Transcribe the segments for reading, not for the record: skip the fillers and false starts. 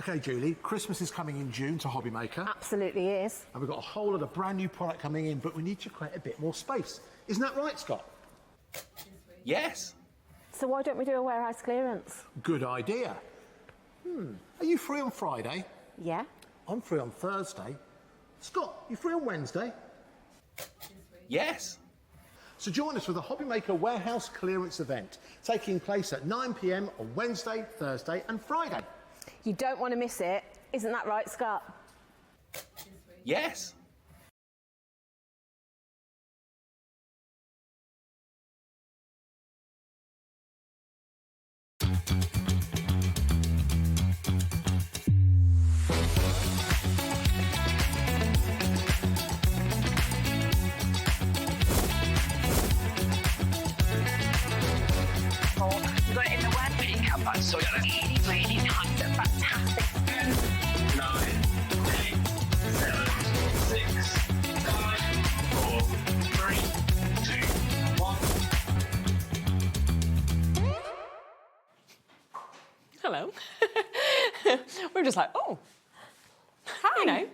Okay, Julie, Christmas is coming in June to HobbyMaker. Absolutely is. And we've got a whole lot of brand new product coming in, but we need to create a bit more space. Isn't that right, Scott? Yes. So why don't we do a warehouse clearance? Good idea. Are you free on Friday? Yeah. I'm free on Thursday. Scott, you free on Wednesday? Yes. So join us for the HobbyMaker Warehouse Clearance event, taking place at 9 p.m. on Wednesday, Thursday and Friday. You don't want to miss it. Isn't that right, Scott? Yes. You got it in the word pickup box, so that's really, really nice and fantastic. 9, 8, 7, 6, 5, 4, 3, 2, 1. Hello. We're just like, oh, hi. You know,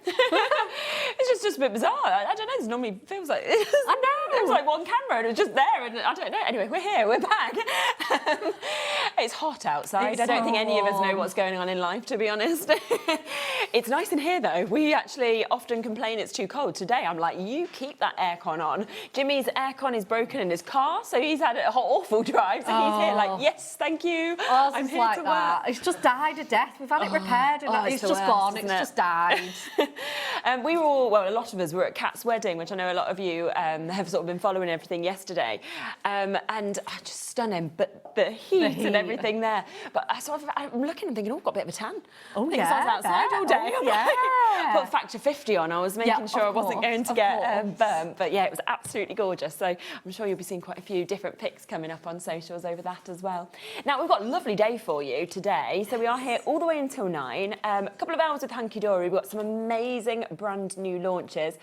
it's just a bit bizarre. I don't know. It normally feels like I know. It was like one camera and it was just there, and I don't know. Anyway, we're here. We're back. It's hot outside. I don't think any of us know what's going on in life, to be honest. It's nice in here, though. We actually often complain it's too cold. Today, I'm like, you keep that aircon on. Jimmy's aircon is broken in his car, so he's had an awful drive. So he's here like, yes, thank you. I'm here like to that. work. It's just died a death. We've had it repaired and it's the just worst, gone. isn't It's it? just died. We were all, well, a lot of us were at Kat's wedding, which I know a lot of you have sort of been following everything yesterday. And just stunning, but the heat and everything there. But I'm looking and thinking, oh, I've got a bit of a tan. Oh, I think I was outside all day. Oh, yeah. Put factor 50 on. I was making sure I wasn't going to get burnt. But yeah, it was absolutely gorgeous. So I'm sure you'll be seeing quite a few different pics coming up on socials over that as well. Now, we've got a lovely day for you today. So we are here all the way until 9. A couple of hours with Hunkydory. We've got some amazing brand new launches.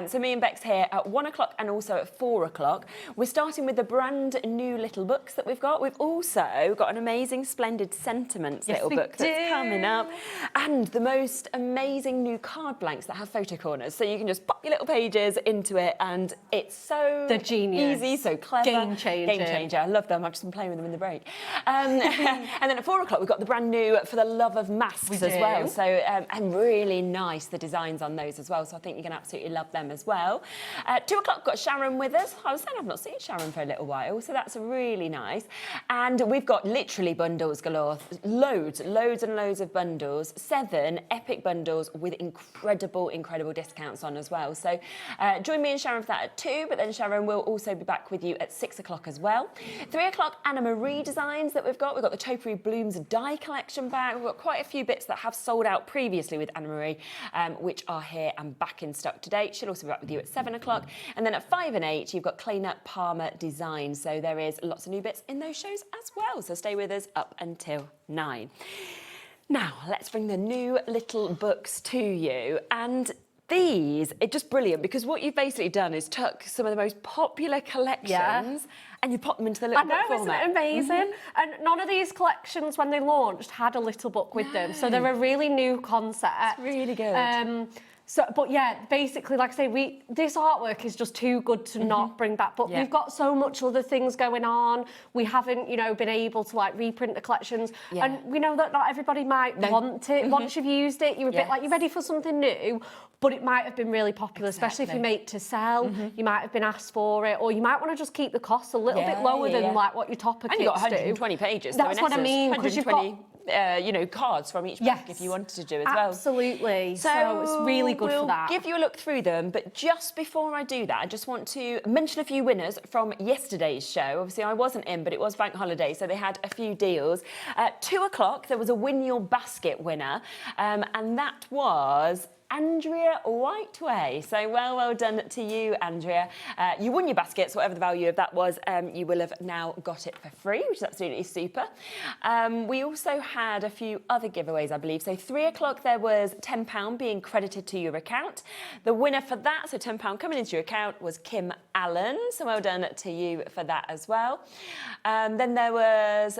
So me and Bex here at 1 o'clock and also at 4 o'clock. We're starting with the brand new little books that we've got. We've also got an amazing, splendid sentiments little book that's coming up. And the most amazing new card blanks that have photo corners. So you can just pop your little pages into it and it's so easy, so clever. Game changer. Game changer. I love them. I've just been playing with them in the break. And then at 4 o'clock, we've got the brand new For the Love of Masks as well. So, and really nice, the designs on those as well. So I think you're going to absolutely love them as well. At 2 o'clock, we've got Sharon with us. I was saying I've not seen Sharon for a little while, so that's really nice. And we've got literally bundles galore. Loads and loads of bundles. 7 epic bundles with incredible discounts on as well. So join me and Sharon for that at 2, but then Sharon will also be back with you at 6 o'clock as well. 3 o'clock, Anna Marie designs that we've got. We've got the Topiary Blooms Die Collection back. We've got quite a few bits that have sold out previously with Anna Marie, which are here and back in stock today. She'll also be back with you at 7 o'clock. And then at 5 and 8, you've got Claina Palmer Design. So there is lots of new bits in those shows as well. So stay with us up until 9. Now, let's bring the new little books to you. And these are just brilliant because what you've basically done is took some of the most popular collections and you pop them into the little book format. Isn't it amazing? And none of these collections, when they launched, had a little book with them. So they're a really new concept. It's really good. But yeah, basically, like I say, this artwork is just too good to not bring back. But we've got so much other things going on. We haven't, been able to like reprint the collections, and we know that not everybody might want it. Once you've used it, you're a bit like you're ready for something new. But it might have been really popular, especially if you make to sell. You might have been asked for it, or you might want to just keep the costs a little bit lower than like what your topper kits do. And you've got 120 pages. That's so what I mean. 120 cards from each book if you wanted to do as well. Absolutely. So it's really good for that. We'll give you a look through them, but just before I do that, I just want to mention a few winners from yesterday's show. Obviously, I wasn't in, but it was bank holiday, so they had a few deals. At 2 o'clock, there was a Win Your Basket winner, and that was Andrea Whiteway. So well done to you, Andrea. You won your baskets, whatever the value of that was. You will have now got it for free, which is absolutely super. We also had a few other giveaways, I believe. So 3 o'clock, there was £10 being credited to your account. The winner for that, so £10 coming into your account, was Kim Allen. So well done to you for that as well. Then there was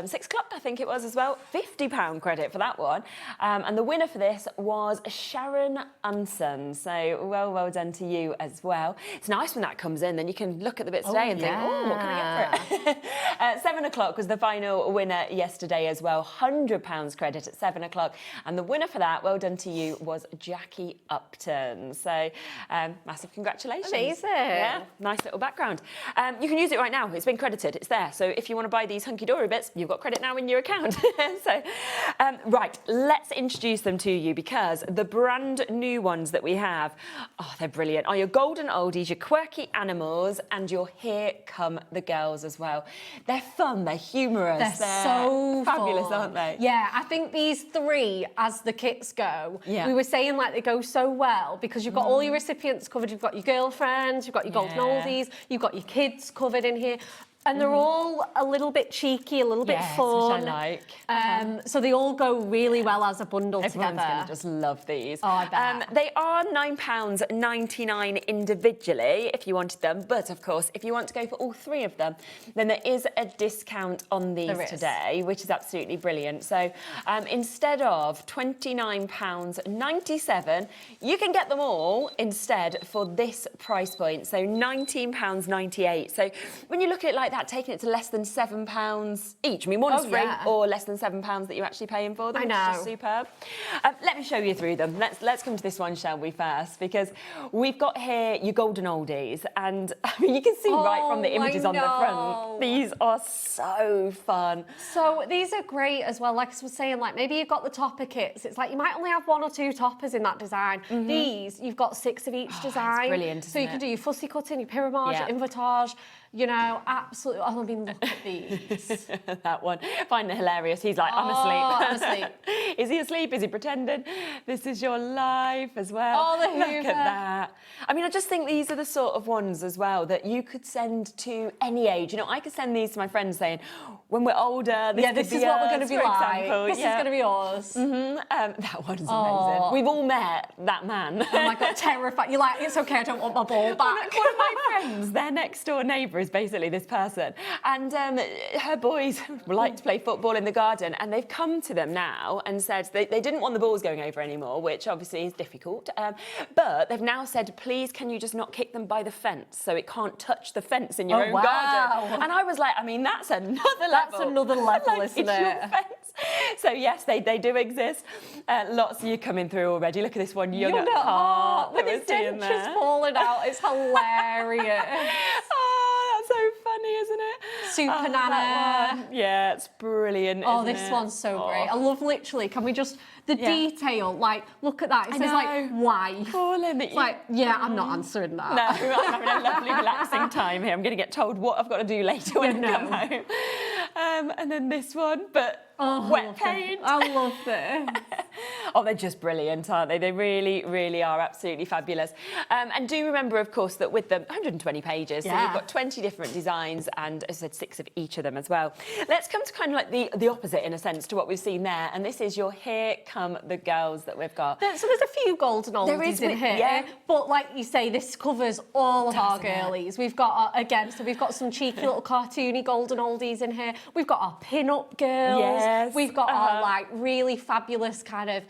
6 o'clock, I think it was as well, £50 credit for that one. And the winner for this was Sharon Unson. So well done to you as well. It's nice when that comes in, then you can look at the bits today and think, oh, what can I get for it? 7 o'clock was the final winner yesterday as well, £100 credit at 7 o'clock. And the winner for that, well done to you, was Jackie Upton. So massive congratulations. Amazing. Yeah, nice little background. You can use it right now. It's been credited. It's there. So if you want to buy these Hunkydory bits, you've got credit now in your account. So, right, let's introduce them to you, because the brand new ones that we have, oh, they're brilliant, are your golden oldies, your quirky animals, and your Here Come the Girls as well. They're fun, they're humorous, They're so fabulous, fun. aren't they? Yeah, I think these three, as the kits go, we were saying like they go so well because you've got all your recipients covered, you've got your girlfriends, you've got your golden oldies, you've got your kids covered in here. And they're all a little bit cheeky, a little bit fun. Which I like. So they all go really well as a bundle Everyone's together. going to just love these. Oh, I bet. They are £9.99 individually if you wanted them. But, of course, if you want to go for all three of them, then there is a discount on these today, which is absolutely brilliant. So instead of £29.97, you can get them all instead for this price point. So £19.98. So when you look at it like that, taking it to less than £7 each. I mean, one's free or less than £7 that you're actually paying for them. I know. Which is superb. Let me show you through them. Let's come to this one, shall we, first? Because we've got here your golden oldies, and I mean, you can see right from the images on the front. These are so fun. So these are great as well. Like I was saying, like maybe you've got the topper kits. It's like you might only have 1 or 2 toppers in that design. These, you've got 6 of each design. It's brilliant, so you can do your fussy cutting, your pyramage, your invitage. You know, absolutely. Oh, I mean, look at these. That one. I find it hilarious. He's like, I'm asleep. Is he asleep? Is he pretending? This is your life as well. Oh, the Look Hoover. at that. I mean, I just think these are the sort of ones as well that you could send to any age. You know, I could send these to my friends saying, when we're older, this is what we're going to be like. Example. This is going to be yours. That one's amazing. We've all met that man. Oh my God, terrified. You're like, it's okay, I don't want my ball back. One of my friends, their next door neighbour is basically this person, and her boys like to play football in the garden, and they've come to them now and said they didn't want the balls going over anymore, which obviously is difficult, but they've now said, please, can you just not kick them by the fence so it can't touch the fence in your own garden? And I was like, I mean, that's another level. That's another level, like, isn't it's your it? fence. So yes, they do exist. Lots of you coming through already. Look at this one, young at heart. With his dentures falling out. It's hilarious. Oh, that's so funny, isn't it? Super Nana. That one. Yeah, it's brilliant. Oh, isn't this it? one's so great. I love literally, can we just, the detail, like, look at that. It says, like, wife. Calling it. It's like, yeah, I'm not answering that. No, I'm having a lovely, relaxing time here. I'm going to get told what I've got to do later when I come home. And then this one, but wet paint. I love this. Oh, they're just brilliant, aren't they? They really, really are absolutely fabulous. And do remember, of course, that with them, 120 pages, so you've got 20 different designs and, as I said, 6 of each of them as well. Let's come to kind of like the opposite, in a sense, to what we've seen there. And this is your Here Come the Girls that we've got. So there's a few golden oldies in here, but like you say, this covers all of our girlies. We've got, again, so we've got some cheeky little cartoony golden oldies in here. We've got our pin-up girls. Yes. We've got our like really fabulous kind of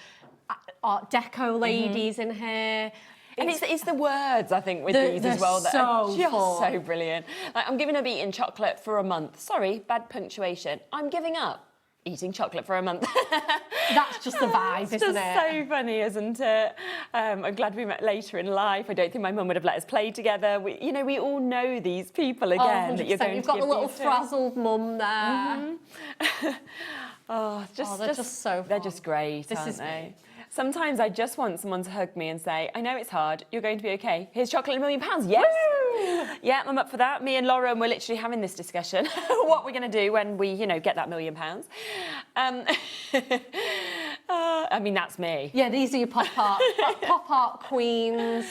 Art Deco ladies in here. And it's the words, I think, with these as well that are just so brilliant. Like, I'm giving up eating chocolate for a month. Sorry, bad punctuation. I'm giving up eating chocolate for a month. That's just the vibe, isn't it? It's just so funny, isn't it? I'm glad we met later in life. I don't think my mum would have let us play together. We all know these people again. That you're going You've to got give the little these to. frazzled mum there. They're just so fun. They're just great, aren't they? Sometimes I just want someone to hug me and say, I know it's hard, you're going to be okay. Here's chocolate and £1 million. Yes! Woo! Yeah, I'm up for that. Me and Lauren were literally having this discussion. What we're going to do when we, get that £1 million. I mean, that's me. Yeah, these are your pop art queens.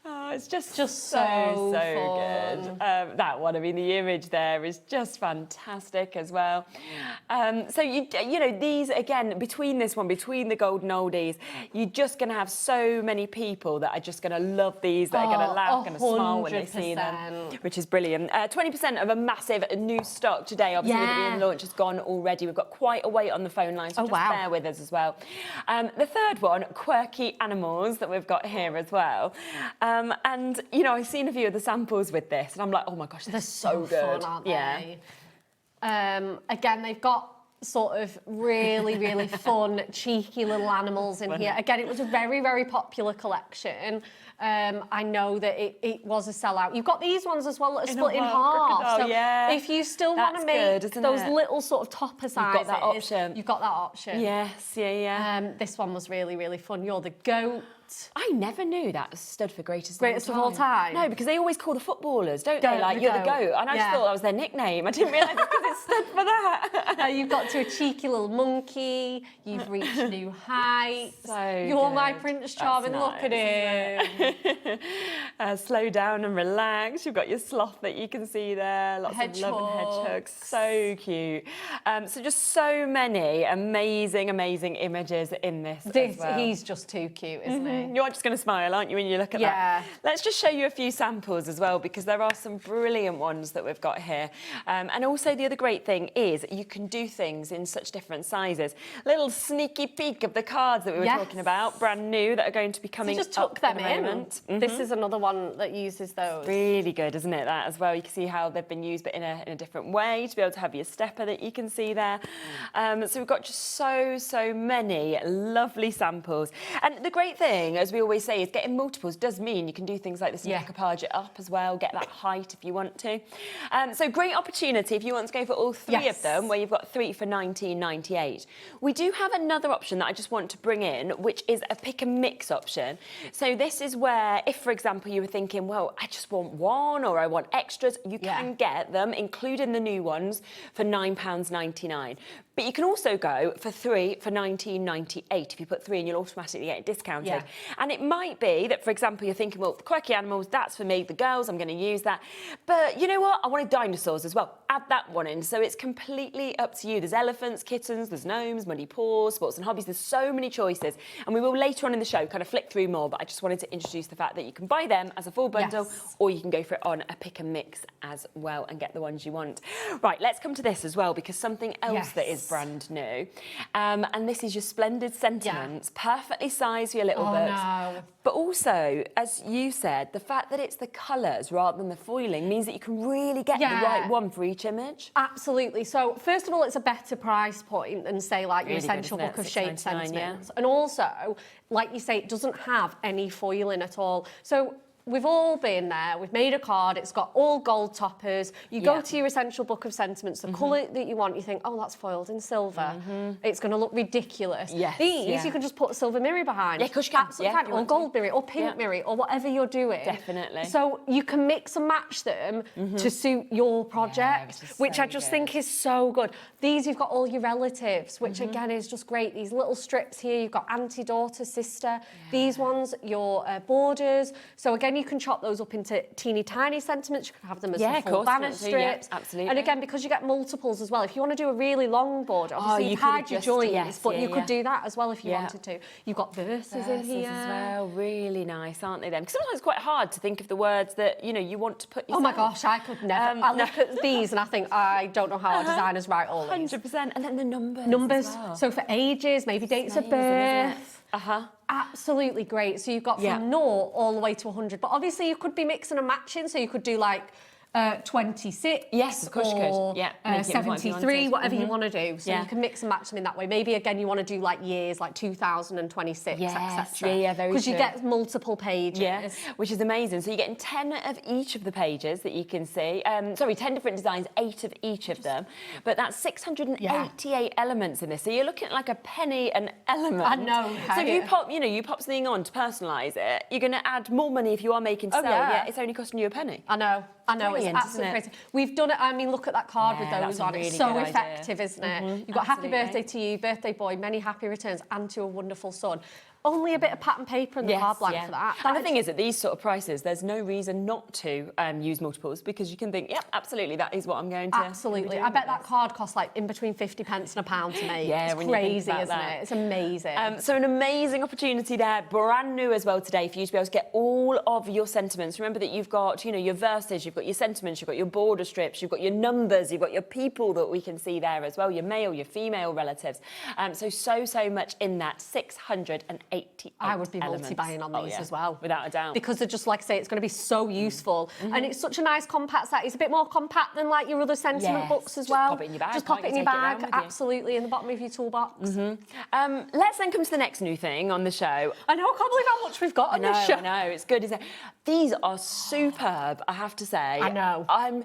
Oh, it's just so fun. good. That one, I mean, the image there is just fantastic as well. So, you know, these, again, between the golden oldies, you're just going to have so many people that are just going to love these, that are going to laugh, going to smile when they see them, which is brilliant. 20% of a massive new stock today, obviously, with it being launched, has gone already. We've got quite a wait on the phone line, so just bear with us as well. The third one, quirky animals that we've got here as well. And, you know, I've seen a few of the samples with this, and I'm like, oh my gosh, they're so good. Fun, aren't they? Again, they've got sort of really fun, cheeky little animals in here. Again, it was a very popular collection. I know that it was a sellout. You've got these ones as well that are split in half. So if you still want to make those little sort of topper sizes, you've got that option. Yes, this one was really fun. You're the goat. I never knew that stood for greatest of all time. No, because they always call the footballers, don't they? Like, you're the goat. And I just thought that was their nickname. I didn't realise because it stood for that. You've got to a cheeky little monkey. You've reached new heights. So you're my Prince Charming. Look at him. Slow down and relax. You've got your sloth that you can see there. Lots of love and hedgehogs. So cute. So just so many amazing images in this as well. He's just too cute, isn't he? You're just going to smile, aren't you, when you look at that? Let's just show you a few samples as well, because there are some brilliant ones that we've got here. And also the other great thing is you can do things in such different sizes. Little sneaky peek of the cards that we were talking about, brand new, that are going to be coming just tuck them in. This is another one that uses those. Really good, isn't it, that as well? You can see how they've been used, but in a different way, to be able to have your stepper that you can see there. So we've got just so many lovely samples. And the great thing, as we always say, is getting multiples does mean you can do things like this and decoupage it up as well, get that height if you want to. So great opportunity if you want to go for all three of them, where you've got 3 for £19.98. We do have another option that I just want to bring in, which is a pick and mix option. So this is where, if for example you were thinking, well, I just want one or I want extras, you can get them, including the new ones, for £9.99. But you can also go for 3 for £19.98. If you put 3 in, you'll automatically get it discounted. And it might be that, for example, you're thinking, well, the quirky animals, that's for me, the girls, I'm going to use that. But you know what? I wanted dinosaurs as well. Add that one in. So it's completely up to you. There's elephants, kittens, there's gnomes, muddy paws, sports and hobbies. There's so many choices. And we will later on in the show kind of flick through more, but I just wanted to introduce the fact that you can buy them as a full bundle, or you can go for it on a pick and mix as well and get the ones you want. Right, let's come to this as well, because something else that is brand new. And this is your splendid sentiments, perfectly sized for your little books. But also, as you said, the fact that it's the colours rather than the foiling means that you can really get the right one for each image. Absolutely. So first of all, it's a better price point than, say, like your Essential Book of Shape Sentiments. And also, like you say, it doesn't have any foiling at all. So we've all been there. We've made a card. It's got all gold toppers. You go to your Essential Book of Sentiments, the colour that you want, you think, oh, that's foiled in silver. It's going to look ridiculous. These, you can just put a silver mirror behind. Yeah, of course you can. Absolutely fine. Or gold mirror, or pink mirror, or whatever you're doing. Definitely. So you can mix and match them to suit your project, which I just think is so good. These, you've got all your relatives, which again is just great. These little strips here, you've got auntie, daughter, sister. These ones, your borders. So again, you can chop those up into teeny tiny sentiments. You can have them as full banner strips. Absolutely. And again, because you get multiples as well, if you want to do a really long border, obviously you hide your joints, but you could do that as well if you wanted to. You've got verses in here as well. Really nice, aren't they? Then, because sometimes it's quite hard to think of the words that you want to put yourself. Oh my gosh, I could never. I look at these and I think I don't know how our designers write all these. 100%, and then the numbers. Numbers. So for ages, maybe dates of birth. Absolutely great. So you've got from 0 all the way to 100. But obviously you could be mixing and matching. So you could do like 26 yes, of course or you could. 73, whatever you want to do. So you can mix and match them in that way. Maybe again you want to do like years, like 2026, etc. Yeah, very true. Because you get multiple pages. Yes, which is amazing. So you're getting 10 of each of the pages that you can see. 10 different designs, 8 of each of them. But that's 688 elements in this. So you're looking at like a penny an element. I know. So if you pop, you pop something on to personalise it, you're going to add more money if you are making to sell. Yeah, it's only costing you a penny. I know. I know, Brilliant, it's isn't absolutely it? crazy. We've done it, I mean, look at that card with Yeah, those that's a on. really It's so good idea. effective, isn't it? You've got happy absolutely. birthday to you, birthday boy, many happy returns, and to a wonderful son. Only a bit of pattern paper and the card blank for that. And the thing is, at these sort of prices, there's no reason not to use multiples because you can think, yep, absolutely, that is what I'm going to. Absolutely. I bet that card costs like in between 50 pence and £1 to make. Yeah, it's when you think crazy, about isn't that. it? It's amazing. So an amazing opportunity there, brand new as well today for you to be able to get all of your sentiments. Remember that you've got, you know, your verses, you've got your sentiments, you've got your border strips, you've got your numbers, you've got your people that we can see there as well, your male, your female relatives. So much in that, 688 I would be elements. multi-buying on these as well. Without a doubt. Because they're just, like I say, it's going to be so useful. And it's such a nice compact set. It's a bit more compact than like your other sentiment books as Just well. pop it in your bag, Just pop can't it in you? your Take it around bag, with you. absolutely, in the bottom of your toolbox. Let's then come to the next new thing on the show. I know, I can't believe how much we've got on this show. I know, it's good, isn't it? These are superb, I have to say. I know. I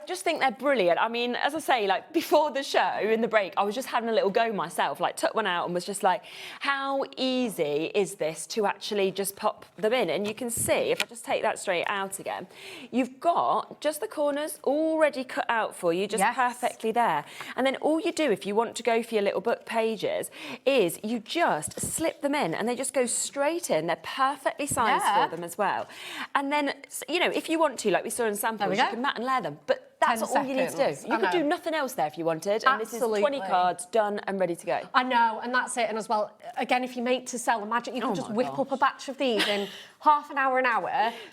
just think they're brilliant. I mean, as I say, like before the show, in the break, I was just having a little go myself, like took one out and was just like, how easy is this to actually just pop them in? And you can see, if I just take that straight out again, you've got just the corners already cut out for you, just perfectly there. And then all you do if you want to go for your little book pages is you just slip them in and they just go straight in. They're perfectly sized for them as well. And then, you know, if you want to, like we saw in samples, you can mat and layer them. But that's 10 all you need to do. seconds. You could do nothing else there if you wanted. And Absolutely. this is 20 cards done and ready to go. I know, and that's it. And as well, again, if you make to sell, imagine you could just whip up a batch of these in half an hour,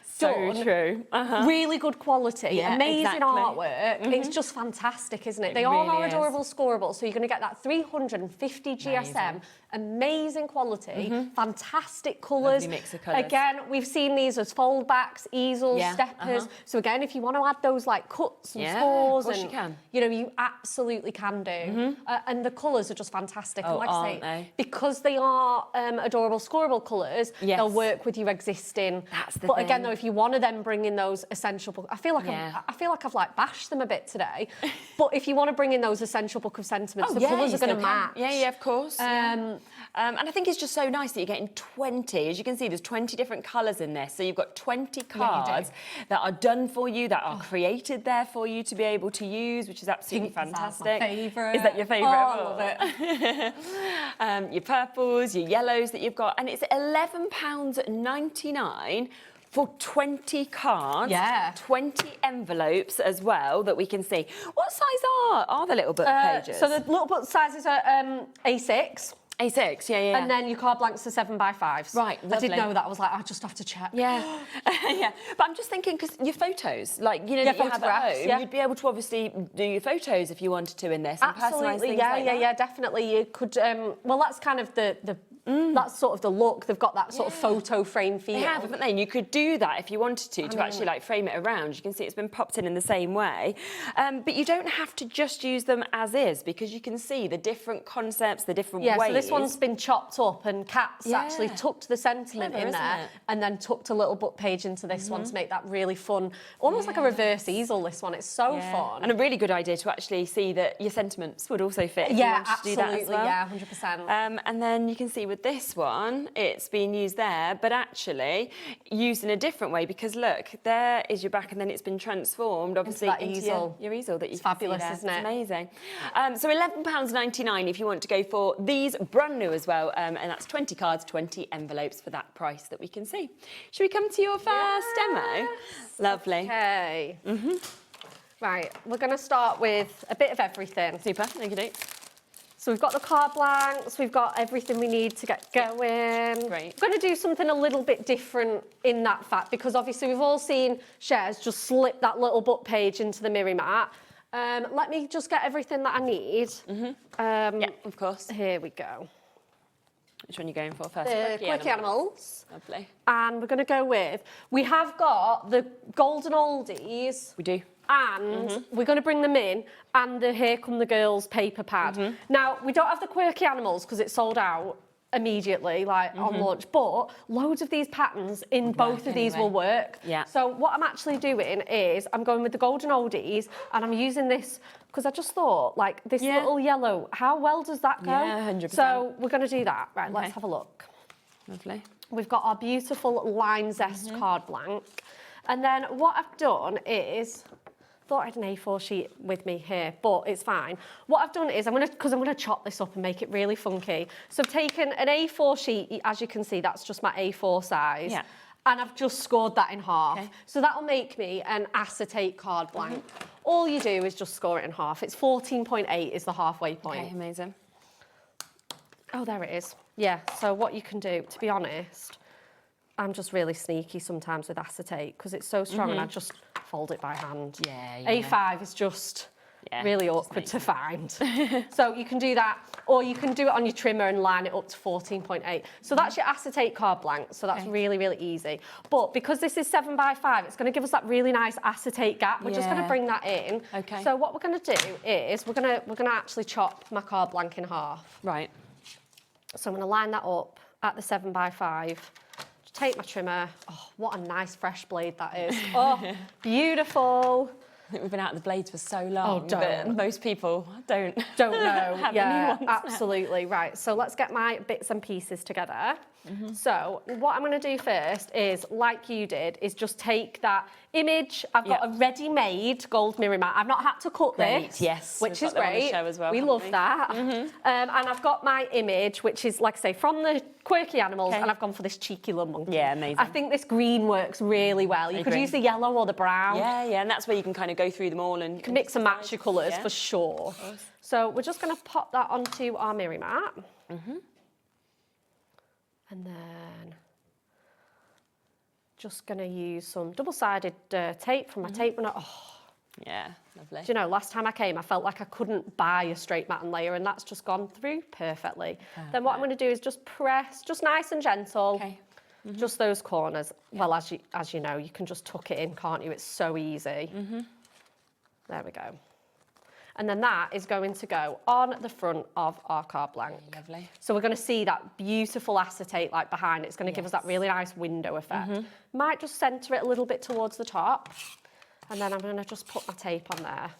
So done. true. Really good quality, amazing exactly. artwork. It's just fantastic, isn't it? They all really are is. adorable, scoreable. So you're going to get that 350 GSM, amazing quality, fantastic colours. Lovely mix of colours. Again, we've seen these as fold backs, easels, steppers. So again, if you want to add those like cuts and scores, of course and you can. you know, you absolutely can do. And the colours are just fantastic. And like I aren't say, they? because they are adorable, scoreable colours, they'll work with your existing. That's the But again, thing. though, if you want to then bring in those essential book, I feel like I've like bashed them a bit today. But if you want to bring in those essential book of sentiments, the colours are going to match. Yeah, of course. And I think it's just so nice that you're getting 20. As you can see, there's 20 different colours in this. So you've got 20 cards that are done for you, that are created there for you to be able to use, which is absolutely fantastic. That's my favourite. Is that your favourite? Oh, I love it. Your purples, your yellows that you've got. And it's £11.99 for 20 cards, 20 envelopes as well that we can see. What size are the little book pages? So the little book sizes are A6. A6, yeah. And then your card blanks are 7x5s. Right, I lovely. did know that. I was like, I just have to check. Yeah, yeah. But I'm just thinking, because your photos, like, you know, that you have at photographs, home, you'd be able to obviously do your photos if you wanted to in this and personalise things like that. Yeah, definitely. You could, well, that's kind of the that's sort of the look. They've got that sort of photo frame feel. They have, haven't they? And you could do that if you wanted to actually like frame it around. You can see it's been popped in the same way. But you don't have to just use them as is, because you can see the different concepts, the different ways. Yeah, so this one's been chopped up and Kat's actually tucked the sentiment Clever, in isn't there it? and then tucked a little book page into this one to make that really fun, almost like a reverse easel, this one. It's so fun. And a really good idea to actually see that your sentiments would also fit if you Yeah, wanted to do that as absolutely, well. yeah, 100%. And then you can see with this one, it's been used there, but actually used in a different way, because look, there is your back and then it's been transformed, obviously, that into easel. Your easel that you It's can fabulous, see there. isn't it? It's amazing. So £11.99 if you want to go for these, brand new as well, and that's 20 cards, 20 envelopes for that price that we can see. Should we come to your first demo? Lovely. Okay. Right, we're going to start with a bit of everything. Super, thank you. So we've got the card blanks, we've got everything we need to get going. Great. We're going to do something a little bit different in that fact, because obviously we've all seen Shares just slip that little book page into the mirror mat. Let me just get everything that I need. Yeah, of course. Here we go. Which one are you going for first? The Quirky Animals. Lovely. And we're going to go with, we have got the Golden Oldies. We do. And we're going to bring them in, and the Here Come the Girls paper pad. Now, we don't have the Quirky Animals because it's sold out immediately, like on launch, but loads of these patterns in both of these will work. Yeah. So what I'm actually doing is I'm going with the Golden Oldies, and I'm using this because I just thought, like, this little yellow, how well does that go? Yeah, 100%. So we're going to do that. Right, let's have a look. Lovely. We've got our beautiful Line Zest card blank. And then what I've done is, thought I had an A4 sheet with me here, but it's fine. What I've done is, because I'm gonna chop this up and make it really funky. So I've taken an A4 sheet, as you can see, that's just my A4 size. Yeah. And I've just scored that in half. Okay. So that'll make me an acetate card blank. All you do is just score it in half. It's 14.8 is the halfway point. Okay, amazing. Oh, there it is. Yeah, so what you can do, to be honest, I'm just really sneaky sometimes with acetate because it's so strong and I just fold it by hand. Yeah. A5 is just really awkward to find. So you can do that, or you can do it on your trimmer and line it up to 14.8. So that's your acetate card blank, so that's really, really easy. But because this is 7x5, it's going to give us that really nice acetate gap. We're just going to bring that in. Okay. So what we're going to do is we're going to actually chop my card blank in half. Right. So I'm going to line that up at the 7x5. Take my trimmer. Oh, what a nice fresh blade that is. Oh, beautiful. I think we've been out of the blades for so long don't. that most people don't know. have any Yeah, ones absolutely. Right, so let's get my bits and pieces together. So what I'm going to do first is, like you did, is just take that image. I've got a ready-made gold mirror mat. I've not had to cut this, yes, which we've is got them on the great. show as well, we haven't love we? that. And I've got my image, which is, like I say, from the quirky animals, and I've gone for this cheeky little monkey. Yeah, amazing. I think this green works really well. You could agree. use the yellow or the brown. Yeah, and that's where you can kind of go through them all and Mix and match your colours for sure. course. So we're just going to pop that onto our mirror mat. And then just going to use some double-sided tape from my tape runner. Oh, Yeah, lovely. do you know, last time I came, I felt like I couldn't buy a straight mat and layer, and that's just gone through perfectly. Then what I'm going to do is just press, just nice and gentle, Okay. just those corners. Well, as you know, you can just tuck it in, can't you? It's so easy. There we go. And then that is going to go on the front of our card blank. Lovely. So we're going to see that beautiful acetate like behind it. It's going to give us that really nice window effect. Might just centre it a little bit towards the top. And then I'm going to just put my tape on there.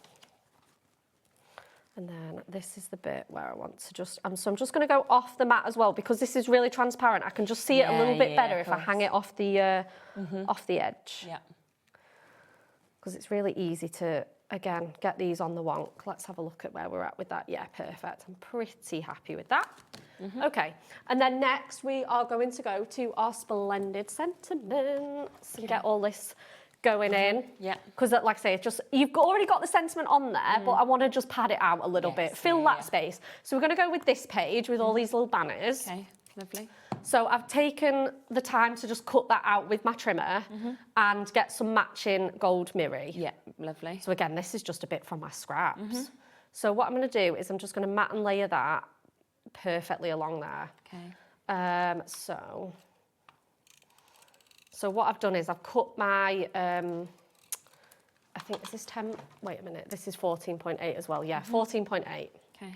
And then this is the bit where I want to just... so I'm just going to go off the mat as well, because this is really transparent. I can just see it a little bit better if I hang it off the edge. Yeah. Because it's really easy to... Again, get these on the wonk. Let's have a look at where we're at with that. Yeah, perfect. I'm pretty happy with that. Okay, and then next we are going to go to our splendid sentiments and get all this going in. Yeah. Because, like I say, you've already got the sentiment on there, but I want to just pad it out a little bit, fill that space. So we're going to go with this page with all these little banners. Okay, lovely. So I've taken the time to just cut that out with my trimmer and get some matching gold mirror. Yeah, lovely. So again, this is just a bit from my scraps. So what I'm going to do is I'm just going to mat and layer that perfectly along there. Okay. So what I've done is I've cut my, I think this is 10, wait a minute, this is 14.8 as well. Yeah, 14.8. Okay. And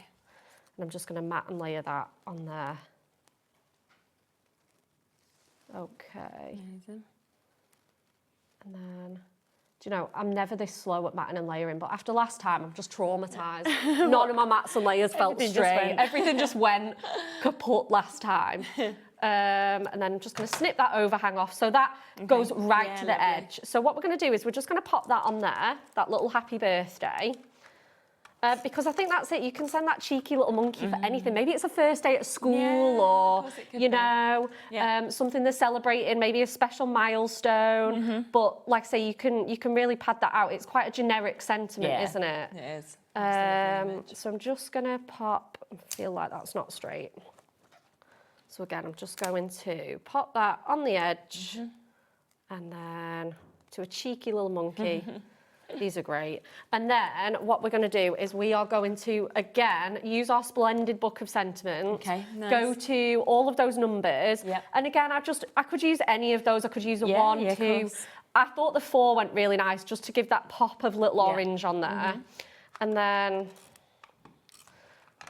I'm just going to mat and layer that on there. Okay. Amazing. And then, do you know, I'm never this slow at matting and layering, but after last time, I'm just traumatised. None of my mats and layers felt straight. Everything just went kaput last time. And then I'm just going to snip that overhang off. So that goes right to the edge. So what we're going to do is we're just going to pop that on there, that little happy birthday. Because I think that's it. You can send that cheeky little monkey for anything. Maybe it's a first day at school, or you know, something they're celebrating, maybe a special milestone. But like I say, you can really pad that out. It's quite a generic sentiment, isn't it? It is. So I'm just gonna pop. I feel like that's not straight. So again, I'm just going to pop that on the edge, and then to a cheeky little monkey. These are great. And then what we're going to do is we are going to, again, use our splendid book of sentiment. Okay, nice. Go to all of those numbers. Yep. And again, I could use any of those. I could use a 1, 2. I thought the 4 went really nice, just to give that pop of little orange on there. And then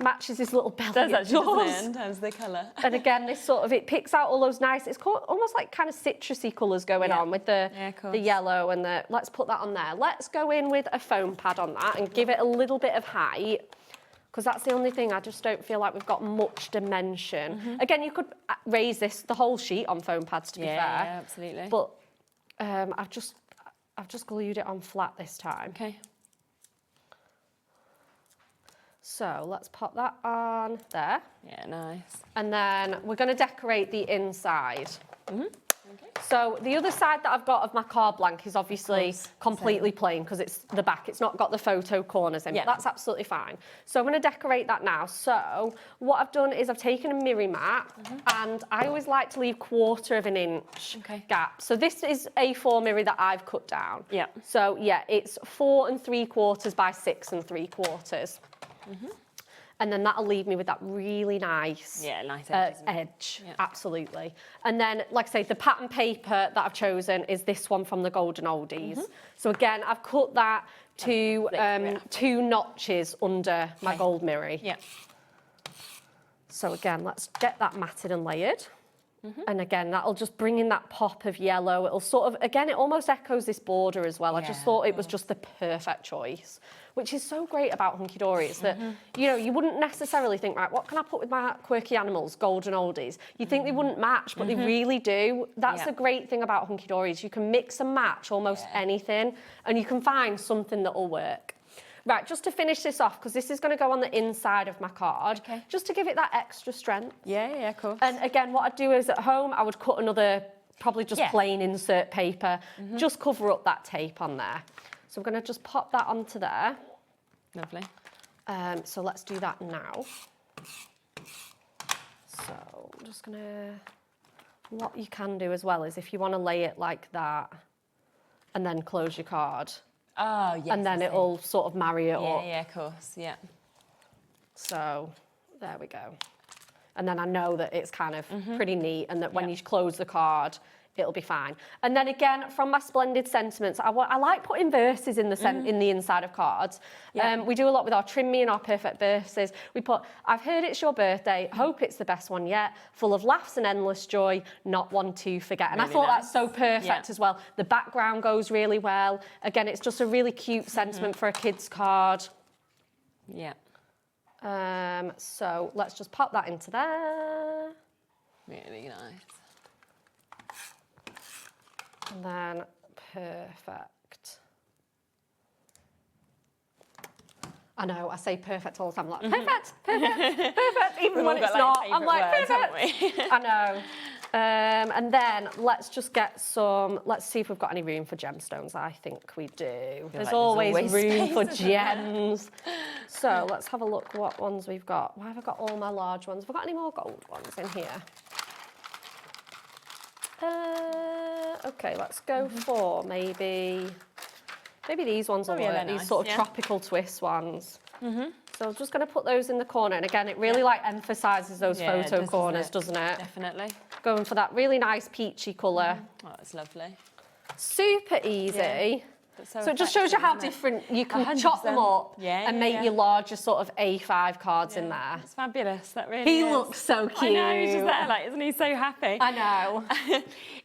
matches his little belly. Does actually, doesn't it, does. in terms of the colour. And again, this sort of, it picks out all those nice, it's almost like kind of citrusy colours going on with the yellow and the, let's put that on there. Let's go in with a foam pad on that and give it a little bit of height, because that's the only thing, I just don't feel like we've got much dimension. Again, you could raise the whole sheet on foam pads, to be fair. Yeah, absolutely. But I've I've just glued it on flat this time. Okay. So let's pop that on there. Yeah, nice. And then we're going to decorate the inside. Okay. So the other side that I've got of my card blank is obviously completely plain because it's the back. It's not got the photo corners in. Yeah. That's absolutely fine. So I'm going to decorate that now. So what I've done is I've taken a mirror mat and I always like to leave 1/4 of an inch gap. So this is A4 mirror that I've cut down. Yeah. So yeah, it's 4 3/4 by 6 3/4. And then that'll leave me with that really nice, nice edge, isn't it? edge. Yeah. Absolutely. And then, like I say, the pattern paper that I've chosen is this one from the Golden Oldies. So again, I've cut that to 2 notches under my gold mirror. Yeah. So again, let's get that matted and layered. And again, that'll just bring in that pop of yellow. It'll sort of, again, it almost echoes this border as well. I just thought it was just the perfect choice, which is so great about Hunkydory is that, you know, you wouldn't necessarily think, right, what can I put with my quirky animals, Golden Oldies? You think they wouldn't match, but they really do. That's the great thing about Hunkydory is you can mix and match almost anything and you can find something that will work. Right, just to finish this off, because this is going to go on the inside of my card, just to give it that extra strength. Yeah, of course. And again, what I'd do is at home, I would cut another, probably just plain insert paper, just cover up that tape on there. So I'm going to just pop that onto there. Lovely. So let's do that now. So I'm just going to, what you can do as well is if you want to lay it like that and then close your card. Oh, yes. And then it'll sort of marry it up. Yeah, of course, yeah. So there we go. And then I know that it's kind of pretty neat and that when you close the card, it'll be fine. And then again, from my splendid sentiments, I like putting verses in the in the inside of cards. We do a lot with our Trim Me and our perfect verses. We put, I've heard it's your birthday, hope it's the best one yet, full of laughs and endless joy, not one to forget. And Really I thought nice. that's so perfect as well. The background goes really well. Again, it's just a really cute sentiment for a kid's card. Yeah. So let's just pop that into there. Really nice. And then, perfect. I know, I say perfect all the time. I'm like, perfect, perfect, even when it's not. I'm like, perfect. I know. And then let's just get some, let's see if we've got any room for gemstones. I think we do. There's always room for gems. So let's have a look what ones we've got. Why have I got all my large ones? Have I got any more gold ones in here? Okay, let's go for maybe these ones will work. These sort of tropical twist ones. So I'm just going to put those in the corner. And again, it really like emphasises those photo corners, doesn't it? Definitely. Going for that really nice peachy colour. Oh, that's lovely. Super easy. Yeah. So it just shows you how different you can 100%. chop them up and make yeah. your larger sort of A5 cards in there. It's fabulous, that really He is. looks so cute. I know, he's just there, like, isn't he so happy? I know.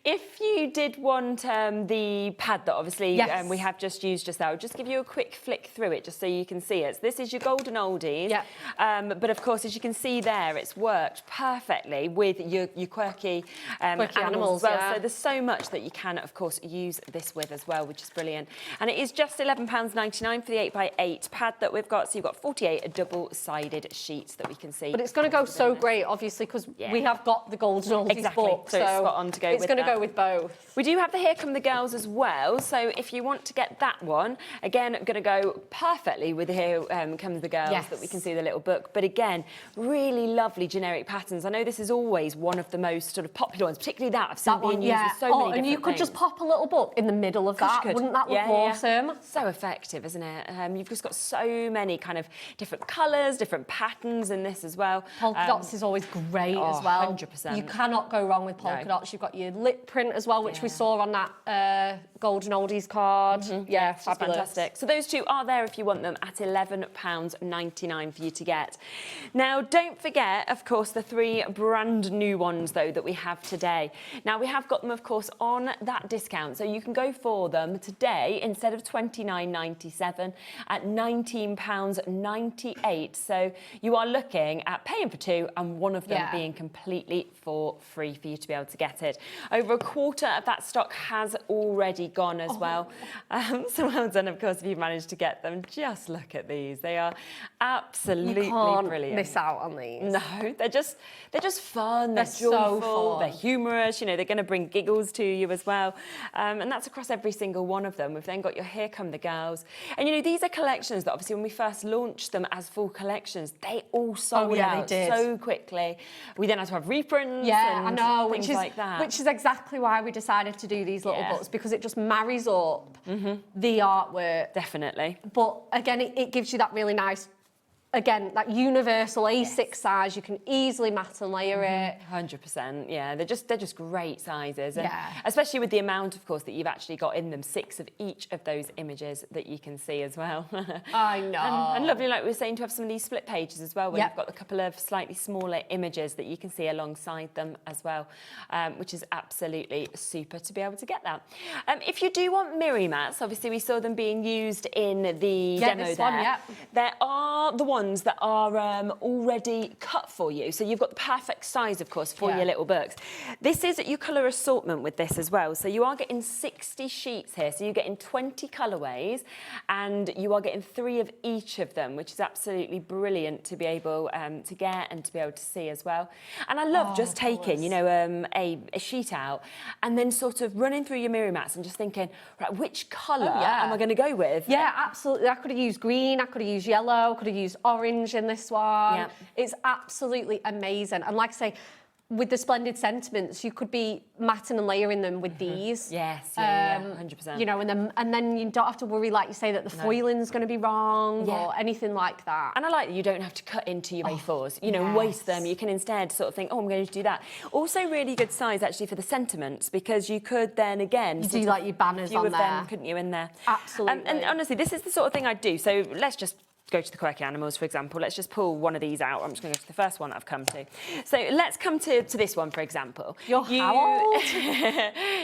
If you did want the pad that obviously we have just used just now, I'll just give you a quick flick through it just so you can see it. So this is your Golden Oldies. Yeah. But of course, as you can see there, it's worked perfectly with your quirky, animals as well. So there's so much that you can, of course, use this with as well, which is brilliant. And it is just £11.99 for the 8x8 pad that we've got. So you've got 48 double-sided sheets that we can see. But it's going to go so great, obviously, because we have got the Golden Oldies book. So it's spot on to go with It's going to go with both. We do have the Here Come the Girls as well. So if you want to get that one, again, going to go perfectly with the Here Come the Girls that we can see the little book. But again, really lovely generic patterns. I know this is always one of the most sort of popular ones, particularly that I've seen being used with so many different and you could just pop a little book in the middle of that. Wouldn't that look awesome? So effective, isn't it? You've just got so many kind of different colours, different patterns in this as well. Polka dots is always great as well. 100%. You cannot go wrong with polka dots. You've got your lip print as well, which we saw on that Golden Oldies card. Yeah, fabulous. Fantastic. So those two are there if you want them at £11.99 for you to get. Now, don't forget, of course, the 3 brand new ones, though, that we have today. Now, we have got them, of course, on that discount, so you can go for them today today, instead of £29.97, at £19.98. So you are looking at paying for two and one of them being completely for free for you to be able to get it. Over a quarter of that stock has already gone as well. So well done, of course, if you've managed to get them. Just look at these. They are absolutely brilliant. Miss out on these. No, they're just fun. They're joyful. So fun. They're humorous. You know, they're going to bring giggles to you as well. And that's across every single one of them. We've then got your Here Come the Girls. And, you know, these are collections that obviously when we first launched them as full collections, they all sold out so quickly. We then had to have reprints and things like that. Which is exactly why we decided to do these little books, because it just marries up the artwork. Definitely. But again, it gives you that really nice, again, that universal A6 size. You can easily mat and layer it. 100%, yeah. They're just great sizes. And especially with the amount, of course, that you've actually got in them, 6 of each of those images that you can see as well. I know. And lovely, like we were saying, to have some of these split pages as well, where you've got a couple of slightly smaller images that you can see alongside them as well, which is absolutely super to be able to get that. If you do want mirror mats, obviously we saw them being used in the demo this there. one, There are the ones that are already cut for you. So you've got the perfect size, of course, for your little books. This is your colour assortment with this as well. So you are getting 60 sheets here. So you're getting 20 colourways and you are getting 3 of each of them, which is absolutely brilliant to be able to get and to be able to see as well. And I love just taking, you know, a sheet out and then sort of running through your mirror mats and just thinking, right, which colour am I going to go with? Yeah, absolutely. I could have used green, I could have used yellow, I could have used orange in this one. It's absolutely amazing. And like I say, with the splendid sentiments, you could be matting and layering them with these. Yes, 100%. You know, and then you don't have to worry, like you say, that the foiling's going to be wrong or anything like that. And I like that you don't have to cut into your A4s, you know, and waste them. You can instead sort of think, oh, I'm going to do that. Also really good size, actually, for the sentiments, because you could then, again... You do, like, your banners on there. Them, couldn't you, in there? Absolutely. And honestly, this is the sort of thing I'd do. So let's just go to the quirky animals, for example. Let's just pull one of these out. I'm just going to go to the first one that I've come to. So let's come to this one, for example. How old?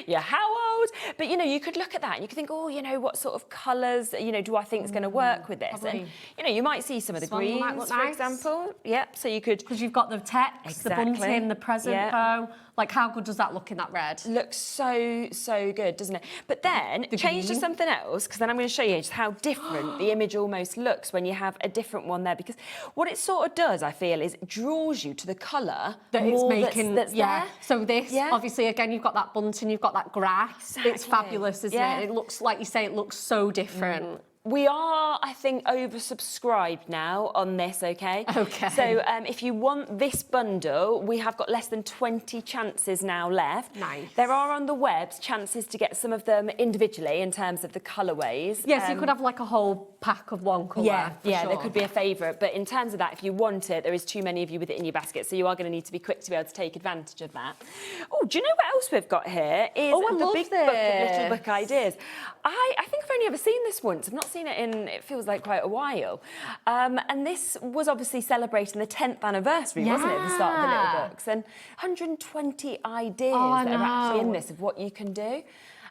You're how old? But, you know, you could look at that and you could think, oh, you know, what sort of colours, you know, do I think is going to work with this? Probably. And, you know, you might see some of the greens, for example. Yep, so you could... Because you've got the text, the bunting, the present bow. Like, how good does that look in that red? Looks so, so good, doesn't it? But then change to something else, because then I'm going to show you just how different the image almost looks when you have a different one there. Because what it sort of does, I feel, is draws you to the colour that it's making. That's there. So this, obviously, again, you've got that bunting, you've got that grass. Exactly. It's fabulous, isn't it? It looks, like you say, it looks so different. We are, I think, oversubscribed now on this, okay? Okay. So if you want this bundle, we have got less than 20 chances now left. Nice. There are on the webs chances to get some of them individually in terms of the colourways. Yes, you could have like a whole pack of one colour. Yeah, sure. there could be a favourite. But in terms of that, if you want it, there is too many of you with it in your basket. So you are going to need to be quick to be able to take advantage of that. Oh, do you know what else we've got here? Is the big book of little book ideas. I think I've only ever seen this once. I've not seen it in, it feels like, quite a while. And this was obviously celebrating the 10th anniversary, wasn't it, at the start of the little books? And 120 ideas that are actually in this of what you can do.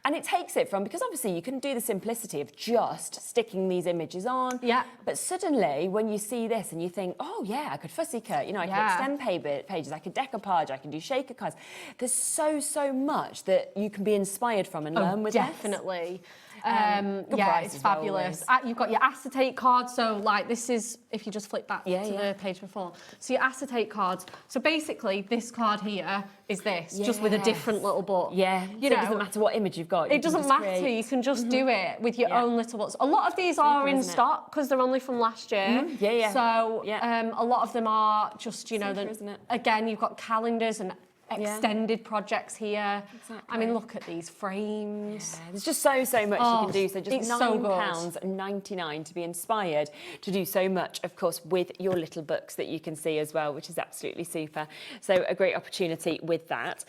And it takes it from, because obviously you can do the simplicity of just sticking these images on. Yeah. But suddenly, when you see this and you think, oh yeah, I could fussy cut, you know, I could extend pages, I could decoupage, I can do shaker cards. There's so much that you can be inspired from and learn with definitely. Yeah, it's fabulous. You've got your acetate cards. So like this is, if you just flip back to the page before. So your acetate cards. So basically this card here is this, just with a different little book. Yeah, you know, it doesn't matter what image you've got. It doesn't matter, you can just do it with your own little books. A lot of these are in stock because they're only from last year. So a lot of them are just, you know, again, you've got calendars and extended projects here. Exactly. I mean, look at these frames. Yeah, there's just so much you can do. So just £9.99 to be inspired to do so much, of course, with your little books that you can see as well, which is absolutely super. So a great opportunity with that.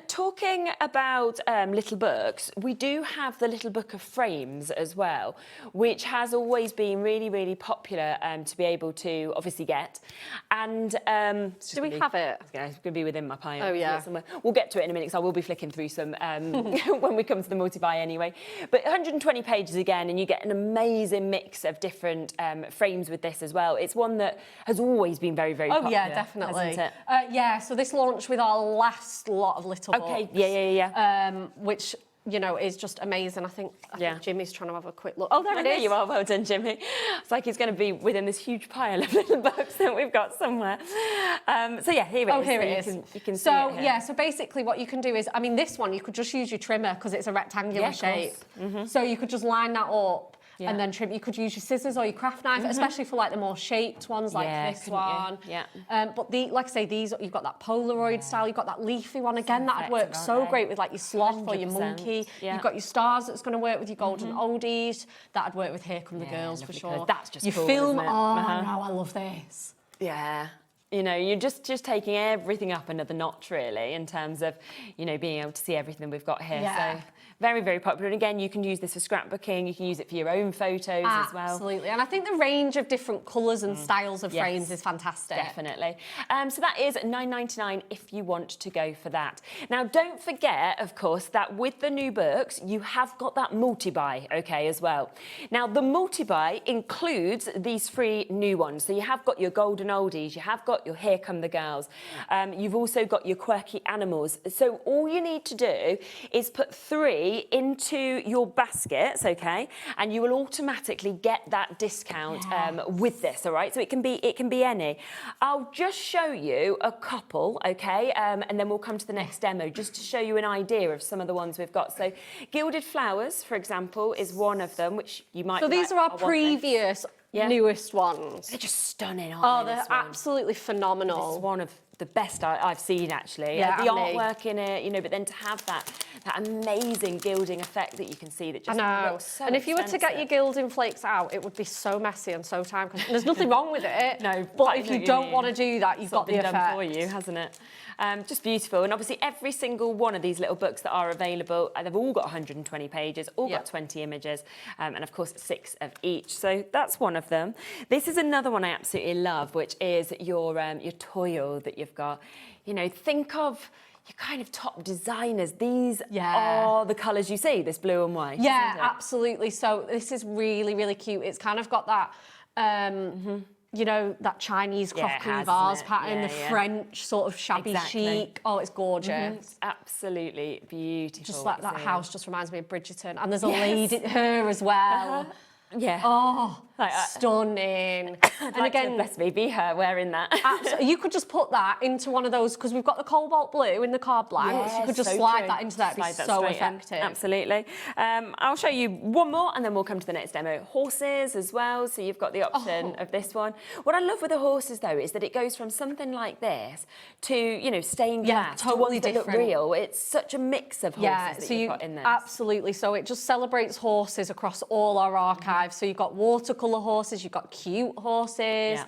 Talking about little books, we do have the little book of frames as well, which has always been really, really popular to be able to obviously get. And do we have it? It's going to be within my pile. multi-buy. Oh, yeah. Somewhere. We'll get to it in a minute, because I will be flicking through some when we come to the multi-buy anyway. But 120 pages again, and you get an amazing mix of different frames with this as well. It's one that has always been very, very popular. Oh, yeah, definitely. Hasn't it? Yeah, so this launched with our last lot of little books. Okay, yeah. Which, you know, is just amazing. I think Yeah. Jimmy's trying to have a quick look. Oh, there it There is. you are, well done, Jimmy. It's like he's going to be within this huge pile of little books that we've got somewhere. So yeah, here it is. Oh, here So it is. You can see so it here. yeah, so basically what you can do is, I mean, this one you could just use your trimmer because it's a rectangular Yeah, of shape. course. So you could just line that up. Yeah. And then trim. You could use your scissors or your craft knife, especially for like the more shaped ones, like Yeah, this couldn't you? one. Yeah. But like I say, these you've got that Polaroid style. You've got that leafy one. Again, that'd work effective, so aren't they? great with like your sloth or your 100%. monkey. Yeah. You've got your stars that's going to work with your golden oldies. That'd work with Here Come the Yeah, Girls for lovely sure. colours. That's just your cool, film. isn't it? Oh no, I love this. Yeah. You know, you're just taking everything up another notch, really, in terms of, you know, being able to see everything we've got here. Yeah. So very, very popular. And again, you can use this for scrapbooking. You can use it for your own photos as well. Absolutely. And I think the range of different colours and styles of frames is fantastic. Definitely. So that is $9.99 if you want to go for that. Now, don't forget, of course, that with the new books, you have got that multi-buy, okay, as well. Now, the multi-buy includes these 3 new ones. So you have got your golden oldies, you have got your Here Come the Girls, you've also got your quirky animals. So all you need to do is put 3 into your baskets, okay, and you will automatically get that discount with this, all right? So it can be any. I'll just show you a couple, okay, and then we'll come to the next demo just to show you an idea of some of the ones we've got. So Gilded Flowers, for example, is one of them, which you might. So these are our previous newest ones. They're just stunning, aren't they? They're absolutely phenomenal. It's one of the best I've seen, actually. Yeah, the Annie. artwork in it, you know, but then to have that amazing gilding effect that you can see that just looks so and if you were to get your gilding flakes out, it would be so messy and so time consuming. There's nothing wrong with it. No, but if you don't want to do that, you've got the done effect for you, hasn't it? Just beautiful. And obviously every single one of these little books that are available, they've all got 120 pages, all got 20 images, and of course 6 of each. So that's one of them. This is another one I absolutely love, which is your toil that you've got. You know, think of your kind of top designers. These are the colours you see, this blue and white. Yeah, absolutely. So this is really, really cute. It's kind of got that, you know, that Chinese crockery vase pattern, the French sort of shabby chic. Oh, it's gorgeous. It's absolutely beautiful. Just like that house just reminds me of Bridgerton. And there's a lady, her as well. Yeah. Oh, stunning. And again, bless me, be her wearing that. absolutely, you could just put that into one of those, because we've got the cobalt blue in the card blanks. You could just slide that into that. It'd be so effective. Absolutely. I'll show you one more and then we'll come to the next demo. Horses as well. So you've got the option of this one. What I love with the horses, though, is that it goes from something like this to, you know, stained glass, totally to ones that different. look real. It's such a mix of horses that you've got in this. Absolutely. So it just celebrates horses across all our archives. So you've got watercolour horses, you've got cute horses,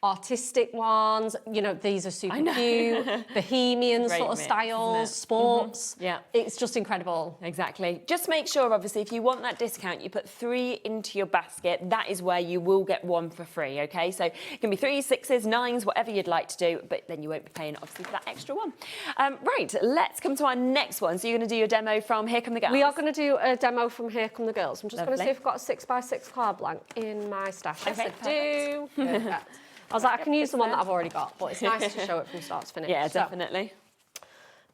artistic ones. You know, these are super cute, bohemian Great sort of mix, styles, sports. Yeah. It's just incredible. Exactly. Just make sure, obviously, if you want that discount, you put 3 into your basket. That is where you will get 1 for free, okay? So it can be 3s, 6s, 9s, whatever you'd like to do, but then you won't be paying, obviously, for that extra one. Right, let's come to our next one. So you're going to do your demo from Here Come the Girls? We are going to do a demo from Here Come the Girls. I'm just going to Lovely. see if I've got a 6x6 card blank in my stash. Yes, Okay, I do. Perfect. I was like, I can use the one that I've already got, but it's nice to show it from start to finish. Yeah, So, definitely.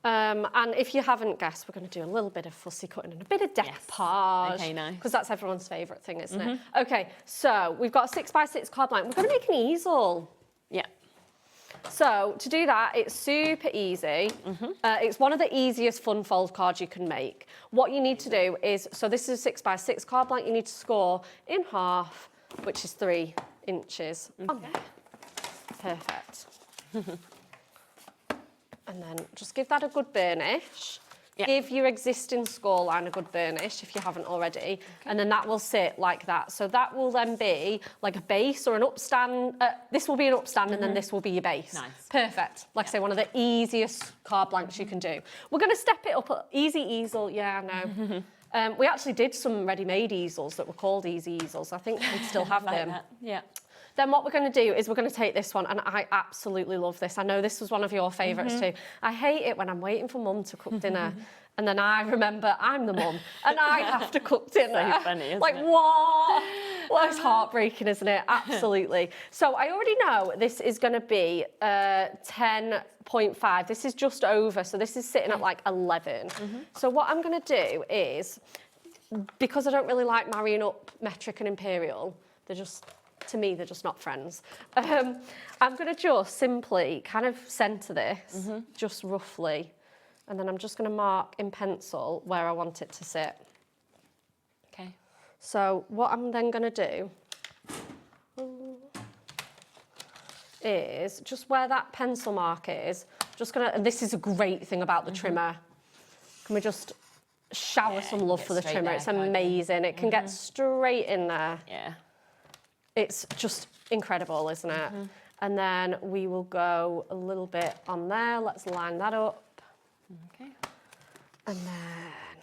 and if you haven't guessed, we're going to do a little bit of fussy cutting and a bit of decoupage. Okay, nice. Because that's everyone's favourite thing, isn't it? Okay, so we've got a 6x6 card blank. We're going to make an easel. Yeah. So to do that, it's super easy. It's one of the easiest fun fold cards you can make. What you need to do is, so this is a 6x6 card blank, you need to score in half, which is 3 inches. Okay. Perfect. And then just give that a good burnish. Yeah. Give your existing score line a good burnish if you haven't already, and then that will sit like that. So that will then be like a base or an upstand. This will be an upstand, and then this will be your base. Nice. Perfect. Like I say, one of the easiest card blanks you can do. We're going to step it up. Easy easel. Yeah, I know. We actually did some ready-made easels that were called easy easels. I think we still have them. Yeah. Then what we're going to do is we're going to take this one, and I absolutely love this. I know this was one of your favourites too. I hate it when I'm waiting for Mum to cook dinner. And then I remember I'm the mum and I have to cook dinner. So funny, isn't like, it? what? Well, it's heartbreaking, isn't it? Absolutely. So I already know this is going to be 10.5. This is just over. So this is sitting at like 11. So what I'm going to do is, because I don't really like marrying up metric and imperial, they're just, to me, they're just not friends. I'm going to just simply kind of centre this, just roughly. And then I'm just going to mark in pencil where I want it to sit. Okay. So what I'm then going to do is just where that pencil mark is, just going to, and this is a great thing about the trimmer. Can we just shower some love for the trimmer? there, It's amazing. It can get straight in there. Yeah. It's just incredible, isn't it? And then we will go a little bit on there. Let's line that up. Okay. And then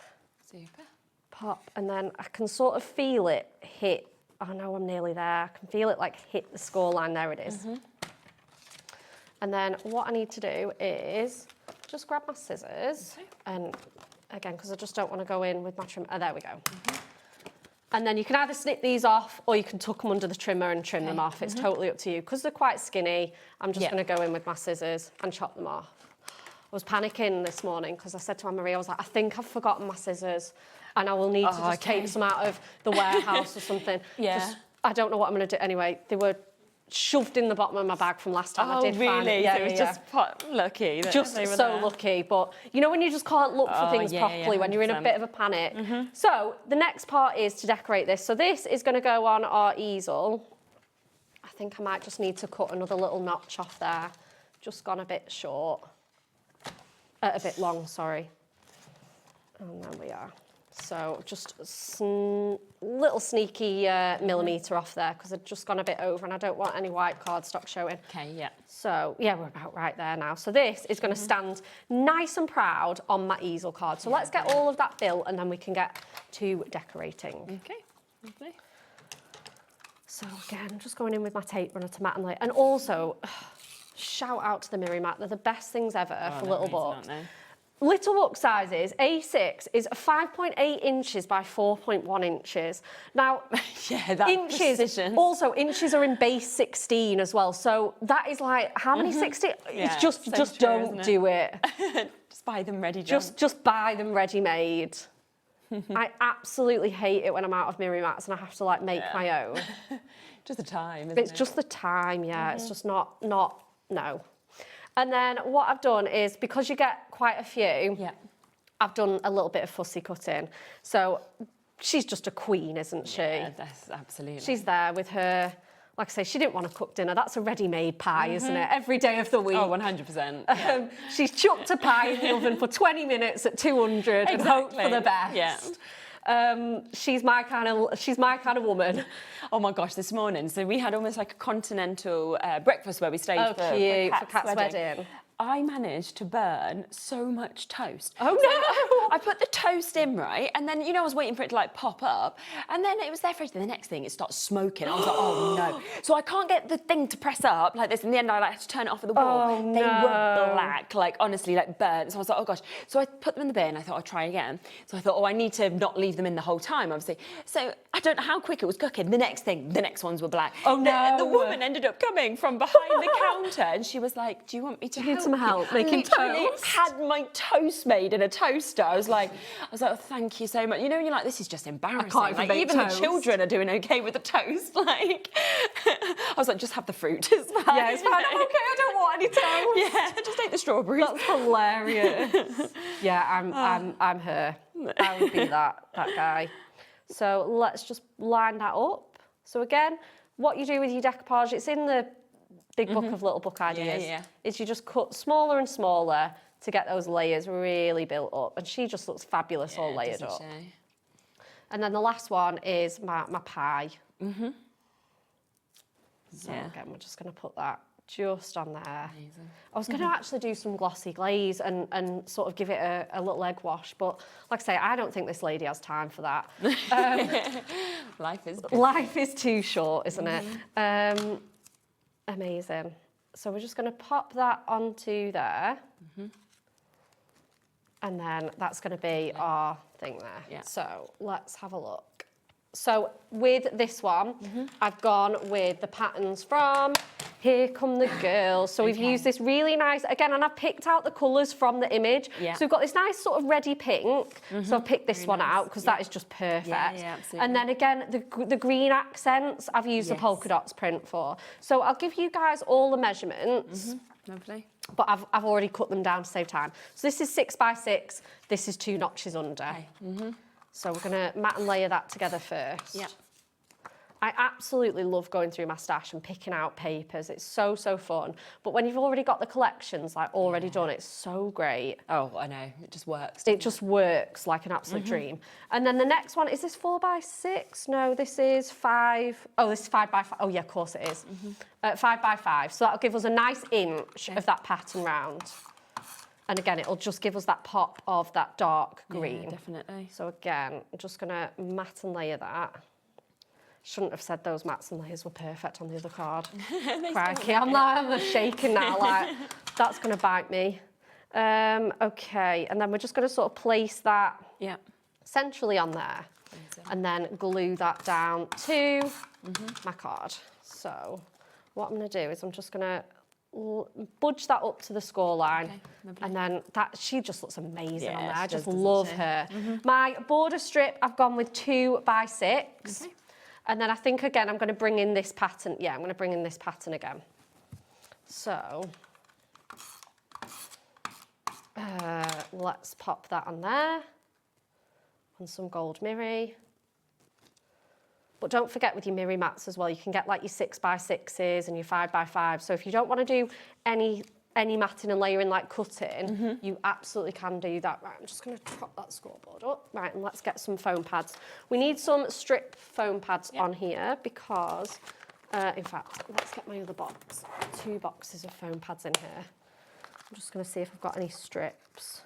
Super. pop, and then I can sort of feel it hit. Oh no, I'm nearly there. I can feel it like hit the score line. There it is. And then what I need to do is just grab my scissors, and again, because I just don't want to go in with my trim. Oh, there we go. And then you can either snip these off or you can tuck them under the trimmer and trim them off. It's totally up to you. Because they're quite skinny, I'm just going to go in with my scissors and chop them off. I was panicking this morning because I said to Anne-Marie, I was like, I think I've forgotten my scissors and I will need to just take some out of the warehouse or something. I don't know what I'm going to do. Anyway, they were shoved in the bottom of my bag from last time. I did really? find it. So it was just lucky. That Just they were so there. lucky. But you know when you just can't look for things properly when you're in a 100%. bit of a panic. So the next part is to decorate this. So this is going to go on our easel. I think I might just need to cut another little notch off there. Just gone a bit short. A bit long, sorry. And there we are. So just a little sneaky millimetre off there because I've just gone a bit over and I don't want any white cardstock showing. Okay, yeah. So yeah, we're about right there now. So this is going to stand nice and proud on my easel card. So let's get all of that built and then we can get to decorating. Okay, lovely. So again, I'm just going in with my tape runner to mat and lay. And also, shout out to the Miri Mat. They're the best things ever for little books. Little book sizes, A6 is 5.8 inches by 4.1 inches. Now, that inches, precision. also inches are in base 16 as well. So that is like, how many 16? Yeah, It's just so true, don't do it. Just buy them ready. Just buy them ready-made. I absolutely hate it when I'm out of Miri Mats and I have to like make my own. Just the time, isn't It's it? just the time, yeah. It's just not, no. And then what I've done is, because you get quite a few, I've done a little bit of fussy cutting. So she's just a queen, isn't she? Yeah, that's absolutely. She's there with her, like I say, she didn't want to cook dinner. That's a ready-made pie, isn't it? Every day of the week. Oh, 100%. She's chucked a pie in the oven for 20 minutes at 200 and hoped for the best. Yeah. She's my kind of woman. Oh my gosh, this morning, so we had almost like a continental breakfast where we stayed for Kat's wedding. I managed to burn so much toast. Oh no! I put the toast in, right? And then, you know, I was waiting for it to like pop up. And then it was there for it. And the next thing, it starts smoking. I was like, oh no. So I can't get the thing to press up like this. In the end, I like had to turn it off at the wall. Oh, they no. were black, like honestly, like burnt. So I was like, oh gosh. So I put them in the bin. I thought I'd try again. So I thought, oh, I need to not leave them in the whole time, obviously. So I don't know how quick it was cooking. The next ones were black. Oh no. The woman ended up coming from behind the counter and she was like, do you want me to help some help making Literally toast? had my toast made in a toaster. I was like, oh, thank you so much. You know, you're like, this is just embarrassing. can't even Like, make even toast. the children are doing okay with the toast. Like, I was like, just have the fruit. It's fine. Yeah, it's fine. I'm okay. I don't want any toast. Yeah, just take the strawberries. That's hilarious. Yeah, I'm her. I would be that guy. So let's just line that up. So again, what you do with your decoupage, it's in the big book of little book ideas, is you just cut smaller and smaller to get those layers really built up. And she just looks fabulous all layered up. She? And then the last one is my pie. So again, we're just going to put that just on there. Amazing. I was going to actually do some glossy glaze and sort of give it a little egg wash, but like I say, I don't think this lady has time for that. Life is busy. Life is too short, isn't it? Amazing. So we're just going to pop that onto there. And then that's going to be our thing there. Yeah. So let's have a look. So with this one, I've gone with the patterns from Here Come the Girls. So we've used this really nice, again, and I've picked out the colours from the image. Yeah. So we've got this nice sort of reddy pink. So I've picked this one out because that is just perfect. Yeah, absolutely. And then again, the green accents, I've used the polka dots print for. So I'll give you guys all the measurements. Lovely. But I've already cut them down to save time. So this is 6 by 6. This is 2 notches under. Okay. So we're going to mat and layer that together first. Yeah. I absolutely love going through my stash and picking out papers. It's so, so fun. But when you've already got the collections like already done, it's so great. Oh, I know. It just works. It just works like an absolute dream. And then the next one, is this 4 by 6? No, this is 5. Oh, this is 5 by 5. Oh, yeah, of course it is. 5 by 5. So that'll give us a nice inch of that pattern round. And again, it'll just give us that pop of that dark green. Yeah, definitely. So again, I'm just going to mat and layer that. Shouldn't have said those mats and layers were perfect on the other card. Crikey, I'm shaking now, like, that's going to bite me. Okay, and then we're just going to sort of place that centrally on there. And then glue that down to my card. So what I'm going to do is I'm just going to budge that up to the score line, and then she just looks amazing on there. I just love her. My border strip, I've gone with 2 by 6, and then I think again I'm going to bring in this pattern. Yeah, I'm going to bring in this pattern again. So let's pop that on there, and some gold mirri. But don't forget with your mirri mats as well, you can get like your 6 by 6s and your 5 by 5s. So if you don't want to do any matting and layering like cutting, you absolutely can do that. Right, I'm just going to prop that scoreboard up. Right, and let's get some foam pads. We need some strip foam pads on here because, in fact, let's get my other box. 2 boxes of foam pads in here. I'm just going to see if I've got any strips.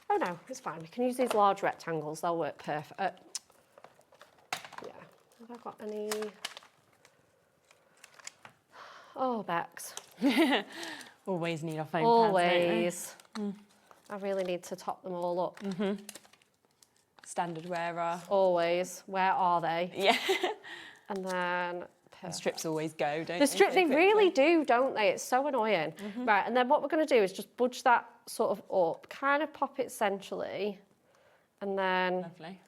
Oh no, it's fine. We can use these large rectangles. They'll work perfect. Have I got any? Oh, Bex. Always need our foam pads. Always. I really need to top them all up. Standard wearer. Always. Where are they? Yeah. And then... The strips always go, don't they? The strip, they really do, don't they? It's so annoying. Right, and then what we're going to do is just budge that sort of up, kind of pop it centrally, and then... Lovely.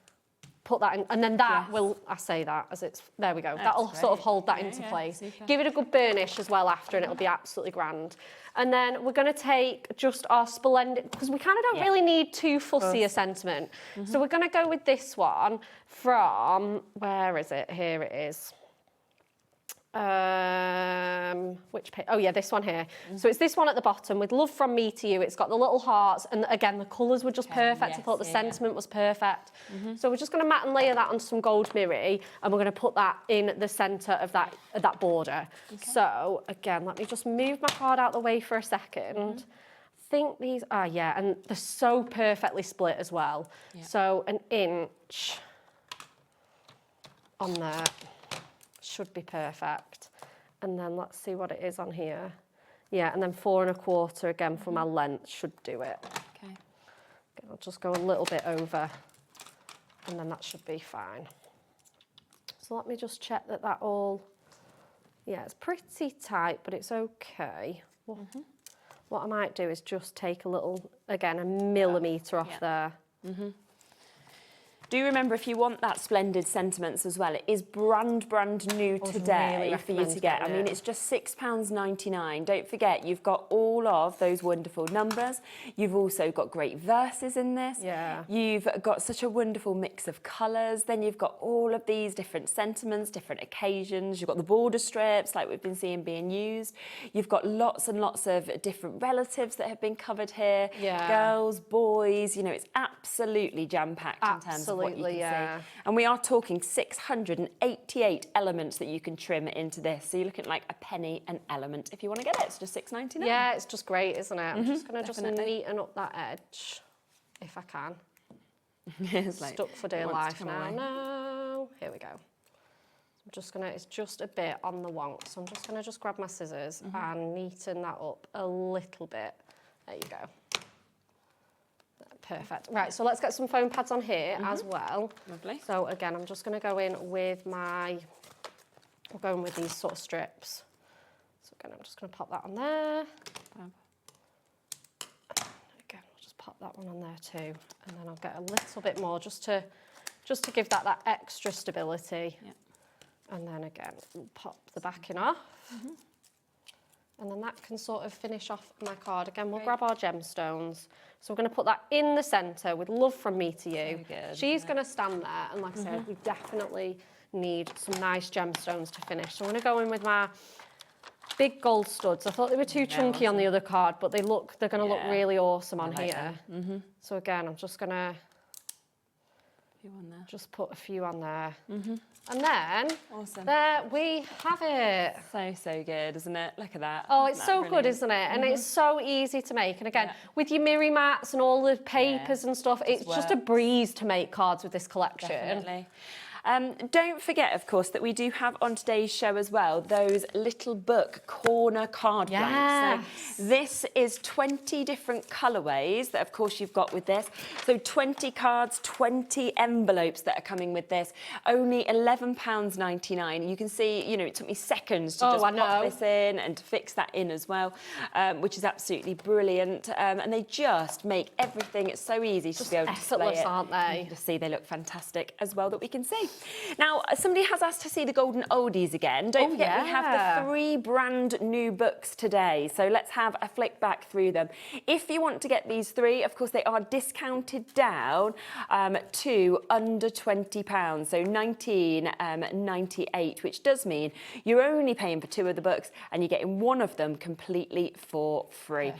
Put that in, and then that will, I say that as it's, there we go. That'll sort of hold that into place. Super. Give it a good burnish as well after, and it'll be absolutely grand. And then we're going to take just our splendid, because we kind of don't really need too fussy a sentiment. So we're going to go with this one from, where is it? Here it is. Which page? Oh yeah, this one here. So it's this one at the bottom with love from me to you. It's got the little hearts, and again the colours were just perfect. I thought the sentiment was perfect. So we're just going to mat and layer that on some gold mirri, and we're going to put that in the centre of that border. So again, let me just move my card out the way for a second. I think these are, and they're so perfectly split as well. So an inch on there should be perfect. And then let's see what it is on here. Yeah, and then 4 1/4 again for my length should do it. Okay. I'll just go a little bit over, and then that should be fine. So let me just check that all, it's pretty tight, but it's okay. What I might do is just take a little, again, a millimetre off there. Do remember, if you want that splendid sentiments as well, it is brand new today for you to get. I mean, it's just £6.99. Don't forget, you've got all of those wonderful numbers. You've also got great verses in this. Yeah. You've got such a wonderful mix of colours. Then you've got all of these different sentiments, different occasions. You've got the border strips, like we've been seeing being used. You've got lots and lots of different relatives that have been covered here. Yeah. Girls, boys, you know, it's absolutely jam-packed in terms of what you Absolutely, can see. And we are talking 688 elements that you can trim into this. So you're looking at like a penny an element if you want to get it. It's just $6.99. Yeah, it's just great, isn't it? I'm just going to just definitely. neaten up that edge, if I can. It's like, Stuck for it dear wants to life come now. away. No, here we go. I'm just gonna, it's just a bit on the wonk, so I'm just gonna just grab my scissors and neaten that up a little bit. There you go. Perfect. Right, so let's get some foam pads on here as well. Lovely. So again, I'm just gonna go in with my, we're going with these sort of strips. So again, I'm just gonna pop that on there. Again, we'll just pop that one on there too. And then I'll get a little bit more just to give that extra stability. Yep. And then again, we'll pop the backing off. And then that can sort of finish off my card. Again, we'll grab our gemstones. So we're going to put that in the centre with love from me to you. Good, She's going to stand there. And like I said, we definitely need some nice gemstones to finish. So I'm going to go in with my big gold studs. I thought they were too chunky on the other card, but they're going to look really awesome on here. So again, I'm just going to just put a few on there. And then, there we have it. So good, isn't it? Look at that. Oh, it's Isn't that so good, brilliant? isn't it? And it's so easy to make. And again, with your mirror mats and all the papers and stuff, it's just a breeze to make cards with this collection. Definitely. Don't forget, of course, that we do have on today's show as well those little book corner card blanks. So this is 20 different colourways that, of course, you've got with this. So 20 cards, 20 envelopes that are coming with this. Only £11.99. You can see, you know, it took me seconds to just pop this in and to fix that in as well, which is absolutely brilliant. And they just make everything so easy to be able to display it. Aren't they? You can just see they look fantastic as well that we can see. Now, somebody has asked to see the golden oldies again. Don't forget, we have the 3 brand new books today. So let's have a flick back through them. If you want to get these 3, of course, they are discounted down to under £20. So £19.98, which does mean you're only paying for 2 of the books and you're getting 1 of them completely for free.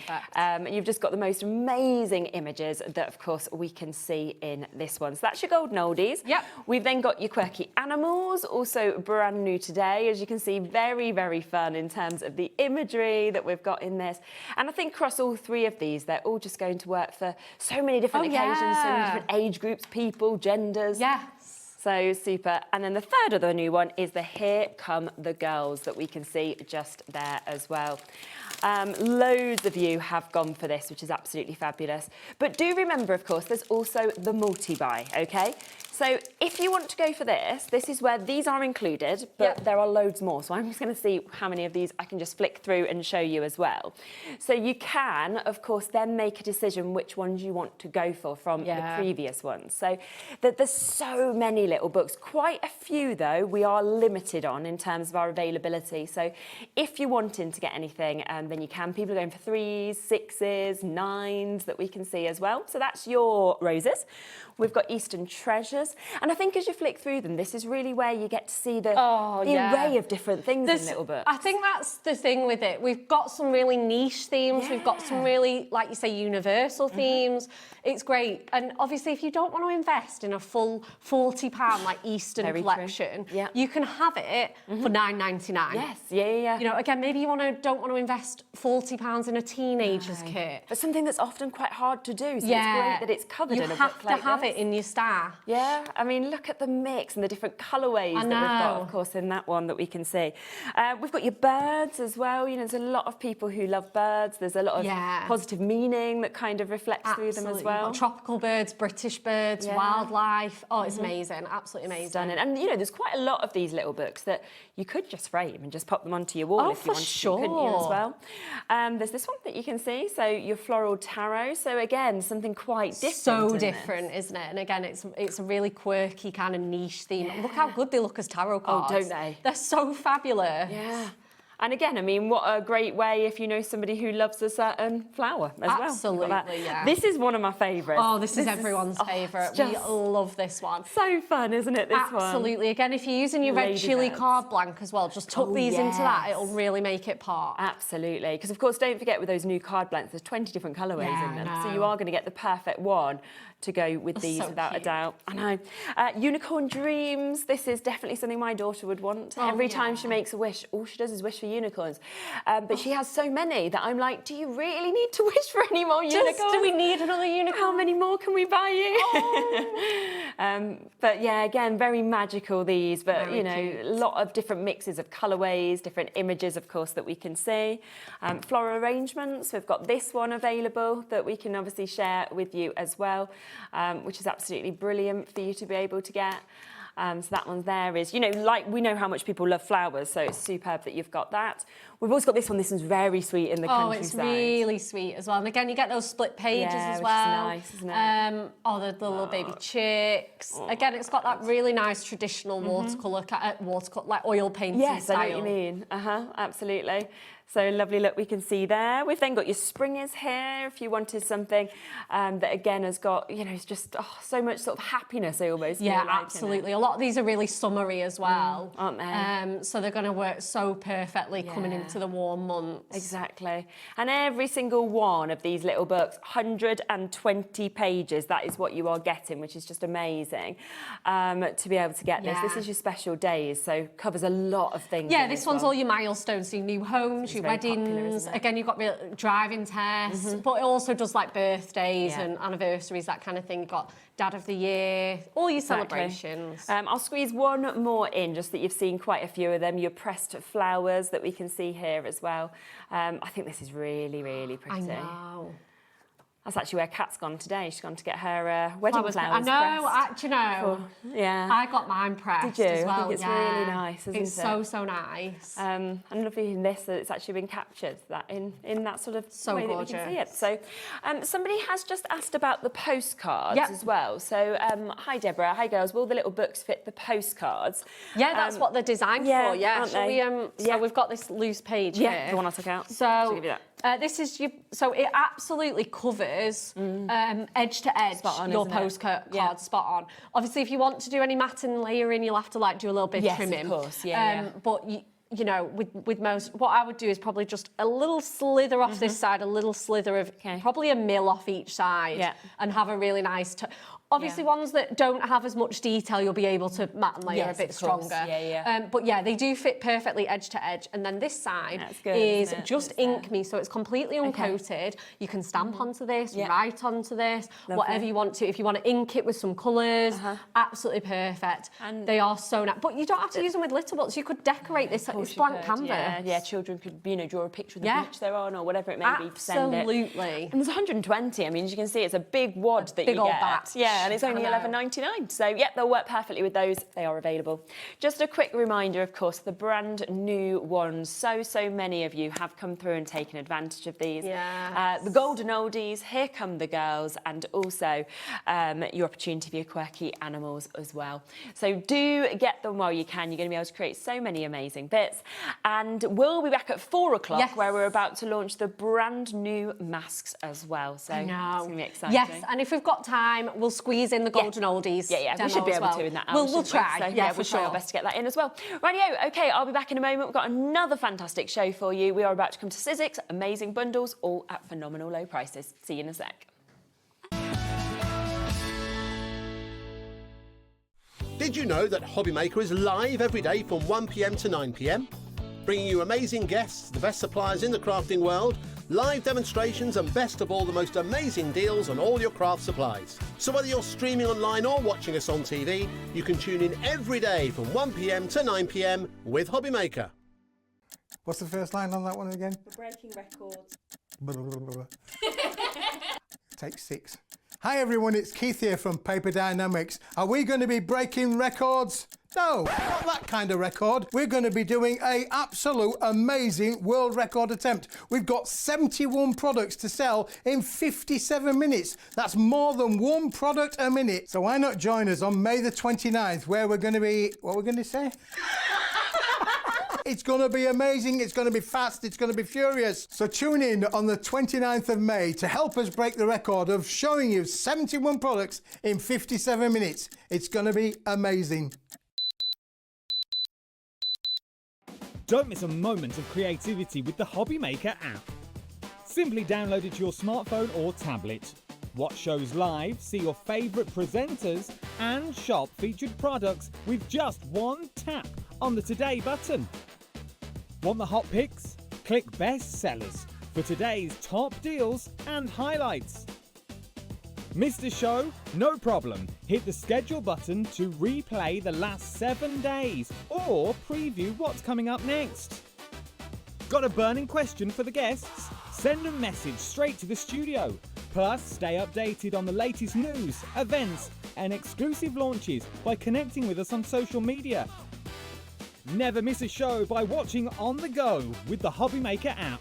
You've just got the most amazing images that, of course, we can see in this one. So that's your golden oldies. We've then got your quirky animals, also brand new today. As you can see, very, very fun in terms of the imagery that we've got in this. And I think across all 3 of these, they're all just going to work for so many different occasions, so many different age groups, people, genders. So super. And then the third of the new one is the Here Come the Girls that we can see just there as well. Loads of you have gone for this, which is absolutely fabulous. But do remember, of course, there's also the multi-buy, okay? So if you want to go for this, this is where these are included, but there are loads more. So I'm just going to see how many of these I can just flick through and show you as well. So you can, of course, then make a decision which ones you want to go for from the previous ones. So there's so many little books. Quite a few, though, we are limited on in terms of our availability. So if you're wanting to get anything, then you can. People are going for 3s, 6s, 9s that we can see as well. So that's your roses. We've got Eastern Treasures. And I think as you flick through them, this is really where you get to see the array of different things in little books. I think that's the thing with it. We've got some really niche themes. We've got some really, like you say, universal themes. It's great. And obviously, if you don't want to invest in a full £40 like Eastern collection, you can have it for £9.99. You know, again, maybe you don't want to invest £40 in a teenager's kit. But something that's often quite hard to do. So it's great that it's covered in a book like this. You have to have it in your stash. I mean, look at the mix and the different colourways that we've got, of course, in that one that we can see. We've got your birds as well. You know, there's a lot of people who love birds. There's a lot of positive meaning that kind of reflects through them as well. Tropical birds, British birds, wildlife. Oh, it's amazing. Absolutely amazing. Stunning. And, you know, there's quite a lot of these little books that you could just frame and just pop them onto your wall if you wanted to, couldn't you, as well? There's this one that you can see. So your floral tarot. So, again, something quite different. So different, isn't it? And, again, it's a really quirky kind of niche theme. Look how good they look as tarot cards. Oh, don't they? They're so fabulous. And again, I mean, what a great way if you know somebody who loves a certain flower as well. Absolutely, yeah. This is one of my favourites. Oh, this is everyone's favourite. We love this one. So fun, isn't it, this one? Absolutely. Again, if you're using your red chili card blank as well, just tuck these into that. It'll really make it pop. Absolutely. Because, of course, don't forget with those new card blanks, there's 20 different colourways in them. So you are going to get the perfect one to go with these without a doubt. I know. Unicorn Dreams. This is definitely something my daughter would want. Every time she makes a wish, all she does is wish for unicorns. But she has so many that I'm like, do you really need to wish for any more unicorns? Do we need another unicorn? How many more can we buy you? But yeah, again, very magical these, but very, you know, a lot of different mixes of colourways, different images, of course, that we can see. Floral arrangements, we've got this one available that we can obviously share with you as well, which is absolutely brilliant for you to be able to get. So that one there is, you know, like we know how much people love flowers, so it's superb that you've got that. We've also got this one. This one's very sweet in the countryside. Oh, it's really sweet as well. And again, you get those split pages as well. Which is nice, isn't it? Oh, the little baby chicks. Again, it's got that really nice traditional watercolour, like oil painting style. I know what you mean. Absolutely. So lovely look we can see there. We've then got your springers here if you wanted something that again has got, you know, it's just so much sort of happiness almost. Yeah, absolutely. A lot of these are really summery as well. Aren't they? So they're going to work so perfectly coming into the warm months. Exactly. And every single one of these little books, 120 pages, that is what you are getting, which is just amazing to be able to get this. This is your special days, so covers a lot of things. Yeah, this one's all your milestones, so your new homes, your weddings. Popular, again, you've got real driving tests, but it also does like birthdays and anniversaries, that kind of thing. You've got Dad of the Year, all your celebrations. I'll squeeze one more in, just that you've seen quite a few of them. Your pressed flowers that we can see here as well. I think this is really, really pretty. I know. That's actually where Kat's gone today. She's gone to get her wedding flowers I know, pressed. You know, I got mine pressed Did you? as well. I think it's really nice, isn't it? It's so nice. And lovely in this that it's actually been captured that in that sort of way gorgeous. that we can see it. So somebody has just asked about the postcards as well. So hi Deborah, hi girls. Will the little books fit the postcards? Yeah, that's what they're designed for. Yeah, shall we? So we've got this loose page here. The one I took out. So give you that. This is so it absolutely covers edge to edge your postcard spot on. Obviously, if you want to do any matting layering, you'll have to like do a little bit of trimming. Of course, But you know, with most, what I would do is probably just a little slither off this side, a little slither of probably a mil off each side, and have a really nice. Obviously, ones that don't have as much detail, you'll be able to mat and layer a bit stronger. But yeah, they do fit perfectly edge to edge. And then this side is just ink me, so it's completely uncoated. You can stamp onto this, write onto this, whatever you want to. If you want to ink it with some colours, absolutely perfect. And they are so nice. But you don't have to use them with litter books. You could decorate this. It's blank canvas. Yeah, children could, you know, draw a picture of the beach they're on or whatever it may be to send it. Absolutely. And there's 120. I mean, as you can see, it's a big wad that you get. Big old batch. Yeah, and it's only $11.99. So, yeah, they'll work perfectly with those. They are available. Just a quick reminder, of course, the brand new ones. So many of you have come through and taken advantage of these. Yeah. The golden oldies, here come the girls, and also your opportunity for your quirky animals as well. So do get them while you can. You're going to be able to create so many amazing bits. And we'll be back at 4 o'clock where we're about to launch the brand new masks as well. So it's going to be exciting. Yes, and if we've got time, we'll squeeze in the golden oldies. Yeah, we should be able to in that hour. We'll try. So, we'll try our best to get that in as well. Rightio, okay, I'll be back in a moment. We've got another fantastic show for you. We are about to come to Sizzix, amazing bundles, all at phenomenal low prices. See you in a sec. Did you know that HobbyMaker is live every day from 1 p.m. to 9 p.m? Bringing you amazing guests, the best suppliers in the crafting world, live demonstrations and best of all, the most amazing deals on all your craft supplies. So whether you're streaming online or watching us on TV, you can tune in every day from 1 p.m. to 9 p.m. with HobbyMaker. What's the first line on that one again? We're breaking records. Take 6. Hi everyone, it's Keith here from Paper Dynamics. Are we going to be breaking records? No, not that kind of record. We're going to be doing an absolute amazing world record attempt. We've got 71 products to sell in 57 minutes. That's more than one product a minute. So why not join us on May the 29th, where we're going to be... What we're going to say? It's going to be amazing, it's going to be fast, it's going to be furious. So tune in on the 29th of May to help us break the record of showing you 71 products in 57 minutes. It's going to be amazing. Don't miss a moment of creativity with the HobbyMaker app. Simply download it to your smartphone or tablet. Watch shows live, see your favourite presenters, and shop featured products with just one tap on the Today button. Want the hot picks? Click Best Sellers for today's top deals and highlights. Missed a show? No problem. Hit the schedule button to replay the last 7 days or preview what's coming up next. Got a burning question for the guests? Send a message straight to the studio. Plus, stay updated on the latest news, events, and exclusive launches by connecting with us on social media. Never miss a show by watching on the go with the HobbyMaker app.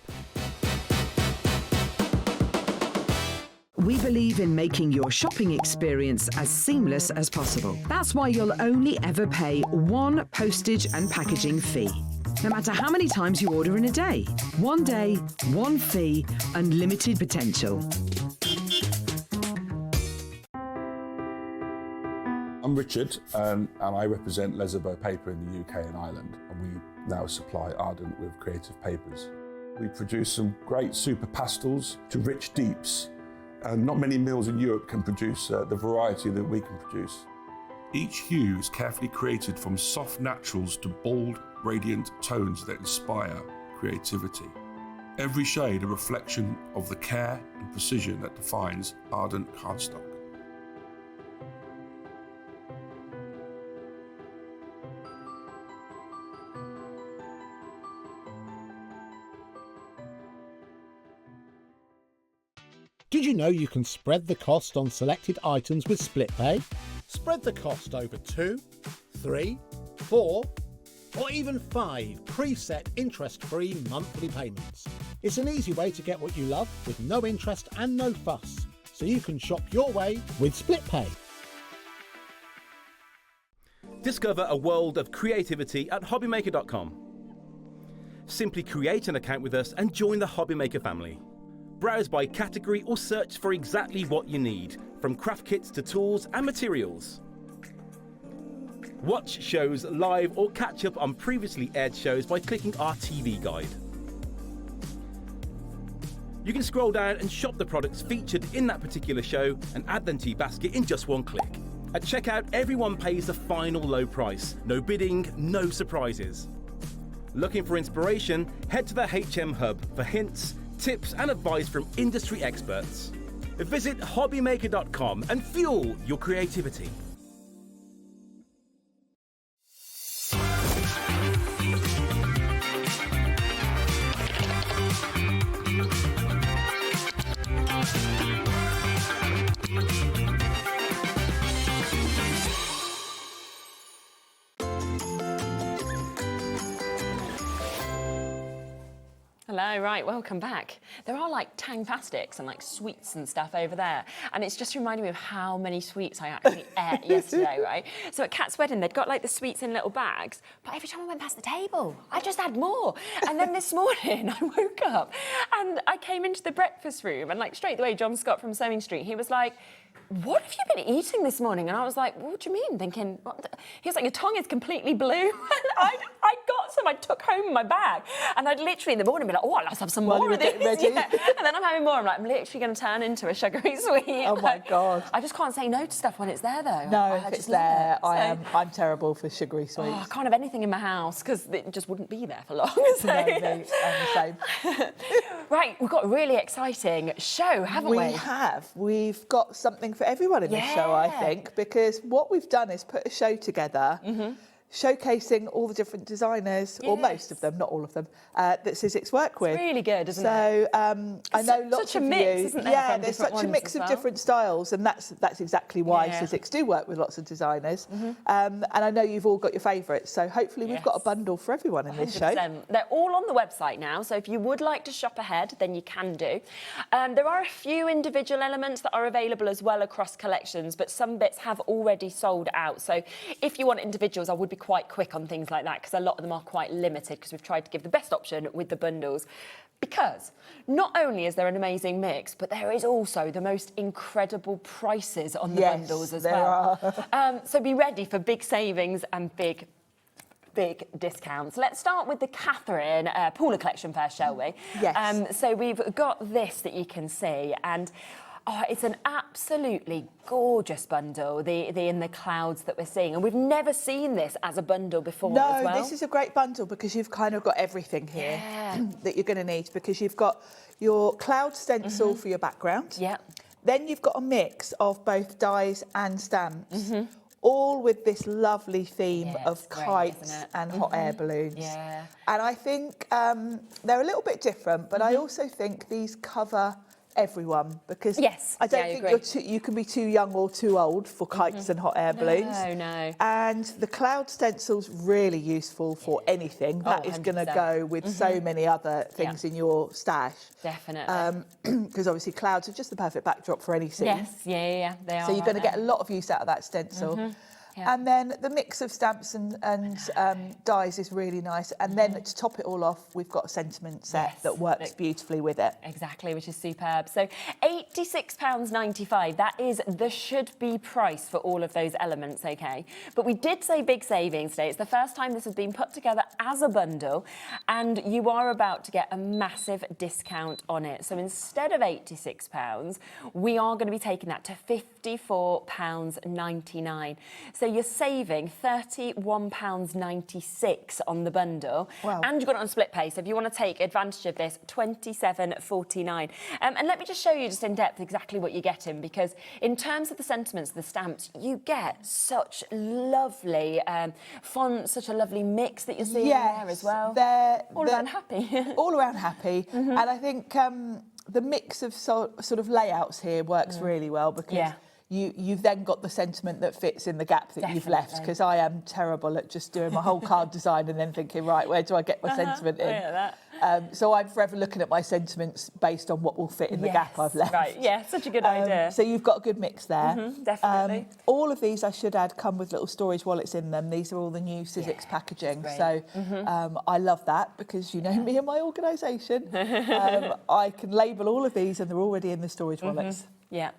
We believe in making your shopping experience as seamless as possible. That's why you'll only ever pay one postage and packaging fee. No matter how many times you order in a day. 1 day, one fee, unlimited potential. I'm Richard, and I represent Lesabo Paper in the UK and Ireland, and we now supply Ardent with creative papers. We produce some great super pastels to rich deeps, and not many mills in Europe can produce the variety that we can produce. Each hue is carefully created from soft naturals to bold, radiant tones that inspire creativity. Every shade a reflection of the care and precision that defines Ardent cardstock. Did you know you can spread the cost on selected items with split pay? Spread the cost over 2, 3, 4, or even 5 preset interest-free monthly payments. It's an easy way to get what you love with no interest and no fuss, so you can shop your way with split pay. Discover a world of creativity at hobbymaker.com. Simply create an account with us and join the HobbyMaker family. Browse by category or search for exactly what you need, from craft kits to tools and materials. Watch shows live or catch up on previously aired shows by clicking our TV guide. You can scroll down and shop the products featured in that particular show and add them to your basket in just one click. At checkout, everyone pays the final low price. No bidding, no surprises. Looking for inspiration? Head to the HM Hub for hints, tips and advice from industry experts. Visit hobbymaker.com and fuel your creativity. Hello, right, welcome back. There are like tang-fastics and like sweets and stuff over there. And it's just reminding me of how many sweets I actually ate yesterday, right? So at Kat's wedding, they'd got like the sweets in little bags, but every time I went past the table, I just had more. And then this morning, I woke up and I came into the breakfast room and like straight away, John Scott from Sewing Street, he was like, what have you been eating this morning? And I was like, what do you mean? Thinking, he was like, your tongue is completely blue. And I got some I took home in my bag. And I'd literally in the morning be like, oh, let's have some more of this. Yeah. And then I'm having more. I'm like, I'm literally going to turn into a sugary sweet. Oh my God. I just can't say no to stuff when it's there though. No, if it's there, I'm terrible for sugary sweets. Oh, I can't have anything in my house because it just wouldn't be there for long. So. No, I'm the same. Right, we've got a really exciting show, haven't we? We have. We've got something for everyone in this show, I think, because what we've done is put a show together showcasing all the different designers, or most of them, not all of them, that Sizzix work with. It's really good, isn't it? So I know lots such a of mix, you. Isn't there, yeah, there's such a mix of well? different styles, and that's exactly why Sizzix do work with lots of designers. And I know you've all got your favourites, so hopefully we've got a bundle for everyone in this show. 100%. They're all on the website now, so if you would like to shop ahead, then you can do. There are a few individual elements that are available as well across collections, but some bits have already sold out. So if you want individuals, I would be quite quick on things like that because a lot of them are quite limited because we've tried to give the best option with the bundles. Because not only is there an amazing mix, but there is also the most incredible prices on the bundles as well. So be ready for big savings and big discounts. Let's start with the Catherine Paula collection first, shall we? Yes. So we've got this that you can see, and it's an absolutely gorgeous bundle, the In the Clouds that we're seeing. And we've never seen this as a bundle before as well. No, this is a great bundle because you've kind of got everything here that you're going to need, because you've got your cloud stencil for your background. Yeah. Then you've got a mix of both dies and stamps, all with this lovely theme of kites and hot air balloons. Yeah. And I think they're a little bit different, but I also think these cover everyone, because I don't think you can be too young or too old for kites and hot air balloons. No. And the cloud stencil's really useful for anything. That is going to go with so many other things in your stash. Definitely. Because obviously clouds are just the perfect backdrop for any scene. Yes, yeah, they are. So you're going to get a lot of use out of that stencil. And then the mix of stamps and dies is really nice. And then to top it all off, we've got a sentiment set that works beautifully with it. Exactly, which is superb. So £86.95, that is the should-be price for all of those elements, OK? But we did say big savings today. It's the first time this has been put together as a bundle, and you are about to get a massive discount on it. So instead of £86, we are going to be taking that to £54.99. So you're saving £31.96 on the bundle. Wow. And you've got it on split pay. So if you want to take advantage of this, £27.49. And let me just show you just in depth exactly what you're getting, because in terms of the sentiments, the stamps, you get such lovely fonts, such a lovely mix that you're seeing there as well. They're all around happy. All around happy. And I think the mix of sort of layouts here works really well, because you've then got the sentiment that fits in the gap that you've left, because I am terrible at just doing my whole card design and then thinking, right, where do I get my sentiment in? So I'm forever looking at my sentiments based on what will fit in the gap I've left. Right, yeah, such a good idea. So you've got a good mix there. Definitely. All of these, I should add, come with little storage wallets in them. These are all the new Sizzix packaging. So I love that, because you know me and my organisation. I can label all of these and they're already in the storage wallets. Yeah.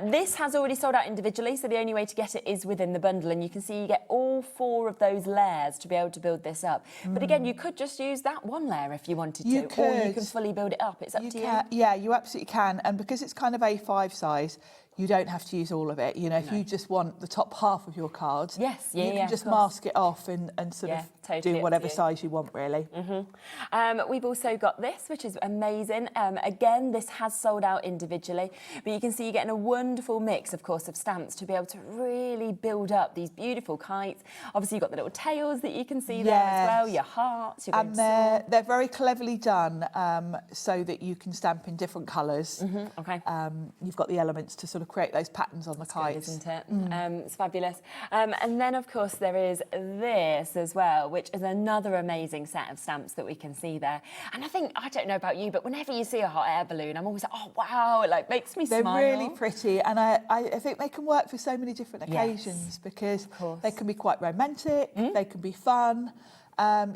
This has already sold out individually, so the only way to get it is within the bundle, and you can see you get all 4 of those layers to be able to build this up. But again, you could just use that one layer if you wanted to, or you can fully build it up. It's up to you. Yeah, you absolutely can. And because it's kind of A5 size, you don't have to use all of it. You know, if you just want the top half of your cards, you can just mask it off and sort of do whatever size you want, really. We've also got this, which is amazing. Again, this has sold out individually, but you can see you're getting a wonderful mix, of course, of stamps to be able to really build up these beautiful kites. Obviously, you've got the little tails that you can see there as well, your hearts. And they're very cleverly done, so that you can stamp in different colours. You've got the elements to sort of create those patterns on the kites. Good, isn't it? It's fabulous. And then, of course, there is this as well, which is another amazing set of stamps that we can see there. And I think, I don't know about you, but whenever you see a hot air balloon, I'm always like, oh, wow, it like makes me smile. They're really pretty, and I think they can work for so many different occasions, because they can be quite romantic, they can be fun.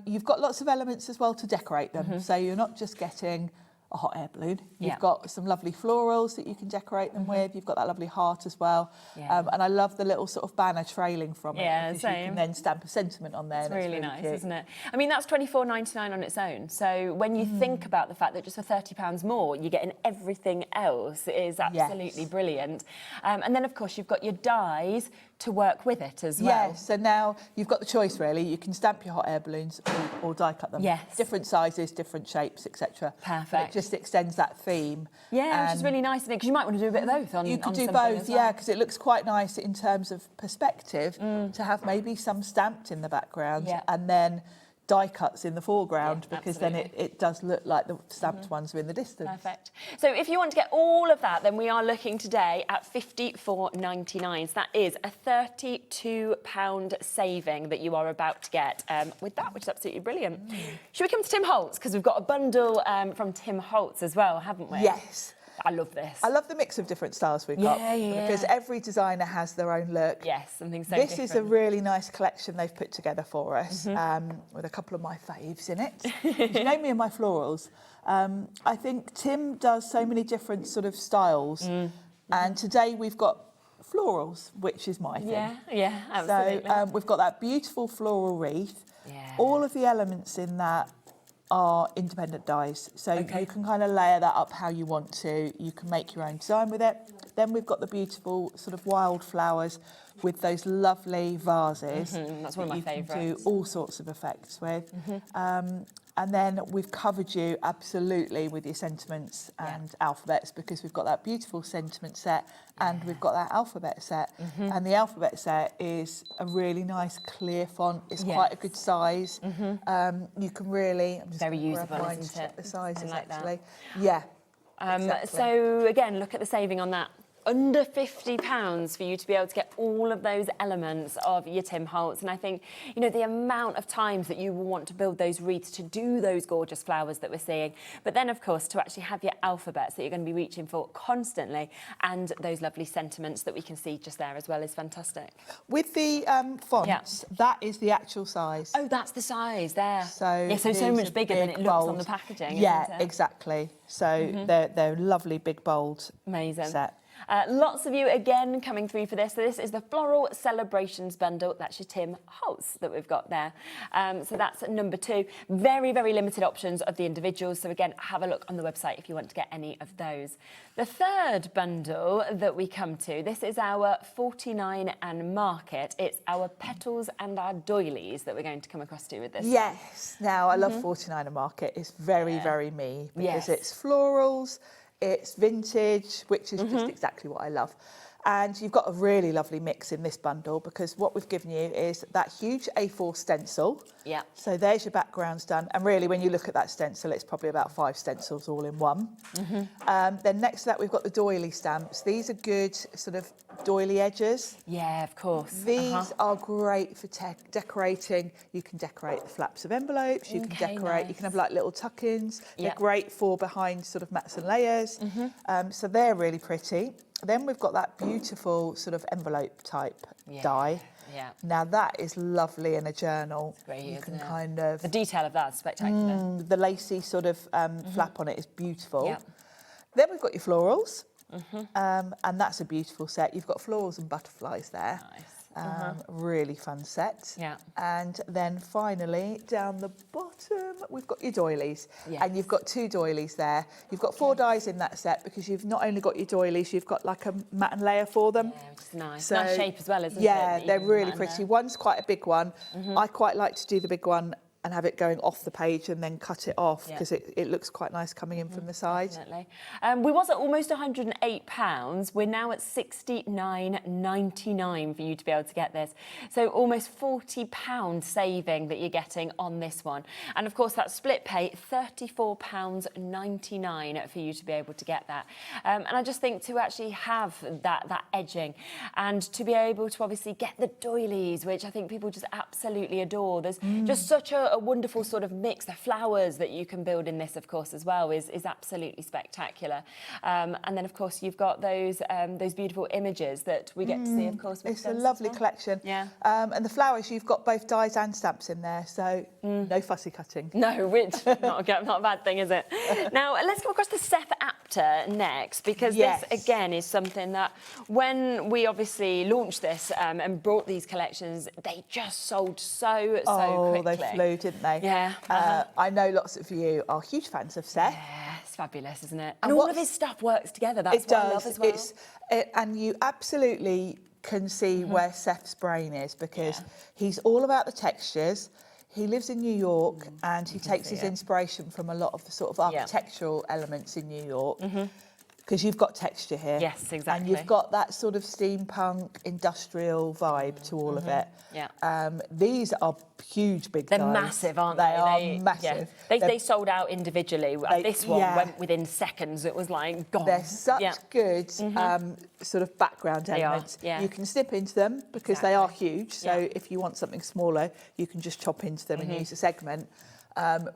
You've got lots of elements as well to decorate them, so you're not just getting a hot air balloon. You've got some lovely florals that you can decorate them with. You've got that lovely heart as well. And I love the little sort of banner trailing from it. Because you can then stamp a sentiment on there. It's really nice, isn't it? I mean, that's £24.99 on its own. So when you think about the fact that just for £30 more, you're getting everything else, it is absolutely brilliant. And then, of course, you've got your dies to work with it as well. Yes, so now you've got the choice, really. You can stamp your hot air balloons or die cut them. Yes. Different sizes, different shapes, etc. Perfect. But it just extends that theme. Yeah, which is really nice, isn't it? Because you might want to do a bit of both on You could do something both, as well. yeah, because it looks quite nice in terms of perspective to have maybe some stamped in the background and then die cuts in the foreground, because then it does look like the stamped ones are in the distance. Perfect. So if you want to get all of that, then we are looking today at £54.99. So that is a £32 saving that you are about to get with that, which is absolutely brilliant. Should we come to Tim Holtz? Because we've got a bundle from Tim Holtz as well, haven't we? Yes. I love this. I love the mix of different styles we've got. Because every designer has their own look. Yes, something so This different. is a really nice collection they've put together for us with a couple of my faves in it. You know me and my florals. I think Tim does so many different sort of styles. And today we've got florals, which is my thing. Yeah, absolutely. So we've got that beautiful floral wreath. All of the elements in that are independent dies. So you can kind of layer that up how you want to. You can make your own design with it. Then we've got the beautiful sort of wildflowers with those lovely vases. That's one of my favourites. You can do all sorts of effects with. And then we've covered you absolutely with your sentiments and alphabets, because we've got that beautiful sentiment set and we've got that alphabet set. And the alphabet set is a really nice clear font. It's quite a good size. You can really... I'm just very gonna grab usable, mine to isn't check it? the sizes, Like that. actually. Yeah. Exactly. So again, look at the saving on that. Under £50 for you to be able to get all of those elements of your Tim Holtz. And I think, you know, the amount of times that you will want to build those wreaths to do those gorgeous flowers that we're seeing. But then, of course, to actually have your alphabets that you're going to be reaching for constantly, and those lovely sentiments that we can see just there as well is fantastic. With the fonts, that is the actual size. Oh, that's the size there. So so much bigger than it looks on the packaging. Yeah, isn't it? exactly. So they're lovely, big, bold set. Lots of you again coming through for this. So this is the Floral Celebrations bundle. That's your Tim Holtz that we've got there. So that's number 2. Very, very limited options of the individuals. So again, have a look on the website if you want to get any of those. The third bundle that we come to, this is our 49 and Market. It's our petals and our doilies that we're going to come across to with this. Yes. Now, I love 49 and Market. It's very, very me, because it's florals, it's vintage, which is just exactly what I love. And you've got a really lovely mix in this bundle, because what we've given you is that huge A4 stencil. Yeah. So there's your backgrounds done. And really, when you look at that stencil, it's probably about 5 stencils all in one. Then next to that, we've got the doily stamps. These are good sort of doily edges. Yeah, of course. These are great for decorating. You can decorate the flaps of envelopes. You can decorate. You can have like little tuck-ins. They're great for behind sort of mats and layers. So they're really pretty. Then we've got that beautiful sort of envelope type die. Yeah. Now that is lovely in a journal. It's great, you can isn't it? kind of... The detail of that is spectacular. The lacy sort of flap on it is beautiful. Then we've got your florals. And that's a beautiful set. You've got florals and butterflies there. Nice. Really fun set. Yeah. And then finally, down the bottom, we've got your doilies. And you've got 2 doilies there. You've got 4 dies in that set, because you've not only got your doilies, you've got like a mat and layer for them. Yeah, which is nice. So, nice shape as well, isn't it? Yeah, they're really pretty. One's quite a big one. I quite like to do the big one and have it going off the page and then cut it off, because it looks quite nice coming in from the side. Definitely. We was at almost £108. We're now at £69.99 for you to be able to get this. So almost £40 saving that you're getting on this one. And of course, that split pay, £34.99 for you to be able to get that. And I just think to actually have that edging, and to be able to obviously get the doilies, which I think people just absolutely adore. There's just such a wonderful sort of mix. The flowers that you can build in this, of course, as well, is absolutely spectacular. And then, of course, you've got those beautiful images that we get to see, of course. It's a lovely collection. Yeah. And the flowers, you've got both dies and stamps in there, so no fussy cutting. No, which not a bad thing, is it? Now, let's come across the Seth Apter next, because this, again, is something that when we obviously launched this and brought these collections, they just sold so quickly. They flew, didn't they? Yeah. I know lots of you are huge fans of Seth. Yeah, it's fabulous, isn't it? And all of his stuff works together. That's what I love as well. And you absolutely can see where Seth's brain is, because he's all about the textures. He lives in New York, and he takes his inspiration from a lot of the sort of architectural elements in New York. Because you've got texture here. Yes, exactly. And you've got that sort of steampunk industrial vibe to all of it. Yeah. These are huge, big They're dies. massive, aren't they? They are massive. Yeah. They sold out individually. This one went within seconds. It was like gone. They're such good sort of background elements. You can snip into them, because they are huge. So if you want something smaller, you can just chop into them and use a segment.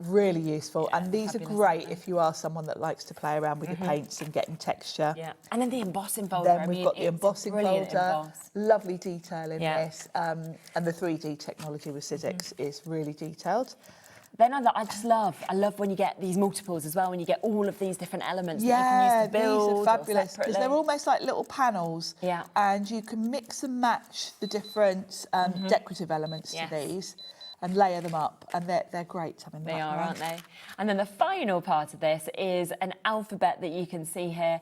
Really useful, Yeah, and these are fabulous, great aren't they? if you are someone that likes to play around with your paints and getting texture. Yeah, and then the embossing folder. Then I we've mean, got the it's a embossing brilliant folder, emboss. lovely detail in Yeah. this, and the 3D technology with Sizzix is really detailed. Then I love when you get these multiples as well, when you get all of these different elements that you can use to build. These are fabulous because they're separately. almost like little panels. Yeah. And you can mix and match the different decorative elements Yes. to these and layer them up, and they're great. I mean, They are, aren't they? And then the final part of this is an alphabet that you can see here,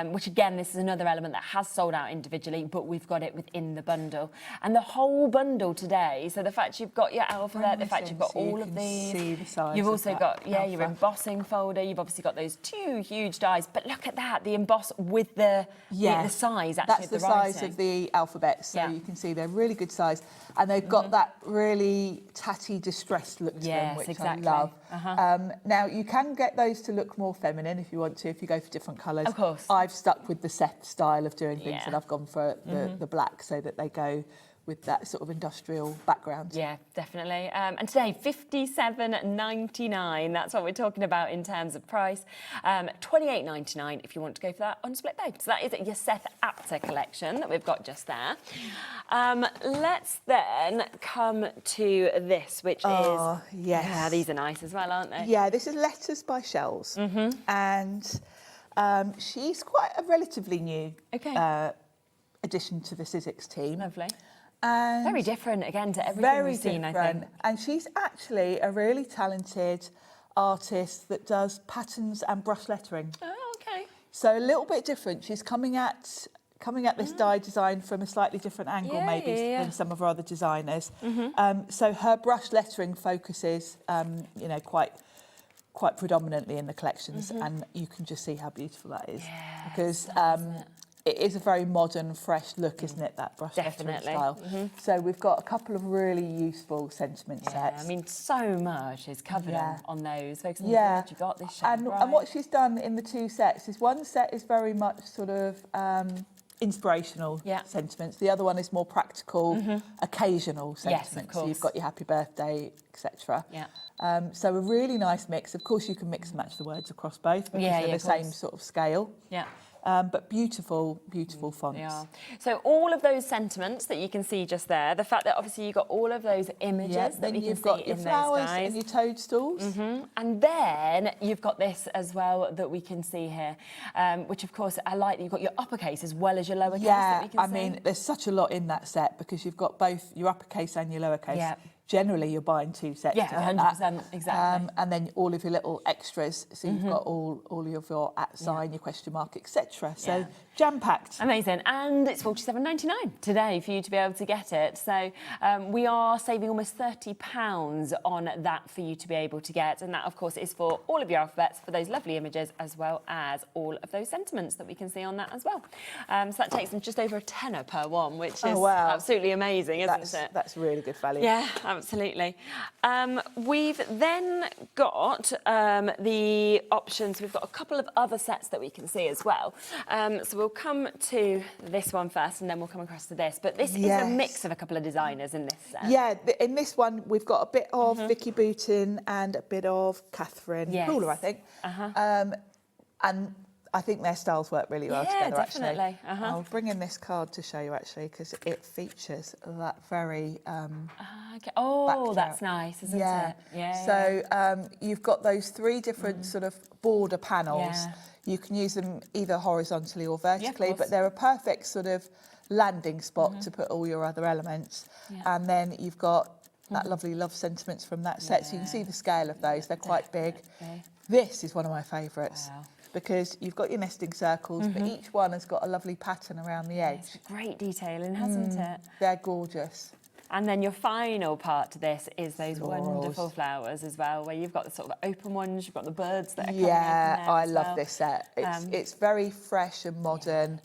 which again, this is another element that has sold out individually, but we've got it within the bundle. And the whole bundle today, so the fact you've got your alphabet, the fact you've got all of these, see the size you've of also that got, your alpha. embossing folder, you've obviously got those 2 huge dies, but look at that, the emboss with the size actually That's of the the size writing. of the alphabet, so Yeah. you can see they're really good size, and they've got that really tatty, distressed look to them, Yes, which exactly. I love. Uh-huh. Now, you can get those to look more feminine if you want to, if you go for different colours. Of course. I've stuck with the Seth style of doing things, Yeah. and I've gone for the black so that they go with that sort of industrial background. Yeah, definitely. And today, $57.99. That's what we're talking about in terms of price. $28.99 if you want to go for that on split pay. So that is your Seth Apter collection that we've got just there. Let's then come to this, which is... yes. Yeah, these are nice as well, aren't they? Yeah, this is Letters by Shells, and she's quite a relatively new addition to the Sizzix team. Lovely. And Very different, again, to everything very we've seen, I different. think. And she's actually a really talented artist that does patterns and brush lettering. Oh, okay. So a little bit different. She's coming at this die design from a slightly different angle, maybe, than some of our other designers. So her brush lettering focuses, quite predominantly in the collections, and you can just see how beautiful that is, because it is a very modern, fresh look, isn't it, that brush lettering style? So we've got a couple of really useful sentiment sets. I mean, so much is covered on those. Focus on the Yeah, board, you got this and what she's done in the 2 sets is one set is very much sort of inspirational sentiments. The other one is more practical, occasional sentiments. Yes, of So course. you've got your happy birthday, etc. Yeah. So a really nice mix. Of course, you can mix and match the words across both because they're the of same course. sort of scale. Yeah. But beautiful, beautiful fonts. Yeah. So all of those sentiments that you can see just there, the fact that obviously you've got all of those images that then we can you've see got your in flowers those dies. and your toadstools. And then you've got this as well that we can see here, which of course I like that you've got your uppercase as well as your lowercase that we can I see. mean, there's such a lot in that set because you've got both your uppercase and your lowercase. Yeah. Generally, you're buying 2 sets. Yeah, to get that. 100%, exactly. And then all of your little extras. So you've got all of your @ sign, your question mark, etc. So jam-packed. Amazing. And it's $47.99 today for you to be able to get it. So we are saving almost £30 on that for you to be able to get. And that, of course, is for all of your alphabets, for those lovely images, as well as all of those sentiments that we can see on that as well. So that takes them just over a tenner per one, which is absolutely amazing, isn't it? That's really good value. Yeah, absolutely. We've then got the options. We've got a couple of other sets that we can see as well. So we'll come to this one first and then we'll come across to this. But this is a mix of a couple of designers in this set. Yeah, in this one, we've got a bit of Vicky Bootin and a bit of Catherine Ruler, I think. And I think their styles work really well together, definitely. actually. I'll bring in this card to show you, actually, because it features that very... Oh, that's nice, isn't it? Yeah. So you've got those 3 different sort of border panels. Yeah. You can use them either horizontally or vertically, course. but they're a perfect sort of landing spot to put all your other elements. And then you've got that lovely love sentiments from that set. So you can see the scale of those. They're quite big. This is one of my favourites. Wow. Because you've got your nesting circles, but each one has got a lovely pattern around the edge. It's great detailing, hasn't it? They're gorgeous. And then your final part to this is those wonderful flowers as well, where you've got the sort of open ones, you've got the birds that are coming Yeah, up in there I as love well. this set. It's very fresh and modern.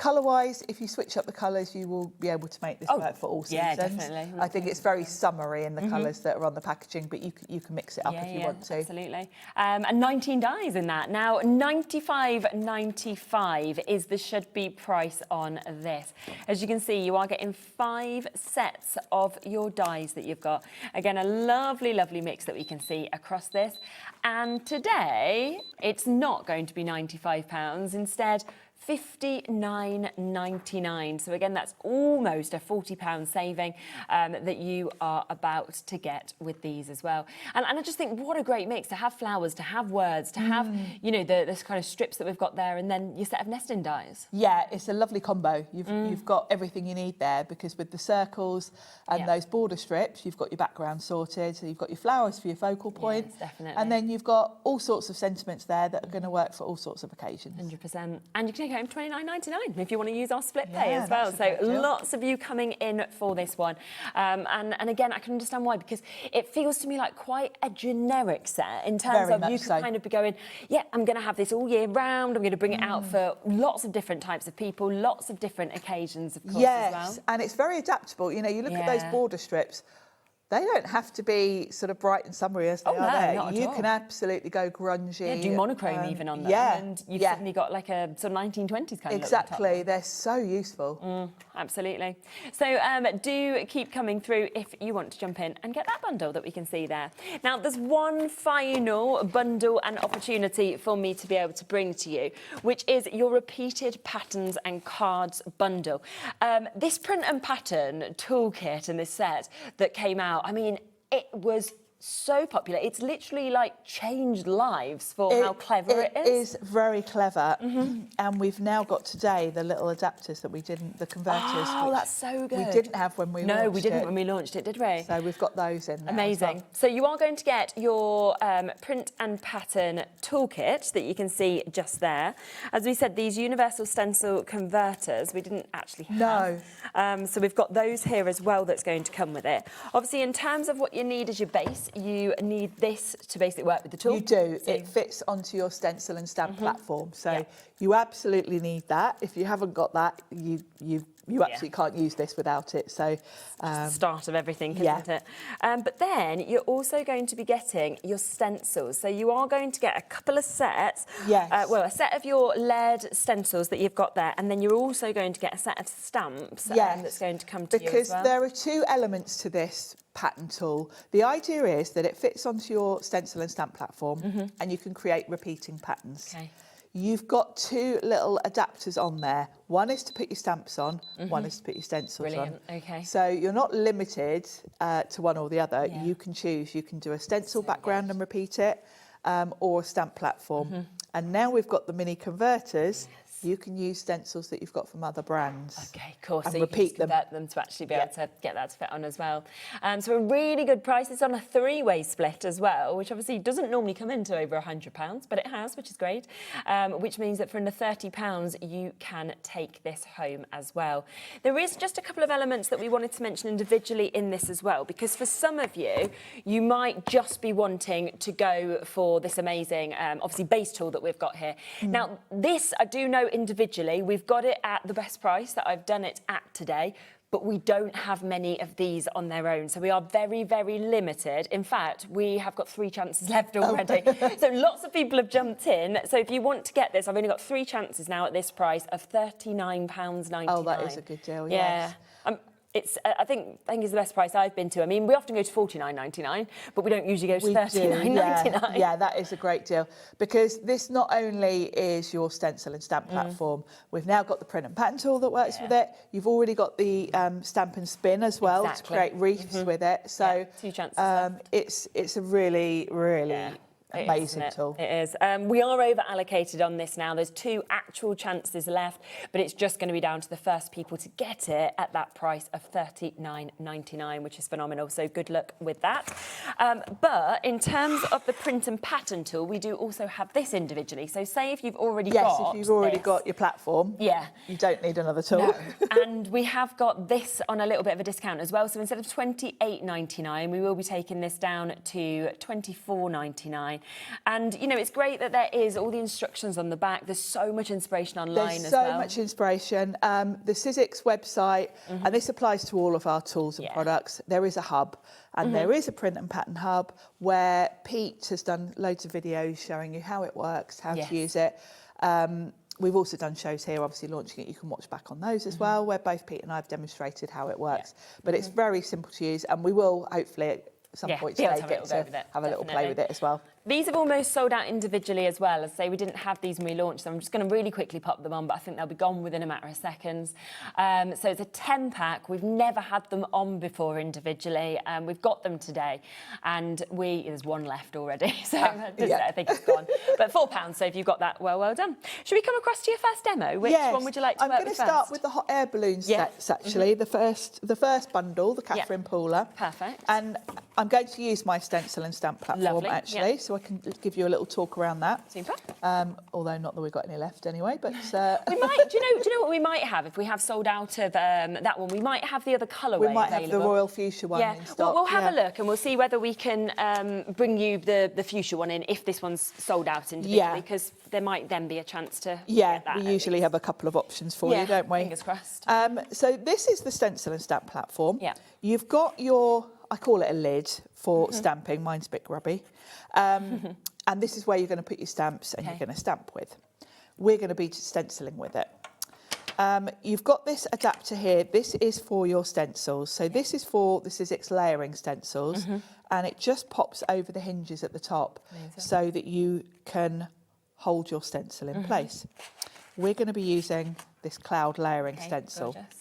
Colour-wise, if you switch up the colours, you will be able to make this work for all seasons. Yeah, definitely. I think it's very summery in the colours that are on the packaging, but you can mix it up if you want to. Absolutely. And 19 dies in that. Now, $95.95 is the should-be price on this. As you can see, you are getting 5 sets of your dies that you've got. Again, a lovely, lovely mix that we can see across this. And today, it's not going to be £95, instead $59.99. So again, that's almost a £40 saving that you are about to get with these as well. And I just think what a great mix to have flowers, to have words, to have, you know, this kind of strips that we've got there, and then your set of nesting dies. Yeah, it's a lovely combo. You've got everything you need there, because with the circles and those border strips, you've got your background sorted, so you've got your flowers for your focal point. Yes, definitely. And then you've got all sorts of sentiments there that are going to work for all sorts of occasions. 100%. And you can take home $29.99 if you want to use our split pay as that's well. a So great deal. lots of you coming in for this one. And again, I can understand why, because it feels to me like quite a generic set in terms Very of you much could so. kind of be going, yeah, I'm going to have this all year round. I'm going to bring it out for lots of different types of people, lots of different occasions, of course, as well. And it's very adaptable. You know, you look at those border strips, they don't have to be sort of bright and summery as they are there. not at You all. can absolutely go grungy. Yeah, do monochrome even on them. Yeah, And you've suddenly got like a sort of 1920s kind of look. exactly. They're so useful. Absolutely. So do keep coming through if you want to jump in and get that bundle that we can see there. Now, there's one final bundle and opportunity for me to be able to bring to you, which is your repeated patterns and cards bundle. This print and pattern toolkit and this set that came out, I mean, it was so popular. It's literally like changed lives for how clever it is. It is very clever. And we've now got today the little adapters that we didn't, the converters. Oh, which that's so good. We didn't have when we launched it. No, we didn't when we launched it, did we? So we've got those in there. Amazing. As well. So you are going to get your print and pattern toolkit that you can see just there. As we said, these universal stencil converters, we didn't actually have. No. So we've got those here as well that's going to come with it. Obviously, in terms of what you need as your base, you need this to basically work with the tool. You do. So It fits onto your stencil and stamp platform. So you absolutely need that. If you haven't got that, you absolutely can't use this without it. So start of everything, isn't it? But then you're also going to be getting your stencils. So you are going to get a couple of sets. Yes. Well, a set of your lead stencils that you've got there, and then you're also going to get a set of stamps that's going to come to you as because well. there are 2 elements to this pattern tool. The idea is that it fits onto your stencil and stamp platform, and you can create repeating patterns. Okay. You've got 2 little adapters on there. One is to put your stamps on, one is to put your stencils Brilliant. on. Okay. So you're not limited to one or the other. You can choose. You can do a stencil background and repeat it, or a stamp platform. And now we've got the mini converters. You can use stencils that you've got from other brands. Okay, cool. And So you can just convert them to actually be able to get that to fit on as well. So a really good price. It's on a 3-way split as well, which obviously doesn't normally come into over £100, but it has, which is great. Which means that for under £30, you can take this home as well. There is just a couple of elements that we wanted to mention individually in this as well, because for some of you, you might just be wanting to go for this amazing, obviously, base tool that we've got here. Now, this, I do know individually, we've got it at the best price that I've done it at today, but we don't have many of these on their own. So we are very, very limited. In fact, we have got 3 chances left already. So lots of people have jumped in. So if you want to get this, I've only got 3 chances now at this price of £39.99. Oh, that is a good deal, yes. It's, I think it's the best price I've been to. I mean, we often go to $49.99, but we don't usually go to $39.99. Yeah, that is a great deal, because this not only is your stencil and stamp platform, we've now got the print and pattern tool that works with it. You've already got the stamp and spin as well to create wreaths with it. So 2 chances left. It's a really, really amazing tool. It is. We are over allocated on this now. There's 2 actual chances left, but it's just going to be down to the first people to get it at that price of $39.99, which is phenomenal. So good luck with that. But in terms of the print and pattern tool, we do also have this individually. So say if you've already got if you've already got your platform, you don't need another tool. No. And we have got this on a little bit of a discount as well. So instead of $28.99, we will be taking this down to $24.99. design. And, you know, it's great that there is all the instructions on the back. There's so much inspiration online as well. There's so much inspiration. The Sizzix website, and this applies to all of our tools and products, there is a hub. And there is a print and pattern hub where Pete has done loads of videos showing you how it works, how to use it. We've also done shows here, obviously launching it. You can watch back on those as well, where both Pete and I have demonstrated how it works. But it's very simple to use, and we will hopefully at some point today get to have a little play with it as well. These have almost sold out individually as well. As I say, we didn't have these when we launched them. I'm just going to really quickly pop them on, but I think they'll be gone within a matter of seconds. So it's a 10-pack. We've never had them on before individually. We've got them today, and there's one left already, so I think it's gone. But £4, so if you've got that, well done. Should we come across to your first demo? Which one would you like to work with first? I'm going to start with the hot air balloon sets, actually. The first bundle, the Catherine Pooler. Perfect. And I'm going to use my stencil and stamp platform, actually, so I can give you a little talk around that. Super. Although not that we've got any left anyway, but we might. Do you know what we might have if we have sold out of that one? We might have the other colourway. We might have the Royal Fuchsia one in stock. We'll have a look and we'll see whether we can bring you the Fuchsia one in if this one's sold out individually, because there might then be a chance to get that. We usually have a couple of options for you, don't we? Fingers crossed. So this is the stencil and stamp platform. Yeah. You've got your, I call it a lid for stamping. Mine's a bit grubby. And this is where you're going to put your stamps and you're going to stamp with. We're going to be stenciling with it. You've got this adapter here. This is for your stencils. So this is for the Sizzix layering stencils, and it just pops over the hinges at the top so that you can hold your stencil in place. We're going to be using this cloud layering stencil. Gorgeous.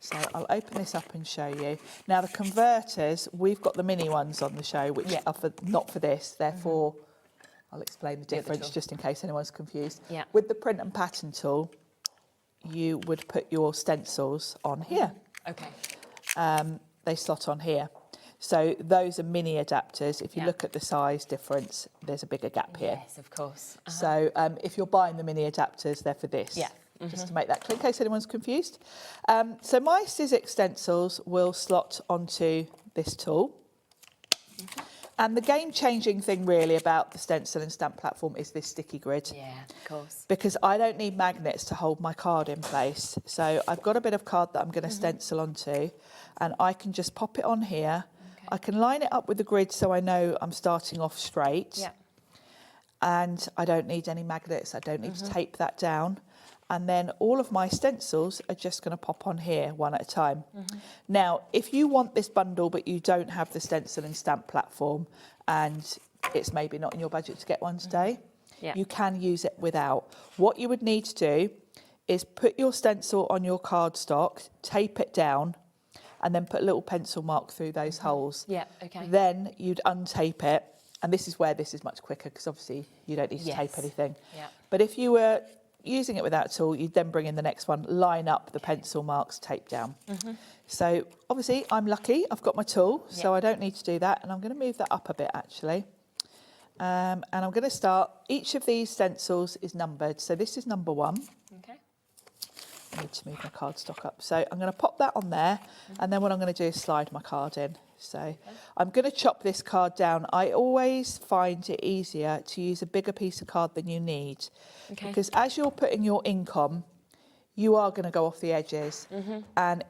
So I'll open this up and show you. Now the converters, we've got the mini ones on the show, which are not for this, therefore I'll explain the difference just in case anyone's confused. With the print and pattern tool, you would put your stencils on here. Okay. They slot on here. So those are mini adapters. If you look at the size difference, there's a bigger gap here. Yes, of course. So if you're buying the mini adapters, they're for this. Just to make that clear, in case anyone's confused. So my Sizzix stencils will slot onto this tool. And the game-changing thing really about the stencil and stamp platform is this sticky grid. Yeah, of course. Because I don't need magnets to hold my card in place. So I've got a bit of card that I'm going to stencil onto, and I can just pop it on here. I can line it up with the grid so I know I'm starting off straight. And I don't need any magnets. I don't need to tape that down. And then all of my stencils are just going to pop on here one at a time. Now, if you want this bundle but you don't have the stencil and stamp platform and it's maybe not in your budget to get one today, you can use it without. What you would need to do is put your stencil on your cardstock, tape it down, and then put a little pencil mark through those holes. Then you'd untape it, and this is where this is much quicker because obviously you don't need to tape anything. But if you were using it without a tool, you'd then bring in the next one, line up the pencil marks, tape down. So obviously I'm lucky, I've got my tool, so I don't need to do that, and I'm going to move that up a bit actually. And I'm going to start, each of these stencils is numbered, so this is number 1. I need to move my cardstock up. So I'm going to pop that on there, and then what I'm going to do is slide my card in. So I'm going to chop this card down. I always find it easier to use a bigger piece of card than you need. Because as you're putting your ink on, you are going to go off the edges. And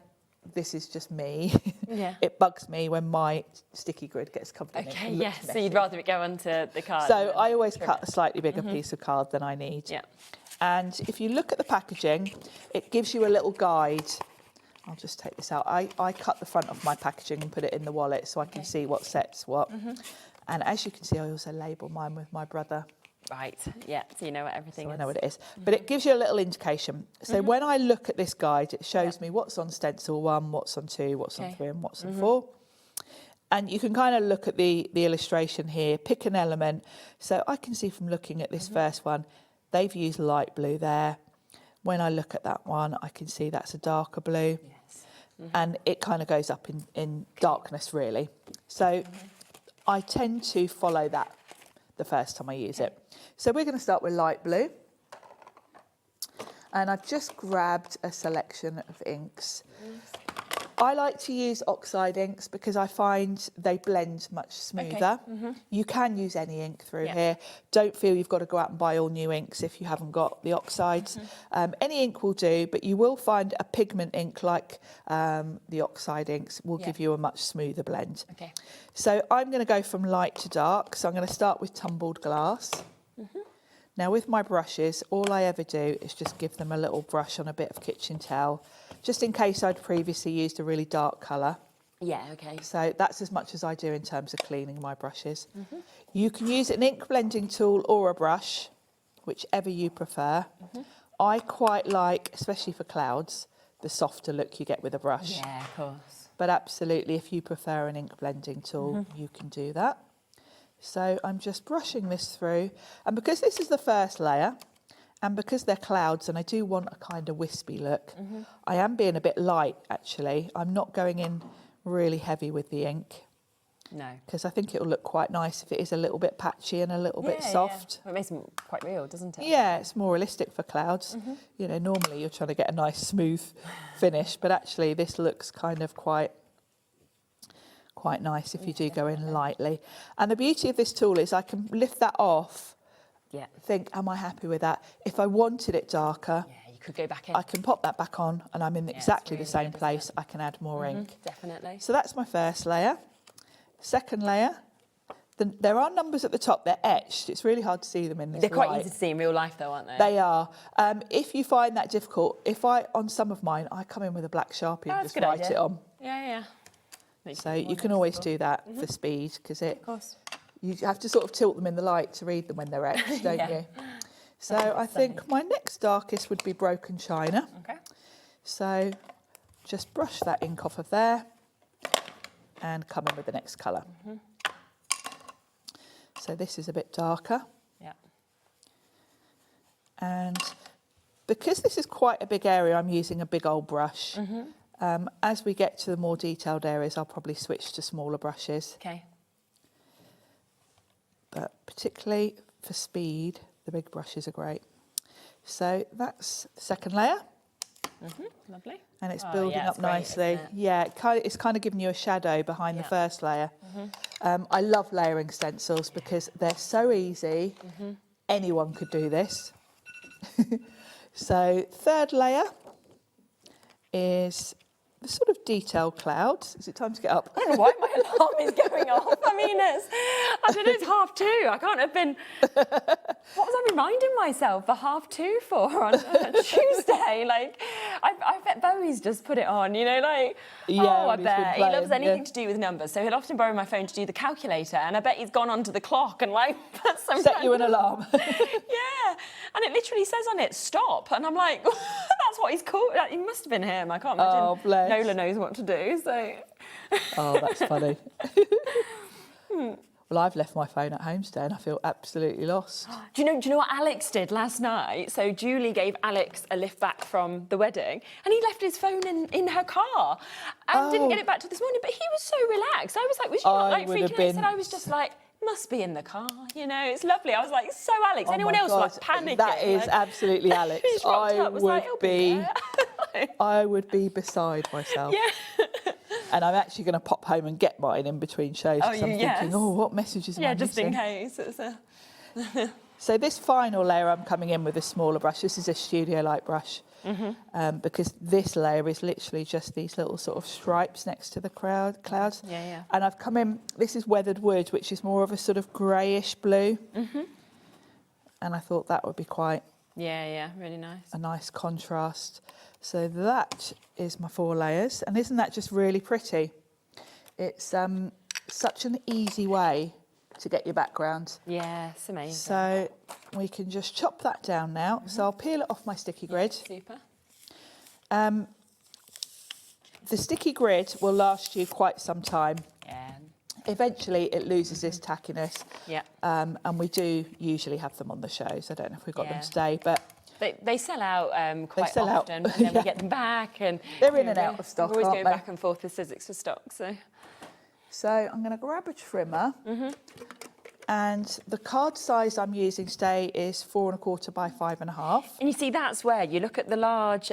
this is just me. It bugs me when my sticky grid gets covered in ink. Yes, so you'd rather it go onto the card. So I always cut a slightly bigger piece of card than I need. And if you look at the packaging, it gives you a little guide. I'll just take this out. I cut the front of my packaging and put it in the wallet so I can see what sets what. And as you can see, I also label mine with my brother. Right, yeah, so you know what everything is. I know what it is. But it gives you a little indication. So when I look at this guide, it shows me what's on stencil 1, what's on 2, what's on 3 and what's on 4. And you can kind of look at the illustration here, pick an element. So I can see from looking at this first one, they've used light blue there. When I look at that one, I can see that's a darker blue. And it kind of goes up in darkness, really. So I tend to follow that the first time I use it. So we're going to start with light blue. And I've just grabbed a selection of inks. I like to use oxide inks because I find they blend much smoother. You can use any ink through here. Don't feel you've got to go out and buy all new inks if you haven't got the oxides. Any ink will do, but you will find a pigment ink like the oxide inks will give you a much smoother blend. Okay. So I'm going to go from light to dark. So I'm going to start with tumbled glass. Now with my brushes, all I ever do is just give them a little brush on a bit of kitchen towel, just in case I'd previously used a really dark colour. Yeah, okay. So that's as much as I do in terms of cleaning my brushes. You can use an ink blending tool or a brush, whichever you prefer. I quite like, especially for clouds, the softer look you get with a brush. Yeah, of course. But absolutely, if you prefer an ink blending tool, you can do that. So I'm just brushing this through. And because this is the first layer, and because they're clouds and I do want a kind of wispy look, I am being a bit light, actually. I'm not going in really heavy with the ink. No. Because I think it'll look quite nice if it is a little bit patchy and a little bit soft. Well, it makes them quite real, doesn't it? Yeah, it's more realistic for clouds. You know, normally you're trying to get a nice smooth finish, but actually this looks kind of quite nice if you do go in lightly. And the beauty of this tool is I can lift that off, think, am I happy with that? If I wanted it darker, you could go back in. I can pop that back on and I'm in exactly the same place. I can add more ink. Definitely. So that's my first layer. Second layer, there are numbers at the top, they're etched. It's really hard to see them in this They're quite light. easy to see in real life though, aren't they? They are. If you find that difficult, on some of mine, I come in with a black Sharpie and just write it on. Yeah. So you can always do that for speed because you have to sort of tilt them in the light to read them when they're etched, don't you? So I think my next darkest would be Broken China. Okay. So just brush that ink off of there and come in with the next colour. So this is a bit darker. Yeah. And because this is quite a big area, I'm using a big old brush. As we get to the more detailed areas, I'll probably switch to smaller brushes. Okay. But particularly for speed, the big brushes are great. So that's the second layer. Lovely. And it's building up nicely. Yeah, it's kind of giving you a shadow behind the first layer. I love layering stencils because they're so easy. Anyone could do this. So third layer is the sort of detailed clouds. Is it time to get up? I don't know why my alarm is going off. I mean, I don't know, it's 2:30. I can't have been... What was I reminding myself for 2:30 for on Tuesday? Like, I bet Bowie's just put it on, you know, like... Yeah, I bet. He loves anything yeah. to do with numbers, so he'll often borrow my phone to do the calculator, and I bet he's gone onto the clock and, like, put some... Set you an alarm. Yeah, and it literally says on it, stop, and I'm like, that's what he's called. It must have been him, I can't imagine. Oh, bless. Nola knows what to do, so... Oh, that's funny. Well, I've left my phone at home today and I feel absolutely lost. Do you know what Alex did last night? So Julie gave Alex a lift back from the wedding and he left his phone in her car and didn't get it back till this morning, but he was so relaxed. I was like, was you not like freaking out? He said, I was just like, must be in the car, you know, it's lovely. I was like, so Alex, anyone else like panicking? That is absolutely Alex. I would be beside myself. Yeah. And I'm actually going to pop home and get mine in between shows because I'm thinking, what messages am I missing? In case. So this final layer, I'm coming in with a smaller brush. This is a Studio Light brush because this layer is literally just these little sort of stripes next to the clouds. Yeah. And I've come in, this is Weathered Wood, which is more of a sort of greyish blue. And I thought that would be quite... Yeah, really nice. A nice contrast. So that is my 4 layers. And isn't that just really pretty? It's such an easy way to get your background. Yeah, it's amazing. So we can just chop that down now. So I'll peel it off my sticky grid. Super. The sticky grid will last you quite some time. Yeah. Eventually it loses its tackiness. Yeah. And we do usually have them on the shows. I don't know if we've got them today, but... They sell out quite often, and then we get them back. And they're in and out of stock, we're always going they? back and forth with Sizzix for stock. So I'm going to grab a trimmer And the card size I'm using today is 4 1/4 by 5 1/2. And you see, that's where you look at the large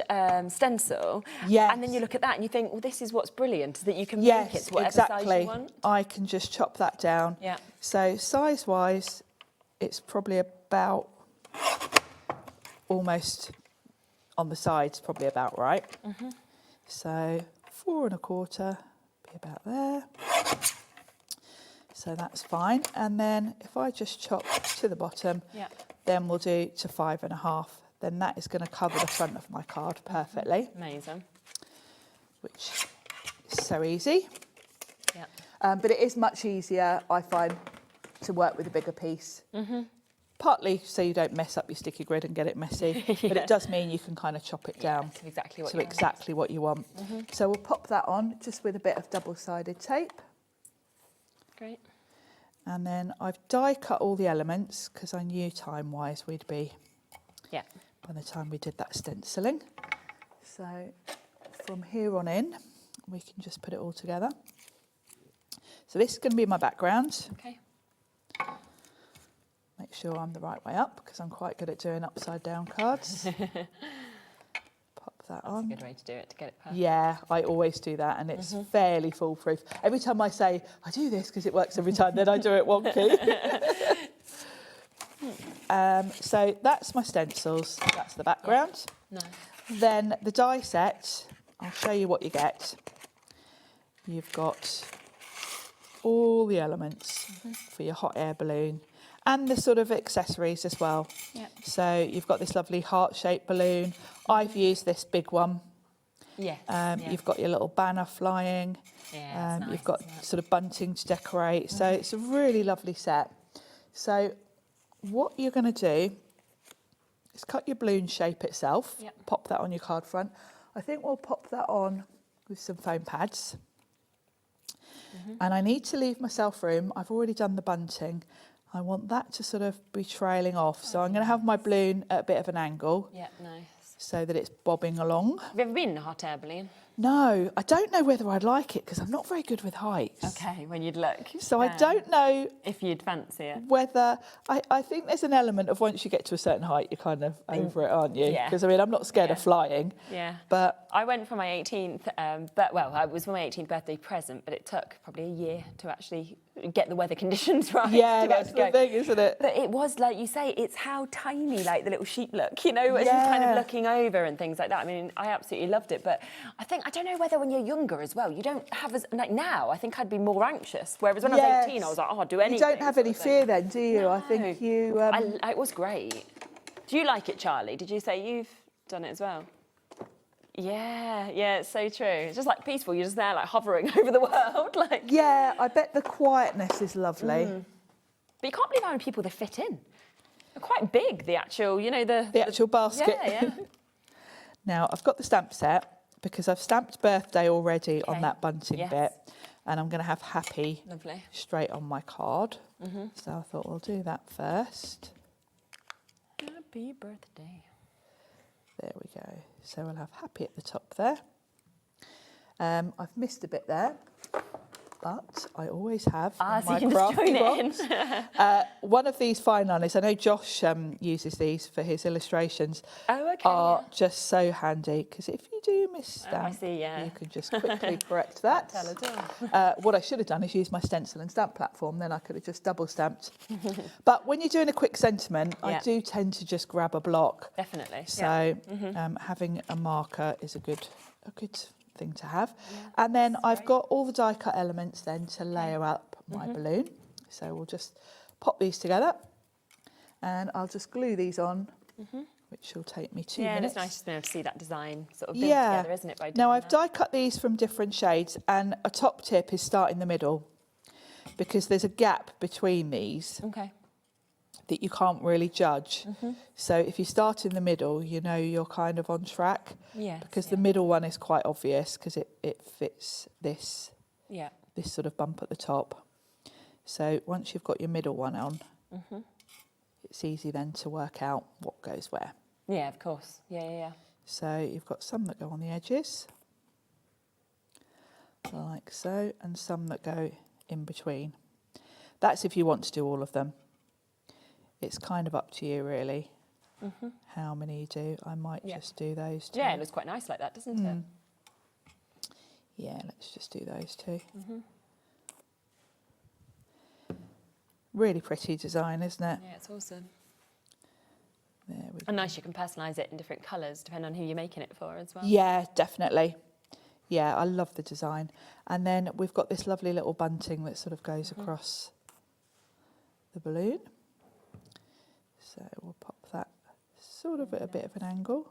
stencil, Yes. and then you look at that and you think, well, this is what's brilliant, is that you can Yes, make it to whatever exactly. size you want. I can just chop that down. Yeah. So size-wise, it's probably about almost on the sides, probably about right. So 4 1/4, be about there. So that's fine. And then if I just chop to the bottom, then we'll do to 5 1/2. Then that is going to cover the front of my card perfectly. Amazing. Which is so easy. Yeah. But it is much easier, I find, to work with a bigger piece. Partly so you don't mess up your sticky grid and get it messy, but it does mean you can kind of chop it down to exactly what to you want. exactly what you want. So we'll pop that on just with a bit of double-sided tape. Great. And then I've die cut all the elements because I knew time-wise we'd be by the time we did that stenciling. So from here on in, we can just put it all together. So this is going to be my background. Okay. Make sure I'm the right way up because I'm quite good at doing upside down cards. Pop that on. That's a good way to do it, to get it perfect. Yeah, I always do that and it's fairly foolproof. Every time I say, I do this because it works every time, then I do it wonky. So that's my stencils, that's the background. Nice. Then the die set, I'll show you what you get. You've got all the elements for your hot air balloon and the sort of accessories as well. So you've got this lovely heart-shaped balloon. I've used this big one. You've got your little banner flying. Nice, you've got sort of bunting to decorate. So it's a really lovely set. So what you're going to do is cut your balloon shape itself. Pop that on your card front. I think we'll pop that on with some foam pads. And I need to leave myself room. I've already done the bunting. I want that to sort of be trailing off. So I'm going to have my balloon at a bit of an angle. Yeah, nice. So that it's bobbing along. Have you ever been in a hot air balloon? No, I don't know whether I'd like it because I'm not very good with heights. Okay, when you'd look. So I don't know if you'd fancy it. Whether, I think there's an element of once you get to a certain height, you're kind of over it, aren't you? Because I mean, I'm not scared of flying. But I went for my 18th, it was my 18th birthday present, but it took probably a year to actually get the weather conditions right. Yeah, that's the thing, isn't it? But it was, like you say, it's how tiny, like, the little sheep look, you know, it's just kind of looking over and things like that. I mean, I absolutely loved it, but I don't know whether when you're younger as well, you don't have as, like now, I think I'd be more anxious, whereas when I was 18, I was like, oh, I'll do anything. You don't have any fear then, do you? No. I think you... it was great. Do you like it, Charlie? Did you say you've done it as well? Yeah, it's so true. It's just like peaceful. You're just there, like hovering over the world. Like, yeah, I bet the quietness is lovely. But you can't believe how many people they fit in. They're quite big, the actual, you know, the actual basket. Yeah. Now I've got the stamp set because I've stamped birthday already on that bunting bit, and I'm going to have happy straight on my card. So I thought we'll do that first. Happy birthday. There we go. So we'll have happy at the top there. I've missed a bit there, but I always have so my you can just join box. it in. One of these fine liners, I know Josh uses these for his illustrations, are just so handy because if you do misstamp, you can just quickly correct that. What I should have done is use my stencil and stamp platform, then I could have just double stamped. But when you're doing a quick sentiment, I do tend to just grab a block. Definitely. So having a marker is a good thing to have. And then I've got all the die cut elements then to layer up my balloon. So we'll just pop these together and I'll just glue these on, which will take me 2 minutes. And it's nice to be able to see that design sort of build together, isn't it? By now I've die cut these from different shades, and a top tip is start in the middle because there's a gap between these. That you can't really judge. So if you start in the middle, you know you're kind of on track. Because the middle one is quite obvious because it fits this sort of bump at the top. So once you've got your middle one on, it's easy then to work out what goes where. Yeah, of course. Yeah. So you've got some that go on the edges, like so, and some that go in between. That's if you want to do all of them. It's kind of up to you, really, how many you do. I might just do those two. Yeah, it looks quite nice like that, doesn't it? Yeah, let's just do those two. Really pretty design, isn't it? Yeah, it's awesome. There we go. And nice, you can personalise it in different colours, depending on who you're making it for as well. Yeah, definitely. Yeah, I love the design. And then we've got this lovely little bunting that sort of goes across the balloon. So we'll pop that sort of at a bit of an angle.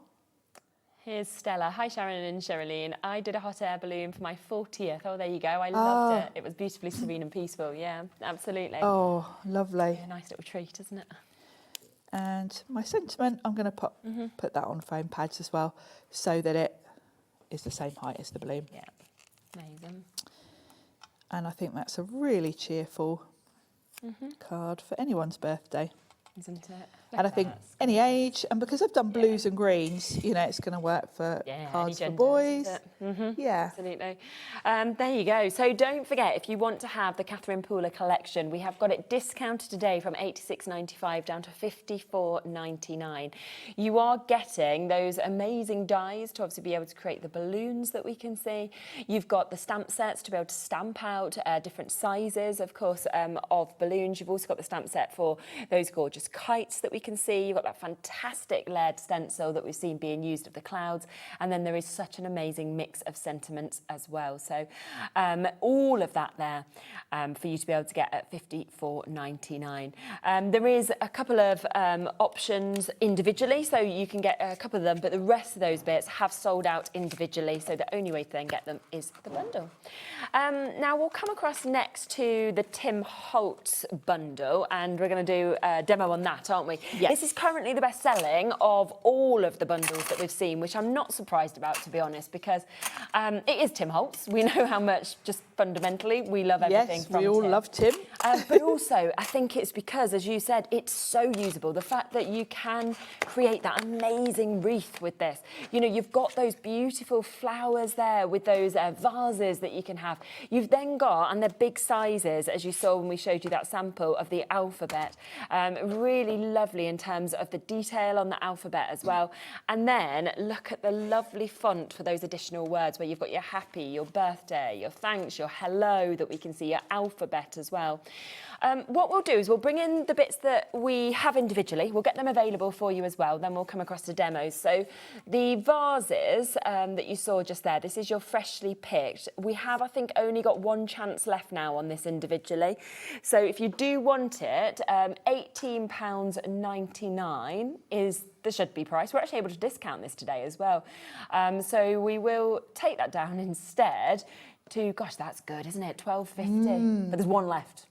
Here's Stella. Hi, Sharon and Sherilyn. I did a hot air balloon for my 40th. Oh, there you go. I loved it. It was beautifully serene and peaceful. Yeah, absolutely. Oh, lovely. Yeah, nice little treat, isn't it? And my sentiment, I'm going to put that on foam pads as well, so that it is the same height as the balloon. Yeah, amazing. And I think that's a really cheerful card for anyone's birthday. Isn't it? And I think any age, and because I've done blues and greens, you know, it's going to work for cards for boys. Yeah. Absolutely. There you go. So don't forget, if you want to have the Catherine Pooler collection, we have got it discounted today from £86.95 down to £54.99. You are getting those amazing dies to obviously be able to create the balloons that we can see. You've got the stamp sets to be able to stamp out different sizes, of course, of balloons. You've also got the stamp set for those gorgeous kites that we can see. You've got that fantastic layered stencil that we've seen being used of the clouds, and then there is such an amazing mix of sentiments as well. So all of that there for you to be able to get at £54.99. There is a couple of options individually, so you can get a couple of them, but the rest of those bits have sold out individually, so the only way to then get them is the bundle. Now we'll come across next to the Tim Holtz bundle, and we're going to do a demo on that, aren't we? Yes. This is currently the best selling of all of the bundles that we've seen, which I'm not surprised about, to be honest, because it is Tim Holtz. We know how much, just fundamentally, we love everything from Tim. Yes, we all love Tim. But also, I think it's because, as you said, it's so usable. The fact that you can create that amazing wreath with this. You know, you've got those beautiful flowers there with those vases that you can have. You've then got, and they're big sizes, as you saw when we showed you that sample of the alphabet. Really lovely in terms of the detail on the alphabet as well. And then look at the lovely font for those additional words where you've got your happy, your birthday, your thanks, your hello that we can see, your alphabet as well. What we'll do is we'll bring in the bits that we have individually. We'll get them available for you as well. Then we'll come across to demos. So the vases that you saw just there, this is your freshly picked. We have, I think, only got one chance left now on this individually. So if you do want it, £18.99 is the should-be price. We're actually able to discount this today as well. So we will take that down instead to, gosh, that's good, isn't it? £12.50. But there's one left.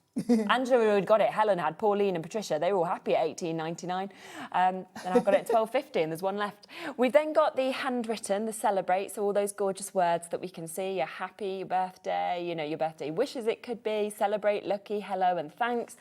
Angela had got it, Helen had, Pauline and Patricia, they were all happy at £18.99. And I've got it at £12.50 and there's one left. We've then got the handwritten, the celebrate, so all those gorgeous words that we can see, your happy, your birthday, you know, your birthday wishes it could be, celebrate, lucky, hello and thanks.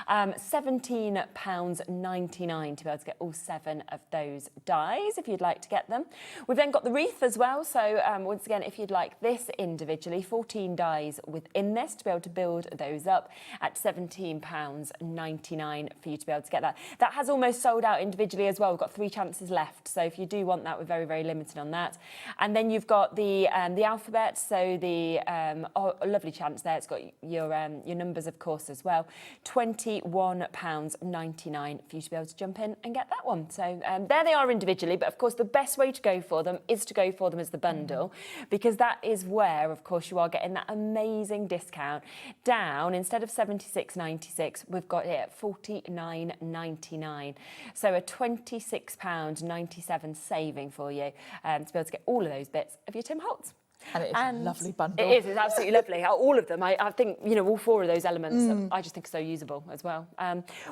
£17.99 to be able to get all 7 of those dies if you'd like to get them. We've then got the wreath as well, so once again, if you'd like this individually, 14 dies within this to be able to build those up at £17.99 for you to be able to get that. That has almost sold out individually as well. We've got 3 chances left. So if you do want that, we're very, very limited on that. And then you've got the alphabet. So the a lovely chance there. It's got your numbers, of course, as well. £21.99 for you to be able to jump in and get that one. So there they are individually. But of course, the best way to go for them is to go for them as the bundle, because that is where, of course, you are getting that amazing discount down. Instead of £76.96, we've got it at £49.99. So a £26.97 saving for you to be able to get all of those bits of your Tim Holtz. And it is a lovely bundle. It is, it's absolutely lovely. All of them. I think, you know, all 4 of those elements, I just think are so usable as well.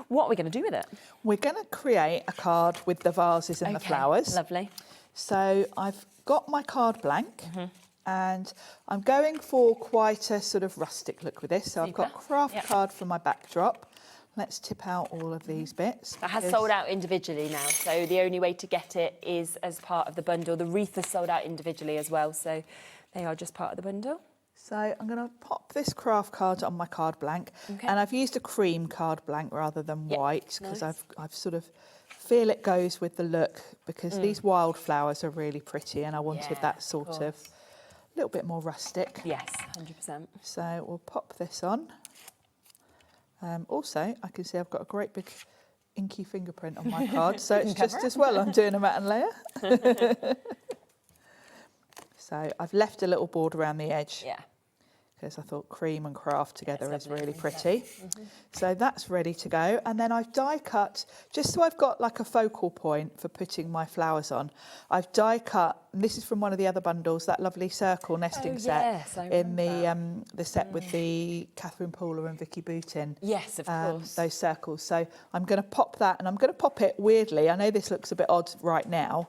What are we going to do with it? We're going to create a card with the vases and the flowers. Lovely. So I've got my card blank. And I'm going for quite a sort of rustic look with this. So I've got craft card for my backdrop. Let's tip out all of these bits. That has sold out individually now, so the only way to get it is as part of the bundle. The wreath is sold out individually as well, so they are just part of the bundle. So I'm going to pop this craft card on my card blank, and I've used a cream card blank rather than white because I've sort of feel it goes with the look, because these wildflowers are really pretty, and I wanted that sort of little bit more rustic. Yes, 100%. So we'll pop this on. Also, I can see I've got a great big inky fingerprint on my card, so it's just as well I'm doing a matte and layer. So I've left a little board around the edge. Yeah. Because I thought cream and craft together is really pretty. So that's ready to go. And then I've die cut, just so I've got like a focal point for putting my flowers on. I've die cut, and this is from one of the other bundles, that lovely circle nesting set in the set with the Catherine Pooler and Vicky Bootin. Yes, of course. Those circles. So I'm going to pop that, and I'm going to pop it weirdly. I know this looks a bit odd right now,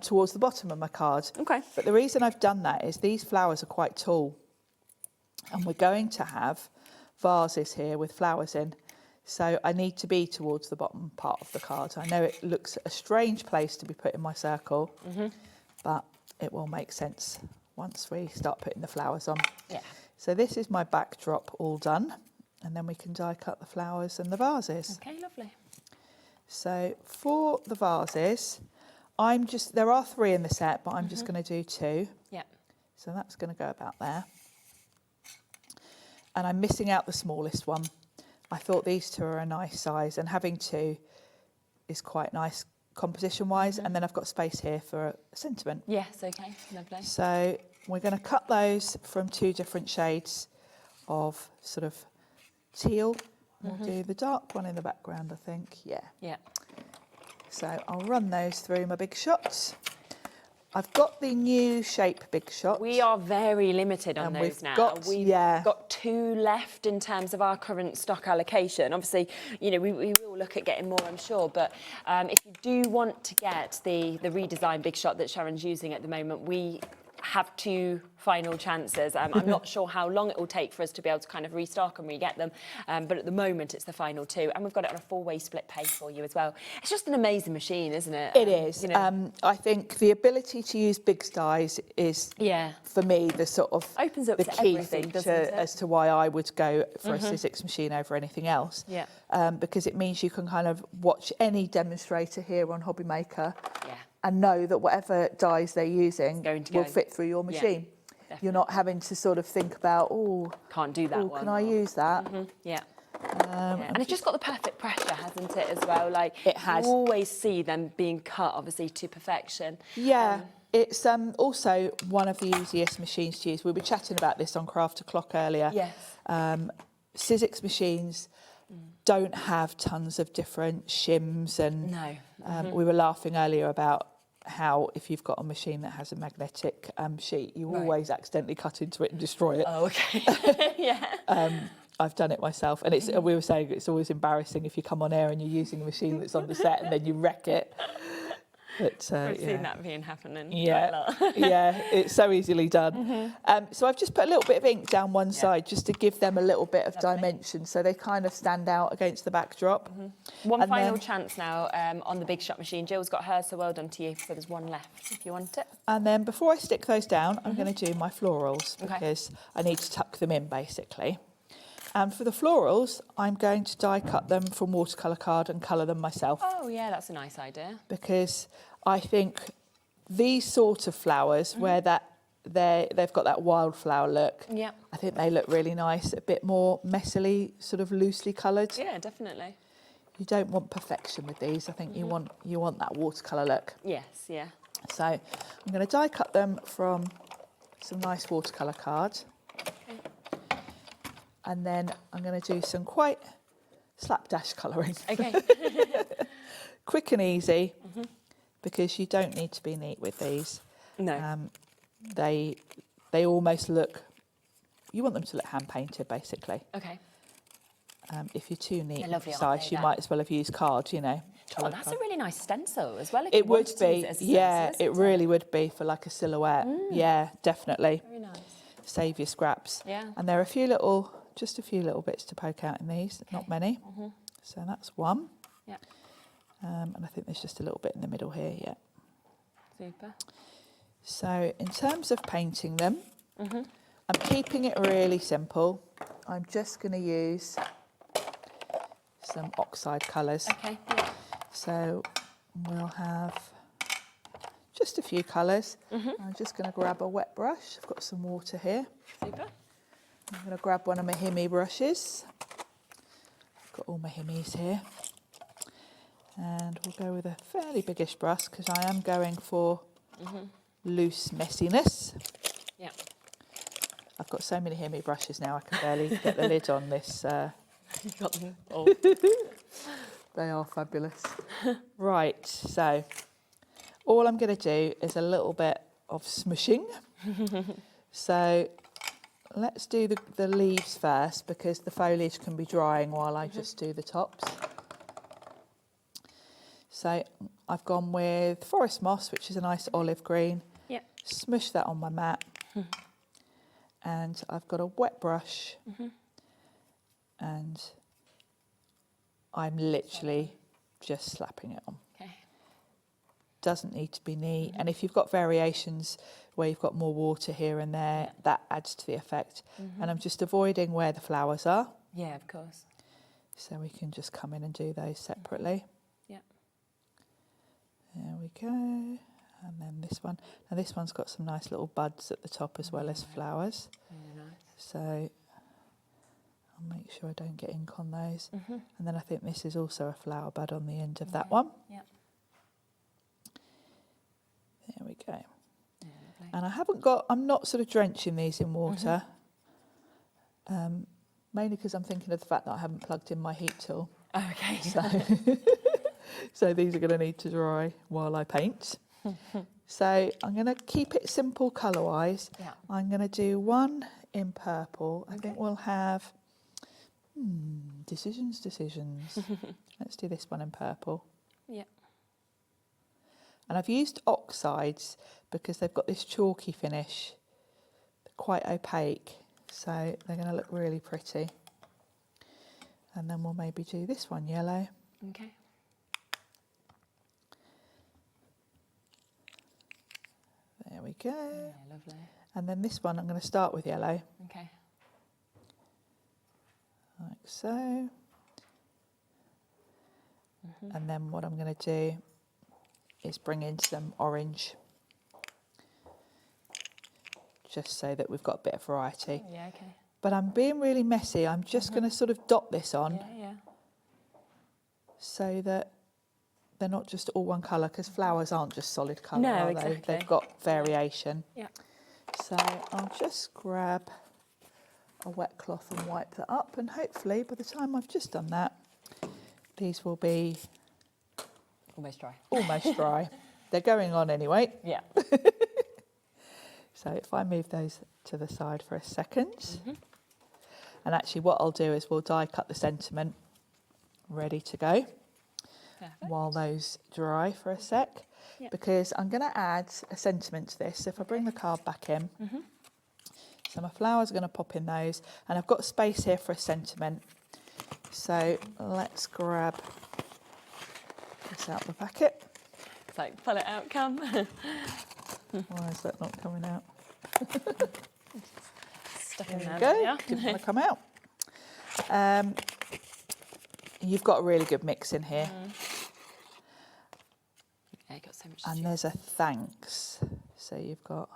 towards the bottom of my card. Okay. But the reason I've done that is these flowers are quite tall. And we're going to have vases here with flowers in. So I need to be towards the bottom part of the card. I know it looks a strange place to be putting my circle, but it will make sense once we start putting the flowers on. Yeah. So this is my backdrop all done. And then we can die cut the flowers and the vases. Okay, lovely. So for the vases, there are 3 in the set, but I'm just going to do 2. Yeah. So that's going to go about there. And I'm missing out the smallest one. I thought these 2 are a nice size, and having 2 is quite nice composition-wise. And then I've got space here for a sentiment. Yes, okay, lovely. So we're going to cut those from 2 different shades of sort of teal. We'll do the dark one in the background, I think. Yeah. Yeah. So I'll run those through my big shots. I've got the new shape big shot. We are very limited on those now. We've got 2 left in terms of our current stock allocation. Obviously, you know, we will look at getting more, I'm sure. But if you do want to get the redesigned big shot that Sharon's using at the moment, we have 2 final chances. I'm not sure how long it will take for us to be able to kind of restock and re-get them, but at the moment it's the final 2, and we've got it on a 4-way split pay for you as well. It's just an amazing machine, isn't it? It is. You know. I think the ability to use big dies is, for me, the sort of opens up the to key everything, feature doesn't it? as to why I would go for a Sizzix machine over anything else. Yeah. Because it means you can kind of watch any demonstrator here on HobbyMaker. Yeah. And know that whatever dies they're using will fit through your machine. Definitely. You're not having to sort of think about, can't do that one. Can I use that? Yeah. And it's just got the perfect pressure, hasn't it, as well? Like, it has. You always see them being cut, obviously, to perfection. Yeah. It's also one of the easiest machines to use. We were chatting about this on Craft O'Clock earlier. Yes. Sizzix machines don't have tons of different shims, and we were laughing earlier about how if you've got a machine that has a magnetic sheet, you always accidentally cut into it and destroy it. Oh, okay. Yeah. I've done it myself, and we were saying it's always embarrassing if you come on air and you're using a machine that's on the set and then you wreck it. But, I've seen that being happening. Yeah, yeah, it's so easily done. So I've just put a little bit of ink down one side just to give them a little bit of dimension, so they kind of stand out against the backdrop. One final chance now on the big shot machine. Jill's got hers, so well done to you. So there's 1 left if you want it. And then before I stick those down, I'm going to do my florals because I need to tuck them in basically. And for the florals, I'm going to die cut them from watercolour card and colour them myself. Oh yeah, that's a nice idea. Because I think these sort of flowers, where they've got that wildflower look, I think they look really nice, a bit more messily, sort of loosely coloured. Yeah, definitely. You don't want perfection with these. I think you want that watercolour look. Yes, yeah. So I'm going to die cut them from some nice watercolour card. And then I'm going to do some quite slapdash colouring. Okay. Quick and easy, because you don't need to be neat with these. No. They almost look, you want them to look hand painted basically. Okay. If you're too neat lovely, precise, you might as well have used card, you know. Oh, that's a really nice stencil as well. If It you would wanted to use be, it as a yeah, stencil, it isn't really would be for like a silhouette. Yeah, definitely. Very nice. Save your scraps. Yeah. And there are just a few little bits to poke out in these, not many. So that's one. Yeah. And I think there's just a little bit in the middle here, yeah. Super. So in terms of painting them, I'm keeping it really simple. I'm just going to use some oxide colours. Okay. Yeah. So we'll have just a few colours. I'm just going to grab a wet brush. I've got some water here. Super. I'm going to grab one of my Himi brushes. I've got all my Himis here. And we'll go with a fairly biggish brush because I am going for loose messiness. Yeah. I've got so many Himi brushes now I can barely get the lid on this. You got them all. They are fabulous. Right, so all I'm going to do is a little bit of smushing. So let's do the leaves first because the foliage can be drying while I just do the tops. So I've gone with forest moss, which is a nice olive green. Yep. Smush that on my mat. And I've got a wet brush. And I'm literally just slapping it on. Okay. Doesn't need to be neat. And if you've got variations where you've got more water here and there, that adds to the effect. And I'm just avoiding where the flowers are. Yeah, of course. So we can just come in and do those separately. Yeah. There we go. And then this one. Now this one's got some nice little buds at the top as well as flowers. Really nice. So I'll make sure I don't get ink on those. And then I think this is also a flower bud on the end of that one. Yeah. There we go. Yeah, lovely. And I'm not sort of drenching these in water. Mainly because I'm thinking of the fact that I haven't plugged in my heat tool. Oh, okay. So these are going to need to dry while I paint. So I'm going to keep it simple colour-wise. Yeah. I'm going to do one in purple. I think we'll have decisions. Let's do this one in purple. Yeah. And I've used oxides because they've got this chalky finish. They're quite opaque, so they're going to look really pretty. And then we'll maybe do this one yellow. Okay. There we go. Yeah, lovely. And then this one I'm going to start with yellow, Okay. like so. And then what I'm going to do is bring in some orange, just so that we've got a bit of variety. Yeah, okay. But I'm being really messy. I'm just going to sort of dot this on Yeah. so that they're not just all one colour, because flowers aren't just solid colour, No, are exactly. they? They've got variation. Yeah. So I'll just grab a wet cloth and wipe that up, and hopefully by the time I've just done that, these will be Almost dry. almost dry. They're going on anyway. Yeah. So if I move those to the side for a second, and actually what I'll do is we'll die cut the sentiment ready to go. Perfect. While those dry for a sec, because I'm going to add a sentiment to this. So if I bring the card back in, so my flowers are going to pop in those, and I've got space here for a sentiment. So let's grab this out the packet. It's like, pull it out, come. Why is that not coming out? Stuck There in we there. go. Yeah. Didn't want to come out. You've got a really good mix in here. Yeah, you got so much. And there's a thanks. So you've got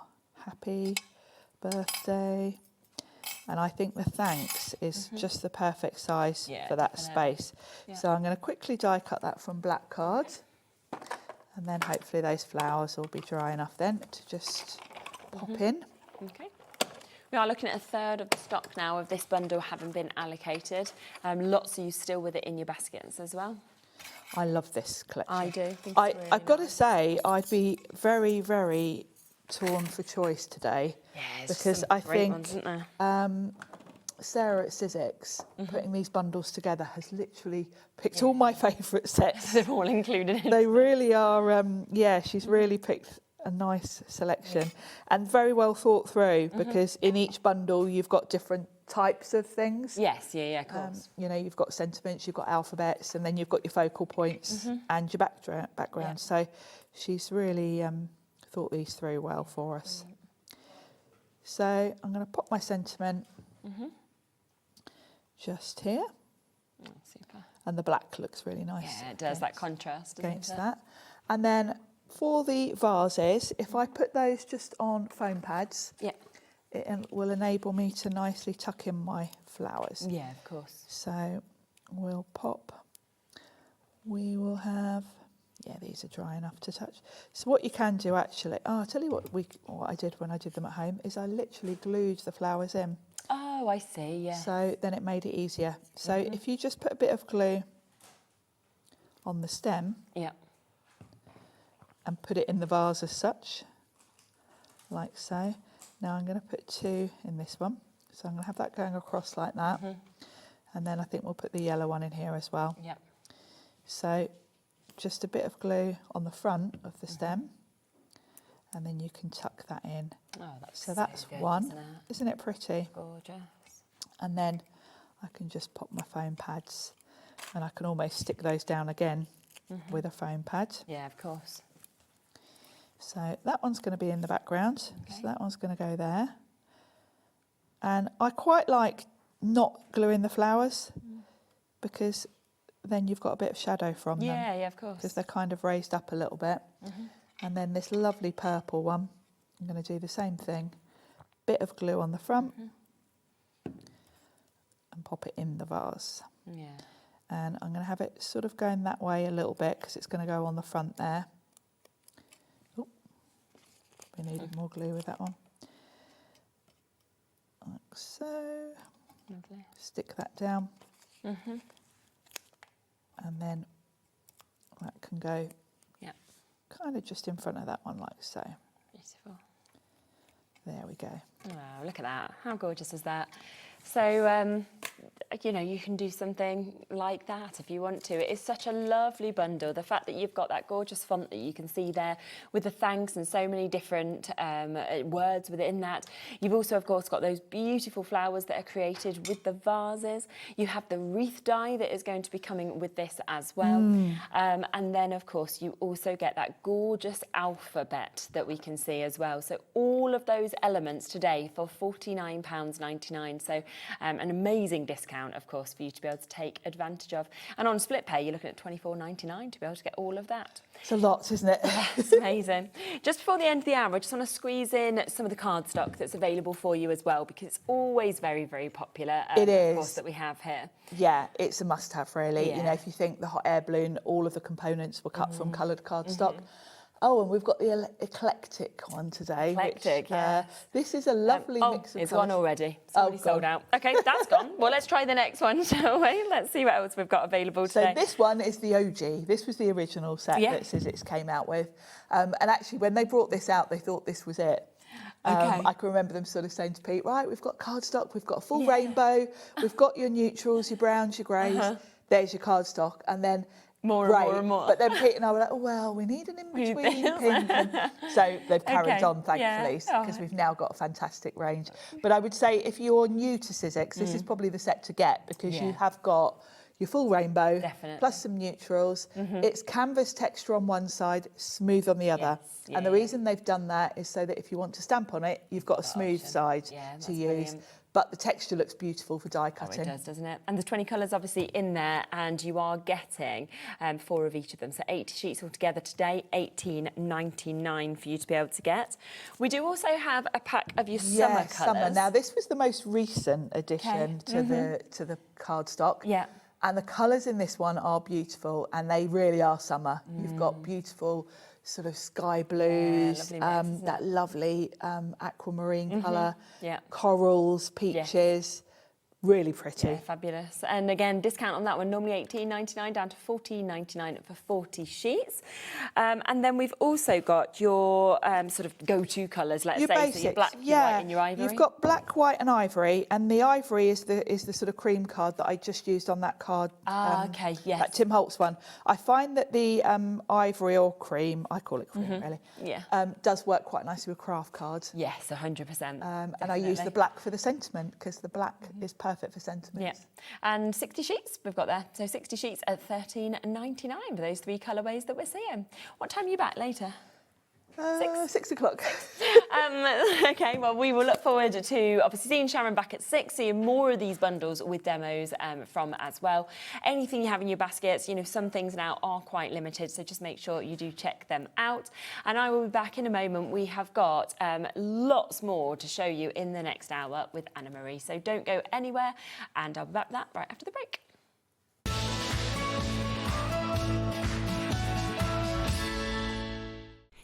happy birthday. And I think the thanks is just the perfect size for that space. Yeah. So I'm going to quickly die cut that from black card. And then hopefully those flowers will be dry enough then to just pop in. Okay. We are looking at a third of the stock now of this bundle having been allocated. Lots of you still with it in your baskets as well. I love this collection. I do. Think I've it's really got to nice. say, I'd be very, very torn for choice today. Yeah, there's because some I great think ones, isn't there? Sarah at Sizzix, putting these bundles together, has literally picked all my favourite sets. They're all included in They really are, she's really picked a nice selection and very well thought through, because in each bundle you've got different types of things. Yes, yeah, of course. You know, you've got sentiments, you've got alphabets, and then you've got your focal points and your background. So she's really thought these through well for us. So I'm going to pop my sentiment just here. Oh, super. And the black looks really nice. Yeah, it does, that contrast, doesn't against it? that. And then for the vases, if I put those just on foam pads, it will enable me to nicely tuck in my flowers. Yeah, of course. So we'll pop. We will have, yeah, these are dry enough to touch. So what you can do actually, I'll tell you what I did when I did them at home, is I literally glued the flowers in. Oh, I see, yeah. So then it made it easier. So if you just put a bit of glue on the stem, and put it in the vase as such, like so. Now I'm going to put 2 in this one. So I'm going to have that going across like that. And then I think we'll put the yellow one in here as well. Yep. So just a bit of glue on the front of the stem, and then you can tuck that in. Oh, that's so that's good, one. Isn't it pretty? Gorgeous. And then I can just pop my foam pads, and I can almost stick those down again with a foam pad. Yeah, of course. So that one's going to be in the background. So that one's going to go there. And I quite like not gluing the flowers because then you've got a bit of shadow from them. Yeah, of course. Because they're kind of raised up a little bit. And then this lovely purple one, I'm going to do the same thing. Bit of glue on the front and pop it in the vase. Yeah. And I'm going to have it sort of going that way a little bit because it's going to go on the front there. Oh, we needed more glue with that one. Like so. Lovely. Stick that down. And then that can go kind of just in front of that one like so. Beautiful. There we go. Wow, look at that. How gorgeous is that? So, you know, you can do something like that if you want to. It is such a lovely bundle. The fact that you've got that gorgeous font that you can see there with the thanks and so many different words within that. You've also, of course, got those beautiful flowers that are created with the vases. You have the wreath die that is going to be coming with this as well. And then, of course, you also get that gorgeous alphabet that we can see as well. So all of those elements today for £49.99. So an amazing discount, of course, for you to be able to take advantage of. And on split pay, you're looking at £24.99 to be able to get all of that. It's a lot, isn't it? It's amazing. Just before the end of the hour, I just want to squeeze in some of the cardstock that's available for you as well, because it's always very, very popular. It is. Of course, that we have here. Yeah, it's a must-have, really. Yeah. You know, if you think the hot air balloon, all of the components were cut from coloured cardstock. Oh, and we've got the eclectic one today. Eclectic, which, this is a lovely mix of it's colours. gone already. It's already sold out. OK, that's gone. Well, let's try the next one, shall we? Let's see what else we've got available today. So this one is the OG. This was the original set that Sizzix came out with. And actually, when they brought this out, they thought this was it. I can remember them sort of saying to Pete, right, we've got cardstock, we've got a full rainbow, we've got your neutrals, your browns, your greys, there's your cardstock. And then more and more. But then Pete and I were like, oh, well, we need an in-between pink. So they've carried on, thankfully, because we've now got a fantastic range. But I would say if you're new to Sizzix, this is probably the set to get, because you have got your full rainbow, plus some neutrals. It's canvas texture on one side, smooth on the other. And the reason they've done that is so that if you want to stamp on it, you've got a smooth side to use. Brilliant. But the texture looks beautiful for die cutting. Oh, it does, doesn't it? And the 20 colours obviously in there, and you are getting 4 of each of them. So 80 sheets altogether today, £18.99 for you to be able to get. We do also have a pack of your summer colours. Summer. Now, this was the most recent addition to the cardstock. Yeah. And the colours in this one are beautiful, and they really are summer. You've got beautiful sort of sky blues, that lovely aquamarine colour, corals, peaches. Really pretty. Yeah, fabulous. And again, discount on that one, normally £18.99 down to £14.99 for 40 sheets. And then we've also got your sort of go-to colours, let's say. Basics, so your black, your white and your ivory. You've got black, white and ivory, and the ivory is the sort of cream card that I just used on that card. OK, yes. That Tim Holtz one. I find that the ivory or cream, I call it cream really, does work quite nicely with craft cards. Yes, 100%. And I use the black for the sentiment, because the black is perfect for sentiments. Yeah, and 60 sheets we've got there. So 60 sheets at £13.99 for those 3 colourways that we're seeing. What time are you back later? 6 o'clock. Okay, well, we will look forward to obviously seeing Sharon back at 6, seeing more of these bundles with demos from as well. Anything you have in your baskets, you know, some things now are quite limited, so just make sure you do check them out. And I will be back in a moment. We have got lots more to show you in the next hour with Anna Marie, so don't go anywhere, and I'll be back with that right after the break.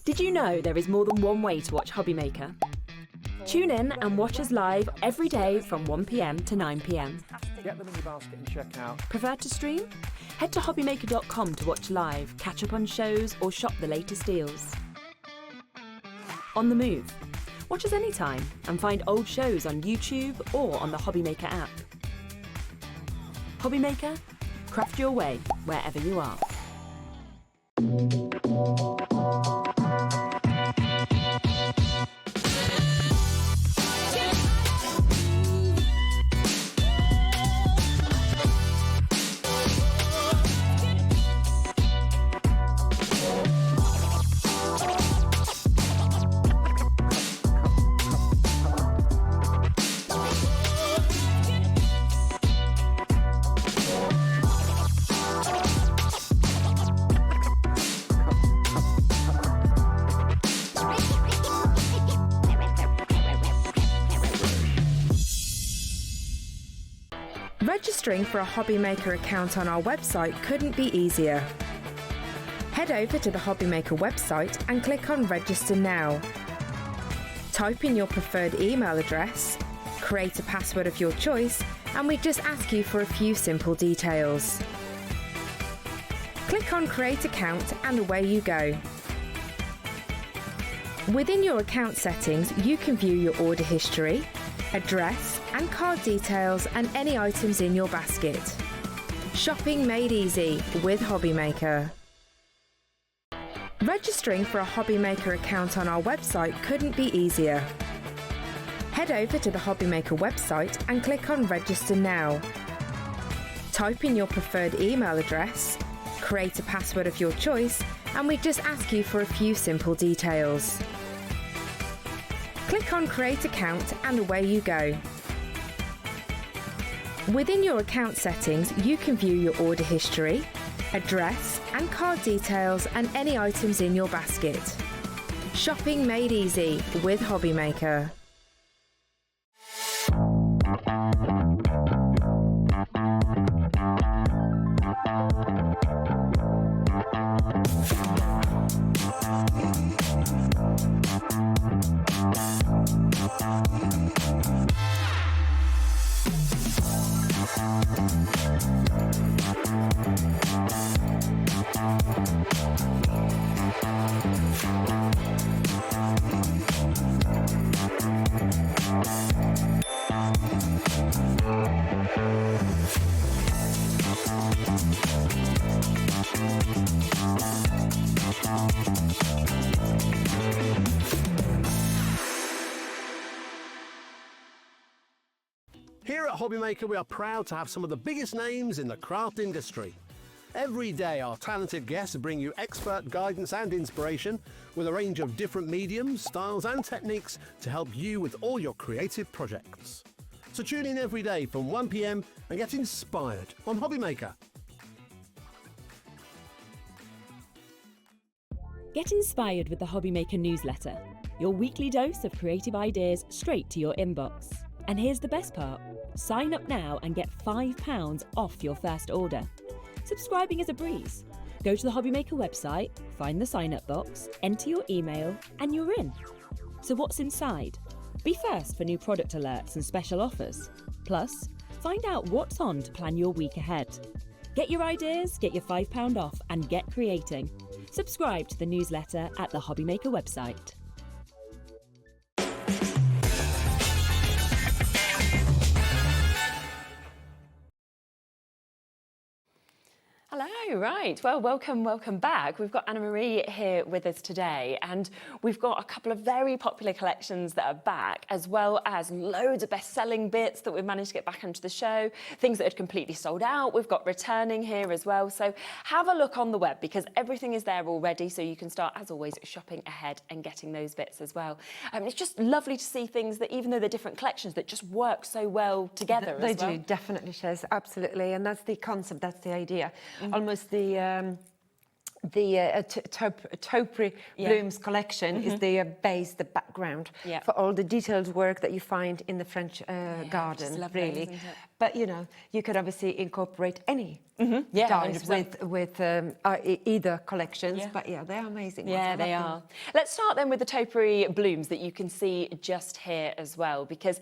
Did you know there is more than one way to watch HobbyMaker? Tune in and watch us live every day from 1 p.m. to 9 p.m. Get them in your basket and check out. Prefer to stream? Head to hobbymaker.com to watch live, catch up on shows, or shop the latest deals. On the move? Watch us anytime and find old shows on YouTube or on the HobbyMaker app. HobbyMaker, craft your way wherever you are. Registering for a HobbyMaker account on our website couldn't be easier. Head over to the HobbyMaker website and click on Register Now. Type in your preferred email address, create a password of your choice, and we just ask you for a few simple details. Click on Create Account and away you go. Within your account settings, you can view your order history, address and card details and any items in your basket. Shopping made easy with HobbyMaker. Registering for a HobbyMaker account on our website couldn't be easier. Head over to the HobbyMaker website and click on Register Now. Type in your preferred email address, create a password of your choice, and we just ask you for a few simple details. Click on Create Account and away you go. Within your account settings, you can view your order history, address and card details and any items in your basket. Shopping made easy with HobbyMaker. Here at HobbyMaker, we are proud to have some of the biggest names in the craft industry. Every day, our talented guests bring you expert guidance and inspiration with a range of different mediums, styles and techniques to help you with all your creative projects. So tune in every day from 1 p.m. and get inspired on HobbyMaker. Get inspired with the HobbyMaker newsletter, your weekly dose of creative ideas straight to your inbox. And here's the best part. Sign up now and get £5 off your first order. Subscribing is a breeze. Go to the HobbyMaker website, find the sign-up box, enter your email, and you're in. So what's inside? Be first for new product alerts and special offers. Plus, find out what's on to plan your week ahead. Get your ideas, get your £5 off, and get creating. Subscribe to the newsletter at the HobbyMaker website. Hello, right. Well, welcome back. We've got Anna-Marie here with us today, and we've got a couple of very popular collections that are back, as well as loads of best-selling bits that we've managed to get back onto the show, things that had completely sold out. We've got returning here as well. So have a look on the web, because everything is there already, so you can start, as always, shopping ahead and getting those bits as well. It's just lovely to see things that, even though they're different collections, that just work so well together as well. They do, definitely, Shez, absolutely. And that's the concept, that's the idea. Almost the Topiary Blooms collection is the base, the background for all the detailed work that you find in the French garden, really. Isn't it? But you know, you could obviously incorporate any Yeah, dyes 100%. with either collections. But yeah, they're amazing. Yeah, they are. Let's start then with the Topiary Blooms that you can see just here as well, because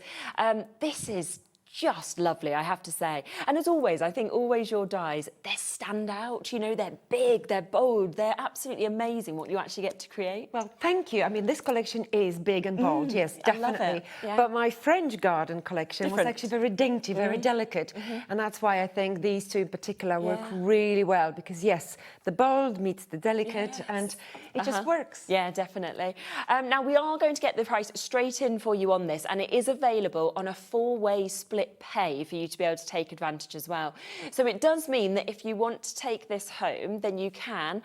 this is just lovely, I have to say. And as always, I think always your dyes, they stand out, you know, they're big, they're bold, they're absolutely amazing what you actually get to create. Well, thank you. I mean, this collection is big and bold, yes, I love definitely. it. Yeah. But my French garden collection was actually very dainty, very delicate. And that's why I think these two in particular work really well, because yes, the bold meets the delicate and it just works. Yeah, definitely. Now, we are going to get the price straight in for you on this, and it is available on a 4-way split pay for you to be able to take advantage as well. So it does mean that if you want to take this home, then you can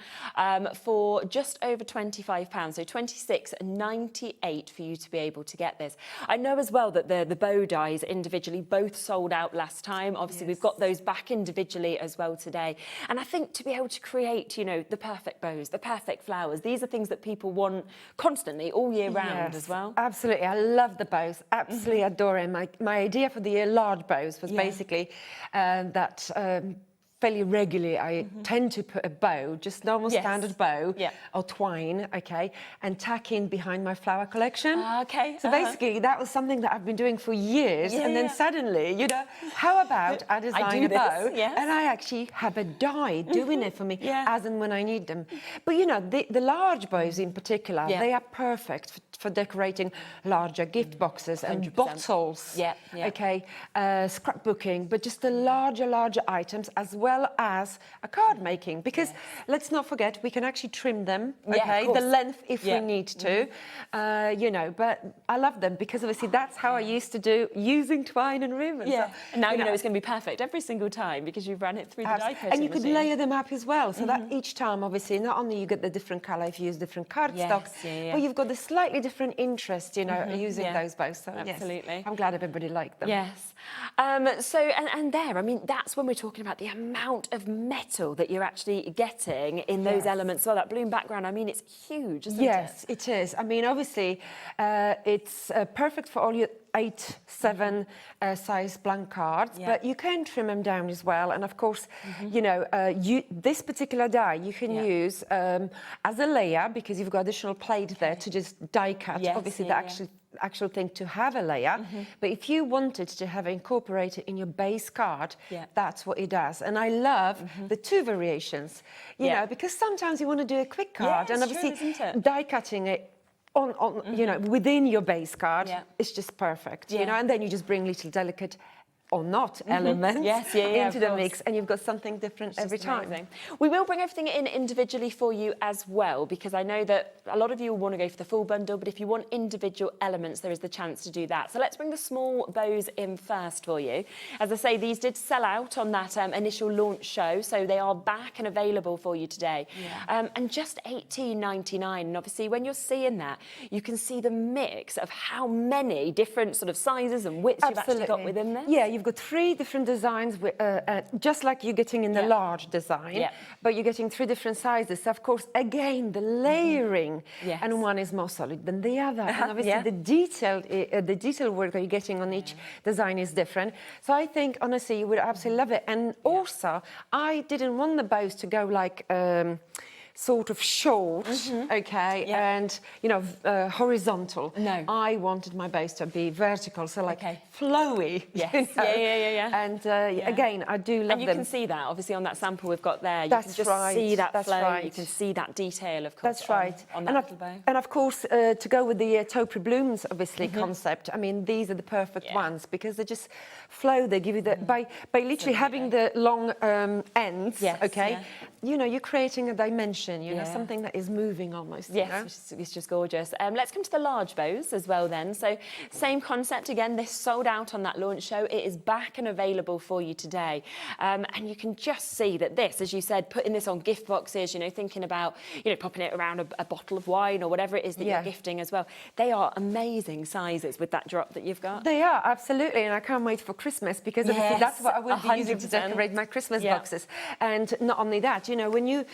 for just over £25, so £26.98 for you to be able to get this. I know as well that the bow dies individually both sold out last time. Obviously, we've got those back individually as well today. And I think to be able to create, you know, the perfect bows, the perfect flowers, these are things that people want constantly all year round as well. Absolutely. I love the bows. Absolutely adore them. My idea for the large bows was basically that fairly regularly I tend to put a bow, just normal standard bow or twine, okay, and tack in behind my flower collection. Okay. So basically that was something that I've been doing for years, and then suddenly, you know, how about I design a bow and I actually have a die doing it for me as and when I need them. But you know, the large bows in particular, they are perfect for decorating larger gift boxes and 100%. bottles, okay, scrapbooking, but just the larger items as well as a card making, because let's not forget we can actually trim them, okay, the length if we need to, you know, but I love them because obviously that's how I used to do, using twine and ribbon. So, and now you know know it's going to be perfect every single time because you've ran it through the die cutting and you could machine. layer them up as well, so that each time obviously not only you get the different colour if you use different cardstock, but you've got the slightly different interest, you know, using those bows. So absolutely, I'm glad everybody liked them. Yes. So and there, I mean, that's when we're talking about the amount of metal that you're actually getting in those elements. So that bloom background, I mean, it's huge, isn't it? Yes, it is. I mean, obviously, it's perfect for all your 8-7 size blank cards, but you can trim them down as well. And of course, you know, this particular die you can use as a layer, because you've got additional plate there to just die cut. Obviously, the actual thing to have a layer, but if you wanted to have it incorporated in your base card, that's what it does. And I love the two variations, you know, because sometimes you want to do a quick card, and obviously die cutting it on you know, within your base card, it's just perfect, you know, and then you just bring little delicate or not elements into the mix, and you've got something different every time. Amazing. We will bring everything in individually for you as well, because I know that a lot of you will want to go for the full bundle, but if you want individual elements, there is the chance to do that. So let's bring the small bows in first for you. As I say, these did sell out on that initial launch show, so they are back and available for you today. And just $18.99. And obviously, when you're seeing that, you can see the mix of how many different sort of sizes and widths you've actually got within this. Yeah, you've got 3 different designs, just like you're getting in the large design, but you're getting 3 different sizes. So of course, again, the layering, and one is more solid than the other. And obviously, the detailed work that you're getting on each design is different. So I think, honestly, you would absolutely love it. And also, I didn't want the bows to go like sort of short, okay, and you know, horizontal. No. I wanted my base to be vertical, so like flowy. Yes. You know? Yeah. And again, I do love And you them. can see that obviously on that sample we've got there. You That's can just right, see that that's flow. right. You can see that detail, of course. That's right. On that little bow. And of course, to go with the Topiary Blooms, obviously, concept, I mean, these are the perfect ones because they just flow. They give you the, by literally having the long ends, you know, you're creating a dimension, you know, something that is moving almost. Yes, You know? it's just gorgeous. Let's come to the large bows as well then. So same concept again, this sold out on that launch show. It is back and available for you today. And you can just see that this, as you said, putting this on gift boxes, you know, thinking about, you know, popping it around a bottle of wine or whatever it is that you're gifting as well. They are amazing sizes with that drop that you've got. They are, absolutely, and I can't wait for Christmas because obviously that's what I will be using to 100%. decorate my Christmas boxes. And not only that, you know, when you,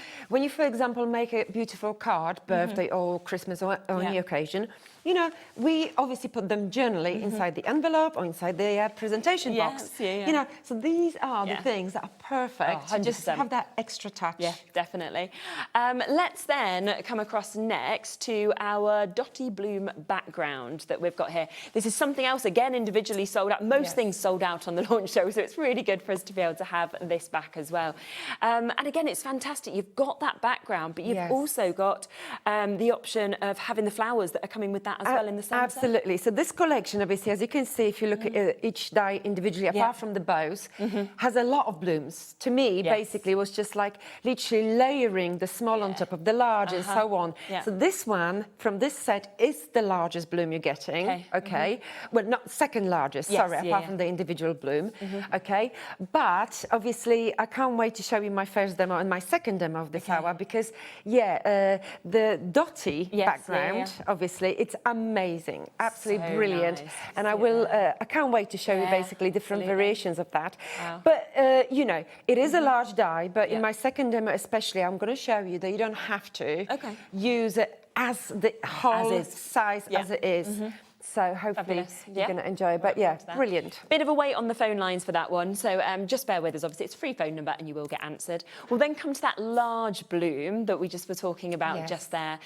for example, make a beautiful card, birthday or Christmas or any occasion, you know, we obviously put them generally inside the envelope or inside the presentation box. You know, so these are the things that are perfect to just have that extra touch. Yeah, definitely. Let's then come across next to our dotty bloom background that we've got here. This is something else, again, individually sold out. Most things sold out on the launch show, so it's really good for us to be able to have this back as well. And again, it's fantastic. You've got that background, but you've also got the option of having the flowers that are coming with that as well in the centre. Absolutely. So this collection, obviously, as you can see, if you look at each die individually, apart from the bows, has a lot of blooms. To me, basically, it was just like literally layering the small on top of the large and so on. So this one from this set is the largest bloom you're getting. Okay. Well, not second largest, sorry, apart from the individual bloom. Okay. But obviously, I can't wait to show you my first demo and my second demo of this hour because, the dotty background, obviously, it's amazing, absolutely brilliant. Nice. And I will, I can't wait to show you basically different variations of that. But, you know, it is a large die, but in my second demo especially, I'm going to show you that you don't have to use it as the whole size as it is. So hopefully you're going to enjoy it. But yeah, brilliant. Bit of a wait on the phone lines for that one. So just bear with us. Obviously, it's a free phone number and you will get answered. We'll then come to that large bloom that we just were talking about just there,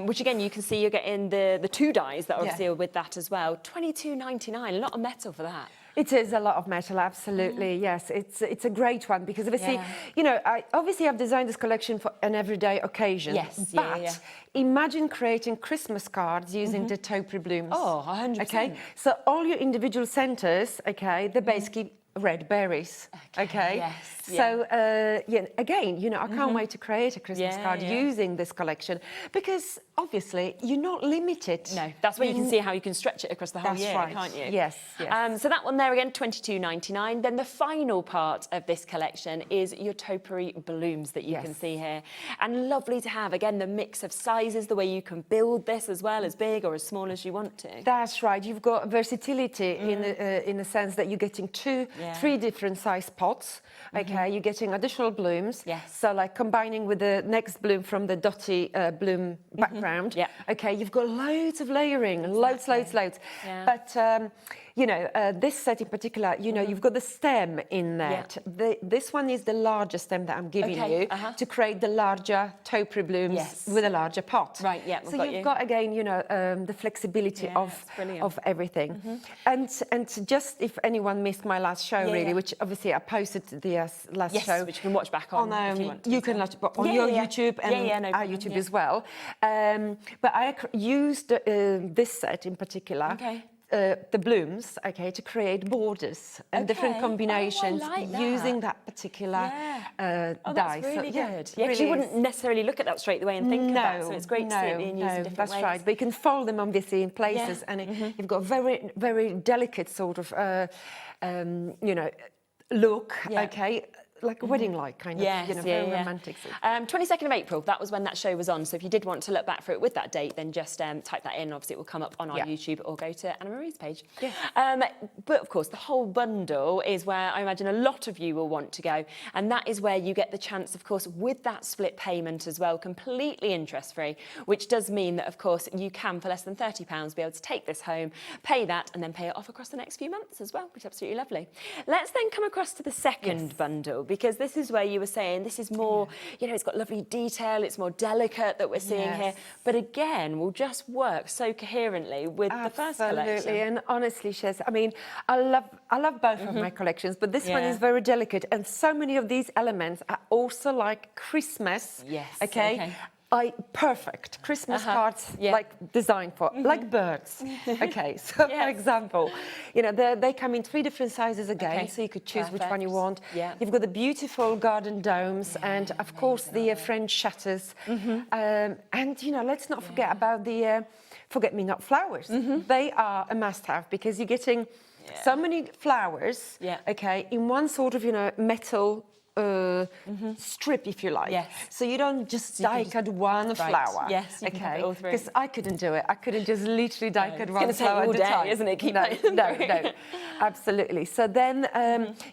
which again, you can see you're getting the two dies that obviously are with that as well. $22.99, a lot of metal for that. It is a lot of metal, absolutely, yes. It's a great one because obviously, you know, I've designed this collection for an everyday occasion. But imagine creating Christmas cards using the Topiary Blooms. Oh, 100%. Okay, so all your individual centres, okay, they're basically red berries. Okay. So again, you know, I can't wait to create a Christmas card using this collection because obviously you're not limited. No, that's where you can see how you can stretch it across the whole year, can't you? Yes. So that one there again, $22.99. Then the final part of this collection is your Topiary Blooms that you can see here, and lovely to have again the mix of sizes, the way you can build this as well, as big or as small as you want to. That's right. You've got versatility in the sense that you're getting three different size pots. Okay, you're getting additional blooms. So like combining with the next bloom from the dotty bloom background. Okay, you've got loads of layering, loads. But you know, this set in particular, you know, you've got the stem in there. This one is the largest stem that I'm giving you to create the larger Topiary blooms with a larger pot. Right, So you've got again, you know, the flexibility of everything. And just if anyone missed my last show, really, which obviously I posted the last show, which you can watch back on if you want to. You can watch on your YouTube and our YouTube as well. But I used this set in particular. The blooms, to create borders and different combinations using that particular die. That's really good. Yeah, really you wouldn't necessarily look at that straight away and think about it, so it's great to see it being used in different ways. That's right. But you can fold them obviously in places, and you've got very, very delicate sort of, you know, look. Like a wedding-like kind of, you know, very romantic. 22nd of April, that was when that show was on. So if you did want to look back for it with that date, then just type that in. Obviously, it will come up on our YouTube or go to Anna Marie's page. But of course, the whole bundle is where I imagine a lot of you will want to go. And that is where you get the chance, of course, with that split payment as well, completely interest-free, which does mean that, of course, you can, for less than £30, be able to take this home, pay that, and then pay it off across the next few months as well, which is absolutely lovely. Let's then come across to the second bundle, because this is where you were saying this is more, you know, it's got lovely detail, it's more delicate that we're seeing here, but again, will just work so coherently with the first collection. Absolutely, and honestly, Shez, I mean, I love both of my collections, but this one is very delicate, and so many of these elements are also like Christmas. Yes. Okay. Perfect Christmas cards, like designed for, like birds. Okay, so for example, you know, they come in 3 different sizes again, so you could choose which one you want. You've got the beautiful garden domes, and of course the French shutters. And you know, let's not forget about the forget-me-not flowers. They are a must-have because you're getting so many flowers. Okay, in one sort of, you know, metal strip, if you like. So you don't just die cut one flower. Okay, because I couldn't do it. I couldn't just literally die cut one flower at a time. Isn't it? No, absolutely. So then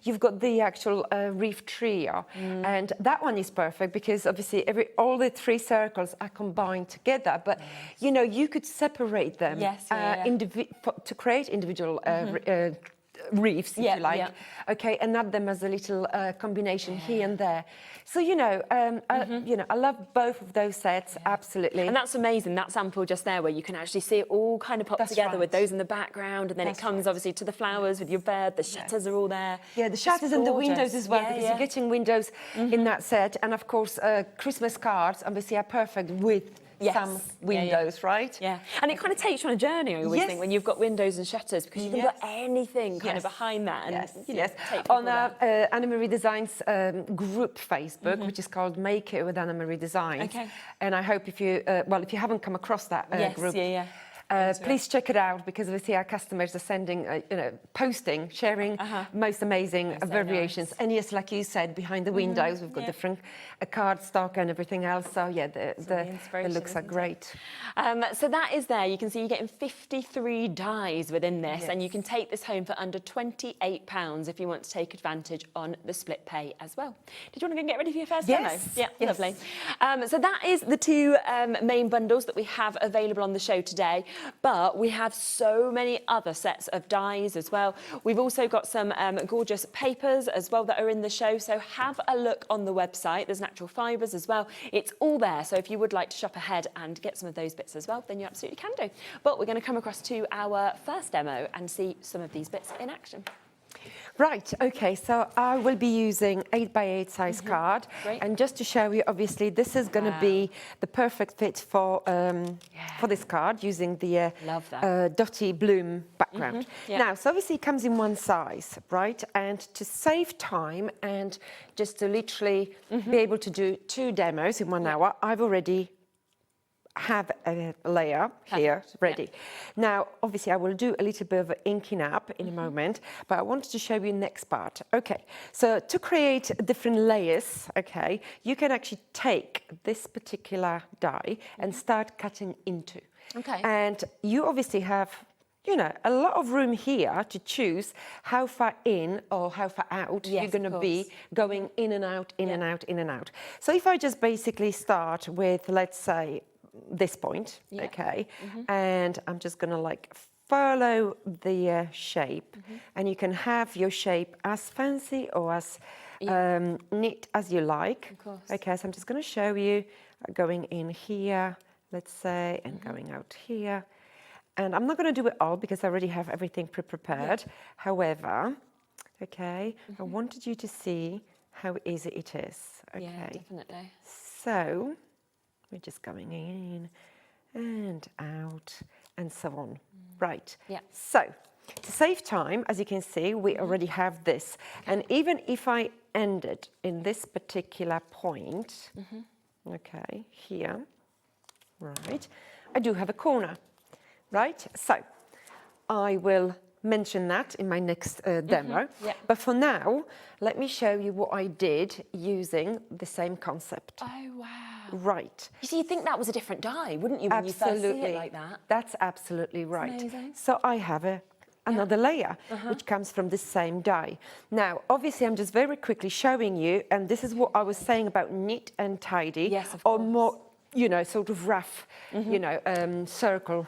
you've got the actual reef trio, and that one is perfect because obviously all the 3 circles are combined together. But you know, you could separate them to create individual reefs, if you like, okay, and add them as a little combination here and there. So you know, you know, I love both of those sets, absolutely. And that's amazing. That sample just there, where you can actually see it all kind of pop together with those in the background, and then it comes obviously to the flowers with your bird. The shutters are all there. Yeah, the shutters and the windows as well, because you're getting windows in that set, and of course, Christmas cards obviously are perfect with some windows, right? And it kind of takes you on a journey, I always think, when you've got windows and shutters, because you can put anything kind of behind that. And, you know, take on our Anna Marie Designs group Facebook, which is called Make It with Anna Marie Designs. And I hope if you, well, if you haven't come across that group, please check it out, because obviously our customers are sending, you know, posting, sharing most amazing variations. And yes, like you said, behind the windows, we've got different card stock and everything else. So yeah, the looks are great. So that is there. You can see you're getting 53 dies within this, and you can take this home for under £28 if you want to take advantage on the split pay as well. Did you want to go and get ready for your first demo? Yeah, lovely. So that is the 2 main bundles that we have available on the show today. But we have so many other sets of dies as well. We've also got some gorgeous papers as well that are in the show. So have a look on the website. There's natural fibres as well. It's all there. So if you would like to shop ahead and get some of those bits as well, then you absolutely can do. But we're going to come across to our first demo and see some of these bits in action. Right, okay, so I will be using 8x8 size card. And just to show you, obviously, this is going to be the perfect fit for this card, using the dotty bloom background. Now, so obviously it comes in one size, right? And to save time and just to literally be able to do 2 demos in 1 hour, I've already have a layer here ready. Now, obviously, I will do a little bit of inking up in a moment, but I wanted to show you the next part. Okay, so to create different layers, okay, you can actually take this particular die and start cutting into. And you obviously have, you know, a lot of room here to choose how far in or how far out you're going to be going in and out, in and out, in and out. So if I just basically start with, let's say, this point, okay, and I'm just going to like follow the shape, and you can have your shape as fancy or as neat as you like. Okay, so I'm just going to show you going in here, let's say, and going out here. And I'm not going to do it all because I already have everything pre-prepared. However, okay, I wanted you to see how easy it is. Okay, yeah, definitely. So we're just going in and out and so on. Right. Yeah. So to save time, as you can see, we already have this. And even if I ended in this particular point, okay, here, right, I do have a corner, right? So I will mention that in my next demo. But for now, let me show you what I did using the same concept. Oh, wow. Right. You see, you'd think that was a different die, wouldn't you, when you first see it like that? That's absolutely right. Amazing. So I have another layer, which comes from the same die. Now, obviously, I'm just very quickly showing you, and this is what I was saying about neat and tidy, yes, of or course. more, you know, sort of rough, you know, circle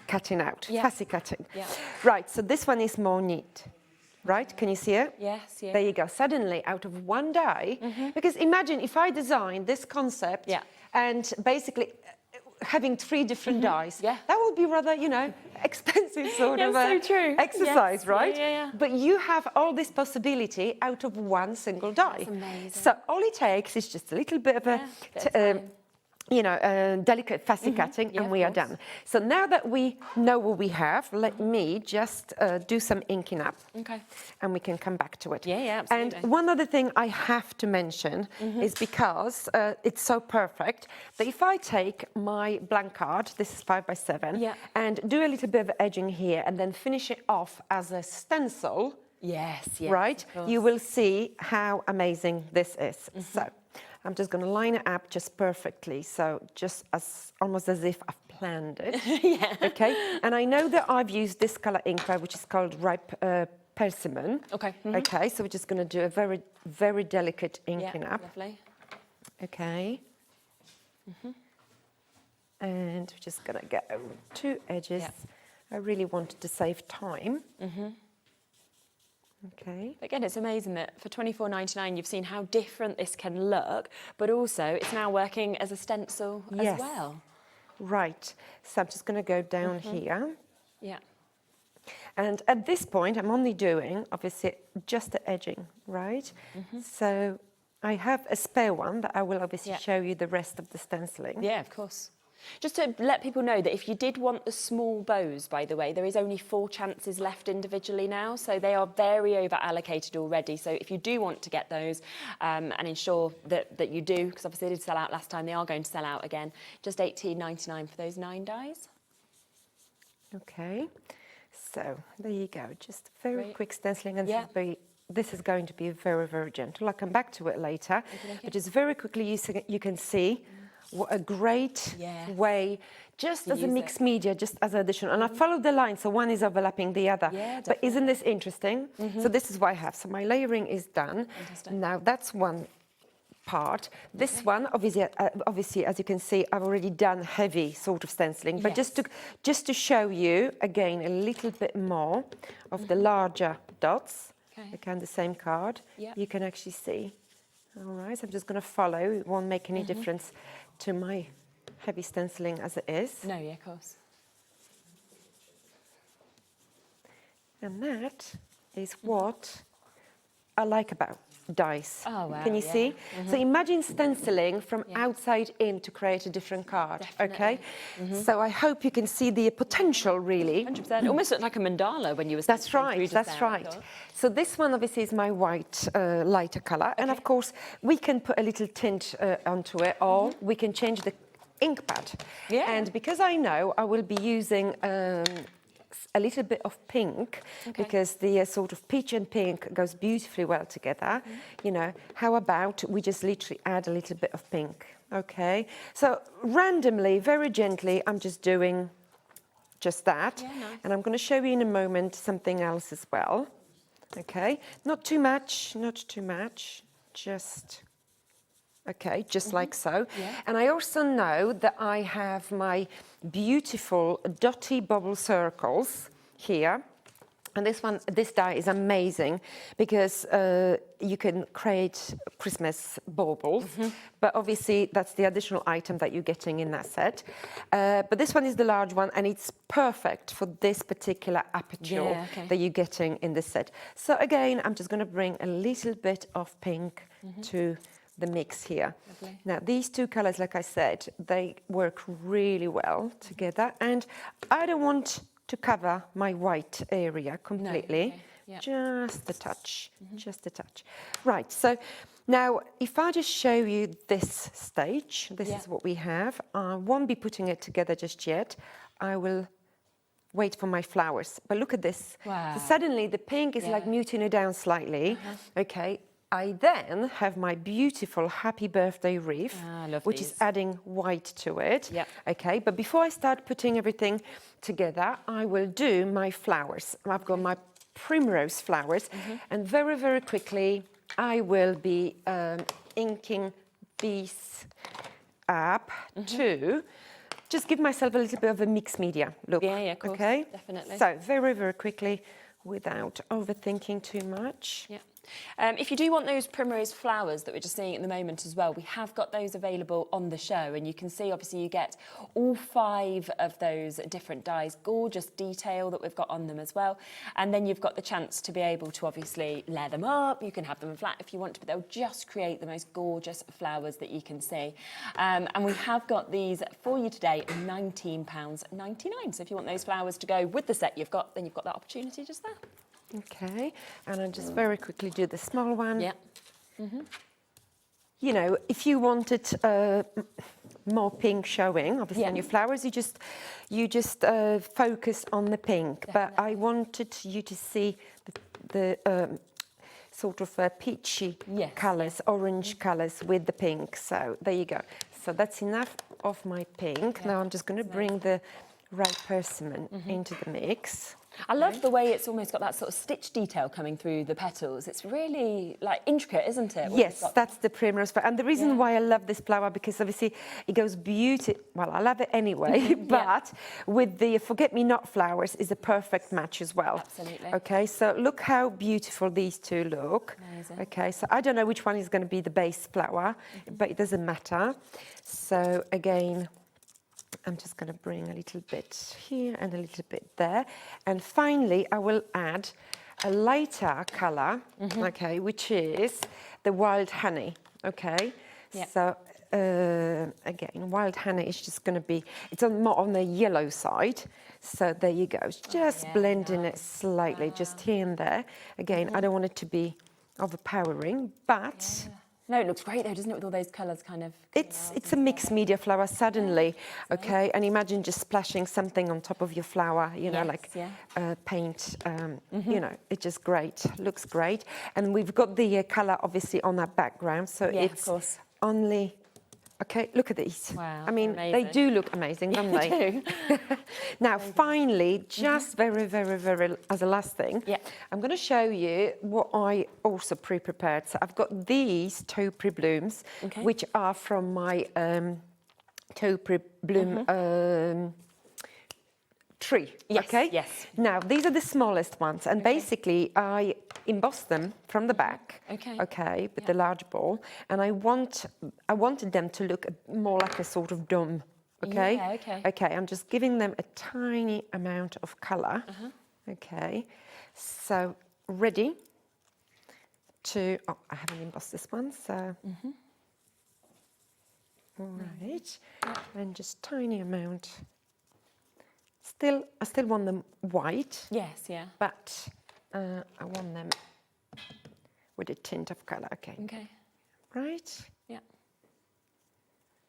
cutting out, fussy cutting. Right, so this one is more neat. right? Can you see it? Yes, yeah. There you go. Suddenly, out of one die, because imagine if I designed this concept and basically having 3 different dies. Yeah. That would be rather, you know, expensive sort of so true. exercise, Yes. right? Yeah. But you have all this possibility out of one single die. That's amazing. So all it takes is just a little bit of delicate fussy cutting, and we are done. So now that we know what we have, let me just do some inking up. Okay. And we can come back to it. Yeah, absolutely. And one other thing I have to mention is because it's so perfect that if I take my blank card, this is 5 by 7, and do a little bit of edging here and then finish it off as a stencil, right, you will see how amazing this is. So I'm just going to line it up just perfectly, so just as almost as if I've planned it. Okay, and I know that I've used this color ink, which is called ripe persimmon. Okay. Okay, so we're just going to do a very, very delicate inking up. Lovely. Okay. And we're just going to get over 2 edges. I really wanted to save time. Okay. Again, it's amazing that for £24.99 you've seen how different this can look, but also it's now working as a stencil as well. Right. So I'm just going to go down here. Yeah. And at this point, I'm only doing, obviously, just the edging, right? So I have a spare one, but I will obviously show you the rest of the stenciling. Yeah, of course. Just to let people know that if you did want the small bows, by the way, there is only 4 chances left individually now, so they are very over allocated already. So if you do want to get those and ensure that you do, because obviously they did sell out last time, they are going to sell out again, just £18.99 for those 9 dies. Okay, so there you go, just very Great. quick stenciling, and this is going to be very, very gentle. I'll come back to it later, but just very quickly you can see what a great way, just as a mixed media, just as an addition. And I followed the line, so one is overlapping the other. But isn't this interesting? So this is what I have. So my layering is done. Now that's one part. This one, obviously, as you can see, I've already done heavy sort of stenciling. But just to show you, again, a little bit more of the larger dots, okay, on the same card, you can actually see. All right, so I'm just going to follow. It won't make any difference to my heavy stenciling as it is. No, yeah, of course. And that is what I like about dice. Oh, wow, Can you see? So imagine stenciling from outside in to create a different card. Okay? So I hope you can see the potential, really. 100%. Almost looked like a mandala when you were That's right, that's right. So this one obviously is my white lighter colour, and of course we can put a little tint onto it, or we can change the ink pad. And because I know I will be using a little bit of pink, because the sort of peach and pink goes beautifully well together, you know, how about we just literally add a little bit of pink, okay? So randomly, very gently, I'm just doing just that. And I'm going to show you in a moment something else as well, okay? Not too much, just... Okay, just like so. And I also know that I have my beautiful dotty bubble circles here. And this die is amazing because you can create Christmas baubles, but obviously that's the additional item that you're getting in that set. But this one is the large one, and it's perfect for this particular aperture that you're getting in this set. So again, I'm just going to bring a little bit of pink to the mix here. Now these 2 colors, like I said, they work really well together, and I don't want to cover my white area completely. Just a touch, just a touch. Right, so now if I just show you this stage, this is what we have. I won't be putting it together just yet. I will wait for my flowers, but look at this. So suddenly the pink is like muting it down slightly. Okay, I then have my beautiful happy birthday wreath, which is adding white to it. Okay, but before I start putting everything together, I will do my flowers. I've got my primrose flowers, and very, very quickly, I will be inking these up to just give myself a little bit of a mixed media look. Yeah, of course, okay? definitely. So very, very quickly, without overthinking too much. Yeah. If you do want those primrose flowers that we're just seeing at the moment as well, we have got those available on the show, and you can see obviously you get all 5 of those different dies, gorgeous detail that we've got on them as well, and then you've got the chance to be able to obviously layer them up. You can have them flat if you want to, but they'll just create the most gorgeous flowers that you can see. And we have got these for you today at £19.99. So if you want those flowers to go with the set you've got, then you've got that opportunity just there. Okay, and I'll just very quickly do the small one. Yeah. You know, if you wanted more pink showing, obviously, on your flowers, you just focus on the pink. Definitely. But I wanted you to see the sort of peachy colours, orange colours with the pink. So there you go. So that's enough of my pink. Now I'm just going to bring the right persimmon into the mix. I love the way it's almost got that sort of stitch detail coming through the petals. It's really like intricate, isn't it? Yes, that's the primrose flower. And the reason why I love this flower, because obviously it goes beautiful. Well, I love it anyway, but with the forget-me-not flowers is a perfect match as well. Absolutely. Okay, so look how beautiful these two look. Amazing. Okay, so I don't know which one is going to be the base flower, but it doesn't matter. So again, I'm just going to bring a little bit here and a little bit there. And finally, I will add a lighter colour, okay, which is the wild honey, okay? Yeah. So, again, wild honey is just going to be, it's more on the yellow side. So there you go. Just blending it slightly, just here and there. Again, I don't want it to be overpowering, but... No, it looks great though, doesn't it, with all those colours kind of... It's a mixed media flower suddenly, okay? And imagine just splashing something on top of your flower, you know, like paint, you know, it's just great, looks great. And we've got the colour obviously on that background, so it's only... Okay, look at these. Wow, I mean, they do look amazing, don't they? Now, finally, just very, as a last thing, I'm going to show you what I also pre-prepared. So I've got these Topiary Blooms, which are from my Topiary Bloom tree. Yes, okay? yes. Now, these are the smallest ones, and basically I embossed them from the back, okay, with the large ball, and I wanted them to look more like a sort of dome, okay? Yeah, okay. Okay, I'm just giving them a tiny amount of colour, okay? So, ready to, oh, I haven't embossed this one, so... All right, and just tiny amount. I still want them white. Yes, yeah. But I want them with a tint of colour. Okay. Okay. Right? Yeah.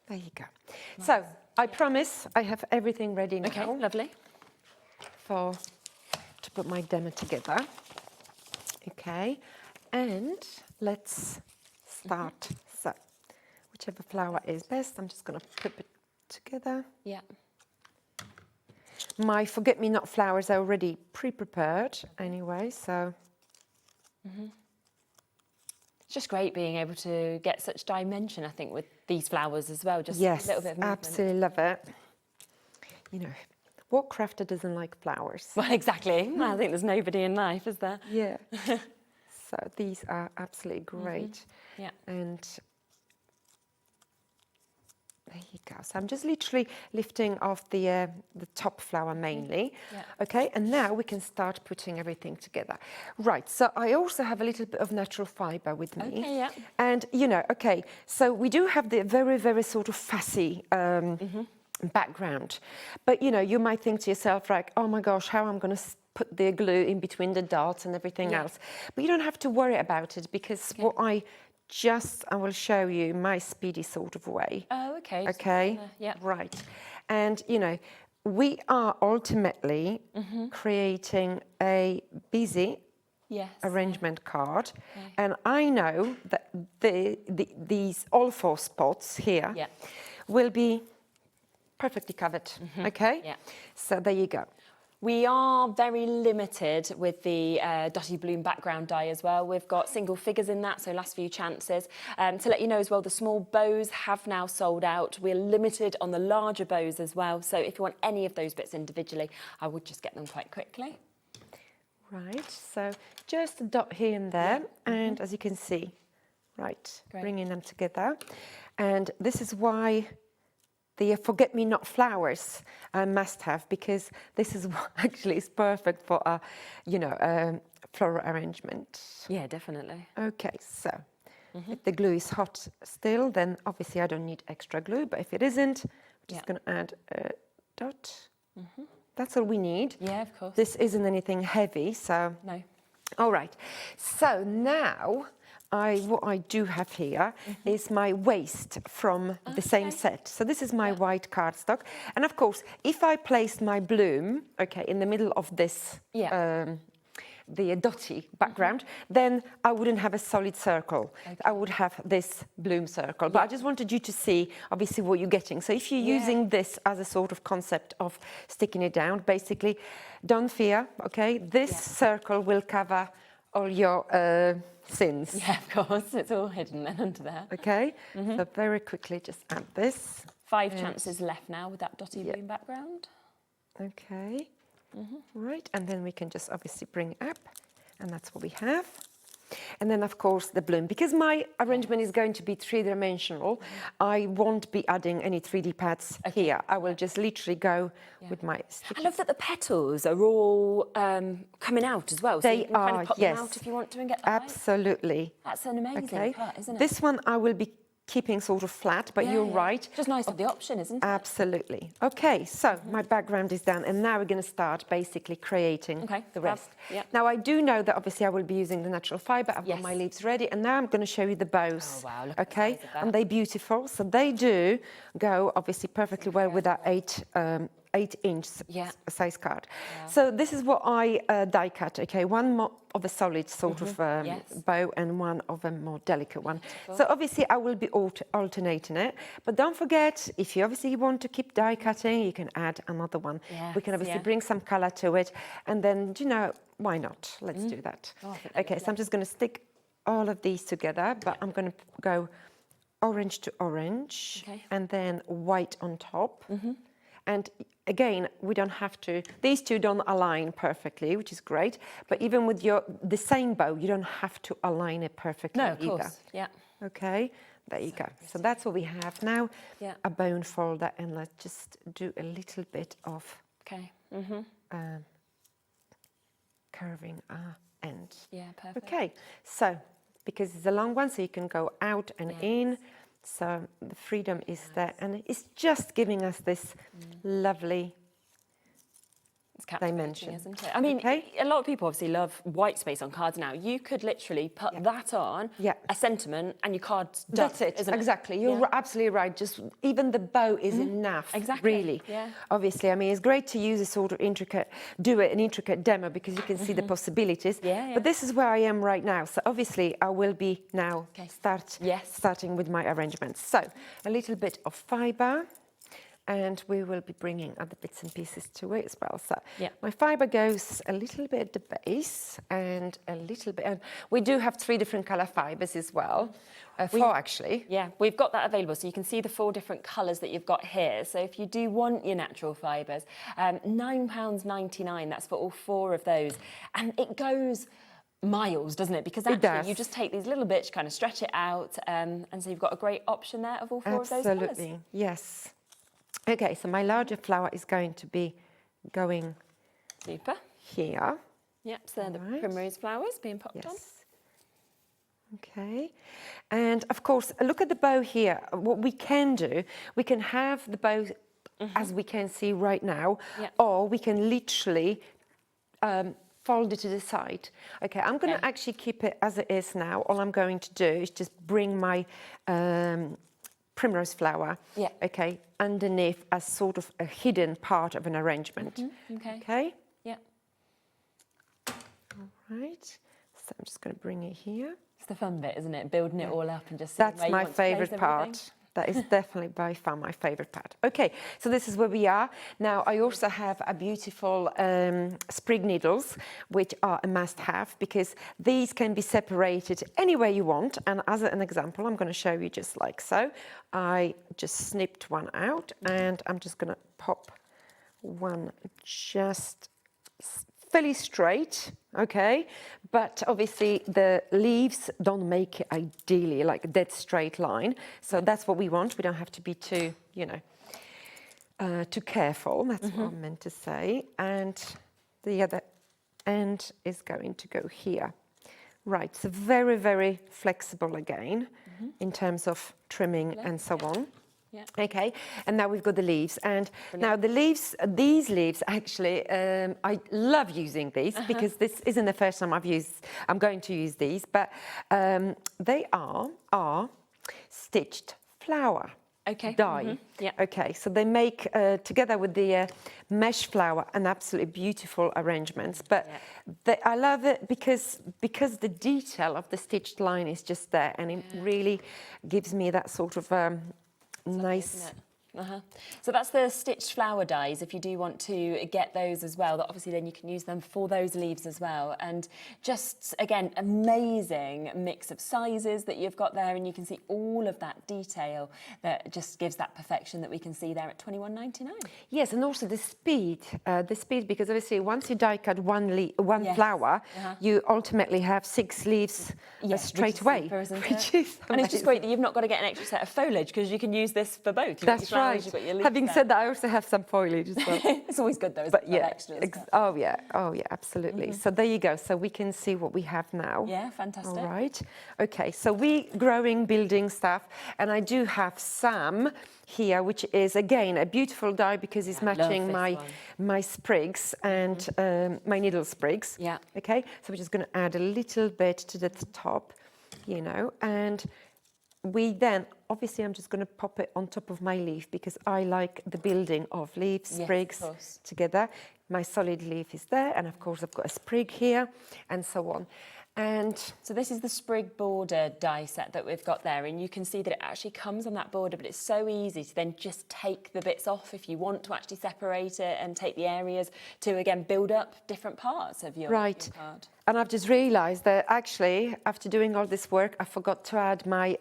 There you go. Nice. So I promise I have everything ready now. Okay, lovely. To put my demo together. Okay. And let's start. So whichever flower is best, I'm just going to put it together. Yeah. My forget-me-not flowers are already pre-prepared anyway, so... It's just great being able to get such dimension, I think, with these flowers as well. Just yes, a little bit of movement. absolutely love it. You know, what crafter doesn't like flowers? Well, exactly. I think there's nobody in life, is there? Yeah. So these are absolutely great. Yeah. And... there you go. So I'm just literally lifting off the top flower mainly. Yeah. Okay, and now we can start putting everything together. Right, so I also have a little bit of natural fibre with me. Okay, yeah. And, you know, okay, so we do have the very sort of fussy background. But, you know, you might think to yourself, like, oh my gosh, how I'm going to put the glue in between the dots and everything else. But you don't have to worry about it, because what I will show you my speedy sort of way. Oh, okay. Okay, yeah. Right. And, you know, we are ultimately creating a busy arrangement card. Okay. And I know that these all 4 spots here will be perfectly covered, okay? Yeah. So there you go. We are very limited with the Dotty Bloom background die as well. We've got single figures in that, so last few chances. To let you know as well, the small bows have now sold out. We're limited on the larger bows as well, so if you want any of those bits individually, I would just get them quite quickly. Right, so just a dot here and there, and as you can see, right, bringing them together. And this is why the forget-me-not flowers I must have, because this is what actually is perfect for a, you know, floral arrangement. Yeah, definitely. Okay, so if the glue is hot still, then obviously I don't need extra glue, but if it isn't, I'm just going to add a dot. That's all we need. Yeah, of course. This isn't anything heavy, so... No. All right. So now, what I do have here is my waste from the same set. So this is my white cardstock. And of course, if I placed my bloom, in the middle of this... the dotty background, then I wouldn't have a solid circle. I would have this bloom circle. But I just wanted you to see, obviously, what you're getting. So if you're using this as a sort of concept of sticking it down, basically, don't fear, okay? This circle will cover all your sins. Yeah, of course. It's all hidden then under there. Okay? So very quickly, just add this. 5 chances left now with that dotty bloom background. Okay. Right, and then we can just obviously bring it up, and that's what we have. And then, of course, the bloom. Because my arrangement is going to be 3-dimensional, I won't be adding any 3D pads here. I will just literally go with my stitches. I love that the petals are all coming out as well. So They you can kind of pop yes. them out if you want to and get them Absolutely. Right. That's an amazing cut, isn't it? This one I will be keeping sort of flat, but you're right. Just nice to have the option, isn't it? Absolutely. Okay, so my background is done, and now we're going to start basically creating the rest. Now, I do know that obviously I will be using the natural fibre. I've got my leaves ready, and now I'm going to show you the bows. Oh, wow, look at the size of that. And they're beautiful. So they do go obviously perfectly well with that 8-inch size card. So this is what I die cut, one more of a solid sort of bow and one of a more delicate one. So obviously I will be alternating it, but don't forget, if you obviously want to keep die cutting, you can add another one. We can obviously bring some colour to it, and then, you know, why not? Let's do that. Okay, so I'm just going to stick all of these together, but I'm going to go orange to orange, and then white on top. And again, we don't have to, these two don't align perfectly, which is great, but even with the same bow, you don't have to align it perfectly either. No, of course, Okay, there you go. So that's what we have now, a bone folder, and let's just do a little bit of curving our end. Yeah, perfect. Okay, so because it's a long one, so you can go out and in. So the freedom is there, and it's just giving us this lovely dimension, isn't it? I mean, a lot of people obviously love white space on cards now. You could literally put that on a sentiment, and your card's done. That's it, isn't exactly. You're absolutely right. Just even the bow is enough. Exactly. Really. Obviously, I mean, it's great to use a sort of an intricate demo because you can see the possibilities. But this is where I am right now. So obviously, I will be now starting with my arrangements. So a little bit of fibre. And we will be bringing other bits and pieces to it as well. So my fibre goes a little bit at the base and a little bit. And we do have 3 different colour fibres as well. 4 actually. Yeah, we've got that available. So you can see the 4 different colours that you've got here. So if you do want your natural fibres, £9.99, that's for all 4 of those. And it goes miles, doesn't it? Because actually you just take these little bits, kind of stretch it out. And so you've got a great option there of all 4 of those colours. Absolutely, yes. Okay, so my larger flower is going to be going here. Yep, so the primrose flowers being popped on. Okay, and of course, look at the bow here. What we can do, we can have the bow as we can see right now, or we can literally fold it to the side. Okay, I'm going to actually keep it as it is now. All I'm going to do is just bring my primrose flower, underneath as sort of a hidden part of an arrangement. Okay? Yeah. All right. So I'm just going to bring it here. It's the fun bit, isn't it? Building it all up and just That's my favourite part. That is definitely by far my favourite part. Okay, so this is where we are. Now, I also have a beautiful sprig needles, which are a must-have because these can be separated any way you want. And as an example, I'm going to show you just like so. I just snipped one out, and I'm just going to pop one just fairly straight, okay? But obviously the leaves don't make it ideally like a dead straight line. So that's what we want. We don't have to be too, you know, too careful. That's what I meant to say. And the other end is going to go here. Right, so very, very flexible again in terms of trimming and so on. Yeah. Okay, and now we've got the leaves. And now the leaves, these leaves actually, I love using these because this isn't the first time I'm going to use these, but they are stitched flower. Dye. Yeah. Okay, so they make, together with the mesh flower, an absolutely beautiful arrangements. But I love it because the detail of the stitched line is just there, and it really gives me that sort of nice. So that's the stitched flower dies, if you do want to get those as well, that obviously then you can use them for those leaves as well. And just, again, amazing mix of sizes that you've got there, and you can see all of that detail that just gives that perfection that we can see there at $21.99. Yes, and also the speed, because obviously once you die cut one flower, you ultimately have 6 leaves straight away, super, isn't which it? is and it's just great that you've not got to get an extra set of foliage, because you can use this for both. That's right. Having said that, I also have some foliage as well. It's always good though, isn't it? Extras. Oh yeah, absolutely. So there you go. So we can see what we have now. Yeah, fantastic. All right. Okay, so we growing, building stuff, and I do have some here, which is again a beautiful die because it's matching my sprigs and my needle sprigs. Yeah. Okay, so we're just going to add a little bit to the top, you know, and we then, obviously I'm just going to pop it on top of my leaf because I like the building of leaves, sprigs together. My solid leaf is there, and of course I've got a sprig here and so on. And so this is the sprig border die set that we've got there, and you can see that it actually comes on that border, but it's so easy to then just take the bits off if you want to actually separate it and take the areas to, again, build up different parts of your, your card. And I've just realised that actually, after doing all this work, I forgot to add my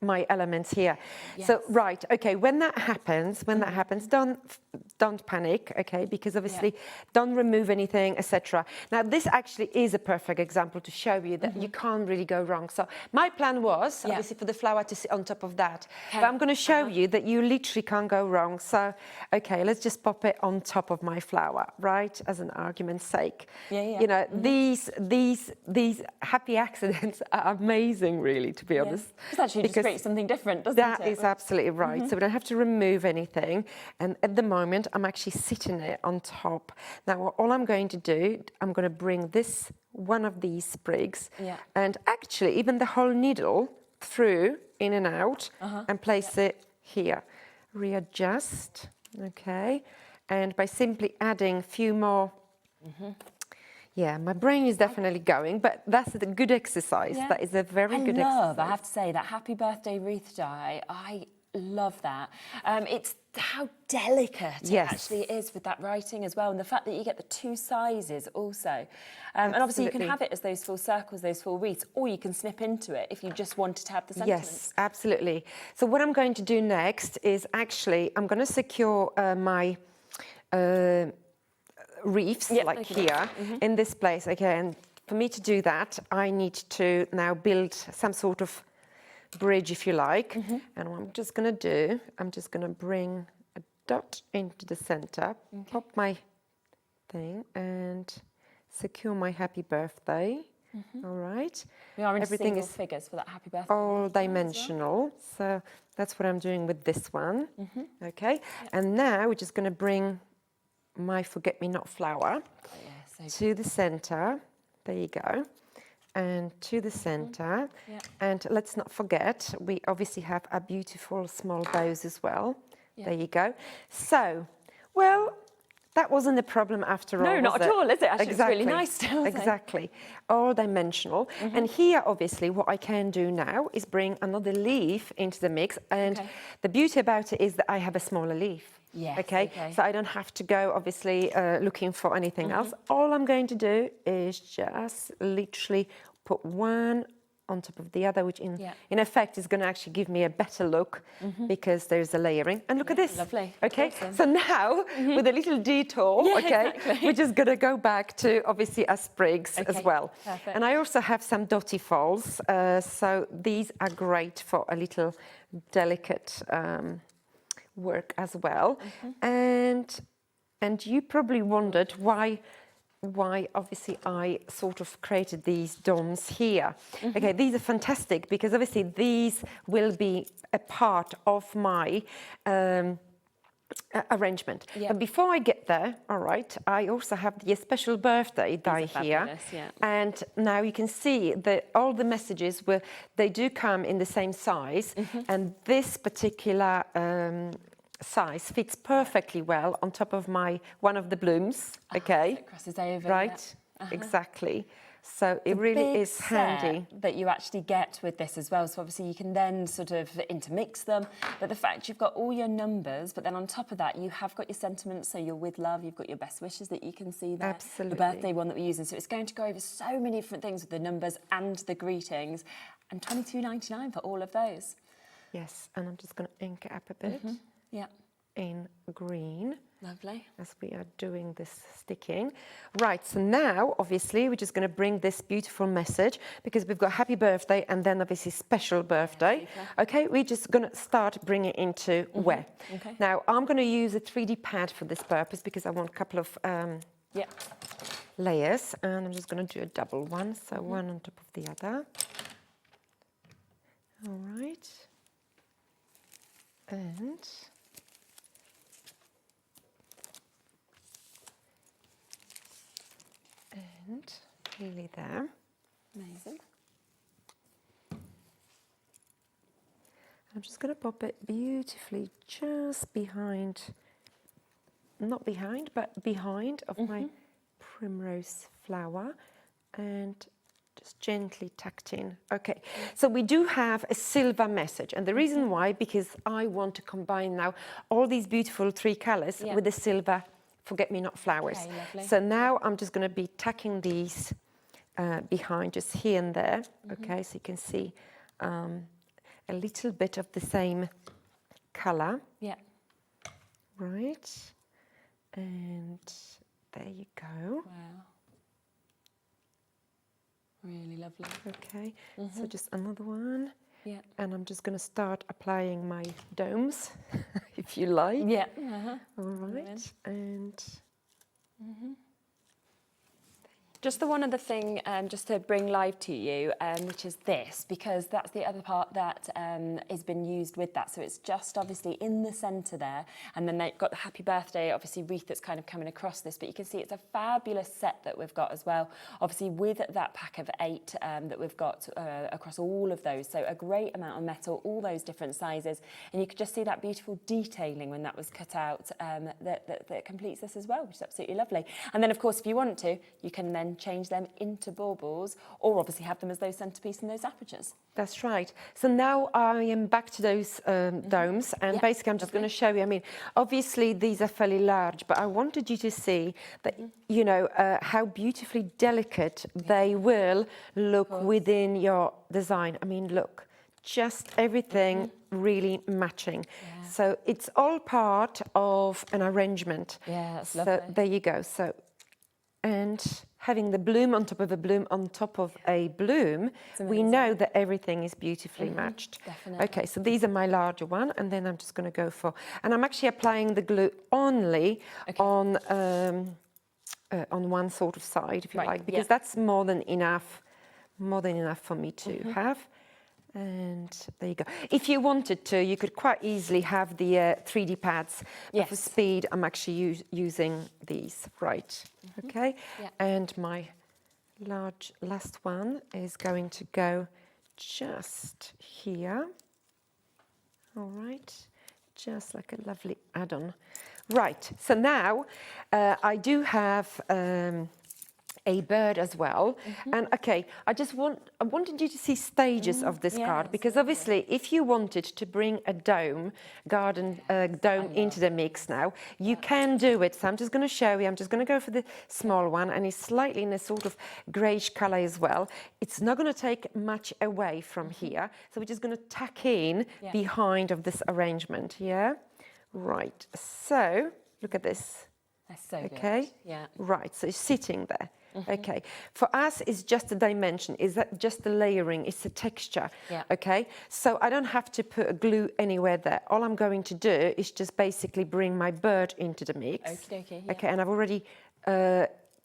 my elements here. So right, okay, when that happens, don't panic, okay, because obviously don't remove anything, etc. Now this actually is a perfect example to show you that you can't really go wrong. So my plan was obviously for the flower to sit on top of that, but I'm going to show you that you literally can't go wrong. So okay, let's just pop it on top of my flower, right, as an argument's sake. You know, these happy accidents are amazing, really, to be honest. It's actually just create something different, doesn't it? That is absolutely right. So we don't have to remove anything. And at the moment, I'm actually sitting it on top. Now, all I'm going to do, I'm going to bring this, one of these sprigs, and actually even the whole needle through, in and out, and place it here. Readjust, okay. And by simply adding a few more yeah, my brain is definitely going, but that's a good exercise. That is a very good exercise. I have to say, that Happy Birthday wreath die, I love that. It's how delicate it actually is with that writing as well, and the fact that you get the 2 sizes also. And obviously you can have it as those full circles, those full wreaths, or you can snip into it if you just wanted to have the sentiments. Yes, absolutely. So what I'm going to do next is actually, I'm going to secure my reefs, like here, in this place. Okay, and for me to do that, I need to now build some sort of bridge, if you like. And what I'm just going to do, I'm just going to bring a dot into the center, pop my thing, and secure my happy birthday. All right. We are into single figures for that happy birthday. All dimensional. So that's what I'm doing with this one. Okay. And now we're just going to bring my forget-me-not flower to the center. There you go. And to the center. And let's not forget, we obviously have our beautiful small bows as well. There you go. So, well, that wasn't a problem after all. No, not at all, is it? Actually, exactly. It's really nice still. Exactly. All dimensional. And here, obviously, what I can do now is bring another leaf into the mix. And the beauty about it is that I have a smaller leaf. Okay, so I don't have to go, obviously, looking for anything else. All I'm going to do is just literally put one on top of the other, which in effect is going to actually give me a better look because there's a layering. And look at this. Lovely. Okay, Awesome. so now with a little detour, we're just going to go back to obviously our sprigs as well. Perfect. And I also have some dotty falls, so these are great for a little delicate work as well. And you probably wondered why obviously I sort of created these domes here. Okay, these are fantastic because obviously these will be a part of my arrangement. But before I get there, all right, I also have the special birthday die here. And now you can see that all the messages they do come in the same size, and this particular size fits perfectly well on top of one of the blooms. Okay, so it crosses over, right? Exactly. So it really is handy that you actually get with this as well. So obviously you can then sort of intermix them. But the fact you've got all your numbers, but then on top of that you have got your sentiments. So you're with love. You've got your best wishes that you can see there. Absolutely. The birthday one that we're using. So it's going to go over so many different things with the numbers and the greetings, and $22.99 for all of those. Yes, and I'm just going to ink it up a bit. In green. Lovely. As we are doing this sticking. Right, so now obviously we're just going to bring this beautiful message because we've got happy birthday and then obviously special birthday. Okay, we're just going to start bringing it into where. Now I'm going to use a 3D pad for this purpose because I want a couple of layers, and I'm just going to do a double one, so one on top of the other. All right. And nearly there. Amazing. I'm just going to pop it beautifully just behind, not behind, but behind of my primrose flower, and just gently tucked in. Okay, so we do have a silver message, and the reason why, because I want to combine now all these beautiful three colours with the silver forget-me-not flowers. So now I'm just going to be tucking these behind, just here and there. Okay, so you can see a little bit of the same colour. Right, and there you go. Wow. Really lovely. Okay, so just another one. And I'm just going to start applying my domes, if you like. All right, and just the one other thing, just to bring live to you, which is this, because that's the other part that has been used with that. So it's just obviously in the centre there, and then they've got the happy birthday, obviously wreath that's kind of coming across this, but you can see it's a fabulous set that we've got as well, obviously with that pack of 8 that we've got across all of those. So a great amount of metal, all those different sizes, and you could just see that beautiful detailing when that was cut out that completes this as well, which is absolutely lovely. And then of course if you want to, you can then change them into baubles, or obviously have them as those centerpiece and those apertures. That's right. So now I am back to those domes, and basically I'm just going to show you. I mean, obviously these are fairly large, but I wanted you to see that, you know, how beautifully delicate they will look within your design. I mean, look, just everything really matching. So it's all part of an arrangement. That's so lovely. There you go. So, and having the bloom on top of a bloom on top of a bloom, we know that everything is beautifully matched. Definitely. Okay, so these are my larger one, and then I'm just going to go for, and I'm actually applying the glue only on one sort of side, if you like, because that's more than enough for me to have. And there you go. If you wanted to, you could quite easily have the 3D pads. But for speed, I'm actually using these. Right. Okay. And my last one is going to go just here. All right. Just like a lovely add-on. Right. So now I do have a a bird as well. And okay, I wanted you to see stages of this card, because obviously if you wanted to bring a dome, garden dome into the mix now, you can do it. So I'm just going to show you. I'm just going to go for the small one, and it's slightly in a sort of greyish colour as well. It's not going to take much away from here. So we're just going to tuck in behind of this arrangement, Right, so look at this. That's so okay. good. Yeah. Right, so it's sitting there. Okay. For us, it's just a dimension. Is that just the layering? It's a texture. Yeah. Okay. So I don't have to put a glue anywhere there. All I'm going to do is just basically bring my bird into the mix. Okay. Okay. And I've already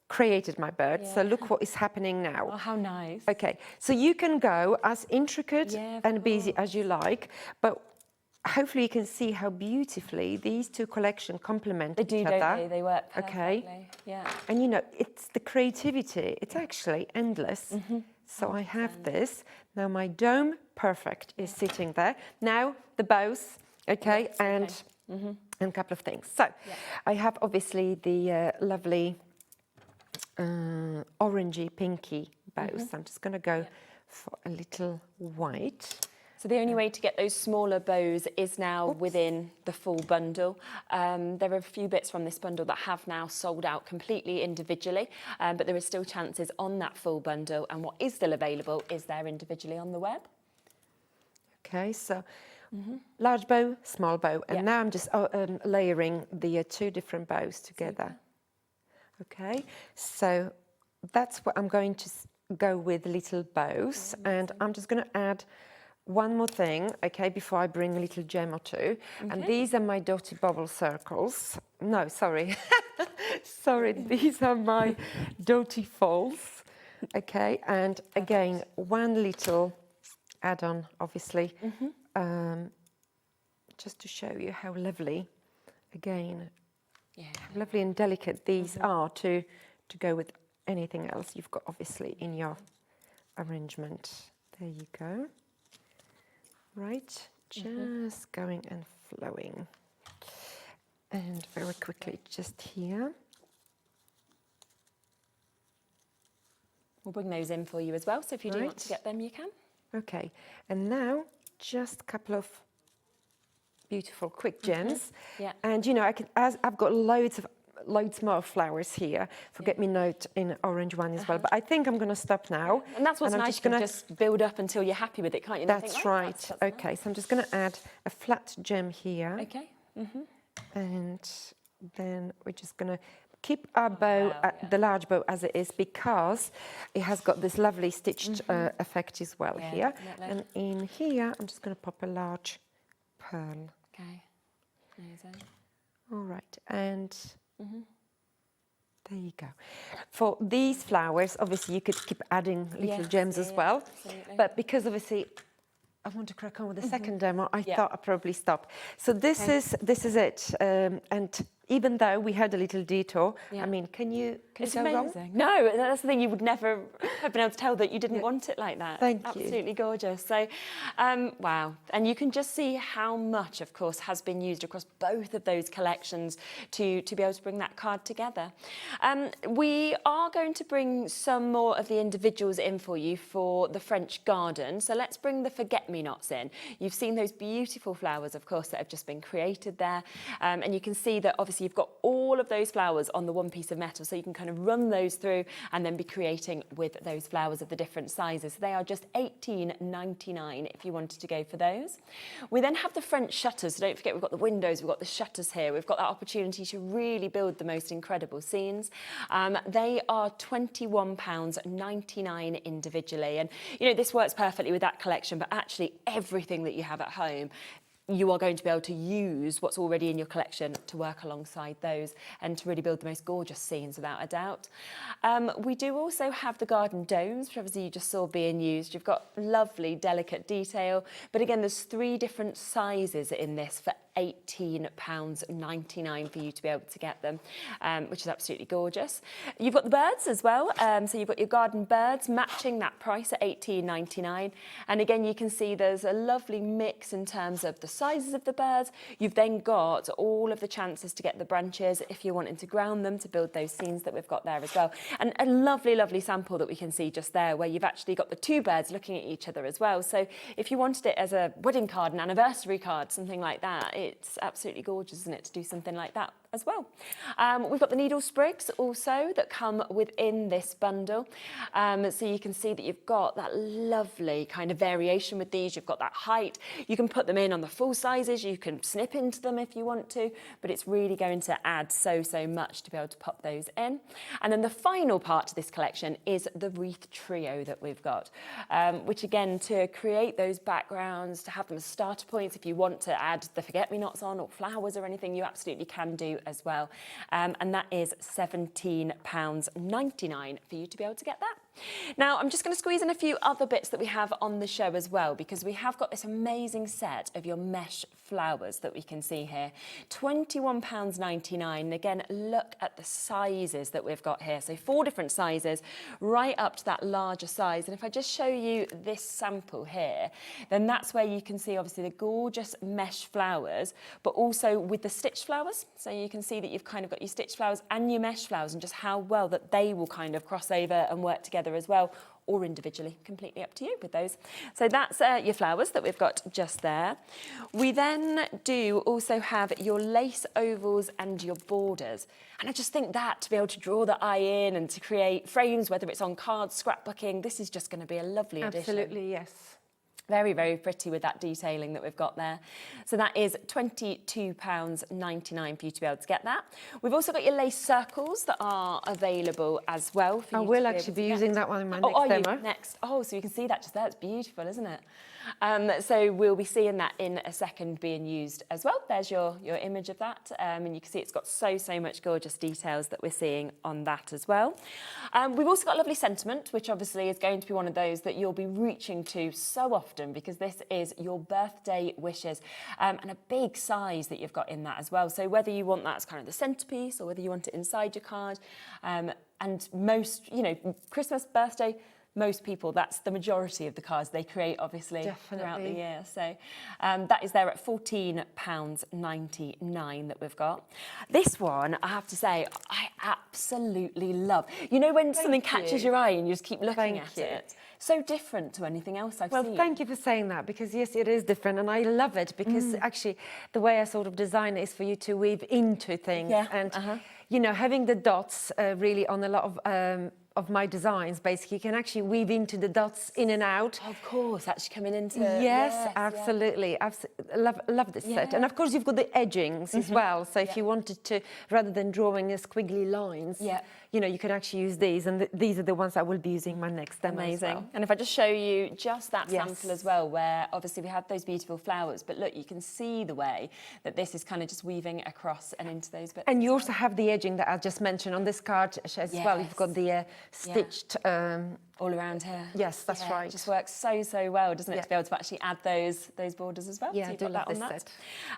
created my bird. So look what is happening now. Oh, how nice. Okay. So you can go as intricate and busy as you like, but hopefully you can see how beautifully these two collections complement each other. Don't they? They work perfectly. Okay. Yeah. And you know, it's the creativity. It's actually endless. So I have this. Now my dome, perfect, is sitting there. Now the bows, okay, and a couple of things. So I have obviously the lovely orangey, pinky bows. I'm just going to go for a little white. So the only way to get those smaller bows is now within the full bundle. There are a few bits from this bundle that have now sold out completely individually, but there are still chances on that full bundle, and what is still available is there individually on the web. Okay, so large bow, small bow, and now I'm just layering the two different bows together. Okay, so that's what I'm going to go with, little bows, and I'm just going to add one more thing, okay, before I bring a little gem or two. And these are my dotty bubble circles. No, sorry. Sorry, these are my dotty falls. Okay, and again, one little add-on, obviously, just to show you how lovely, again, how lovely and delicate these are to go with anything else you've got, obviously, in your arrangement. There you go. Right, just going and flowing. And very quickly, just here. We'll bring those in for you as well, so if you do want to get them, you can. Okay, and now just a couple of beautiful quick gems. And you know, I've got loads more flowers here. Forget-me-note in orange one as well. But I think I'm going to stop now. And that's what's nice. You can just build up until you're happy with it, can't you? That's right. Okay, so I'm just going to add a flat gem here. Okay. And then we're just going to keep our bow, the large bow as it is, because it has got this lovely stitched effect as well here. And in here, I'm just going to pop a large pearl. Okay. Amazing. All right. And there you go. For these flowers, obviously you could keep adding little gems as well. Absolutely. But because obviously I want to crack on with the second demo, I thought I'd probably stop. So this is it. And even though we had a little detour, I mean, can you It's go amazing. wrong? No, that's the thing. You would never have been able to tell that you didn't want it like that. Thank you. Absolutely gorgeous. So, wow. And you can just see how much, of course, has been used across both of those collections to be able to bring that card together. We are going to bring some more of the individuals in for you for the French garden. So let's bring the forget-me-nots in. You've seen those beautiful flowers, of course, that have just been created there. And you can see that obviously you've got all of those flowers on the one piece of metal, so you can kind of run those through and then be creating with those flowers of the different sizes. So they are just $18.99 if you wanted to go for those. We then have the French shutters. So don't forget, we've got the windows, we've got the shutters here. We've got that opportunity to really build the most incredible scenes. They are £21.99 individually. And, you know, this works perfectly with that collection, but actually everything that you have at home, you are going to be able to use what's already in your collection to work alongside those and to really build the most gorgeous scenes without a doubt. We do also have the garden domes, which obviously you just saw being used. You've got lovely, delicate detail. But again, there's 3 different sizes in this for £18.99 for you to be able to get them, which is absolutely gorgeous. You've got the birds as well. So you've got your garden birds matching that price at £18.99. And again, you can see there's a lovely mix in terms of the sizes of the birds. You've then got all of the chances to get the branches if you're wanting to ground them to build those scenes that we've got there as well. And a lovely, lovely sample that we can see just there where you've actually got the two birds looking at each other as well. So if you wanted it as a wedding card, an anniversary card, something like that, it's absolutely gorgeous, isn't it, to do something like that as well. We've got the needle sprigs also that come within this bundle. So you can see that you've got that lovely kind of variation with these. You've got that height. You can put them in on the full sizes. You can snip into them if you want to, but it's really going to add so much to be able to pop those in. And then the final part to this collection is the wreath trio that we've got, which again, to create those backgrounds, to have them as starter points, if you want to add the forget-me-nots on or flowers or anything, you absolutely can do as well. And that is £17.99 for you to be able to get that. Now, I'm just going to squeeze in a few other bits that we have on the show as well, because we have got this amazing set of your mesh flowers that we can see here. £21.99. Again, look at the sizes that we've got here. So 4 different sizes, right up to that larger size. And if I just show you this sample here, then that's where you can see obviously the gorgeous mesh flowers, but also with the stitch flowers. So you can see that you've kind of got your stitch flowers and your mesh flowers and just how well that they will kind of cross over and work together as well, or individually, completely up to you with those. So that's your flowers that we've got just there. We then do also have your lace ovals and your borders. And I just think that to be able to draw the eye in and to create frames, whether it's on cards, scrapbooking, this is just going to be a lovely addition. Absolutely, yes. Very, very pretty with that detailing that we've got there. So that is £22.99 for you to be able to get that. We've also got your lace circles that are available as well. For I you will to actually be using that one in my next demo. Next. Oh, so you can see that just there. It's beautiful, isn't it? So we'll be seeing that in a second being used as well. There's your image of that. And you can see it's got so much gorgeous details that we're seeing on that as well. We've also got lovely sentiment, which obviously is going to be one of those that you'll be reaching to so often, because this is your birthday wishes, and a big size that you've got in that as well. So whether you want that as kind of the centerpiece or whether you want it inside your card, and most, Christmas, birthday, most people, that's the majority of the cards they create, obviously, throughout the year. So that is there at £14.99 that we've got. This one, I have to say, I absolutely love. You know when something catches your eye and you just keep looking at it? So different to anything else I've seen. Well, thank you for saying that, because yes, it is different, and I love it, because actually the way I sort of design it is for you to weave into things. And, having the dots really on a lot of my designs, basically, you can actually weave into the dots in and out. Of course, actually coming into... Yes, absolutely. Love this set. And of course, you've got the edgings as well. So if you wanted to, rather than drawing a squiggly lines, you can actually use these. And these are the ones I will be using in my next demo. Amazing. As well. And if I just show you just that sample as well, where obviously we have those beautiful flowers, but look, you can see the way that this is kind of just weaving across and into those bits. And you also have the edging that I just mentioned on this card as well. You've got the stitched all around here. Yes, that's right. It just works so well, doesn't it, to be able to actually add those borders as well. Yeah, so I do love this set.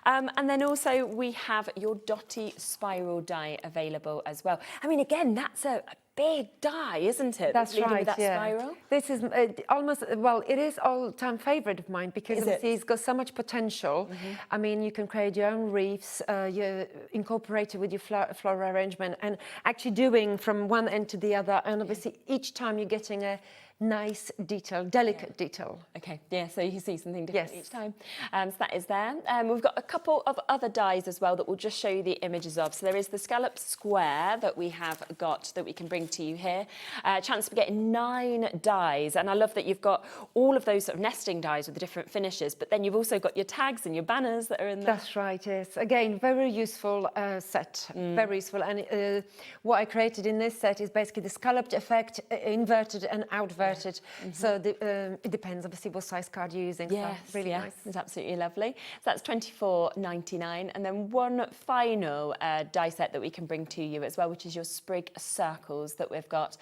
And then also we have your Dotty spiral die available as well. I mean, again, that's a big die, isn't it? That's right, with that spiral. This is almost, well, it is all-time favourite of mine, because obviously it's got so much potential. I mean, you can create your own wreaths, you incorporate it with your floral arrangement, and actually doing from one end to the other, and obviously each time you're getting a nice detail, delicate detail. Okay, so you can see something different each time. So that is there. We've got a couple of other dies as well that we'll just show you the images of. So there is the scallop square that we have got that we can bring to you here. Chance for getting 9 dies, and I love that you've got all of those sort of nesting dies with the different finishes, but then you've also got your tags and your banners that are in there. That's right, yes. Again, very useful set, very useful. And what I created in this set is basically the scalloped effect, inverted and outverted. So it depends, obviously, what size card you're using. Yes, so really nice. It's absolutely lovely. So that's £24.99. And then one final die set that we can bring to you as well, which is your sprig circles that we've got.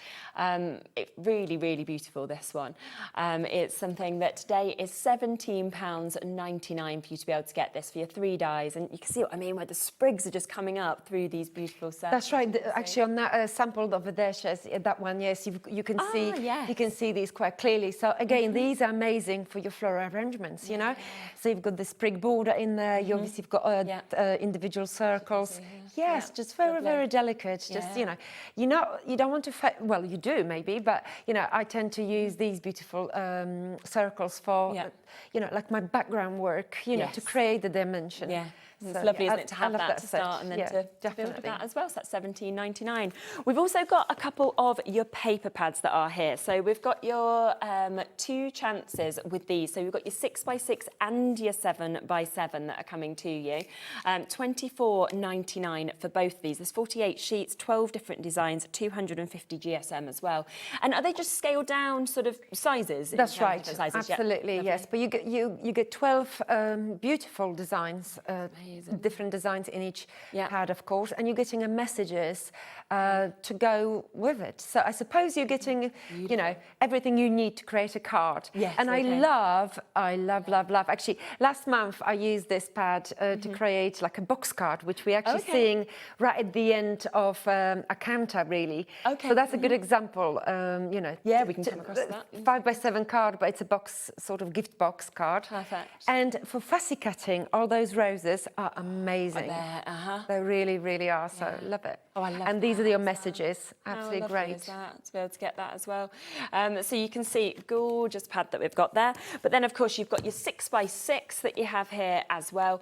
It's really, really beautiful, this one. It's something that today is £17.99 for you to be able to get this for your 3 dies. And you can see what I mean, where the sprigs are just coming up through these beautiful circles. That's right. Actually, on that sample over there, that one, yes, you can see see these quite clearly. So again, these are amazing for your floral arrangements, you know. So you've got the sprig border in there. You obviously have got individual circles. Yes, just very, very delicate. Just, you know, you don't want to, well, you do maybe, but, you know, I tend to use these beautiful circles for, you know, like my background work, you know, to create the dimension. Yeah. It's So, lovely, yeah, isn't it, to have that to start and then to build definitely. with that as well. So that's £17.99. We've also got a couple of your paper pads that are here. So we've got your 2 chances with these. So we've got your 6x6 and your 7x7 that are coming to you. £24.99 for both of these. There's 48 sheets, 12 different designs, 250 GSM as well. And are they just scaled down sort of sizes? That's right. Sizes? Absolutely, yes. But you get 12 beautiful designs. Different designs in each pad, of course, and you're getting messages to go with it. So I suppose you're getting, you know, everything you need to create a card. Yes, and I love. Actually, last month I used this pad to create like a box card, which we're actually seeing right at the end of a counter, really. Okay. So that's a good example. You know. Yeah, we can come across that. 5x7 card, but it's a box, sort of gift box card. Perfect. And for fussy cutting, all those roses are amazing. They really, really are. So love it. Oh, I love And these are your messages. Absolutely How great. lovely is that, to be able to get that as well. So you can see, gorgeous pad that we've got there. But then, of course, you've got your 6x6 that you have here as well,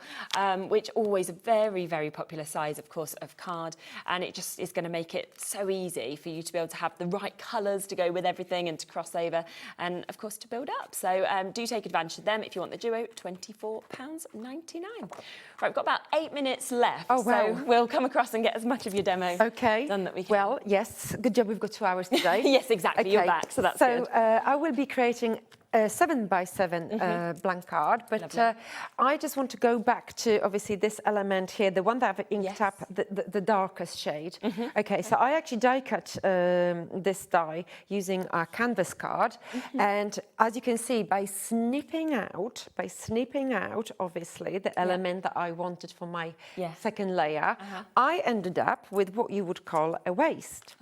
which always a very, very popular size, of course, of card. And it just is going to make it so easy for you to be able to have the right colours to go with everything and to cross over and, of course, to build up. So do take advantage of them if you want the duo, £24.99. Right, we've got about 8 minutes left. Oh, wow. So we'll come across and get as much of your demo done that we can. Well, yes. Good job we've got 2 hours today. Yes, exactly. You're back, so that's good. So I will be creating a 7x7 blank card, but I just want to go back to obviously this element here, the one that I've inked up, the darkest shade. Okay, so I actually die cut this die using a canvas card, and as you can see, by snipping out obviously the element that I wanted for my second layer, I ended up with what you would call a waist.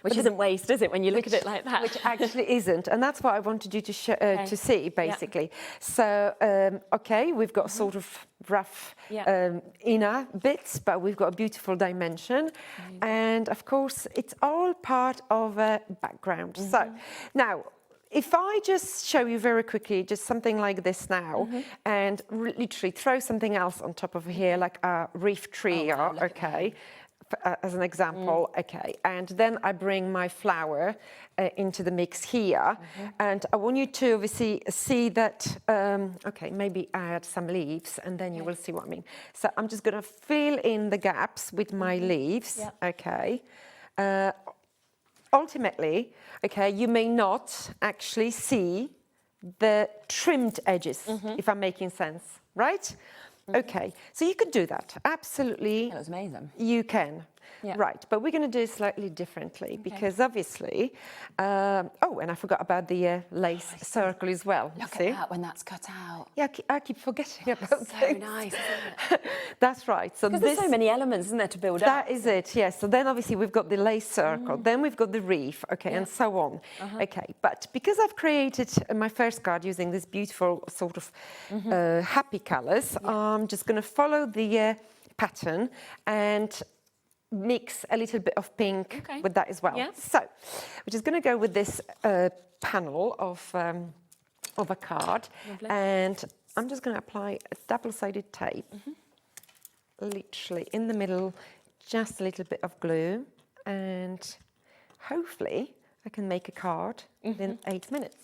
Which isn't waste, is it, when you look at it like that? Which actually isn't, and that's what I wanted you to see, basically. So, okay, we've got sort of rough inner bits, but we've got a beautiful dimension. And, of course, it's all part of a background. So, now, if I just show you very quickly, just something like this now, and literally throw something else on top of here, like a reef tree, as an example, and then I bring my flower into the mix here, and I want you to obviously see that, maybe add some leaves, and then you will see what I mean. So I'm just going to fill in the gaps with my leaves, ultimately, you may not actually see the trimmed edges, if I'm making sense, right? Okay, so you could do that, absolutely. That was amazing. You can. Right, but we're going to do it slightly differently because obviously, and I forgot about the lace circle as well. Look at that when that's cut out. Yeah, I keep forgetting about things. So nice, isn't it? That's right. So there's so many elements, isn't there, to build up? That is it, yes. So then obviously we've got the lace circle, then we've got the reef, and so on. Okay, but because I've created my first card using this beautiful sort of happy colours, I'm just going to follow the pattern and mix a little bit of pink with that as well. So we're just going to go with this panel of a card. Lovely. And I'm just going to apply a double-sided tape, literally in the middle, just a little bit of glue, and hopefully I can make a card in 8 minutes.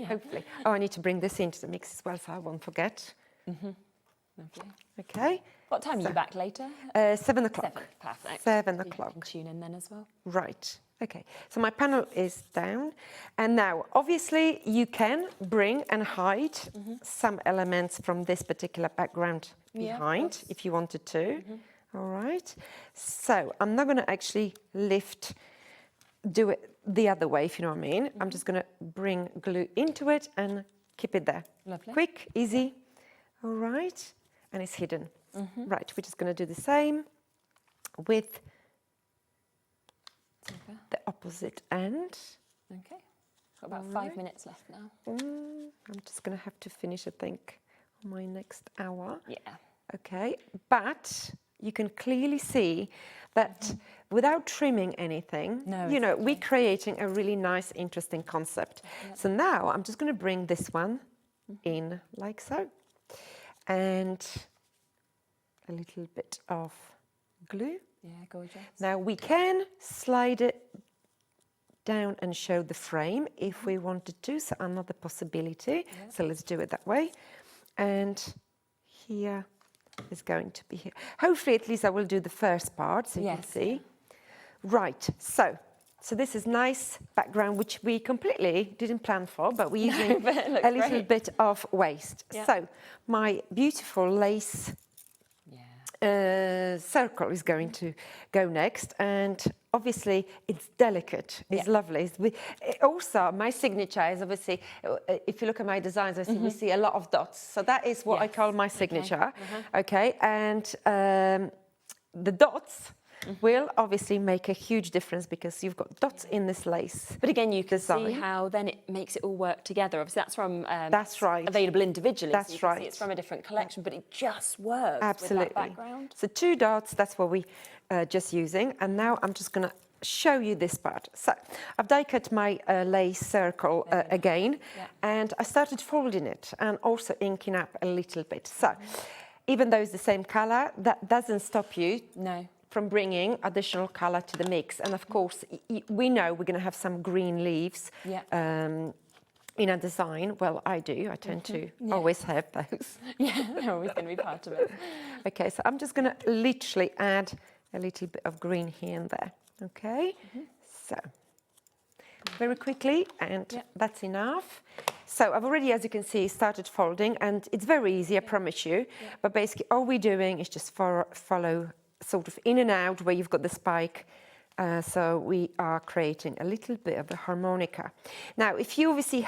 Hopefully. Oh, I need to bring this into the mix as well, so I won't forget. Lovely. Okay. What time are you back later? 7 o'clock. 7, perfect. 7 o'clock. You can tune in then as well. Right. Okay. So my panel is down. And now, obviously, you can bring and hide some elements from this particular background behind if you wanted to. All right. So I'm not going to actually do it the other way, if you know what I mean. I'm just going to bring glue into it and keep it there. Lovely. Quick, easy. All right. And it's hidden. Right, we're just going to do the same with the opposite end. Okay. Got about 5 minutes left now. I'm just going to have to finish, I think, my next hour. Yeah. Okay, but you can clearly see that without trimming anything, you know, we're creating a really nice, interesting concept. So now I'm just going to bring this one in like so. And a little bit of glue. Yeah, gorgeous. Now we can slide it down and show the frame if we wanted to, so another possibility. Yeah. So let's do it that way. And here is going to be here. Hopefully at least I will do the first part so you can see. Right, so this is nice background which we completely didn't plan for, but we're using a little bit of waste. Yeah. So my beautiful lace circle is going to go next, and obviously it's delicate, it's lovely. Also, my signature is obviously, if you look at my designs, I see we see a lot of dots. So that is what I call my signature. Okay, and the dots will obviously make a huge difference because you've got dots in this lace. But again, you can see how then it makes it all work together. Obviously, that's from available individually. That's so you can right. see it's from a different collection, but it just works Absolutely. with that background. So 2 dots, that's what we just using. And now I'm just going to show you this part. So I've die cut my lace circle again, and I started folding it and also inking up a little bit. So even though it's the same color, that doesn't stop you. No. From bringing additional colour to the mix. And of course, we know we're going to have some green leaves in a design. Well, I do. I tend to always have those. Yeah, they're always going to be part of it. Okay, so I'm just going to literally add a little bit of green here and there. Okay, so very quickly, and that's enough. So I've already, as you can see, started folding, and it's very easy, I promise you. But basically, all we're doing is just follow sort of in and out where you've got the spike. So we are creating a little bit of a harmonica. Now, if you obviously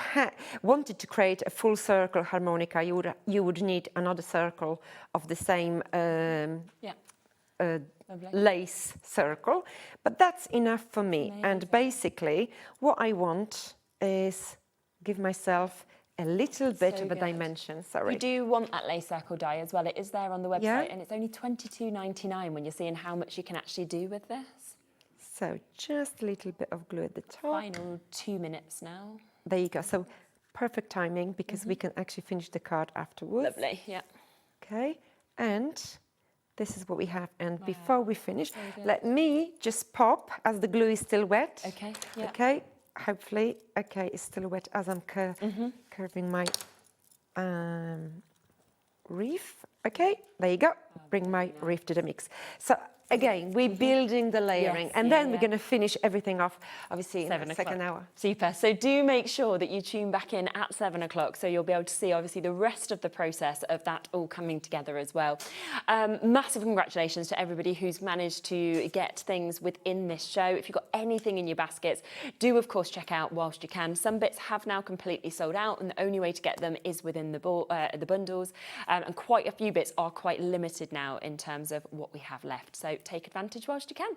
wanted to create a full circle harmonica, you would need another circle of the same lace circle, but that's enough for me. Amazing. And basically, what I want is give myself a little bit of a dimension. Sorry. You do want that lace circle die as well. It is there on the website, and it's only $22.99 when you're seeing how much you can actually do with this. So just a little bit of glue at the top. Final 2 minutes now. There you go. So perfect timing because we can actually finish the card afterwards. Lovely, yeah. Okay, and this is what we have. And before we finish, let me just pop as the glue is still wet. Okay, yeah. Okay. Hopefully, okay, it's still wet as I'm curving my reef. Okay, there you go. Bring my reef to the mix. So again, we're building the layering, and then we're going to finish everything off, obviously, in the second hour. Super. So do make sure that you tune back in at 7 o'clock, so you'll be able to see, obviously, the rest of the process of that all coming together as well. Massive congratulations to everybody who's managed to get things within this show. If you've got anything in your baskets, do, of course, check out whilst you can. Some bits have now completely sold out, and the only way to get them is within the bundles, and quite a few bits are quite limited now in terms of what we have left. So take advantage whilst you can.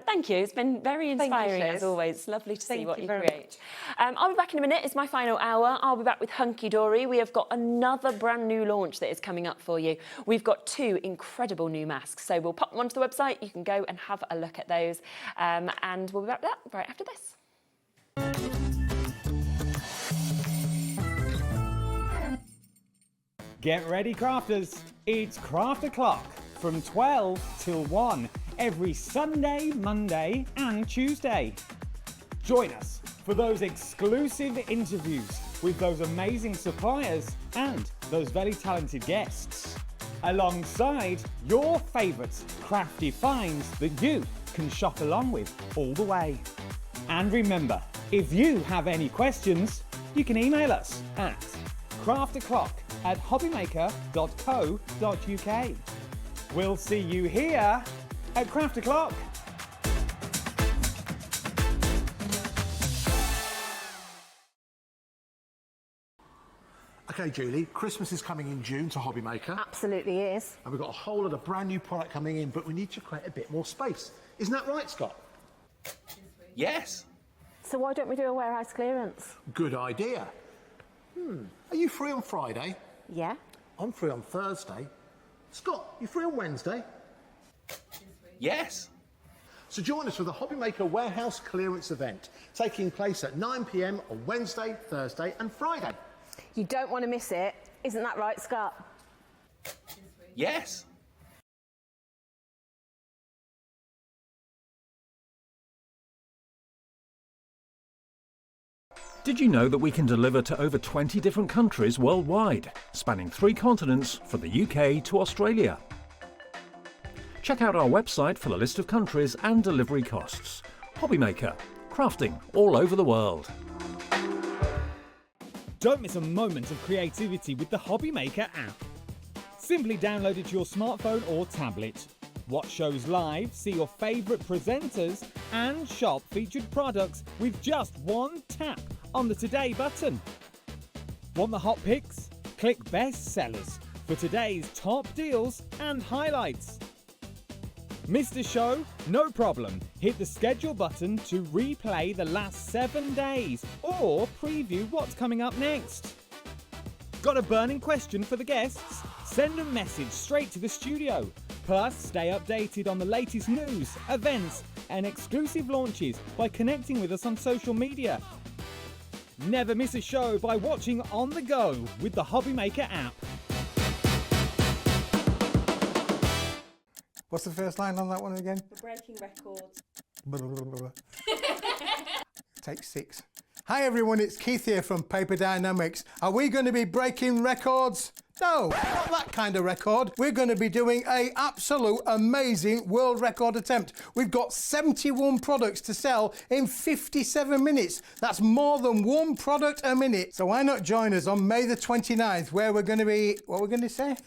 Thank you. It's been very inspiring as always. It's lovely to see what you create. I'll be back in a minute. It's my final hour. I'll be back with Hunkydory. We have got another brand new launch that is coming up for you. We've got 2 incredible new masks. So we'll pop them onto the website. You can go and have a look at those. And we'll be back with that right after this. Get ready, crafters. It's Craft O'Clock from 12 till 1 every Sunday, Monday and Tuesday. Join us for those exclusive interviews with those amazing suppliers and those very talented guests, alongside your favourite crafty finds that you can shop along with all the way. And remember, if you have any questions, you can email us at craftoclock@hobbymaker.co.uk. We'll see you here at Craft O'Clock. Okay, Julie, Christmas is coming in June to HobbyMaker. Absolutely is. And we've got a whole lot of brand new product coming in, but we need to create a bit more space. Isn't that right, Scott? Yes. So why don't we do a warehouse clearance? Good idea. Are you free on Friday? Yeah. I'm free on Thursday. Scott, you free on Wednesday? Yes. So join us for the HobbyMaker Warehouse Clearance Event, taking place at 9 p.m. on Wednesday, Thursday and Friday. You don't want to miss it. Isn't that right, Scott? Yes. Did you know that we can deliver to over 20 different countries worldwide, spanning 3 continents from the UK to Australia? Check out our website for the list of countries and delivery costs. HobbyMaker, crafting all over the world. Don't miss a moment of creativity with the HobbyMaker app. Simply download it to your smartphone or tablet. Watch shows live, see your favourite presenters, and shop featured products with just one tap on the Today button. Want the hot picks? Click Best Sellers for today's top deals and highlights. Missed a show? No problem. Hit the schedule button to replay the last 7 days or preview what's coming up next. Got a burning question for the guests? Send a message straight to the studio. Plus, stay updated on the latest news, events, and exclusive launches by connecting with us on social media. Never miss a show by watching on the go with the HobbyMaker app. What's the first line on that one again? We're breaking records. Take 6. Hi everyone, it's Keith here from Paper Dynamics. Are we going to be breaking records? No, not that kind of record. We're going to be doing an absolute amazing world record attempt. We've got 71 products to sell in 57 minutes. That's more than 1 product a minute. So why not join us on May the 29th, where we're going to be, what we're going to say?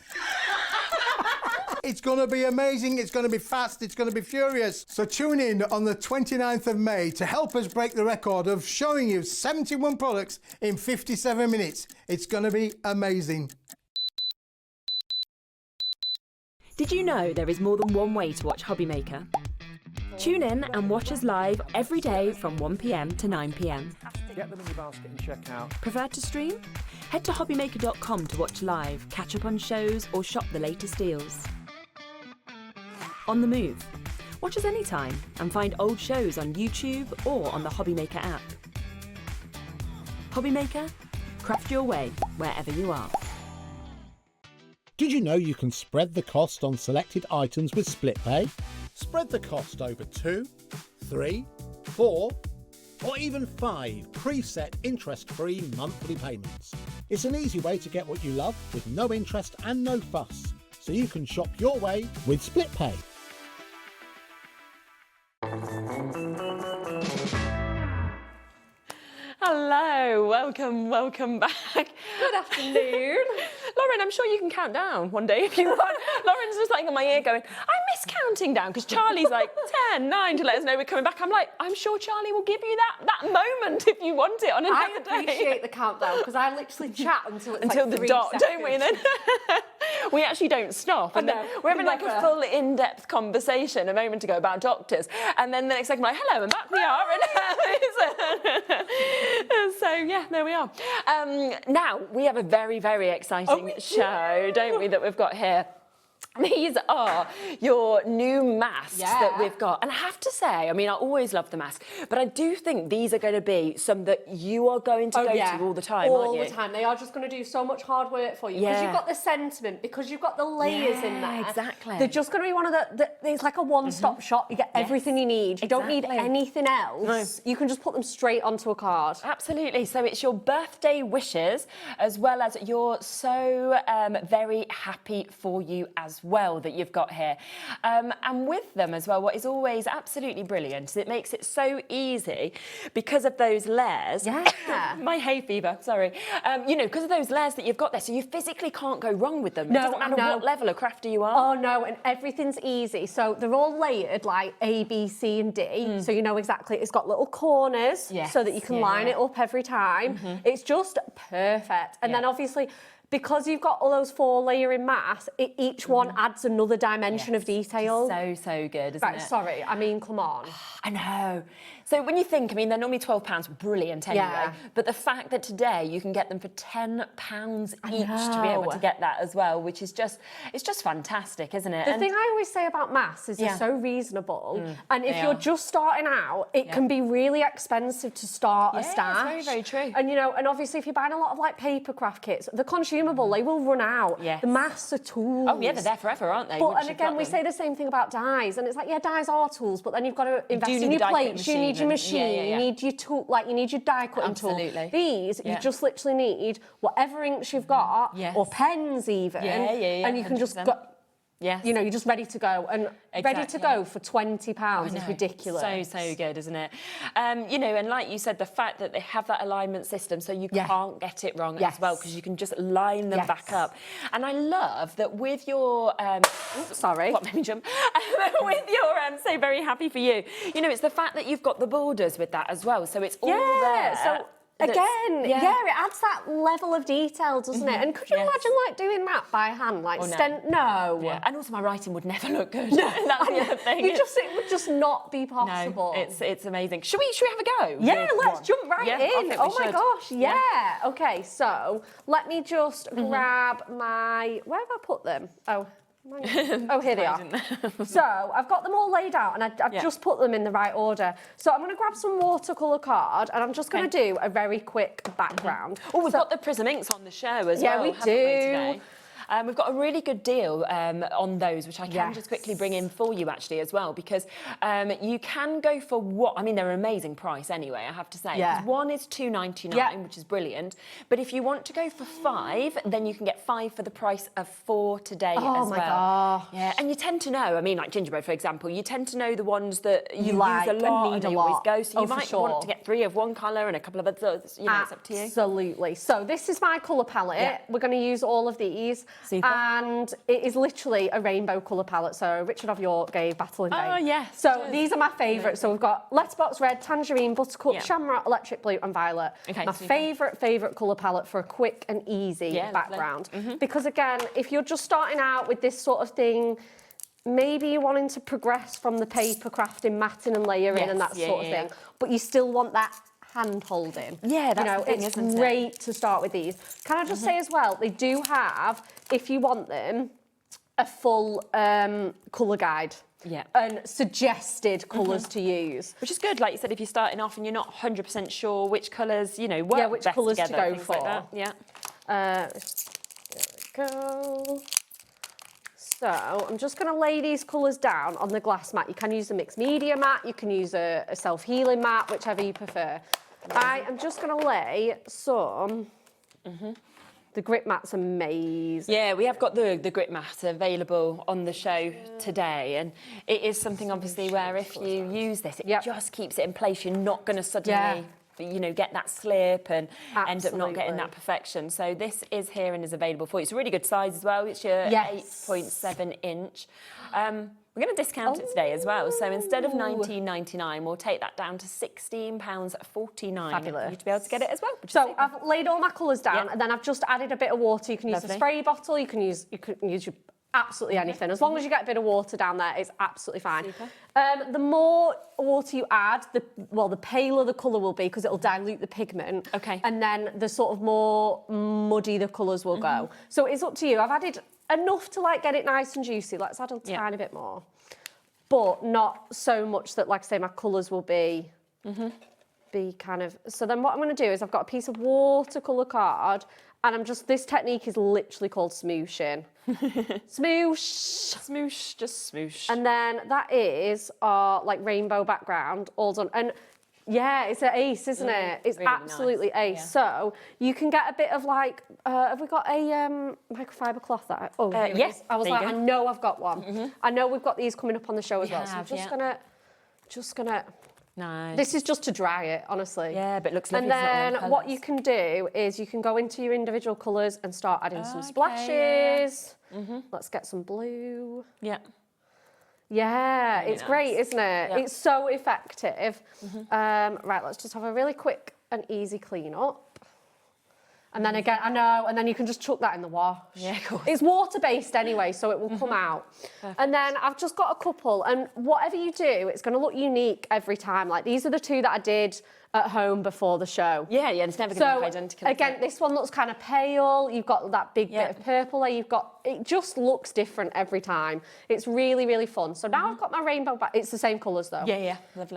It's going to be amazing, it's going to be fast, it's going to be furious. So tune in on the 29th of May to help us break the record of showing you 71 products in 57 minutes. It's going to be amazing. Did you know there is more than one way to watch HobbyMaker? Tune in and watch us live every day from 1 p.m. to 9 p.m. Get them in your basket and check out. Prefer to stream? Head to hobbymaker.com to watch live, catch up on shows or shop the latest deals. On the move. Watch us anytime and find old shows on YouTube or on the HobbyMaker app. HobbyMaker, craft your way wherever you are. Did you know you can spread the cost on selected items with split pay? Spread the cost over 2, 3, 4, or even 5 preset interest-free monthly payments. It's an easy way to get what you love with no interest and no fuss, so you can shop your way with split pay. Hello, welcome back. Good afternoon. Lauren, I'm sure you can count down one day if you want. Lauren's just like in my ear going, I miss counting down, because Charlie's like 10, 9 to let us know we're coming back. I'm like, I'm sure Charlie will give you that moment if you want it on another day. I appreciate the countdown because I literally chat until it's until like the 3 dot, seconds. don't we? And then we actually don't stop. And then we're having like a full in-depth conversation a moment ago about doctors. And then the next second, like, hello, and back we are. And so, yeah, there we are. Now, we have a very, very exciting show, don't we, that we've got here. These are your new masks that we've got. And I have to say, I mean, I always love the mask, but I do think these are going to be some that you are going to go to all the time, aren't you? All the time. They are just going to do so much hard work for you. Because you've got the sentiment, because you've got the layers in there. Exactly. They're just going to be one of it's like a one-stop shop. You get everything you need. You don't need anything else. You can just put them straight onto a card. Absolutely. So it's your birthday wishes, as well as you're so very happy for you as well that you've got here. And with them as well, what is always absolutely brilliant is it makes it so easy because of those layers. Yeah. My hay fever, sorry. You know, because of those layers that you've got there, so you physically can't go wrong with them. It doesn't matter what level of crafter you are. Oh, no, and everything's easy. So they're all layered like A, B, C and D. So you know exactly. It's got little corners so that you can line it up every time. It's just perfect. And then obviously, because you've got all those 4 layering masks, each one adds another dimension of detail. So good, isn't it? Sorry, I mean, come on. I know. So when you think, I mean, they're normally £12, brilliant anyway. Yeah. But the fact that today you can get them for £10 each to be able to get that as well, which is just, it's just fantastic, isn't it? The thing I always say about mass is they're so reasonable. And if you're just starting out, it can be really expensive to start a stash. That's very, very true. And, you know, and obviously if you're buying a lot of like papercraft kits, the consumable, they will run out. The mass are tools. Oh, yeah, they're there forever, aren't they? But, and again, we say the same thing about dyes. And it's like, yeah, dyes are tools, but then you've got to invest in your plates, you need your machine, you need your tool, like you need your die cutting tool. These, you just literally need whatever inks you've got, or pens even, and you can just go. You know, you're just ready to go, and ready to go for £20 is ridiculous. So good, isn't it? You know, and like you said, the fact that they have that alignment system, so you can't get it wrong as well, because you can just line them back up. And I love that with your, sorry, what made me jump? With your, so very happy for you. You know, it's the fact that you've got the borders with that as well, so it's all there. So again, it adds that level of detail, doesn't it? And could you imagine like doing that by hand, like no. And also my writing would never look good. That's the other thing. It would just not be possible. No, it's amazing. Should we have a go? Yeah, let's jump right in. Oh my gosh, yeah. Okay, so let me just grab my, where have I put them? Oh, here they are. So I've got them all laid out, and I've just put them in the right order. So I'm going to grab some watercolour card, and I'm just going to do a very quick background. Oh, we've got the Prism inks on the show as well. Yeah, we do. Today? We've got a really good deal on those, which I can just quickly bring in for you actually as well, because you can go for what, I mean, they're an amazing price anyway, I have to say. Because one is £2.99, which is brilliant. But if you want to go for 5, then you can get 5 for the price of 4 today as well. Oh my gosh. Yeah, and you tend to know, I mean, like gingerbread, for example, you tend to know the ones that you like use a lot and need and a always lot. go. So you might for want to get 3 of one colour and a couple of others, you know, it's up to you. Absolutely. So this is my colour palette. We're going to use all of these. Super. And it is literally a rainbow colour palette. So Richard of York gave Battle in Vain. Oh, yes. So these are my favourites. So we've got Letterbox Red, Tangerine, Buttercup, Shamrock, Electric Blue and Violet. My favourite colour palette for a quick and easy background. Because again, if you're just starting out with this sort of thing, maybe you're wanting to progress from the paper crafting, matting and layering and that sort of thing, but you still want that hand holding. Yeah, that's the thing, it's isn't it? great to start with these. Can I just say as well, they do have, if you want them, a full colour guide. And suggested colours to use. Which is good, like you said, if you're starting off and you're not 100% sure which colours, you know, work which best colours to together, go for. Like that. There we go. So I'm just going to lay these colours down on the glass mat. You can use a mixed media mat, you can use a self-healing mat, whichever you prefer. I am just going to lay some... The grip mat's amazing. Yeah, we have got the grip mat available on the show today, and it is something obviously where if you use this, it just keeps it in place. You're not going to suddenly, you know, get that slip and end up not getting that perfection. So this is here and is available for you. It's a really good size as well. It's your 8.7 inch. We're going to discount it today as well. So instead of £19.99, we'll take that down to £16.49 for you to be able to get it as well. So I've laid all my colours down, and then I've just added a bit of water. You can use a spray bottle. You can use your absolutely anything. As long as you get a bit of water down there, it's absolutely fine. The more water you add, the paler the colour will be, because it'll dilute the pigment. And then the sort of more muddy the colours will go. So it's up to you. I've added enough to like get it nice and juicy. Let's add a tiny bit more, but not so much that, like I say, my colours will be kind of. So then what I'm going to do is I've got a piece of watercolour card, and I'm just, this technique is literally called smooshing. Smoosh, just smoosh. And then that is our like rainbow background all done. And yeah, it's an ace, isn't it? It's really absolutely nice. Ace. So you can get a bit of like, have we got a microfiber cloth that? Yes. I was like, I know I've got one. I know we've got these coming up on the show as well. So I'm just gonna. Nice. This is just to dry it, honestly. Yeah, but it looks lovely. And then what you can do is you can go into your individual colours and start adding some splashes. Let's get some blue. Yeah, really it's great, isn't it? It's so effective. Right, let's just have a really quick and easy clean up. And then again, I know, and then you can just chuck that in the wash. Yeah, of course. It's water-based anyway, so it will come out. And then I've just got a couple, and whatever you do, it's going to look unique every time. Like, these are the two that I did at home before the show. Yeah, it's never going to look identical. Again, this one looks kind of pale. You've got that big bit of purple there. It just looks different every time. It's really, really fun. So now I've got my rainbow back. It's the same colours though. Yeah, lovely.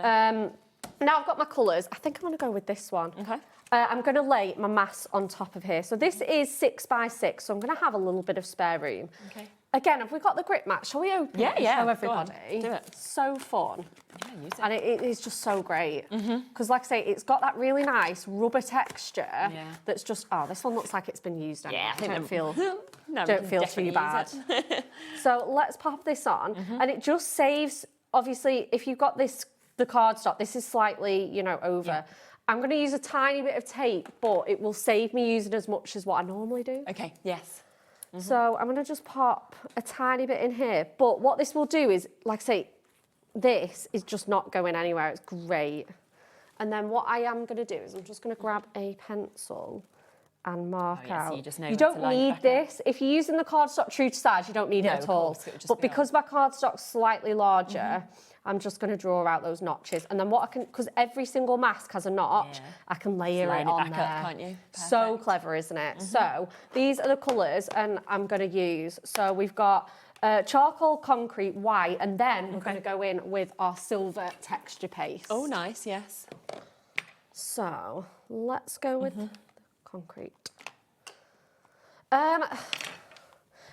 Now I've got my colours. I think I'm going to go with this one. Okay. I'm going to lay my mass on top of here. So this is 6 by 6, so I'm going to have a little bit of spare room. Okay. Again, have we got the grip mat? Shall we open it and show everybody? Do it. So fun. Yeah, use it. And it is just so great. Because like I say, it's got that really nice rubber texture that's just, this one looks like it's been used anyway. Yeah, I think don't feel definitely too use bad. it. So let's pop this on. And it just saves, obviously, if you've got the cardstock, this is slightly, over. Yeah. I'm going to use a tiny bit of tape, but it will save me using as much as what I normally do. Okay, yes. So I'm going to just pop a tiny bit in here. But what this will do is, like I say, this is just not going anywhere. It's great. And then what I am going to do is I'm just going to grab a pencil and mark out. So you don't need this. If you're using the cardstock true to size, you don't need it at all. But because my cardstock's slightly larger, I'm just going to draw out those notches. And then what I can, because every single mask has a notch, I can layer it on there. Up, can't you? So clever, isn't it? So these are the colours and I'm going to use. So we've got charcoal, concrete, white, and then we're going to go in with our silver texture paste. Oh, nice, yes. So let's go with concrete.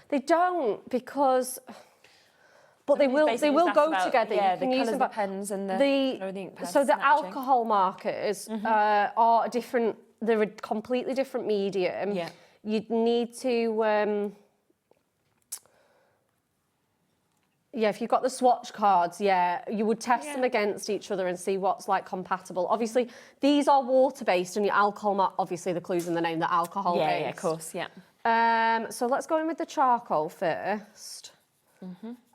They don't because... But they will go together. Yeah, you can the use colours them, of the pens and the so the alcohol markers are different. They're a completely different medium. Yeah. You'd need to. If you've got the swatch cards, you would test them against each other and see what's like compatible. Obviously, these are water-based, and your alcohol, obviously the clue's in the name, the alcohol-based. Yeah, of course, yeah. So let's go in with the charcoal first.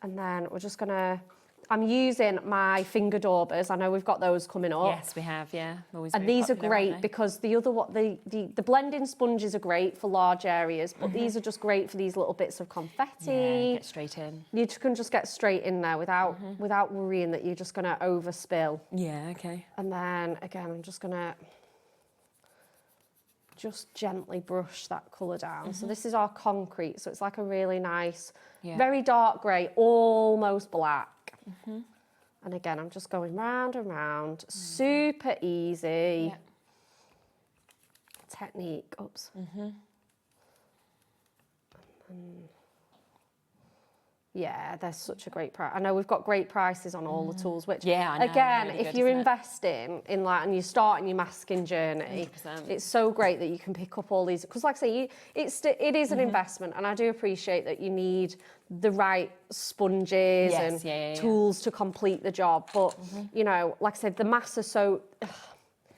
And then we're just gonna, I'm using my finger daubers. I know we've got those coming up. Yes, we have, yeah. Always and these popular, are great because the blending sponges are great for large areas, but these are just great for these little bits of confetti. Yeah, get straight in. You can just get straight in there without worrying that you're just gonna overspill. Yeah, okay. And then again, I'm just gonna gently brush that colour down. So this is our concrete, so it's like a really nice, very dark grey, almost black. And again, I'm just going round and round, super easy technique. Oops. Yeah, they're such a great price. I know we've got great prices on all the tools, which, I know, again, really if good, you're isn't it? investing in like, and you're starting your masking journey, 100%. it's so great that you can pick up all these, because like I say, it is an investment, and I do appreciate that you need the right sponges and tools to complete the job. But, you know, like I said, the mass are so,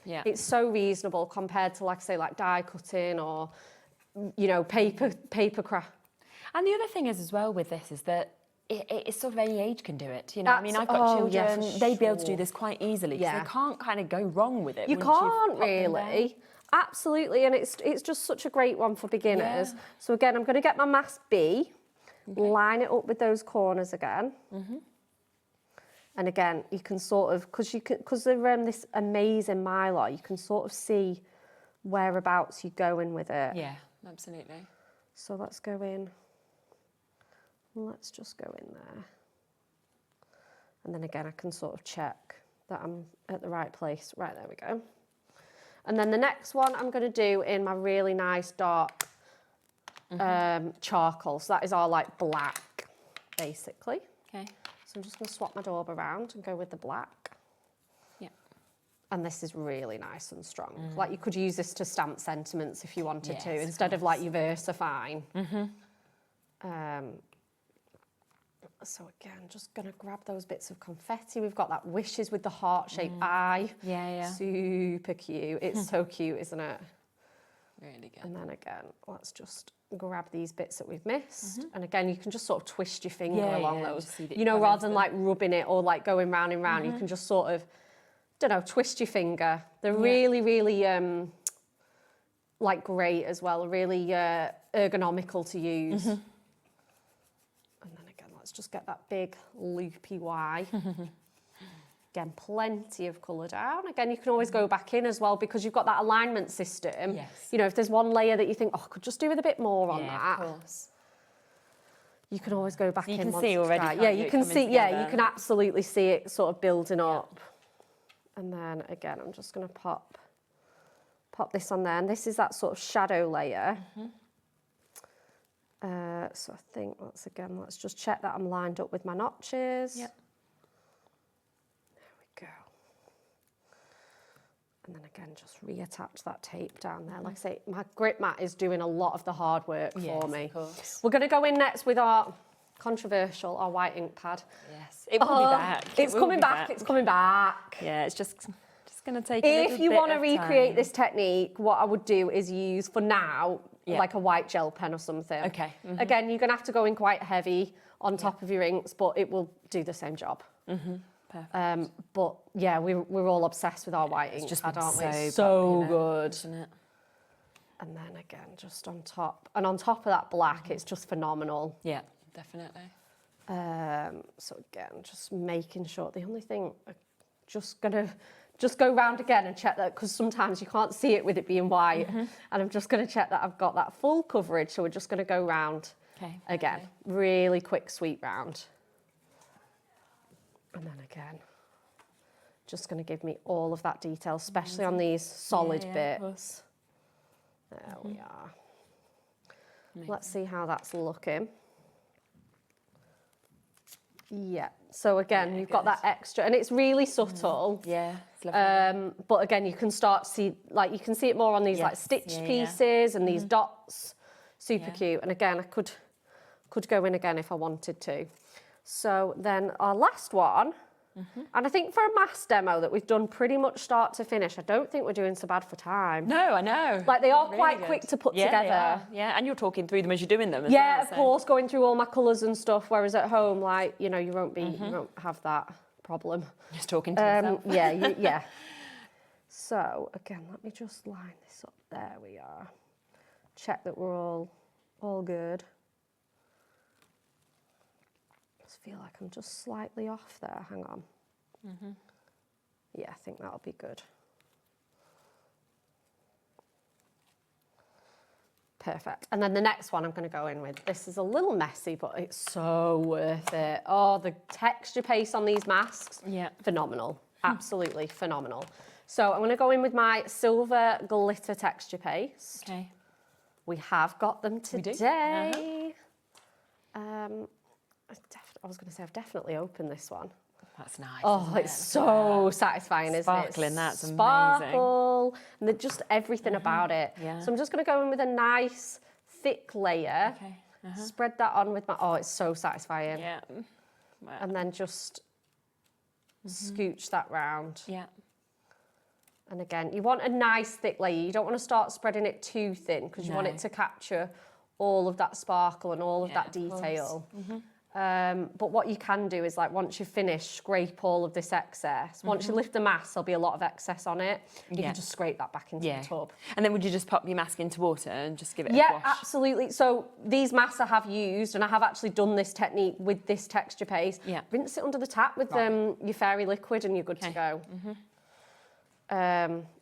it's so reasonable compared to, like I say, like die cutting or, you know, papercraft. And the other thing is as well with this is that it's sort of any age can do it. You know, I mean, I've got children; they'd be able to do this quite easily. Yeah, they can't kind of go wrong with it. You can't really. Absolutely, and it's just such a great one for beginners. Yeah. So again, I'm going to get my mask B, line it up with those corners again. And again, you can sort of because they're this amazing mylar, you can sort of see whereabouts you're going with it. Yeah, absolutely. So let's go in. Let's just go in there. And then again, I can sort of check that I'm at the right place. Right, there we go. And then the next one I'm going to do in my really nice dark charcoal. So that is our like black, basically. Okay. So I'm just going to swap my daub around and go with the black. Yeah. And this is really nice and strong. Like you could use this to stamp sentiments if you wanted to, instead of like your VersaFine. So again, just going to grab those bits of confetti. We've got that wishes with the heart-shaped eye. Yeah. Super cute. It's so cute, isn't it? Really good. And then again, let's just grab these bits that we've missed. And again, you can just sort of twist your finger along those. You know, rather than like rubbing it or like going round and round, you can just sort of, don't know, twist your finger. They're really, really, like great as well, really ergonomical to use. And then again, let's just get that big loopy Y. Again, plenty of colour down. Again, you can always go back in as well because you've got that alignment system. Yes. You know, if there's one layer that you think, oh, I could just do with a bit more on that. Of course. You can always go back in. You can once see it's already, dry. can't Yeah, you, you can coming see. Yeah, you together? can absolutely see it sort of building up. And then again, I'm just going to pop this on there, and this is that sort of shadow layer. So I think let's just check that I'm lined up with my notches. Yep. There we go. And then again, just reattach that tape down there. Like I say, my grip mat is doing a lot of the hard work for me. Of course. We're going to go in next with our our white ink pad. Yes, it will be back. It's coming back. It's coming back. Yeah, it's just going to take a little If you bit want to of recreate time. this technique, what I would do is use, for now, like a white gel pen or something. Okay. Again, you're going to have to go in quite heavy on top of your inks, but it will do the same job. Perfect. But yeah, we're all obsessed with our white ink just pad, been aren't we? so popular, good. isn't it? And then again, just on top. And on top of that black, it's just phenomenal. Yeah, definitely. So again, just making sure. The only thing, I'm just gonna go round again and check that, because sometimes you can't see it with it being white. And I'm just gonna check that I've got that full coverage. So we're just gonna go round again. Okay. Really quick sweep round. And then again, just gonna give me all of that detail, especially on these solid bits. There we are. Let's see how that's looking. Yeah, so again, you've got that extra, and it's really subtle. Yeah, it's lovely. But again, you can start to see, like, you can see it more on these like stitched pieces and these dots. Super cute. And again, I could go in again if I wanted to. So then our last one, and I think for a mass demo that we've done pretty much start to finish, I don't think we're doing so bad for time. No, I know. Like, they are Really quite good. quick to put Yeah, they together. are. Yeah, and you're talking through them as you're doing them as Yeah, well, of so. course, going through all my colours and stuff, whereas at home, like, you know, you won't have that problem. Just talking to yourself. Yeah, yeah. So, again, let me just line this up. There we are. Check that we're all good. Just feel like I'm just slightly off there. Hang on. Yeah, I think that'll be good. Perfect. And then the next one I'm going to go in with, this is a little messy, but it's so worth it. Oh, the texture paste on these masks, phenomenal. Absolutely phenomenal. So I'm going to go in with my silver glitter texture paste. Okay. We have got them today. I was going to say, I've definitely opened this one. That's nice. Oh, it's so satisfying, isn't it? Sparkling, that's amazing. Sparkle, and just everything about it. Yeah. So I'm just going to go in with a nice thick layer. Okay. Spread that on with my. Oh, it's so satisfying. Yeah. And then just scooch that round. Yeah. And again, you want a nice thick layer. You don't want to start spreading it too thin, because you want it to capture all of that sparkle and all of that detail. But what you can do is, like, once you've finished, scrape all of this excess. Once you lift the mask, there'll be a lot of excess on it. You can just scrape that back into the tub. And then would you just pop your mask into water and just give it a Yeah, wash? absolutely. So these masks I have used, and I have actually done this technique with this texture paste. Yeah. Rinse it under the tap with your fairy liquid, and you're good to go.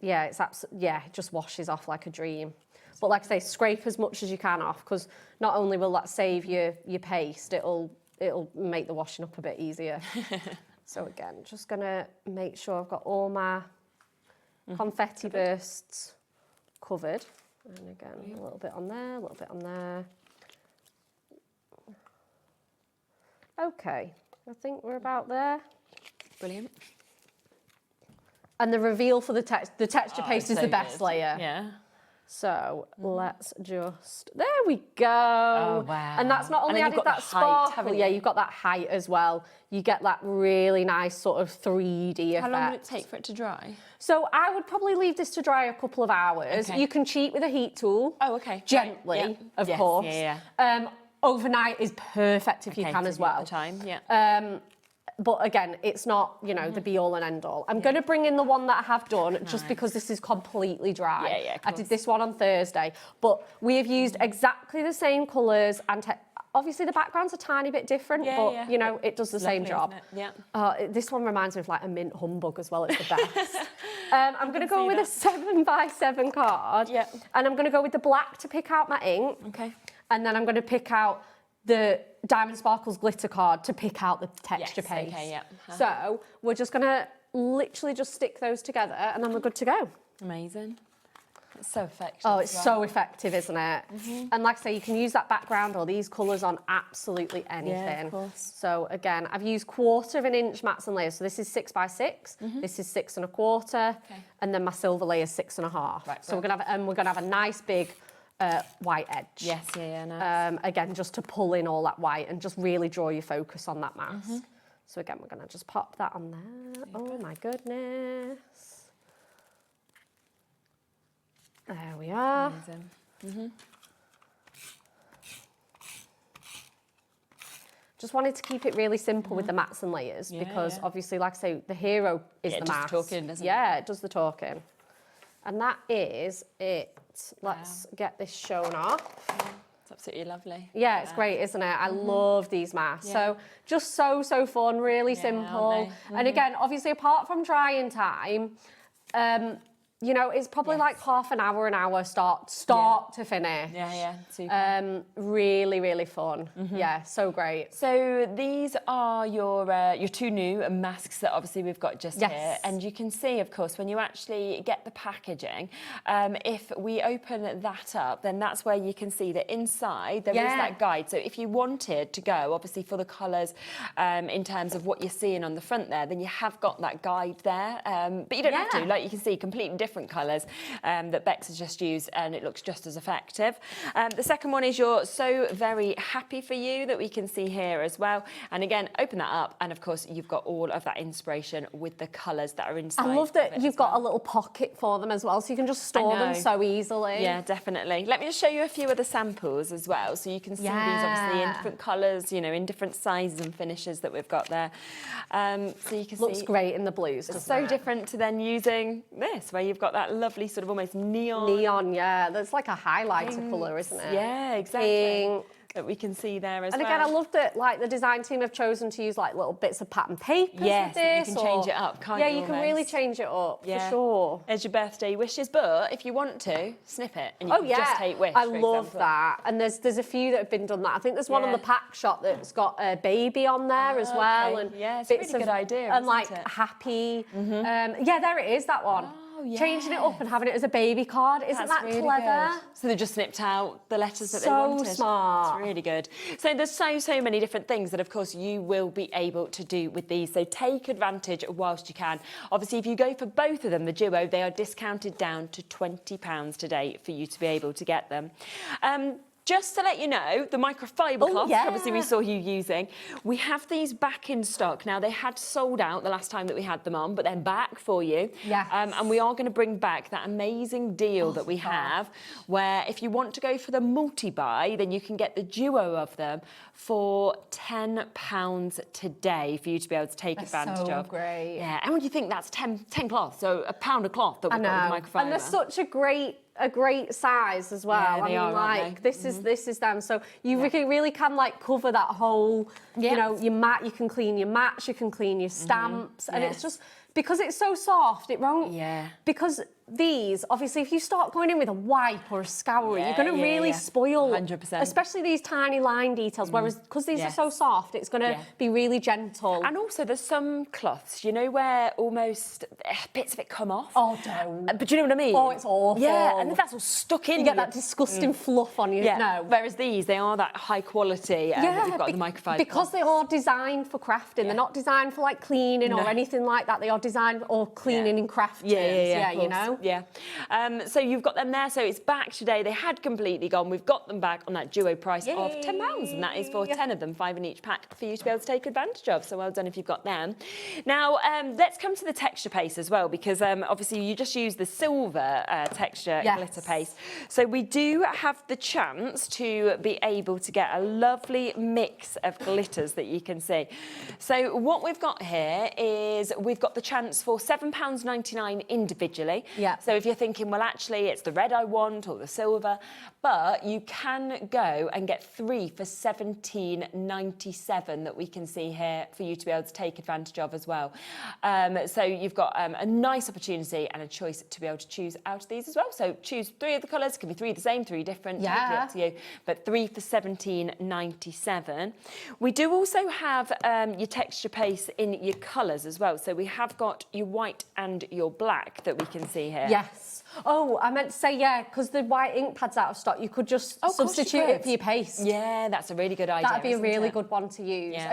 Yeah, it just washes off like a dream. But like I say, scrape as much as you can off, because not only will that save your paste, it'll make the washing up a bit easier. So again, just gonna make sure I've got all my confetti bursts covered. And again, a little bit on there, a little bit on there. Okay, I think we're about there. Brilliant. And the reveal for the texture paste is so the best good. layer. Yeah. So let's just, there we go. Oh, wow. And that's not And only then you've added got that the height, sparkle, haven't yeah, you? you've got that height as well. You get that really nice sort of 3D effect. How long would it take for it to dry? So I would probably leave this to dry a couple of hours. Okay. You can cheat with a heat tool. Oh, okay. Gently, Right. Yeah. of Yes, course. Yeah. Overnight is perfect if you can so as you've got well. the time, yeah. But again, it's not, you know, the be all and end all. I'm going to bring in the one that I have done just because this is completely dry. I did this one on Thursday, but we have used exactly the same colours and obviously the background's a tiny bit different, but you know, it does the same job. This one reminds me of like a mint humbug as well. It's the best. I'm going to go with a 7x7 card, and I'm going to go with the black to pick out my ink. Okay. And then I'm going to pick out the Diamond Sparkles glitter card to pick out the texture paste. Okay, So we're just going to literally just stick those together, and then we're good to go. Amazing. It's so effective. Oh, it's so effective, isn't it? And like I say, you can use that background or these colours on absolutely anything. Yeah, of course. So again, I've used 1/4 inch mats and layers. So this is 6x6. This is 6 1/4, and then my silver layer is 6 1/2. Right, so we're gonna have a nice big white edge. Yes, nice. Again, just to pull in all that white and just really draw your focus on that mask. So again, we're gonna just pop that on there. Oh my goodness. There we are. Amazing. Just wanted to keep it really simple with the mats and layers because obviously, like I say, the hero is the mask. It does the talking, doesn't it? Yeah, it does the talking. And that is it. Let's get this shown off. It's absolutely lovely. Yeah, it's great, isn't it? I love these masks. So just so fun, really simple. And again, obviously, apart from drying time, you know, it's probably like half an hour, start to finish. Super. Really fun. Yeah, so great. So these are your 2 new masks that obviously we've got just here. And you can see, of course, when you actually get the packaging, if we open that up, then that's where you can see that inside there is that guide. So if you wanted to go, obviously, for the colours in terms of what you're seeing on the front there, then you have got that guide there. But you don't have to. Like, you can see completely different colours that Bex has just used, and it looks just as effective. The second one is your So Very Happy For You that we can see here as well. And again, open that up, and of course, you've got all of that inspiration with the colours that are inside. I love that you've got a little pocket for them as well, so you can just store them so easily. Yeah, definitely. Let me just show you a few of the samples as well, so you can see these obviously in different colours, you know, in different sizes and finishes that we've got there. So you can see. Looks great in the blues, doesn't it? So different to then using this, where you've got that lovely sort of almost neon. Neon, yeah. That's like a highlighter colour, isn't it? Yeah, exactly. Pink. That we can see there as well. And again, I love that like the design team have chosen to use like little bits of pattern papers with this. You can change it up, can't you? Yeah, you can really change it up, for sure. There's your birthday wishes, but if you want to, snip it and you can just take wish, I love that. And there's a few that have been done that. I think there's one on the pack shop that's got a baby on there as well. And it's a really good idea, and like happy. Yeah, there it is, that one. Changing it up and having it as a baby card. Isn't that really clever? Good. So they just snipped out the letters that they So wanted. smart. It's really good. So there's so many different things that, of course, you will be able to do with these. So take advantage whilst you can. Obviously, if you go for both of them, the duo, they are discounted down to £20 today for you to be able to get them. Just to let you know, the microfiber cloth, obviously we saw you using, we have these back in stock. Now, they had sold out the last time that we had them on, but they're back for you. Yes. And we are going to bring back that amazing deal that we have, where if you want to go for the multi-buy, then you can get the duo of them for £10 today for you to be able to take advantage of. Great. Yeah, and when you think that's 10 cloth, so a pound of cloth that we've got with microfiber. And they're such a great size as well. Yeah, they are, like this is them. So you really can like cover that whole, you know, your mat. You can clean your mats, you can clean your stamps, and it's just because it's so soft. It won't. Yeah. Because these, obviously, if you start going in with a wipe or a scourer, you're going to really spoil, 100%. Especially these tiny line details. Whereas, because these are so soft, it's going to be really gentle. And also, there's some cloths, you know, where almost bits of it come off. Oh, don't. But do you know what I mean? Oh, it's awful. Yeah, and that's all stuck in. You get that disgusting fluff on you. Yeah. No. Whereas these, they are that high quality that you've got the microfiber. Because they are designed for crafting. They're not designed for like cleaning or anything like that. They are designed or cleaning in crafters. Yeah, you know. Yeah. So you've got them there. So it's back today. They had completely gone. We've got them back on that duo price of £10, and that is for 10 of them, 5 in each pack for you to be able to take advantage of. So well done if you've got them. Now, let's come to the texture paste as well, because obviously you just use the silver texture glitter paste. So we do have the chance to be able to get a lovely mix of glitters that you can see. So what we've got here is we've got the chance for £7.99 individually. Yeah. So if you're thinking, well, actually, it's the red I want or the silver, but you can go and get 3 for £17.97 that we can see here for you to be able to take advantage of as well. So you've got a nice opportunity and a choice to be able to choose out of these as well. So choose 3 of the colours. Can be 3 the same, 3 different. Totally up to you. But 3 for £17.97. We do also have your texture paste in your colours as well. So we have got your white and your black that we can see here. Yes. Oh, I meant to say, yeah, because the white ink pad's out of stock, you could just substitute it for your paste. Yeah, that's a really good idea. That'd be a really good one to use. Yeah.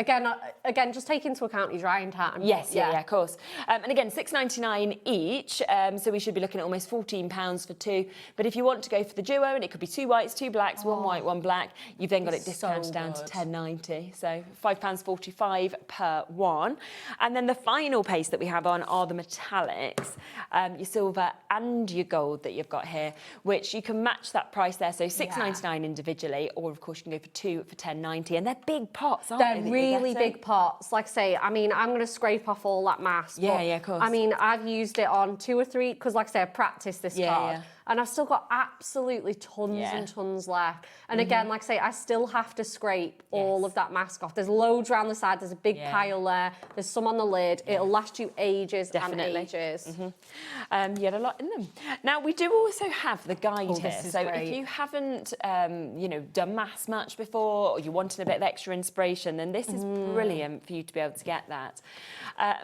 Again, just take into account your drying time. Yes, yeah, of course. And again, £6.99 each, so we should be looking at almost £14 for 2. But if you want to go for the duo, and it could be 2 whites, 2 blacks, 1 white, 1 black, you've then got it discounted down to £10.90. So £5.45 per one. And then the final paste that we have on are the metallics, your silver and your gold that you've got here, which you can match that price there. So £6.99 individually, or of course you can go for 2 for £10.90. And they're big pots, aren't they? They're really big pots. Like I say, I mean, I'm going to scrape off all that mass. Yeah, yeah, of course. I mean, I've used it on 2 or 3, because like I say, I've practiced this card. And I've still got absolutely tons and tons left. And again, like I say, I still have to scrape all of that mask off. There's loads around the side. There's a big pile there. There's some on the lid. It'll last you ages and ages. You had a lot in them. Now, we do also have the guide here. So if you haven't, done maths much before, or you wanted a bit of extra inspiration, then this is brilliant for you to be able to get that.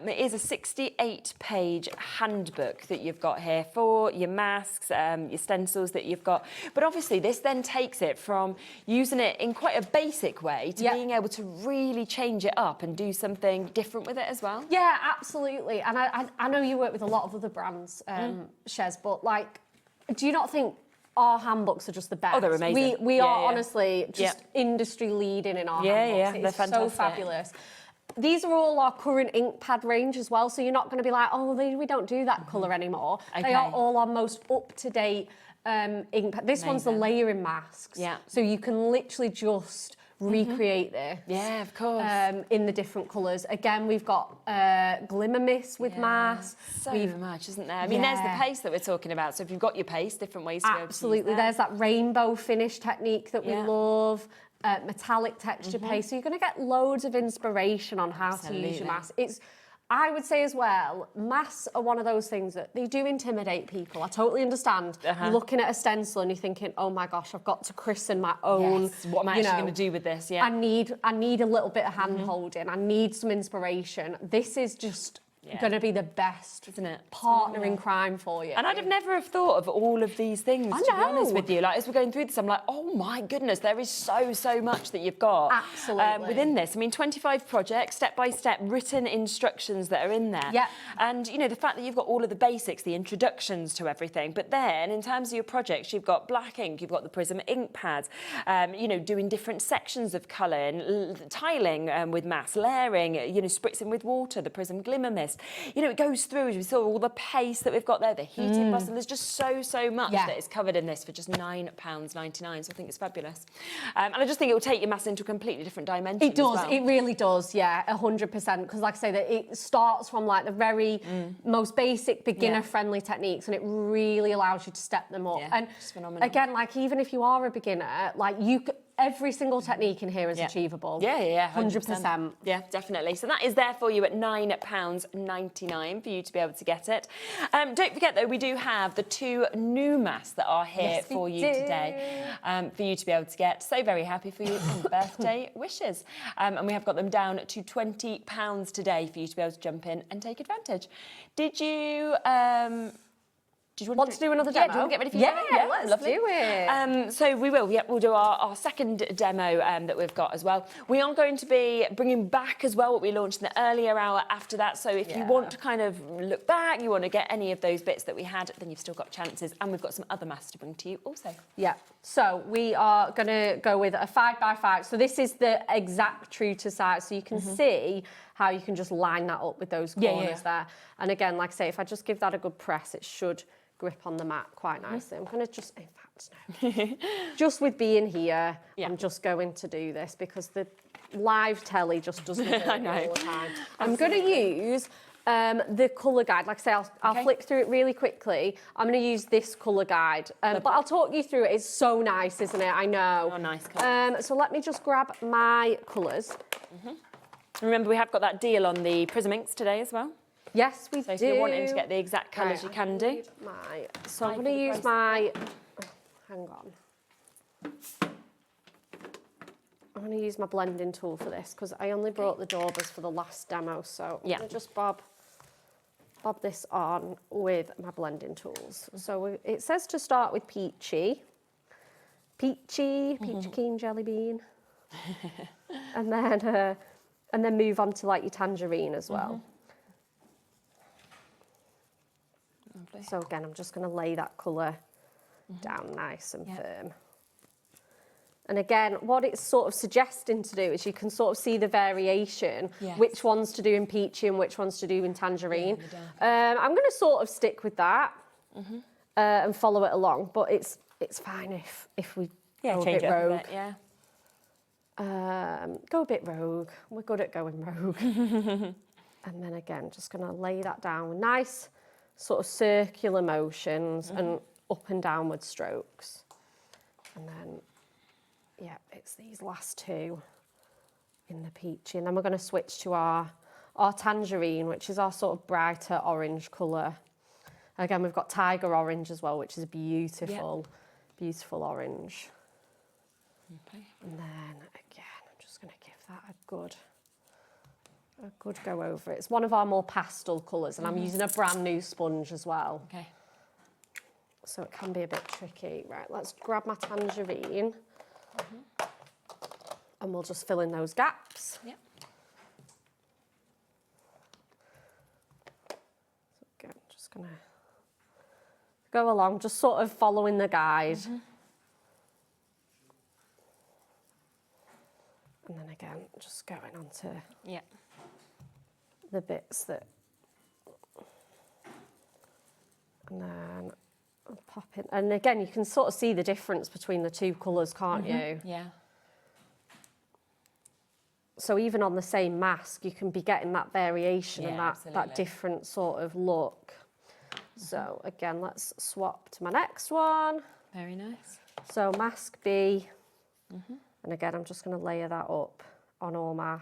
It is a 68-page handbook that you've got here for your masks, your stencils that you've got. But obviously this then takes it from using it in quite a basic way to being able to really change it up and do something different with it as well. Yeah, absolutely. And I know you work with a lot of other brands, Shez, but like, do you not think our handbooks are just the best? Oh, they're amazing. We are honestly just industry leading in our handbooks. They're fantastic. So fabulous. These are all our current ink pad range as well, so you're not going to be like, oh, we don't do that colour anymore. They are all our most up-to-date ink pad. This one's the layering masks, so you can literally just recreate this. Yeah, of course. In the different colours. Again, we've got glimmer mist with masks. So much, isn't there? I mean, there's the paste that we're talking about. So if you've got your paste, different ways to be able to use Absolutely. There's that rainbow finish technique that we love. Metallic texture paste. So you're going to get loads of inspiration on how to use your masks. I would say as well, masks are one of those things that they do intimidate people. I totally understand. You're looking at a stencil and you're thinking, oh my gosh, I've got to christen my own. Yes. What am I actually going to do with this? Yeah. I need a little bit of hand holding. I need some inspiration. This is just going to be the best, isn't it? Partner in crime for you. And I'd have never have thought of all of these things, to be honest with you. Like, as we're going through this, I'm like, oh my goodness, there is so much that you've got within this. I mean, 25 projects, step-by-step written instructions that are in there. Yeah. And, you know, the fact that you've got all of the basics, the introductions to everything. But then, in terms of your projects, you've got black ink, you've got the Prism ink pads, doing different sections of colour, and tiling with mass, layering, spritzing with water, the Prism glimmer mist. It goes through, as we saw, all the paste that we've got there, the heating bus, and there's just so much that is covered in this for just £9.99, so I think it's fabulous. And I just think it will take your mass into a completely different dimension. It does, as well. it really does, 100%, because like I say, that it starts from like the very most basic beginner-friendly techniques, and it really allows you to step them up. And it's phenomenal. again, like even if you are a beginner, like every single technique in here is achievable. Yeah, 100%. Yeah, definitely. So that is there for you at £9.99 for you to be able to get it. Don't forget, though, we do have the 2 new masks that are here for you today for you to be able to get. So very happy for you and birthday wishes. And we have got them down to £20 today for you to be able to jump in and take advantage. Did you... Did you want to do another demo? Yeah, do you want to get ready for your Yeah, demo? let's lovely. do it. So we will. Yeah, we'll do our second demo that we've got as well. We are going to be bringing back as well what we launched in the earlier hour after that. So if you want to kind of look back, you want to get any of those bits that we had, then you've still got chances. And we've got some other masks to bring to you also. Yeah. So we are going to go with a 5x5. So this is the exact true to size. So you can see how you can just line that up with those corners there. And again, like I say, if I just give that a good press, it should grip on the mat quite nicely. I'm going to just, in fact, no. Just with being here, I'm just going to do this because the live telly just doesn't work all the time. I'm going to use the colour guide. Like I say, I'll flick through it really quickly. I'm going to use this colour guide. But I'll talk you through it. It's so nice, isn't it? I know. Oh, nice colour. So let me just grab my colours. Remember, we have got that deal on the Prism inks today as well. Yes, we do. So if you're wanting to get the exact colours, you can do. So I'm going to use my... hang on. I'm going to use my blending tool for this because I only brought the daubers for the last demo. So I'm going to just bob this on with my blending tools. So it says to start with peachy. Peachy keen jelly bean. and then move on to like your tangerine as well. So again, I'm just going to lay that colour down nice and firm. And again, what it's sort of suggesting to do is you can sort of see the variation, which ones to do in peachy and which ones to do in tangerine. I'm going to sort of stick with that and follow it along, but it's fine if we go a bit rogue. Go a bit rogue. We're good at going rogue. And then again, just going to lay that down with nice sort of circular motions and up and downward strokes. And then, it's these last two in the peachy. And then we're going to switch to our tangerine, which is our sort of brighter orange colour. Again, we've got tiger orange as well, which is a beautiful, beautiful orange. And then again, I'm just going to give that a good go over it. It's one of our more pastel colours, and I'm using a brand new sponge as well. Okay. So it can be a bit tricky. Right, let's grab my tangerine and we'll just fill in those gaps. Yep. So again, just going to go along, just sort of following the guide. And then again, just going on to the bits that... And then I'll pop in. And again, you can sort of see the difference between the two colours, can't you? Yeah. So even on the same mask, you can be getting that variation and that absolutely. different sort of look. So again, let's swap to my next one. Very nice. So mask B. And again, I'm just going to layer that up on all my...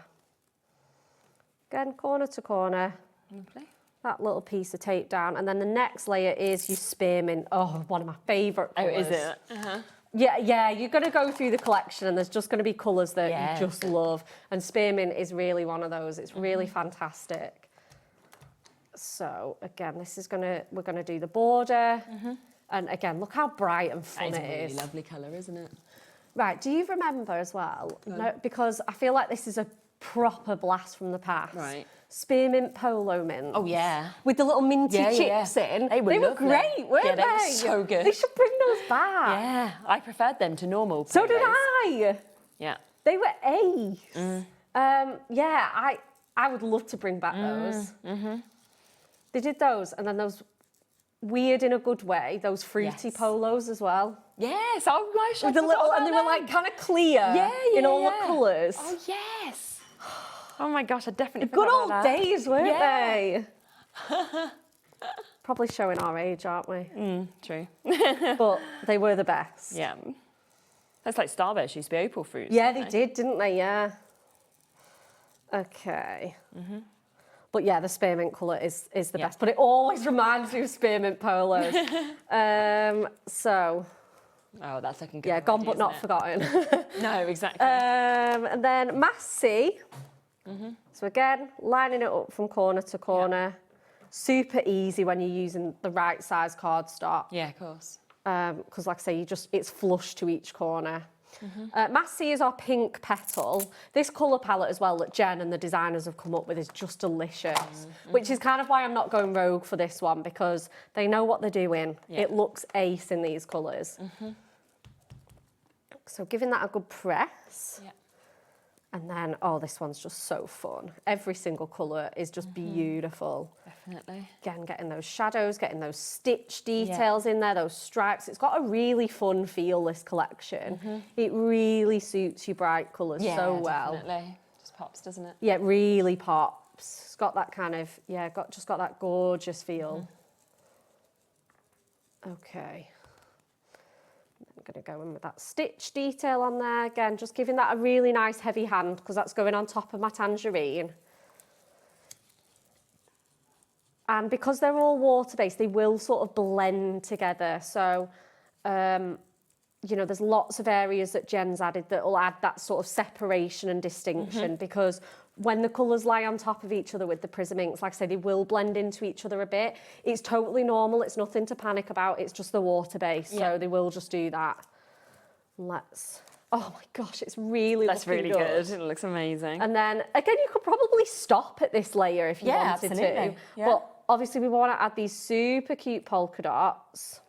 Again, corner to corner. Lovely. That little piece of tape down. And then the next layer is your spearmint. Oh, one of my favourite colours. Oh, is it? Yeah, you're going to go through the collection and there's just going to be colours that you just love. And spearmint is really one of those. It's really fantastic. So again, we're going to do the border. And again, look how bright and fun it is. It's a really lovely colour, isn't it? Right, do you remember as well? No, because I feel like this is a proper blast from the past. Right. Spearmint polo mint. Oh, yeah. With the little minty chips in. They were great, weren't they? They were so good. They should bring those back. Yeah, I preferred them to normal. So did I. Yeah. They were ace. I would love to bring back those. They did those, and then those weird in a good way, those fruity polos as well. Yes, oh gosh, with the little, and they were like kind of clear in all the colours. Oh yes. Oh my gosh, I definitely Good forgot old about that. days, weren't they? Probably showing our age, aren't we? True. But they were the best. Yeah. That's like Starburst used to be opal fruits. Yeah, they did, didn't they? Yeah. Okay. But yeah, the spearmint colour is the best. But it always reminds me of spearmint polos. So... Oh, that's looking good. Yeah, already, gone but not it? forgotten. No, exactly. And then mass C. So again, lining it up from corner to corner. super easy when you're using the right size cardstock. Yeah, of course. Because like I say, it's flush to each corner. Massey is our pink petal. This colour palette as well that Jen and the designers have come up with is just delicious, which is kind of why I'm not going rogue for this one, because they know what they're doing. Yeah. It looks ace in these colours. So giving that a good press. Yeah. And then, oh, this one's just so fun. Every single colour is just beautiful. Definitely. Again, getting those shadows, getting those stitch details in there, those stripes. It's got a really fun feel, this collection. It really suits your bright colours so well. Definitely. Just pops, doesn't it? Yeah, it really pops. It's got that kind of, just got that gorgeous feel. Okay. I'm going to go in with that stitch detail on there. Again, just giving that a really nice heavy hand because that's going on top of my tangerine. And because they're all water-based, they will sort of blend together. So, you know, there's lots of areas that Jen's added that will add that sort of separation and distinction because when the colours lie on top of each other with the Prism inks, like I say, they will blend into each other a bit. It's totally normal. It's nothing to panic about. It's just the water base. So they will just do that. Let's... Oh my gosh, it's really That's looking really good. It looks amazing. And then, again, you could probably stop at this layer if you wanted to. Yeah. But obviously we want to add these super cute polka dots.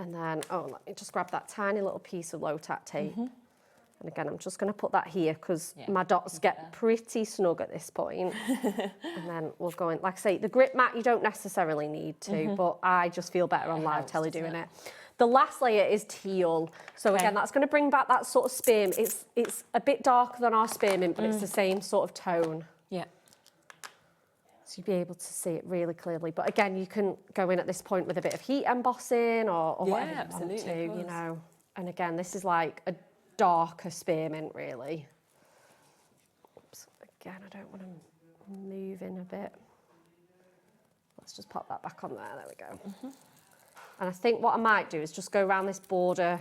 And then, oh, let me just grab that tiny little piece of low-tack tape. And again, I'm just going to put that here because my dots get pretty snug at this point. And then we'll go in. Like I say, the grip mat, you don't necessarily need to, but I just feel better on live telly doing it. The last layer is teal. So again, that's going to bring back that sort of spearmint. It's a bit darker than our spearmint, but it's the same sort of tone. Yeah. So you'll be able to see it really clearly. But again, you can go in at this point with a bit of heat embossing or whatever you want to, you know. And again, this is like a darker spearmint, really. Oops. Again, I don't want to move in a bit. Let's just pop that back on there. There we go. And I think what I might do is just go around this border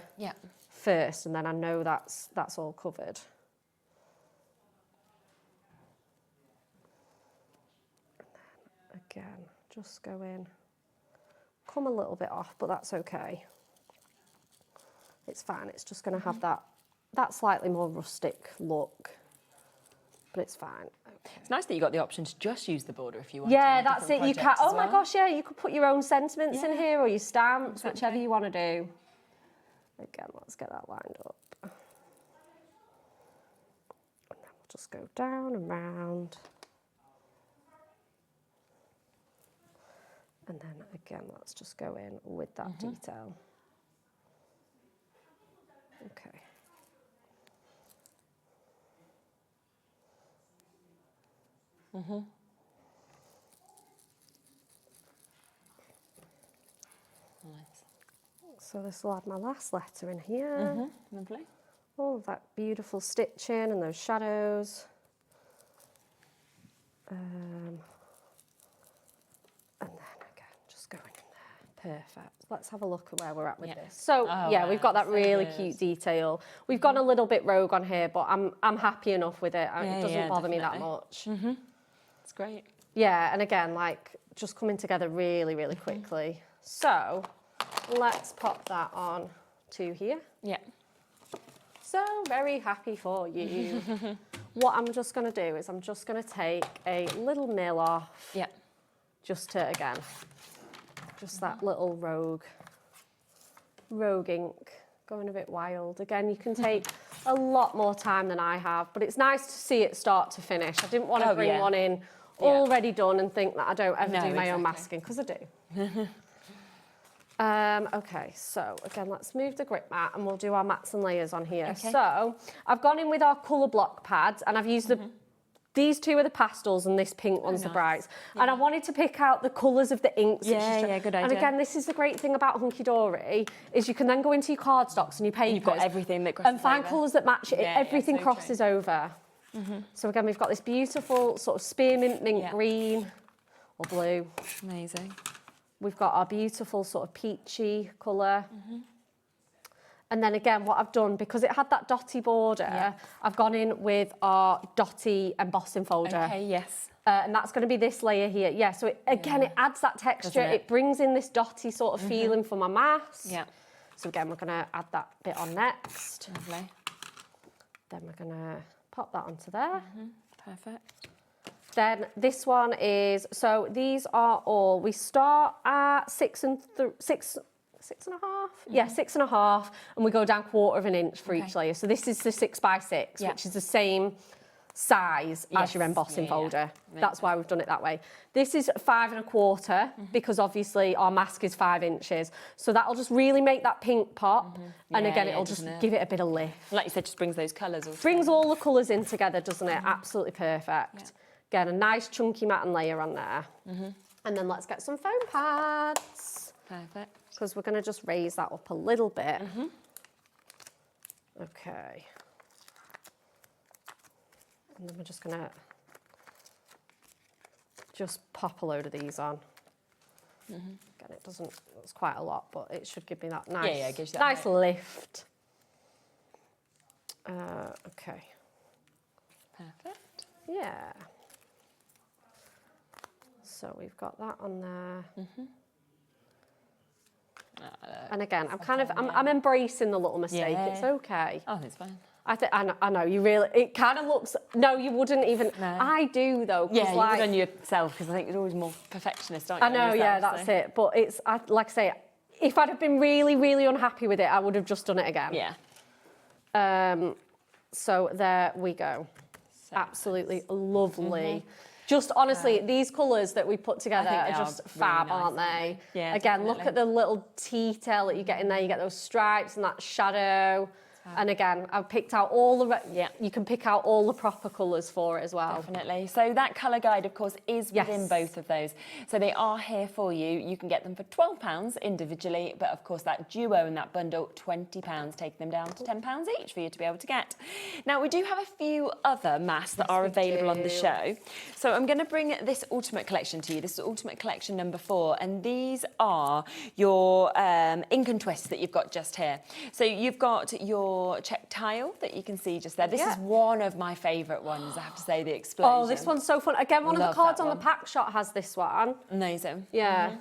first, and then I know that's all covered. And then again, just go in. Come a little bit off, but that's okay. It's fine. It's just going to have that slightly more rustic look, but it's fine. Okay. It's nice that you got the option to just use the border if you want. Yeah, that's it. You can. Oh my gosh, yeah. You could put your own sentiments in here or your stamps, whichever you want to do. Again, let's get that lined up. And then we'll just go down and round. And then again, let's just go in with that detail. Okay. Nice. So this will add my last letter in here. Lovely. All of that beautiful stitching and those shadows. And then again, just going in there. Perfect. Let's have a look at where we're at with this. So yeah, we've got that really cute detail. We've gone a little bit rogue on here, but I'm happy enough with it. It doesn't bother me that much. It's great. Yeah, and again, like just coming together really, really quickly. So let's pop that on to here. Yeah. So very happy for you. What I'm just going to do is I'm just going to take a little nil off. Yeah. Just to, again, just that little rogue ink going a bit wild. Again, you can take a lot more time than I have, but it's nice to see it start to finish. I didn't want to bring one in already done and think that I don't ever do my own masking, because I do. Okay, so again, let's move the grip mat and we'll do our mats and layers on here. Okay. So I've gone in with our colour block pads and I've used these two are the pastels and this pink one's the brights. And I wanted to pick out the colours of the inks. Good idea. And again, this is the great thing about Hunkydory, is you can then go into your cardstocks and your papers. You've got everything that crosses and find over. colours that match it. Everything so crosses over. So again, we've got this beautiful sort of spearmint mint green or blue. Amazing. We've got our beautiful sort of peachy colour. And then again, what I've done, because it had that dotty border, I've gone in with our dotty embossing folder. Okay, yes. And that's going to be this layer here. Yeah, so it adds that texture. It brings in this dotty sort of feeling for my mask. Yeah. So again, we're going to add that bit on next. Lovely. Then we're going to pop that onto there. Perfect. Then this one is, so these are all, we start at 6.5? Yeah, 6.5, and we go down 1/4 of an inch for each layer. So this is the 6x6, which is the same size as your embossing folder. That's why we've done it that way. This is 5 1/4 because obviously our mask is 5 inches. So that'll just really make that pink pop. And again, it'll just give it a bit of lift. Like you said, just brings those colours. Brings all the colours in together, doesn't it? Absolutely perfect. Again, a nice chunky matte and layer on there. And then let's get some foam pads. Perfect. Because we're going to just raise that up a little bit. Okay. And then we're just going to just pop a load of these on. Again, it doesn't, it's quite a lot, but it should give me that nice, it gives you that nice lift. Okay. Perfect. Yeah. So we've got that on there. And again, I'm embracing the little mistake. It's okay. Oh, it's fine. I know you really. It kind of looks. No, you wouldn't even. No. I do though. Yeah, you like, would on yourself because I think you're always more perfectionist, aren't you? I know. Yeah, that's it. But it's like I say, if I'd have been really, really unhappy with it, I would have just done it again. Yeah. So there we go. So absolutely lovely. Just honestly, these colours that we put together are just fab, really nice, aren't they? Yeah. Again, definitely. look at the little detail that you get in there. You get those stripes and that shadow. And again, I've picked out all the, you can pick out all the proper colours for it as well. Definitely. So that colour guide, of course, is within both of those. So they are here for you. You can get them for £12 individually, but of course that duo and that bundle, £20, taking them down to £10 each for you to be able to get. Now, we do have a few other masks that are available on the show. So I'm going to bring this Ultimate Collection to you. This is Ultimate Collection number 4, and these are your ink and twists that you've got just here. So you've got your check tile that you can see just there. This is one of my favourite ones, I have to say, the explosion. Oh, this one's so fun. Again, one of the cards on the pack shot has this one. Amazing. Yeah.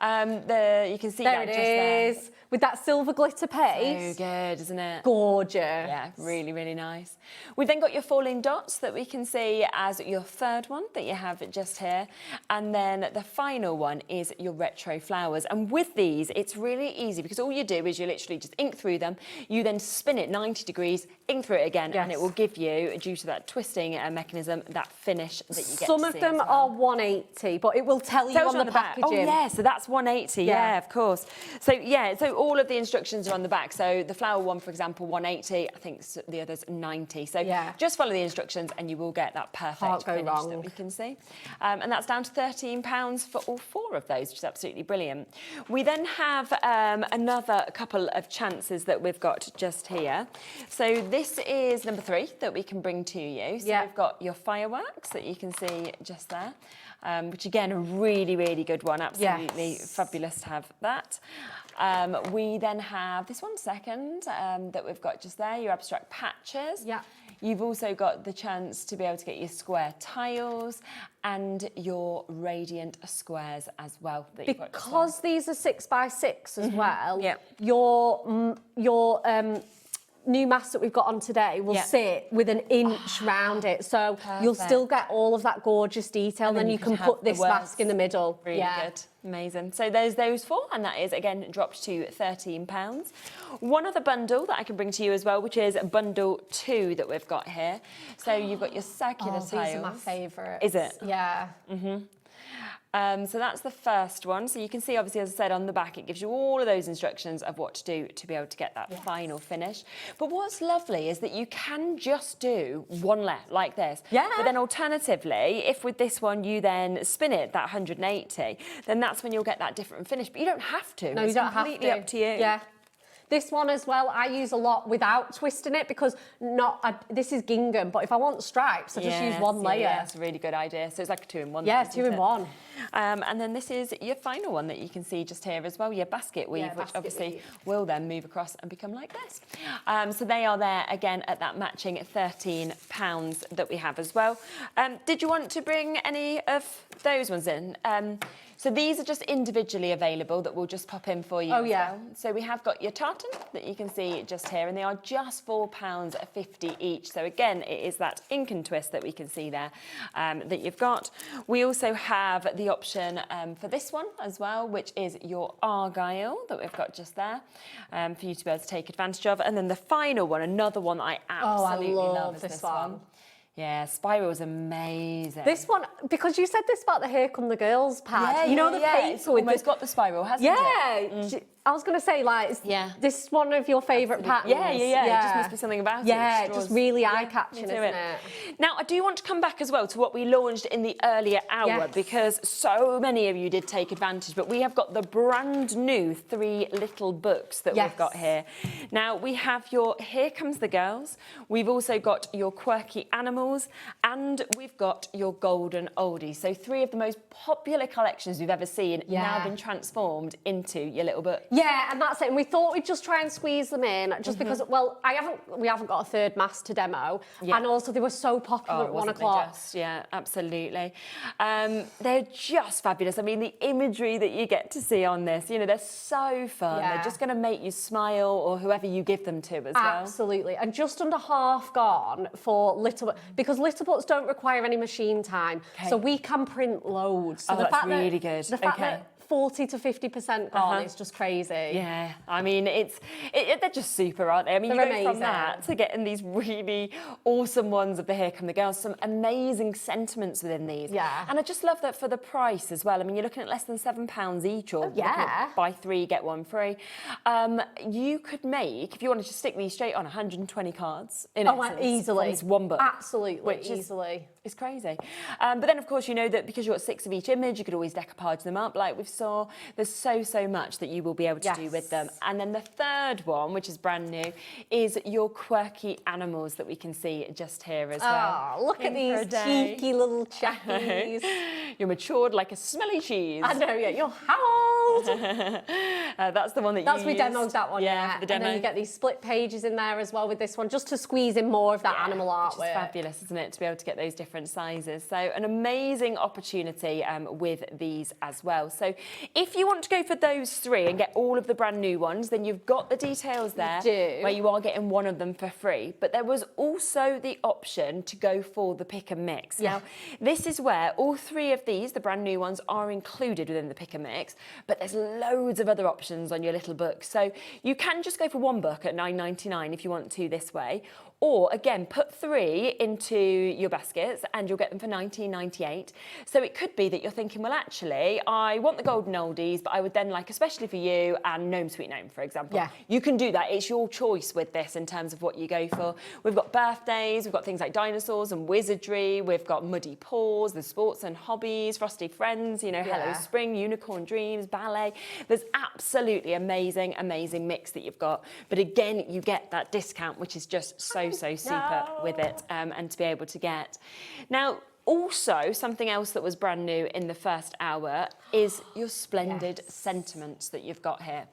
You can see there that it just there. is. With that silver glitter paste. So good, isn't it? Gorgeous. Yeah, really, really nice. We've then got your falling dots that we can see as your third one that you have just here. And then the final one is your retro flowers. And with these, it's really easy because all you do is you literally just ink through them. You then spin it 90 degrees, ink through it again, and it will give you, due to that twisting mechanism, that finish that you get Some of them are 180, but it will tell you on the packaging. Oh, yeah, so that's 180, yeah, of course. So, yeah, so all of the instructions are on the back. So the flower one, for example, 180, I think the other's 90. So just follow the instructions and you will get that perfect finish that we can see. And that's down to £13 for all 4 of those, which is absolutely brilliant. We then have another couple of chances that we've got just here. So this is number 3 that we can bring to you. So we've got your fireworks that you can see just there. Which again, a really, really good one. Absolutely fabulous to have that. We then have this one second that we've got just there, your abstract patches. Yeah. You've also got the chance to be able to get your square tiles and your radiant squares as well. Because these are 6x6 as well, your new mask that we've got on today will sit with an inch round it, so you'll still get all of that gorgeous detail, and then you can put this mask in the middle. Really good. Amazing. So there's those 4, and that is again dropped to £13. One other bundle that I can bring to you as well, which is bundle 2 that we've got here. So you've got your circular tiles. These are my favourites. Is it? Yeah. So that's the first one. So you can see, obviously, as I said, on the back, it gives you all of those instructions of what to do to be able to get that final finish. But what's lovely is that you can just do one layer like this. Yeah. But then alternatively, if with this one you then spin it that 180, then that's when you'll get that different finish. But you don't have to. No, you don't have to. It's completely up to you. Yeah. This one as well, I use a lot without twisting it because this is gingham, but if I want stripes, I just use one layer. Yeah, that's a really good idea. So it's like a 2-in-1. Yeah, isn't 2-in-1. And then this is your final one that you can see just here as well, your basket weave, which obviously will then move across and become like this. So they are there again at that matching £13 that we have as well. Did you want to bring any of those ones in? So these are just individually available that we'll just pop in for you as well. So we have got your tartan that you can see just here, and they are just £4.50 each. So again, it is that ink and twist that we can see there that you've got. We also have the option for this one as well, which is your argyle that we've got just there for you to be able to take advantage of. And then the final one, another one that I absolutely love is this one. Yeah, Spiral's amazing. This one, because you said this about the Here Come the Girls pad. Yeah, you know the paper it's almost got the spiral, hasn't it? Yeah. I was going to say, like, this is one of your favourite patterns. Yeah. It just must be something about it. Yeah, just really eye-catching, isn't it? Now, I do want to come back as well to what we launched in the earlier hour because so many of you did take advantage, but we have got the brand new 3 little books that we've got here. Now, we have your Here Comes the Girls, we've also got your Quirky Animals, and we've got your Golden Oldies. So 3 of the most popular collections we've ever seen now been transformed into your little book. Yeah, and that's it. And we thought we'd just try and squeeze them in, just because, well, we haven't got a third mask to demo, and also they were so popular at 1 o'clock. Yeah, absolutely. They're just fabulous. I mean, the imagery that you get to see on this, you know, they're so fun. They're just going to make you smile, or whoever you give them to as well. Absolutely. And just under half gone for little, because little books don't require any machine time, so we can print loads. So that's really good. The fact that 40 to 50% gone is just crazy. Yeah, I mean, they're just super, aren't they? I mean, they're you go from that to getting these really awesome ones of the Here Come the Girls, some amazing sentiments within these. Yeah. And I just love that for the price as well. I mean, you're looking at less than £7 each, or buy 3, get 1 free. You could make, if you wanted to stick these straight on, 120 cards in essence, easily. from this one book. Absolutely, which easily. It's crazy. But then, of course, you know that because you've got 6 of each image, you could always decoupage them up like we've saw. There's so much that you will be able to do with them. And then the third one, which is brand new, is your Quirky Animals that we can see just here as well. Oh, look at these cheeky little chappies. You're matured like a smelly cheese. I know, yeah. You're how old? That's the one that we demoed that one, yeah. For the demo. And then you get these split pages in there as well with this one, just to squeeze in more of that animal artwork. Which is fabulous, isn't it, to be able to get those different sizes. So an amazing opportunity with these as well. So if you want to go for those 3 and get all of the brand new ones, then you've got the details there where you are getting one of them for free. But there was also the option to go for the pick and mix. Now, this is where all 3 of these, the brand new ones, are included within the pick and mix, but there's loads of other options on your little book. So you can just go for 1 book at £9.99 if you want to this way. Or, again, put 3 into your baskets and you'll get them for £19.98. So it could be that you're thinking, well, actually, I want the Golden Oldies, but I would then like, especially for you, and Gnome Sweet Gnome, for example. Yeah. You can do that. It's your choice with this in terms of what you go for. We've got birthdays, we've got things like dinosaurs and wizardry, we've got Muddy Paws, the sports and hobbies, Frosty Friends, you know, Hello Spring, Unicorn Dreams, ballet. There's absolutely amazing mix that you've got. But again, you get that discount, which is just so super with it, and to be able to get. Now, also, something else that was brand new in the first hour is your splendid sentiments that you've got here.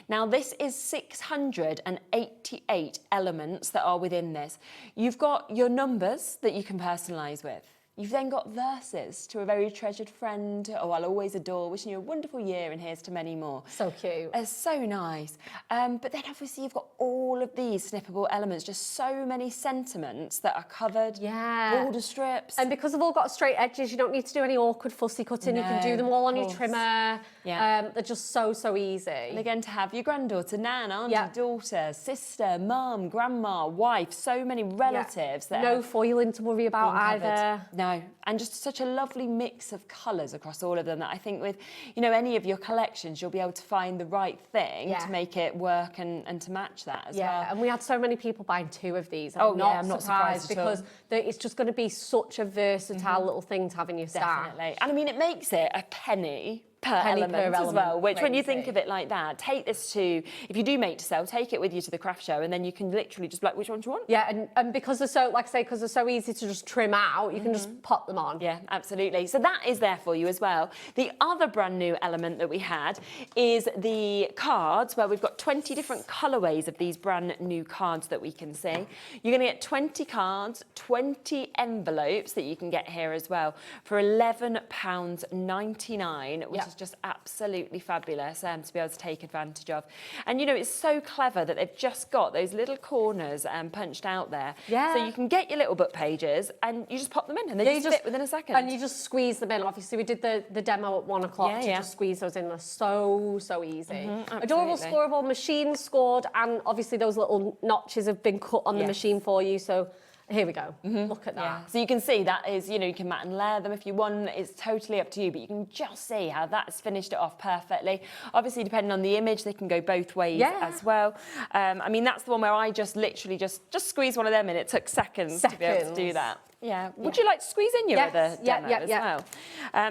Now, this is 688 elements that are within this. You've got your numbers that you can personalise with. You've then got verses to a very treasured friend, oh, I'll always adore, wishing you a wonderful year and here's to many more. So cute. It's so nice. But then obviously you've got all of these snippable elements, just so many sentiments that are covered, border strips. And because they've all got straight edges, you don't need to do any awkward fussy cutting. You can do them all on your trimmer. They're just so easy. And again, to have your granddaughter, nan, auntie, daughter, sister, mum, grandma, wife, so many relatives. That no foiling to worry about either. No, and just such a lovely mix of colours across all of them that I think with, you know, any of your collections, you'll be able to find the right thing to make it work and to match that as well. Yeah, and we had so many people buying 2 of these. I'm not surprised because it's just going to be such a versatile little thing to have in your stack. Definitely. And I mean, it makes it a penny per element as well, which when you think crazy. of it like that, take this to, if you do make to sell, take it with you to the craft show, and then you can literally just be like, which one do you want? Yeah, and because they're so, like I say, because they're so easy to just trim out, you can just pop them on. Yeah, absolutely. So that is there for you as well. The other brand new element that we had is the cards, where we've got 20 different colourways of these brand new cards that we can see. You're going to get 20 cards, 20 envelopes that you can get here as well for £11.99, which is just absolutely fabulous to be able to take advantage of. And you know, it's so clever that they've just got those little corners punched out there. Yeah. So you can get your little book pages and you just pop them in and they just fit within a second. And you just squeeze them in. Obviously, we did the demo at 1 o'clock to just squeeze those in. They're so easy. Adorable, scoreable, machine scored, and obviously those little notches have been cut on the machine for you. So here we go. Look at that. Yeah. So you can see that is, you know, you can mat and layer them if you want. It's totally up to you, but you can just see how that's finished it off perfectly. Obviously, depending on the image, they can go both ways as well. I mean, that's the one where I just literally just squeezed one of them in. It took seconds to be able to do that. Yeah. Would you like to squeeze in your other demo as well?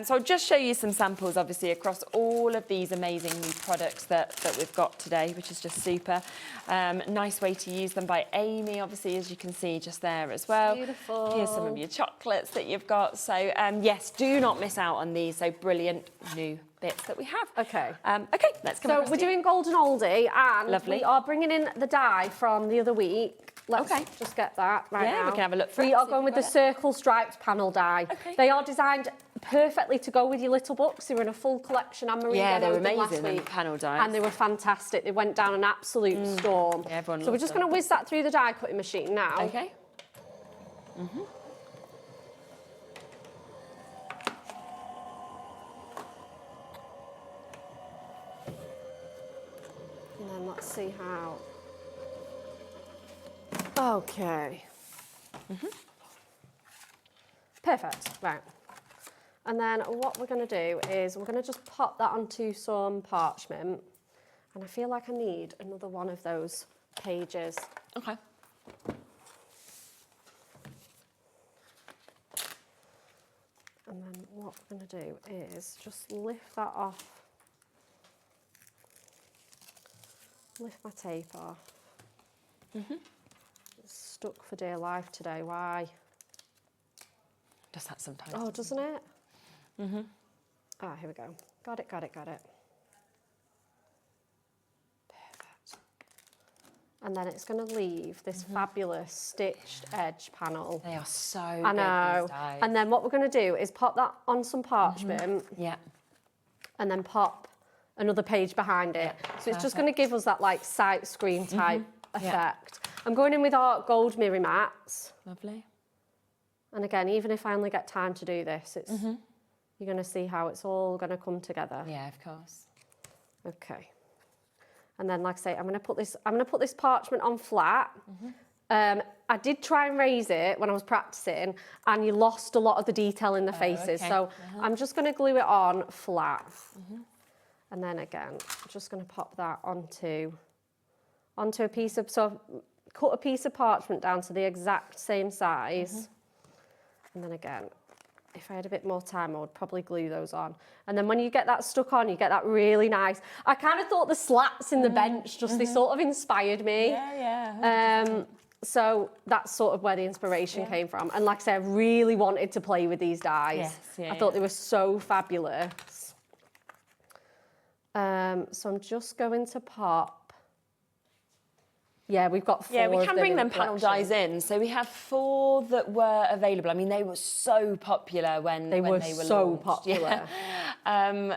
So I'll just show you some samples, obviously, across all of these amazing new products that we've got today, which is just super. Nice way to use them by Amy, obviously, as you can see just there as well. Beautiful. Here's some of your chocolates that you've got. So, yes, do not miss out on these. So brilliant new bits that we have. Okay. Okay, let's come So we're doing Golden Oldie, and Lovely. we are bringing in the die from the other week. Let's just get that right now. Yeah, we can have a look. We are going with the circle striped panel die. Okay. They are designed perfectly to go with your little books. They were in a full collection. Anne-Marie they're demoed them last amazing, week, panel dies. and they were fantastic. They went down an absolute storm. Yeah, everyone so we're loves just them. going to whiz that through the die cutting machine now. Okay. And then let's see how. Okay. Perfect. Right. And then what we're going to do is we're going to just pop that onto some parchment. And I feel like I need another one of those pages. Okay. And then what we're going to do is just lift that off. Lift my tape off. It's stuck for dear life today. Why? Does that sometimes? Oh, doesn't it? Ah, here we go. Got it. Perfect. And then it's going to leave this fabulous stitched edge panel. They are so I know. And then what we're going to do is pop that on some parchment. Yeah. And then pop another page behind it. So it's just going to give us that like sight screen type effect. I'm going in with our gold mirror mats. Lovely. And again, even if I only get time to do this, it's you're going to see how it's all going to come together. Yeah, of course. Okay. And then, like I say, I'm going to put this parchment on flat. I did try and raise it when I was practicing, and you lost a lot of the detail in the faces. okay. So I'm just going to glue it on flat. And then again, I'm just going to pop that onto a piece of, so cut a piece of parchment down to the exact same size. And then again, if I had a bit more time, I would probably glue those on. And then when you get that stuck on, you get that really nice. I kind of thought the slats in the bench, they sort of inspired me. Yeah. So that's sort of where the inspiration came from. And like I said, I really wanted to play with these dies. I thought they were so fabulous. So I'm just going to pop. Yeah, we've got 4 Yeah, we of can them bring in them the panel collection. dies in. So we have 4 that were available. I mean, they were so popular when They were so launched. popular.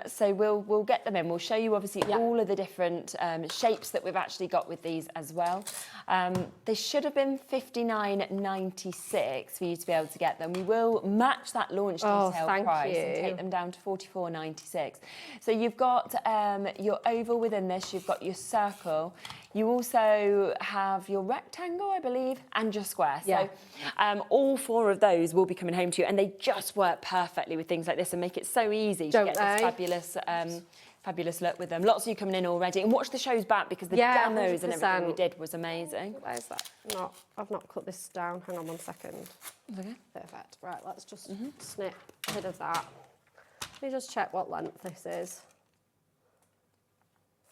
So we'll get them in. We'll show you obviously all of the different shapes that we've actually got with these as well. They should have been $59.96 for you to be able to get them. We will match that launch detail price and take them down to $44.96. So you've got your oval within this. You've got your circle. You also have your rectangle, I believe, and your square. So all 4 of those will be coming home to you, and they just work perfectly with things like this and make it so easy to get this fabulous look with them. Lots of you coming in already, and watch the shows back because the demos and everything we did was amazing. Where's that? No, I've not cut this down. Hang on 1 second. Okay. Perfect. Right, let's just snip a bit of that. me just check what length this is.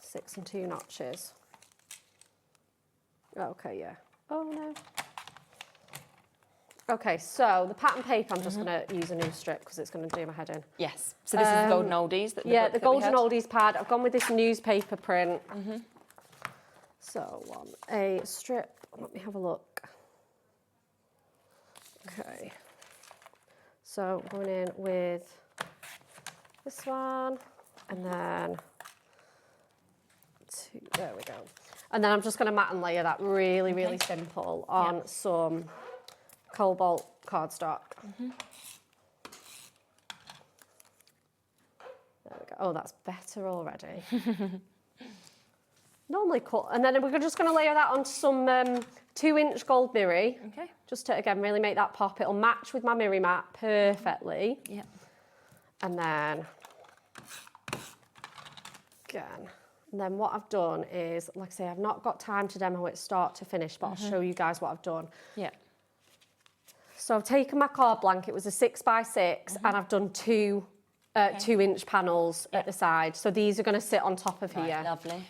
6 and 2 notches. Okay, yeah. Oh no. Okay, so the pattern paper, I'm just going to use a new strip because it's going to do my head in. Yes. So this is the Golden Oldies. Yeah, the Golden Oldies pad. I've gone with this newspaper print. So a strip. Let me have a look. Okay. So going in with this one, and then two. There we go. And then I'm just going to mat and layer that really simple on some cobalt cardstock. There we go. Oh, that's better already. Normally cut, and then we're just going to layer that onto some 2-inch gold mirri. Okay. Just to again really make that pop. It'll match with my mirri mat perfectly. Yeah. And then again. And then what I've done is, like I say, I've not got time to demo it start to finish, but I'll show you guys what I've done. Yeah. So I've taken my card blank, it was a 6x6, and I've done two 2-inch panels at the side. So these are going to sit on top of here. Lovely.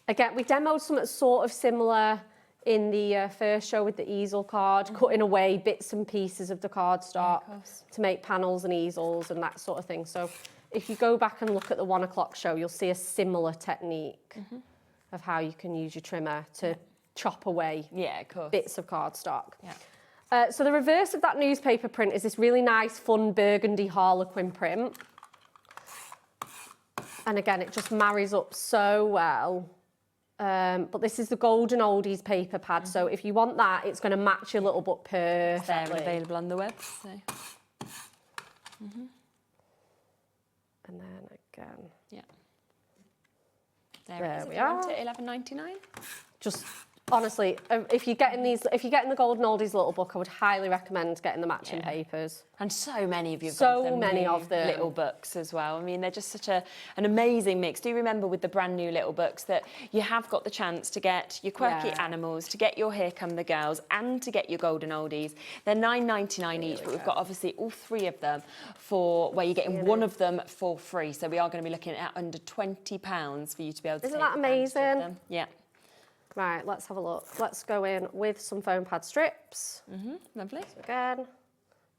Again, we demoed something sort of similar in the first show with the easel card, cutting away bits and pieces of the cardstock to make panels and easels and that sort of thing. So if you go back and look at the 1 o'clock show, you'll see a similar technique of how you can use your trimmer to chop away bits of cardstock. Yeah. So the reverse of that newspaper print is this really nice, fun burgundy harlequin print. And again, it just marries up so well. But this is the Golden Oldies paper pad, so if you want that, it's going to match your little book perfectly. They're available on the web, so. And then again. Yeah. There we are. $11.99. Just honestly, if you're getting the Golden Oldies little book, I would highly recommend getting the matching papers. And so many of you have So got many of them. little books as well. I mean, they're just such an amazing mix. Do remember with the brand new little books that you have got the chance to get your quirky animals, to get your Here Come the Girls, and to get your Golden Oldies. They're $9.99 each, but we've got obviously all 3 of them for where you're getting one of them for free. So we are going to be looking at under £20 for you to be able to Isn't take that amazing? advantage of them. Yeah. Right, let's have a look. Let's go in with some foam pad strips. Lovely. So again,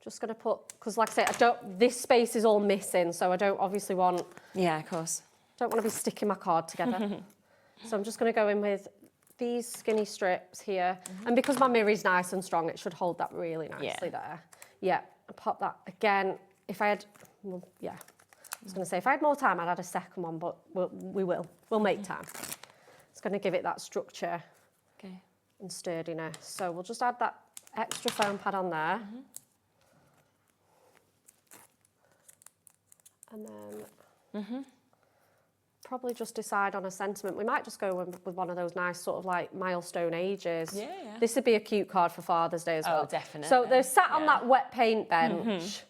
just going to put, because like I say, this space is all missing, so I don't obviously want... Yeah, of course. Don't want to be sticking my card together. So I'm just going to go in with these skinny strips here. And because my mirror's nice and strong, it should hold that really nicely there. Yeah, and pop that again. If I had, well, yeah, I was going to say, if I had more time, I'd add a second one, but we'll make time. It's going to give it that structure and sturdiness. So we'll just add that extra foam pad on there. And then probably just decide on a sentiment. We might just go with one of those nice sort of like milestone ages. Yeah. This would be a cute card for Father's Day as well. Oh, definitely. So they're sat on that wet paint bench.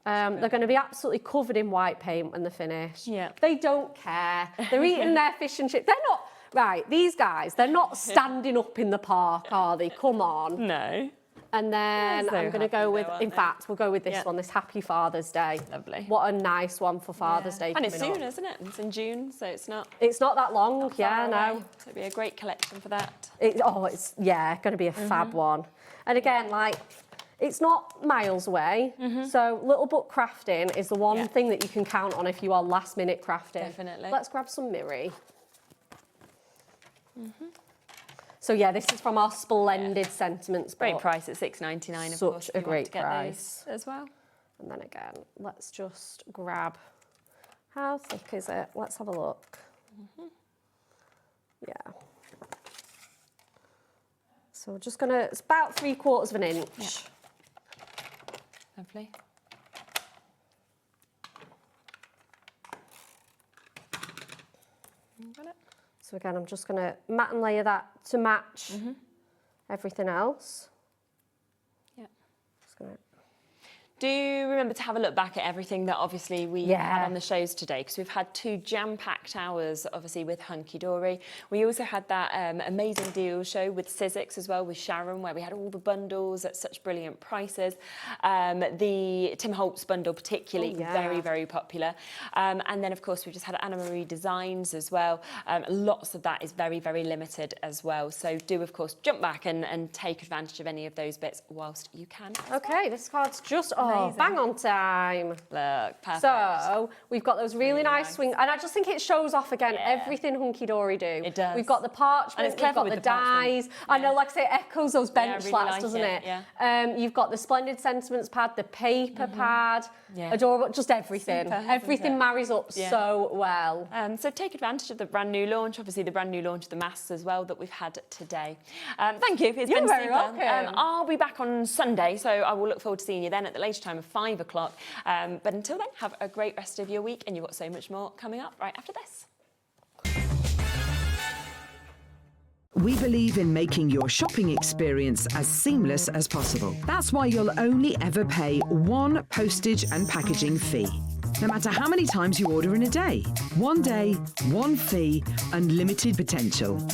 They're going to be absolutely covered in white paint when they're finished. Yeah. They don't care. They're eating their fish and chips. They're not, right, these guys, they're not standing up in the park, are they? Come on. No. And then So I'm going to go with, happy though, in fact, we'll go with this one, this Happy Father's Day. Lovely. What a nice one for Father's Day. And it's coming soon, up. isn't it? It's in June, so it's not... It's not that long, not far no. away. So it'll be a great collection for that. It's going to be a fab one. And again, like, it's not miles away. So little book crafting is the one thing that you can count on if you are last minute crafting. Definitely. Let's grab some mirri. So yeah, this is from our splendid sentiments book. Great price at $6.99, of course. Such a great price as well. And then again, let's just grab, how thick is it? Let's have a look. Yeah. So we're just gonna, it's about 3/4 of an inch. Yeah. Lovely. Got it. So again, I'm just gonna mat and layer that to match everything else. Yeah. Just gonna... Do remember to have a look back at everything that obviously we had on the shows today, because we've had 2 jam-packed hours, obviously, with Hunkydory. We also had that amazing deal show with Sizzix as well, with Sharon, where we had all the bundles at such brilliant prices. The Tim Holtz bundle particularly, very, very popular. And then, of course, we've just had Anna Marie Designs as well. Lots of that is very, very limited as well. So do, of course, jump back and take advantage of any of those bits whilst you can. Okay, this card's just bang on time. Look, perfect. So we've got those really nice swing, and I just think it shows off again everything Hunkydory do. It does. We've got the parchment, And it's we've clever got with the the parchment. dies. I know, like I say, it echoes those bench really slats, like doesn't it, it? You've got the splendid sentiments pad, the paper pad, adorable, just everything. Super, everything marries up so well. So take advantage of the brand new launch, obviously the brand new launch of the masks as well that we've had today. Thank you. It's You're been very super. welcome. I'll be back on Sunday, so I will look forward to seeing you then at the later time of 5 o'clock. But until then, have a great rest of your week, and you've got so much more coming up right after this. We believe in making your shopping experience as seamless as possible. That's why you'll only ever pay 1 postage and packaging fee. No matter how many times you order in a day. 1 day, 1 fee, unlimited potential.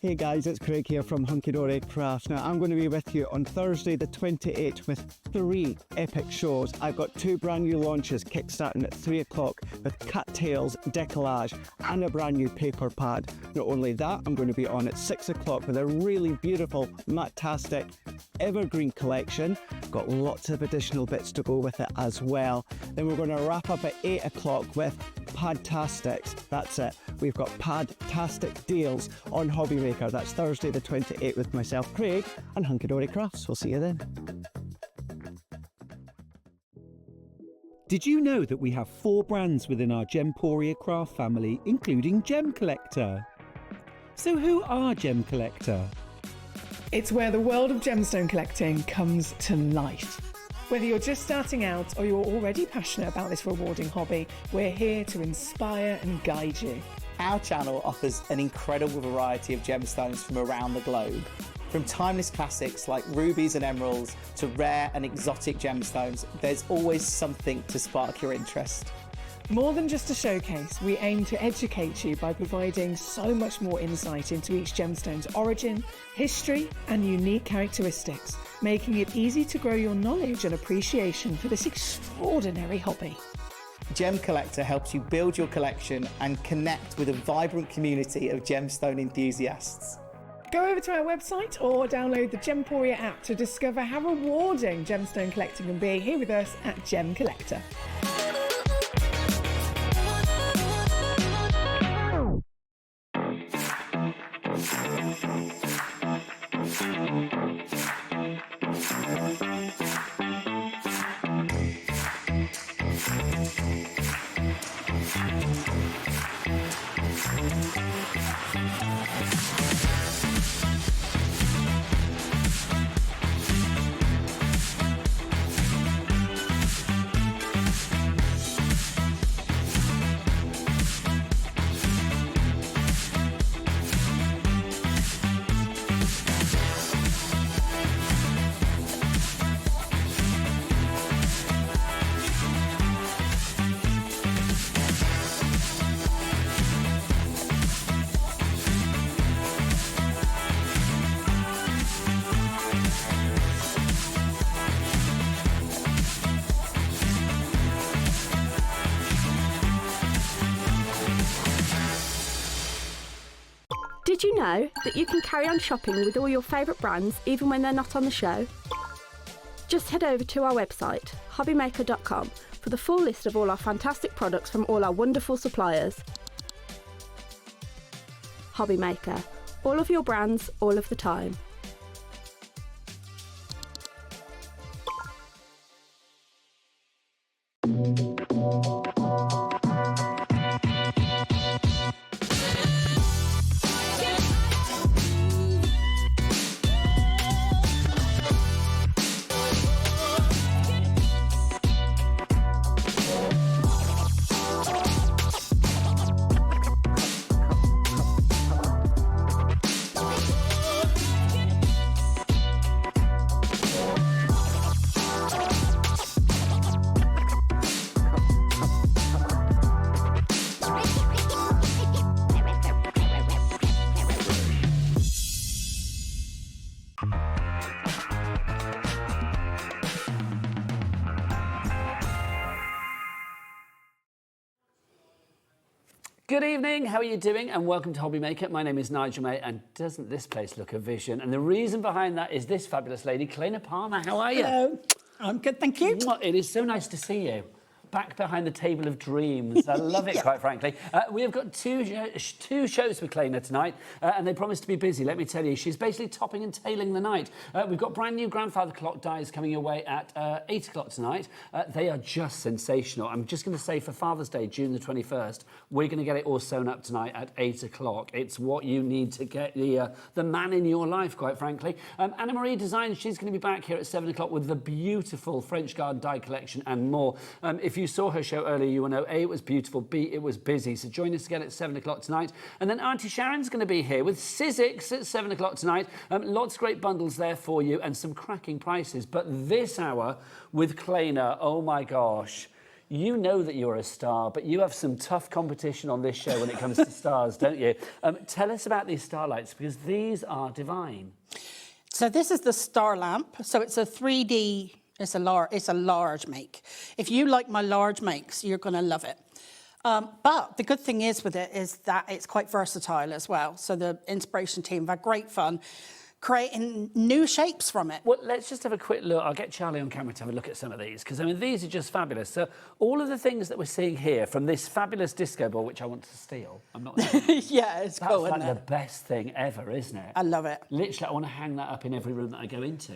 Hey guys, it's Craig here from Hunkydory Crafts. Now I'm going to be with you on Thursday the 28th with 3 epic shows. I've got 2 brand new launches kickstarting at 3 o'clock with cattails, decollage and a brand new paper pad. Not only that, I'm going to be on at 6 o'clock with a really beautiful matte-tastic evergreen collection. Got lots of additional bits to go with it as well. Then we're going to wrap up at 8 o'clock with Padtastics. That's it. We've got Padtastic deals on HobbyMaker. That's Thursday the 28th with myself, Craig, and Hunkydory Crafts. We'll see you then. Did you know that we have 4 brands within our Gemporia craft family, including Gem Collector? So who are Gem Collector? It's where the world of gemstone collecting comes to life. Whether you're just starting out or you're already passionate about this rewarding hobby, we're here to inspire and guide you. Our channel offers an incredible variety of gemstones from around the globe. From timeless classics like rubies and emeralds to rare and exotic gemstones, there's always something to spark your interest. More than just a showcase, we aim to educate you by providing so much more insight into each gemstone's origin, history, and unique characteristics, making it easy to grow your knowledge and appreciation for this extraordinary hobby. Gem Collector helps you build your collection and connect with a vibrant community of gemstone enthusiasts. Go over to our website or download the Gemporia app to discover how rewarding gemstone collecting can be here with us at Gem Collector. Did you know that you can carry on shopping with all your favourite brands even when they're not on the show? Just head over to our website, hobbymaker.com, for the full list of all our fantastic products from all our wonderful suppliers. HobbyMaker, all of your brands, all of the time. Good evening, how are you doing? And welcome to HobbyMaker. My name is Nigel May, and doesn't this place look a vision? And the reason behind that is this fabulous lady, Claina Palmer. How are you? Hello. I'm good, thank you. It is so nice to see you. Back behind the table of dreams. I love it, quite frankly. We have got two shows with Claina tonight, and they promise to be busy, let me tell you. She's basically topping and tailing the night. We've got brand new grandfather clock dies coming away at 8 o'clock tonight. They are just sensational. I'm just going to say for Father's Day, June the 21st, we're going to get it all sewn up tonight at 8 o'clock. It's what you need to get the man in your life, quite frankly. Anna-Marie Designs, she's going to be back here at 7 o'clock with the beautiful French Garden die collection and more. If you saw her show earlier, you will know A, it was beautiful, B, it was busy. So join us again at 7 o'clock tonight. And then Auntie Sharon's going to be here with Sizzix at 7 o'clock tonight. Lots of great bundles there for you and some cracking prices. But this hour with Claina, oh my gosh. You know that you're a star, but you have some tough competition on this show when it comes to stars, don't you? Tell us about these starlights, because these are divine. So this is the star lamp. So it's a 3D... It's a large make. If you like my large makes, you're going to love it. But the good thing is with it is that it's quite versatile as well. So the inspiration team have had great fun creating new shapes from it. Well, let's just have a quick look. I'll get Charlie on camera to have a look at some of these, because, I mean, these are just fabulous. So all of the things that we're seeing here from this fabulous disco ball, which I want to steal. I'm not... Yeah, it's cool, That's isn't like it? the best thing ever, isn't it? I love it. Literally, I want to hang that up in every room that I go into.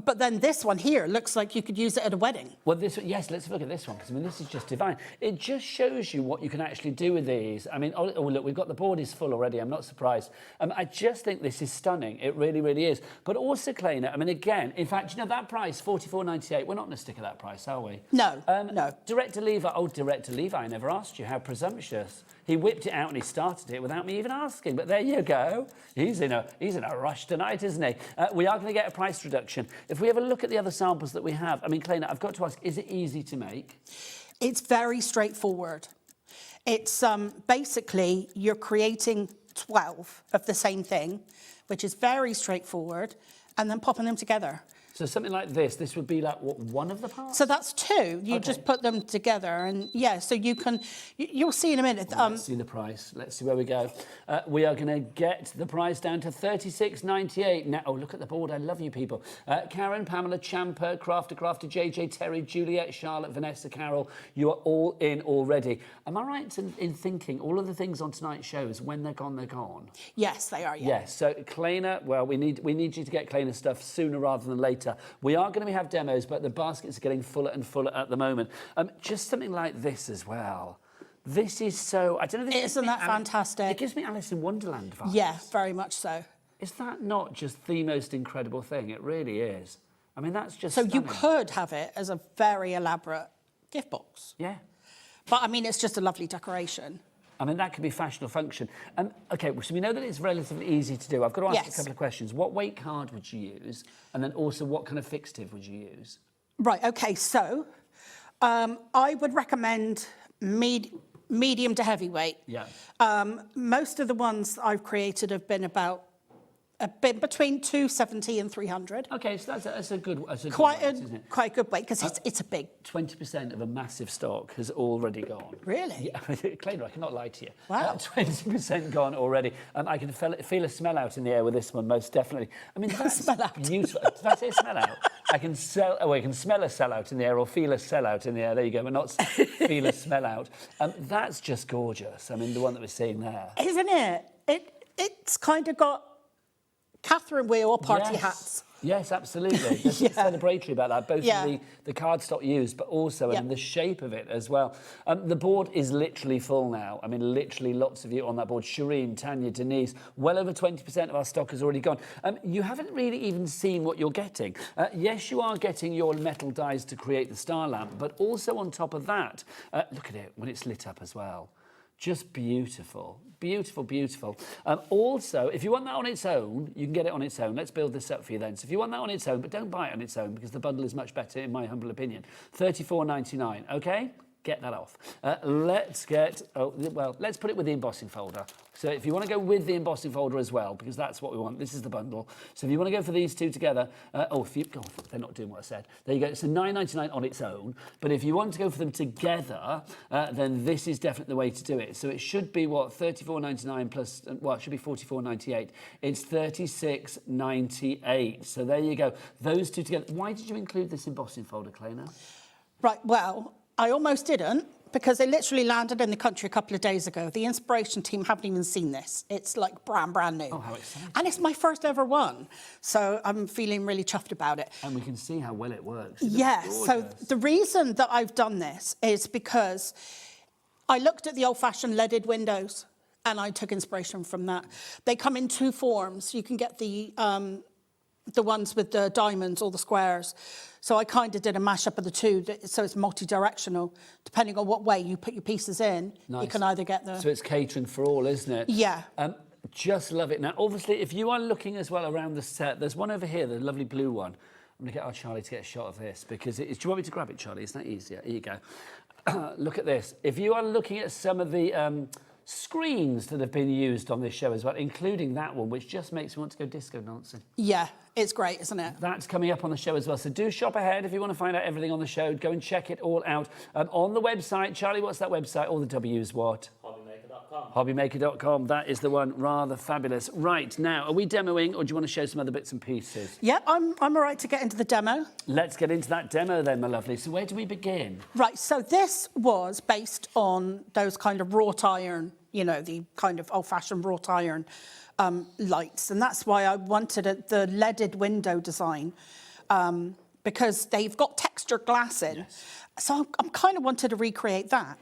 But then this one here looks like you could use it at a wedding. Well, yes, let's look at this one, because, I mean, this is just divine. It just shows you what you can actually do with these. I mean, oh look, we've got the board is full already. I'm not surprised. I just think this is stunning. It really, really is. But also, Claina, I mean, again, in fact, you know, that price, $44.98, we're not going to stick at that price, are we? No, no. Director Levi, Director Levi, I never asked you. How presumptuous. He whipped it out and he started it without me even asking. But there you go. He's in a rush tonight, isn't he? We are going to get a price reduction. If we have a look at the other samples that we have, I mean, Claina, I've got to ask, is it easy to make? It's very straightforward. It's basically you're creating 12 of the same thing, which is very straightforward, and then popping them together. So something like this would be like, what, one of the parts? So that's two. You just put them together, and yeah, so you'll see in a minute. Let's see the price. Let's see where we go. We are going to get the price down to $36.98. Now, oh, look at the board. I love you people. Karen, Pamela, Champer, Crafter, JJ, Terry, Juliet, Charlotte, Vanessa, Carol, you are all in already. Am I right in thinking all of the things on tonight's show is when they're gone, they're gone? Yes, they are, yeah. Yes, so Claina, well, we need you to get Claina stuff sooner rather than later. We are going to have demos, but the baskets are getting fuller and fuller at the moment. Just something like this as well. This is so... I don't know... Isn't that fantastic? It gives me Alice in Wonderland vibes. Yeah, very much so. Is that not just the most incredible thing? It really is. I mean, that's just So stunning. you could have it as a very elaborate gift box. Yeah. But, I mean, it's just a lovely decoration. I mean, that could be fashion or function. OK, so we know that it's relatively easy to do. I've got to ask you a couple of questions. What weight card would you use? And then also, what kind of fixative would you use? Right, OK, so I would recommend medium to heavyweight. Yeah. Most of the ones I've created have been between 270 and 300. OK, so that's a good quite weight, isn't it? Quite a good weight, because it's a big... 20% of a massive stock has already gone. Really? Yeah, Claina, I cannot lie to you. Wow. 20% gone already. I can feel a smell out in the air with this one, most definitely. I mean, that's beautiful. Did I say smell out? I can smell a sellout in the air or feel a sellout in the air. There you go, but not feel a smell out. That's just gorgeous. I mean, the one that we're seeing there. Isn't it? It's kind of got Catherine wheel party hats. Yes, absolutely. There's something celebratory about that, both the cardstock used, but also in the shape of it as well. The board is literally full now. I mean, literally lots of you on that board. Shireen, Tanya, Denise, well over 20% of our stock has already gone. You haven't really even seen what you're getting. Yes, you are getting your metal dies to create the star lamp, but also on top of that, look at it when it's lit up as well. Just beautiful, beautiful, beautiful. Also, if you want that on its own, you can get it on its own. Let's build this up for you then. So if you want that on its own, but don't buy it on its own because the bundle is much better, in my humble opinion. $34.99, OK? get that off. Let's put it with the embossing folder. So if you want to go with the embossing folder as well, because that's what we want, this is the bundle. So if you want to go for these two together, they're not doing what I said. There you go, it's a $9.99 on its own, but if you want to go for them together, then this is definitely the way to do it. So it should be, what, $34.99 plus, well, it should be $44.98. It's $36.98. So there you go, those two together. Why did you include this embossing folder, Claina? Right, well, I almost didn't, because they literally landed in the country a couple of days ago. The inspiration team haven't even seen this. It's like brand new. Oh, how exciting. And it's my first ever one. So I'm feeling really chuffed about it. And we can see how well it works. Yeah, so the reason that I've done this is because I looked at the old-fashioned leaded windows and I took inspiration from that. They come in two forms. You can get the ones with the diamonds or the squares. So I kind of did a mashup of the two, so it's multi-directional. Depending on what way you put your pieces in, you can either get the... So it's catering for all, isn't it? Yeah. Just love it. Now, obviously, if you are looking as well around the set, there's one over here, the lovely blue one. I'm going to get our Charlie to get a shot of this, because do you want me to grab it, Charlie? Isn't that easier? Here you go. Look at this. If you are looking at some of the screens that have been used on this show as well, including that one, which just makes me want to go disco dancing. Yeah, it's great, isn't it? That's coming up on the show as well. So do shop ahead if you want to find out everything on the show. Go and check it all out on the website. Charlie, what's that website? All the W's, what? HobbyMaker.com. HobbyMaker.com. That is the one. Rather fabulous. Right, now, are we demoing, or do you want to show some other bits and pieces? Yeah, I'm all right to get into the demo. Let's get into that demo then, my lovely. So where do we begin? Right, so this was based on those kind of wrought iron, you know, the kind of old-fashioned wrought iron lights. And that's why I wanted the leaded window design, because they've got textured glass in. Yes. So I'm kind of wanted to recreate that.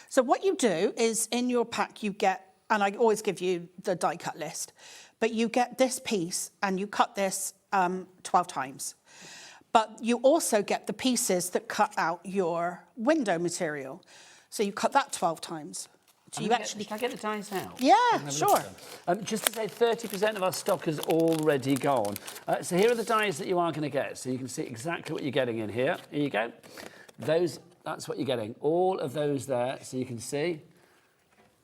So what you do is in your pack you get, and I always give you the die cut list, but you get this piece and you cut this 12 times. But you also get the pieces that cut out your window material. So you cut that 12 times. So you actually... Can I get the dies out? Yeah, sure. Just to say, 30% of our stock is already gone. So here are the dies that you are going to get. So you can see exactly what you're getting in here. Here you go. That's what you're getting. All of those there, so you can see.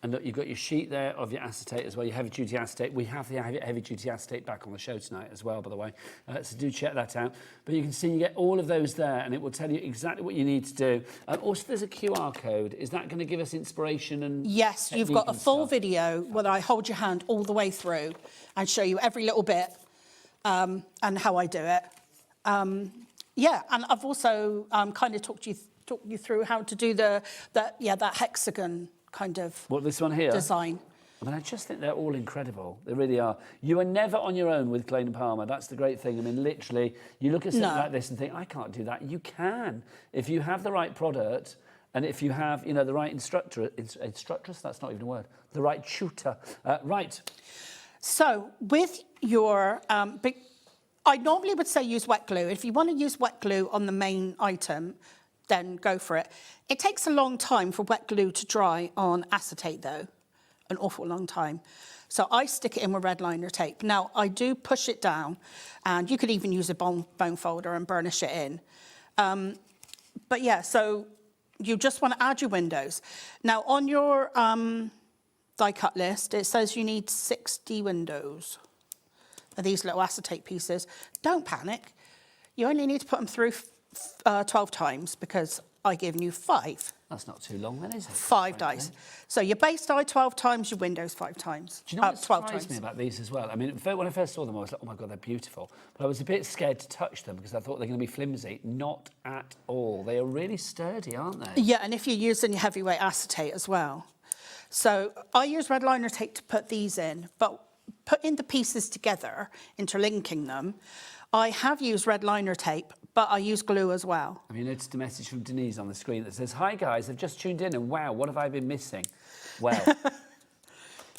And look, you've got your sheet there of your acetate as well, your heavy-duty acetate. We have the heavy-duty acetate back on the show tonight as well, by the way. So do check that out. But you can see you get all of those there, and it will tell you exactly what you need to do. Also, there's a QR code. Is that going to give us inspiration and Yes, you've got a full video where I hold your hand all the way through and show you every little bit and how I do it. Yeah, and I've also kind of talked you through how to do that hexagon kind of this one here? Design. I mean, I just think they're all incredible. They really are. You are never on your own with Claina Palmer. That's the great thing. I mean, literally, you look at something like this and think, I can't do that. You can. If you have the right product and if you have, you know, the right instructress, that's not even a word, the right tutor. Right. So with your, I normally would say use wet glue. If you want to use wet glue on the main item, then go for it. It takes a long time for wet glue to dry on acetate though, an awful long time. So I stick it in with red liner tape. Now I do push it down, and you could even use a bone folder and burnish it in. But yeah, so you just want to add your windows. Now on your die cut list, it says you need 60 windows of these little acetate pieces. Don't panic. You only need to put them through 12 times because I given you 5. That's not too long then, is it? 5 dice. So your base die 12 times, your windows 5 times. Do you know what 12 surprised times. me about these as well? I mean, when I first saw them, I was like, oh my God, they're beautiful. But I was a bit scared to touch them because I thought they're going to be flimsy. Not at all. They are really sturdy, aren't they? Yeah, and if you're using your heavyweight acetate as well. So I use red liner tape to put these in, but putting the pieces together, interlinking them, I have used red liner tape, but I use glue as well. Have you noticed a message from Denise on the screen that says, hi guys, I've just tuned in and wow, what have I been missing? Well,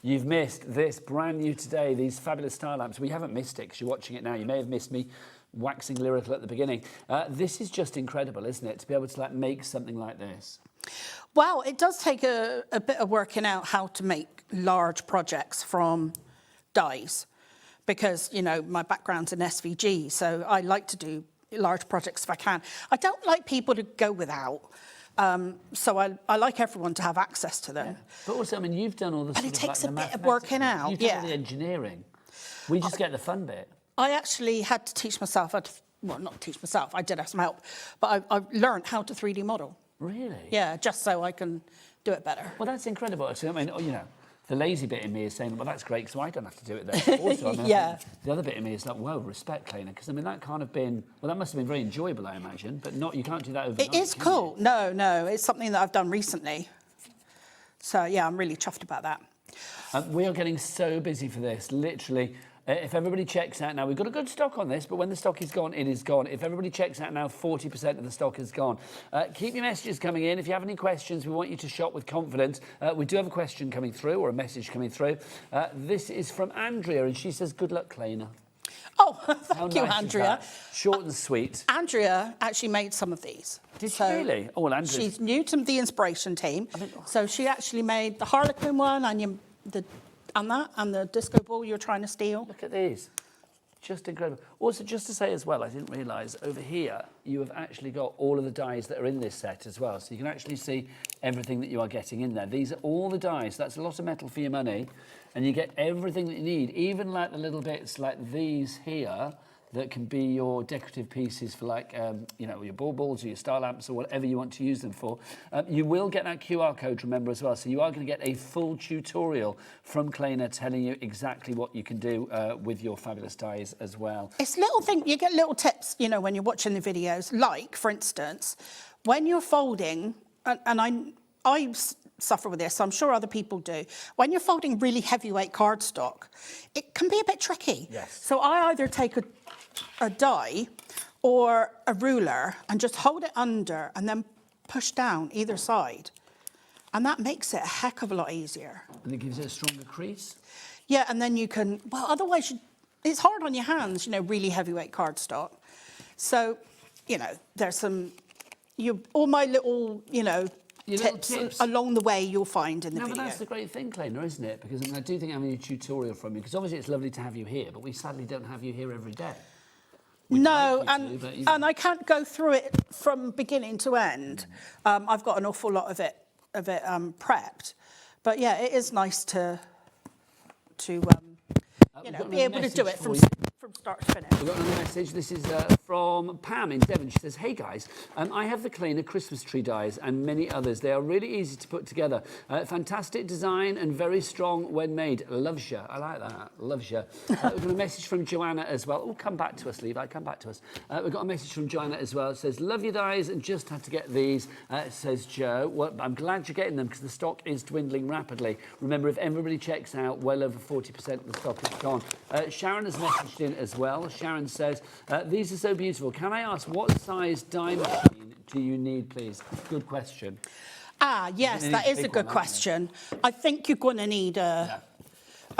you've missed this brand new today, these fabulous star lamps. Well, you haven't missed it because you're watching it now. You may have missed me waxing lyrical at the beginning. This is just incredible, isn't it? To be able to make something like this. Well, it does take a bit of working out how to make large projects from dies because, you know, my background's in SVG, so I like to do large projects if I can. I don't like people to go without So I like everyone to have access to them. But also, I mean, you've done all the But it sort of takes like a the bit of working out, You've done all the engineering. We just get the fun bit. I actually had to teach myself, well, not teach myself, I did have some help, but I learned how to 3D model. Really? Yeah, just so I can do it better. Well, that's incredible. So, I mean, you know, the lazy bit in me is saying, well, that's great, so I don't have to do it then. Also, I mean, Yeah. the other bit in me is like, well, respect, Claina, because, I mean, that can't have been, well, that must have been very enjoyable, I imagine, but not, you can't do that overnight. It is cool. No, it's something that I've done recently. So, yeah, I'm really chuffed about that. We are getting so busy for this, literally. If everybody checks out now, we've got a good stock on this, but when the stock is gone, it is gone. If everybody checks out now, 40% of the stock is gone. Keep your messages coming in. If you have any questions, we want you to shop with confidence. We do have a question coming through, or a message coming through. This is from Andrea, and she says, good luck, Claina. Oh, How thank you, nice is Andrea. that? Short and sweet. Andrea actually made some of these. Did she really? Oh, well, Andrea. She's new to the inspiration team. So she actually made the Harlequin one and the disco ball you're trying to steal. Look at these. Just incredible. Also, just to say as well, I didn't realise, over here, you have actually got all of the dies that are in this set as well. So you can actually see everything that you are getting in there. These are all the dies. That's a lot of metal for your money. And you get everything that you need, even like the little bits like these here, that can be your decorative pieces for like, you know, your baubles or your star lamps or whatever you want to use them for. You will get that QR code, remember, as well. So you are going to get a full tutorial from Claina telling you exactly what you can do with your fabulous dies as well. It's little things, you get little tips, you know, when you're watching the videos. Like, for instance, when you're folding, and I suffer with this, so I'm sure other people do. When you're folding really heavyweight cardstock, it can be a bit tricky. Yes. So I either take a die or a ruler and just hold it under and then push down either side. And that makes it a heck of a lot easier. And it gives it a stronger crease? Yeah, and then you can, well, otherwise it's hard on your hands, you know, really heavyweight cardstock. So, you know, there's some, all my little, you know, tips along the way you'll find in the video. But that's the great thing, Claina, isn't it? Because I mean, I do think having a tutorial from you, because obviously it's lovely to have you here, but we sadly don't have you here every day. No, and I can't go through it from beginning to end. I've got an awful lot of it prepped, but yeah, it is nice to you know, be able to do it from start to finish. We've got another message. This is from Pam in Devon. She says, hey guys, I have the Claina Christmas tree dies and many others. They are really easy to put together. Fantastic design and very strong when made. Loves you. I like that. Loves you. We've got a message from Joanna as well. Oh, come back to us, Levi. Come back to us. We've got a message from Joanna as well. It says, love your dies and just had to get these. Says Joe. Well, I'm glad you're getting them because the stock is dwindling rapidly. Remember, if everybody checks out, well over 40% of the stock is gone. Sharon has messaged in as well. Sharon says, these are so beautiful. Can I ask what size die machine do you need, please? Good question. Yes, that is a good question. I think you're going to need a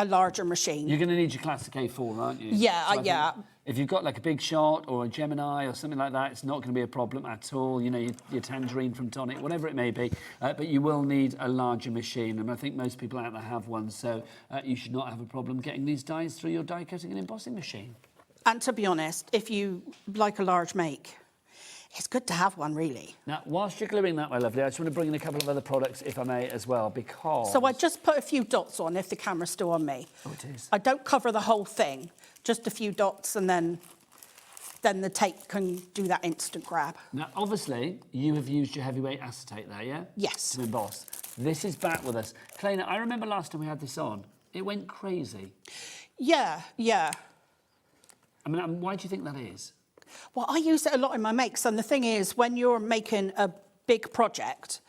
larger machine. You're going to need your classic A4, aren't you? Yeah, yeah. If you've got like a Big Shot or a Gemini or something like that, it's not going to be a problem at all. You know, your Tangerine from Tonic, whatever it may be. But you will need a larger machine. And I think most people out there have one. So you should not have a problem getting these dies through your die cutting and embossing machine. And to be honest, if you like a large make, it's good to have one, really. Now, whilst you're gluing that, my lovely, I just want to bring in a couple of other products, if I may, as well, because... So I just put a few dots on if the camera's still on me. Oh, it is. I don't cover the whole thing, just a few dots, and then the tape can do that instant grab. Now, obviously, you have used your heavyweight acetate there, yeah? Yes. To emboss. This is back with us. Claina, I remember last time we had this on, it went crazy. Yeah, yeah. I mean, why do you think that is? Well, I use it a lot in my makes, and the thing is, when you're making a big project,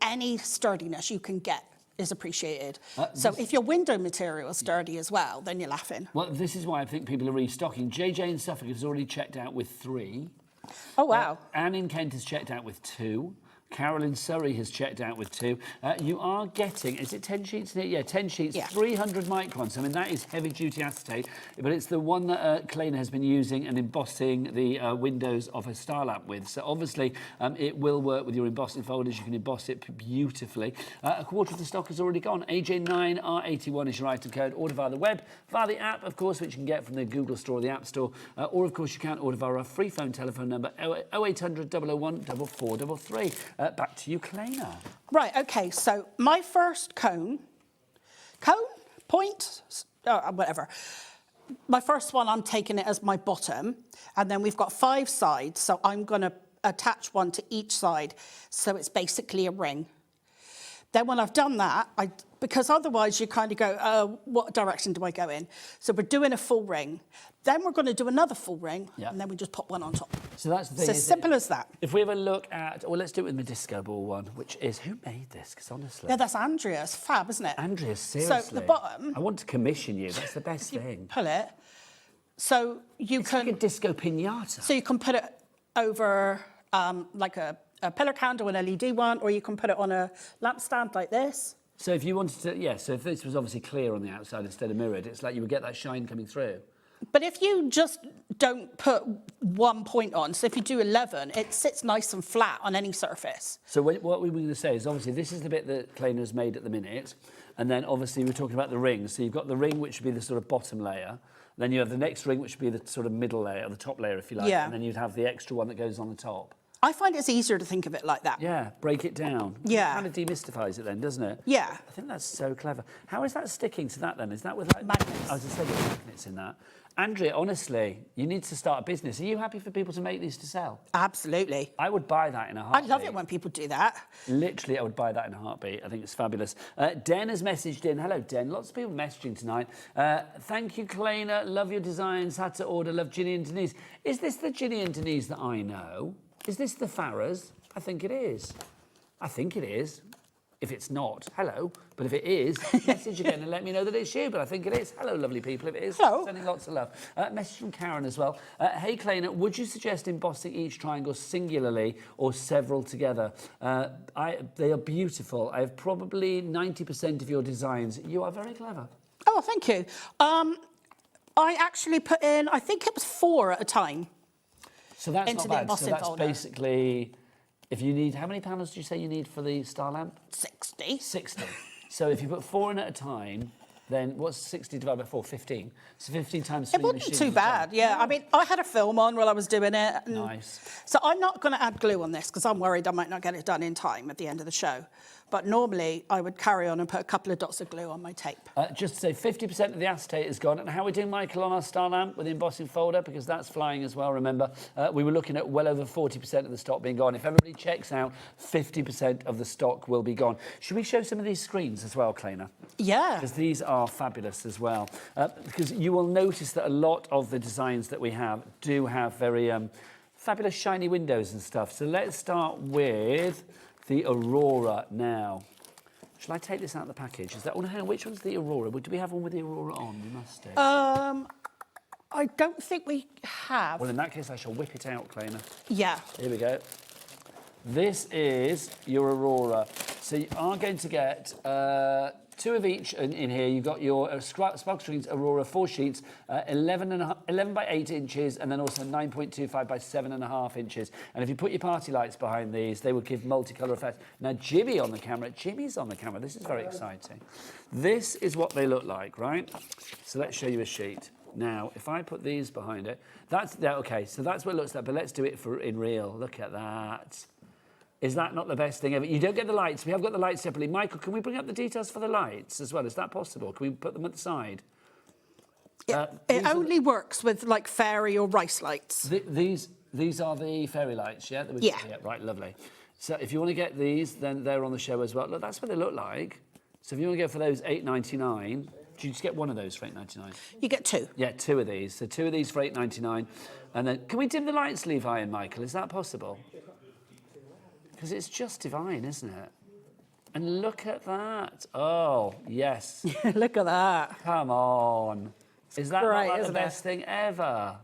any sturdiness you can get is appreciated. So if your window material is sturdy as well, then you're laughing. Well, this is why I think people are restocking. JJ in Suffolk has already checked out with 3. Oh, wow. Anne in Kent has checked out with 2. Carol in Surrey has checked out with 2. You are getting, is it 10 sheets in it? Yeah, 10 sheets, 300 microns. I mean, that is heavy-duty acetate, but it's the one that Claina has been using and embossing the windows of her star lamp with. So obviously, it will work with your embossing folders. You can emboss it beautifully. A quarter of the stock has already gone. AJ9R81 is your item code. Order via the web, via the app, of course, which you can get from the Google Store or the App Store. Or, of course, you can order via our free phone telephone number, 0800 001 4433. Back to you, Claina. Right, okay, so my first point, whatever. My first one, I'm taking it as my bottom, and then we've got 5 sides, so I'm going to attach one to each side, so it's basically a ring. Then when I've done that, because otherwise you kind of go, what direction do I go in? So we're doing a full ring. Then we're going to do another full ring, and then we just pop one on top. So that's the thing. It's as simple as that. If we have a look at, well, let's do it with my disco ball one, which is, who made this? Because honestly... Yeah, that's Andrea's. Fab, isn't it? Andrea, seriously. So the bottom... I want to commission you. That's the best thing. Pull it. So you it's can... like a disco piñata. So you can put it over like a pillar candle, an LED one, or you can put it on a lampstand like this. So if you wanted to, yeah, so if this was obviously clear on the outside instead of mirrored, it's like you would get that shine coming through. But if you just don't put one point on, so if you do 11, it sits nice and flat on any surface. So what we were going to say is obviously this is the bit that Claina's made at the minute, and then obviously we're talking about the rings. So you've got the ring, which would be the sort of bottom layer. Then you have the next ring, which would be the sort of middle layer, or the top layer, if you like. Yeah. And then you'd have the extra one that goes on the top. I find it's easier to think of it like that. Yeah, break it down. Yeah. It kind of demystifies it then, doesn't it? Yeah. I think that's so clever. How is that sticking to that then? Is that with like magnets? I was just thinking magnets in that. Andrea, honestly, you need to start a business. Are you happy for people to make these to sell? Absolutely. I would buy that in a heartbeat. I love it when people do that. Literally, I would buy that in a heartbeat. I think it's fabulous. Den has messaged in. Hello, Den. Lots of people messaging tonight. Thank you, Claina. Love your designs. Had to order. Love Ginny and Denise. Is this the Ginny and Denise that I know? Is this the Farahs? I think it is. I think it is. If it's not, hello. But if it is, message again and let me know that it's you. But I think it is. Hello, lovely people. If it is, hello. Sending lots of love. Message from Karen as well. Hey, Claina, would you suggest embossing each triangle singularly or several together? They are beautiful. I have probably 90% of your designs. You are very clever. Oh, thank you. I actually put in, I think it was 4 at a time. So that's into not the bad. So that's folder. Basically, if you need, how many panels do you say you need for the star lamp? 60. 60. So if you put 4 in at a time, then what's 60 divided by 4? 15. So 15 times 3 It wasn't machines too is bad, done. yeah. I mean, I had a film on while I was doing it. Nice. So I'm not going to add glue on this because I'm worried I might not get it done in time at the end of the show. But normally I would carry on and put a couple of dots of glue on my tape. Just to say, 50% of the acetate is gone. And how are we doing, Michael, on our star lamp with the embossing folder? Because that's flying as well, remember. We were looking at well over 40% of the stock being gone. If everybody checks out, 50% of the stock will be gone. Should we show some of these screens as well, Claina? Yeah. Because these are fabulous as well. Because you will notice that a lot of the designs that we have do have very fabulous shiny windows and stuff. So let's start with the Aurora now. Shall I take this out of the package? Is that one? Which one's the Aurora? Do we have one with the Aurora on? We must do. I don't think we have. Well, in that case, I shall whip it out, Claina. Yeah. Here we go. This is your Aurora. So you are going to get 2 of each in here. You've got your Spark Strings Aurora 4 sheets, 11 by 8 inches, and then also 9.25 by 7.5 inches. And if you put your party lights behind these, they will give multicolour effects. Now, Jimmy's on the camera. This is very exciting. This is what they look like, right? So let's show you a sheet. Now, if I put these behind it, okay, so that's what it looks like, but let's do it in real. Look at that. Is that not the best thing ever? You don't get the lights. We have got the lights separately. Michael, can we bring up the details for the lights as well? Is that possible? Can we put them at the side? It only works with like fairy or rice lights. These are the fairy lights, yeah? Yeah. Right, lovely. So if you want to get these, then they're on the show as well. Look, that's what they look like. So if you want to go for those $8.99, do you just get one of those for $8.99? You get 2. Yeah, 2 of these. So 2 of these for $8.99. And then, can we dim the lights, Levi and Michael? Is that possible? Because it's just divine, isn't it? And look at that. Oh, yes. Look at that. Come on. Is that Great, not like the isn't best it? thing ever?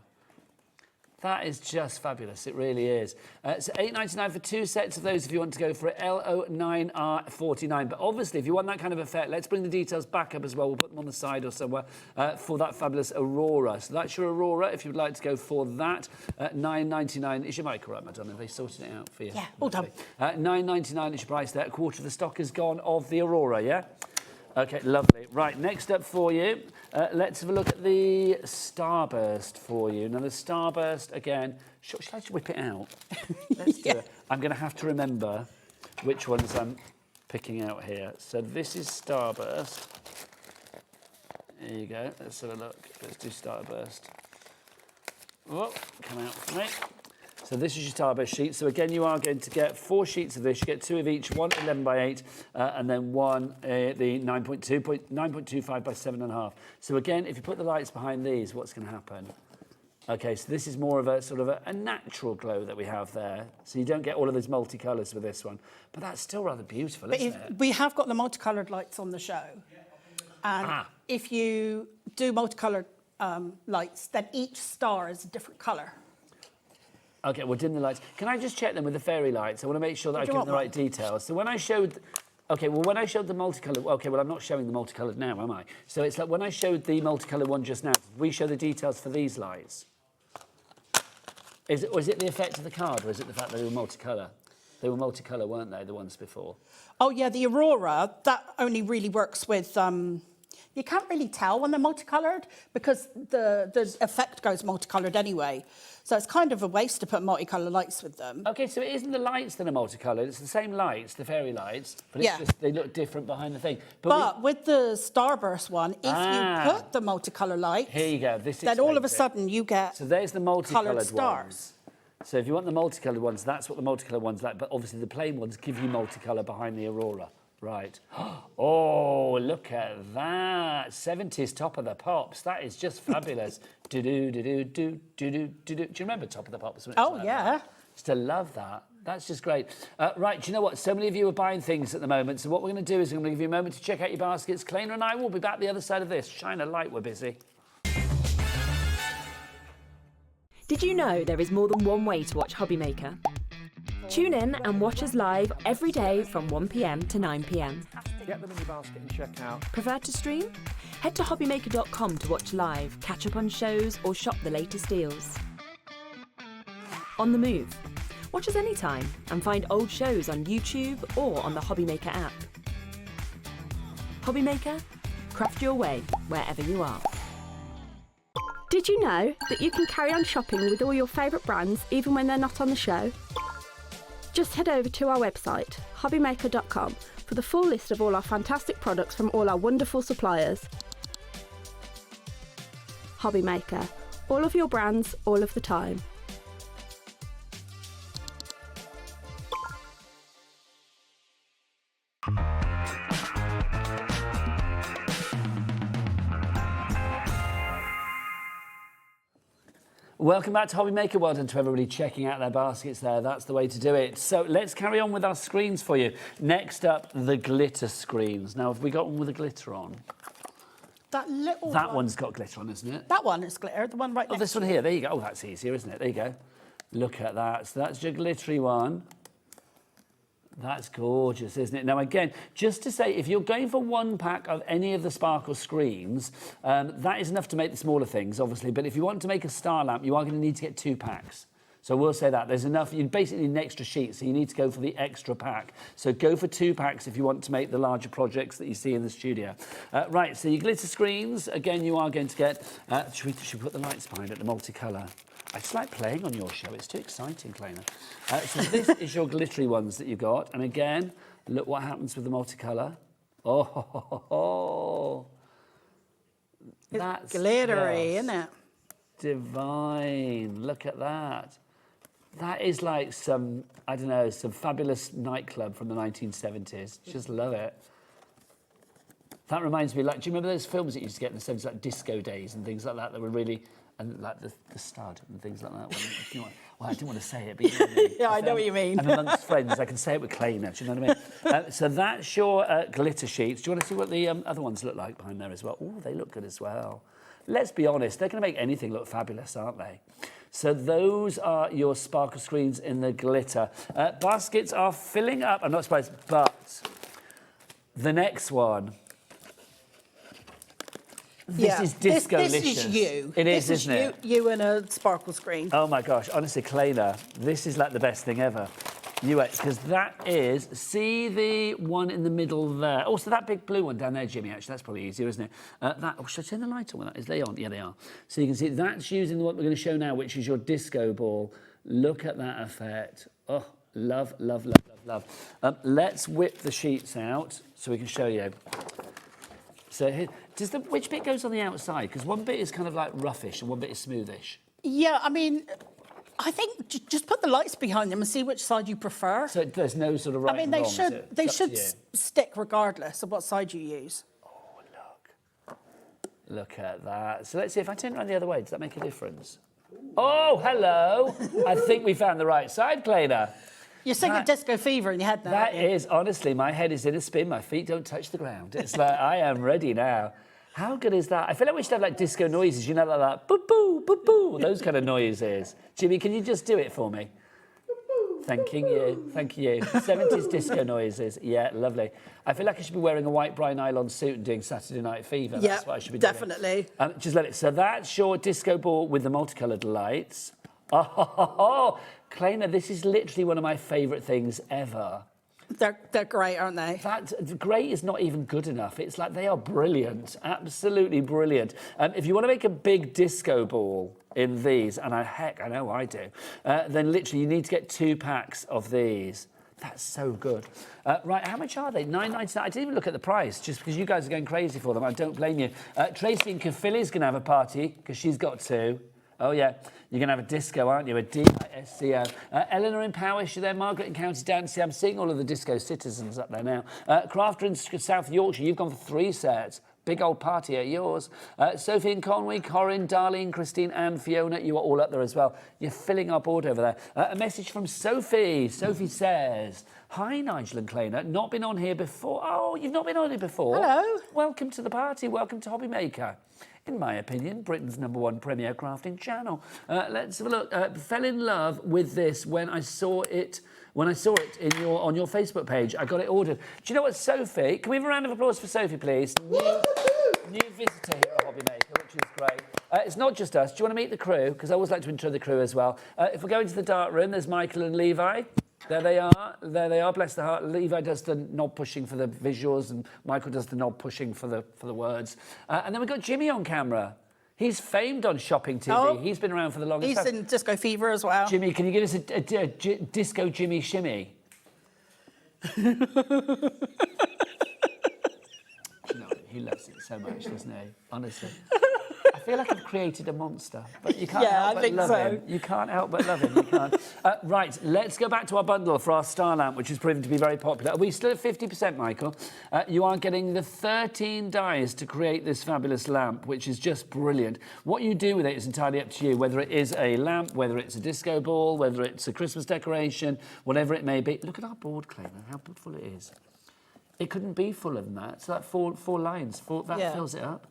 That is just fabulous. It really is. It's $8.99 for 2 sets of those if you want to go for it. LO9R49. But obviously, if you want that kind of effect, let's bring the details back up as well. We'll put them on the side or somewhere for that fabulous Aurora. So that's your Aurora if you would like to go for that. $9.99. Is your mic all right, Madonna? Have they sorted it out for you? Yeah, all done. $9.99 is your price there. A quarter of the stock is gone of the Aurora, yeah? Okay, lovely. Right, next up for you, let's have a look at the Starburst for you. Now, the Starburst, again, should I just whip it out? Let's do it. I'm going to have to remember which ones I'm picking out here. So this is Starburst. There you go. Let's have a look. Let's do Starburst. Oh, come out for me. So this is your Starburst sheet. So again, you are going to get 4 sheets of this. You get 2 of each, one 11 by 8, and then one the 9.25 by 7.5. So again, if you put the lights behind these, what's going to happen? Okay, so this is more of a sort of a natural glow that we have there. So you don't get all of those multicolours with this one. But that's still rather beautiful, But isn't it? we have got the multicoloured lights on the show. And if you do multicoloured lights, then each star is a different colour. Okay, we'll dim the lights. Can I just check them with the fairy lights? I want to make sure that I give them the right details. So when I showed... Okay, well, when I showed the multicoloured... Okay, well, I'm not showing the multicoloured now, am I? So it's like when I showed the multicoloured one just now, did we show the details for these lights? Was it the effect of the card, or is it the fact that they were multicolour? They were multicolour, weren't they, the ones before? Oh, yeah, the Aurora, that only really works with... you can't really tell when they're multicoloured because the effect goes multicoloured anyway. So it's kind of a waste to put multicoloured lights with them. Okay, so it isn't the lights that are multicoloured. It's the same lights, the fairy lights, but it's just they look different behind the thing. But with the Starburst one, if you put the multicolour lights... Here you go. Then all of a sudden you get So there's the multicoloured stars. ones. So if you want the multicoloured ones, that's what the multicoloured ones like. But obviously the plain ones give you multicolour behind the Aurora. Right. Oh, look at that. 70s Top of the Pops. That is just fabulous. Do-do-do-do-do-do-do-do. Do you remember Top of the Pops? Oh, yeah. Still love that. That's just great. Right, do you know what? So many of you are buying things at the moment. So what we're going to do is I'm going to give you a moment to check out your baskets. Claina and I will be back the other side of this. Shine a light, we're busy. Did you know there is more than one way to watch HobbyMaker? Tune in and watch us live every day from 1 p.m. to 9 p.m. Get them in your basket and check out. Prefer to stream? Head to hobbymaker.com to watch live, catch up on shows or shop the latest deals. On the move? Watch us anytime and find old shows on YouTube or on the HobbyMaker app. HobbyMaker? Craft your way wherever you are. Did you know that you can carry on shopping with all your favourite brands even when they're not on the show? Just head over to our website, hobbymaker.com, for the full list of all our fantastic products from all our wonderful suppliers. HobbyMaker, all of your brands, all of the time. Welcome back to HobbyMaker. Well done to everybody checking out their baskets there. That's the way to do it. So let's carry on with our screens for you. Next up, the glitter screens. Now, have we got one with a glitter on? That little That one's got glitter on, isn't it? That one is glitter, the one right next to this one here. There you go. Oh, that's easier, isn't it? There you go. Look at that. So that's your glittery one. That's gorgeous, isn't it? Now, again, just to say, if you're going for 1 pack of any of the sparkle screens, that is enough to make the smaller things, obviously. But if you want to make a star lamp, you are going to need to get 2 packs. So we'll say that. There's enough. You basically need an extra sheet, so you need to go for the extra pack. So go for 2 packs if you want to make the larger projects that you see in the studio. Right, so your glitter screens, again, you are going to get... should we put the lights behind it, the multicolour? I just like playing on your show. It's too exciting, Claina. So this is your glittery ones that you got. And again, look what happens with the multicolour. Oh, ho, ho, ho, ho. That's glittery, isn't it? Divine. Look at that. That is like some, I don't know, some fabulous nightclub from the 1970s. Just love it. That reminds me, like, do you remember those films that you used to get in the 70s, like Disco Days and things like that were really... And like the stud and things like that. You know, well, I didn't want to say it, but you know what I mean. Yeah, I know what you mean. And amongst friends, I can say it with Claina, do you know what I mean? So that's your glitter sheets. Do you want to see what the other ones look like behind there as well? Oh, they look good as well. let's be honest, they're going to make anything look fabulous, aren't they? So those are your sparkle screens in the glitter. Baskets are filling up. I'm not surprised, but the next one. This is disco-licious. This is you. It is, isn't it? You and a sparkle screen. Oh my gosh, honestly, Claina, this is like the best thing ever. Because that is, see the one in the middle there. Oh, so that big blue one down there, Jimmy, actually, that's probably easier, isn't it? Should I turn the light on when that is? They on? Yeah, they are. So you can see that's using what we're going to show now, which is your disco ball. Look at that effect. Oh, love, love, love, love, love. Let's whip the sheets out so we can show you. So here, which bit goes on the outside? Because one bit is kind of like roughish and one bit is smoothish. Yeah, I mean, I think just put the lights behind them and see which side you prefer. So there's no sort of right and wrong. I mean, they should stick regardless of what side you use. Oh, look. Look at that. So let's see, if I turn it around the other way, does that make a difference? Oh, hello. I think we found the right side, Claina. You're singing Disco Fever in your head now. That is, honestly, my head is in a spin. My feet don't touch the ground. It's like, I am ready now. How good is that? I feel like we should have like disco noises, you know, like that, boo-boo, boo-boo, those kind of noises. Jimmy, can you just do it for me? Thanking you, thank you. 70s disco noises, yeah, lovely. I feel like I should be wearing a white brown nylon suit and doing Saturday Night Fever. Yeah, that's what I should be definitely. doing. Just let it, so that's your disco ball with the multicoloured lights. Oh, Claina, this is literally one of my favourite things ever. They're great, aren't they? That great is not even good enough. It's like they are brilliant, absolutely brilliant. If you want to make a big disco ball in these, and I know I do, then literally you need to get 2 packs of these. That's so good. Right, how much are they? $9.99. I didn't even look at the price, just because you guys are going crazy for them. I don't blame you. Tracy in Caerphilly's going to have a party, because she's got 2. Oh, yeah. You're going to have a disco, aren't you? A D-I-S-C-O. Eleanor in Powys, you're there. Margaret in County Down. See, I'm seeing all of the disco citizens up there now. Crafter in South Yorkshire, you've gone for 3 sets. Big old party at yours. Sophie in Conway, Corinne, Darlene, Christine and Fiona, you are all up there as well. You're filling our board over there. A message from Sophie. Sophie says, hi, Nigel and Claina. Not been on here before. Oh, you've not been on here before? Hello. Welcome to the party. Welcome to HobbyMaker. In my opinion, Britain's #1 premier crafting channel. Let's have a look. Fell in love with this when I saw it. On your Facebook page. I got it ordered. Do you know what, Sophie? Can we have a round of applause for Sophie, please? New visitor here at HobbyMaker, which is great. It's not just us. Do you want to meet the crew? Because I always like to intro the crew as well. If we go into the dark room, there's Michael and Levi. There they are. There they are. Bless their heart. Levi does the knob pushing for the visuals, and Michael does the knob pushing for the words. And then we've got Jimmy on camera. He's famed on shopping TV. Oh, he's been around for the longest time. He's in Disco Fever as well. Jimmy, can you give us a disco Jimmy shimmy? No, he loves it so much, doesn't he? Honestly. I feel like I've created a monster, but you can't help but love him. You can't help but love him. You can't. Right, let's go back to our bundle for our star lamp, which has proven to be very popular. Are we still at 50%, Michael? You are getting the 13 dies to create this fabulous lamp, which is just brilliant. What you do with it is entirely up to you, whether it is a lamp, whether it's a disco ball, whether it's a Christmas decoration, whatever it may be. Look at our board, Claina, how full it is. It couldn't be fuller than that. It's like four lines. That fills it up.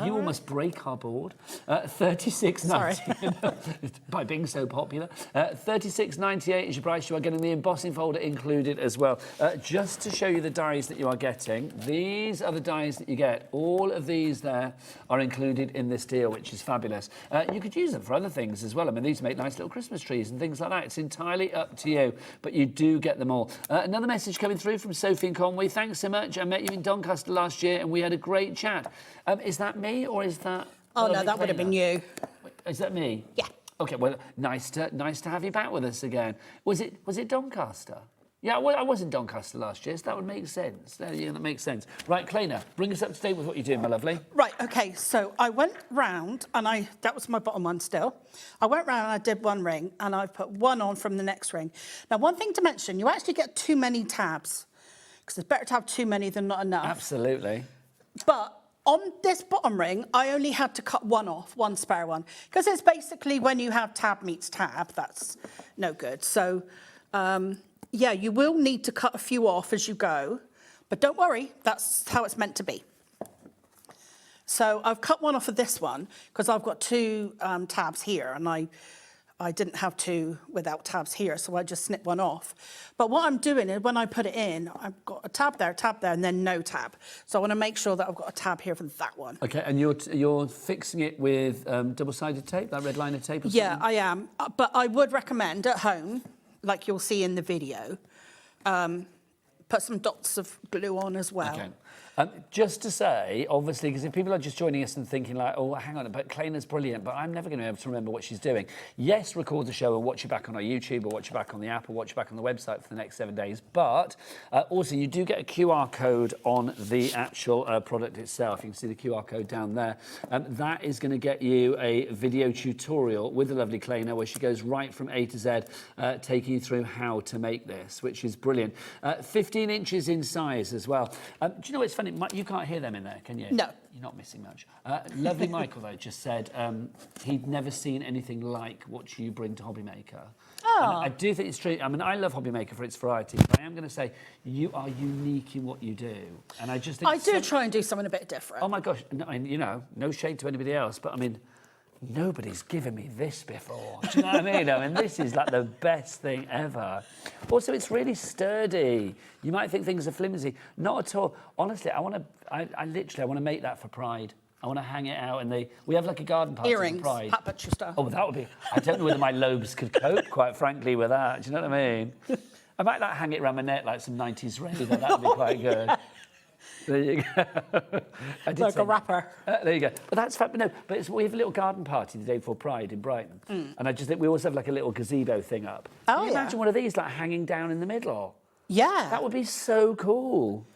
You almost break our board. 36.90 by being so popular. 36.98 is your price. You are getting the embossing folder included as well. Just to show you the dies that you are getting, these are the dies that you get. All of these there are included in this deal, which is fabulous. You could use them for other things as well. I mean, these make nice little Christmas trees and things like that. It's entirely up to you, but you do get them all. Another message coming through from Sophie in Conway. Thanks so much. I met you in Doncaster last year and we had a great chat. Is that me or is that? Oh no, that would have been you. Is that me? Yeah. Okay. Well, nice to have you back with us again. Was it Doncaster? Yeah. Well, I was in Doncaster last year, so that would make sense. Yeah, that makes sense. Right, Claina, bring us up to date with what you're doing, my lovely. Right. Okay. So I went round and that was my bottom one still. I went round and I did one ring and I put one on from the next ring. Now, one thing to mention, you actually get too many tabs because it's better to have too many than not enough. Absolutely. But on this bottom ring, I only had to cut one off, one spare one, because it's basically when you have tab meets tab, that's no good. So, yeah, you will need to cut a few off as you go, but don't worry, that's how it's meant to be. So I've cut one off of this one because I've got 2 tabs here, and I didn't have 2 without tabs here, so I just snipped one off. But what I'm doing is when I put it in, I've got a tab there, and then no tab. So I want to make sure that I've got a tab here for that one. Okay, and you're fixing it with double-sided tape, that red liner tape or something? Yeah, I am. But I would recommend at home, like you'll see in the video, put some dots of glue on as well. Okay. Just to say, obviously, because if people are just joining us and thinking like, oh, hang on, but Claina's brilliant, but I'm never going to be able to remember what she's doing. Yes, record the show and watch it back on our YouTube or watch it back on the app or watch it back on the website for the next 7 days. But also, you do get a QR code on the actual product itself. You can see the QR code down there. That is going to get you a video tutorial with the lovely Claina where she goes right from A to Z, taking you through how to make this, which is brilliant. 15 inches in size as well. Do you know what's funny? You can't hear them in there, can you? No. You're not missing much. Lovely Michael, though, just said he'd never seen anything like what you bring to HobbyMaker. Oh. And I do think it's true. I mean, I love HobbyMaker for its variety, but I am going to say you are unique in what you do. And I just think... I do try and do something a bit different. Oh, my gosh. No, you know, no shade to anybody else, but I mean... Nobody's given me this before. Do you know what I mean? I mean, this is like the best thing ever. Also, it's really sturdy. You might think things are flimsy. Not at all. Honestly, I want to make that for Pride. I want to hang it out in we have like a garden party Earrings, for Pride. hat butcher stuff. Oh, that would be... I don't know whether my lobes could cope, quite frankly, with that. Do you know what I mean? I might like hang it around my neck like some 90s rave. That would be quite good. There you go. Like a wrapper. There you go. But that's fun. No, but we have a little garden party the day before Pride in Brighton. And I just think we also have like a little gazebo thing up. Oh, Can you imagine one of these like hanging down in the middle? Yeah. That would be so cool.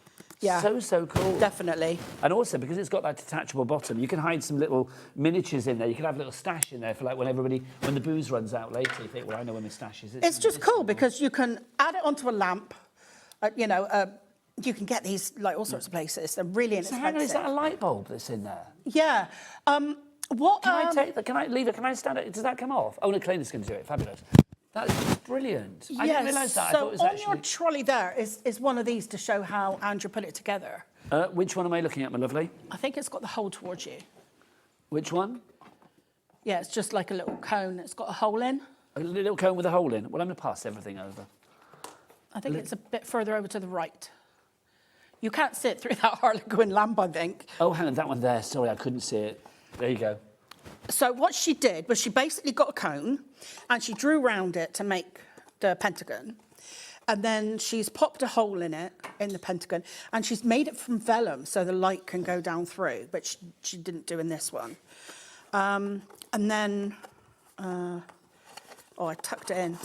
Yeah. So cool. Definitely. And also, because it's got that detachable bottom, you can hide some little miniatures in there. You can have a little stash in there for like when the booze runs out later, you think, well, I know when my stash is. It's just cool because you can add it onto a lamp, you can get these like all sorts of places. They're really inexpensive. So hang on, is that a light bulb that's in there? Yeah. What? Can I take that? Can I leave it? Can I stand it? Does that come off? Oh, no, Claina's going to do it. Fabulous. That is brilliant. Yes. I didn't realise that. So I thought it was on actually... your trolley there is one of these to show how Andrew put it together. Which one am I looking at, my lovely? I think it's got the hole towards you. Which one? Yeah, it's just like a little cone. It's got a hole in. A little cone with a hole in. Well, I'm going to pass everything over. I think it's a bit further over to the right. You can't see it through that Harlequin lamp, I think. Oh, hang on, that one there. Sorry, I couldn't see it. There you go. So what she did was she basically got a cone and she drew round it to make the pentagon. And then she's popped a hole in it, in the pentagon, and she's made it from vellum so the light can go down through, but she didn't do in this one. And then, I tucked it in.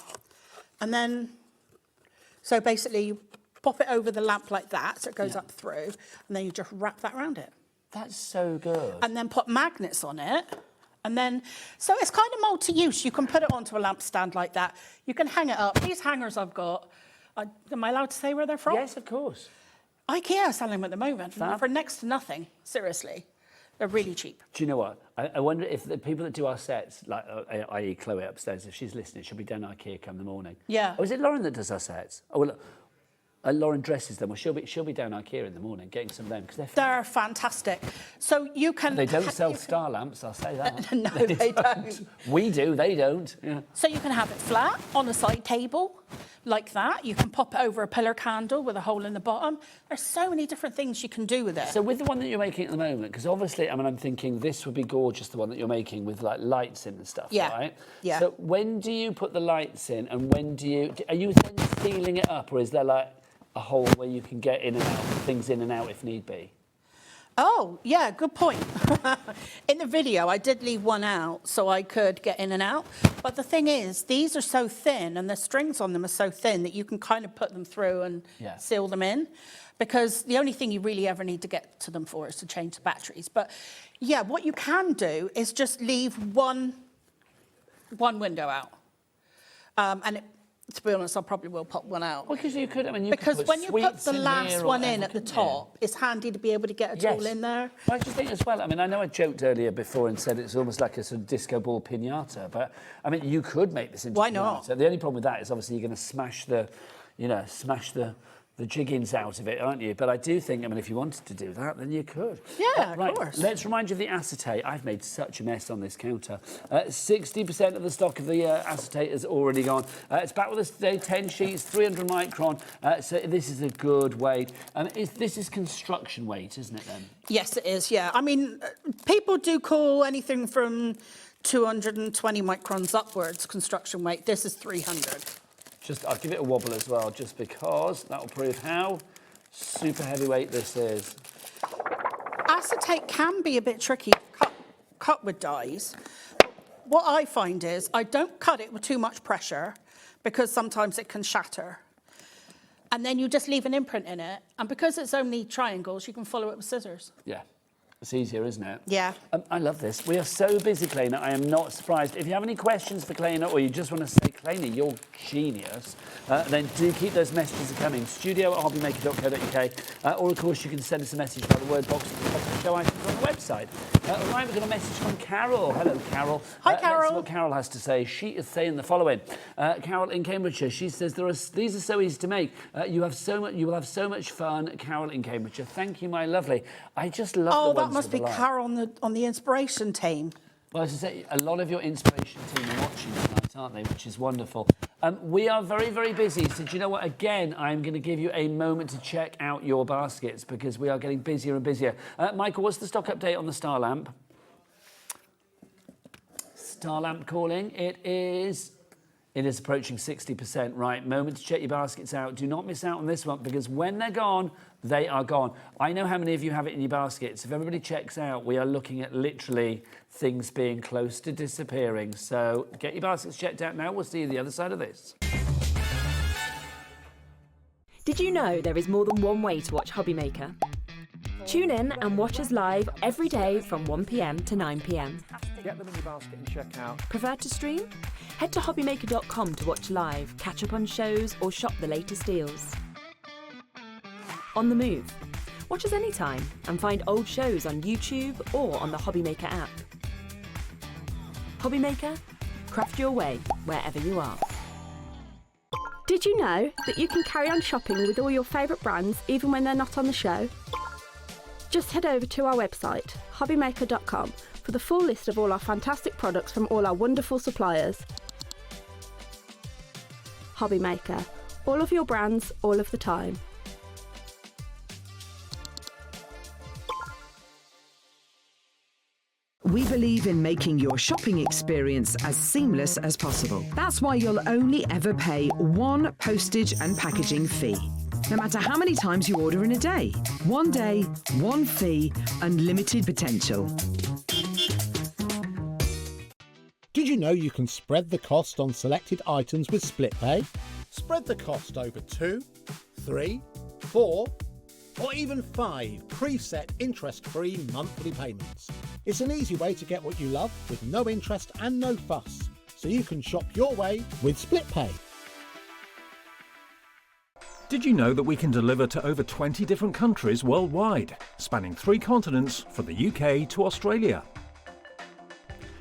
And then, so basically you pop it over the lamp like that, so it goes up through, and then you just wrap that around it. That's so good. And then put magnets on it. And then, so it's kind of multi-use. You can put it onto a lamp stand like that. You can hang it up. These hangers I've got, am I allowed to say where they're from? Yes, of course. IKEA is selling them at the moment for next to nothing. Seriously. They're really cheap. Do you know what? I wonder if the people that do our sets, like i.e. Chloe upstairs, if she's listening, she'll be down at IKEA come the morning. Yeah. Oh, is it Lauren that does our sets? Oh, well, Lauren dresses them. Well, she'll be down IKEA in the morning getting some of them because they're fantastic. So you can. They don't sell star lamps. I'll say that. No, they don't. We do. They don't. Yeah. So you can have it flat on a side table, like that. You can pop it over a pillar candle with a hole in the bottom. There's so many different things you can do with it. So with the one that you're making at the moment, because obviously, I mean, I'm thinking this would be gorgeous. The one that you're making with like lights in and stuff, right? Yeah. So when do you put the lights in, and when are you then sealing it up, or is there like a hole where you can get in and out, things in and out if need be? Oh, yeah, good point. In the video, I did leave one out so I could get in and out. But the thing is, these are so thin and the strings on them are so thin that you can kind of put them through and seal them in. Because the only thing you really ever need to get to them for is to change the batteries. But yeah, what you can do is just leave one window out. To be honest, I probably will pop one out. Well, because you could, I mean, because when you put the last one in at the top, it's handy to be able to get a tool in there. Well, I just think as well, I mean, I know I joked earlier before and said it's almost like a sort of disco ball pinata, but I mean, you could make this into a pinata. The only problem with that is obviously you're going to smash the the jiggings out of it, aren't you? But I do think, I mean, if you wanted to do that, then you could. Yeah, right, of course. Let's remind you of the acetate. I've made such a mess on this counter. 60% of the stock of the acetate is already gone. It's back with us today, 10 sheets, 300 micron. So this is a good weight. This is construction weight, isn't it then? Yes, it is, yeah. I mean, people do call anything from 220 microns upwards construction weight. This is 300. I'll give it a wobble as well, just because that will prove how super heavyweight this is. Acetate can be a bit tricky to cut with dies. What I find is I don't cut it with too much pressure because sometimes it can shatter. And then you just leave an imprint in it. And because it's only triangles, you can follow it with scissors. Yeah. It's easier, isn't it? Yeah. I love this. We are so busy, Claina. I am not surprised. If you have any questions for Claina, or you just want to say, Claina, you're genius, then do keep those messages coming. studio@hobbymaker.co.uk. Or, of course, you can send us a message by the word box at the top of the show items on the website. All right, we've got a message from Carol. Hello, Carol. Hi, Carol. Let's see what Carol has to say. She is saying the following. Carol in Cambridgeshire, she says, these are so easy to make. You will have so much fun. Carol in Cambridgeshire. Thank you, my lovely. I just love the ones that must be with the light. Carol on the inspiration team. Well, as I say, a lot of your inspiration team are watching tonight, aren't they? Which is wonderful. We are very, very busy. So do you know what? Again, I'm going to give you a moment to check out your baskets because we are getting busier and busier. Michael, what's the stock update on the star lamp? Star lamp calling. It is approaching 60%. Right, moment to check your baskets out. Do not miss out on this one because when they're gone, they are gone. I know how many of you have it in your baskets. If everybody checks out, we are looking at literally things being close to disappearing. So get your baskets checked out now. We'll see you the other side of this. Did you know there is more than one way to watch HobbyMaker? Tune in and watch us live every day from 1 p.m. to 9 p.m. Get them in your basket and check out. Prefer to stream? Head to HobbyMaker.com to watch live, catch up on shows or shop the latest deals. On the move. Watch us anytime and find old shows on YouTube or on the HobbyMaker app. HobbyMaker, craft your way wherever you are. Did you know that you can carry on shopping with all your favourite brands even when they're not on the show? Just head over to our website, HobbyMaker.com, for the full list of all our fantastic products from all our wonderful suppliers. HobbyMaker, all of your brands, all of the time. We believe in making your shopping experience as seamless as possible. That's why you'll only ever pay one postage and packaging fee. No matter how many times you order in a day. One day, one fee, unlimited potential. Did you know you can spread the cost on selected items with split pay? Spread the cost over 2, 3, 4, or even 5 preset interest-free monthly payments. It's an easy way to get what you love with no interest and no fuss, so you can shop your way with split pay. Did you know that we can deliver to over 20 different countries worldwide, spanning 3 continents from the UK to Australia?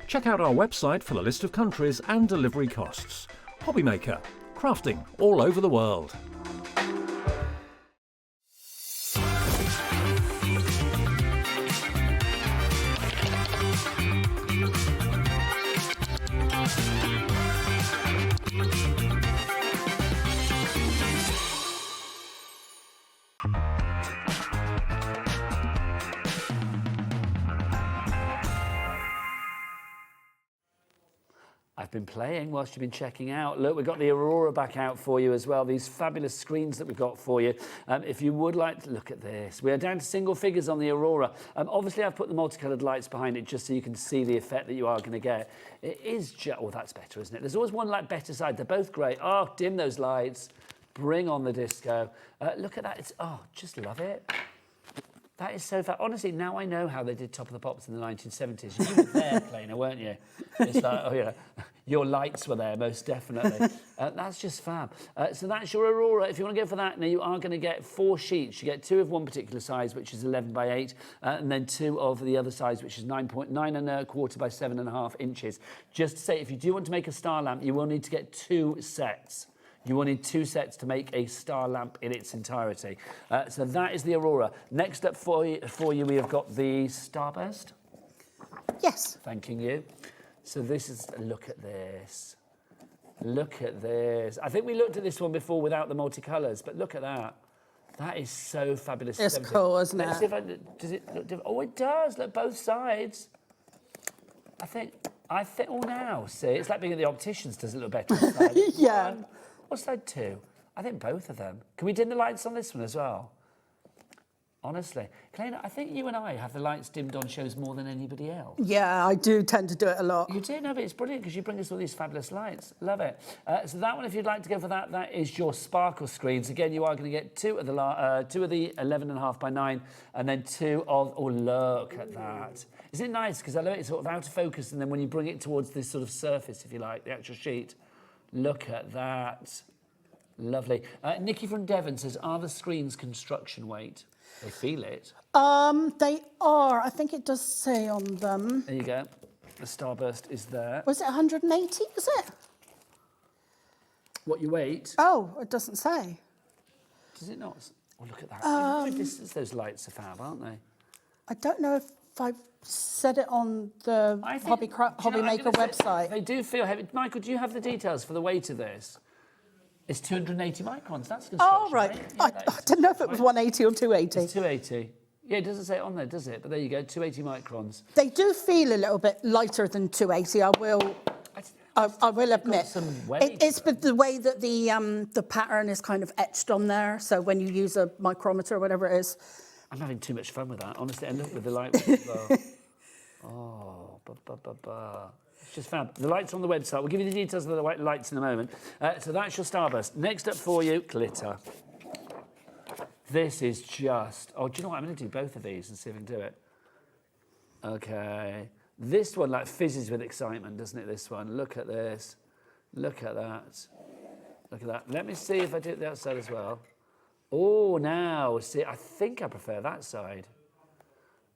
Check out our website for the list of countries and delivery costs. HobbyMaker, crafting all over the world. I've been playing whilst you've been checking out. Look, we've got the Aurora back out for you as well, these fabulous screens that we've got for you. If you would like to look at this, we are down to single figures on the Aurora. Obviously, I've put the multicoloured lights behind it just so you can see the effect that you are going to get. It is just, oh, that's better, isn't it? There's always one light better side. They're both great. Oh, dim those lights. Bring on the disco. Look at that. It's, oh, just love it. That is so fun. Honestly, now I know how they did Top of the Pops in the 1970s. You were there, Claina, weren't you? It's like, oh, yeah, your lights were there, most definitely. That's just fab. So that's your Aurora. If you want to go for that, now you are going to get 4 sheets. You get 2 of one particular size, which is 11 by 8, and then 2 of the other size, which is 9.9 1/4 by 7.5 inches. Just to say, if you do want to make a star lamp, you will need to get 2 sets. You wanted 2 sets to make a star lamp in its entirety. So that is the Aurora. Next up for you, we have got the Starburst. Yes. Thanking you. So this is, look at this. Look at this. I think we looked at this one before without the multicolours, but look at that. That is so fabulous. It's cool, isn't it? Let's see if does it look different? Oh, it does. Look, both sides. I think, oh, now, see, it's like being at the opticians, does it look better? Yeah. One. What's side 2? I think both of them. Can we dim the lights on this one as well? Honestly. Claina, I think you and I have the lights dimmed on shows more than anybody else. Yeah, I do tend to do it a lot. You do? No, but it's brilliant because you bring us all these fabulous lights. Love it. So that one, if you'd like to go for that, that is your sparkle screens. Again, you are going to get 2 of the 11.5 by 9 and then 2 of, oh, look at that. Isn't it nice? Because I know it's sort of out of focus and then when you bring it towards this sort of surface, if you like, the actual sheet, look at that. Lovely. Nikki from Devon says, are the screens construction weight? They feel it. They are. I think it does say on them. There you go. The Starburst is there. Was it 180, was it? What you weight? Oh, it doesn't say. Does it not? Oh, look at that. Distance, those lights are fab, aren't they? I don't know if I've said it on the HobbyMaker website. They do feel heavy. Michael, do you have the details for the weight of this? It's 280 microns. That's construction. Oh, right. Yeah, I didn't know if it was 180 or 280. It's 280. Yeah, it doesn't say it on there, does it? But there you go, 280 microns. They do feel a little bit lighter than 280. I will admit. It's with the way that the pattern is kind of etched on there. So when you use a micrometer or whatever it is. I'm having too much fun with that, honestly. And look with the light as well. Oh, It's just fab. The lights on the website. We'll give you the details of the lights in a moment. So that's your Starburst. Next up for you, glitter. This is just... Oh, do you know what? I'm going to do both of these and see if I can do it. Okay. This one, like, fizzes with excitement, doesn't it, this one? Look at this. Look at that. Look at that. Let me see if I do it the outside as well. Oh, now, see, I think I prefer that side.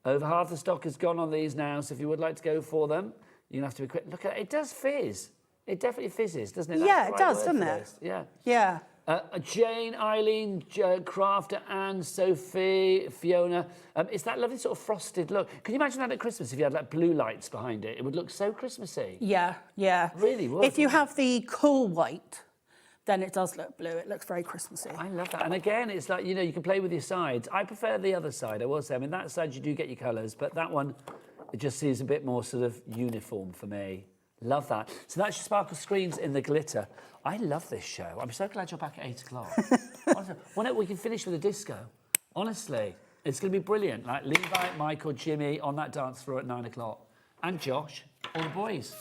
Over half the stock has gone on these now, so if you would like to go for them, you're going to have to be quick. Look at it. It does fizz. It definitely fizzes, doesn't it? Yeah, it does, doesn't it? Yeah. Yeah. Jane, Eileen, Crafter, Anne, Sophie, Fiona. It's that lovely sort of frosted look. Can you imagine that at Christmas if you had like blue lights behind it? It would look so Christmassy. Yeah, yeah. It really would. If you have the cool white, then it does look blue. It looks very Christmassy. I love that. And again, it's like, you know, you can play with your sides. I prefer the other side, I will say. I mean, that side you do get your colours, but that one, it just seems a bit more sort of uniform for me. Love that. So that's your sparkle screens in the glitter. I love this show. I'm so glad you're back at 8 o'clock. Honestly, why don't we can finish with a disco? Honestly, it's going to be brilliant. Like Levi, Michael, Jimmy on that dance floor at 9 o'clock. And Josh, all the boys.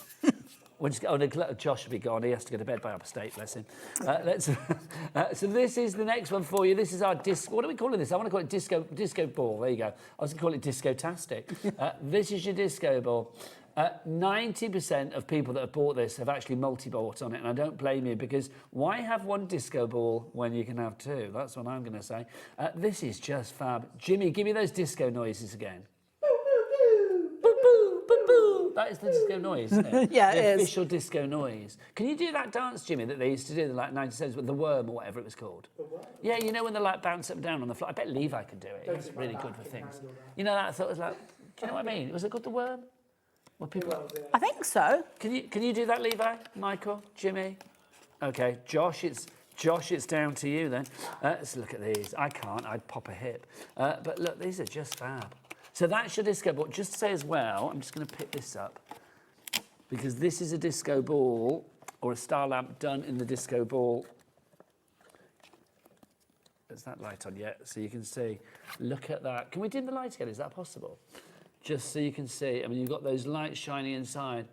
Josh will be gone. He has to go to bed by upstate, bless him. So this is the next one for you. This is our disco. What are we calling this? I want to call it disco ball. There you go. I was going to call it disco-tastic. This is your disco ball. 90% of people that have bought this have actually multi-bought on it, and I don't blame you, because why have one disco ball when you can have 2? That's what I'm going to say. This is just fab. Jimmy, give me those disco noises again. That is the disco noise, isn't it? Yeah, it is. The official disco noise. Can you do that dance, Jimmy, that they used to do in the like 1970s with the worm or whatever it was called? The worm? Yeah, you know when they like bounce up and down on the floor. I bet Levi could do it. He's really good with things. You know that? I thought it was like, do you know what I mean? Was it called the worm? Well, people. I think so. Can you do that, Levi? Michael, Jimmy? Okay, Josh, it's down to you then. Let's look at these. I can't. I'd pop a hip. But look, these are just fab. So that's your disco ball. Just to say as well, I'm just going to pick this up because this is a disco ball or a star lamp done in the disco ball. Is that light on yet? So you can see. Look at that. Can we dim the light again? Is that possible? Just so you can see. I mean, you've got those lights shining inside.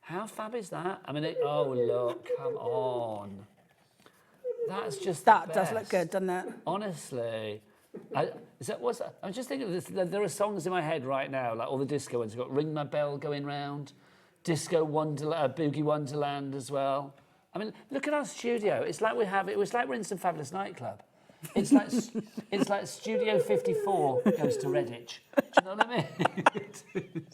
How fab is that? I mean, oh, look, come on. That's just That does look good, doesn't it? Honestly. I'm just thinking of this. There are songs in my head right now, like all the disco ones. We've got Ring My Bell going round, Disco Wonderland, Boogie Wonderland as well. I mean, look at our studio. It's like we're in some fabulous nightclub. It's like Studio 54 goes to Redditch. Do you know what I mean?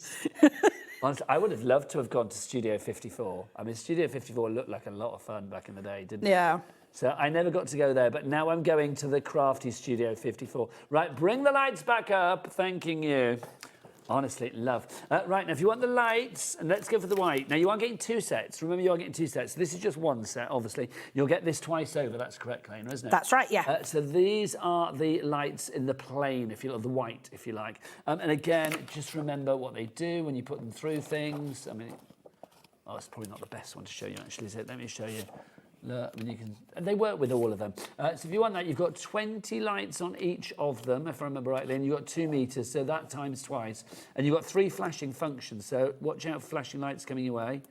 Honestly, I would have loved to have gone to Studio 54. I mean, Studio 54 looked like a lot of fun back in the day, didn't it? Yeah. So I never got to go there, but now I'm going to the Crafty Studio 54. Right, bring the lights back up. Thanking you. Honestly, love. Right, now if you want the lights, and let's go for the white. Now you are getting 2 sets. Remember, you are getting 2 sets. This is just 1 set, obviously. You'll get this twice over. That's correct, Claina, isn't it? That's right, yeah. So these are the lights in the plain, if you like, the white, if you like. And again, just remember what they do when you put them through things. I mean, oh, it's probably not the best one to show you, actually, is it? Let me show you. Look, and you can, and they work with all of them. So if you want that, you've got 20 lights on each of them, if I remember rightly, and you've got 2 meters, so that times twice. And you've got 3 flashing functions, so watch out for flashing lights coming your way.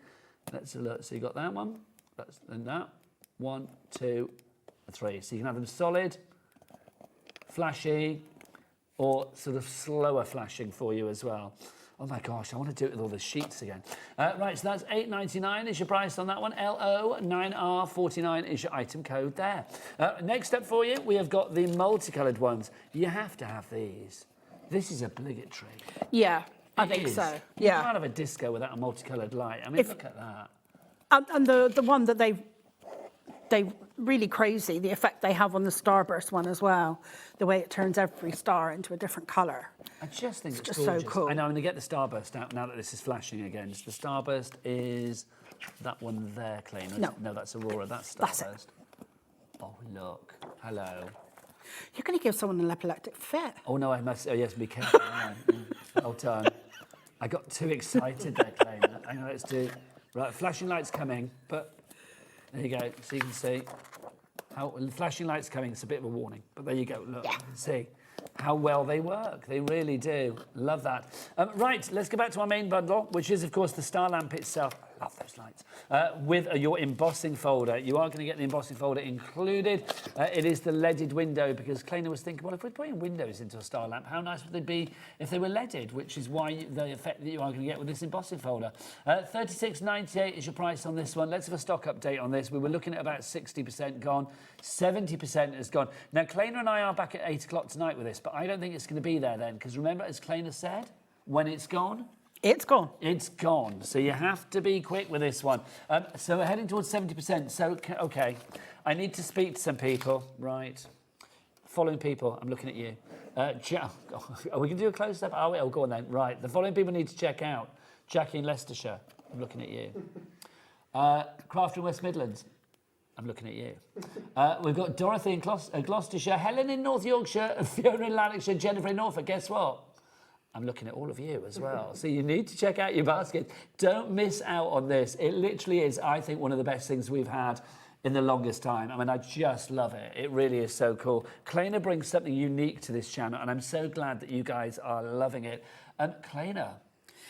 Let's have a look. So you've got that one, that's, and that. 1, 2, 3. So you can have them solid, flashy, or sort of slower flashing for you as well. Oh my gosh, I want to do it with all the sheets again. Right, so that's $8.99 is your price on that one. LO9R49 is your item code there. Next up for you, we have got the multicoloured ones. You have to have these. This is obligatory. Yeah, I think so. Yeah. You can't have a disco without a multicoloured light. I mean, look at that. And the one that they really crazy, the effect they have on the starburst one as well, the way it turns every star into a different colour. I just think it's just gorgeous. so cool. I know, I'm going to get the starburst out now that this is flashing again. So the starburst is that one there, Claina. No, that's Aurora. That's starburst. That's it. Oh, look. Hello. You're going to give someone an epileptic fit. Oh, no, I must. Oh, yes, be careful. Well done. I got too excited there, Claina. I know, let's do. Right, flashing lights coming, but there you go. So you can see how flashing lights coming. It's a bit of a warning, but there you go. Look, see how well they work. They really do. Love that. Right, let's go back to our main bundle, which is, of course, the star lamp itself. Love those lights. With your embossing folder. You are going to get the embossing folder included. It is the leaded window, because Claina was thinking, well, if we're putting windows into a star lamp, how nice would they be if they were leaded, which is why the effect that you are going to get with this embossing folder. $36.98 is your price on this one. Let's have a stock update on this. We were looking at about 60% gone. 70% has gone. Now, Claina and I are back at 8 o'clock tonight with this, but I don't think it's going to be there then, because remember, as Claina said, when it's gone, it's gone. It's gone. So you have to be quick with this one. So we're heading towards 70%. So, okay, I need to speak to some people. Right. Following people, I'm looking at you. Are we going to do a close-up? Are we? Oh, go on then. Right. The following people need to check out. Jackie in Leicestershire. I'm looking at you. Craft in West Midlands. I'm looking at you. We've got Dorothy in Gloucestershire, Helen in North Yorkshire, Fiona in Lanarkshire, Jennifer in Norfolk. Guess what? I'm looking at all of you as well. So you need to check out your basket. Don't miss out on this. It literally is, I think, one of the best things we've had in the longest time. I mean, I just love it. It really is so cool. Claina brings something unique to this channel, and I'm so glad that you guys are loving it. Claina,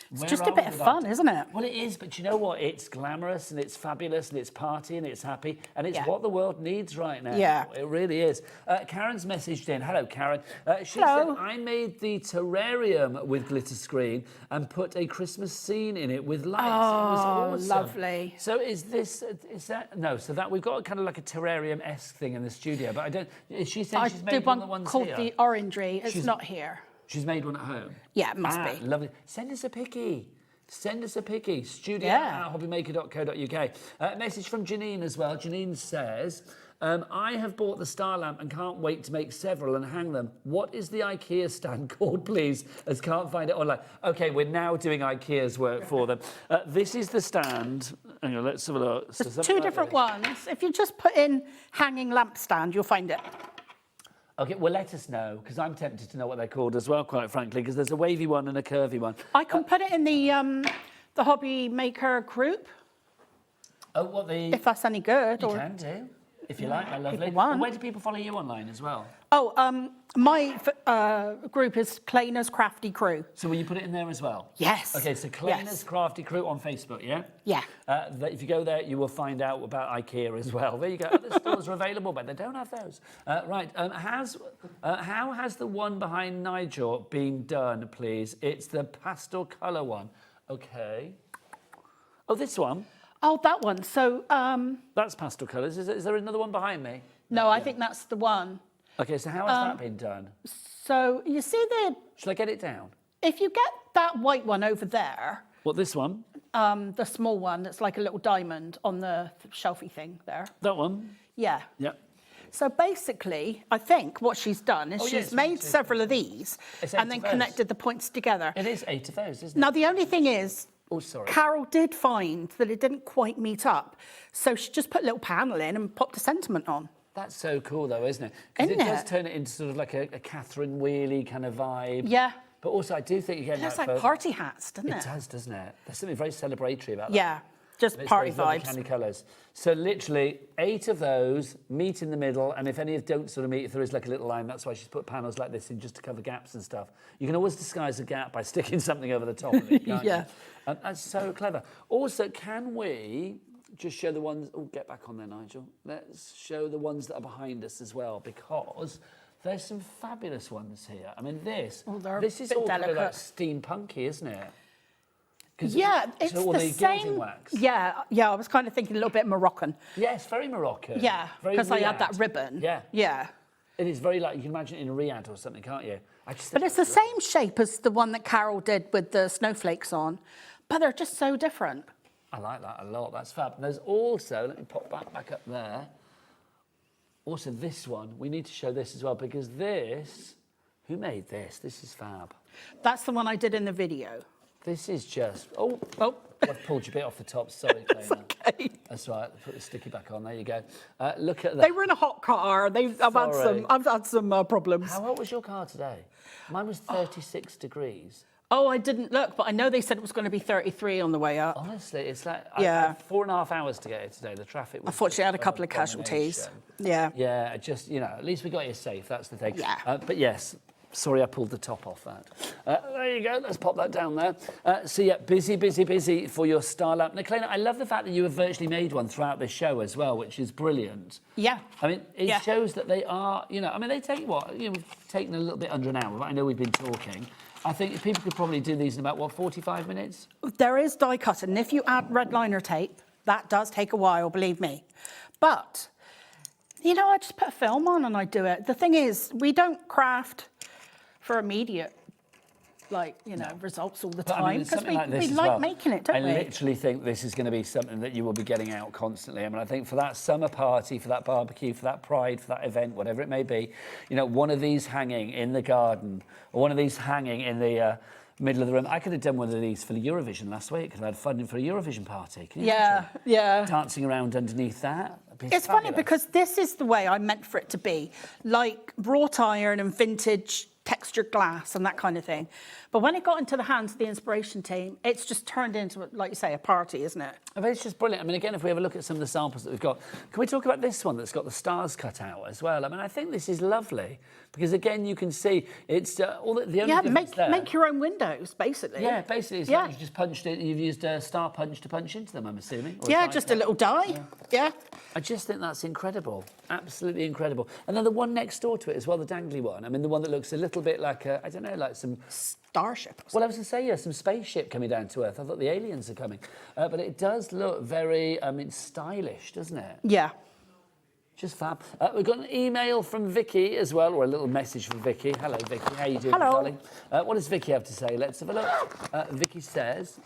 it's just a bit of fun, isn't it? Well, it is, but you know what? It's glamorous and it's fabulous and it's party and it's happy and it's what the world needs right now. Yeah. It really is. Karen's messaged in. Hello, Karen. She said, I made the terrarium with glitter screen and put a Christmas scene in it with lights. It was awesome. Lovely. So is that, no, so that we've got kind of like a terrarium-esque thing in the studio, but I don't, is she saying she's made one of the ones called here? the Orangery. It's not here. She's made one at home? Yeah, it must be. Lovely. Send us a picky. Send us a picky. Studio at hobbymaker.co.uk. Message from Janine as well. Janine says, I have bought the star lamp and can't wait to make several and hang them. What is the IKEA stand called, please? As can't find it online. Okay, we're now doing IKEA's work for them. This is the stand. Hang on, let's have a look. There's 2 different ones. If you just put in hanging lamp stand, you'll find it. Okay, well, let us know, because I'm tempted to know what they're called as well, quite frankly, because there's a wavy one and a curvy one. I can put it in the HobbyMaker group. Oh, what the... If that's any good. You can do, if you like, my lovely. Well, where do people follow you online as well? Oh, my group is Claina's Crafty Crew. So will you put it in there as well? Yes. Okay, so Claina's Crafty Crew on Facebook, yeah? Yeah. If you go there, you will find out about IKEA as well. There you go. Other stores are available, but they don't have those. Right. How has the one behind Nigel been done, please? It's the pastel colour one. Okay. Oh, this one? Oh, that one. So... That's pastel colours. Is there another one behind me? No, I think that's the one. Okay, so how has that been done? So, you see the... Shall I get it down? If you get that white one over there, What, this one? The small one that's like a little diamond on the shelfie thing there. That one? Yeah. Yeah. So basically, I think what she's done is Oh, yeah, she's it's made several of these It's and 8 then of those. connected the points together. It is 8 of those, isn't it? Now, the only thing is, Oh, sorry. Carol did find that it didn't quite meet up. So she just put a little panel in and popped a sentiment on. That's so cool, though, isn't it? Because it Isn't does it? turn it into sort of like a Catherine Wheely kind of vibe. Yeah. But also, I do think, again... It looks like for- party hats, doesn't it? It does, doesn't it? There's something very celebratory about that. Yeah, just And it's party those lovely vibes. candy colours. So literally 8 of those meet in the middle, and if any of don't sort of meet, if there is like a little line, that's why she's put panels like this in just to cover gaps and stuff. You can always disguise a gap by sticking something over the top of it, can't Yeah. you? And that's so clever. Also, can we just show the ones... Oh, get back on there, Nigel. Let's show the ones that are behind us as well, because there's some fabulous ones here. I mean, this they're is a bit all kind of like delicate. steampunky, isn't it? 'Cause Yeah, it's all the gilding same. wax. Yeah, I was kind of thinking a little bit Moroccan. Yes, very Moroccan. Yeah, Very because I had that Riyadh. ribbon. Yeah. Yeah. It is very like, you can imagine it in Riyadh or something, can't you? I just But think it's the same shape as the one that Carol did with the snowflakes on, but they're just so different. I like that a lot. That's fab. And there's also, let me pop that back up there. Also, this one, we need to show this as well, because this, who made this? This is fab. That's the one I did in the video. This is just, I've pulled you a bit off the top. Sorry, Claina. Okay. That's right. Put the sticky back on. There you go. Look at that. They were in a hot car. I've had some problems. How hot was your car today? Mine was 36 degrees. Oh, I didn't look, but I know they said it was going to be 33 on the way up. Honestly, it's like I Yeah. had 4.5 hours to get here today. The traffic was Unfortunately, I had a just couple an of casualties. abomination. Yeah. Yeah, just, at least we got you safe. That's the thing. Yeah. But yes, sorry I pulled the top off that. There you go. Let's pop that down there. So yeah, busy for your star lamp. Now, Claina, I love the fact that you have virtually made one throughout this show as well, which is brilliant. Yeah. I mean, it shows that they are, they take we've taken a little bit under an hour, but I know we've been talking. I think people could probably do these in about, 45 minutes? There is die cutting. And if you add red liner tape, that does take a while, believe me. But, I just put a film on and I do it. The thing is, we don't craft for immediate, results all the But, time. Because something like this we as like well. making it, don't we? I literally think this is going to be something that you will be getting out constantly. I mean, I think for that summer party, for that barbecue, for that pride, for that event, whatever it may be, one of these hanging in the garden, or one of these hanging in the middle of the room. I could have done one of these for the Eurovision last week, because I had funding for a Eurovision party. Can you imagine? Yeah. Dancing around underneath that. That'd be It's funny fabulous. because this is the way I meant for it to be, like wrought iron and vintage textured glass and that kind of thing. But when it got into the hands of the inspiration team, it's just turned into, like you say, a party, isn't it? I mean, it's just brilliant. I mean, again, if we have a look at some of the samples that we've got, can we talk about this one that's got the stars cut out as well? I mean, I think this is lovely because, again, you can see it's all the only difference there. Make your own windows, basically. Yeah, basically, it's like you've just punched it. You've used a star punch to punch into them, I'm assuming. Or Yeah, just a little die. Yeah. I just think that's incredible. Absolutely incredible. And then the one next door to it as well, the dangly one. I mean, the one that looks a little bit like I don't know, like some... Starship. Well, I was going to say, some spaceship coming down to Earth. I thought the aliens are coming. But it does look very, stylish, doesn't it? Yeah. Just fab. We've got an email from Vicky as well, or a little message from Vicky. Hello, Vicky. How you doing, Hello. darling? What does Vicky have to say? Let's have a look. Vicky says...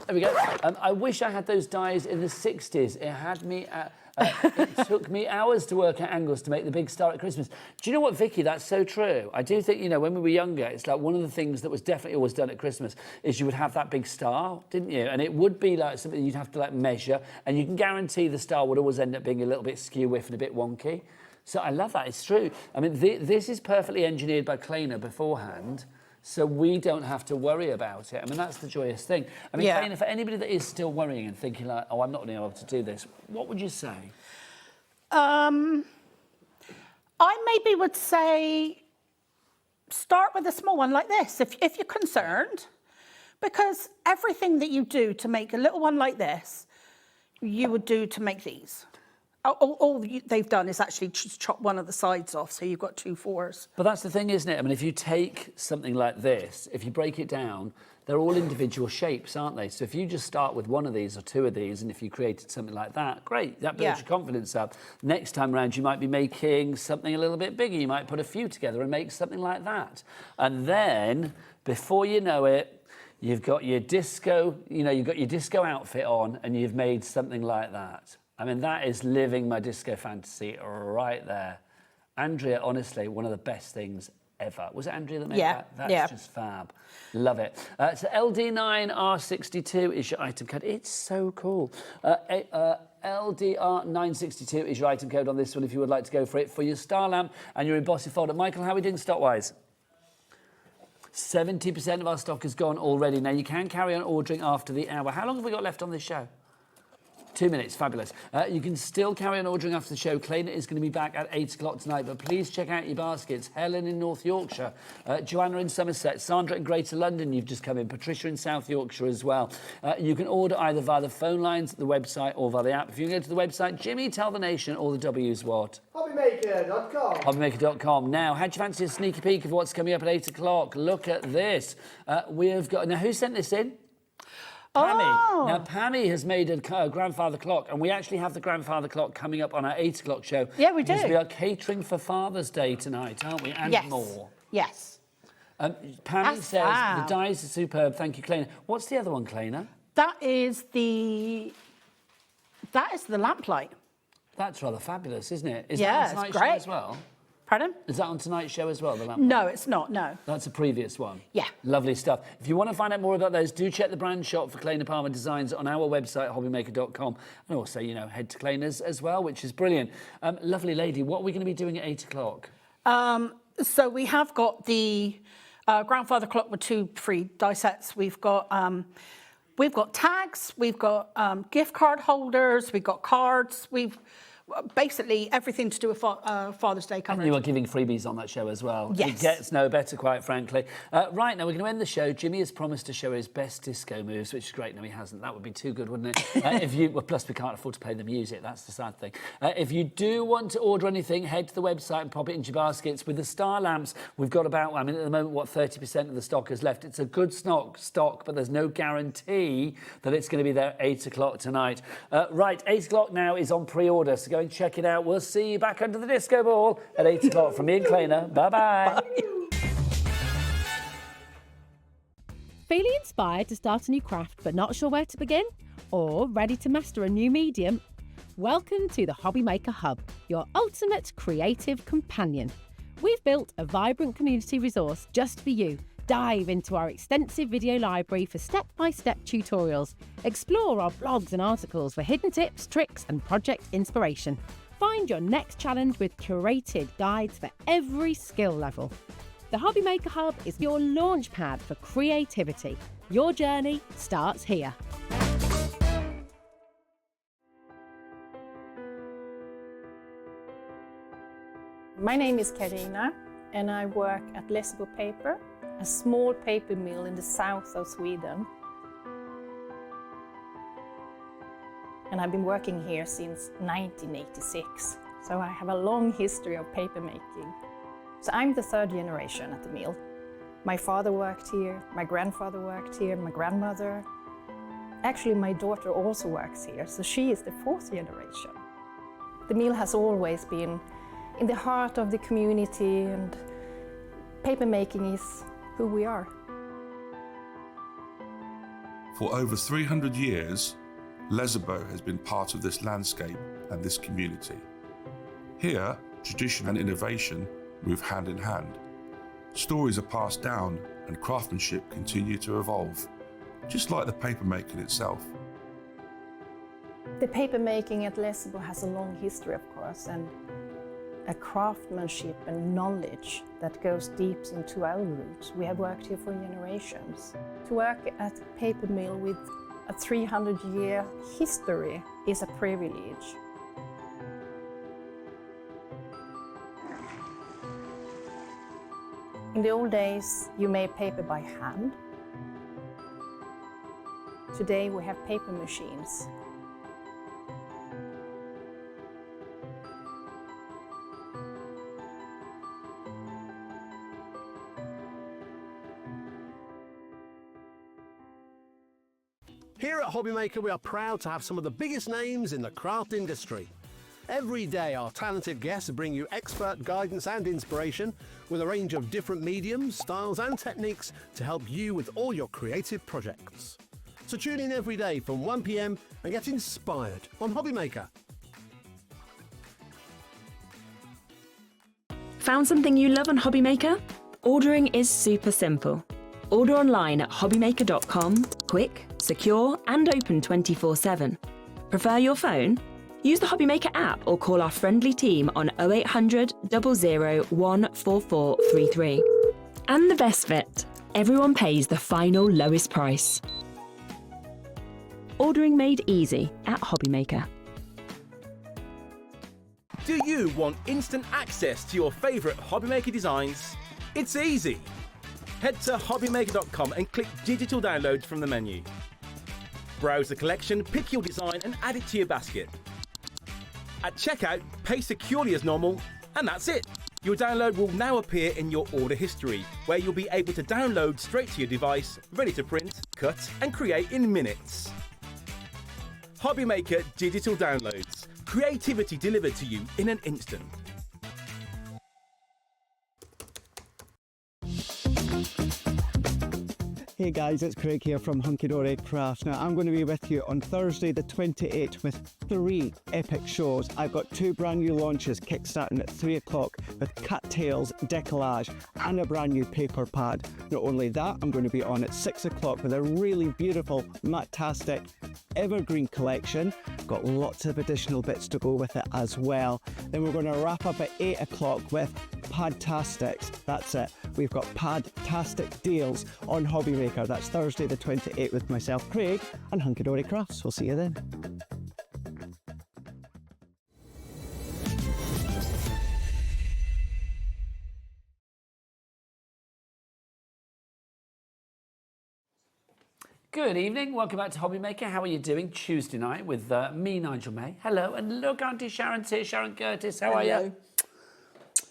There we go. I wish I had those dies in the 60s. It had me at... it took me hours to work out angles to make the big star at Christmas. Do you know what, Vicky? That's so true. I do think, when we were younger, it's like one of the things that was definitely always done at Christmas is you would have that big star, didn't you? And it would be like something you'd have to measure, and you can guarantee the star would always end up being a little bit skew-whiff and a bit wonky. So I love that. It's true. I mean, this is perfectly engineered by Claina beforehand. So we don't have to worry about it. I mean, that's the joyous thing. I mean, Claina, for anybody that is still worrying and thinking like, oh, I'm not going to be able to do this, what would you say? I maybe would say start with a small one like this, if you're concerned, because everything that you do to make a little one like this, you would do to make these. All they've done is actually just chop one of the sides off, so you've got 2 4s. But that's the thing, isn't it? I mean, if you take something like this, if you break it down, they're all individual shapes, aren't they? So if you just start with one of these or 2 of these, and if you created something like that, great, that builds your confidence up. Next time round, you might be making something a little bit bigger. You might put a few together and make something like that. And then, before you know it, You've got your disco, you've got your disco outfit on and you've made something like that. I mean, that is living my disco fantasy right there. Andrea, honestly, one of the best things ever. Was it Andrea that made that? That's just fab. Love it. So LD9R62 is your item code. It's so cool. LDR962 is your item code on this one if you would like to go for it for your star lamp and your embossing folder. Michael, how are we doing stock-wise? 70% of our stock is gone already. Now, you can carry on ordering after the hour. How long have we got left on this show? 2 minutes, fabulous. You can still carry on ordering after the show. Claina is going to be back at 8 o'clock tonight, but please check out your baskets. Helen in North Yorkshire, Joanna in Somerset, Sandra in Greater London, you've just come in, Patricia in South Yorkshire as well. You can order either via the phone lines, the website, or via the app. If you go to the website, Jimmy, tell the nation, all the W's what? HobbyMaker.com. HobbyMaker.com. Now, how'd you fancy a sneaky peek of what's coming up at 8 o'clock? Look at this. We have got... Now, who sent this in? Pammy. Oh. Now, Pammy has made a grandfather clock, and we actually have the grandfather clock coming up on our 8 o'clock show. Yeah, we do. Because we are catering for Father's Day tonight, aren't we? And more. Yes. Pammy says, the dies are superb. Thank you, Claina. What's the other one, Claina? That is the lamplight. That's rather fabulous, isn't it? Is Yeah, that on it's tonight's great. show as well? Pardon? Is that on tonight's show as well, the lamp? No, it's not, no. That's a previous one? Yeah. Lovely stuff. If you want to find out more about those, do check the brand shop for Claina Palmer Designs on our website, hobbymaker.com. And also, head to Claina's as well, which is brilliant. Lovely lady, what are we going to be doing at 8 o'clock? So we have got the grandfather clock with 2 free die sets. We've got tags, we've got gift card holders, we've got cards, we've... basically everything to do with Father's Day coverage. And you are giving freebies on that show as well. Yes. It gets no better, quite frankly. Right, now we're going to end the show. Jimmy has promised to show his best disco moves, which is great. No, he hasn't. That would be too good, wouldn't it? Plus we can't afford to pay the music. That's the sad thing. If you do want to order anything, head to the website and pop it into your baskets. With the star lamps, we've got about, at the moment, 30% of the stock is left. It's a good stock, but there's no guarantee that it's going to be there at 8 o'clock tonight. Right, 8 o'clock now is on pre-order, so go and check it out. We'll see you back under the disco ball at 8 o'clock from me and Claina. Bye-bye. Feeling inspired to start a new craft but not sure where to begin? Or ready to master a new medium? Welcome to the HobbyMaker Hub, your ultimate creative companion. We've built a vibrant community resource just for you. Dive into our extensive video library for step-by-step tutorials. Explore our blogs and articles for hidden tips, tricks and project inspiration. Find your next challenge with curated guides for every skill level. The HobbyMaker Hub is your launch pad for creativity. Your journey starts here. My name is Claina and I work at Lessebo Paper, a small paper mill in the south of Sweden. And I've been working here since 1986, so I have a long history of paper making. So I'm the 3rd generation at the mill. My father worked here, my grandfather worked here, my grandmother. Actually, my daughter also works here, so she is the 4th generation. The mill has always been in the heart of the community, and paper making is who we are. For over 300 years, Lessebo has been part of this landscape and this community. Here, tradition and innovation move hand in hand. Stories are passed down and craftsmanship continue to evolve, just like the paper making itself. The paper making at Lessebo has a long history, of course, and a craftsmanship and knowledge that goes deep into our roots. We have worked here for generations. To work at a paper mill with a 300-year history is a privilege. In the old days, you made paper by hand. Today we have paper machines. Here at HobbyMaker, we are proud to have some of the biggest names in the craft industry. Every day, our talented guests bring you expert guidance and inspiration with a range of different mediums, styles and techniques to help you with all your creative projects. So tune in every day from 1 p.m. and get inspired on HobbyMaker. Found something you love on HobbyMaker? Ordering is super simple. Order online at hobbymaker.com, quick, secure and open 24/7. Prefer your phone? Use the HobbyMaker app or call our friendly team on 0800 00 14433. And the best bit, everyone pays the final lowest price. Ordering made easy at HobbyMaker. Do you want instant access to your favourite HobbyMaker designs? It's easy. Head to hobbymaker.com and click digital downloads from the menu. Browse the collection, pick your design and add it to your basket. At checkout, pay securely as normal, and that's it. Your download will now appear in your order history, where you'll be able to download straight to your device, ready to print, cut and create in minutes. HobbyMaker Digital Downloads. Creativity delivered to you in an instant. Hey guys, it's Craig here from Hunkydory Crafts. Now I'm going to be with you on Thursday the 28th with 3 epic shows. I've got 2 brand new launches kickstarting at 3 o'clock with cattails, decollage and a brand new paper pad. Not only that, I'm going to be on at 6 o'clock with a really beautiful Matastic evergreen collection. Got lots of additional bits to go with it as well. Then we're going to wrap up at 8 o'clock with Padtastics. That's it. We've got Padtastic deals on HobbyMaker. That's Thursday the 28th with myself, Craig, and Hunkydory Crafts. We'll see you then. Good evening, welcome back to HobbyMaker. How are you doing? Tuesday night with me, Nigel May. Hello, and look, Auntie Sharon's here. Sharon Curtis, how are you?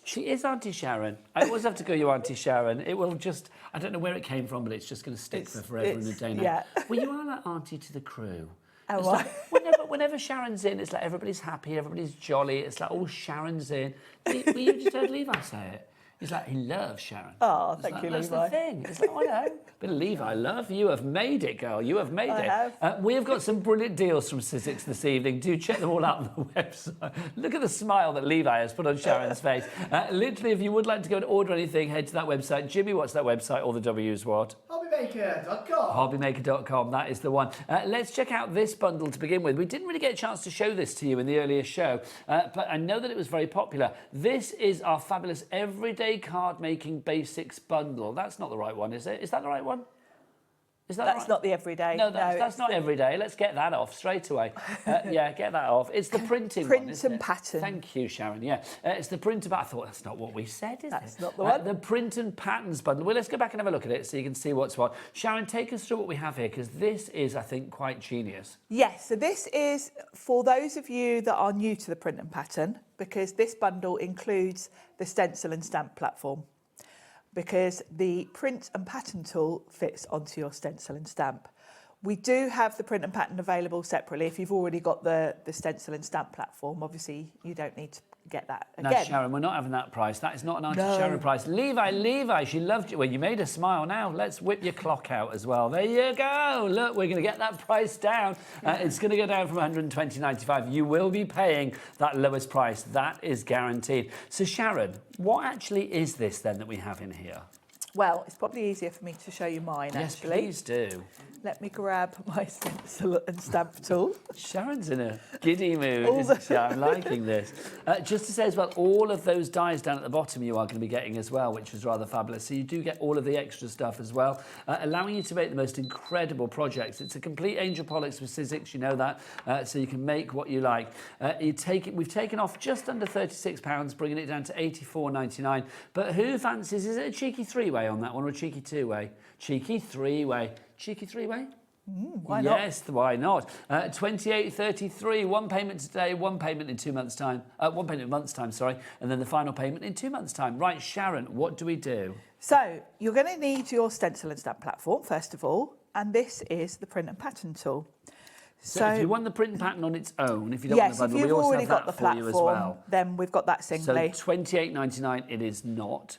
She is Auntie Sharon. I always have to call you Auntie Sharon. It will just, I don't know where it came from, but it's just going to stick for forever and a day now. Yeah. Well, you are like Auntie to the crew. Oh, it's like whenever Sharon's in, it's like everybody's happy, everybody's jolly. It's like, oh, Sharon's in. Well, you just heard Levi say it. He's like, he loves Sharon. Oh, thank you, Levi. Levi. That's the thing. It's like, oh, no. Bit of Levi love. You have made it, girl. You have made it. have. We have got some brilliant deals from Sizzix this evening. Do check them all out on the website. Look at the smile that Levi has put on Sharon's face. Literally, if you would like to go and order anything, head to that website. Jimmy, what's that website? All the W's what? HobbyMaker.com. HobbyMaker.com, that is the one. Let's check out this bundle to begin with. We didn't really get a chance to show this to you in the earlier show, but I know that it was very popular. This is our fabulous Everyday Card Making Basics bundle. That's not the right one, is it? Is that the right one? Is that That's right? not the everyday. No, that's not everyday. Let's get that off straight away. Yeah, get that off. It's the printing Print one, isn't and it? pattern. Thank you, Sharon. Yeah, it's the print and pattern. I thought that's not what we said, is it? That's not the one. The print and patterns bundle. Well, let's go back and have a look at it so you can see what's what. Sharon, take us through what we have here, because this is, I think, quite genius. Yes, so this is for those of you that are new to the print and pattern, because this bundle includes the stencil and stamp platform, because the print and pattern tool fits onto your stencil and stamp. We do have the print and pattern available separately. If you've already got the stencil and stamp platform, obviously you don't need to get that again. No, Sharon, we're not having that price. That is not an Auntie Sharon price. Levi, she loved you. Well, you made her smile now. Let's whip your clock out as well. There you go. Look, we're going to get that price down. It's going to go down from $120.95. You will be paying that lowest price. That is guaranteed. So, Sharon, what actually is this then that we have in here? Well, it's probably easier for me to show you mine, actually. Yes, please do. Let me grab my stencil and stamp tool. Sharon's in a giddy mood, isn't she? I'm liking this. Just to say as well, all of those dies down at the bottom you are going to be getting as well, which is rather fabulous. So you do get all of the extra stuff as well, allowing you to make the most incredible projects. It's a complete Angel Pollux with Sizzix, you know that, so you can make what you like. We've taken off just under £36, bringing it down to £84.99. But who fancies, is it a cheeky 3-way on that one or a cheeky 2-way? Cheeky 3-way. Cheeky 3-way? Why not? Yes, why not? 28.33. One payment today, one payment in 2 months' time. One payment in a month's time, sorry, and then the final payment in 2 months' time. Right, Sharon, what do we do? So you're going to need your stencil and stamp platform first of all, and this is the print and pattern tool. So if you want the print and pattern on its own, if you don't want the bundle, we also have that for you as well. Then we've got that singly. So $28.99 it is not.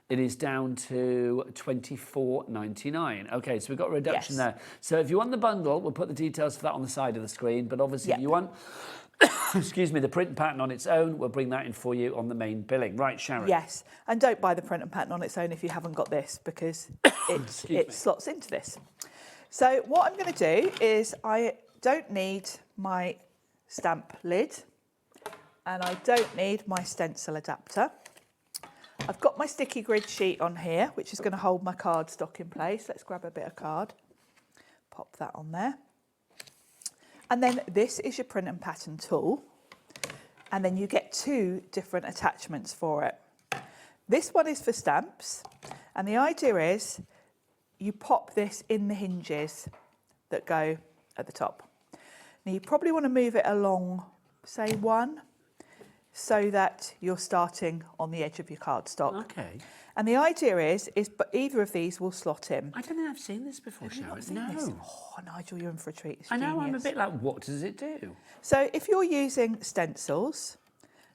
It is down to $24.99. Okay, so we've got a reduction there. So if you want the bundle, we'll put the details for that on the side of the screen. But obviously, if you want, excuse me, the print and pattern on its own, we'll bring that in for you on the main billing. Right, Sharon? Yes, and don't buy the print and pattern on its own if you haven't got this, because it slots into this. So what I'm going to do is I don't need my stamp lid, and I don't need my stencil adapter. I've got my sticky grid sheet on here, which is going to hold my cardstock in place. Let's grab a bit of card, pop that on there. And then this is your print and pattern tool. And then you get 2 different attachments for it. This one is for stamps. And the idea is you pop this in the hinges that go at the top. Now you probably want to move it along, say 1, so that you're starting on the edge of your cardstock. Okay. And the idea is but either of these will slot in. I don't think I've seen this before, Sharon. No. Oh, Nigel, you're in for a treat. It's I know, genius. I'm a bit like, what does it do? So if you're using stencils,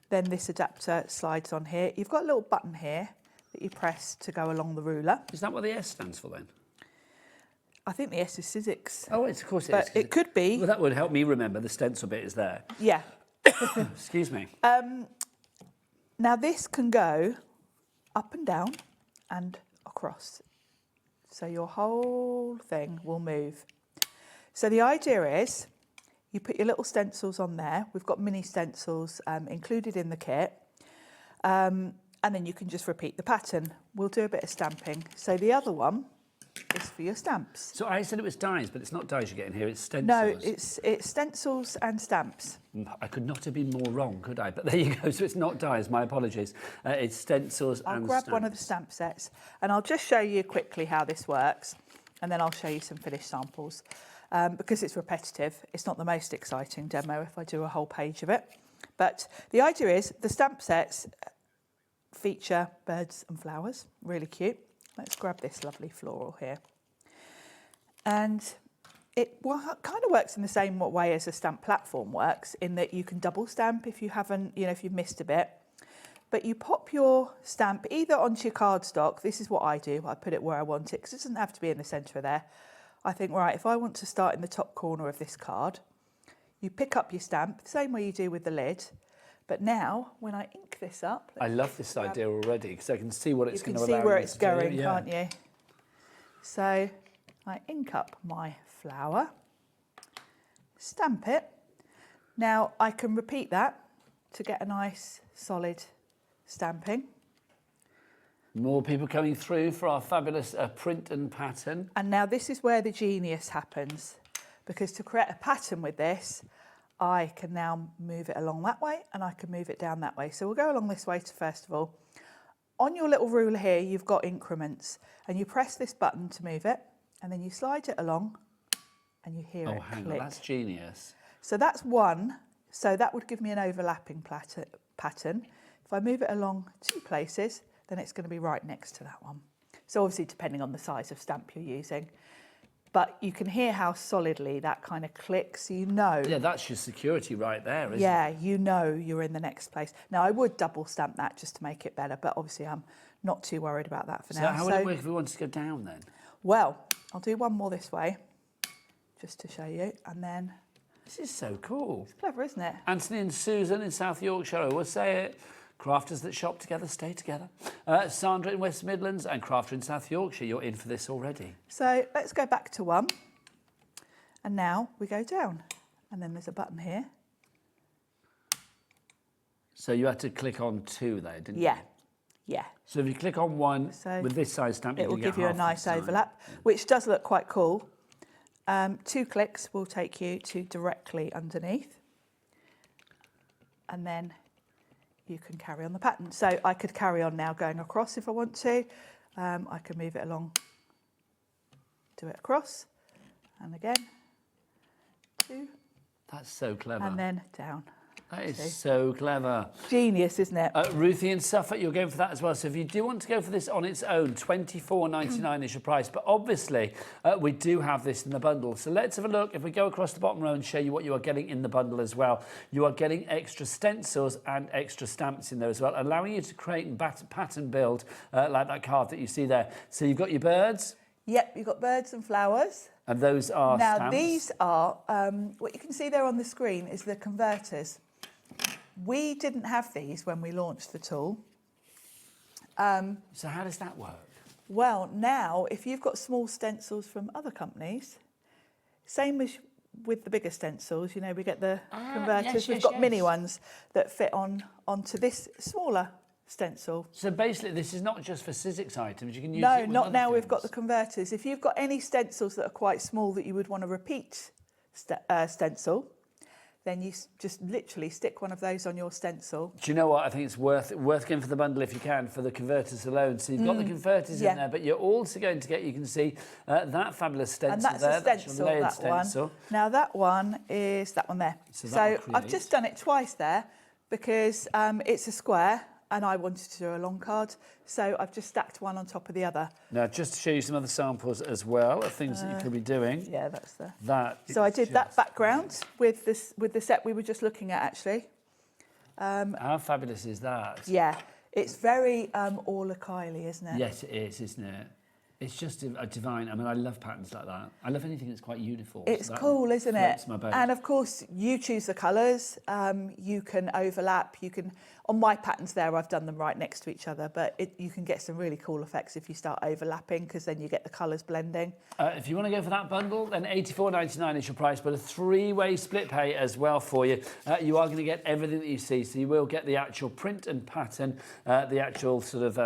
then this adapter slides on here. You've got a little button here that you press to go along the ruler. Is that what the S stands for then? I think the S is Sizzix. Oh, of course it but is. It could be. Well, that would help me remember the stencil bit is there. Yeah. Excuse me. Now this can go up and down and across. So your whole thing will move. So the idea is you put your little stencils on there. We've got mini stencils included in the kit. And then you can just repeat the pattern. We'll do a bit of stamping. So the other one is for your stamps. So I said it was dies, but it's not dies you're getting here, it's stencils. No, it's stencils and stamps. I could not have been more wrong, could I? But there you go, so it's not dies, my apologies. It's stencils and I'll grab stamps. one of the stamp sets and I'll just show you quickly how this works, and then I'll show you some finished samples. Because it's repetitive, it's not the most exciting demo if I do a whole page of it. But the idea is the stamp sets feature birds and flowers, really cute. Let's grab this lovely floral here. And it kind of works in the same way as a stamp platform works, in that you can double stamp if you haven't, if you've missed a bit. But you pop your stamp either onto your cardstock. This is what I do. I put it where I want it because it doesn't have to be in the centre of there. I think, right, if I want to start in the top corner of this card, you pick up your stamp, the same way you do with the lid. But now, when I ink this up... I love this idea already, because I can see what it's going to allow you can see where you it's to do. going, Yeah. can't you? So I ink up my flower, stamp it. Now I can repeat that to get a nice solid stamping. More people coming through for our fabulous print and pattern. And now this is where the genius happens, because to create a pattern with this, I can now move it along that way and I can move it down that way. So we'll go along this way first of all. On your little ruler here, you've got increments, and you press this button to move it, and then you slide it along and you hear it hang click. on, that's genius. So that's one. So that would give me an overlapping pattern. If I move it along 2 places, then it's going to be right next to that one. So obviously depending on the size of stamp you're using. But you can hear how solidly that kind of clicks, so you know. Yeah, that's your security right there, isn't Yeah, it? you know you're in the next place. Now, I would double stamp that just to make it better, but obviously I'm not too worried about that for now. So how would it work if we wanted to go down then? Well, I'll do one more this way, just to show you, and then... This is so cool. It's clever, isn't it? Anthony and Susan in South Yorkshire, I will say it. Crafters that shop together stay together. Sandra in West Midlands and Crafter in South Yorkshire, you're in for this already. So let's go back to 1. And now we go down. And then there's a button here. So you had to click on 2 there, didn't you? Yeah. So if you click on 1 with this size stamp, it will give you a half nice the time. overlap, which does look quite cool. 2 clicks will take you to directly underneath. And then you can carry on the pattern. So I could carry on now going across if I want to. I can move it along, do it across, and again, 2. That's so clever. And then down. That is so clever. Genius, isn't it? Ruthie in Suffolk, you're going for that as well. So if you do want to go for this on its own, $24.99 is your price. But obviously, we do have this in the bundle. So let's have a look. If we go across the bottom row and show you what you are getting in the bundle as well, you are getting extra stencils and extra stamps in there as well, allowing you to create and pattern build like that card that you see there. So you've got your birds. Yep, you've got birds and flowers. And those are now, stamps. These are, what you can see there on the screen is the converters. We didn't have these when we launched the tool. So how does that work? Well, now, if you've got small stencils from other companies, same as with the bigger stencils, you know, we get the converters. We've got mini ones that fit onto this smaller stencil. So basically, this is not just for Sizzix items. You can use it No, with not other now. things. We've got the converters. If you've got any stencils that are quite small that you would want to repeat stencil, then you just literally stick one of those on your stencil. Do you know what? I think it's worth going for the bundle if you can, for the converters alone. So you've got the converters in there, but you're also going to get, you can see, that fabulous stencil and that's there. A stencil, that's your layered that stencil. One. Now that one is that one there. So I've just done it twice there because it's a square and I wanted to do a long card. So I've just stacked one on top of the other. Now, just to show you some other samples as well of things that you could be doing. Yeah, that's the... That. So I did that background with the set we were just looking at, actually. How fabulous is that? Yeah, it's very Orla Kylie, isn't it? Yes, it is, isn't it? It's just a divine. I mean, I love patterns like that. I love anything that's quite uniform. It's so cool, isn't it? My boat. And of course, you choose the colours. You can overlap. You can, on my patterns there, I've done them right next to each other, but you can get some really cool effects if you start overlapping, because then you get the colours blending. If you want to go for that bundle, then $84.99 is your price, but a three-way split pay as well for you. You are going to get everything that you see. So you will get the actual print and pattern, the actual sort of,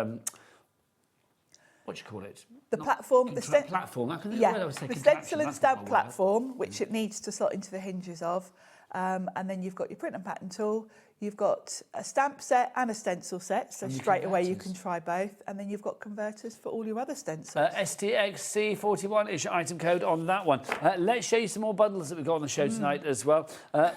what do you call it? The platform, the platform. The stencil and stamp platform, which it needs to slot into the hinges of, and then you've got your print and pattern tool. You've got a stamp set and a stencil set, so straight away you can try both, and then you've got converters for all your other stencils. STXC41 is your item code on that one. Let's show you some more bundles that we've got on the show tonight as well.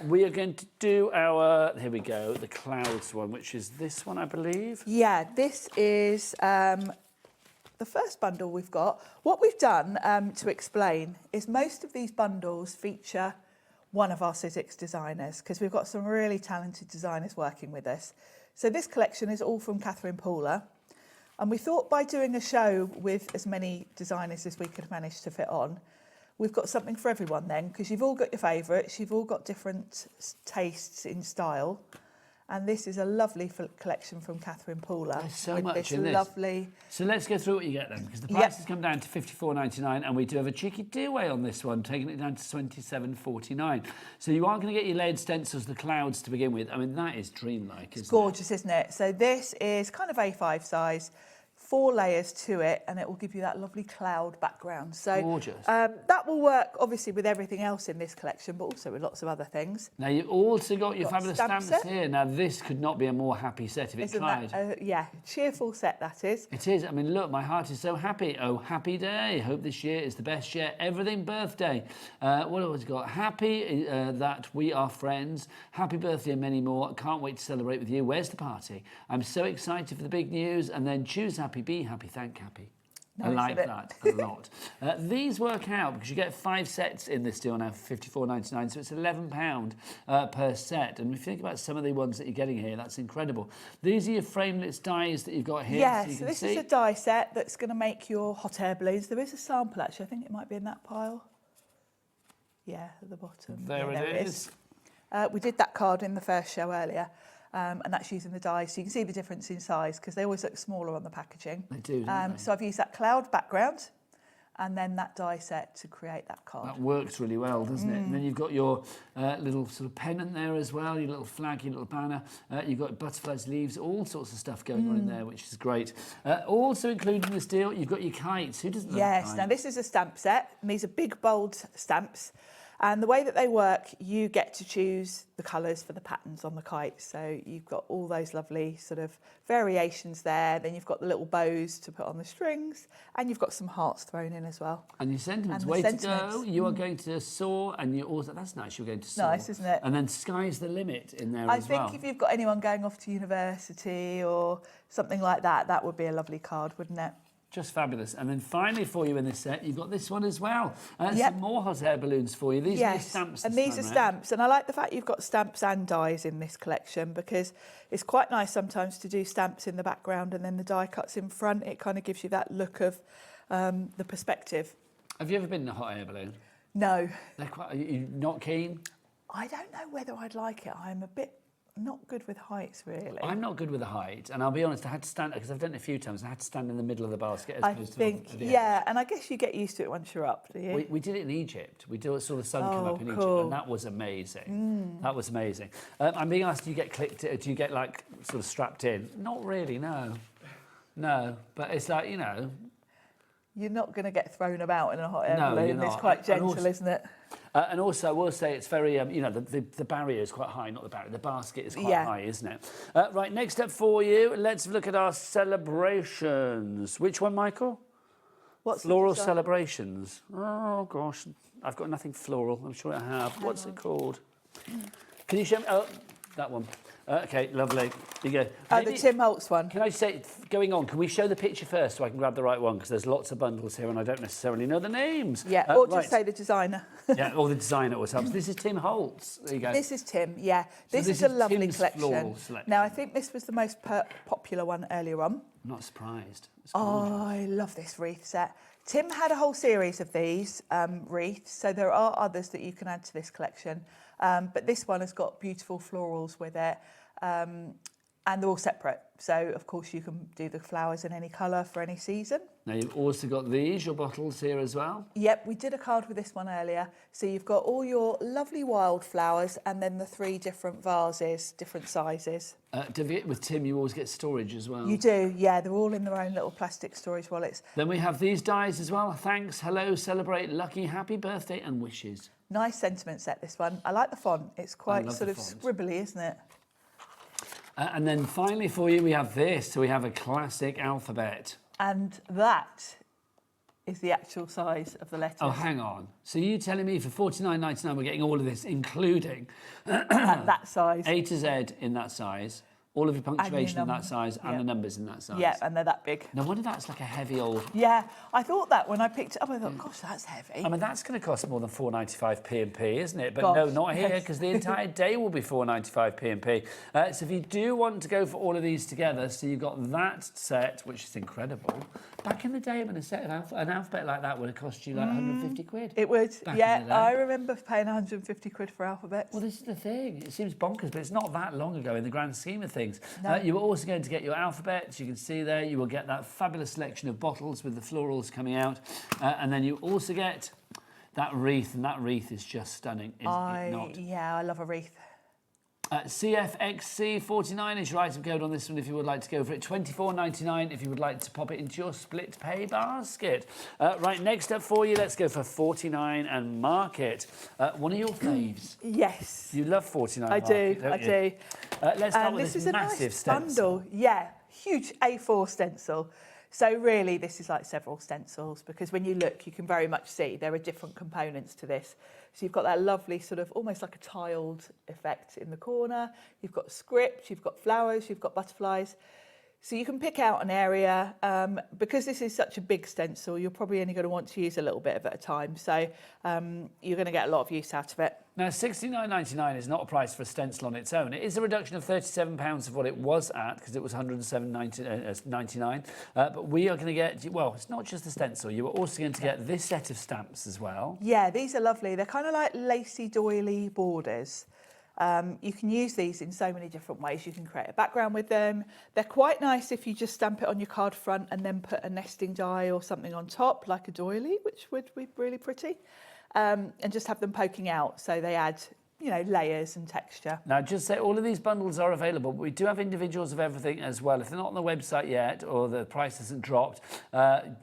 We are going to do our, here we go, the clouds one, which is this one, I believe. Yeah, this is the first bundle we've got. What we've done to explain is most of these bundles feature one of our Sizzix designers, because we've got some really talented designers working with us. So this collection is all from Catherine Paula, and we thought by doing a show with as many designers as we could manage to fit on, we've got something for everyone then, because you've all got your favourites, you've all got different tastes in style. And this is a lovely collection from Catherine Paula. There's so with much this in this. Lovely. So let's go through what you get then, because the price has come down to $54.99, and we do have a cheeky do-away on this one, taking it down to $27.49. So you are going to get your layered stencils, the clouds to begin with. I mean, that is dreamlike, isn't It's gorgeous, isn't it? So this is kind of A5 size, 4 layers to it, and it will give you that lovely cloud background. So gorgeous. That will work obviously with everything else in this collection, but also with lots of other things. Now you've also got your fabulous stamps set here. Now this could not be a more happy set if it tried. Yeah, cheerful set that is. It is. I mean, look, my heart is so happy. Oh, happy day. Hope this year is the best year. Everything birthday. What have we got? Happy that we are friends. Happy birthday and many more. Can't wait to celebrate with you. Where's the party? I'm so excited for the big news. And then choose happy, be happy, thank happy. Nice, I like that a lot. These work out because you get 5 sets in this deal now for $54.99, so it's £11 per set. And if you think about some of the ones that you're getting here, that's incredible. These are your framelits dies that you've got here. Yeah, so so this is a die set that's going to make your hot air balloons. There is a sample actually. I think it might be in that pile. Yeah, at the bottom. There it is. We did that card in the first show earlier. And that's using the dies. So you can see the difference in size because they always look smaller on the packaging. They do, don't they? So I've used that cloud background and then that die set to create that card. That works really well, doesn't it? And then you've got your little sort of pennant there as well, your little flag, your little banner. You've got butterflies, leaves, all sorts of stuff going on in there, which is great. Also included in this deal, you've got your kites. Who doesn't love a kite? Now this is a stamp set, and these are big, bold stamps. And the way that they work, you get to choose the colours for the patterns on the kite. So you've got all those lovely sort of variations there. Then you've got the little bows to put on the strings, and you've got some hearts thrown in as well. And your sentiments, And the way sentiments. to go. You are going to soar, and you also, that's nice, you're going to soar. Nice, isn't it? And then sky's the limit in there I as well. think if you've got anyone going off to university or something like that, that would be a lovely card, wouldn't it? Just fabulous. And then finally for you in this set, you've got this one as well. Some more hot air balloons for you. These are stamps. And these are stamps. And I like the fact you've got stamps and dies in this collection, because it's quite nice sometimes to do stamps in the background and then the die cuts in front. It kind of gives you that look of the perspective. Have you ever been in a hot air balloon? No. Are you not keen? I don't know whether I'd like it. I'm a bit not good with heights, really. I'm not good with the height, and I'll be honest, I had to stand, because I've done it a few times, I had to stand in the middle of the basket as opposed to the end. Yeah, and I guess you get used to it once you're up, do you? We did it in Egypt. We saw the sun come up in Egypt, and that was amazing. That was amazing. I'm being asked, do you get clicked, do you get like sort of strapped in? Not really, no. No, but it's like, you know. You're not going to get thrown about in a hot air No, balloon. you're not. It's quite gentle, also, isn't it? And also, I will say it's very, you know, the barrier is quite high, not the barrier, the basket is quite high, isn't it? Right, next up for you, let's look at our celebrations. Which one, Michael? What's Floral celebrations. Oh, gosh, I've got nothing floral, I'm sure I have. What's it called? Can you show me? Oh, that one. Okay, lovely. Here you go. Oh, the Tim Holtz one. Can I say, going on, can we show the picture first so I can grab the right one? Because there's lots of bundles here and I don't necessarily know the names. Yeah, or just say the designer. Yeah, or the designer always helps. This is Tim Holtz. There you go. This is Tim, yeah. This is a lovely collection. Now, I think this was the most popular one earlier on. I'm not surprised. Oh, I love this wreath set. Tim had a whole series of these wreaths, so there are others that you can add to this collection. But this one has got beautiful florals with it, and they're all separate. So, of course, you can do the flowers in any colour for any season. Now, you've also got these, your bottles here as well. Yep, we did a card with this one earlier. So you've got all your lovely wildflowers and then the 3 different vases, different sizes. With Tim, you always get storage as well. You do, yeah. They're all in their own little plastic storage wallets. Then we have these dies as well. Thanks, hello, celebrate, lucky, happy birthday and wishes. Nice sentiment set, this one. I like the font. It's quite sort of scribbly, isn't it? And then finally for you, we have this. So we have a classic alphabet. And that is the actual size of the letters. Oh, hang on. So you telling me for $49.99 we're getting all of this, including at that size, A to Z in that size, all of your punctuation in that size, and the numbers in that size. Yeah, and they're that big. No wonder that's like a heavy old. Yeah, I thought that when I picked it up. I thought, gosh, that's heavy. I mean, that's going to cost more than $4.95 P&P, isn't it? But gosh, no, not here, because the entire day will be $4.95 P&P. So if you do want to go for all of these together, so you've got that set, which is incredible. Back in the day, when a set of an alphabet like that would have cost you like 150 quid. It would, Back yeah. in the day. I remember paying 150 quid for alphabets. Well, this is the thing. It seems bonkers, but it's not that long ago in the grand scheme of things. No. You were also going to get your alphabets. You can see there. You will get that fabulous selection of bottles with the florals coming out. And then you also get that wreath, and that wreath is just stunning, is it not? Yeah, I love a wreath. CFXC49 is your item code on this one if you would like to go for it. $24.99 if you would like to pop it into your split pay basket. Right, next up for you, let's go for 49 and mark it. One of your faves. Yes. You love 49 I market, do, don't I you? do. Let's start with this this is a massive nice stencil. bundle. Yeah, huge A4 stencil. So really, this is like several stencils, because when you look, you can very much see there are different components to this. So you've got that lovely sort of almost like a tiled effect in the corner. You've got script, you've got flowers, you've got butterflies. So you can pick out an area. Because this is such a big stencil, you're probably only going to want to use a little bit of it at a time. So you're going to get a lot of use out of it. Now, $69.99 is not a price for a stencil on its own. It is a reduction of £37 of what it was at, because it was $107.99. But we are going to get, well, it's not just the stencil. You are also going to get this set of stamps as well. Yeah, these are lovely. They're kind of like lacy doily borders. You can use these in so many different ways. You can create a background with them. They're quite nice if you just stamp it on your card front and then put a nesting die or something on top, like a doily, which would be really pretty. And just have them poking out, so they add you know, layers and texture. Now, just say all of these bundles are available, but we do have individuals of everything as well. If they're not on the website yet or the price hasn't dropped,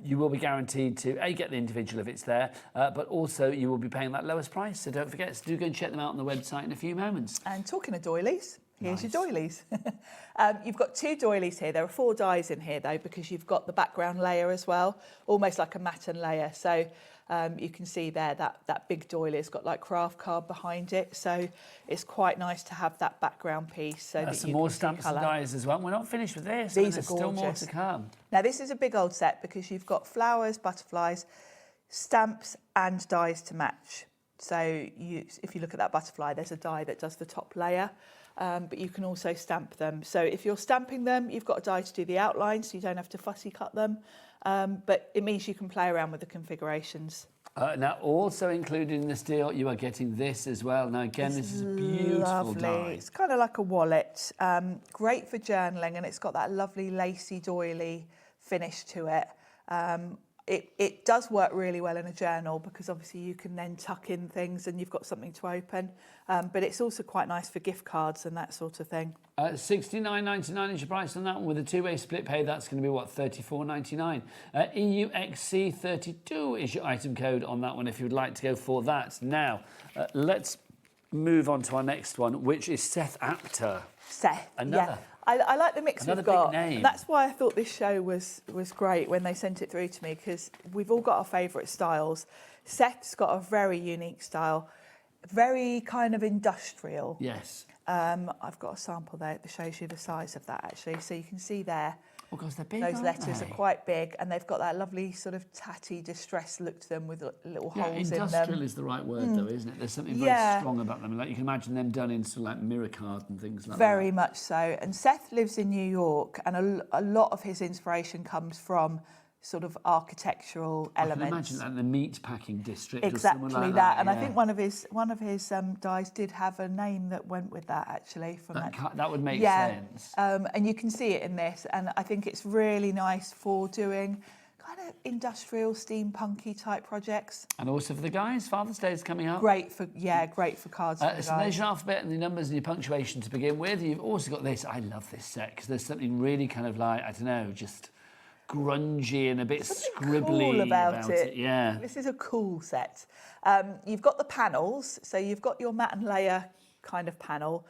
you will be guaranteed to, A, get the individual if it's there, but also you will be paying that lowest price. So don't forget to do go and check them out on the website in a few moments. And talking of doilies, here's your doilies. You've got 2 doilies here. There are 4 dies in here, though, because you've got the background layer as well, almost like a matten layer. So you can see there that big doily has got like craft card behind it. So it's quite nice to have that background piece. So that some more stamps and dies as well. We're not finished with this. These There's are gorgeous. still more to come. Now, this is a big old set because you've got flowers, butterflies, stamps and dies to match. So if you look at that butterfly, there's a die that does the top layer. But you can also stamp them. So if you're stamping them, you've got a die to do the outline, so you don't have to fussy cut them. But it means you can play around with the configurations. Now, also included in this deal, you are getting this as well. Now, again, this is a beautiful lovely. die. It's kind of like a wallet. Great for journaling, and it's got that lovely lacy doily finish to it. It does work really well in a journal because obviously you can then tuck in things and you've got something to open. But it's also quite nice for gift cards and that sort of thing. $69.99 is your price on that one with a 2-way split pay. That's going to be what, $34.99. EUXC32 is your item code on that one if you would like to go for that. Now, let's move on to our next one, which is Seth Apter. Seth, another. Yeah. I like the mix Another we've got. big name. That's why I thought this show was great when they sent it through to me, because we've all got our favourite styles. Seth's got a very unique style, very kind of industrial. Yes. I've got a sample there that shows you the size of that actually. So you can see there. Oh, because they're big, those letters are quite big, and they've got that lovely sort of tatty, distressed look to them with little holes in them. Industrial is the right word, though, isn't it? There's something very strong about them. Like you can imagine them done into like mirror card and things like that. Very much so. And Seth lives in New York, and a lot of his inspiration comes from sort of architectural elements. I can imagine that in the meat packing district. Exactly or somewhere like that. And yeah. I think one of his dies did have a name that went with that actually. From that would make sense. And you can see it in this, and I think it's really nice for doing kind of industrial, steampunky type projects. And also for the guys, Father's Day is coming up. Great for cards. For the so there's your alphabet and the numbers and your punctuation to begin with. You've also got this. I love this set because there's something really kind of like, I don't know, just grungy and a bit scribbly cool about it. Yeah. This is a cool set. You've got the panels, so you've got your matte and layer kind of panel.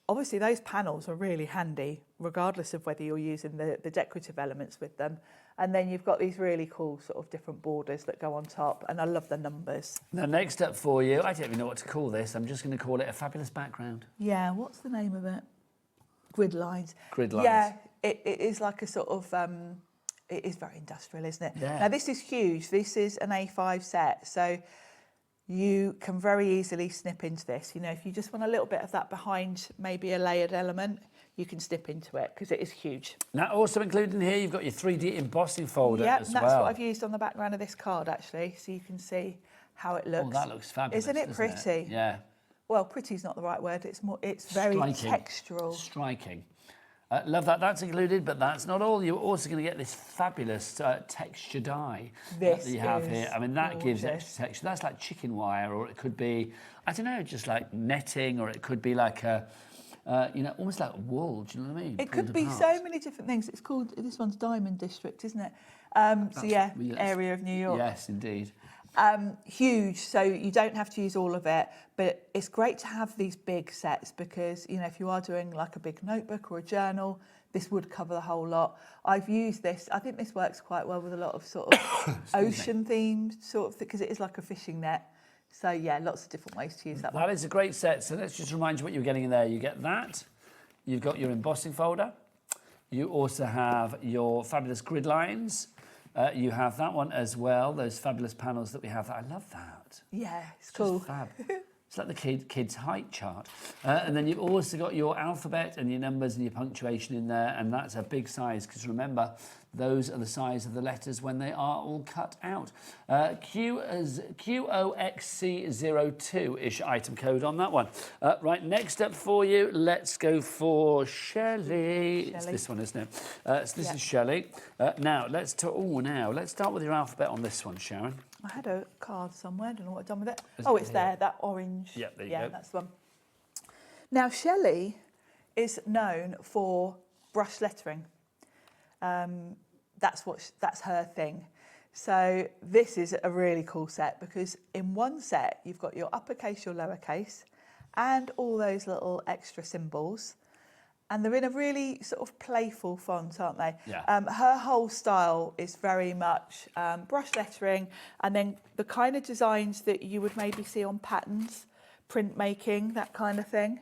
Obviously, those panels are really handy, regardless of whether you're using the decorative elements with them. And then you've got these really cool sort of different borders that go on top, and I love the numbers. Now, next up for you, I don't even know what to call this. I'm just going to call it a fabulous background. Yeah, what's the name of it? Grid lines. Grid lines. Yeah, it is like a sort of... it is very industrial, isn't it? Yeah. Now, this is huge. This is an A5 set, so you can very easily snip into this. You know, if you just want a little bit of that behind maybe a layered element, you can snip into it because it is huge. Now, also included in here, you've got your 3D embossing folder as well. Yeah, that's what I've used on the background of this card, actually, so you can see how it looks. Oh, that looks fabulous, Isn't it pretty? Yeah. Well, pretty's not the right word. It's very textural. Striking. Love that. That's included, but that's not all. You're also going to get this fabulous texture die that you have here. I mean, that gives extra texture. That's like chicken wire, or it could be, I don't know, just like netting, or it could be like a, almost like wool. Do you know what I mean? It could be so many different things. It's called, this one's Diamond District, isn't it? Area of New York. Yes, indeed. Huge, so you don't have to use all of it, but it's great to have these big sets because, you know, if you are doing like a big notebook or a journal, this would cover the whole lot. I've used this, I think this works quite well with a lot of sort of ocean themed sort of, because it is like a fishing net. So yeah, lots of different ways to use that one. That is a great set. So let's just remind you what you're getting in there. You get that, you've got your embossing folder, you also have your fabulous grid lines. You have that one as well, those fabulous panels that we have. I love that. Yeah, it's cool. Fab. It's like the kid's height chart. And then you've also got your alphabet and your numbers and your punctuation in there, and that's a big size, because remember, those are the size of the letters when they are all cut out. QOXC02 is your item code on that one. Right, next up for you, let's go for Shelley. It's this one, isn't it? So this is Shelley. Now, let's start with your alphabet on this one, Sharon. I had a card somewhere, I don't know what I've done with it. It's there, that orange. Yeah, there you go. Yeah, that's the one. Now, Shelley is known for brush lettering. That's her thing. So this is a really cool set because in one set you've got your uppercase, your lowercase, and all those little extra symbols. And they're in a really sort of playful font, aren't they? Yeah. Her whole style is very much brush lettering, and then the kind of designs that you would maybe see on patterns, printmaking, that kind of thing.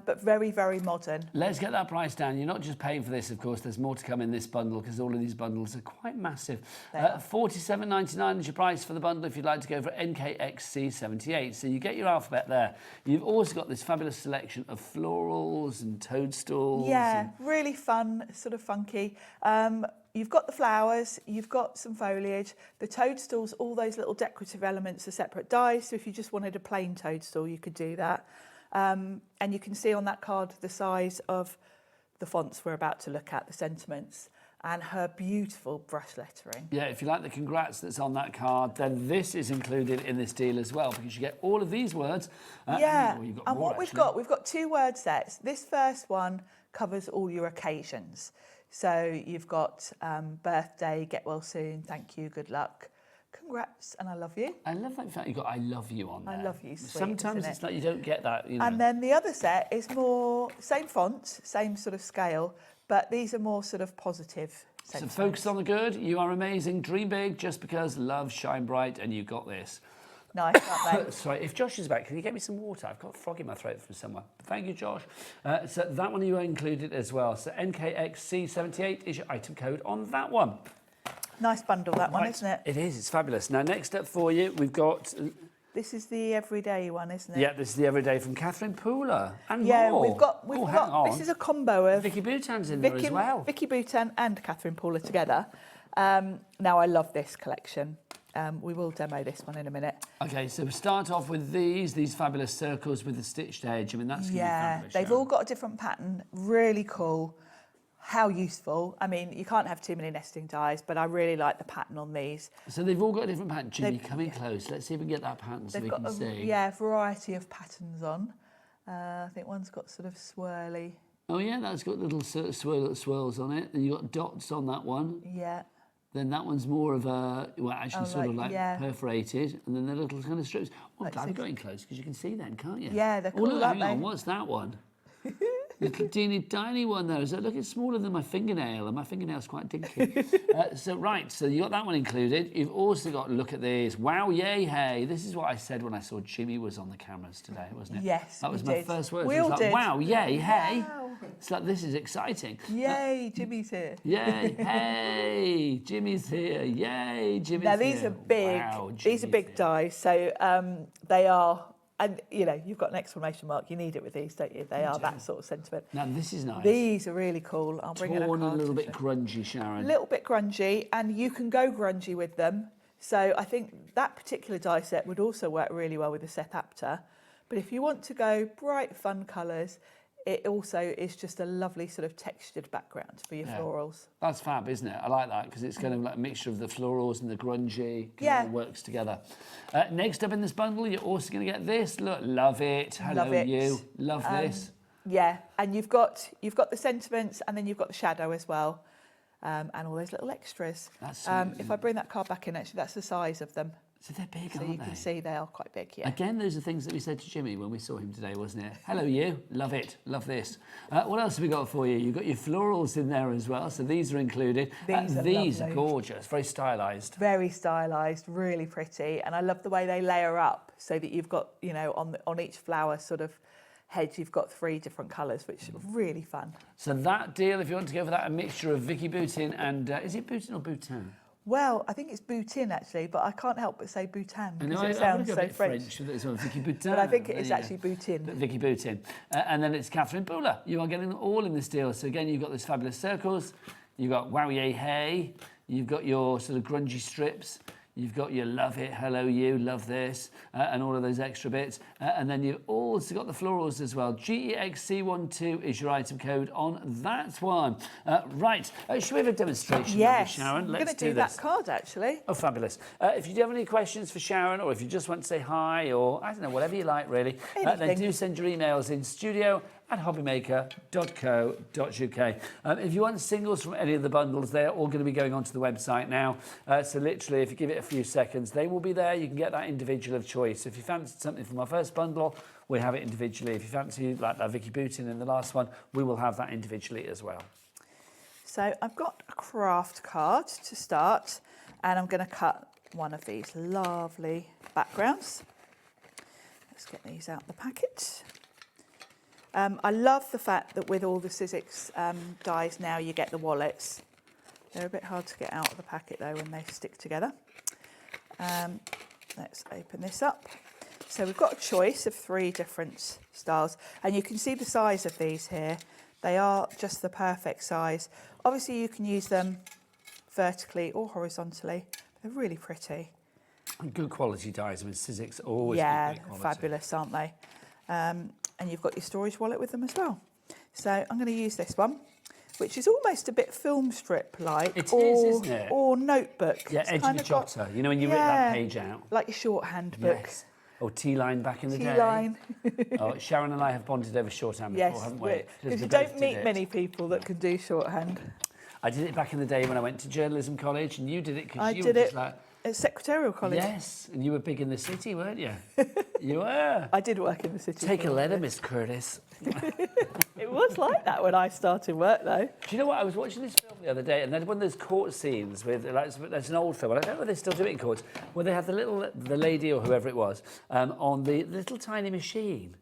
But very, very modern. Let's get that price down. You're not just paying for this, of course. There's more to come in this bundle because all of these bundles are quite massive. $47.99 is your price for the bundle if you'd like to go for NKXC78. So you get your alphabet there. You've also got this fabulous selection of florals and toadstools. Yeah, really fun, sort of funky. You've got the flowers, you've got some foliage, the toadstools, all those little decorative elements are separate dies. So if you just wanted a plain toadstool, you could do that. And you can see on that card the size of the fonts we're about to look at, the sentiments, and her beautiful brush lettering. Yeah, if you like the congrats that's on that card, then this is included in this deal as well because you get all of these words. Yeah, and what we've got 2 word sets. This first one covers all your occasions. So you've got birthday, get well soon, thank you, good luck. Congrats and I love you. I love that fact you got I love you on there. I love you, sweet, sometimes it's like you don't get that. You know. And then the other set is more, same font, same sort of scale, but these are more sort of positive sentiments. So focus on the good, you are amazing, dream big, just because, love, shine bright, and you got this. Nice, aren't they? Sorry, if Josh is back, can you get me some water? I've got a frog in my throat from somewhere. Thank you, Josh. So that one you are included as well. So NKXC78 is your item code on that one. Nice bundle, that one, isn't it? It is, it's fabulous. Now, next up for you, we've got... This is the everyday one, isn't it? Yeah, this is the everyday from Catherine Pooler. And yeah, more. we've got this is a combo of... Vicky Boutan's in there as well. Vicky Boutan and Catherine Pooler together. Now, I love this collection. We will demo this one in a minute. Okay, so we start off with these fabulous circles with the stitched edge. I mean, that's going to be fabulous. They've all got a different pattern. Really cool. How useful. I mean, you can't have too many nesting dies, but I really like the pattern on these. So they've all got a different pattern. Jimmy, come in close. Let's see if we can get that pattern so we can see. Yeah, variety of patterns on. I think one's got sort of swirly. Oh, yeah, that's got little swirls on it. And you've got dots on that one. Yeah. Then that one's more of a, well, actually sort of like perforated. And then the little kind of strips. Oh, I'm glad we got in close because you can see then, can't you? Yeah, they're cool, look, aren't hang they? on, what's that one? Little teeny tiny one there. So look, it's smaller than my fingernail, and my fingernail's quite dinky. So you got that one included. You've also got to look at this. Wow, yay, hey. This is what I said when I saw Jimmy was on the cameras today, wasn't it? Yes, that was my first word. We it was all like, did. wow, yay, hey. Wow. It's like, this is exciting. Yay, Jimmy's here. Yay, hey, Jimmy's here. Yay, Jimmy's here. Now these are big. Wow, these are big dies. So they are. And, you know, you've got an exclamation mark. You need it with these, don't you? They are that sort of sentiment. Now, this is nice. These are really cool. I'll bring in a card. A little bit grungy, Sharon. A little bit grungy, and you can go grungy with them. So I think that particular die set would also work really well with the Seth Apter. But if you want to go bright, fun colours, it also is just a lovely sort of textured background for your florals. That's fab, isn't it? I like that because it's kind of like a mixture of the florals and the grungy. All works together. Next up in this bundle, you're also going to get this. Look, love it. Hello, love it. you. Love this. Yeah, and you've got the sentiments, and then you've got the shadow as well, and all those little extras. That's if I bring that card back in, actually, that's the size of them. So they're big, aren't they? So you can see they are quite big, yeah. Again, those are things that we said to Jimmy when we saw him today, wasn't it? Hello, you. Love it. Love this. What else have we got for you? You've got your florals in there as well, so these are included. These are gorgeous, very stylised. Very stylised, really pretty, and I love the way they layer up so that you've got, you know, on each flower sort of head, you've got 3 different colours, which is really fun. So that deal, if you want to go for that, a mixture of Vicky Boutin and, is it Boutin or Boutin? Well, I think it's Boutin actually, but I can't help but say Boutin because it sounds sounds so French. with it, so Vicky Boutin. But I think it is actually Boutin. Vicky Boutin. And then it's Catherine Pooler. You are getting them all in this deal. So again, you've got those fabulous circles. You've got Wow Yay Hey. You've got your sort of grungy strips. You've got your love it, hello you, love this, and all of those extra bits. And then you've also got the florals as well. GEXC12 is your item code on that one. Right, should we have a demonstration? Yes, Sharon? I'm Let's going to do do this. that card actually. Oh, fabulous. If you do have any questions for Sharon, or if you just want to say hi, or I don't know, whatever you like really, then do send your emails in studio@hobbymaker.co.uk. If you want singles from any of the bundles, they're all going to be going onto the website now. So literally, if you give it a few seconds, they will be there. You can get that individual of choice. If you fancy something from our first bundle, we have it individually. If you fancy like that Vicky Bootin in the last one, we will have that individually as well. So I've got a craft card to start, and I'm going to cut one of these lovely backgrounds. Let's get these out of the packet. I love the fact that with all the Sizzix dies now, you get the wallets. They're a bit hard to get out of the packet though when they stick together. Let's open this up. So we've got a choice of 3 different styles, and you can see the size of these here. They are just the perfect size. Obviously you can use them vertically or horizontally. They're really pretty. And good quality dies. I mean, Sizzix always yeah, good quality. Fabulous, aren't they? And you've got your storage wallet with them as well. So I'm going to use this one, which is almost a bit film strip-like. It is, isn't it? Or notebook. Yeah, It's edge of kind a of got- jotter. You know, when you rip that page out. Like your shorthand book. Yes. Or T-line back in the day. T-line. Oh, Sharon and I have bonded over shorthand before, Yes, haven't we? because you both don't did meet it. many people that can do shorthand. I did it back in the day when I went to journalism college, and you did it because I you did were just it like... at Secretarial College. Yes, and you were big in the city, weren't you? You were. I did work in the city. Take a for letter, bit. Miss Curtis. It was like that when I started work, though. Do you know what? I was watching this film the other day, and then one of those court scenes with, like, there's an old film, and I don't know if they still do it in courts, where they have the lady or whoever it was on the little tiny machine.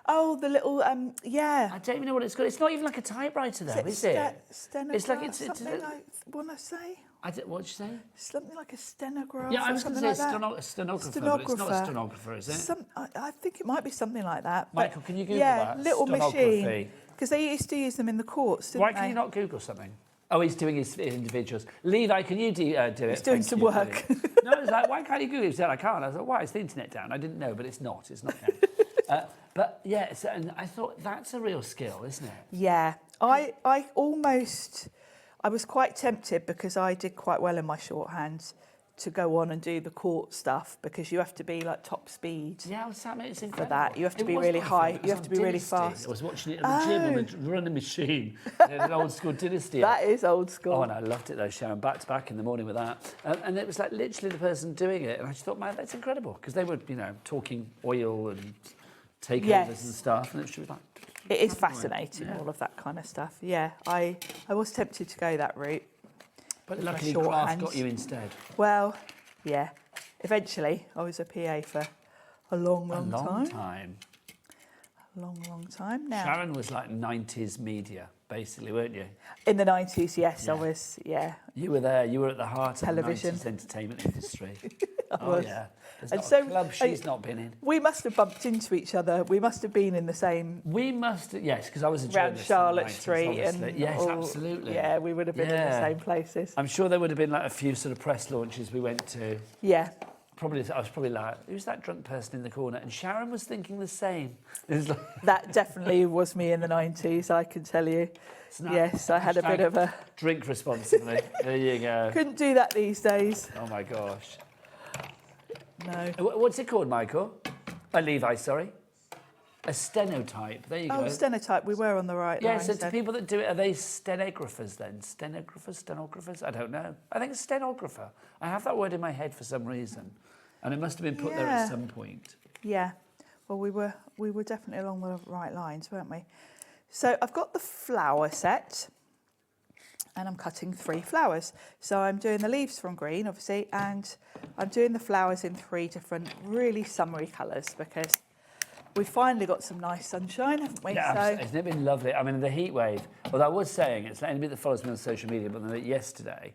Oh, the little, yeah. I don't even know what it's called. It's not even like a typewriter, though, is it? Stenograph, It's like it's something I want to say. What'd you say? Something like a stenograph. Yeah, I or was going to something say like that. stenographer, but it's not a stenographer, is it? I think it might be something like that. Michael, can you Google yeah, that? little Stenography. machine. Because they used to use them in the courts, didn't Why they? can you not Google something? Oh, he's doing his individuals. Levi, can you do it? He's doing some work. No, it's like, why can't you Google it? He said, I can't. I was like, why? Is the internet down? I didn't know, but it's not. It's not down. But yeah, and I thought that's a real skill, isn't it? Yeah, I was quite tempted because I did quite well in my shorthand to go on and do the court stuff because you have to be like top speed. Yeah, it's incredible. For that, you have to be really high. You have to be really fast. I was watching it at the gym on the running machine. An old school Dynasty. That is old school. Oh, and I loved it though, Sharon. Back to back in the morning with that. And it was like literally the person doing it. And I just thought, man, that's incredible. Because they were, talking oil and takeovers and stuff. And she was like... It is fascinating, all of that kind of stuff. Yeah, I was tempted to go that route. But luckily craft got you instead. Well, yeah. Eventually, I was a PA for a long time. A long time now. Sharon was like 90s media, basically, weren't you? In the 90s, yes, I was, yeah. You were there. You were at the heart Television. of the 90s entertainment industry. I was. Yeah. There's And not so, a club she's not been in. We must have bumped into each other. We must have been in the same... We must, yes, because I was a around journalist. Charlotte in the 90s, Street. obviously. And yes, all, absolutely. Yeah, we would have been in the same places. I'm sure there would have been like a few sort of press launches we went to. Yeah. I was probably like, who's that drunk person in the corner? And Sharon was thinking the same. It was like That definitely was me in the 90s, I can tell you. Yes, I had a bit of a... Drink responsibly. There you go. Couldn't do that these days. Oh, my gosh. No. What's it called, Michael? Levi, sorry. A stenotype. There you go. Oh, stenotype. We were on the right line. Yeah, so to people that do it, are they stenographers then? Stenographers? I don't know. I think it's stenographer. I have that word in my head for some reason. And it must have been put there at some point. Yeah. Well, we were definitely along the right lines, weren't we? So I've got the flower set. And I'm cutting 3 flowers. So I'm doing the leaves from green, obviously, and I'm doing the flowers in 3 different really summery colours because we've finally got some nice sunshine, haven't we? Yeah, hasn't it been lovely? I mean, the heat wave, well, I was saying, it's anybody that follows me on social media, but yesterday,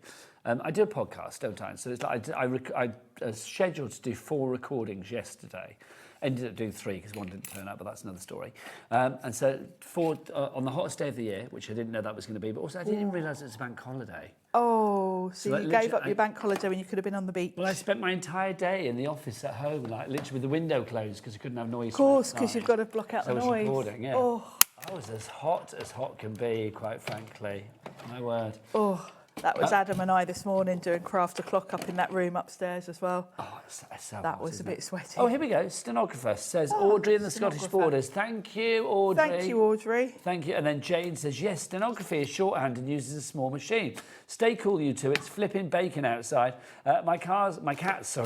I do a podcast, don't I? So it's like I scheduled to do 4 recordings yesterday. Ended up doing 3 because one didn't turn up, but that's another story. And so 4 on the hottest day of the year, which I didn't know that was going to be, but also I didn't realise it was a bank holiday. Oh, so you gave up I your bank holiday when you could have been on the beach. Well, I spent my entire day in the office at home, like literally with the window closed because I couldn't have noise. Of course, because you've got to block out the noise. I was recording, yeah. Oh. I was as hot can be, quite frankly. My word. Oh, that was Adam and I this morning doing craft o'clock up in that room upstairs as well. Oh, so that hot, was a bit sweaty. Oh, here we go. Stenographer says, Audrey in the Scottish Borders. Thank you, Audrey. Thank you, Audrey. Thank you. And then Jane says, yes, stenography is shorthand and uses a small machine. Stay cool, you two. It's flipping bacon outside. My cats,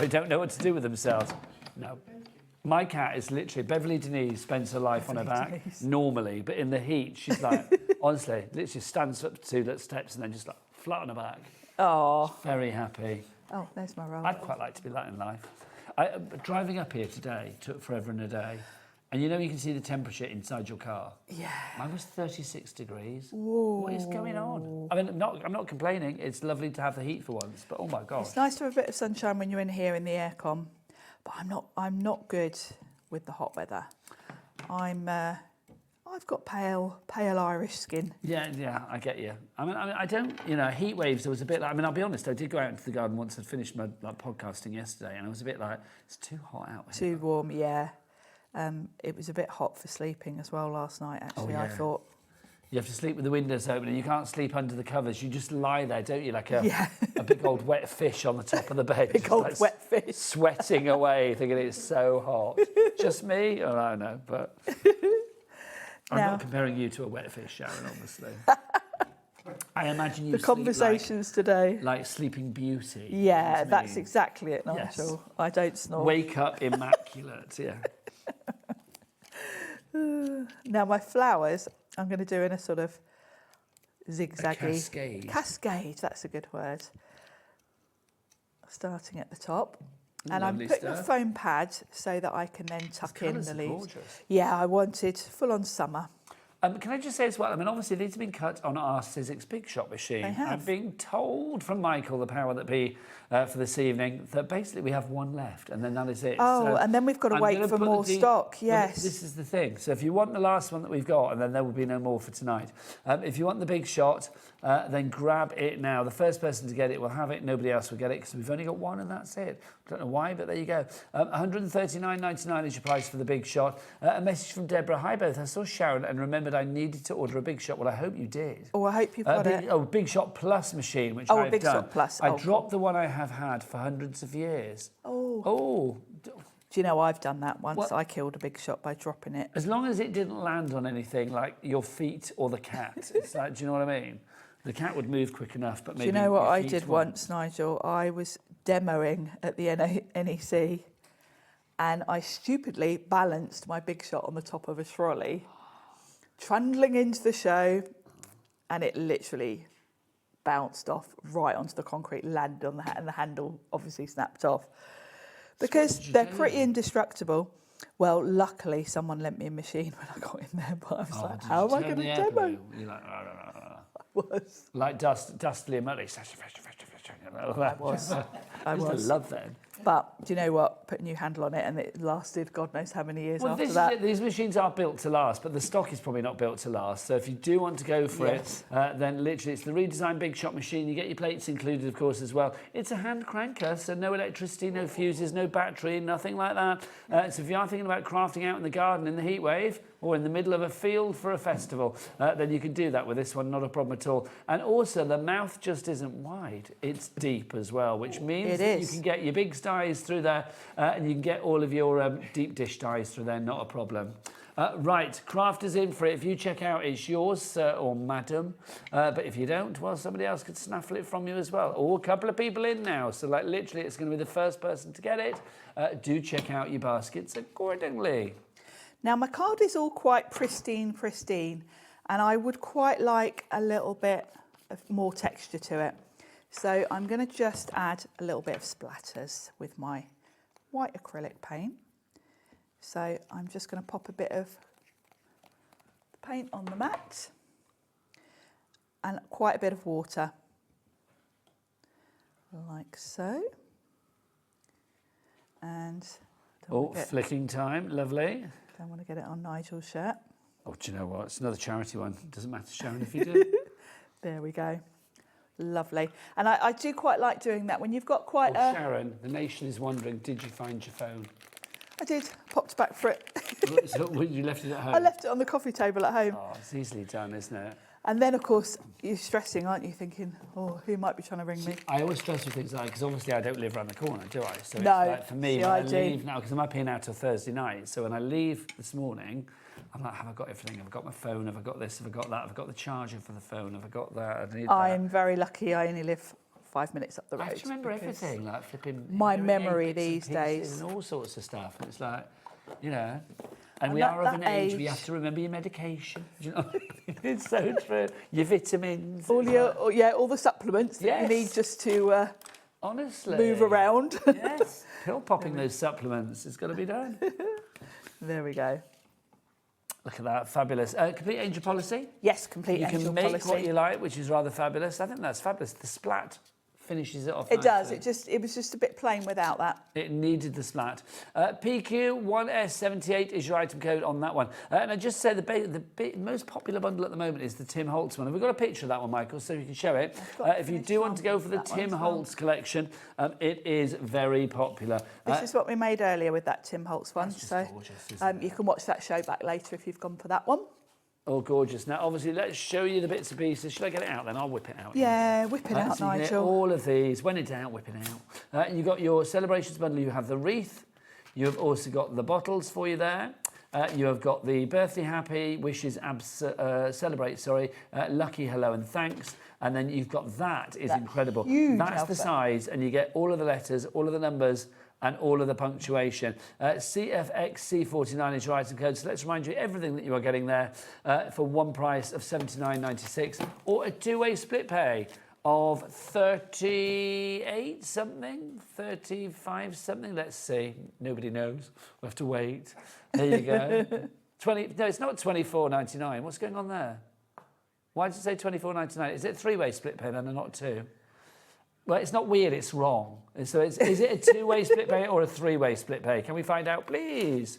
don't know what to do with themselves. No. My cat is literally, Beverly Denise spends her life on her back normally, but in the heat, she's like, honestly, literally stands up 2 steps and then just like flat on her back. Oh. Very happy. Oh, there's my roll. I'd quite like to be that in life. Driving up here today took forever and a day. And you can see the temperature inside your car. Yeah. Mine was 36 degrees. Whoa. What is going on? I mean, I'm not complaining. It's lovely to have the heat for once, but oh my gosh. It's nice to have a bit of sunshine when you're in here in the aircon, but I'm not good with the hot weather. I've got pale Irish skin. Yeah, I get you. I mean, I don't, heat waves, there was a bit like, I mean, I'll be honest, I did go out into the garden once. I'd finished my podcasting yesterday, and I was a bit like, it's too hot out here. Too warm, yeah. It was a bit hot for sleeping as well last night, actually, I thought. You have to sleep with the windows open, and you can't sleep under the covers. You just lie there, don't you, like a big old wet fish on the top of the bed. Big old wet fish. Sweating away, thinking it's so hot. Just me? Oh, I know, but... I'm not comparing you to a wet fish, Sharon, obviously. I imagine you the conversations today. Like Sleeping Beauty. Yeah, that's exactly it, Nigel. Yes. I don't snore. Wake up immaculate, yeah. Now, my flowers, I'm going to do in a sort of zigzaggy... cascade. Cascade, that's a good word. Starting at the top. And Lovely I'm putting stuff. a foam pad so that I can then tuck in the leaves. Gorgeous. Yeah, I wanted full-on summer. Can I just say as well, I mean, obviously these have been cut on our Sizzix Big Shot machine. They have. I'm being told from Michael, the power that be, for this evening, that basically we have 1 left, and then that is it. Oh, so and then we've got to wait for more stock, yes. Well, this is the thing. So if you want the last one that we've got, and then there will be no more for tonight. If you want the Big Shot, then grab it now. The first person to get it will have it. Nobody else will get it, because we've only got 1, and that's it. Don't know why, but there you go. $139.99 is your price for the Big Shot. A message from Deborah. Hi both. I saw Sharon and remembered I needed to order a Big Shot. Well, I hope you did. Oh, I hope you've got it. Oh, Big Shot Plus machine, which I've done. Big Shot Plus. I dropped the one I have had for hundreds of years. Oh. Do you know, I've done that once. What? I killed a Big Shot by dropping it. As long as it didn't land on anything like your feet or the cat. It's like, do you know what I mean? The cat would move quick enough, but maybe... Do you know what your I feet did won't. once, Nigel? I was demoing at the NEC and I stupidly balanced my Big Shot on the top of a trolley, trundling into the show, and it literally bounced off right onto the concrete, landed on and the handle obviously snapped off. Because they're pretty indestructible. Well, luckily someone lent me a machine when I got in there, but I was like, how am I going to demo? You're like, I was. Like Dustly and Muddy. I was. I love that. But do you know what? Put a new handle on it, and it lasted God knows how many years after that. These machines are built to last, but the stock is probably not built to last. So if you do want to go for it, then literally it's the redesigned Big Shot machine. You get your plates included, of course, as well. It's a hand cranker, so no electricity, no fuses, no battery, nothing like that. So if you are thinking about crafting out in the garden in the heat wave, or in the middle of a field for a festival, then you can do that with this one, not a problem at all. And also, the mouth just isn't wide. It's deep as well, which means that you can get your big dies through there, and you can get all of your deep dish dies through there, not a problem. Right, crafters in for it. If you check out, it's yours, sir or madam. But if you don't, well, somebody else could snaffle it from you as well. Or a couple of people in now. So, like, literally, it's going to be the first person to get it. Do check out your baskets accordingly. Now, my card is all quite pristine, and I would quite like a little bit of more texture to it. So I'm going to just add a little bit of splatters with my white acrylic paint. So I'm just going to pop a bit of paint on the mat and quite a bit of water. like so. And flicking time, lovely. Don't want to get it on Nigel's shirt. Oh, do you know what? It's another charity one. Doesn't matter, Sharon, if you do. There we go. Lovely. And I do quite like doing that when you've got quite a... Sharon, the nation is wondering, did you find your phone? I did. Popped back for it. So you left it at home? I left it on the coffee table at home. Oh, it's easily done, isn't it? And then, of course, you're stressing, aren't you? Thinking, oh, who might be trying to ring me? I always stress with things like, because obviously I don't live around the corner, do I? So no, it's like, for me, see, when I do. leave now, because I'm up here now till Thursday night, so when I leave this morning, I'm like, have I got everything? Have I got my phone? Have I got this? Have I got that? Have I got the charger for the phone? Have I got that? I need that. I'm very lucky. I only live 5 minutes up the road. I have to remember everything, like flipping... My memory these days. And all sorts of stuff. And it's like, you know... And we are of an age where you have to remember your medication. You know? It's so true. Your vitamins. All the supplements that you need just to honestly move around. Yes, pill popping those supplements. It's got to be done. There we go. Look at that, fabulous. Complete angel policy? Yes, complete angel policy. You can make what you like, which is rather fabulous. I think that's fabulous. The splat finishes it off It nicely. does. It was just a bit plain without that. It needed the splat. PQ1S78 is your item code on that one. And I just said the most popular bundle at the moment is the Tim Holtz one. Have we got a picture of that one, Michael, so you can show it? If you do want to go for the Tim Holtz collection, it is very popular. This is what we made earlier with that Tim Holtz one. So gorgeous, you can watch that show back later if you've gone for that one. Oh, gorgeous. Now, obviously, let's show you the bits and pieces. Should I get it out then? I'll whip it out. Yeah, whip it out, so you Nigel. All of these. When in doubt, whip it out. You've got your celebrations bundle. You have the wreath. You have also got the bottles for you there. You have got the birthday happy, wishes, celebrate, lucky, hello and thanks. And then you've got that is incredible. That's the size, and you get all of the letters, all of the numbers, and all of the punctuation. CFXC49 is your item code, so let's remind you everything that you are getting there for one price of $79.96, or a two-way split pay of 38 something, 35 something. Let's see. Nobody knows. We'll have to wait. There you go. 20. No, it's not $24.99. What's going on there? Why did it say $24.99? Is it a three-way split pay then, and not two? Well, it's not weird, it's wrong. So is it a two-way split pay or a three-way split pay? Can we find out, please?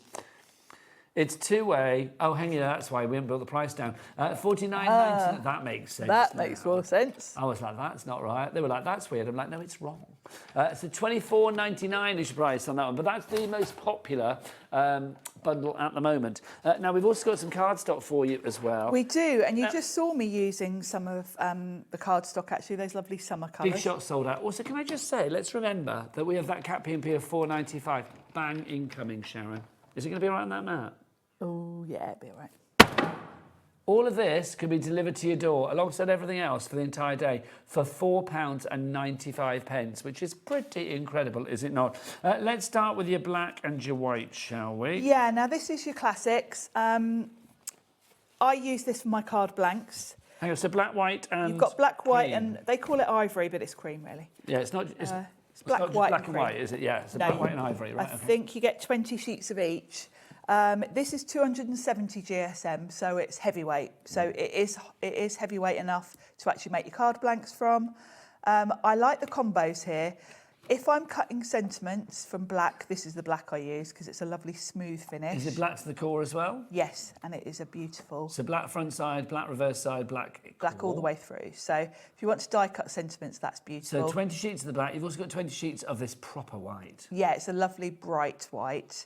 It's two-way. Oh, hang on, that's why we haven't brought the price down. $49.99, that makes sense. That makes more sense. I was like, that's not right. They were like, that's weird. I'm like, no, it's wrong. So $24.99 is your price on that one, but that's the most popular bundle at the moment. Now, we've also got some cardstock for you as well. We do, and you just saw me using some of the cardstock, actually, those lovely summer colours. Big shot sold out. Also, can I just say, let's remember that we have that Cat P&P of $4.95. Bang incoming, Sharon. Is it going to be all right on that mat? Oh, yeah, it'll be all right. All of this can be delivered to your door alongside everything else for the entire day for £4.95, which is pretty incredible, is it not? Let's start with your black and your white, shall we? Yeah, now this is your classics. I use this for my card blanks. Hang on, so black, white and You've got black, white, cream. and they call it ivory, but it's cream, really. Yeah, it's not... It's black, not just white, black and white, is it? Yeah, so black, white and ivory, right? I think you get 20 sheets of each. This is 270 GSM, so it's heavyweight. So it is heavyweight enough to actually make your card blanks from. I like the combos here. If I'm cutting sentiments from black, this is the black I use because it's a lovely smooth finish. Is it black to the core as well? Yes, and it is a beautiful... So black front side, black reverse side, black black all the way through. So if you want to die cut sentiments, that's beautiful. So 20 sheets of the black. You've also got 20 sheets of this proper white. Yeah, it's a lovely bright white.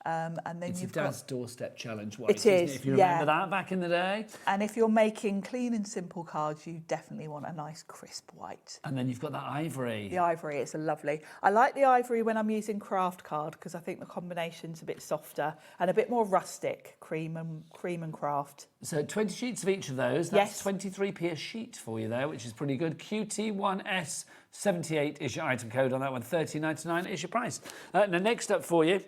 And then it's you've a Dad's Doorstep Challenge white, It is, if you remember that back in the day. And if you're making clean and simple cards, you definitely want a nice crisp white. And then you've got that ivory. The ivory, it's a lovely. I like the ivory when I'm using craft card because I think the combination's a bit softer and a bit more rustic, cream and craft. So 20 sheets of each of those. That's 23p a sheet for you there, which is pretty good. QT1S78 is your item code on that one. $13.99 is your price. Now, next up for you,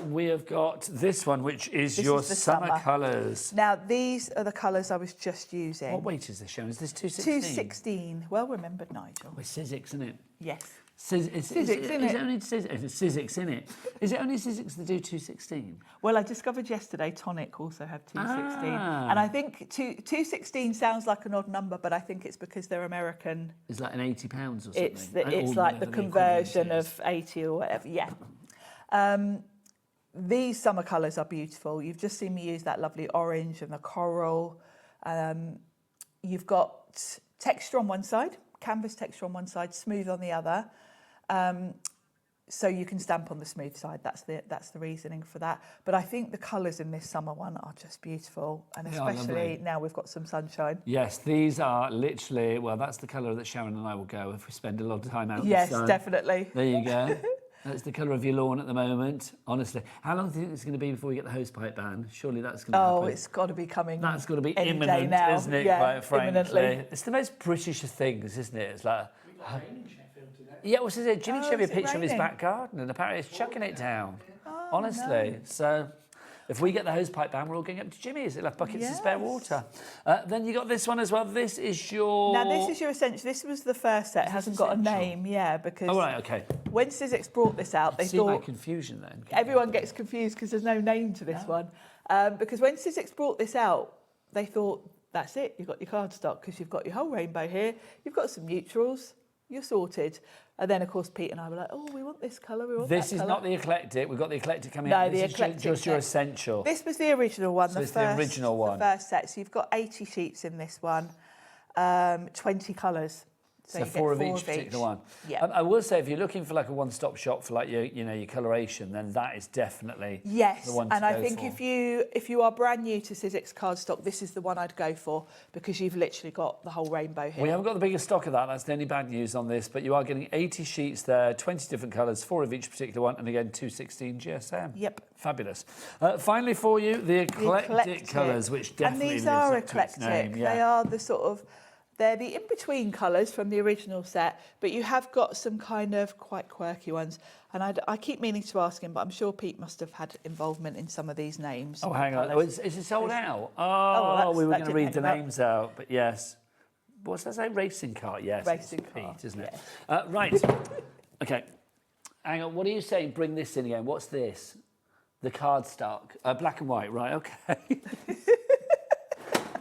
we have got this one, which is your summer colours. Now, these are the colours I was just using. What weight is this, Sharon? Is this 216? 216. Well remembered, Nigel. With Sizzix, isn't it? Yes. Sizzix, isn't it? Only Sizzix, in it. Is it only Sizzix that do 216? Well, I discovered yesterday Tonic also have 216. Ah. And I think 216 sounds like an odd number, but I think it's because they're American. It's like an £80 or something. It's like the conversion of 80 or whatever, yeah. These summer colours are beautiful. You've just seen me use that lovely orange and the coral. You've got texture on one side, canvas texture on one side, smooth on the other. So you can stamp on the smooth side. That's the reasoning for that. But I think the colours in this summer one are just beautiful, and especially now we've got some sunshine. Yes, these are literally, well, that's the colour that Sharon and I will go if we spend a lot of time out in Yes, the sun. definitely. There you go. That's the colour of your lawn at the moment, honestly. How long do you think it's going to be before we get the hosepipe ban? Surely that's going to happen. Oh, it's got to be coming. That's got to be any day imminent, now. isn't it, Yeah, quite frankly? imminently. It's the most British of things, isn't it? It's like... Yeah, well, Jimmy showed me a picture of his back garden, and apparently it's chucking it down. Oh, honestly. No. So... if we get the hosepipe ban, we're all going up to Jimmy's. It'll have buckets of spare water. Then you got this one as well. This is your... Now, this is your essential. This was the first set. It hasn't got a name, yeah, because... Oh, right, OK. When Sizzix brought this out, they See thought... my confusion then. Everyone gets confused because there's no name to this one. Because when Sizzix brought this out, they thought, that's it. You've got your cardstock because you've got your whole rainbow here. You've got some neutrals. You're sorted. And then, of course, Pete and I were like, oh, we want this colour, we want This that is colour. not the eclectic. We've got the eclectic coming No, out. the This eclectic is just your set. essential. This was the original one. So it's the original one. The first set. So you've got 80 sheets in this one, 20 colours. So you get four of each particular one. Yeah. I will say, if you're looking for like a one-stop shop for like your coloration, then that is definitely Yes, the one to and I go think for. if you are brand new to Sizzix cardstock, this is the one I'd go for because you've literally got the whole rainbow here. We haven't got the biggest stock of that. That's the only bad news on this. But you are getting 80 sheets there, 20 different colours, 4 of each particular one, and again 216 GSM. Yep. Fabulous. Finally, for you, the eclectic colours, which definitely and these lives are up to its eclectic. name. Yeah. They are the sort of. They're the in-between colours from the original set, but you have got some kind of quite quirky ones. And I keep meaning to ask him, but I'm sure Pete must have had involvement in some of these names. Oh, hang on. Is it sold out? well, we were that going to didn't read hang the up. names out, but yes. What's that say? Racing car, yes. Racing it's car, Pete, isn't it? yeah. Right. OK. Hang on. What are you saying? Bring this in again. What's this? The cardstock. Black and white, right, OK.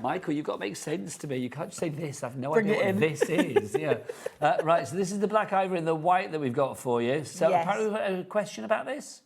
Michael, you've got to make sense to me. You can't just say this. I have no idea what this is. Yeah. Right, so this is the black ivory and the white that we've got for you. So Yes. apparently we've got a question about this.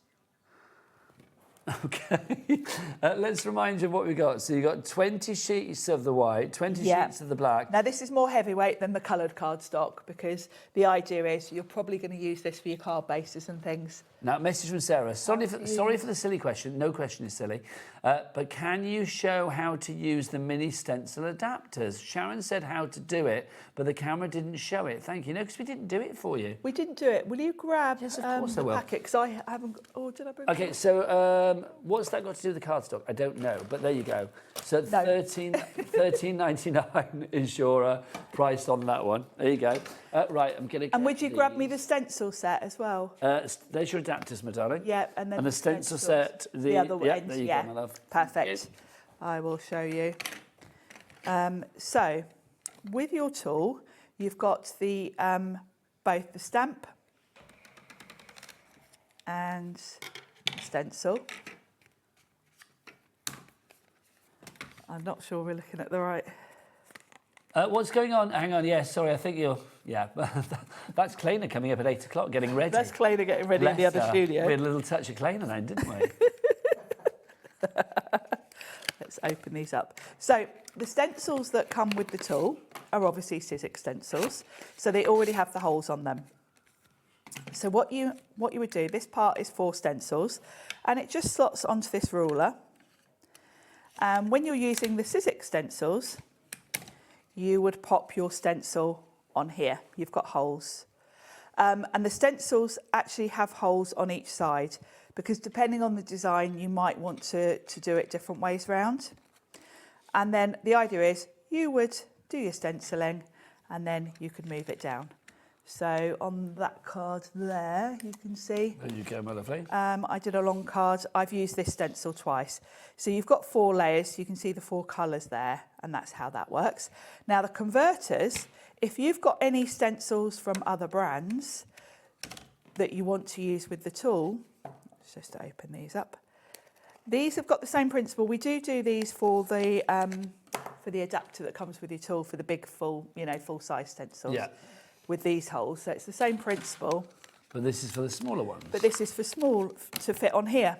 Okay. Let's remind you of what we got. So you got 20 sheets of the white, 20 sheets of the black. Now, this is more heavyweight than the coloured cardstock because the idea is you're probably going to use this for your card bases and things. Now, message from Sarah. Sorry for the silly question. No question is silly. But can you show how to use the mini stencil adapters? Sharon said how to do it, but the camera didn't show it. Thank you. No, because we didn't do it for you. We didn't do it. Will you grab Yes, of course I the will. packet? Because I haven't... Oh, did I bring Okay, so what's that got to do with the cardstock? I don't know, but there you go. So $13.99 is your price on that one. There you go. Right, I'm going to... And would you grab me the stencil set as well? There's your adapters, my darling. Yeah, and then the stencil set. The other yeah, ends, there you yeah. go, my love. Perfect. I will show you. So, with your tool, you've got the both the stamp and the stencil. I'm not sure we're looking at the right... What's going on? Hang on, yes, sorry, I think you're... Yeah, that's Claina coming up at 8 o'clock, getting ready. That's Claina getting ready in the other studio. We had a little touch of Claina then, didn't we? Let's open these up. So the stencils that come with the tool are obviously Sizzix stencils, so they already have the holes on them. So what you would do, this part is 4 stencils, and it just slots onto this ruler. And when you're using the Sizzix stencils, you would pop your stencil on here. You've got holes. And the stencils actually have holes on each side because depending on the design, you might want to do it different ways round. And then the idea is you would do your stenciling and then you could move it down. So on that card there, you can see. There you go, my lovely. I did a long card. I've used this stencil twice. So you've got 4 layers. You can see the 4 colours there, and that's how that works. Now the converters, if you've got any stencils from other brands, that you want to use with the tool, let's just open these up. These have got the same principle. We do these for the adapter that comes with your tool for the big full size stencils. Yeah. With these holes, so it's the same principle. But this is for the smaller ones. But this is for small to fit on here.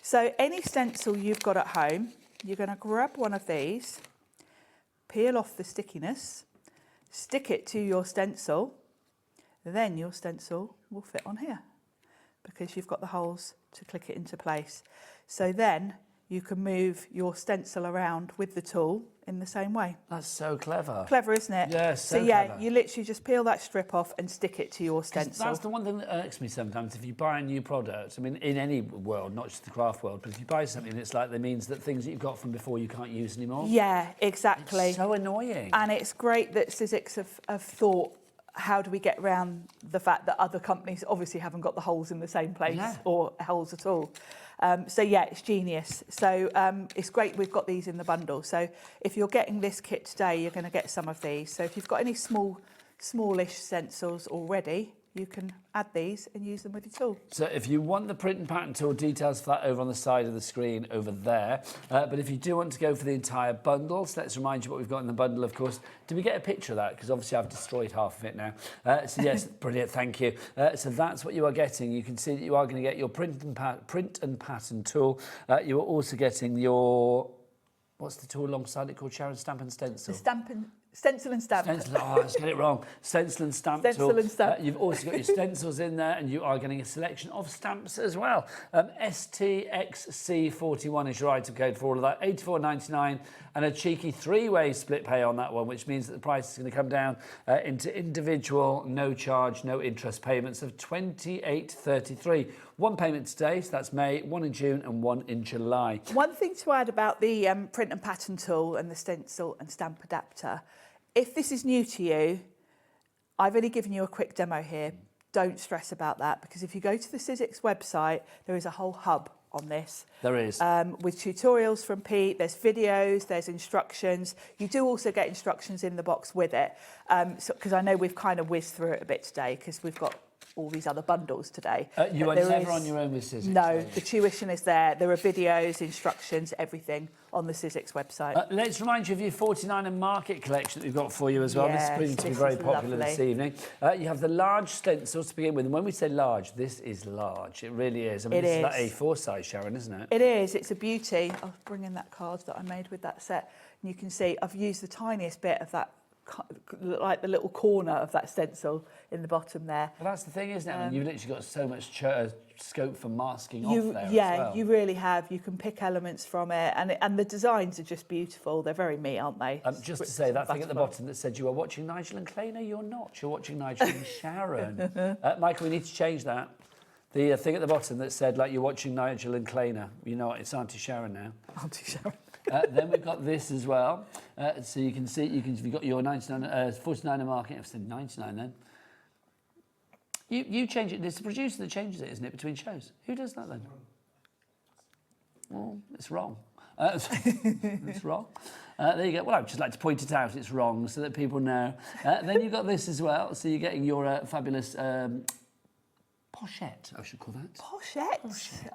So any stencil you've got at home, you're going to grab one of these, peel off the stickiness, stick it to your stencil, then your stencil will fit on here because you've got the holes to click it into place. So then you can move your stencil around with the tool in the same way. That's so clever. Clever, isn't it? Yes, so clever. You literally just peel that strip off and stick it to your stencil. That's the one thing that irks me sometimes. If you buy a new product, I mean, in any world, not just the craft world, but if you buy something, it's like that means that things that you've got from before you can't use anymore. Yeah, exactly. It's so annoying. And it's great that Sizzix have thought, how do we get around the fact that other companies obviously haven't got the holes in the same place or holes at all. So yeah, it's genius. So it's great we've got these in the bundle. So if you're getting this kit today, you're going to get some of these. So if you've got any smallish stencils already, you can add these and use them with your tool. So if you want the print and pattern tool, details for that over on the side of the screen over there. But if you do want to go for the entire bundle, so let's remind you what we've got in the bundle, of course. Did we get a picture of that? Because obviously I've destroyed half of it now. So yes, brilliant, thank you. So that's what you are getting. You can see that you are going to get your print and pattern tool. You are also getting your, what's the tool alongside it called, Sharon? Stamp and Stencil? Stencil and stamp. Stencil, oh, let's get it wrong. Stencil and stamp Stencil tool. and stamp. You've also got your stencils in there, and you are getting a selection of stamps as well. STXC41 is your item code for all of that. $84.99 and a cheeky three-way split pay on that one, which means that the price is going to come down into individual, no charge, no interest payments of $28.33. One payment today, so that's May, one in June and one in July. One thing to add about the print and pattern tool and the stencil and stamp adapter, if this is new to you, I've only given you a quick demo here. Don't stress about that, because if you go to the Sizzix website, there is a whole hub on this. There is. With tutorials from Pete, there's videos, there's instructions. You do also get instructions in the box with it, because I know we've kind of whizzed through it a bit today, because we've got all these other bundles today. You are never on your own with Sizzix. No, the tuition is there. There are videos, instructions, everything on the Sizzix website. Let's remind you of your 49 and Market collection that we've got for you as well. This is proving to be very popular this evening. You have the large stencils to begin with. And when we say large, this is large. It really is. I mean, this is that A4 size, Sharon, isn't it? It is. It's a beauty. I'll bring in that card that I made with that set. And you can see I've used the tiniest bit of that, like the little corner of that stencil in the bottom there. Well, that's the thing, isn't it? I mean, you've literally got so much scope for masking off there yeah, as well. you really have. You can pick elements from it, and the designs are just beautiful. They're very me, aren't they? Just to say, that thing at the bottom that said you are watching Nigel and Claina, you're not. You're watching Nigel and Sharon. Michael, we need to change that. The thing at the bottom that said, like, you're watching Nigel and Claina. You know what? It's Auntie Sharon now. Auntie Sharon. Then we've got this as well. So you can see, you've got your 49 Market. I've said 99 then. You change it. It's the producer that changes it, isn't it, between shows? Who does that then? Well, it's wrong. It's wrong. There you go. Well, I'd just like to point it out. It's wrong so that people know. Then you've got this as well. So you're getting your fabulous pochette, I should call that. Pochette.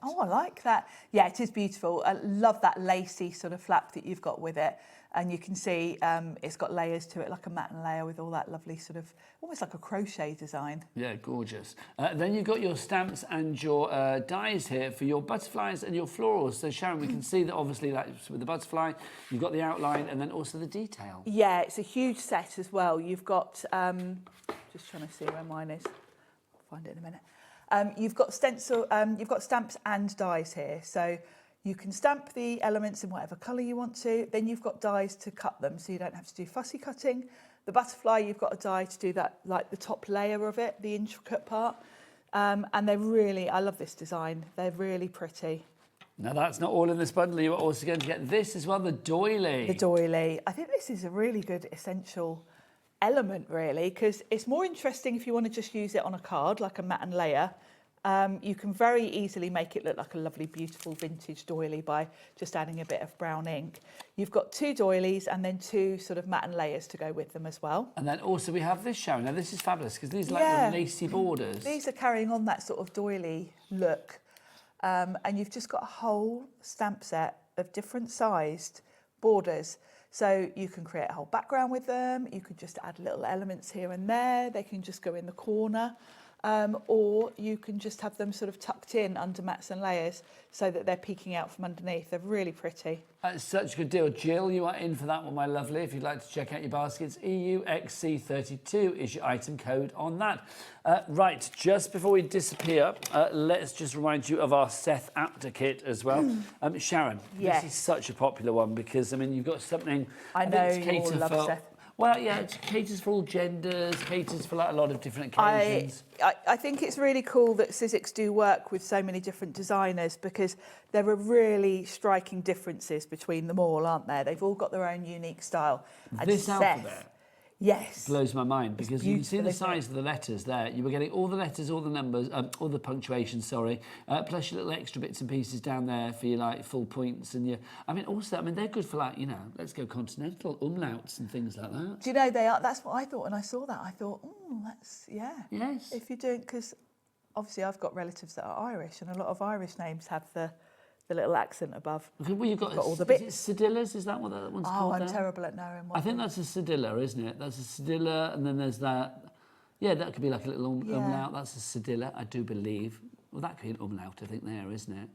Oh, I like that. Yeah, it is beautiful. I love that lacy sort of flap that you've got with it. And you can see it's got layers to it, like a matten layer with all that lovely sort of, almost like a crochet design. Yeah, gorgeous. Then you've got your stamps and your dies here for your butterflies and your florals. So Sharon, we can see that obviously that's with the butterfly, you've got the outline and then also the detail. Yeah, it's a huge set as well. You've got, just trying to see where mine is. I'll find it in a minute. You've got you've got stamps and dies here. So you can stamp the elements in whatever colour you want to. Then you've got dies to cut them, so you don't have to do fussy cutting. The butterfly, you've got a die to do that, like the top layer of it, the intricate part. And they're really, I love this design. They're really pretty. Now, that's not all in this bundle. You are also going to get this as well, the doily. The doily. I think this is a really good essential element, really, because it's more interesting if you want to just use it on a card, like a matten layer, You can very easily make it look like a lovely, beautiful vintage doily by just adding a bit of brown ink. You've got 2 doilies and then 2 sort of matte and layers to go with them as well. And then also we have this, Sharon. Now this is fabulous because these are like the lacy borders. These are carrying on that sort of doily look. And you've just got a whole stamp set of different sized borders. So you can create a whole background with them. You could just add little elements here and there. They can just go in the corner. Or you can just have them sort of tucked in under mats and layers so that they're peeking out from underneath. They're really pretty. That's such a good deal. Jill, you are in for that one, my lovely. If you'd like to check out your baskets, EUXC32 is your item code on that. Right, just before we disappear, let's just remind you of our Seth Apter kit as well. Sharon, this is such a popular one because, I mean, you've got something... I know you all love Seth. Well, yeah, it caters for all genders, caters for like a lot of different occasions. I think it's really cool that Sizzix do work with so many different designers because there are really striking differences between them all, aren't there? They've all got their own unique style. This alphabet blows my mind because you can see the size of the letters there. You were getting all the letters, all the numbers, all the punctuation, sorry, plus your little extra bits and pieces down there for your like full points and your... I mean, also, I mean, they're good for like, you know, let's go continental, umlauts and things like that. Do you know, they are, that's what I thought when I saw that. I thought, that's, Yes. If you're doing, because obviously I've got relatives that are Irish and a lot of Irish names have the little accent above. Okay, well, you've got all the bits. Is it cedillas? Is that what that one's called? Oh, I'm there? terrible at knowing what. I think that's a cedilla, isn't it? That's a cedilla, and then there's that. Yeah, that could be like a little umlaut. That's a cedilla, I do believe. Well, that could be an umlaut, I think, there, isn't it?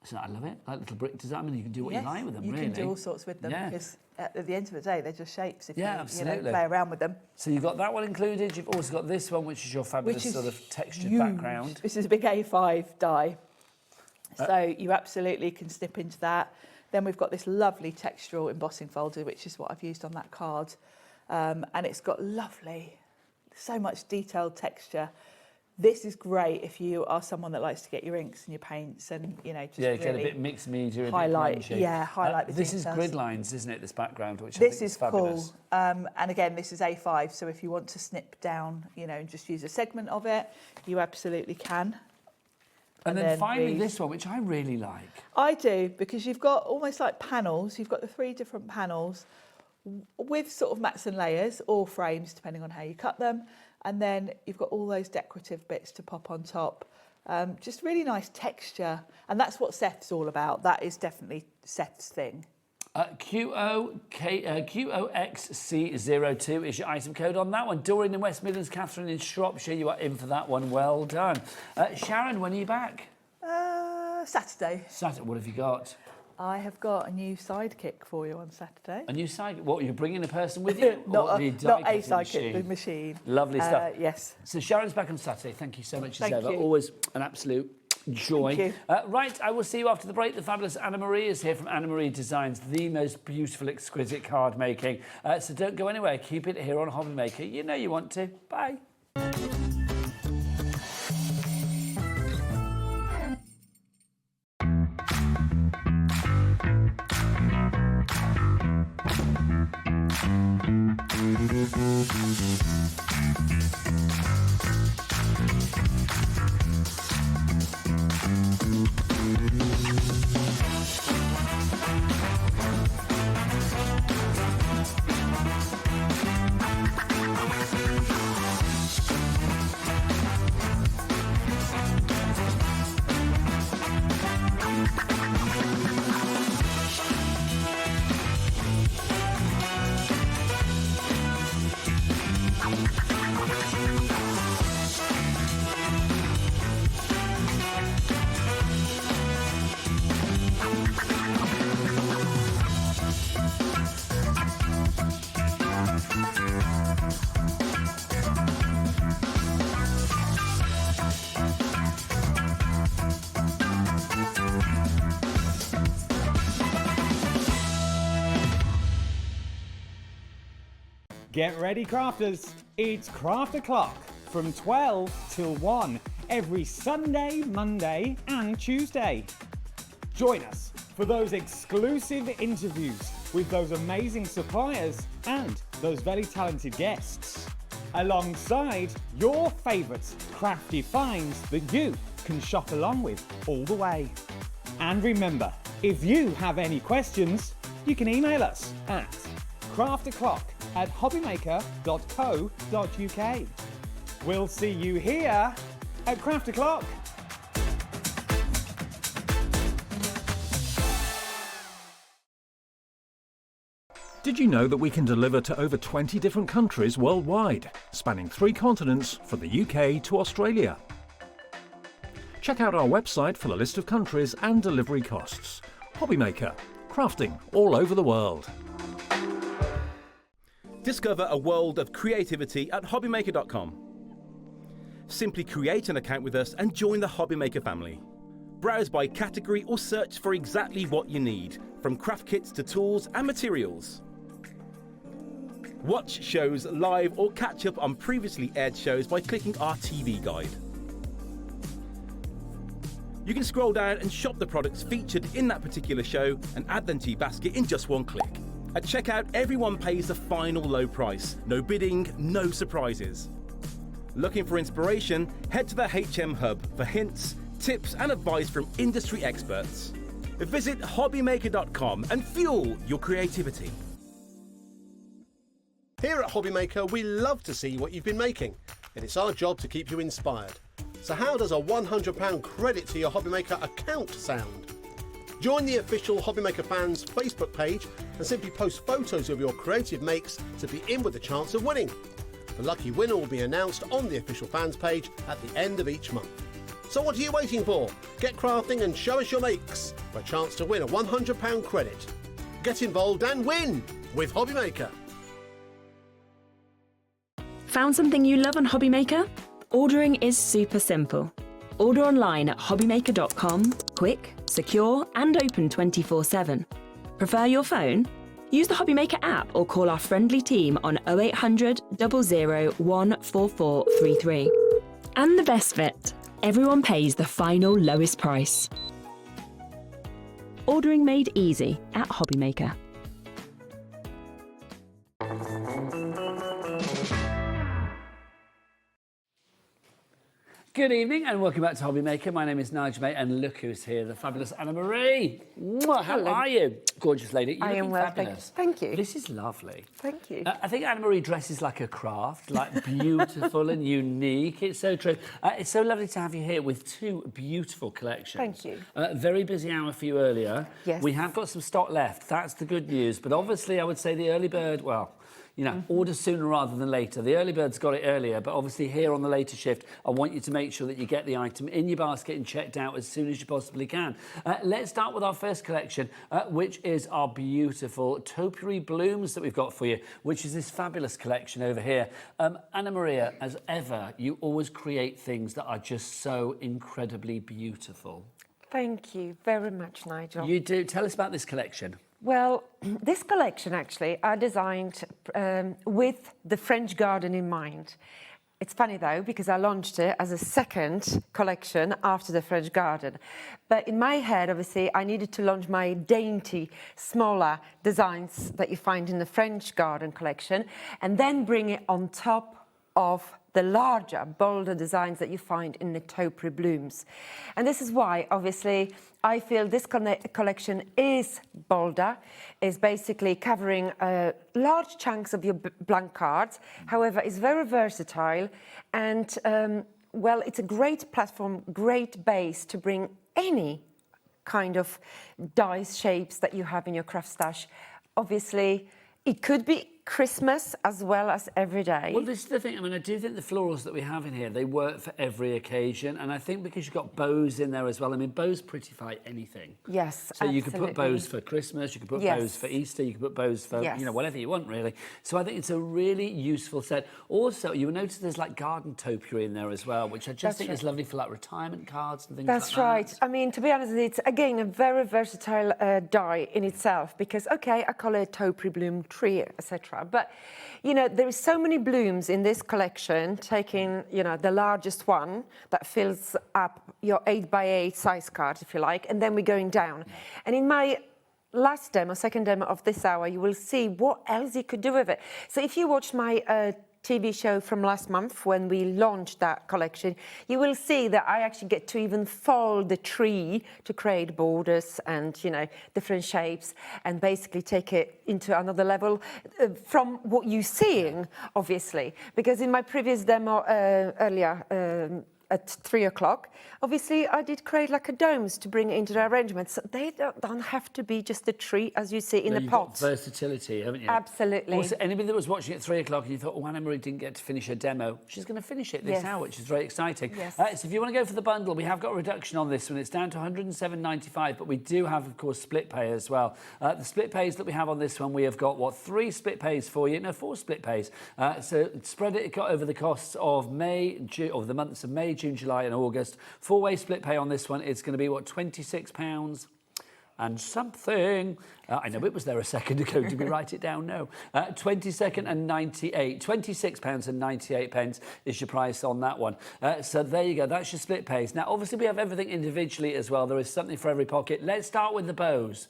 So I love it. Like little brick design. I mean, you can do what you like with them, really. You can do all sorts with them because at the end of the day, they're just shapes if you absolutely. play around with them. So you've got that one included. You've also got this one, which is your fabulous sort of textured background. This is a big A5 die. So you absolutely can snip into that. Then we've got this lovely textural embossing folder, which is what I've used on that card. And it's got so much detailed texture. This is great if you are someone that likes to get your inks and your paints and, you know, just really get a bit mixed media, highlight, a bit crunchy. highlight the This details. is grid lines, isn't it, this background, which this I think is fabulous. Cool. And again, this is A5, so if you want to snip down, you know, and just use a segment of it, you absolutely can. And then finally this one, which I really like. I do, because you've got almost like panels. You've got the 3 different panels with sort of mats and layers or frames, depending on how you cut them. And then you've got all those decorative bits to pop on top. Just really nice texture. And that's what Seth's all about. That is definitely Seth's thing. QOXC02 is your item code on that one. Doreen in West Midlands, Catherine in Shropshire, you are in for that one. Well done. Sharon, when are you back? Saturday. Saturday. What have you got? I have got a new sidekick for you on Saturday. A new sidekick? What, are you bringing a person with you? not a sidekick, the machine. Lovely stuff. Yes. So Sharon's back on Saturday. Thank you so much, as ever. You. Always an absolute joy. Thank you. Right, I will see you after the break. The fabulous Anna Marie is here from Anna Marie Designs, the most beautiful, exquisite card making. So don't go anywhere. Keep it here on HobbyMaker. You know you want to. Bye. Get ready, crafters. It's Craft O'Clock from 12 till 1 every Sunday, Monday and Tuesday. Join us for those exclusive interviews with those amazing suppliers and those very talented guests, alongside your favourite crafty finds that you can shop along with all the way. And remember, if you have any questions, you can email us at crafterclock@hobbymaker.co.uk. We'll see you here at Craft O'Clock. Did you know that we can deliver to over 20 different countries worldwide, spanning 3 continents from the UK to Australia? Check out our website for the list of countries and delivery costs. HobbyMaker, crafting all over the world. Discover a world of creativity at hobbymaker.com. Simply create an account with us and join the HobbyMaker family. Browse by category or search for exactly what you need, from craft kits to tools and materials. Watch shows live or catch up on previously aired shows by clicking our TV guide. You can scroll down and shop the products featured in that particular show and add them to your basket in just one click. At checkout, everyone pays the final low price. No bidding, no surprises. Looking for inspiration? Head to the HM Hub for hints, tips and advice from industry experts. Visit hobbymaker.com and fuel your creativity. Here at HobbyMaker, we love to see what you've been making, and it's our job to keep you inspired. So how does a £100 credit to your HobbyMaker account sound? Join the official HobbyMaker fans Facebook page and simply post photos of your creative makes to be in with a chance of winning. The lucky winner will be announced on the official fans page at the end of each month. So what are you waiting for? Get crafting and show us your makes for a chance to win a £100 credit. Get involved and win with HobbyMaker. Found something you love on HobbyMaker? Ordering is super simple. Order online at hobbymaker.com, quick, secure and open 24/7. Prefer your phone? Use the HobbyMaker app or call our friendly team on 0800 00 14433. And the best bit, everyone pays the final lowest price. Ordering made easy at HobbyMaker. Good evening and welcome back to HobbyMaker. My name is Nigel, mate, and look who's here, the fabulous Anna-Marie. How Hello. are you? Gorgeous lady. I am well, fabulous. thank you. This is lovely. Thank you. I think Anna-Marie dresses like a craft, like beautiful and unique. It's so true. It's so lovely to have you here with 2 beautiful collections. Thank you. Very busy hour for you earlier. Yes. We have got some stock left. That's the good news. But obviously, I would say the early bird, well, you know, order sooner rather than later. The early bird's got it earlier, but obviously here on the later shift, I want you to make sure that you get the item in your basket and checked out as soon as you possibly can. Let's start with our first collection, which is our beautiful Topiary Blooms that we've got for you, which is this fabulous collection over here. Anna Maria, as ever, you always create things that are just so incredibly beautiful. Thank you very much, Nigel. You do. Tell us about this collection. Well, this collection actually I designed with the French garden in mind. It's funny though, because I launched it as a second collection after the French garden. But in my head, obviously, I needed to launch my dainty, smaller designs that you find in the French garden collection, and then bring it on top of the larger, bolder designs that you find in the Topiary Blooms. And this is why, obviously, I feel this collection is bolder, is basically covering large chunks of your blank cards. However, it's very versatile and, well, it's a great platform, great base to bring any kind of dies shapes that you have in your craft stash. Obviously, it could be Christmas as well as every day. Well, this is the thing. I mean, I do think the florals that we have in here, they work for every occasion. And I think because you've got bows in there as well. I mean, bows prettify anything. Yes, So you can put bows for Christmas, you can put bows for Easter, you can put bows for, you know, whatever you want, really. So I think it's a really useful set. Also, you will notice there's like garden topiary in there as well, which I just think is lovely for like retirement cards and things like that. That's right. I mean, to be honest, it's, again, a very versatile die in itself because, okay, I call it Topiary Bloom tree, etc. But, you know, there is so many blooms in this collection, taking, you know, the largest one that fills up your 8x8 size card, if you like, and then we're going down. And in my last demo, second demo of this hour, you will see what else you could do with it. So if you watch my TV show from last month when we launched that collection, you will see that I actually get to even fold the tree to create borders and, you know, different shapes and basically take it into another level from what you're seeing, obviously. Because in my previous demo earlier, at 3 o'clock, obviously I did create like a domes to bring it into the arrangements. So they don't have to be just a tree as you see in the pot. Got versatility, haven't you? Absolutely. Also, anybody that was watching at 3 o'clock and you thought, oh, Anna-Marie didn't get to finish her demo, she's going to finish it this hour, which is very exciting. Yes. So if you want to go for the bundle, we have got a reduction on this one. It's down to £107.95, but we do have, of course, split pay as well. The split pays that we have on this one, we have got, 3 split pays for you? No, 4 split pays. So spread it over the costs of the months of May, June, July and August. 4-way split pay on this one is going to be, £26 and something. I know it was there a second ago. Did we write it down? No. £26 and 98. £26 and 98 pence is your price on that one. So there you go. That's your split pays. Now, obviously, we have everything individually as well. There is something for every pocket. Let's start with the bows.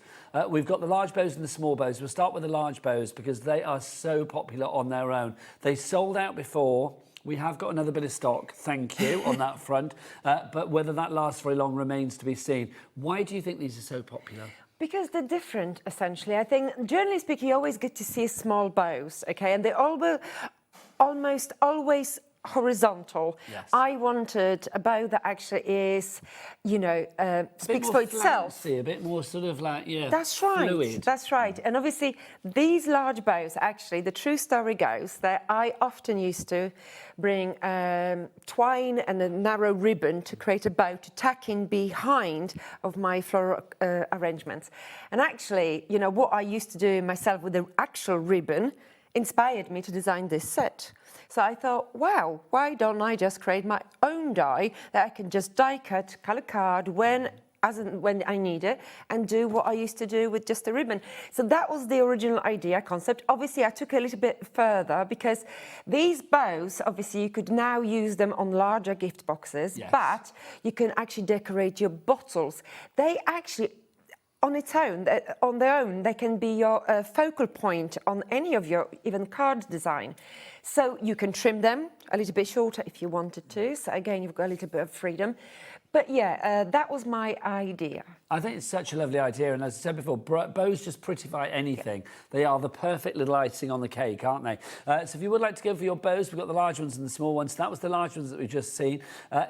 We've got the large bows and the small bows. We'll start with the large bows because they are so popular on their own. They sold out before. We have got another bit of stock, thank you, on that front. But whether that lasts very long remains to be seen. Why do you think these are so popular? Because they're different, essentially. I think, generally speaking, you always get to see small bows, okay? And they all will almost always horizontal. Yes. I wanted a bow that actually is, you know, speaks for itself. Flouncy, a bit more sort of like, yeah, that's right. fluid. That's right. And obviously, these large bows, actually, the true story goes that I often used to bring twine and a narrow ribbon to create a bow to tack in behind of my floral arrangements. And actually, you know, what I used to do myself with the actual ribbon inspired me to design this set. So I thought, wow, why don't I just create my own die that I can just die cut, colour card when I need it, and do what I used to do with just a ribbon. So that was the original idea, concept. Obviously, I took it a little bit further because these bows, obviously, you could now use them on larger gift boxes, but you can actually decorate your bottles. They actually, on their own, they can be your focal point on any of your even card design. So you can trim them a little bit shorter if you wanted to. So again, you've got a little bit of freedom. But yeah, that was my idea. I think it's such a lovely idea, and as I said before, bows just prettify anything. They are the perfect little icing on the cake, aren't they? So if you would like to go for your bows, we've got the large ones and the small ones. That was the large ones that we've just seen.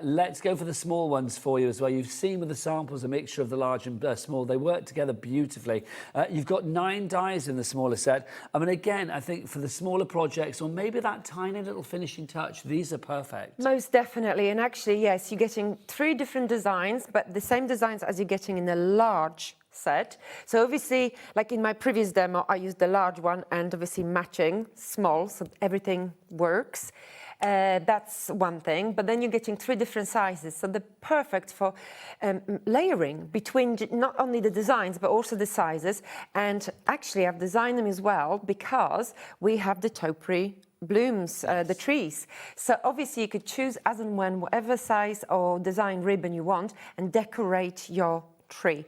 Let's go for the small ones for you as well. You've seen with the samples a mixture of the large and small. They work together beautifully. You've got 9 dies in the smaller set. I mean, again, I think for the smaller projects, or maybe that tiny little finishing touch, these are perfect. Most definitely, and actually, yes, you're getting 3 different designs, but the same designs as you're getting in the large set. So obviously, like in my previous demo, I used the large one and obviously matching small, so everything works. That's one thing, but then you're getting 3 different sizes, so they're perfect for layering between not only the designs but also the sizes. And actually, I've designed them as well because we have the topiary blooms, the trees. So obviously you could choose as and when, whatever size or design ribbon you want, and decorate your tree.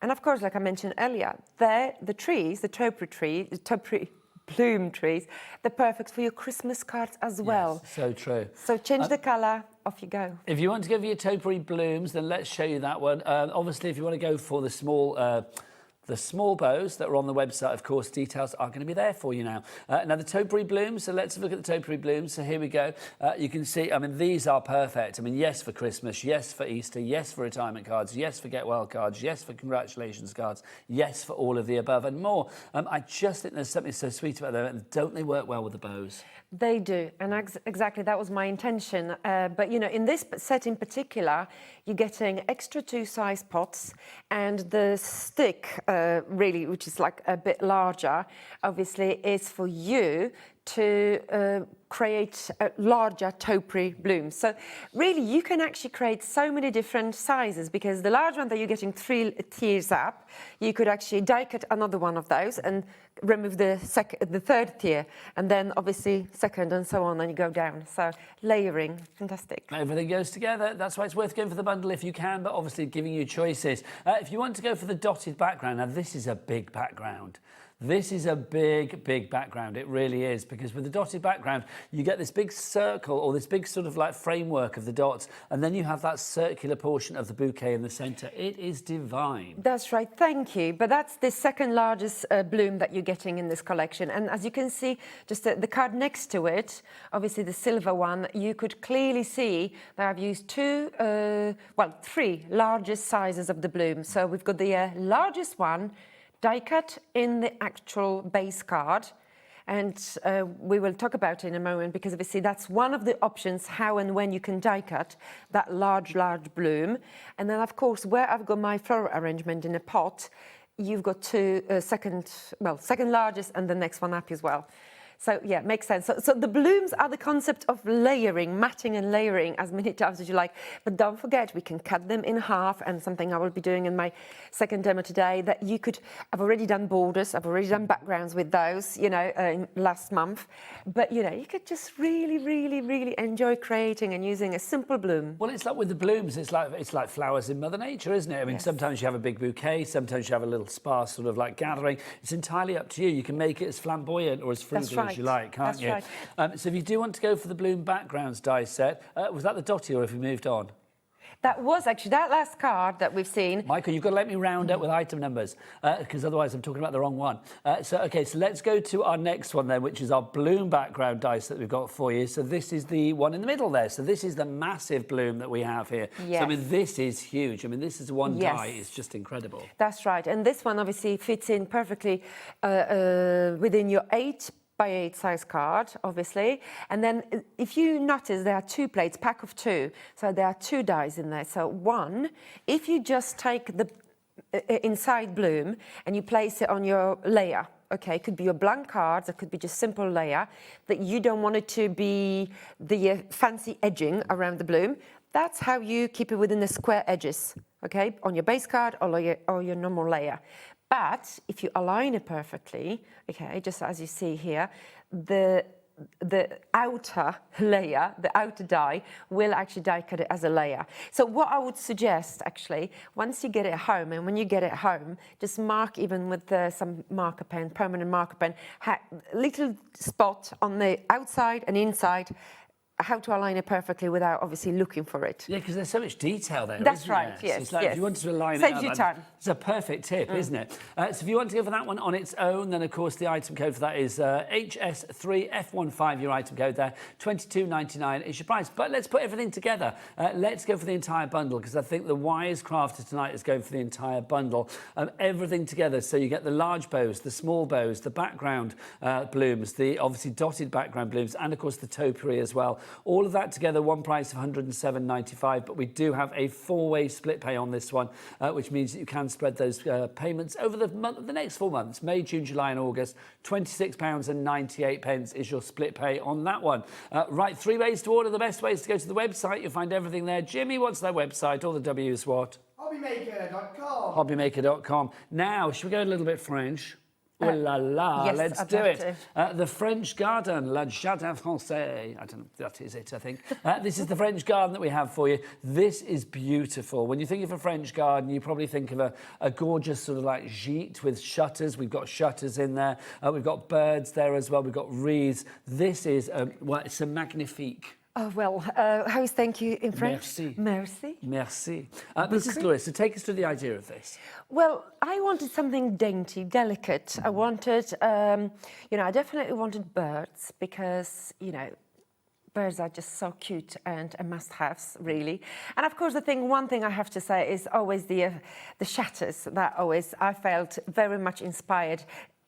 And of course, like I mentioned earlier, the trees, the topiary bloom trees, they're perfect for your Christmas cards as well. Yes, so true. So change the colour, off you go. If you want to go for your topiary blooms, then let's show you that one. Obviously, if you want to go for the small bows that are on the website, of course, details are going to be there for you now. Now, the topiary blooms, so let's look at the topiary blooms. So here we go. You can see, I mean, these are perfect. I mean, yes, for Christmas, yes, for Easter, yes, for retirement cards, yes, for get well cards, yes, for congratulations cards, yes, for all of the above and more. I just think there's something so sweet about them. Don't they work well with the bows? They do, and exactly that was my intention. But, you know, in this set in particular, you're getting extra 2-size pots, and the stick, really, which is like a bit larger, obviously, is for you to create larger topiary blooms. So really, you can actually create so many different sizes, because the large one that you're getting 3 tiers up, you could actually die cut another one of those and remove the 3rd tier, and then obviously 2nd and so on, and you go down. So layering, fantastic. Everything goes together. That's why it's worth going for the bundle if you can, but obviously giving you choices. If you want to go for the dotted background, now this is a big background. This is a big, big background. It really is, because with the dotted background, you get this big circle or this big sort of like framework of the dots, and then you have that circular portion of the bouquet in the centre. It is divine. That's right, thank you. But that's the second largest bloom that you're getting in this collection. And as you can see, just the card next to it, obviously the silver one, you could clearly see that I've used three largest sizes of the bloom. So we've got the largest one, die cut in the actual base card. And we will talk about it in a moment, because obviously that's one of the options, how and when you can die cut that large bloom. And then of course, where I've got my floral arrangement in a pot, you've got second largest and the next one up as well. So yeah, makes sense. So the blooms are the concept of layering, matting and layering as many times as you like. But don't forget, we can cut them in half, and something I will be doing in my second demo today, that you could, I've already done borders, I've already done backgrounds with those, last month. But, you could just really enjoy creating and using a simple bloom. Well, it's like with the blooms, it's like flowers in Mother Nature, isn't it? I mean, Sometimes you have a big bouquet, sometimes you have a little sparse sort of like gathering. It's entirely up to you. You can make it as flamboyant or as frugal as you like, can't you? Right. So if you do want to go for the bloom backgrounds die set, was that the dotty or have we moved on? That was actually that last card that we've seen. Michael, you've got to let me round up with item numbers, because otherwise I'm talking about the wrong one. So let's go to our next one then, which is our bloom background dice that we've got for you. So this is the one in the middle there. So this is the massive bloom that we have here. Yes. So, I mean, this is huge. I mean, this is one die. It's just incredible. That's right. And this one obviously fits in perfectly within your 8x8 size card, obviously. And then if you notice, there are two plates, pack of two. So there are two dies in there. So one, if you just take the inside bloom and you place it on your layer, okay, it could be your blank cards, it could be just simple layer, that you don't want it to be the fancy edging around the bloom. That's how you keep it within the square edges, okay, on your base card or your normal layer. But if you align it perfectly, okay, just as you see here, the outer layer, the outer die, will actually die cut it as a layer. So what I would suggest, actually, once you get it home, and when you get it home, just mark even with some marker pen, permanent marker pen, little spot on the outside and inside, how to align it perfectly without obviously looking for it. Yeah, because there's so much detail there. That's isn't right, there? yes. So it's like if you wanted to align Saves it you up, time. It's a perfect tip, isn't it? So if you want to go for that one on its own, then of course the item code for that is HS3F15, your item code there. $22.99 is your price. But let's put everything together. Let's go for the entire bundle, because I think the Wise Crafter tonight is going for the entire bundle. Everything together, so you get the large bows, the small bows, the background blooms, the obviously dotted background blooms, and of course the topiary as well. All of that together, one price of $107.95, but we do have a 4-way split pay on this one, which means that you can spread those payments over the next 4 months, May, June, July and August. £26.98 is your split pay on that one. Right, 3 ways to order. The best way is to go to the website. You'll find everything there. Jimmy, what's their website? All the W's what? HobbyMaker.com. HobbyMaker.com. Now, should we go a little bit French? Oh la la, yes, let's do it. The French garden, le jardin français. I don't know, that is it, I think. This is the French garden that we have for you. This is beautiful. When you think of a French garden, you probably think of a gorgeous sort of like gîte with shutters. We've got shutters in there. We've got birds there as well. We've got wreaths. This is, it's a magnifique. Oh, well, how is thank you in French? Merci. Merci. Merci. Mrs. Glorious, so take us through the idea of this. Well, I wanted something dainty, delicate. I wanted, I definitely wanted birds because, birds are just so cute and must-haves, really. And of course, one thing I have to say is always the shutters that always I felt very much inspired.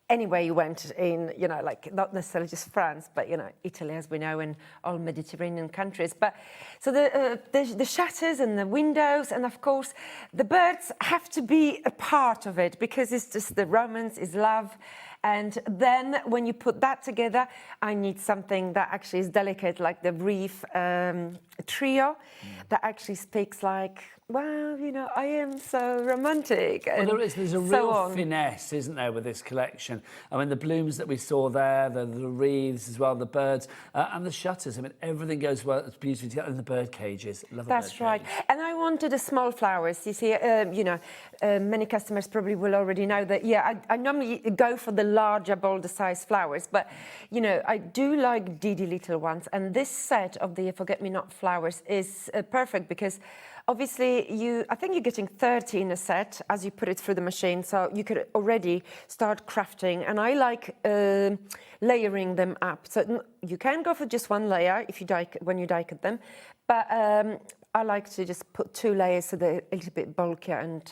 Anywhere you went in, like not necessarily just France, but Italy, as we know, and all Mediterranean countries. But so the shutters and the windows, and of course the birds have to be a part of it because it's just the romance, is love. And then when you put that together, I need something that actually is delicate, like the wreath trio, that actually speaks like Well, you know, I am so romantic. Well, And there's a real finesse, isn't there, with this collection? I mean, the blooms that we saw there, the wreaths as well, the birds, and the shutters. I mean, everything goes well. It's beautifully together. And the bird cages. Love That's right. And I wanted the small flowers. You see, you know, many customers probably will already know that, yeah, I normally go for the larger, bolder size flowers, but, you know, I do like DD little ones. And this set of the forget-me-not flowers is perfect because obviously, I think you're getting 30 in a set as you put it through the machine, so you could already start crafting. And I like layering them up. So you can go for just one layer if you when you die cut them, but I like to just put 2 layers so they're a little bit bulkier and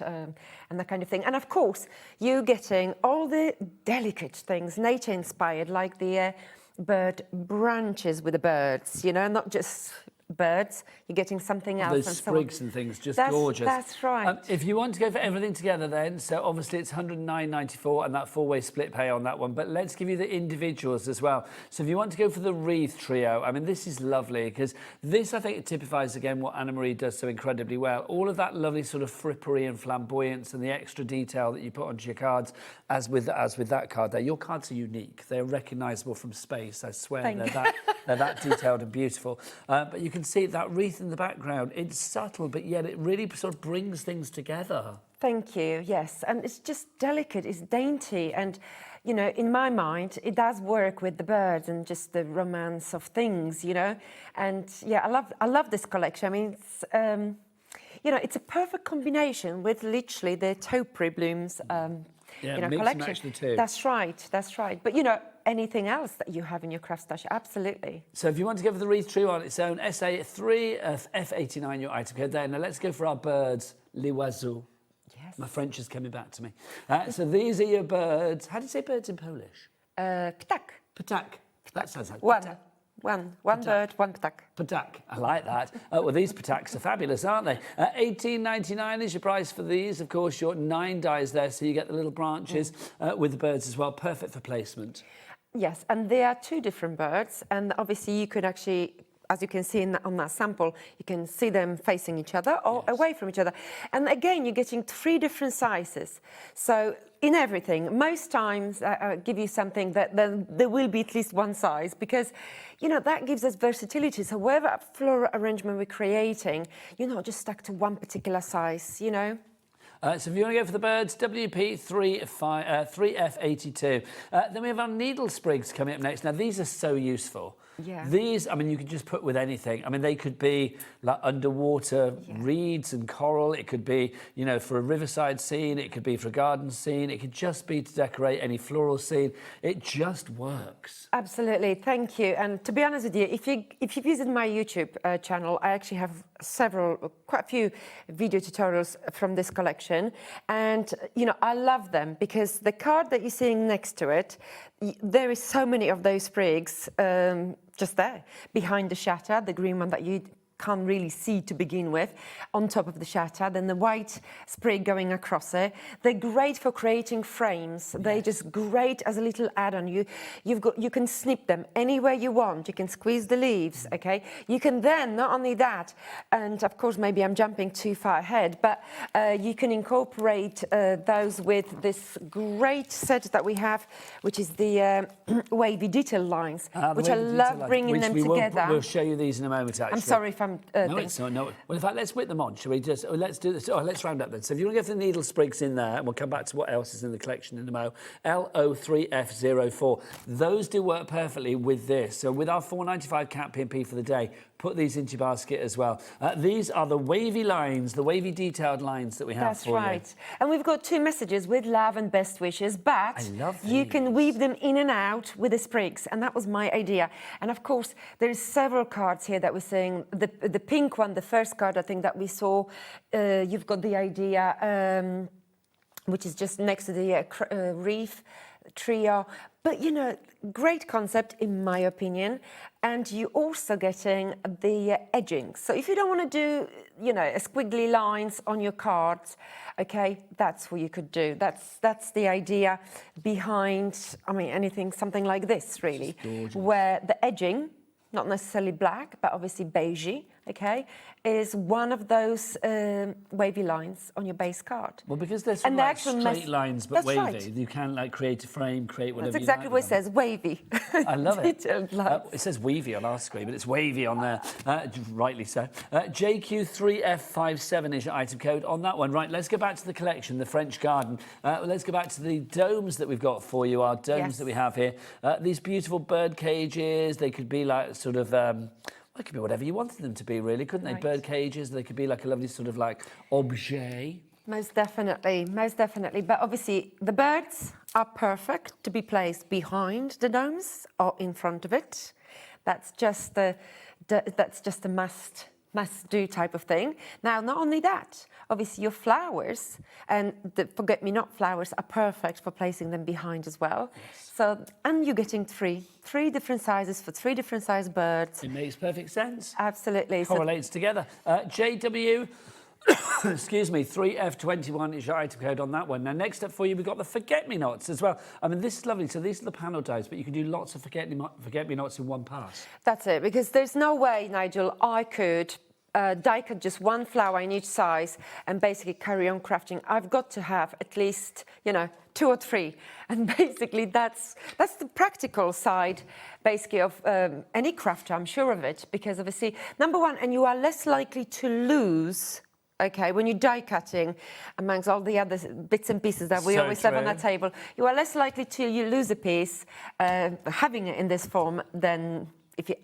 that kind of thing. And of course, you're getting all the delicate things, nature-inspired, like the bird branches with the birds, you know, not just birds, you're getting something else. Those sprigs and things, just gorgeous. That's right. If you want to go for everything together then, so obviously it's £109.94 and that 4-way split pay on that one, but let's give you the individuals as well. So if you want to go for the wreath trio, I mean, this is lovely because this, I think, it typifies again what Anna-Marie does so incredibly well. All of that lovely sort of frippery and flamboyance and the extra detail that you put onto your cards, as with that card there. Your cards are unique. They're recognisable from space, I swear. They're that detailed and beautiful. But you can see that wreath in the background. It's subtle, but yet it really sort of brings things together. Thank you, yes. And it's just delicate, it's dainty. And, you know, in my mind, it does work with the birds and just the romance of things, you know. And, yeah, I love this collection. I mean, it's, you know, it's a perfect combination with literally the Topiary Blooms yeah, you know, mix collection. and match the two. That's right. But, you know, anything else that you have in your craft stash, absolutely. So if you want to go for the wreath trio on its own, SA3 F89 your item code there. Now let's go for our birds, les oiseaux. Yes. My French is coming back to me. So these are your birds. How do you say birds in Polish? Ptak. Ptak. That sounds like one. One bird, one ptak. Ptak, I like that. Well, these ptaks are fabulous, aren't they? $18.99 is your price for these. Of course, your 9 dies there, so you get the little branches with the birds as well. Perfect for placement. Yes, and they are 2 different birds, and obviously you could actually, as you can see on that sample, you can see them facing each other or away from each other. And again, you're getting 3 different sizes. So in everything, most times I give you something that there will be at least one size because, you know, that gives us versatility. So whatever floral arrangement we're creating, you're not just stuck to one particular size, you know. So if you want to go for the birds, WP 3F82. Then we have our needle sprigs coming up next. Now, these are so useful. Yeah. These, I mean, you could just put with anything. I mean, they could be like underwater reeds and coral. It could be, you know, for a riverside scene. It could be for a garden scene. It could just be to decorate any floral scene. It just works. Absolutely, thank you. And to be honest with you, if you visit my YouTube channel, I actually have quite a few video tutorials from this collection. And, you know, I love them because the card that you're seeing next to it, there is so many of those sprigs just there, behind the shatter, the green one that you can't really see to begin with, on top of the shatter, then the white sprig going across it. They're great for creating frames. They're just great as a little add-on. You can snip them anywhere you want. You can squeeze the leaves, okay? You can then, not only that, and of course maybe I'm jumping too far ahead, but you can incorporate those with this great set that we have, which is the wavy detail lines, which I love bringing them together. We'll show you these in a moment, actually. I'm sorry if I'm... no, it's not. No. Well, in fact, let's whip them on. Shall we just... let's do this. Let's round up then. So if you want to go for the needle sprigs in there, and we'll come back to what else is in the collection in a mo. LO3F04. Those do work perfectly with this. So with our £4.95 cat P&P for the day, put these into your basket as well. These are the wavy lines, the wavy detailed lines that we have for you. That's right. And we've got 2 messages with love and best wishes, but you can weave them in and out with the sprigs, and that was my idea. And of course, there's several cards here that we're seeing. The pink one, the first card I think that we saw, you've got the idea, which is just next to the reef trio. But, you know, great concept, in my opinion. And you're also getting the edging. So if you don't want to do, you know, squiggly lines on your cards, okay, that's what you could do. That's the idea behind, I mean, something like this, really, where the edging, not necessarily black, but obviously beigey, okay, is one of those wavy lines on your base card. Well, because they're sort of like straight lines but That's wavy, right. you can like create a frame, create whatever That's you exactly like what it with them. says, wavy. I love it. Detailed lines. It says wavy on our screen, but it's wavy on there, rightly so. JQ3F57 is your item code on that one. Right, let's go back to the collection, the French Garden. Let's go back to the domes that we've got for you, our domes that we have here. These beautiful bird cages, they could be like sort of... it could be whatever you wanted them to be, really, couldn't they? Bird cages, they could be like a lovely sort of like objet. Most definitely, most definitely. But obviously, the birds are perfect to be placed behind the domes or in front of it. That's just a must-do type of thing. Now, not only that, obviously your flowers and the forget-me-not flowers are perfect for placing them behind as well. Yes. So, and you're getting three different sizes for 3 different size birds. It makes perfect sense. Absolutely. Correlates together. JW, excuse me, 3F21 is your item code on that one. Now, next up for you, we've got the forget-me-nots as well. I mean, this is lovely. So these are the panel dies, but you can do lots of forget-me-nots in one pass. That's it, because there's no way, Nigel, I could die cut just one flower in each size and basically carry on crafting. I've got to have at least, 2 or 3. And basically that's the practical side, basically, of any crafter, I'm sure of it, because obviously, number one, and you are less likely to lose, okay, when you're die cutting, amongst all the other bits and pieces that we always have on our table, you are less likely to lose a piece having it in this form than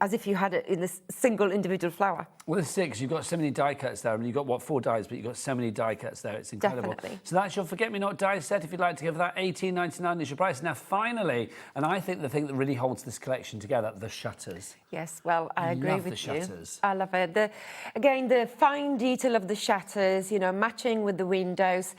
as if you had it in this single individual flower. Well, the 6, you've got so many die cuts there. I mean, you've got, 4 dies, but you've got so many die cuts there. It's incredible. Definitely. So that's your forget-me-not die set. If you'd like to give that, $18.99 is your price. Now, finally, and I think the thing that really holds this collection together, the shutters. Yes, well, I agree with you. The shutters. I love it. Again, the fine detail of the shutters, matching with the windows.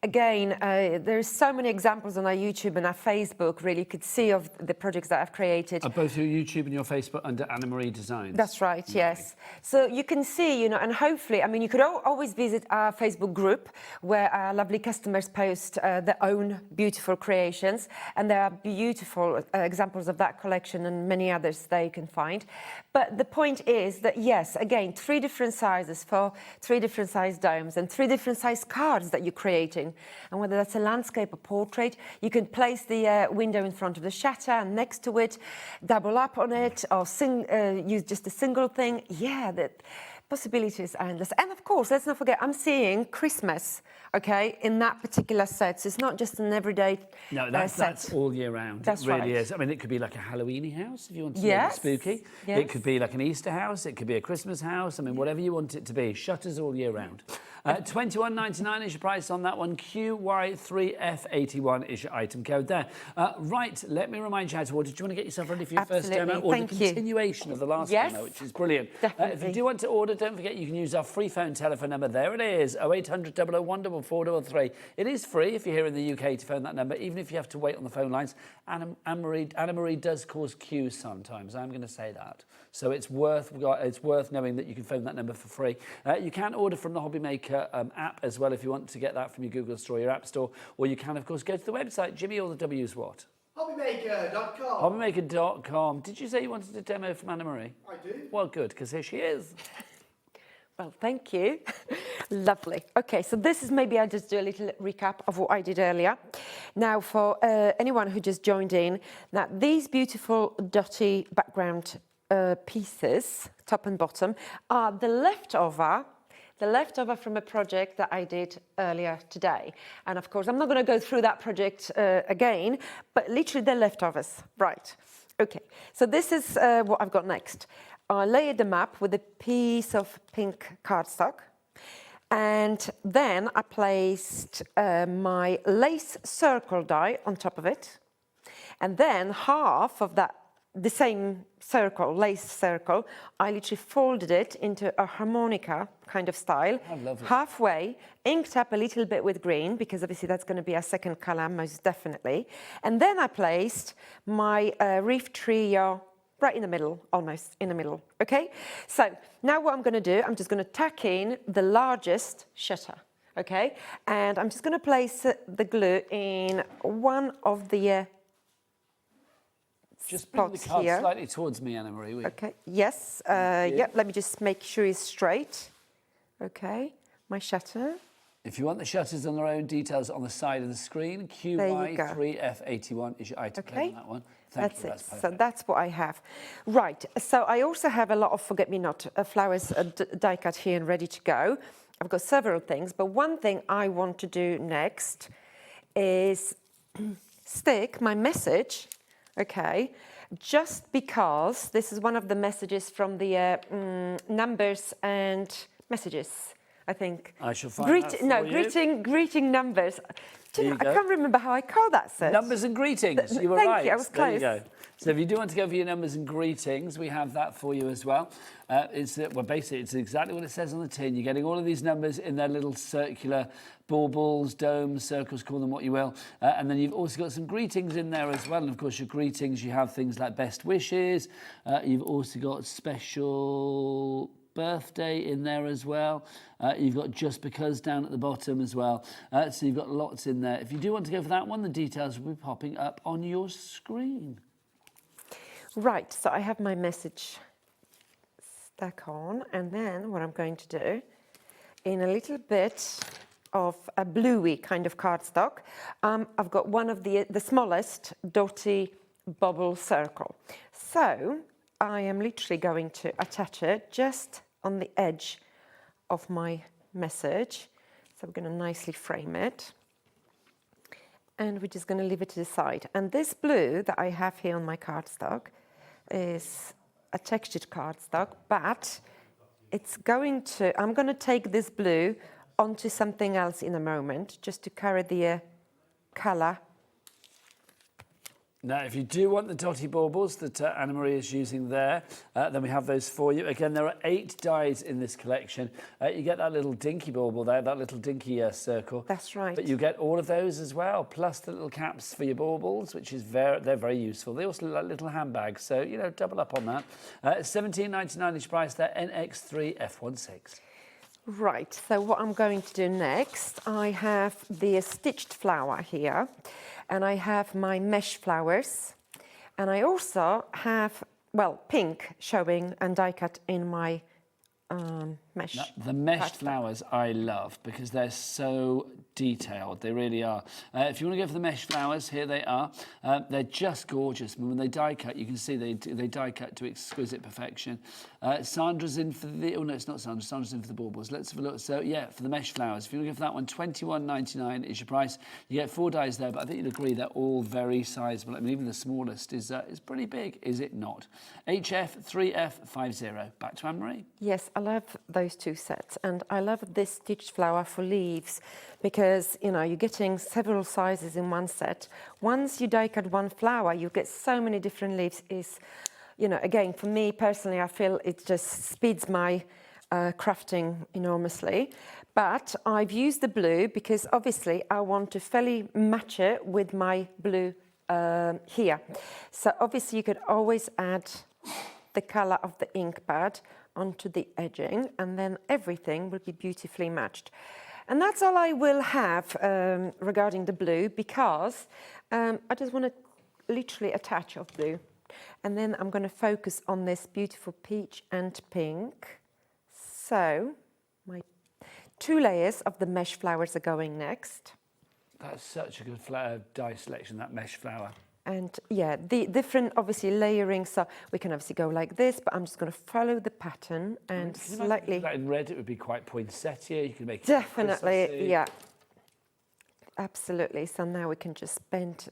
Again, there's so many examples on our YouTube and our Facebook, really, you could see of the projects that I've created. Both your YouTube and your Facebook under Anna Marie Designs. That's right, yes. So you can see, and hopefully, I mean, you could always visit our Facebook group where our lovely customers post their own beautiful creations. And there are beautiful examples of that collection and many others that you can find. But the point is that, yes, again, 3 different sizes for 3 different size domes and 3 different size cards that you're creating. And whether that's a landscape or portrait, you can place the window in front of the shutter and next to it, double up on it, or use just a single thing. Yeah, the possibilities are endless. And of course, let's not forget, I'm seeing Christmas, okay, in that particular set. So it's not just an everyday No, that's all year round. That's it really right. is. I mean, it could be like a Halloweeny house if you want to make it spooky. Yes. It could be like an Easter house. It could be a Christmas house. I mean, whatever you want it to be. Shutters all year round. $21.99 is your price on that one. QY3F81 is your item code there. Right, let me remind you how to order. Do you want to get yourself ready for your first demo or the continuation of the last demo, which is brilliant? If you do want to order, don't forget you can use our free phone telephone number. There it is, 0800 001 4433. It is free if you're here in the UK to phone that number, even if you have to wait on the phone lines. Anna Marie does cause queues sometimes, I'm going to say that. So it's worth knowing that you can phone that number for free. You can order from the HobbyMaker app as well if you want to get that from your Google Store or your App Store, or you can, of course, go to the website. Jimmy, all the W's what? HobbyMaker.com. HobbyMaker.com. Did you say you wanted a demo from Anna Marie? I do. Well, good, because here she is. Well, thank you. Lovely. Okay, so this is maybe I'll just do a little recap of what I did earlier. Now, for anyone who just joined in, now these beautiful dotty background pieces, top and bottom, are the leftover from a project that I did earlier today. And of course, I'm not going to go through that project again, but literally the leftovers. Right. Okay, so this is what I've got next. I layered the map with a piece of pink cardstock. And then I placed my lace circle die on top of it. And then half of that, the same circle, lace circle, I literally folded it into a harmonica kind of style. Oh, lovely. Halfway, inked up a little bit with green, because obviously that's going to be our second colour, most definitely. And then I placed my reef trio right in the middle, almost in the middle, okay? So now what I'm going to do, I'm just going to tack in the largest shutter, okay? And I'm just going to place the glue in one of the Just bring the spots card here. slightly towards me, Anna Marie. Okay, yes. Yeah, let me just make sure it's straight. Okay, my shutter. If you want the shutters on their own, details on the side of the screen. QY3F81 is your item code on that one. Thank you, that's perfect. So that's what I have. Right, so I also have a lot of forget-me-not flowers die cut here and ready to go. I've got several things, but one thing I want to do next is stick my message, okay, just because this is one of the messages from the numbers and messages, I think. I shall find that for you. Greeting numbers. Do you know, I can't remember how I call that, sir. Numbers and greetings. You were Thank right. you, I was close. There you go. So if you do want to go for your numbers and greetings, we have that for you as well. Basically, it's exactly what it says on the tin. You're getting all of these numbers in their little circular baubles, domes, circles, call them what you will. And then you've also got some greetings in there as well. And of course, your greetings, you have things like best wishes. You've also got special birthday in there as well. You've got just because down at the bottom as well. So you've got lots in there. If you do want to go for that one, the details will be popping up on your screen. Right, so I have my message stuck on, and then what I'm going to do, in a little bit of a bluey kind of cardstock, I've got one of the smallest dotty bubble circle. So I am literally going to attach it just on the edge of my message. So we're going to nicely frame it. And we're just going to leave it to the side. And this blue that I have here on my cardstock is a textured cardstock, but it's going to, I'm going to take this blue onto something else in a moment, just to carry the colour. Now, if you do want the dotty baubles that Anna Marie is using there, then we have those for you. Again, there are 8 dies in this collection. You get that little dinky bauble there, that little dinky circle. That's right. But you get all of those as well, plus the little caps for your baubles, which is they're very useful. They also look like little handbags, so, you know, double up on that. $17.99 each price there, NX3F16. Right, so what I'm going to do next, I have the stitched flower here, and I have my mesh flowers, and I also have, well, pink showing and die cut in my mesh. Now, the meshed flowers I love because they're so detailed. They really are. If you want to go for the meshed flowers, here they are. They're just gorgeous. I mean, when they die cut, you can see they die cut to exquisite perfection. Sandra's in for the... Oh, no, it's not Sandra. Sandra's in for the baubles. Let's have a look. So, yeah, for the mesh flowers. If you want to go for that one, $21.99 is your price. You get 4 dies there, but I think you'll agree they're all very sizable. I mean, even the smallest is pretty big, is it not? HF3F50. Back to Anne-Marie. Yes, I love those 2 sets, and I love this stitched flower for leaves because, you know, you're getting several sizes in one set. Once you die cut one flower, you get so many different leaves. Is, you know, again, for me personally, I feel it just speeds my crafting enormously. But I've used the blue because obviously I want to fairly match it with my blue here. So obviously you could always add the colour of the ink pad onto the edging, and then everything will be beautifully matched. And that's all I will have regarding the blue, because I just want to literally attach of blue. And then I'm going to focus on this beautiful peach and pink. So my 2 layers of the mesh flowers are going next. That's such a good die selection, that mesh flower. And yeah, the different, obviously, layering, so we can obviously go like this, but I'm just going to follow the pattern and slightly... That in red, it would be quite poinsettia. You can make it definitely, yeah. Absolutely. So now we can just bend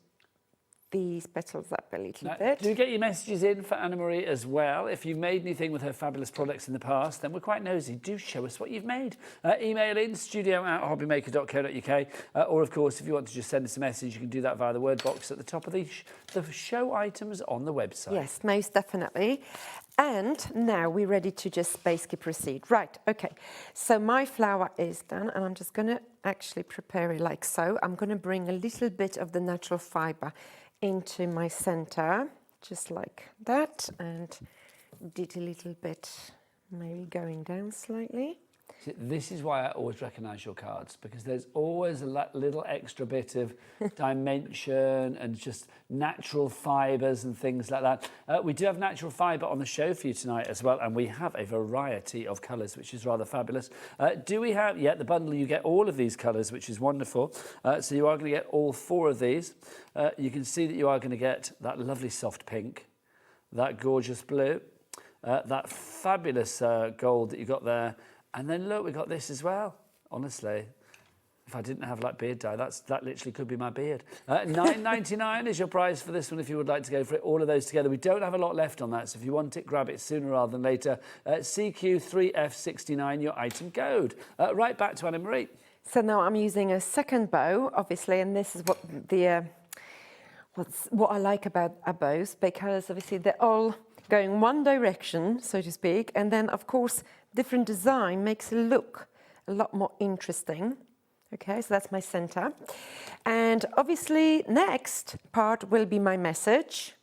these petals up a little bit. Do get your messages in for Anna Marie as well. If you've made anything with her fabulous products in the past, then we're quite nosy. Do show us what you've made. Email in studio@hobbymaker.co.uk, or of course, if you want to just send us a message, you can do that via the word box at the top of the show items on the website. Yes, most definitely. And now we're ready to just basically proceed. Right, okay. So my flower is done, and I'm just going to actually prepare it like so. I'm going to bring a little bit of the natural fibre into my center, just like that, and did a little bit maybe going down slightly. This is why I always recognise your cards, because there's always a little extra bit of dimension and just natural fibres and things like that. We do have natural fibre on the show for you tonight as well, and we have a variety of colours, which is rather fabulous. Do we have, the bundle, you get all of these colours, which is wonderful. So you are going to get all 4 of these. You can see that you are going to get that lovely soft pink, that gorgeous blue, that fabulous gold that you got there. And then look, we got this as well. Honestly, if I didn't have like beard dye, that literally could be my beard. $9.99 is your price for this one if you would like to go for it. All of those together. We don't have a lot left on that, so if you want it, grab it sooner rather than later. CQ3F69, your item code. Right back to Anna Marie. So now I'm using a second bow, obviously, and this is what what I like about our bows, because obviously they're all going one direction, so to speak, and then of course different design makes it look a lot more interesting. Okay, so that's my center. And obviously next part will be my message.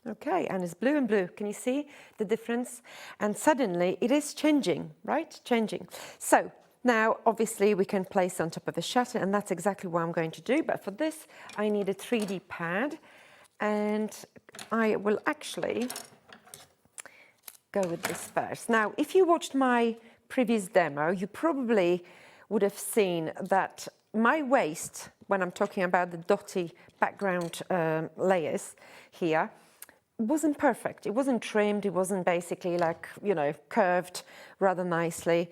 Okay, and it's blue and blue. Can you see the difference? And suddenly it is changing, right? Changing. So now obviously we can place on top of a shutter, and that's exactly what I'm going to do. But for this I need a 3D pad, and I will actually go with this first. Now, if you watched my previous demo, you probably would have seen that my waist, when I'm talking about the dotty background layers here, wasn't perfect. It wasn't trimmed. It wasn't basically like, curved rather nicely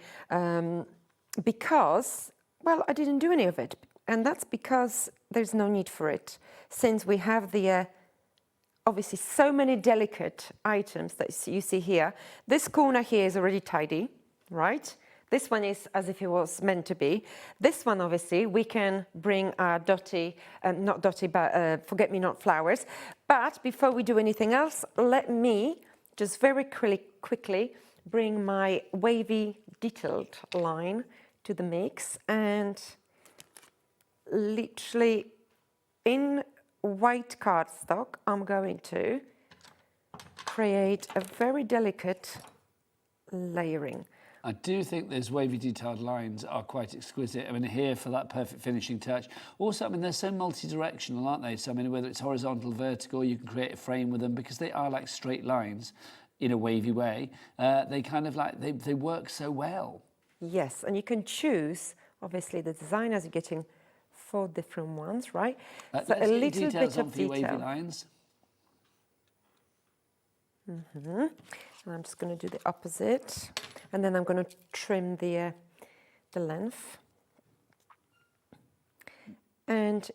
because, well, I didn't do any of it. And that's because there's no need for it, since we have the obviously so many delicate items that you see here. This corner here is already tidy, right? This one is as if it was meant to be. This one, obviously, we can bring our dotty, not dotty, but forget-me-not flowers. But before we do anything else, let me just very quickly bring my wavy detailed line to the mix, and literally in white cardstock, I'm going to create a very delicate layering. I do think those wavy detailed lines are quite exquisite. I mean, here for that perfect finishing touch. Also, I mean, they're so multi-directional, aren't they? So, I mean, whether it's horizontal, vertical, you can create a frame with them, because they are like straight lines in a wavy way. They kind of like, they work so well. Yes, and you can choose, obviously, the design as you're getting 4 different ones, right? So a little bit of detail. Wavy lines. And I'm just going to do the opposite, and then I'm going to trim the length. And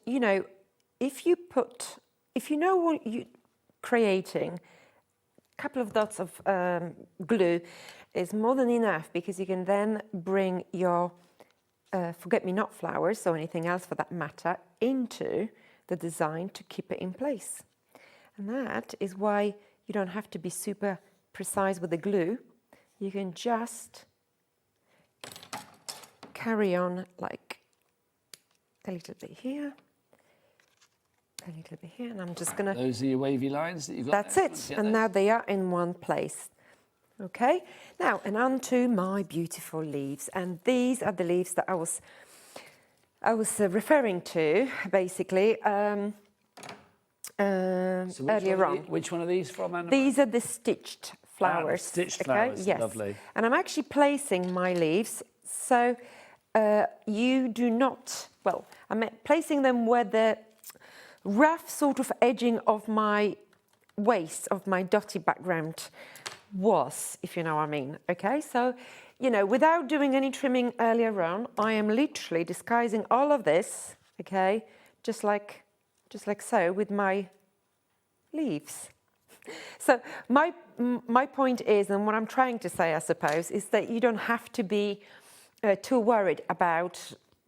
if you know what you're creating, a couple of dots of glue is more than enough, because you can then bring your forget-me-not flowers, or anything else for that matter, into the design to keep it in place. And that is why you don't have to be super precise with the glue. You can just carry on like a little bit here, a little bit here, and I'm just gonna... Those are your wavy lines that you've got. That's it, and now they are in one place. Okay, now and on to my beautiful leaves, and these are the leaves that I was referring to, basically, earlier on. Which one are these from, Anna? These are the stitched flowers. Stitched flowers, yes. Lovely. And I'm actually placing my leaves, so you do not, well, I'm placing them where the rough sort of edging of my waist, of my dotty background was, if you know what I mean. Okay, so, without doing any trimming earlier on, I am literally disguising all of this, okay, just like so, with my leaves. So my point is, and what I'm trying to say, I suppose, is that you don't have to be too worried about,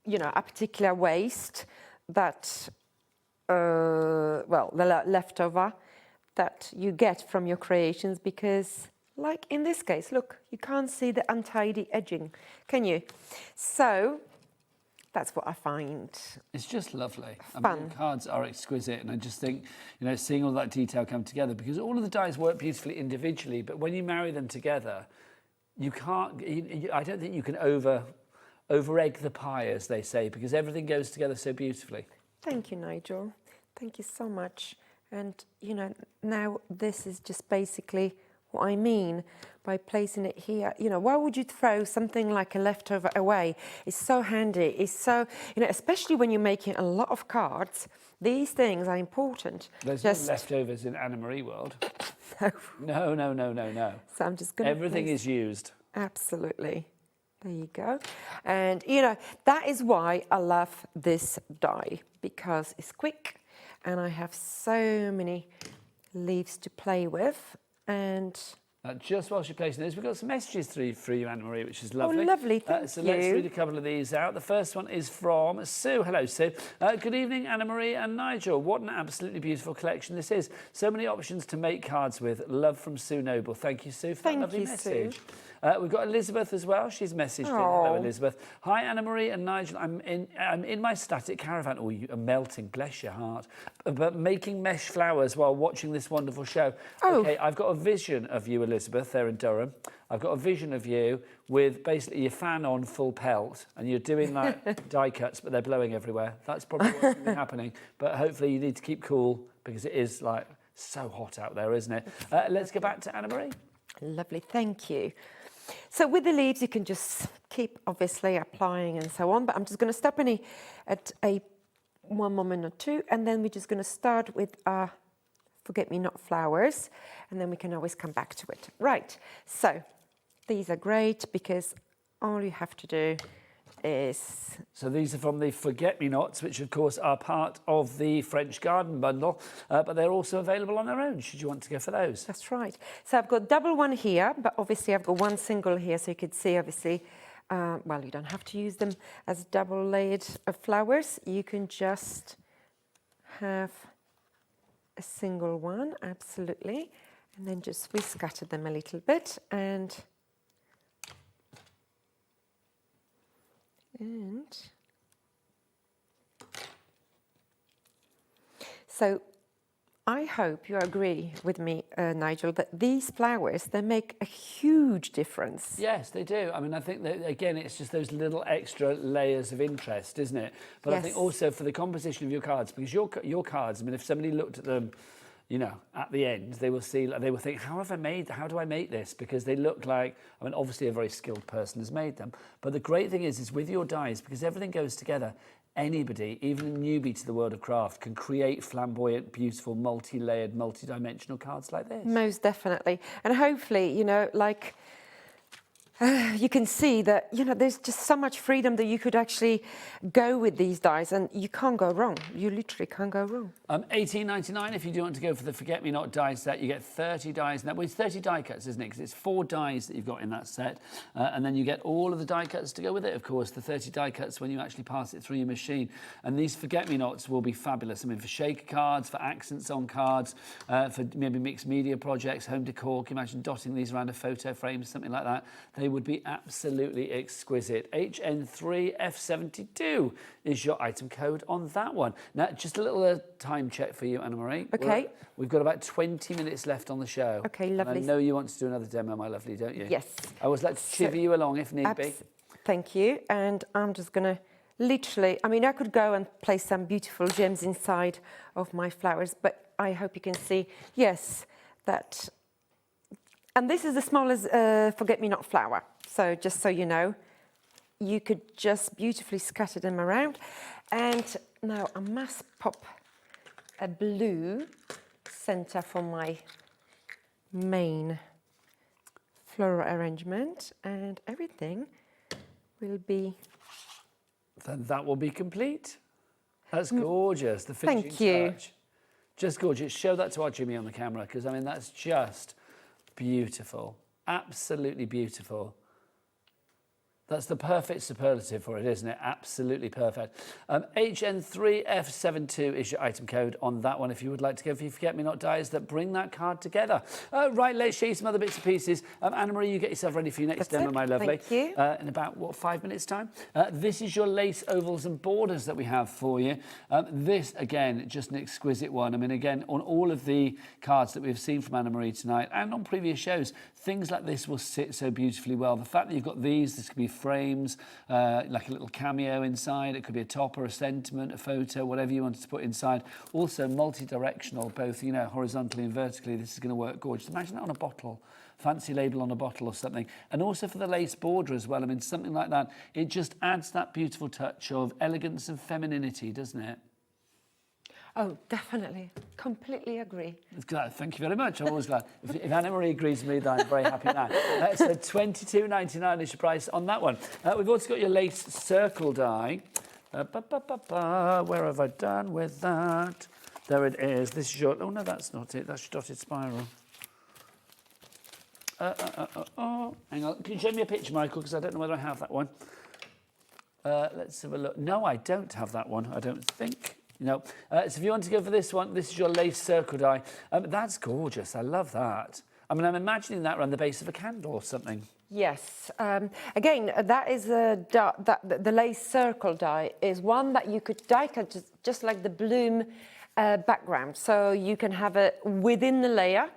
a particular waste that, the leftover that you get from your creations, because, like in this case, look, you can't see the untidy edging, can you? So that's what I find. It's just lovely. Fun. I mean, the cards are exquisite, and I just think, seeing all that detail come together, because all of the dies work beautifully individually, but when you marry them together, you can't. I don't think you can over egg the pie, as they say, because everything goes together so beautifully. Thank you, Nigel. Thank you so much. And you know, now this is just basically what I mean by placing it here. You know, why would you throw something like a leftover away? It's so handy. It's so, you know, especially when you're making a lot of cards, these things are important. There's no leftovers in Anna Marie world. No. No. So I'm just going to Everything is used. Absolutely. There you go. And, you know, that is why I love this die, because it's quick and I have so many leaves to play with. And just while she's placing this, we've got some messages through you, Anna Marie, which is lovely. Oh, lovely, thank so you. let's read a couple of these out. The first one is from Sue. Hello, Sue. Good evening, Anna Marie and Nigel. What an absolutely beautiful collection this is. So many options to make cards with. Love from Sue Noble. Thank you, Sue, for that lovely message. Sue. We've got Elizabeth as well. She's messaged in. Hello, Elizabeth. Hi, Anna Marie and Nigel. I'm in my static caravan. Oh, you are melting. Bless your heart. But making mesh flowers while watching this wonderful show. Oh. Okay, I've got a vision of you, Elizabeth, there in Durham. I've got a vision of you with basically your fan on full pelt and you're doing like die cuts, but they're blowing everywhere. That's probably what's going to be happening. But hopefully you need to keep cool because it is like so hot out there, isn't it? Let's go back to Anna Marie. Lovely, thank you. So with the leaves, you can just keep obviously applying and so on, but I'm just going to stop at one moment or two, and then we're just going to start with our forget-me-not flowers, and then we can always come back to it. Right, so these are great because all you have to do is... So these are from the forget-me-nots, which of course are part of the French Garden Bundle, but they're also available on their own, should you want to go for those. That's right. So I've got double one here, but obviously I've got one single here, so you could see obviously, well, you don't have to use them as double layered flowers. You can just have a single one, absolutely, and then just we scatter them a little bit and so I hope you agree with me, Nigel, that these flowers, they make a huge difference. Yes, they do. I mean, I think that, again, it's just those little extra layers of interest, isn't it? But I think also for the composition of your cards, because your cards, I mean, if somebody looked at them, you know, at the end, they will think, how do I make this? Because they look like, I mean, obviously a very skilled person has made them. But the great thing is with your dies, because everything goes together, anybody, even a newbie to the world of craft, can create flamboyant, beautiful, multi-layered, multi-dimensional cards like this. Most definitely. And hopefully, you know, like, you can see that, you know, there's just so much freedom that you could actually go with these dies and you can't go wrong. You literally can't go wrong. $18.99 if you do want to go for the Forget-Me-Not die set. You get 30 dies. Well, it's 30 die cuts, isn't it? Because it's 4 dies that you've got in that set. And then you get all of the die cuts to go with it, of course, the 30 die cuts when you actually pass it through your machine. And these Forget-Me-Nots will be fabulous. I mean, for shaker cards, for accents on cards, for maybe mixed media projects, home decor. Can you imagine dotting these around a photo frame, something like that? They would be absolutely exquisite. HN3F72 is your item code on that one. Now, just a little time check for you, Anna Marie. Okay. We've got about 20 minutes left on the show. Okay, lovely. And I know you want to do another demo, my lovely, don't you? Yes. I always like to chivvy you along if need be. Thank you. And I'm just going to literally, I mean, I could go and place some beautiful gems inside of my flowers, but I hope you can see, yes, that... And this is the smallest forget-me-not flower. So just so you know, you could just beautifully scatter them around. And now I must pop a blue center for my main floral arrangement, and everything will be... Then that will be complete. That's gorgeous. The finishing Thank you. touch. Just gorgeous. Show that to our Jimmy on the camera, because, I mean, that's just... beautiful, absolutely beautiful. That's the perfect superlative for it, isn't it? Absolutely perfect. HN3F72 is your item code on that one if you would like to go for your forget-me-not dies that bring that card together. Right, let's show you some other bits and pieces. Anna-Marie, you get yourself ready for your next demo, my lovely. Thank you. In about, what, 5 minutes' time? This is your lace ovals and borders that we have for you. This, again, just an exquisite one. I mean, again, on all of the cards that we've seen from Anna-Marie tonight and on previous shows, things like this will sit so beautifully well. The fact that you've got these, this could be frames, like a little cameo inside. It could be a top or a sentiment, a photo, whatever you wanted to put inside. Also multi-directional, both, you know, horizontally and vertically. This is going to work gorgeous. Imagine that on a bottle. Fancy label on a bottle or something. And also for the lace border as well. I mean, something like that. It just adds that beautiful touch of elegance and femininity, doesn't it? Oh, definitely. Completely agree. Thank you very much. I'm always glad. If Anna-Marie agrees with me, then I'm very happy now. So $22.99 is your price on that one. We've also got your lace circle die. Where have I done with that? There it is. This is your... Oh, no, that's not it. That's your dotted spiral. Hang on. Can you show me a picture, Michael? Because I don't know whether I have that one. Let's have a look. No, I don't have that one, I don't think. No. So if you want to go for this one, this is your lace circle die. That's gorgeous. I love that. I mean, I'm imagining that around the base of a candle or something. Yes. Again, that is the lace circle die is one that you could die cut just like the bloom background. So you can have it within the layer,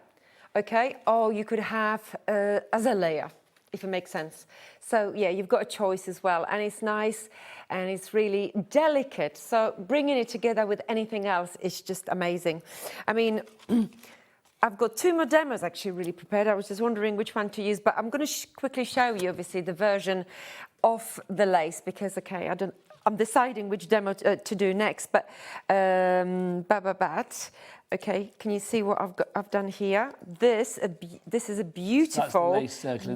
okay, or you could have as a layer, if it makes sense. So yeah, you've got a choice as well, and it's nice and it's really delicate. So bringing it together with anything else is just amazing. I mean, I've got 2 more demos actually really prepared. I was just wondering which one to use, but I'm going to quickly show you obviously the version of the lace because, okay, I'm deciding which demo to do next, but okay, can you see what I've done here? This is a beautiful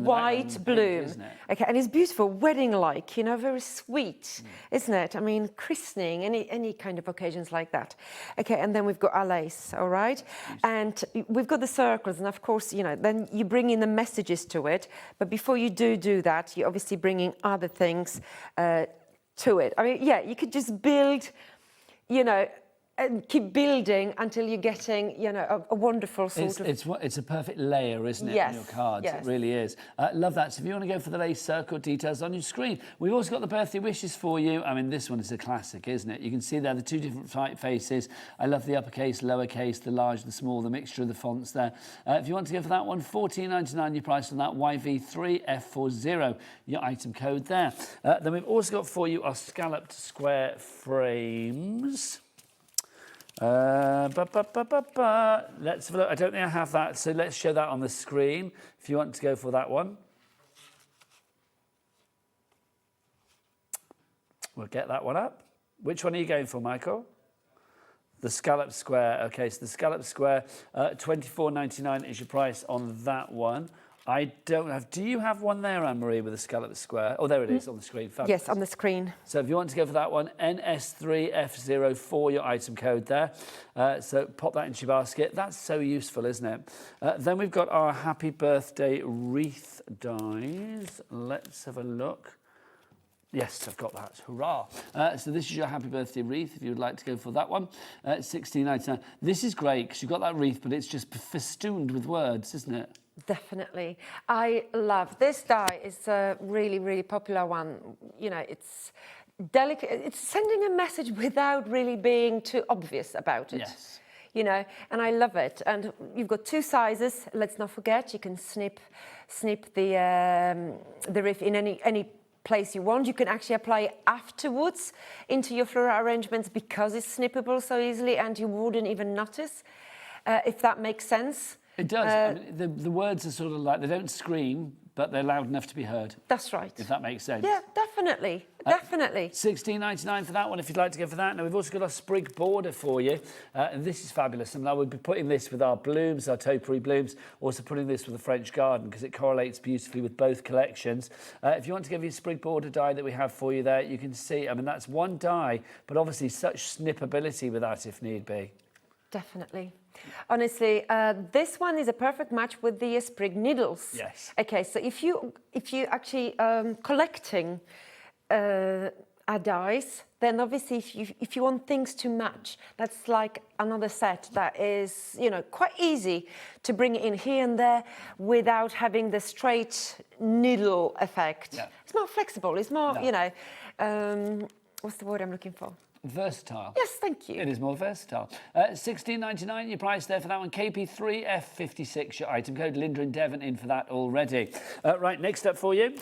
white bloom, isn't it? Okay, and it's beautiful, wedding-like, you know, very sweet, isn't it? I mean, christening, any kind of occasions like that. Okay, and then we've got our lace, all right, and we've got the circles, and of course, you know, then you bring in the messages to it. But before you do that, you're obviously bringing other things to it. I mean, yeah, you could just build, you know, and keep building until you're getting, you know, a wonderful sort of... It's a perfect layer, isn't it, yes, on your cards? Yes. It really is. Love that. So if you want to go for the lace circle details on your screen, we've also got the birthday wishes for you. I mean, this one is a classic, isn't it? You can see there the 2 different typefaces. I love the uppercase, lowercase, the large, the small, the mixture of the fonts there. If you want to go for that one, $14.99 your price on that, YV3F40, your item code there. Then we've also got for you our scalloped square frames. Let's have a look. I don't think I have that, so let's show that on the screen if you want to go for that one. We'll get that one up. Which one are you going for, Michael? The scallop square. Okay, so the scallop square, $24.99 is your price on that one. I don't have... Do you have one there, Anne-Marie, with a scallop square? Oh, there it is on the screen. Fabulous. Yes, on the screen. So if you want to go for that one, NS3F04, your item code there. So pop that into your basket. That's so useful, isn't it? Then we've got our happy birthday wreath dies. Let's have a look. Yes, I've got that. Hurrah. So this is your happy birthday wreath, if you would like to go for that one. $16.99. This is great, because you've got that wreath, but it's just festooned with words, isn't it? Definitely. I love this die. It's a really, really popular one. You know, it's delicate. It's sending a message without really being too obvious about it. Yes. You know, and I love it. And you've got 2 sizes. Let's not forget, you can snip the wreath in any place you want. You can actually apply it afterwards into your floral arrangements because it's snippable so easily, and you wouldn't even notice, if that makes sense. It does. I mean, the words are sort of like, they don't scream, but they're loud enough to be heard. That's right. If that makes sense. Yeah, definitely. Definitely. $16.99 for that one, if you'd like to go for that. Now, we've also got our sprig border for you. And this is fabulous. And I would be putting this with our blooms, our topiary blooms, also putting this with the French garden, because it correlates beautifully with both collections. If you want to give you a sprig border die that we have for you there, you can see, I mean, that's one die, but obviously such snippability with that if need be. Definitely. Honestly, this one is a perfect match with the sprig needles. Yes. Okay, so if you actually collecting dyes, then obviously if you want things to match, that's like another set that is, you know, quite easy to bring in here and there without having the straight needle effect. Yeah. It's more flexible. It's more, No. you know, what's the word I'm looking for? Versatile. Yes, thank you. It is more versatile. $16.99 your price there for that one. KP3F56 your item code. Linda and Devon in for that already. Right, next up for you,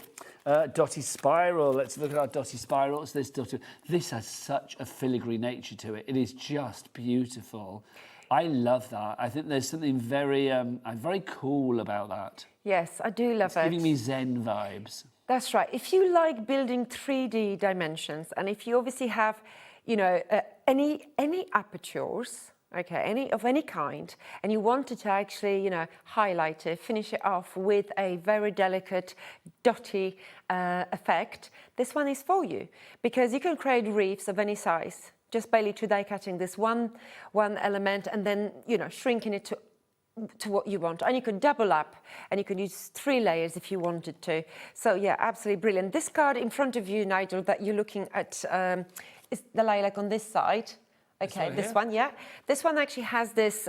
Dotty Spiral. Let's look at our Dotty Spirals. This has such a filigree nature to it. It is just beautiful. I love that. I think there's something very cool about that. Yes, I do love it. It's giving me Zen vibes. That's right. If you like building 3D dimensions, and if you obviously have, you know, any apertures, okay, any kind, and you wanted to actually, you know, highlight it, finish it off with a very delicate dotty effect, this one is for you, because you can create reefs of any size just by literally die cutting this one element and then, you know, shrinking it to what you want. And you could double up and you could use 3 layers if you wanted to. So yeah, absolutely brilliant. This card in front of you, Nigel, that you're looking at is the lilac on this side. Okay, this one, yeah. This one actually has this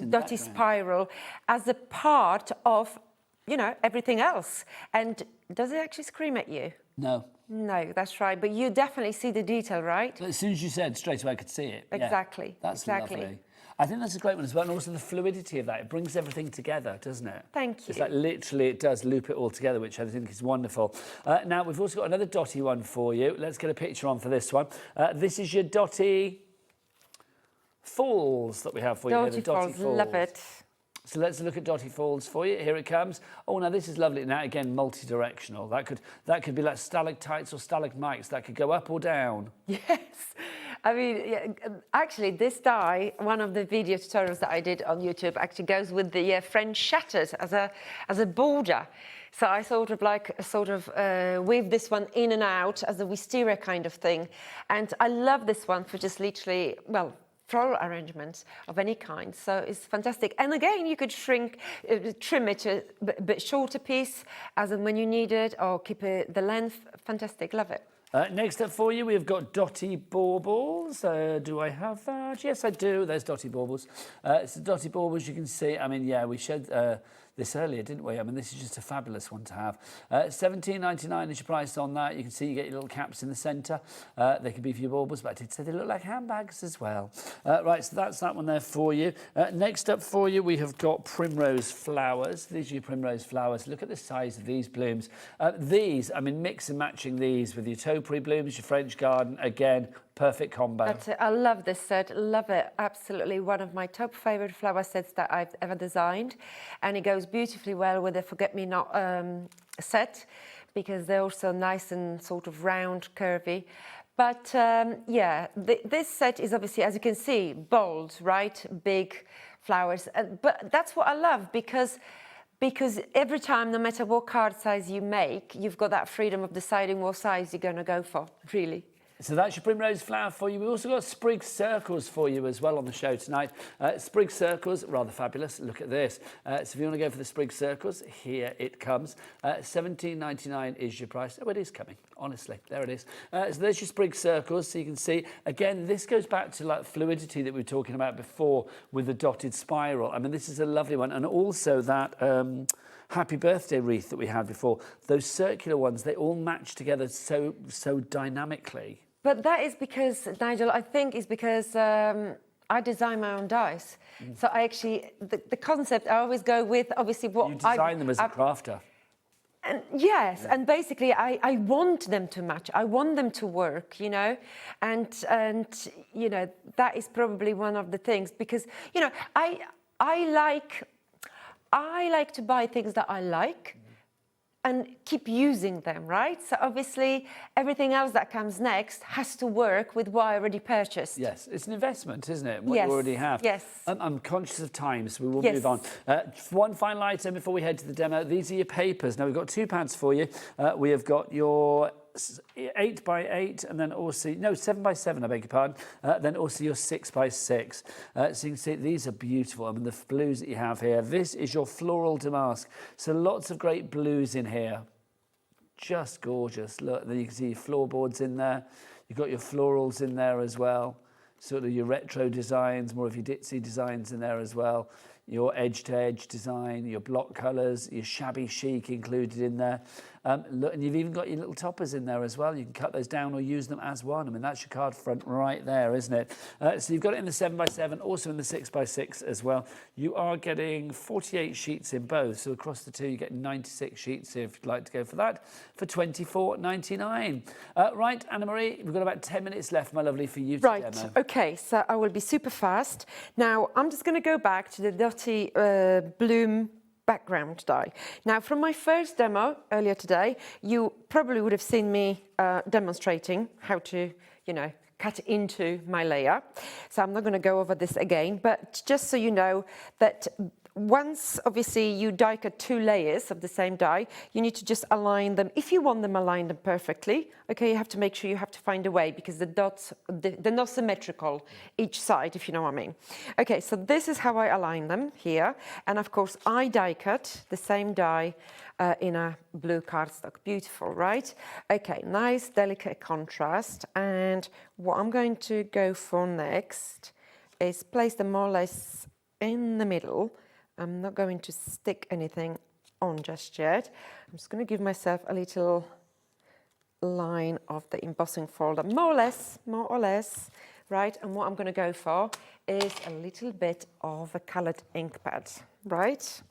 dotty spiral as a part of, you know, everything else. And does it actually scream at you? No. No, that's right. But you definitely see the detail, right? As soon as you said, straight away I could see it. Exactly. Yeah, that's exactly. lovely. I think that's a great one as well, and also the fluidity of that. It brings everything together, doesn't it? Thank you. It's like literally it does loop it all together, which I think is wonderful. Now, we've also got another dotty one for you. Let's get a picture on for this one. This is your dotty falls that we have for you here. The dotty falls. Love it. So let's look at Dotty Falls for you. Here it comes. Oh, now this is lovely. Now, again, multi-directional. That could be like stalactites or stalagmites. That could go up or down. Yes. I mean, yeah, actually, this die, one of the video tutorials that I did on YouTube, actually goes with the French shutters as a border. So I sort of weave this one in and out as a wisteria kind of thing. And I love this one for just literally, well, floral arrangements of any kind, so it's fantastic. And again, you could trim it to a bit shorter piece as and when you need it, or keep it the length. Fantastic, love it. Next up for you, we've got Dotty Baubles. Do I have that? Yes, I do. There's Dotty Baubles. So Dotty Baubles, you can see, I mean, yeah, we showed this earlier, didn't we? I mean, this is just a fabulous one to have. $17.99 is your price on that. You can see you get your little caps in the centre. They can be for your baubles, but I did say they look like handbags as well. Right, so that's that one there for you. Next up for you, we have got primrose flowers. These are your primrose flowers. Look at the size of these blooms. These, I mean, mix and matching these with your topiary blooms, your French garden, again, perfect combo. That's it. I love this set. Love it. Absolutely one of my top favourite flower sets that I've ever designed. And it goes beautifully well with the forget-me-not set, because they're also nice and sort of round, curvy. But yeah, this set is obviously, as you can see, bold, right? Big flowers. But that's what I love, because every time, no matter what card size you make, you've got that freedom of deciding what size you're going to go for, really. So that's your primrose flower for you. We've also got sprig circles for you as well on the show tonight. Sprig circles, rather fabulous. Look at this. So if you want to go for the sprig circles, here it comes. $17.99 is your price. Oh, it is coming, honestly. There it is. So there's your sprig circles. So you can see, again, this goes back to like fluidity that we were talking about before with the dotted spiral. I mean, this is a lovely one. And also that happy birthday wreath that we had before. Those circular ones, they all match together so dynamically. But that is because, Nigel, I think is because I design my own dies. So I actually, the concept, I always go with, obviously, what you design them as a crafter. And yes, and basically I want them to match. I want them to work, you know, and you know, that is probably one of the things, because, you know, I like to buy things that I like and keep using them, right? So obviously everything else that comes next has to work with what I already purchased. Yes, it's an investment, isn't it? What yes. you already have. Yes. I'm conscious of time, so we will yes. move on. One final item before we head to the demo. These are your papers. Now, we've got £2 for you. We have got your 8 by 8, and then also, no, 7 by 7, I beg your pardon, then also your 6 by 6. So you can see these are beautiful. I mean, the blues that you have here, this is your floral damask. So lots of great blues in here. Just gorgeous. Look, then you can see your floorboards in there. You've got your florals in there as well. Sort of your retro designs, more of your ditzy designs in there as well. Your edge-to-edge design, your block colours, your shabby chic included in there. Look, and you've even got your little toppers in there as well. You can cut those down or use them as one. I mean, that's your card front right there, isn't it? So you've got it in the 7 by 7, also in the 6 by 6 as well. You are getting 48 sheets in both. So across the two, you get 96 sheets if you'd like to go for that, for £24.99. Right, Anna-Marie, we've got about 10 minutes left, my lovely, for you to demo. Right, okay, so I will be super fast. Now, I'm just going to go back to the Dirty Bloom background die. Now, from my first demo earlier today, you probably would have seen me demonstrating how to, you know, cut into my layer. So I'm not going to go over this again, but just so you know that once, obviously, you die cut 2 layers of the same die, you need to just align them. If you want them aligned perfectly, okay, you have to make sure you have to find a way because the dots, they're not symmetrical each side, if you know what I mean. Okay, so this is how I align them here. And of course, I die cut the same die in a blue cardstock. Beautiful, right? Okay, nice, delicate contrast. And what I'm going to go for next is place them more or less in the middle. I'm not going to stick anything on just yet. I'm just going to give myself a little line of the embossing folder, more or less, right? And what I'm going to go for is a little bit of a coloured ink pad, right?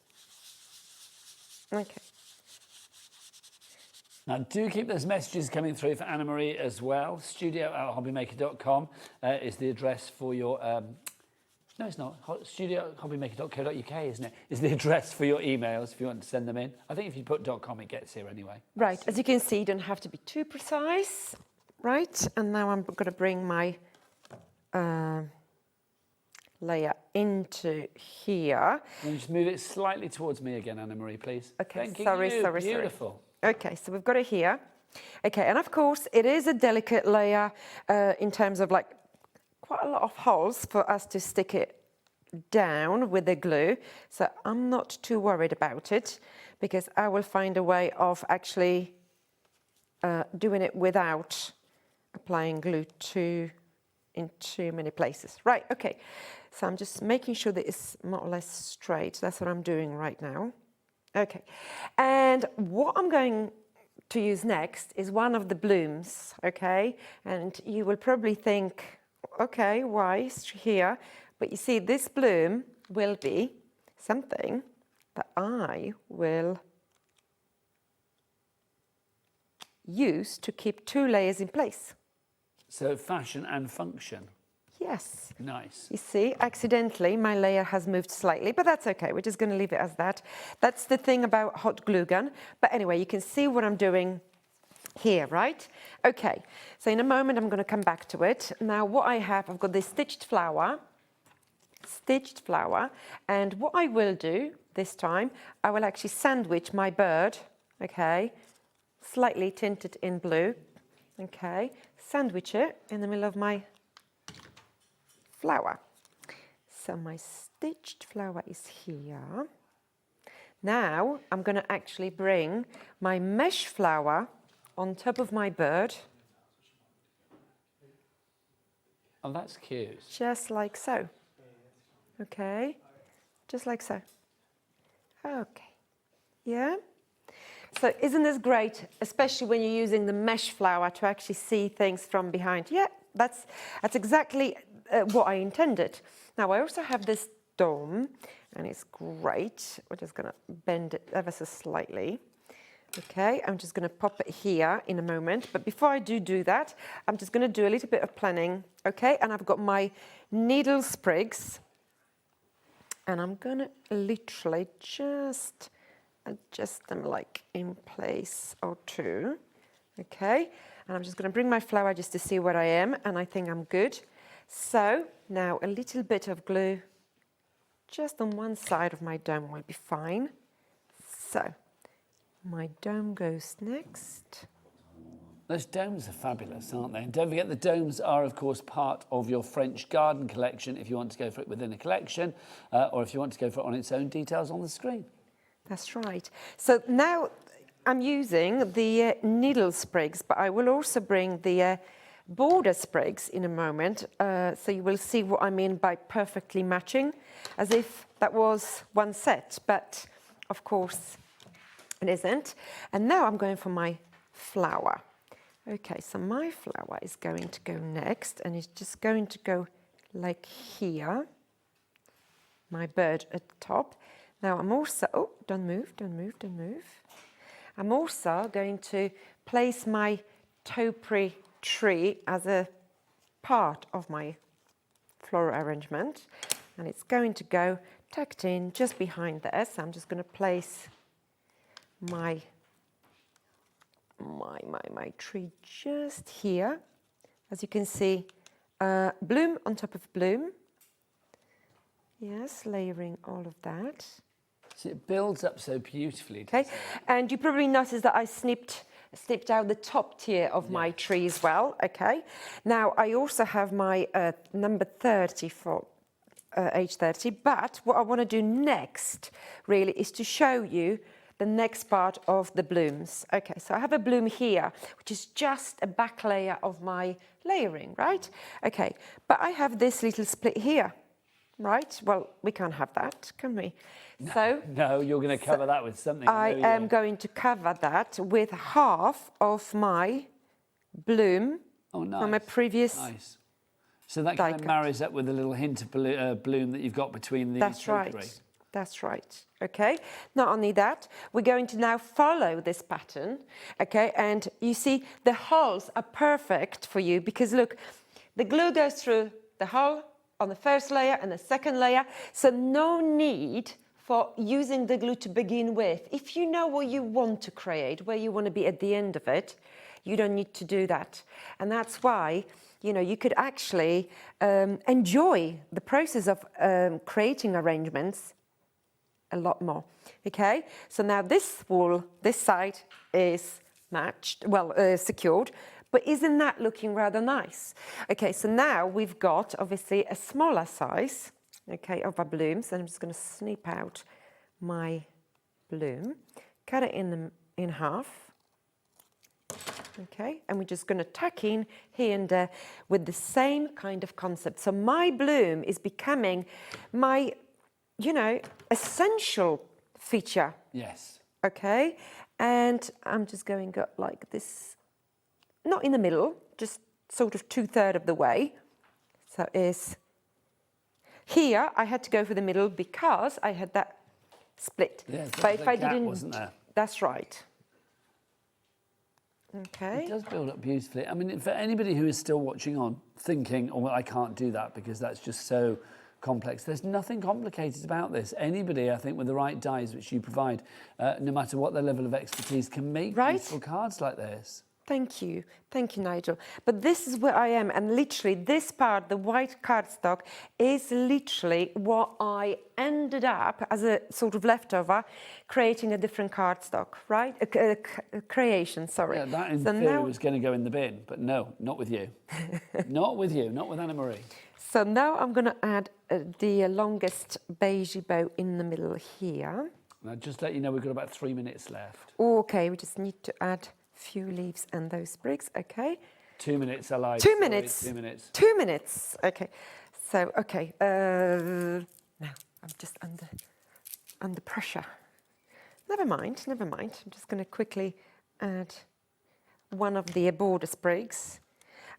Okay. Now, do keep those messages coming through for Anna-Marie as well. studio@hobbymaker.com is the address for your... no, it's not. studio@hobbymaker.co.uk, isn't it? Is the address for your emails if you want to send them in. I think if you put .com, it gets here anyway. Right, as you can see, you don't have to be too precise, right? And now I'm going to bring my layer into here. And just move it slightly towards me again, Anna-Marie, please. Okay, Thank sorry. Beautiful. Okay, so we've got it here. Okay, and of course, it is a delicate layer in terms of like quite a lot of holes for us to stick it down with the glue. So I'm not too worried about it because I will find a way of actually doing it without applying glue in too many places. Right, okay. So I'm just making sure that it's more or less straight. That's what I'm doing right now. Okay. And what I'm going to use next is one of the blooms, okay? And you will probably think, okay, why is here? But you see, this bloom will be something that I will use to keep 2 layers in place. So fashion and function. Yes. Nice. You see, accidentally, my layer has moved slightly, but that's okay. We're just going to leave it as that. That's the thing about hot glue gun. But anyway, you can see what I'm doing here, right? Okay, so in a moment, I'm going to come back to it. Now, what I have, I've got this stitched flower, and what I will do this time, I will actually sandwich my bird, okay, slightly tinted in blue, okay, sandwich it in the middle of my flower. So my stitched flower is here. Now I'm going to actually bring my mesh flower on top of my bird. Oh, that's cute. Just like so. Okay, just like so. Okay, yeah. So isn't this great, especially when you're using the mesh flower to actually see things from behind? Yeah, that's exactly what I intended. Now I also have this dome, and it's great. We're just going to bend it ever so slightly. Okay, I'm just going to pop it here in a moment. But before I do that, I'm just going to do a little bit of planning. Okay, and I've got my needle sprigs, and I'm going to literally just adjust them like in place or two. Okay, and I'm just going to bring my flower just to see where I am, and I think I'm good. So now a little bit of glue just on one side of my dome will be fine. So my dome goes next. Those domes are fabulous, aren't they? And don't forget the domes are, of course, part of your French garden collection if you want to go for it within a collection, or if you want to go for it on its own, details on the screen. That's right. So now I'm using the needle sprigs, but I will also bring the border sprigs in a moment, so you will see what I mean by perfectly matching, as if that was one set, but of course it isn't. And now I'm going for my flower. Okay, so my flower is going to go next, and it's just going to go like here. My bird at the top. Now I'm also, oh, don't move, don't move, don't move. I'm also going to place my topiary tree as a part of my floral arrangement, and it's going to go tucked in just behind there. So I'm just going to place my tree just here. As you can see, bloom on top of bloom. Yes, layering all of that. So it builds up so beautifully. Okay, and you probably noticed that I snipped out the top tier of my tree as well. Okay, now I also have my number 30 for age 30, but what I want to do next really is to show you the next part of the blooms. Okay, so I have a bloom here, which is just a back layer of my layering, right? Okay, but I have this little split here, right? Well, we can't have that, can we? No, so no, you're going to cover that with something. I am going to cover that with half of my bloom from a previous. Nice. So that kind of marries up with a little hint of bloom that you've got between the topiary. Right. That's right. Okay. Not only that, we're going to now follow this pattern. Okay. And you see the holes are perfect for you because look, the glue goes through the hole on the first layer and the second layer. So no need for using the glue to begin with. If you know what you want to create, where you want to be at the end of it, you don't need to do that. And that's why, you know, you could actually enjoy the process of creating arrangements a lot more. Okay, so now this wool, this side is matched, well, secured, but isn't that looking rather nice? Okay, so now we've got obviously a smaller size, okay, of our blooms, and I'm just going to snip out my bloom, cut it in half. Okay, and we're just going to tuck in here and there with the same kind of concept. So my bloom is becoming my, you know, essential feature. Yes. Okay, and I'm just going to go like this, not in the middle, just sort of 2/3 of the way. So is here I had to go for the middle because I had that split. Yes, but if I gap, didn't, wasn't there? That's right. Okay. It does build up beautifully. I mean, for anybody who is still watching on, thinking, oh, well, I can't do that because that's just so complex. There's nothing complicated about this. Anybody, I think, with the right dies which you provide, no matter what their level of expertise, can make beautiful cards like this. Thank you, Nigel. But this is where I am, and literally this part, the white cardstock, is literally what I ended up, as a sort of leftover, creating a different cardstock, right? Creation, sorry. Yeah, that in theory was going to go in the bin, but no, not with you. Not with you, not with Anna Marie. So now I'm going to add the longest beigey bow in the middle here. Now, just let you know, we've got about 3 minutes left. Okay, we just need to add few leaves and those sprigs. Okay, 2 minutes, I lied. 2 minutes. 2 minutes. 2 minutes. Okay, so okay. Now I'm just under pressure. Never mind. I'm just going to quickly add one of the border sprigs,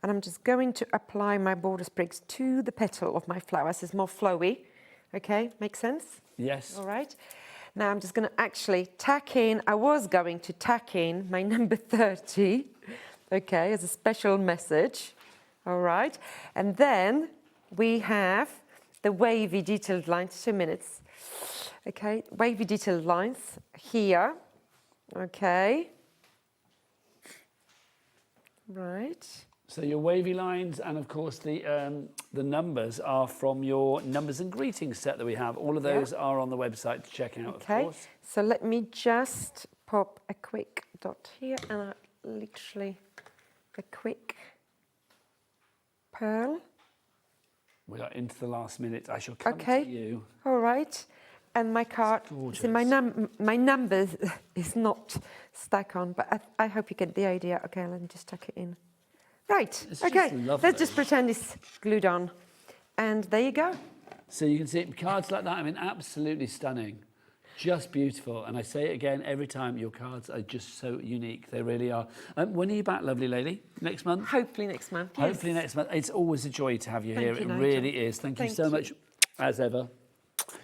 and I'm just going to apply my border sprigs to the petal of my flowers. It's more flowy. Okay, makes sense? Yes. All right. Now I'm just going to actually tack in, I was going to tack in my number 30, okay, as a special message, all right? And then we have the wavy detailed lines, 2 minutes, okay? Wavy detailed lines here, okay? Right. So your wavy lines, and of course the numbers are from your numbers and greetings set that we have. All of those are on the website to check out, of course. So let me just pop a quick dot here, and I literally a quick pearl. We are into the last minute. I shall come Okay. to you. All right. And my card, see, my number is not stuck on, but I hope you get the idea. Okay, let me just tuck it in. Right, It's okay, just lovely. let's just pretend it's glued on. And there you go. So you can see cards like that, I mean, absolutely stunning. Just beautiful. And I say it again every time, your cards are just so unique. They really are. When are you back, lovely lady? Next month? Hopefully next month. Yes. Hopefully next month. It's always a joy to have you Thank here. you, It Nigel. really is. Thank you so much, as ever.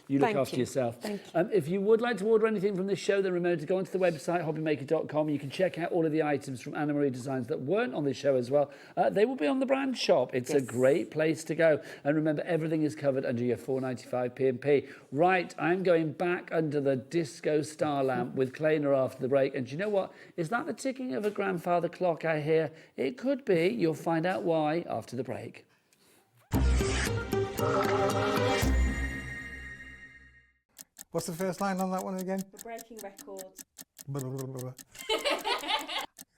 You look Thank after you. yourself. Thank If you would like to order anything from this show, then remember to go onto the website, hobbymaker.com. You can check out all of the items from Anna Marie Designs that weren't on this show as well. They will be on the brand shop. It's a great place to go. And remember, everything is covered under your £4.95 P&P. Right, I'm going back under the disco star lamp with Claina after the break. And do you know what? Is that the ticking of a grandfather clock I hear? It could be. You'll find out why after the break. What's the first line on that one again? We're breaking records. Blah, blah, blah, blah.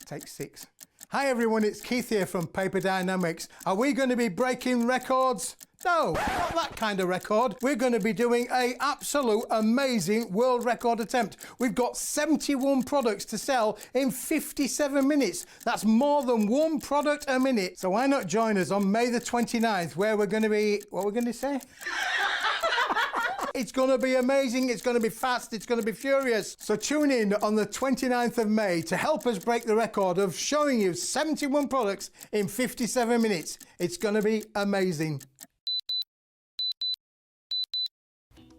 Take 6. Hi everyone, it's Keith here from Paper Dynamics. Are we going to be breaking records? No, not that kind of record. We're going to be doing an absolute amazing world record attempt. We've got 71 products to sell in 57 minutes. That's more than one product a minute. So why not join us on May the 29th, where we're going to be, what we're going to say? It's going to be amazing, it's going to be fast, it's going to be furious. So tune in on the 29th of May to help us break the record of showing you 71 products in 57 minutes. It's going to be amazing.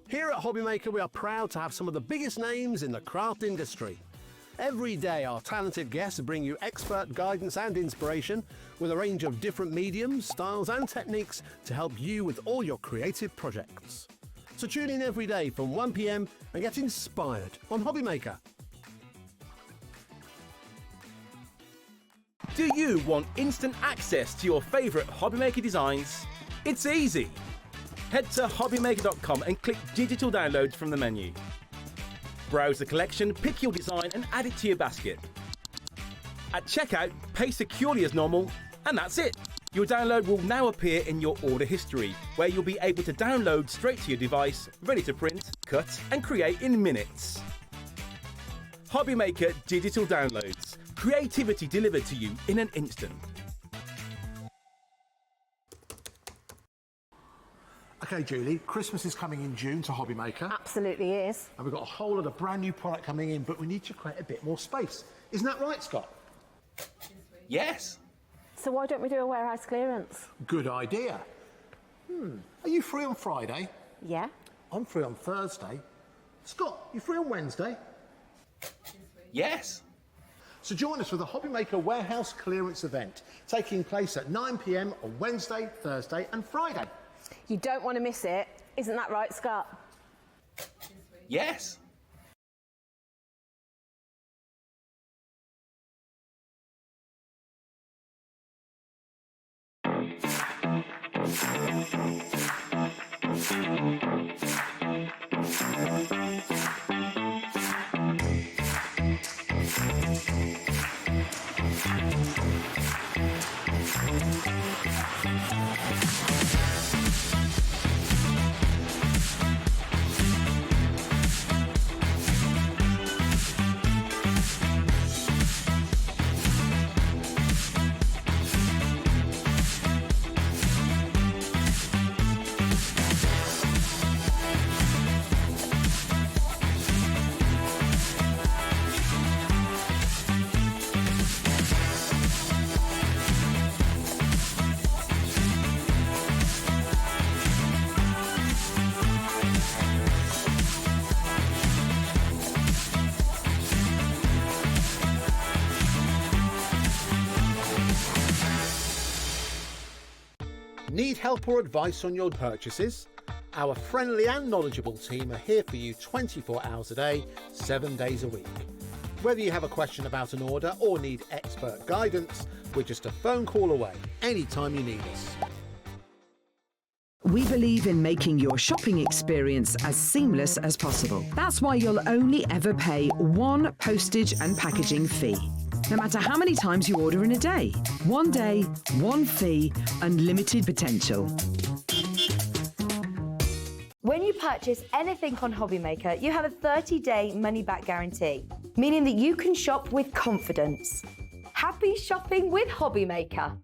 Here at HobbyMaker, we are proud to have some of the biggest names in the craft industry. Every day, our talented guests bring you expert guidance and inspiration with a range of different mediums, styles and techniques to help you with all your creative projects. So tune in every day from 1 p.m. and get inspired on HobbyMaker. Do you want instant access to your favourite HobbyMaker designs? It's easy. Head to hobbymaker.com and click digital downloads from the menu. Browse the collection, pick your design and add it to your basket. At checkout, pay securely as normal, and that's it. Your download will now appear in your order history, where you'll be able to download straight to your device, ready to print, cut and create in minutes. HobbyMaker Digital Downloads. Creativity delivered to you in an instant. Okay, Julie, Christmas is coming in June to HobbyMaker. Absolutely is. And we've got a whole lot of brand new product coming in, but we need to create a bit more space. Isn't that right, Scott? Yes. So why don't we do a warehouse clearance? Good idea. Are you free on Friday? Yeah. I'm free on Thursday. Scott, you free on Wednesday? Yes. So join us for the HobbyMaker Warehouse Clearance event, taking place at 9 p.m. on Wednesday, Thursday and Friday. You don't want to miss it. Isn't that right, Scott? Yes. Need help or advice on your purchases? Our friendly and knowledgeable team are here for you 24 hours a day, 7 days a week. Whether you have a question about an order or need expert guidance, we're just a phone call away anytime you need us. We believe in making your shopping experience as seamless as possible. That's why you'll only ever pay one postage and packaging fee. no matter how many times you order in a day. One day, one fee, unlimited potential. When you purchase anything on HobbyMaker, you have a 30-day money-back guarantee, meaning that you can shop with confidence. Happy shopping with HobbyMaker.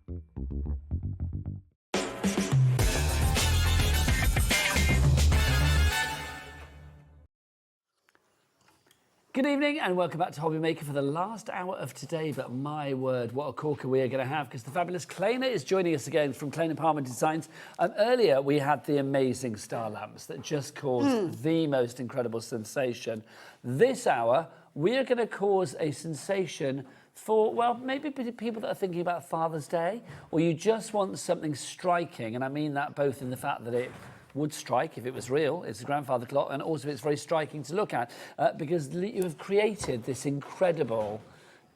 Good evening and welcome back to HobbyMaker for the last hour of today, but my word, what a corker we are going to have, because the fabulous Claina is joining us again from Claina Palmer Designs. Earlier we had the amazing star lamps that just caused the most incredible sensation. This hour we are going to cause a sensation for, well, maybe people that are thinking about Father's Day, or you just want something striking, and I mean that both in the fact that it would strike if it was real. It's a grandfather clock, and also it's very striking to look at because you have created this incredible,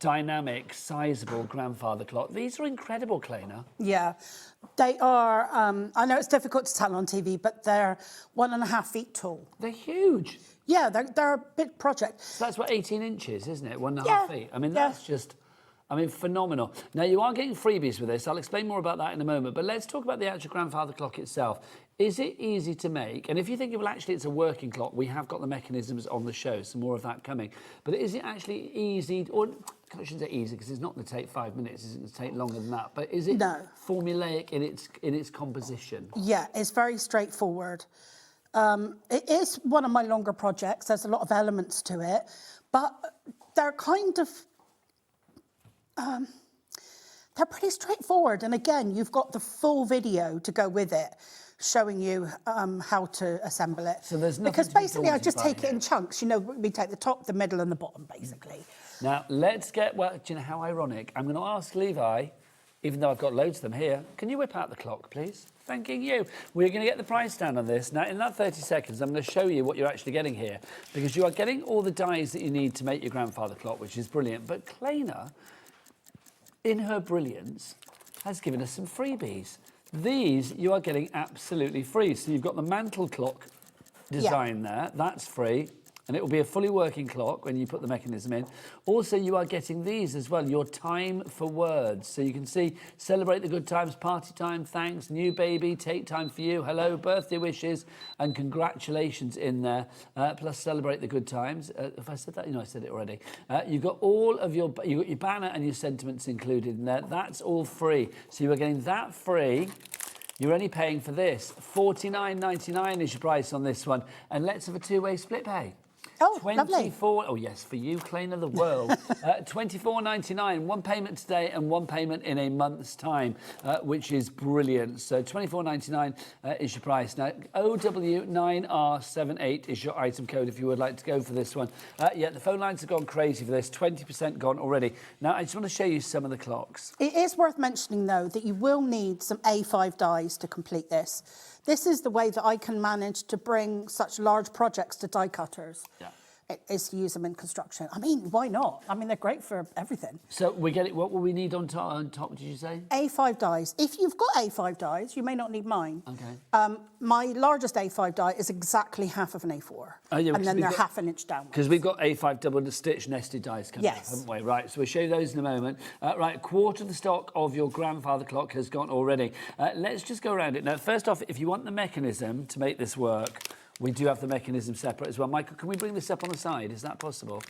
dynamic, sizable grandfather clock. These are incredible, Claina. Yeah, they are. I know it's difficult to tell on TV, but they're 1.5 feet tall. They're huge. Yeah, they're a big project. So that's what 18 inches, isn't it? 1.5 feet. I mean, that's just, I mean, phenomenal. Now, you are getting freebies with this. I'll explain more about that in a moment, but let's talk about the actual grandfather clock itself. Is it easy to make? And if you think, well, actually, it's a working clock, we have got the mechanisms on the show, so more of that coming. But is it actually easy, or I shouldn't say easy, because it's not going to take 5 minutes, it's going to take longer than that. But is it formulaic in its composition? Yeah, it's very straightforward. It is one of my longer projects. There's a lot of elements to it, but they're kind of, they're pretty straightforward. And again, you've got the full video to go with it, showing you how to assemble it. So there's nothing because basically I just take it in chunks. You know, we take the top, the middle and the bottom, basically. Now, let's get, well, do you know how ironic? I'm going to ask Levi, even though I've got loads of them here, can you whip out the clock, please? Thanking you. We're going to get the price down on this. Now, in that 30 seconds, I'm going to show you what you're actually getting here, because you are getting all the dies that you need to make your grandfather clock, which is brilliant. But Claina, in her brilliance, has given us some freebies. These you are getting absolutely free. So you've got the mantle clock design there. That's free. And it will be a fully working clock when you put the mechanism in. Also, you are getting these as well, your time for words. So you can see, celebrate the good times, party time, thanks, new baby, take time for you, hello, birthday wishes, and congratulations in there, plus celebrate the good times. If I said that, you know, I said it already. You've got all of your banner and your sentiments included in there. That's all free. So you are getting that free. You're only paying for this. $49.99 is your price on this one. And let's have a two-way split pay. Oh, 24, lovely. oh yes, for you, Claina the world. $24.99, one payment today and one payment in a month's time, which is brilliant. So $24.99 is your price. Now, OW9R78 is your item code if you would like to go for this one. Yeah, the phone lines have gone crazy for this, 20% gone already. Now, I just want to show you some of the clocks. It is worth mentioning, though, that you will need some A5 dies to complete this. This is the way that I can manage to bring such large projects to die cutters. Yeah. It is to use them in construction. I mean, why not? I mean, they're great for everything. So we get it. What will we need on top, did you say? A5 dies. If you've got A5 dies, you may not need mine. Okay. My largest A5 die is exactly half of an A4. Oh, yeah, and then they're half an inch down. Because we've got A5 double stitch nested dies coming up, haven't we? Right, so we'll show you those in a moment. Right, a quarter of the stock of your grandfather clock has gone already. Let's just go around it. Now, first off, if you want the mechanism to make this work, we do have the mechanism separate as well. Michael, can we bring this up on the side? Is that possible?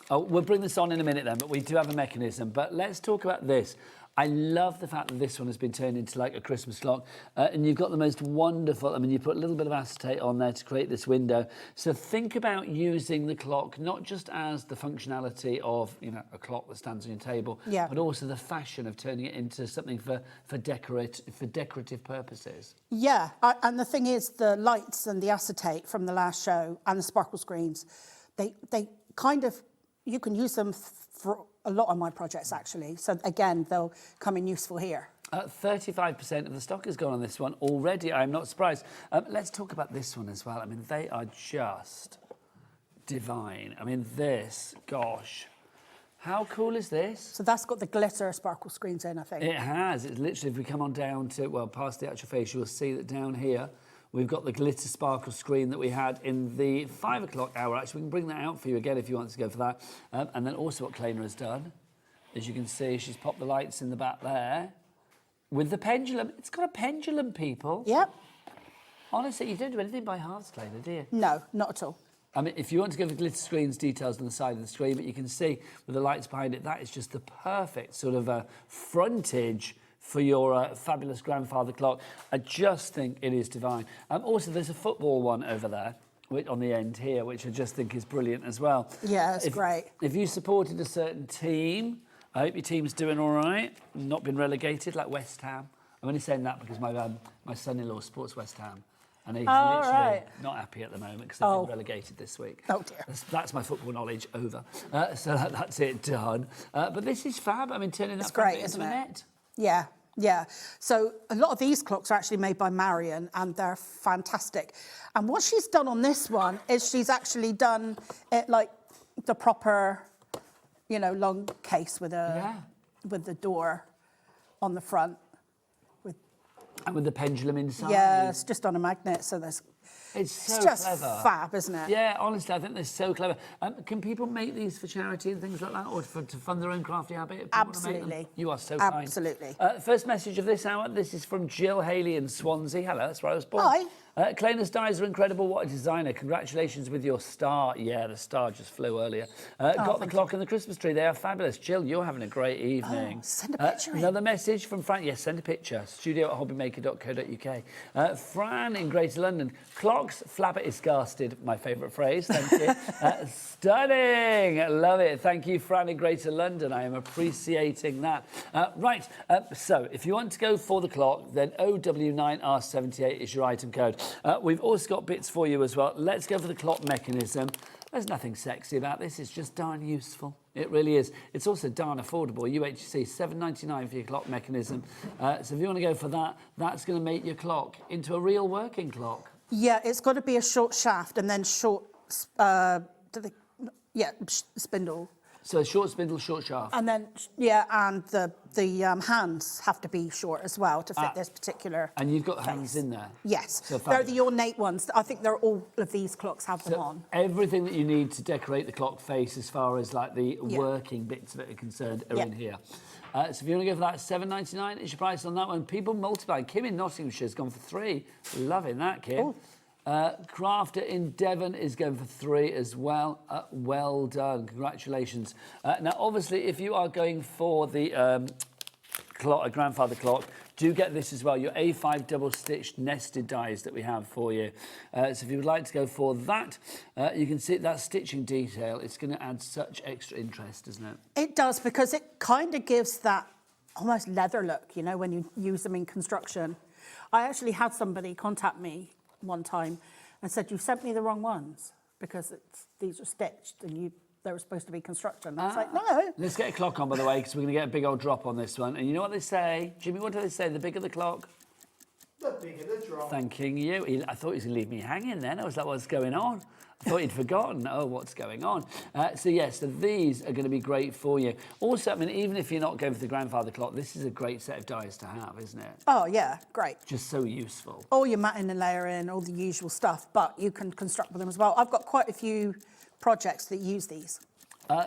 Oh, we'll bring this on in a minute then, but we do have a mechanism. But let's talk about this. I love the fact that this one has been turned into like a Christmas clock. And you've got the most wonderful, I mean, you put a little bit of acetate on there to create this window. So think about using the clock, not just as the functionality of, you know, a clock that stands on your table, but also the fashion of turning it into something for decorative purposes. Yeah, and the thing is, the lights and the acetate from the last show and the sparkle screens, they kind of, you can use them for a lot of my projects, actually. So, again, they'll come in useful here. 35% of the stock has gone on this one already. I'm not surprised. Let's talk about this one as well. I mean, they are just divine. I mean, this, gosh. How cool is this? So that's got the glitter sparkle screens in, I think. It has. It's literally, if we come on down to, well, past the actual face, you'll see that down here, we've got the glitter sparkle screen that we had in the 5 o'clock hour. Actually, we can bring that out for you again if you want to go for that. And then also what Claina has done As you can see, she's popped the lights in the back there. With the pendulum. It's got a pendulum, people. Yep. Honestly, you don't do anything by halves, Claina, do you? No, not at all. I mean, if you want to go for glitter screens, details on the side of the screen, but you can see with the lights behind it, that is just the perfect sort of frontage for your fabulous grandfather clock. I just think it is divine. Also, there's a football one over there on the end here, which I just think is brilliant as well. Yeah, it's great. If you supported a certain team, I hope your team's doing all right, not been relegated like West Ham. I'm only saying that because my son-in-law supports West Ham. And he's literally not happy at the moment because they've been relegated this week. Oh, dear. That's my football knowledge over. So that's it done. But this is fab. I mean, turning that great, into a net. Yeah, yeah. So a lot of these clocks are actually made by Marion and they're fantastic. And what she's done on this one is she's actually done it like the proper, you know, long case with the door on the front. And with the pendulum inside. Yeah, it's just on a magnet, so it's so just clever. Fab, isn't it? Yeah, honestly, I think they're so clever. Can people make these for charity and things like that, or to fund their own crafty habit? Absolutely. You are so kind. Absolutely. First message of this hour. This is from Jill Haley in Swansea. Hello, that's where I was born. Hi. Claina's dies are incredible. What a designer. Congratulations with your star. Yeah, the star just flew earlier. Got the clock and the Christmas tree. They are fabulous. Jill, you're having a great evening. Send a picture in. Another message from Fran. Yes, send a picture. studio@hobbymaker.co.uk. Fran in Greater London. Clocks flabbergasted. My favourite phrase. Thank you. Stunning. Love it. Thank you, Fran in Greater London. I am appreciating that. Right. So if you want to go for the clock, then OW9R78 is your item code. We've also got bits for you as well. Let's go for the clock mechanism. There's nothing sexy about this. It's just darn useful. It really is. It's also darn affordable. UHC $7.99 for your clock mechanism. So if you want to go for that, that's going to make your clock into a real working clock. Yeah, it's got to be a short shaft and then short, spindle. So a short spindle, short shaft. And then, and the hands have to be short as well to fit this particular And you've got hands in there? Yes. So they're the ornate ones. I think they're all of these clocks have them on. Everything that you need to decorate the clock face as far as like the working bits of it are concerned are in here. So if you want to go for that, $7.99 is your price on that one. People multiplying. Kim in Nottinghamshire has gone for 3. Loving that, Kim. Ooh. Crafter in Devon is going for 3 as well. Well done. Congratulations. Now, obviously, if you are going for the grandfather clock, do get this as well, your A5 double-stitched nested dies that we have for you. So if you would like to go for that, you can see that stitching detail. It's going to add such extra interest, doesn't it? It does, because it kind of gives that almost leather look, you know, when you use them in construction. I actually had somebody contact me one time and said, you sent me the wrong ones because these are stitched and they were supposed to be construction. I was like, no. Let's get a clock on, by the way, because we're going to get a big old drop on this one. And you know what they say? Jimmy, what do they say? The bigger the clock? The bigger the drop. Thanking you. I thought he was going to leave me hanging then. I was like, what's going on? I thought he'd forgotten. Oh, what's going on? So these are going to be great for you. Also, I mean, even if you're not going for the grandfather clock, this is a great set of dies to have, isn't it? Oh, yeah, great. Just so useful. All your matting and layering, all the usual stuff, but you can construct with them as well. I've got quite a few projects that use these.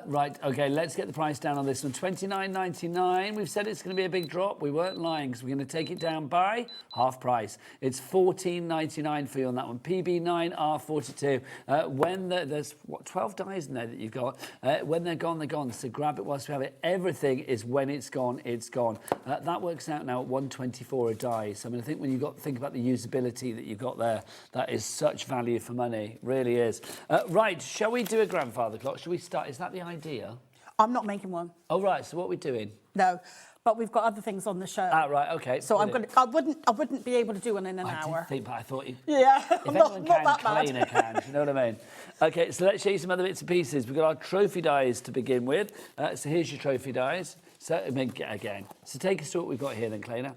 Right, OK, let's get the price down on this one. $29.99. We've said it's going to be a big drop. We weren't lying, because we're going to take it down by half price. It's $14.99 for you on that one. PB9R42. There's, 12 dies in there that you've got. When they're gone, they're gone. So grab it whilst we have it. Everything is when it's gone, it's gone. That works out now at $124 a die. So I mean, I think when you think about the usability that you've got there, that is such value for money. Really is. Right, shall we do a grandfather clock? Shall we start? Is that the idea? I'm not making one. Oh, right. So what are we doing? No, but we've got other things on the show. Right. OK. So I wouldn't be able to do one in an hour. I didn't think, but I thought you... Yeah, if anyone can, Claina can. You know what I mean? OK, so let's show you some other bits and pieces. We've got our trophy dies to begin with. So here's your trophy dies. So, again. So take us to what we've got here then, Claina.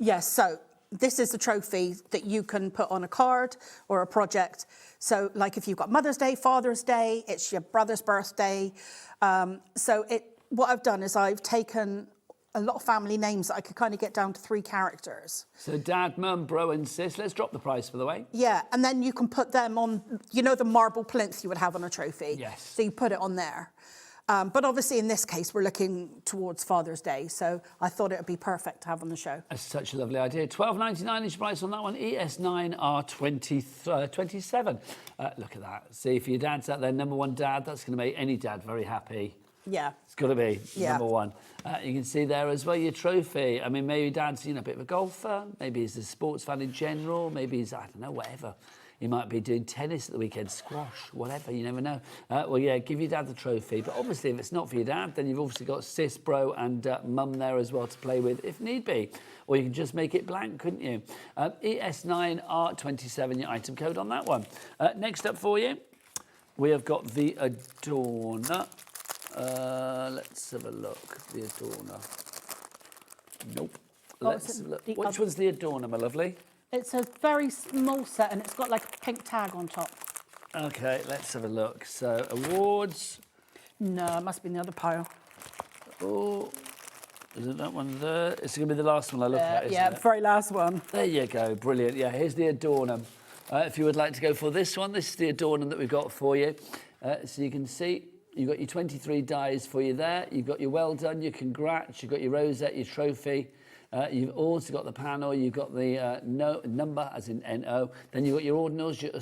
Yes, so this is a trophy that you can put on a card or a project. So like if you've got Mother's Day, Father's Day, it's your brother's birthday. What I've done is I've taken a lot of family names that I could kind of get down to 3 characters. So dad, mum, bro and sis. Let's drop the price, by the way. Yeah, and then you can put them on, you know, the marble plinth you would have on a trophy. Yes. So you put it on there. But obviously in this case, we're looking towards Father's Day, so I thought it would be perfect to have on the show. That's such a lovely idea. $12.99 is your price on that one. ES9R27. Look at that. See, for your dads out there, #1 dad, that's going to make any dad very happy. Yeah. It's got to be Yeah. #1. You can see there as well your trophy. I mean, maybe dad's, a bit of a golfer. Maybe he's a sports fan in general. Maybe he's, I don't know, whatever. He might be doing tennis at the weekend, squash, whatever, you never know. Well, yeah, give your dad the trophy. But obviously, if it's not for your dad, then you've obviously got sis, bro, and mum there as well to play with, if need be. Or you can just make it blank, couldn't you? ES9R27, your item code on that one. Next up for you, we have got the Adorner. Let's have a look. The Adorner. Nope. Let's have a look. Which one's the Adorner, my lovely? It's a very small set and it's got like a pink tag on top. Okay, let's have a look. So, awards. No, it must be in the other pile. Oh, isn't that one there? It's going to be the last one I look at, isn't yeah, it? very last one. There you go, brilliant. Yeah, here's the Adorner. If you would like to go for this one, this is the Adorner that we've got for you. So you can see you've got your 23 dies for you there. You've got your well done, your congrats, you've got your rosette, your trophy. You've also got the panel, you've got the number, as in NO. Then you've got your ordinals, your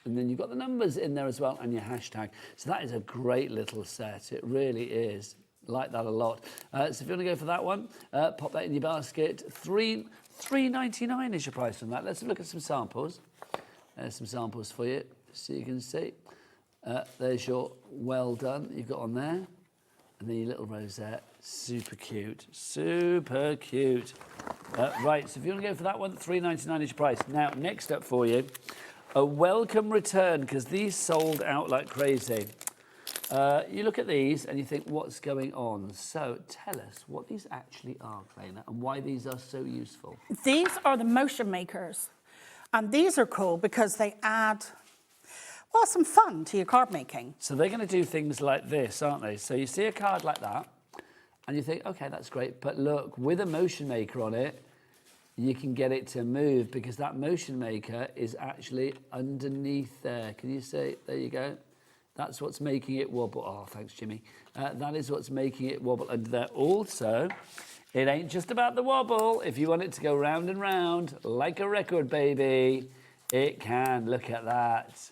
and then you've got the numbers in there as well, and your hashtag. So that is a great little set. It really is. Like that a lot. So if you want to go for that one, pop that in your basket. $3.99 is your price on that. Let's look at some samples. There's some samples for you, so you can see. There's your well done you've got on there. And then your little rosette. Super cute. Super cute. Right, so if you want to go for that one, $3.99 is your price. Now, next up for you, a welcome return, because these sold out like crazy. You look at these and you think, what's going on? So tell us what these actually are, Claina, and why these are so useful. These are the motion makers. And these are cool because they add, well, some fun to your card making. So they're going to do things like this, aren't they? So you see a card like that, and you think, okay, that's great. But look, with a motion maker on it, you can get it to move because that motion maker is actually underneath there. Can you see? There you go. That's what's making it wobble. Oh, thanks, Jimmy. That is what's making it wobble under there. Also, it ain't just about the wobble. If you want it to go round and round, like a record, baby, it can. Look at that.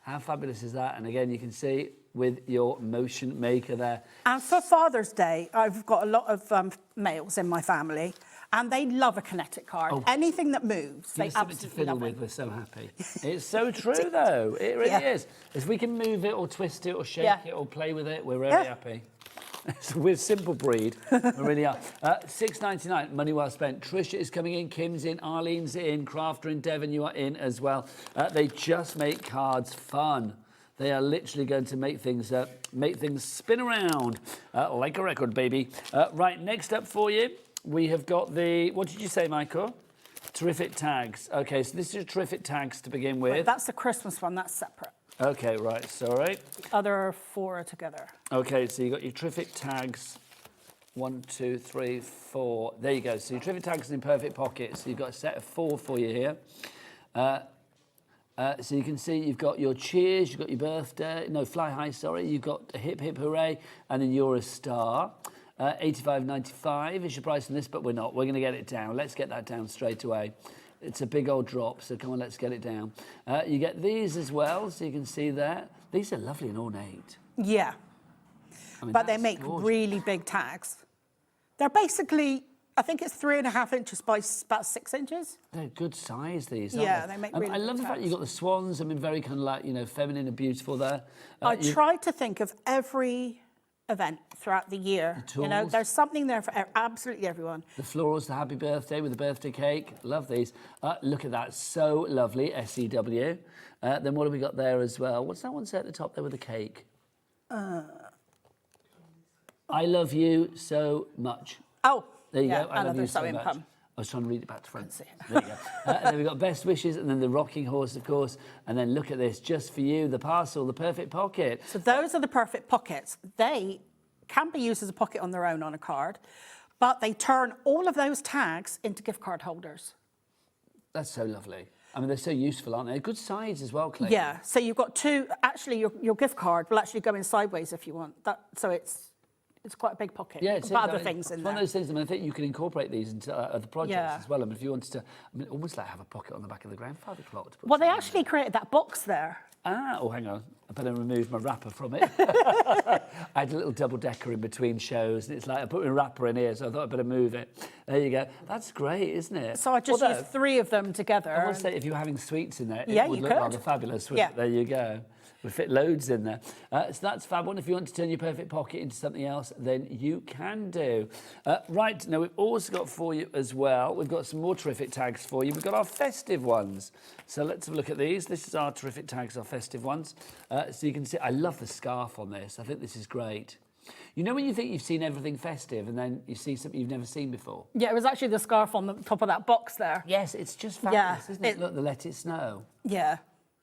How fabulous is that? And again, you can see with your motion maker there. And for Father's Day, I've got a lot of males in my family, and they love a kinetic card. Oh. Anything that moves, they absolutely love it. We're so happy. It's so true, though. It really is. If we can move it or twist it or shake it or play with it, we're really happy. We're simple breed. We really are. $6.99, money well spent. Trisha is coming in, Kim's in, Arlene's in, Crafter and Devon, you are in as well. They just make cards fun. They are literally going to make things spin around like a record, baby. Right, next up for you, we have got the, what did you say, Michael? Terrific tags. Okay, so this is your terrific tags to begin with. Right, that's the Christmas one, that's separate. Okay, right, sorry. The other four are together. Okay, so you got your terrific tags. 1, 2, 3, 4. There you go. So your terrific tags are in perfect pockets. So you've got a set of 4 for you here. So you can see you've got your cheers, you've got your birthday, no, fly high, sorry. You've got a hip, hip, hooray, and then you're a star. $85.95 is your price on this, but we're not. We're going to get it down. Let's get that down straight away. It's a big old drop, so come on, let's get it down. You get these as well, so you can see there. These are lovely and ornate. Yeah. I mean, but they make really big tags. They're basically, I think it's 3.5 inches by about 6 inches. They're good size, these, aren't yeah, they make really I love the fact you've got the swans. I mean, very kind of like, you know, feminine and beautiful there. I tried to think of every event throughout the year. You know, there's something there for absolutely everyone. The florals, the happy birthday with the birthday cake. Love these. Look at that. So lovely. SEW. Then what have we got there as well? What's that one say at the top there with the cake? I love you so much. Oh, there you yeah, go. I love you so much. Income. I was trying to read it back to front. There you go. And then we've got best wishes, and then the rocking horse, of course. And then look at this, just for you, the parcel, the perfect pocket. So those are the perfect pockets. They can be used as a pocket on their own on a card, but they turn all of those tags into gift card holders. That's so lovely. I mean, they're so useful, aren't they? Good size as well, Clay. Yeah, so you've got two, actually your gift card will actually go in sideways if you want. That, so it's quite a big pocket. Yeah, it's other things in it's there. one of those things. I mean, I think you can incorporate these into other projects Yeah. as well. I mean, if you wanted to, I mean, almost like have a pocket on the back of the grandfather clock. To put Well, they actually created that box there. Ah, oh, hang on. I better remove my wrapper from it. I had a little double-decker in between shows, and it's like I put my wrapper in here, so I thought I'd better move it. There you go. That's great, isn't it? So I just used 3 of them together. I would say if you were having sweets in there, Yeah, it would you look could. rather fabulous. Wouldn't Yeah. it? There you go. Would fit loads in there. So that's fab one. If you want to turn your perfect pocket into something else, then you can do. Right, now we've also got for you as well, we've got some more terrific tags for you. We've got our festive ones. So let's have a look at these. This is our terrific tags, our festive ones. So you can see, I love the scarf on this. I think this is great. You know when you think you've seen everything festive and then you see something you've never seen before? Yeah, it was actually the scarf on the top of that box there. Yes, it's just fabulous, isn't it? Look, the Let It Snow. Yeah.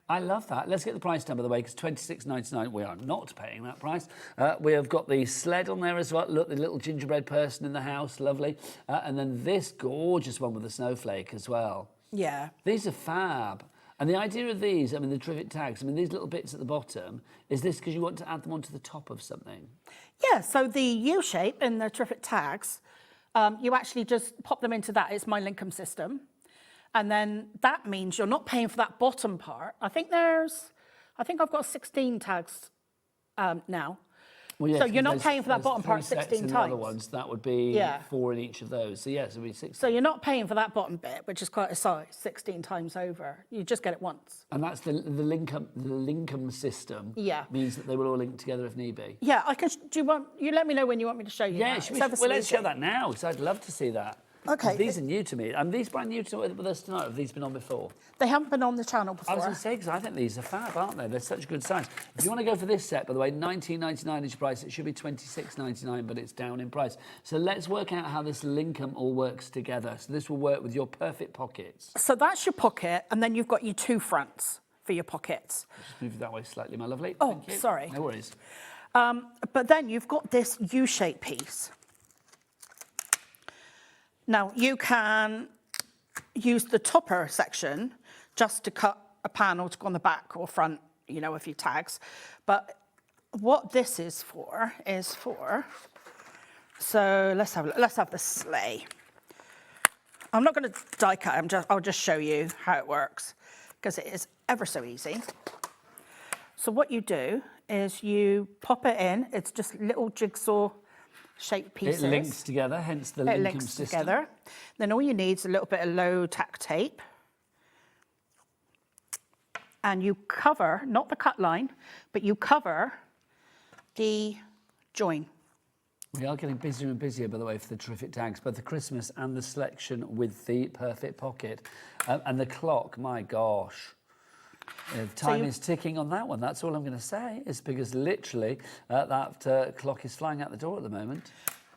I love that. Let's get the price down, by the way, because $26.99, we are not paying that price. We have got the sled on there as well. Look, the little gingerbread person in the house, lovely. And then this gorgeous one with the snowflake as well. Yeah. These are fab. And the idea of these, I mean, the terrific tags, I mean, these little bits at the bottom, is this because you want to add them onto the top of something? Yeah, so the U shape in the terrific tags, you actually just pop them into that. It's my Lincoln system. And then that means you're not paying for that bottom part. I think I've got 16 tags now. Well, yes, so you're not there's- paying for that there's bottom part 3 sets 16 in times. The other ones, that would be 4 in each of those. So yes, it would be 16. So you're not paying for that bottom bit, which is quite a size, 16 times over. You just get it once. And that's the Lincoln system. Yeah. Means that they will all link together if need be. Yeah, I can. You let me know when you want me to show you? Yeah, that. should It's we, ever so well, let's easy. show that now, because I'd love to see that. Okay. These are new to me. And these brand new to with us tonight. Have these been on before? They haven't been on the channel before. I was going to say, because I think these are fab, aren't they? They're such a good size. If you want to go for this set, by the way, $19.99 is your price. It should be $26.99, but it's down in price. So let's work out how this Lincoln all works together. So this will work with your perfect pockets. So that's your pocket, and then you've got your 2 fronts for your pockets. Just move it that way slightly, my lovely. Oh, Thank you. sorry. No worries. But then you've got this U-shaped piece. Now, you can use the topper section just to cut a panel to go on the back or front, you know, of your tags. But what this is for, so let's have the sleigh. I'm not going to die cut, I'll just show you how it works, because it is ever so easy. So what you do is you pop it in, it's just little jigsaw shaped pieces. It links together, hence the It Lincoln links system. together. Then all you need is a little bit of low tack tape. And you cover, not the cut line, but you cover the join. We are getting busier and busier, by the way, for the terrific tags, both the Christmas and the selection with the perfect pocket. And the clock, my gosh. Time is ticking on that one. That's all I'm going to say, is because literally that clock is flying out the door at the moment.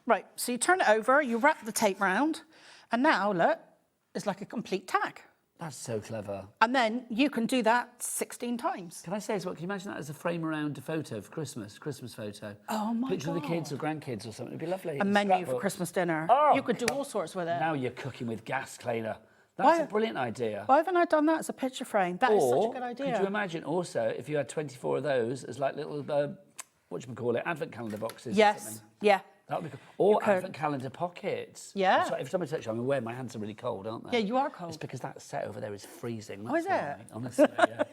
Right, so you turn it over, you wrap the tape round, and now, look, it's like a complete tag. That's so clever. And then you can do that 16 times. Can I say as well, can you imagine that as a frame around a photo for Christmas photo? Oh, my Picture God. of the kids or grandkids or something. It'd be lovely. A menu for Christmas dinner. Oh, you could do all sorts with it. Now you're cooking with gas, Claina. That's a brilliant idea. Why haven't I done that as a picture frame? That is such a good idea. Could you imagine also if you had 24 of those as like little, whatchamacallit, advent calendar boxes or Yes, something? yeah. That would be cool. Or advent calendar pockets. Yeah. Sorry, if somebody touches you, I'm aware my hands are really cold, aren't they? Yeah, you are cold. It's because that set over there is freezing. Oh, is it? why, honestly, yeah.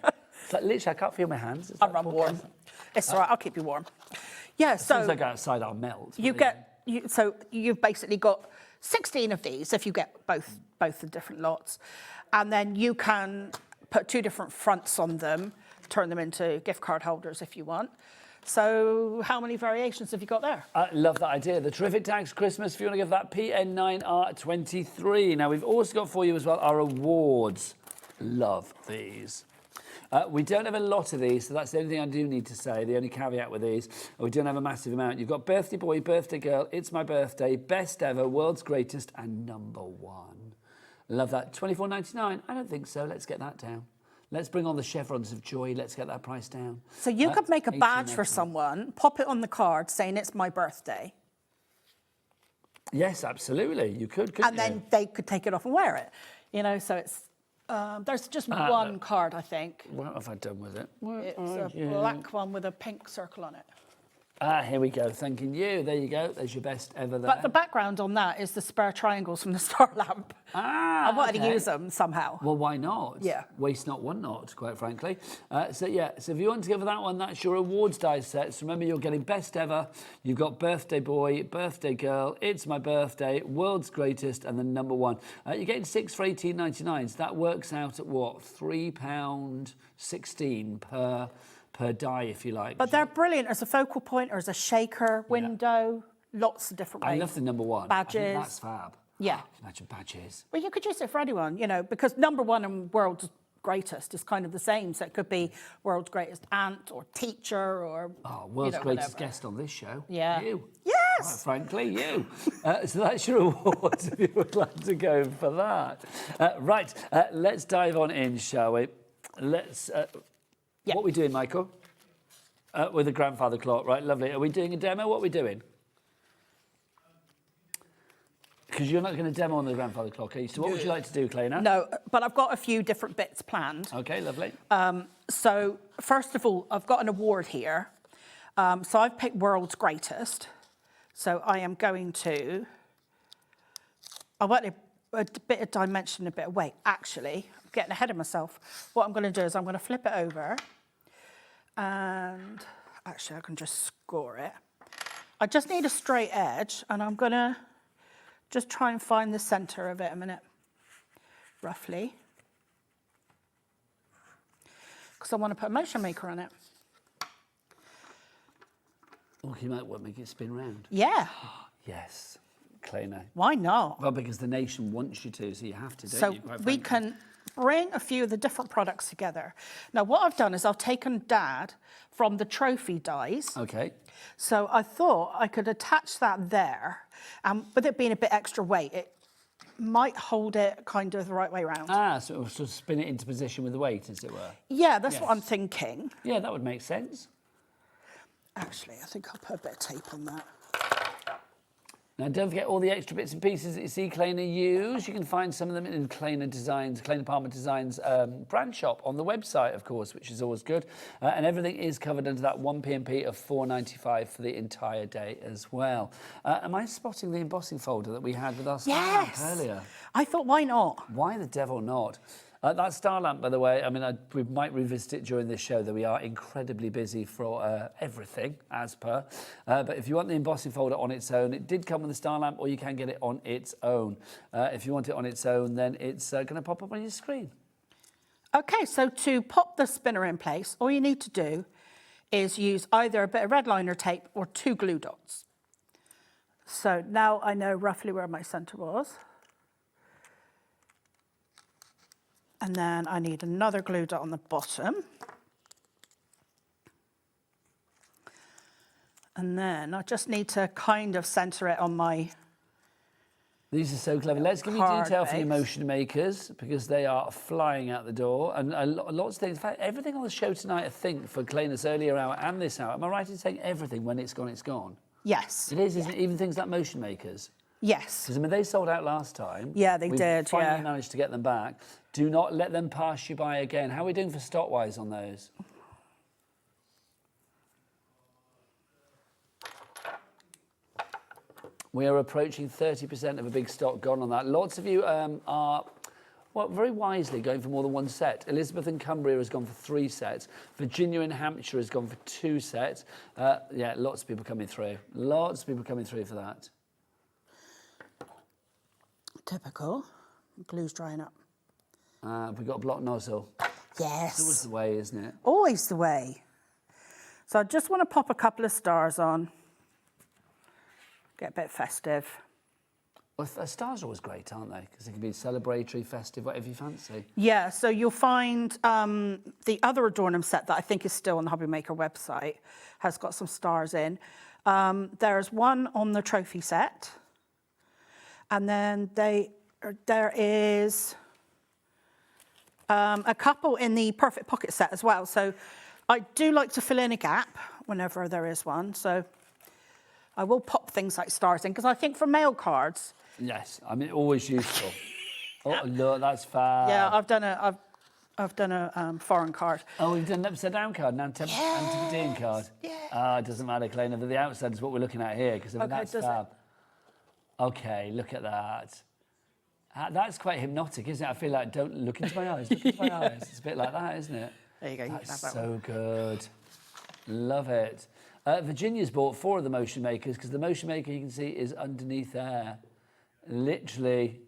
It's like literally, I can't feel my hands. It's I'll like run warm. It's all right, I'll keep you warm. Yeah, As soon as so I go outside, I'll melt. so you've basically got 16 of these if you get both the different lots. And then you can put 2 different fronts on them, turn them into gift card holders if you want. So how many variations have you got there? I love that idea. The terrific tags Christmas, if you want to give that PN9R23. Now, we've also got for you as well our awards. Love these. We don't have a lot of these, so that's the only thing I do need to say, the only caveat with these. We don't have a massive amount. You've got birthday boy, birthday girl, it's my birthday, best ever, world's greatest, and #1. Love that. $24.99? I don't think so. Let's get that down. Let's bring on the chevrons of joy. Let's get that price down. So you could make a badge for $18.99. someone, pop it on the card saying it's my birthday. Yes, absolutely. You could, couldn't And then they could take it off and wear it. You know, so it's There's just one card, I think. What have I done with it? It's a black one with a pink circle on it. Ah, here we go. Thanking you. There you go. There's your best ever there. But the background on that is the square triangles from the star lamp. Ah, I wanted okay. to use them somehow. Well, why not? Yeah. Waste not, want not, quite frankly. So if you want to go for that one, that's your awards die sets. Remember, you're getting best ever. You've got birthday boy, birthday girl, it's my birthday, world's greatest, and the number one. You're getting 6 for $18.99. So that works out at what? £3.16 per die, if you like. But they're brilliant as a focal point or as a shaker, window, lots of different ways. I love the number one. Badges. I think that's fab. Yeah. Imagine badges. Well, you could use it for anyone, you know, because number one and world's greatest is kind of the same. So it could be world's greatest aunt or teacher or World's greatest whatever. guest on this show. Yeah. You. Yes. Quite frankly, you. So that's your awards if you would like to go for that. Right, let's dive on in, shall we? Let's. What are we doing, Michael? With the grandfather clock, right? Lovely. Are we doing a demo? What are we doing? Because you're not going to demo on the grandfather clock, are you? So what would you like to do, Claina? No, but I've got a few different bits planned. Okay, lovely. So first of all, I've got an award here. So I've picked World's Greatest. So I am going to... I want a bit of dimension, a bit of weight. Actually, I'm getting ahead of myself. What I'm going to do is I'm going to flip it over. And actually, I can just score it. I just need a straight edge, and I'm going to just try and find the centre of it a minute, roughly. Because I want to put a motion maker on it. Oh, you might want to make it spin round. Yeah. Yes, Claina. Why not? Well, because the nation wants you to, so you have to, don't So you? Quite we frankly. can bring a few of the different products together. Now, what I've done is I've taken Dad from the trophy dies. Okay. So I thought I could attach that there, and with it being a bit extra weight, it might hold it kind of the right way around. Ah, so it'll sort of spin it into position with the weight, as it were. Yeah, that's Yes. what I'm thinking. Yeah, that would make sense. Actually, I think I'll put a bit of tape on that. Now, don't forget all the extra bits and pieces that you see Claina use. You can find some of them in Claina Designs, Claina Palmer Designs brand shop on the website, of course, which is always good. And everything is covered under that 1 PMP of $4.95 for the entire day as well. Am I spotting the embossing folder that we had with our star lamp earlier? I thought, why not? Why the devil not? That star lamp, by the way, I mean, we might revisit it during this show, though we are incredibly busy for everything, as per. But if you want the embossing folder on its own, it did come with the star lamp, or you can get it on its own. If you want it on its own, then it's going to pop up on your screen. Okay, so to pop the spinner in place, all you need to do is use either a bit of red liner tape or 2 glue dots. So now I know roughly where my centre was. And then I need another glue dot on the bottom. And then I just need to kind of centre it on my These are so clever. Let's give you card detail for your base. motion makers, because they are flying out the door. And lots of things. In fact, everything on the show tonight, I think, for Claina's earlier hour and this hour, am I right in saying everything, when it's gone, it's gone? Yes. It is, isn't it? Even things like motion makers. Yes. Because, I mean, they sold out last time. Yeah, they We've did, finally yeah. managed to get them back. Do not let them pass you by again. How are we doing for stock-wise on those? We are approaching 30% of a big stock gone on that. Lots of you are, well, very wisely going for more than one set. Elizabeth in Cumbria has gone for 3 sets. Virginia in Hampshire has gone for 2 sets. Yeah, lots of people coming through. Lots of people coming through for that. Typical. Glue's drying up. We've got a block nozzle. Yes. It's always the way, isn't it? Always the way. So I just want to pop a couple of stars on. Get a bit festive. Well, stars are always great, aren't they? Because they can be celebratory, festive, whatever you fancy. Yeah, so you'll find the other adornment set that I think is still on the HobbyMaker website has got some stars in. There's one on the trophy set. And then there is a couple in the Perfect Pocket set as well. So I do like to fill in a gap whenever there is one. So I will pop things like stars in, because I think for mail cards... Yes, I mean, always useful. Oh, look, that's fab. Yeah, I've done a foreign card. Oh, you've done an upside down card, an Antipodean card. Yeah. Ah, it doesn't matter, Claina. The outside is what we're looking at here because Okay, that's does fab. Okay, look at that. That's quite hypnotic, isn't it? I feel like don't look into my eyes. Look into my eyes. It's a bit like that, isn't it? There you go. That's so good. Love it. Virginia's bought 4 of the Motion Makers because the Motion Maker you can see is underneath there, literally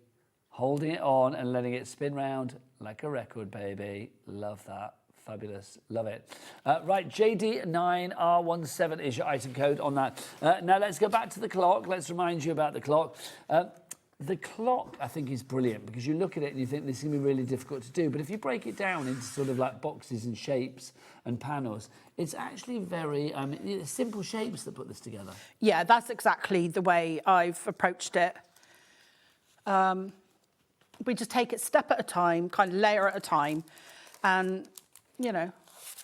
holding it on and letting it spin round like a record, baby. Love that. Fabulous. Love it. Right, JD9R17 is your item code on that. Now let's go back to the clock. Let's remind you about the clock. The clock, I think, is brilliant because you look at it and you think this is going to be really difficult to do. But if you break it down into sort of like boxes and shapes and panels, it's actually very simple shapes that put this together. Yeah, that's exactly the way I've approached it. We just take it step at a time, kind of layer at a time. And, you know,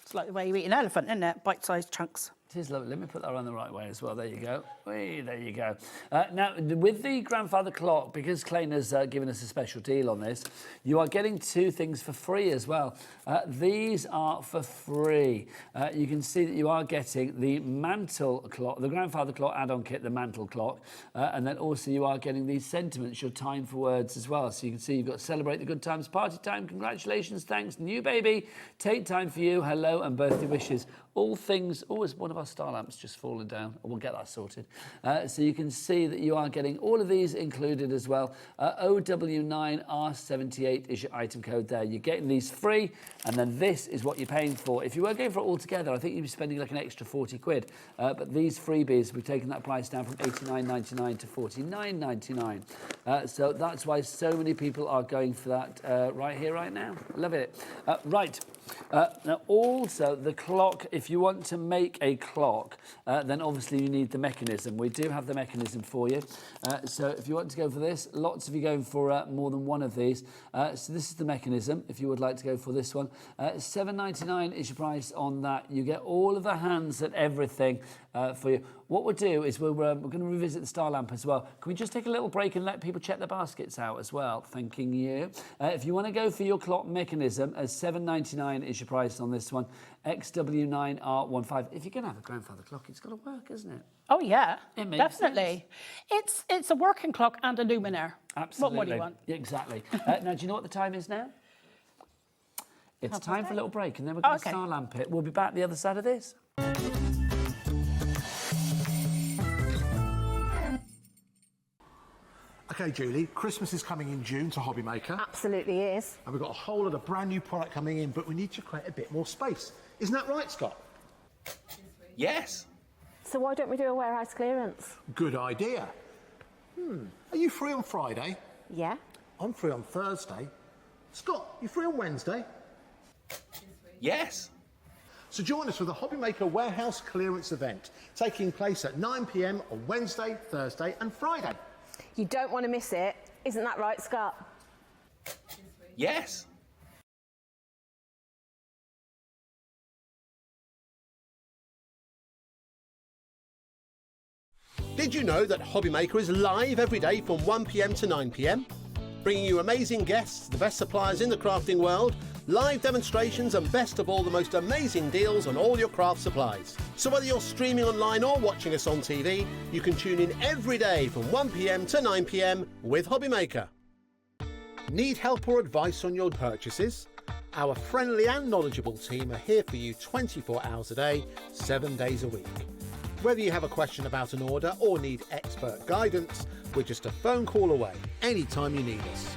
it's like the way you eat an elephant, isn't it? Bite-sized chunks. It is lovely. Let me put that on the right way as well. There you go. There you go. Now, with the grandfather clock, because Claina's given us a special deal on this, you are getting 2 things for free as well. These are for free. You can see that you are getting the mantle clock, the grandfather clock add-on kit, the mantle clock, and then also you are getting these sentiments, your time for words as well. So you can see you've got celebrate the good times, party time, congratulations, thanks, new baby, take time for you, hello, and birthday wishes. All things, always one of our star lamps just fallen down. We'll get that sorted. So you can see that you are getting all of these included as well. OW9R78 is your item code there. You're getting these free, and then this is what you're paying for. If you were going for it all together, I think you'd be spending like an extra 40 quid. But these freebies, we've taken that price down from £89.99 to £49.99. So that's why so many people are going for that right here, right now. Love it. Right. Now, also, the clock, if you want to make a clock, then obviously you need the mechanism. We do have the mechanism for you. So if you want to go for this, lots of you going for more than one of these. So this is the mechanism, if you would like to go for this one. £7.99 is your price on that. You get all of the hands and everything for you. What we'll do is we're going to revisit the star lamp as well. Can we just take a little break and let people check their baskets out as well? Thanking you. If you want to go for your clock mechanism, £7.99 is your price on this one. XW9R15. If you're going to have a grandfather clock, it's got to work, isn't it? Oh, yeah, It makes definitely. It's a working clock and a luminaire. Absolutely. What more do you want? Yeah, exactly. Now, do you know what the time is now? It's time for a little break, and then we're going to star lamp it. We'll be back the other side of this. Okay, Julie, Christmas is coming in June to HobbyMaker. Absolutely is. And we've got a whole lot of brand new product coming in, but we need to create a bit more space. Isn't that right, Scott? Yes. So why don't we do a warehouse clearance? Good idea. Are you free on Friday? Yeah. I'm free on Thursday. Scott, you free on Wednesday? Yes. So join us for the HobbyMaker Warehouse Clearance event, taking place at 9 p.m. on Wednesday, Thursday and Friday. You don't want to miss it. Isn't that right, Scott? Yes. Did you know that HobbyMaker is live every day from 1 p.m. to 9 p.m? Bringing you amazing guests, the best suppliers in the crafting world, live demonstrations and best of all, the most amazing deals on all your craft supplies. So whether you're streaming online or watching us on TV, you can tune in every day from 1 p.m. to 9 p.m. with HobbyMaker. Need help or advice on your purchases? Our friendly and knowledgeable team are here for you 24 hours a day, 7 days a week. Whether you have a question about an order or need expert guidance, we're just a phone call away anytime you need us.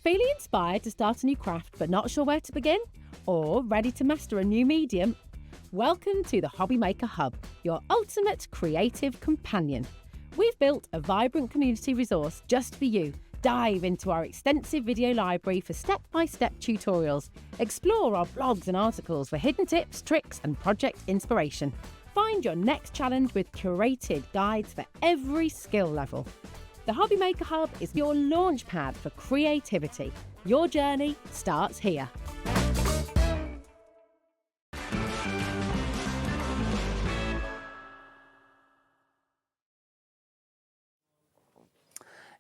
Feeling inspired to start a new craft but not sure where to begin? Or ready to master a new medium? Welcome to the HobbyMaker Hub, your ultimate creative companion. We've built a vibrant community resource just for you. Dive into our extensive video library for step-by-step tutorials. Explore our blogs and articles for hidden tips, tricks and project inspiration. Find your next challenge with curated guides for every skill level. The HobbyMaker Hub is your launchpad for creativity. Your journey starts here.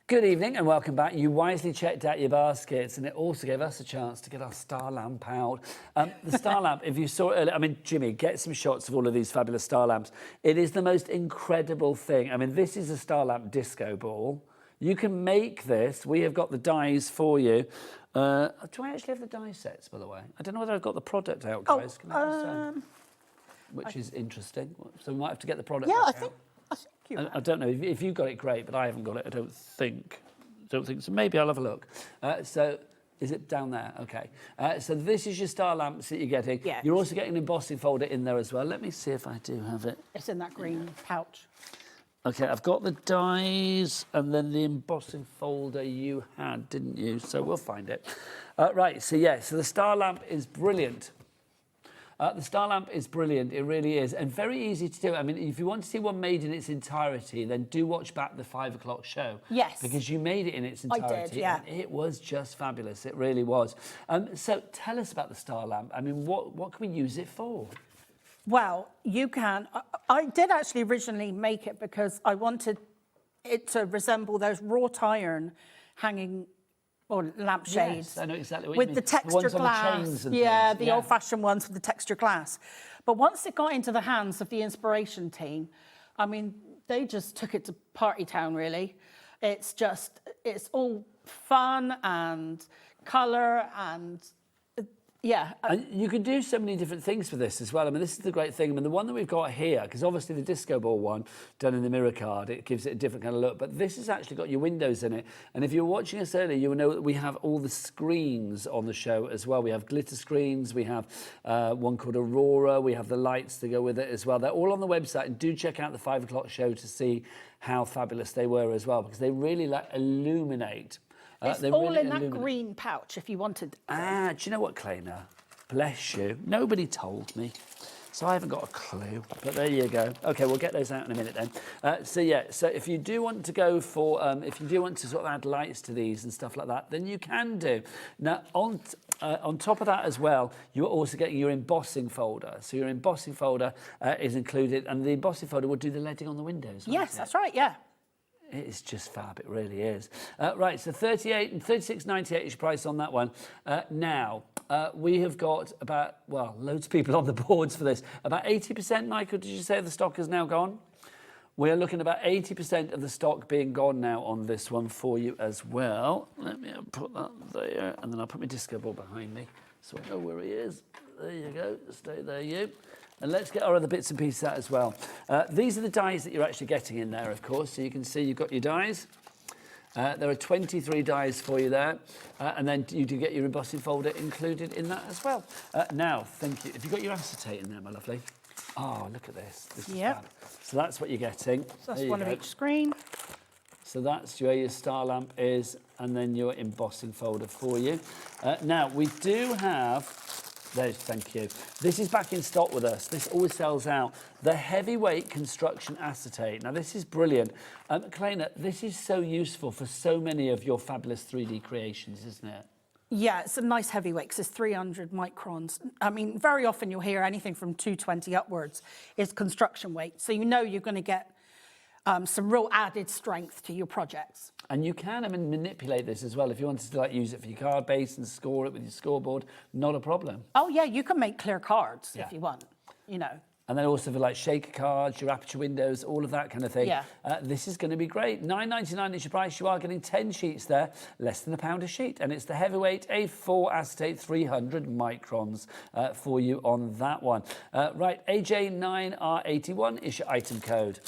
Good evening and welcome back. You wisely checked out your baskets and it also gave us a chance to get our star lamp out. The star lamp, if you saw it earlier, I mean, Jimmy, get some shots of all of these fabulous star lamps. It is the most incredible thing. I mean, this is a star lamp disco ball. You can make this. We have got the dies for you. Do I actually have the die sets, by the way? I don't know whether I've got the product out, guys. Can I just, which is interesting. So we might have to get the product out. I don't know. If you've got it, great, but I haven't got it, I don't think so. Maybe I'll have a look. So is it down there? Okay. So this is your star lamps that you're getting. Yeah. You're also getting an embossing folder in there as well. Let me see if I do have it. It's in that green pouch. Okay, I've got the dies and then the embossing folder you had, didn't you? So we'll find it. Right, so the star lamp is brilliant. The star lamp is brilliant, it really is, and very easy to do. I mean, if you want to see one made in its entirety, then do watch back the 5 o'clock show. Yes. Because you made it in its entirety. I did, yeah. And it was just fabulous, it really was. So tell us about the star lamp. I mean, what can we use it for? Well, you can. I did actually originally make it because I wanted it to resemble those wrought iron hanging or lampshades. Yes, I know exactly what with you mean. the texture glass. The old-fashioned ones with the texture glass. But once it got into the hands of the inspiration team, I mean, they just took it to party town, really. It's all fun and colour and And you can do so many different things for this as well. I mean, this is the great thing. I mean, the one that we've got here, because obviously the disco ball one done in the mirror card, it gives it a different kind of look. But this has actually got your windows in it. And if you were watching us earlier, you will know that we have all the screens on the show as well. We have glitter screens. We have one called Aurora. We have the lights to go with it as well. They're all on the website. And do check out the 5 o'clock show to see how fabulous they were as well, because they really illuminate. It's all in that green pouch if you wanted. Do you know what, Claina? Bless you. Nobody told me, so I haven't got a clue. But there you go. Okay, we'll get those out in a minute then. So if you do want to go for, if you do want to sort of add lights to these and stuff like that, then you can do. Now, on top of that as well, you're also getting your embossing folder. So your embossing folder is included, and the embossing folder will do the leading on the windows. Yes, that's right, yeah. It is just fab, it really is. Right, so 38 and 36.98 is your price on that one. Now, we have got about, loads of people on the boards for this. About 80%, Michael, did you say the stock is now gone? We're looking at about 80% of the stock being gone now on this one for you as well. Let me put that there, and then I'll put my disco ball behind me so I know where he is. There you go, stay there, you. And let's get our other bits and pieces out as well. These are the dies that you're actually getting in there, of course. So you can see you've got your dies. There are 23 dies for you there. And then you do get your embossing folder included in that as well. Now, thank you. Have you got your acetate in there, my lovely? Oh, look at this. This is fab. So that's what you're getting. So that's one of each screen. So that's where your star lamp is, and then your embossing folder for you. Now, we do have... Thank you. This is back in stock with us. This always sells out. The heavyweight construction acetate. Now, this is brilliant. Claina, this is so useful for so many of your fabulous 3D creations, isn't it? Yeah, it's a nice heavyweight because it's 300 microns. I mean, very often you'll hear anything from 220 upwards is construction weight. So you know you're going to get some real added strength to your projects. And you can manipulate this as well. If you wanted to use it for your card base and score it with your scoreboard, not a problem. Oh yeah, you can make clear cards if you want, you know. And then also for shaker cards, your aperture windows, all of that kind of thing. Yeah. This is going to be great. $9.99 is your price. You are getting 10 sheets there, less than £1 a sheet. And it's the heavyweight A4 acetate 300 microns for you on that one. Right, AJ9R81 is your item code.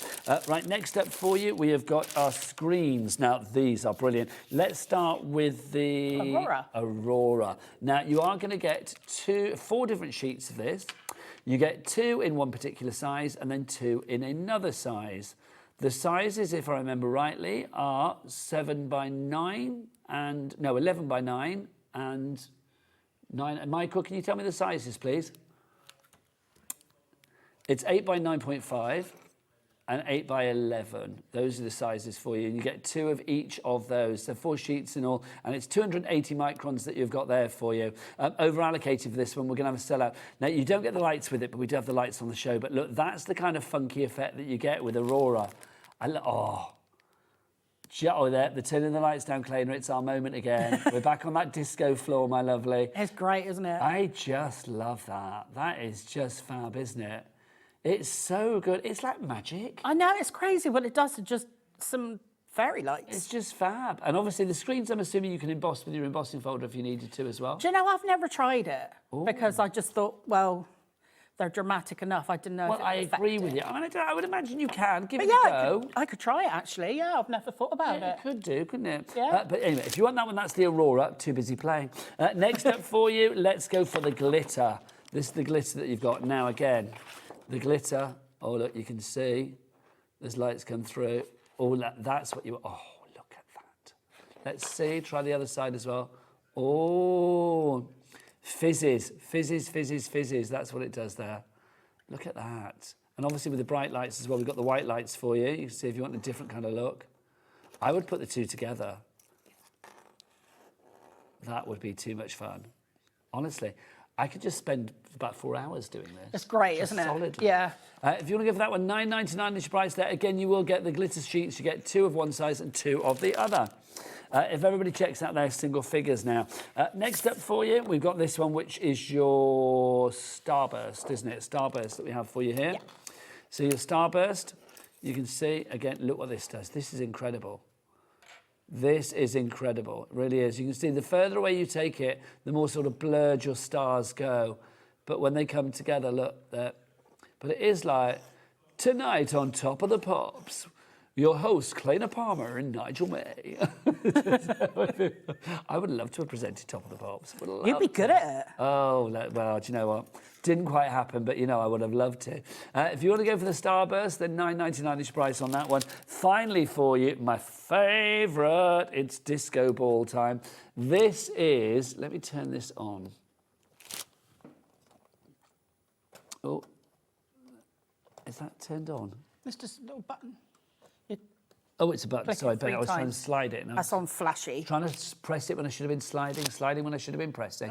Right, next up for you, we have got our screens. Now, these are brilliant. Let's start with the Aurora. Now, you are going to get 4 different sheets of this. You get 2 in one particular size and then 2 in another size. The sizes, if I remember rightly, are 11 by 9 and 9. Michael, can you tell me the sizes, please? It's 8 by 9.5 and 8 by 11. Those are the sizes for you. And you get 2 of each of those. So 4 sheets in all. And it's 280 microns that you've got there for you. Over allocated for this one, we're going to have a sellout. Now, you don't get the lights with it, but we do have the lights on the show. But look, that's the kind of funky effect that you get with Aurora. Oh, they're turning the lights down, Claina. It's our moment again. We're back on that disco floor, my lovely. It's great, isn't it? I just love that. That is just fab, isn't it? It's so good. It's like magic. I know, it's crazy what it does to just some fairy lights. It's just fab. And obviously the screens, I'm assuming you can emboss with your embossing folder if you needed to as well. Do you know, I've never tried it because I just thought, well, they're dramatic enough. I didn't know. Well, if I agree with you. I mean, I would imagine you can. Give it a go. I could try it, actually. Yeah, I've never thought about it. You could do, couldn't it? Yeah. But anyway, if you want that one, that's the Aurora. Too busy playing. Next up for you, let's go for the glitter. This is the glitter that you've got. Now, again, the glitter. Oh, look, you can see. There's lights come through. Oh, that's what you... Oh, look at that. Let's see. Try the other side as well. Oh, fizzes. Fizzes, fizzes, fizzes. That's what it does there. Look at that. And obviously with the bright lights as well, we've got the white lights for you. You can see if you want a different kind of look. I would put the two together. That would be too much fun. Honestly, I could just spend about 4 hours doing this. It's great, isn't it? Solidly. Yeah. If you want to go for that one, $9.99 is your price there. Again, you will get the glitter sheets. You get 2 of one size and 2 of the other. If everybody checks out their single figures now. Next up for you, we've got this one, which is your Starburst, isn't it? Starburst that we have for you here. Yeah. So your Starburst, you can see, again, look what this does. This is incredible. This is incredible. It really is. You can see the further away you take it, the more sort of blurred your stars go. But when they come together, look, there. But it is like, tonight on Top of the Pops, your hosts, Claina Palmer and Nigel May. I would love to have presented Top of the Pops. You'd be good at it. Oh, well, do you know what? Didn't quite happen, but, you know, I would have loved to. If you want to go for the Starburst, then $9.99 is your price on that one. Finally for you, my favourite, it's disco ball time. This is, let me turn this on. Oh, is that turned on? It's just a little button. Oh, it's a button. Click Sorry, it Ben, I was 3 trying to times. slide it. That's on flashy. Trying to press it when I should have been sliding, sliding when I should have been pressing.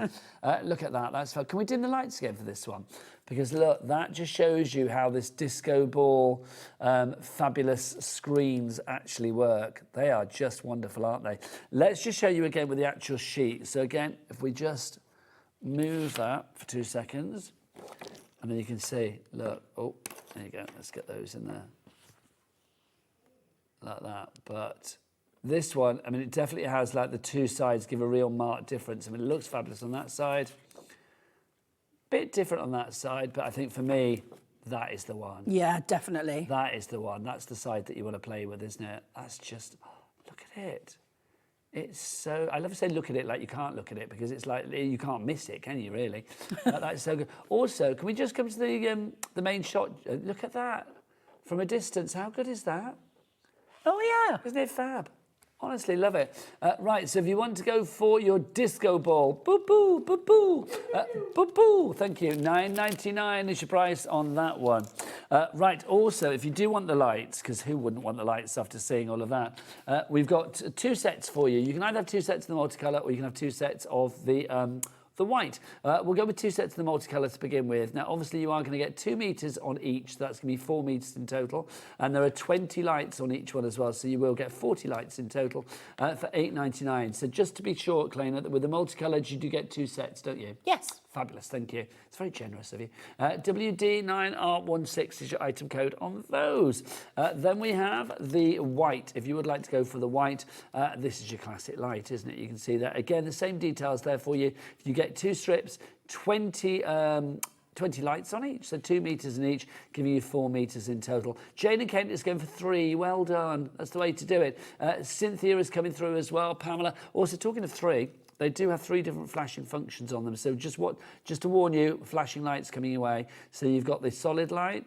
Look at that. That's fun. Can we dim the lights again for this one? Because look, that just shows you how this disco ball fabulous screens actually work. They are just wonderful, aren't they? Let's just show you again with the actual sheet. So again, if we just move that for 2 seconds, and then you can see, look, oh, there you go. Let's get those in there. Like that. But this one, I mean, it definitely has like the 2 sides give a real marked difference. I mean, it looks fabulous on that side. Bit different on that side, but I think for me, that is the one. Yeah, definitely. That is the one. That's the side that you want to play with, isn't it? That's just, oh, look at it. It's so, I love to say look at it like you can't look at it because it's like, you can't miss it, can you really? That's so good. Also, can we just come to the main shot? Look at that. From a distance, how good is that? Oh, yeah. Isn't it fab? Honestly, love it. Right, so if you want to go for your disco ball, boo-boo, boo-boo, boo-boo, thank you. $9.99 is your price on that one. Right, also, if you do want the lights, because who wouldn't want the lights after seeing all of that, we've got 2 sets for you. You can either have 2 sets of the multicolour or you can have 2 sets of the white. We'll go with 2 sets of the multicolour to begin with. Now, obviously, you are going to get 2 meters on each. So that's going to be 4 meters in total. And there are 20 lights on each one as well. So you will get 40 lights in total for $8.99. So just to be sure, Claina, that with the multicolours, you do get 2 sets, don't you? Yes. Fabulous, thank you. It's very generous of you. WD9R16 is your item code on those. Then we have the white. If you would like to go for the white, this is your classic light, isn't it? You can see that. Again, the same details there for you. You get 2 strips, 20 lights on each, so 2 meters in each, giving you 4 meters in total. Jane and Kent is going for 3. Well done. That's the way to do it. Cynthia is coming through as well. Pamela. Also, talking of 3, they do have 3 different flashing functions on them. So just to warn you, flashing lights coming your way. So you've got the solid light,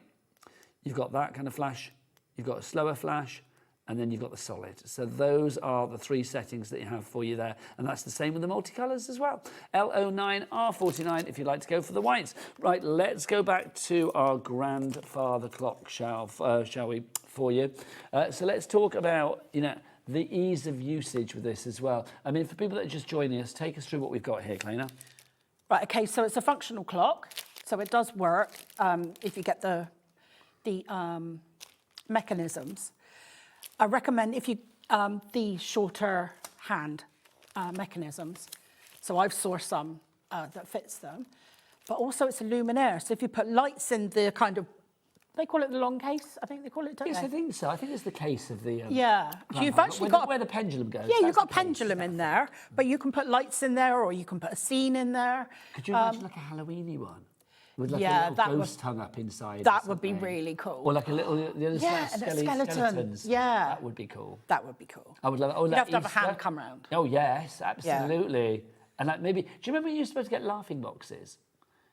you've got that kind of flash, you've got a slower flash, and then you've got the solid. So those are the 3 settings that you have for you there. And that's the same with the multicolours as well. L09R49 if you'd like to go for the whites. Right, let's go back to our grandfather clock shelf, shall we, for you. So let's talk about, you know, the ease of usage with this as well. I mean, for people that are just joining us, take us through what we've got here, Claina. Right, okay, so it's a functional clock. So it does work if you get the mechanisms. I recommend if you the shorter hand mechanisms. So I've sourced some that fits them. But also it's a luminaire. So if you put lights in the kind of, they call it the long case, I think they call it, don't Yes, they? I think so. I think it's the case of the... Yeah, you've actually got... Where the pendulum goes. Yeah, you've got a pendulum in there, but you can put lights in there or you can put a scene in there. Could you imagine like a Halloween-y one? With like Yeah, a little that ghost hung up inside. That would be really cool. Or like a little, skeleton. skeletons. Yeah. That would be cool. That would be cool. I would love it. Oh, You'd like have to have a Easter. hand come round. Oh, yes, absolutely. And like maybe, do you remember when you were supposed to get laughing boxes?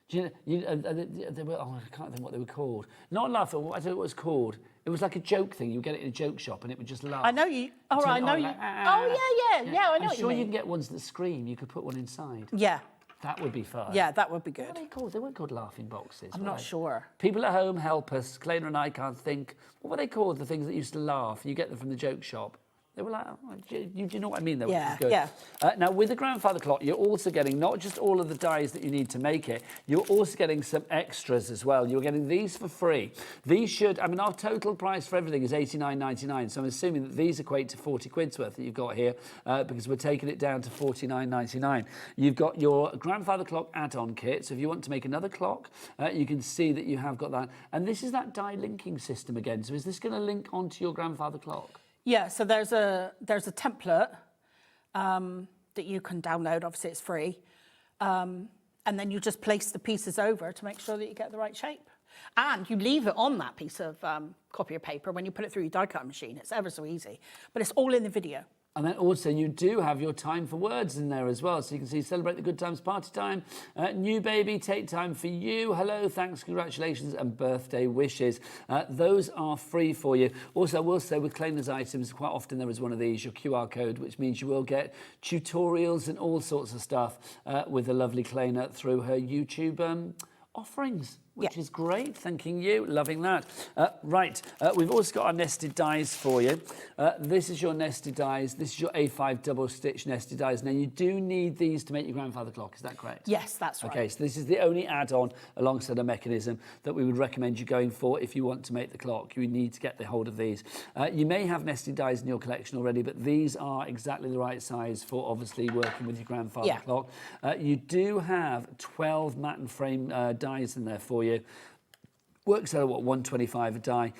Do they were, I can't think what they were called. Not laughing, I don't know what it was called. It was like a joke thing. You would get it in a joke shop and it would just laugh. I know you. Oh, I know you. Like, Oh, yeah, I know I'm what you sure mean. you can get ones that scream. You could put one inside. Yeah. That would be fun. Yeah, that would be good. What are they called? They weren't called laughing boxes. I'm were not they? sure. People at home help us. Claina and I can't think. What were they called? The things that used to laugh. You get them from the joke shop. They were like, oh, do you know what I mean? Though, Yeah, which is good. yeah. Now, with the grandfather clock, you're also getting not just all of the dies that you need to make it, you're also getting some extras as well. You're getting these for free. These should, I mean, our total price for everything is £89.99, so I'm assuming that these equate to 40 quid's worth that you've got here, because we're taking it down to £49.99. You've got your grandfather clock add-on kit, so if you want to make another clock, you can see that you have got that. And this is that die linking system again, so is this going to link onto your grandfather clock? Yeah, so there's a template that you can download. Obviously, it's free. And then you just place the pieces over to make sure that you get the right shape. And you leave it on that piece of copier paper when you put it through your die cut machine. It's ever so easy. But it's all in the video. And then also you do have your time for words in there as well. So you can see celebrate the good times, party time, new baby, take time for you, hello, thanks, congratulations, and birthday wishes. Those are free for you. Also, I will say with Claina's items, quite often there is one of these, your QR code, which means you will get tutorials and all sorts of stuff with the lovely Claina through her YouTube offerings, which is great. Thanking you. Loving that. Right. We've also got our nested dies for you. This is your nested dies. This is your A5 double stitch nested dies. Now, you do need these to make your grandfather clock. Is that correct? Yes, that's right. Okay, so this is the only add-on alongside a mechanism that we would recommend you going for if you want to make the clock. You need to get the hold of these. You may have nested dies in your collection already, but these are exactly the right size for obviously working with your grandfather clock. You do have 12 matte and frame dies in there for you. Works out at what, £1.25 a die.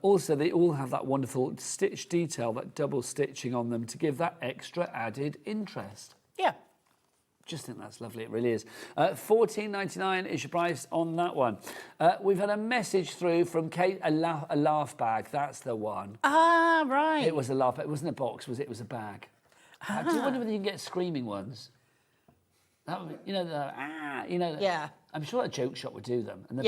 Also, they all have that wonderful stitch detail, that double stitching on them to give that extra added interest. Yeah. Just think that's lovely, it really is. £14.99 is your price on that one. We've had a message through from Kate, a laugh bag, that's the one. Ah, right. It was a laugh bag, it wasn't a box, was it? It was a bag. Do you wonder whether you can get screaming ones? That would be, Yeah. I'm sure a joke shop would do them. And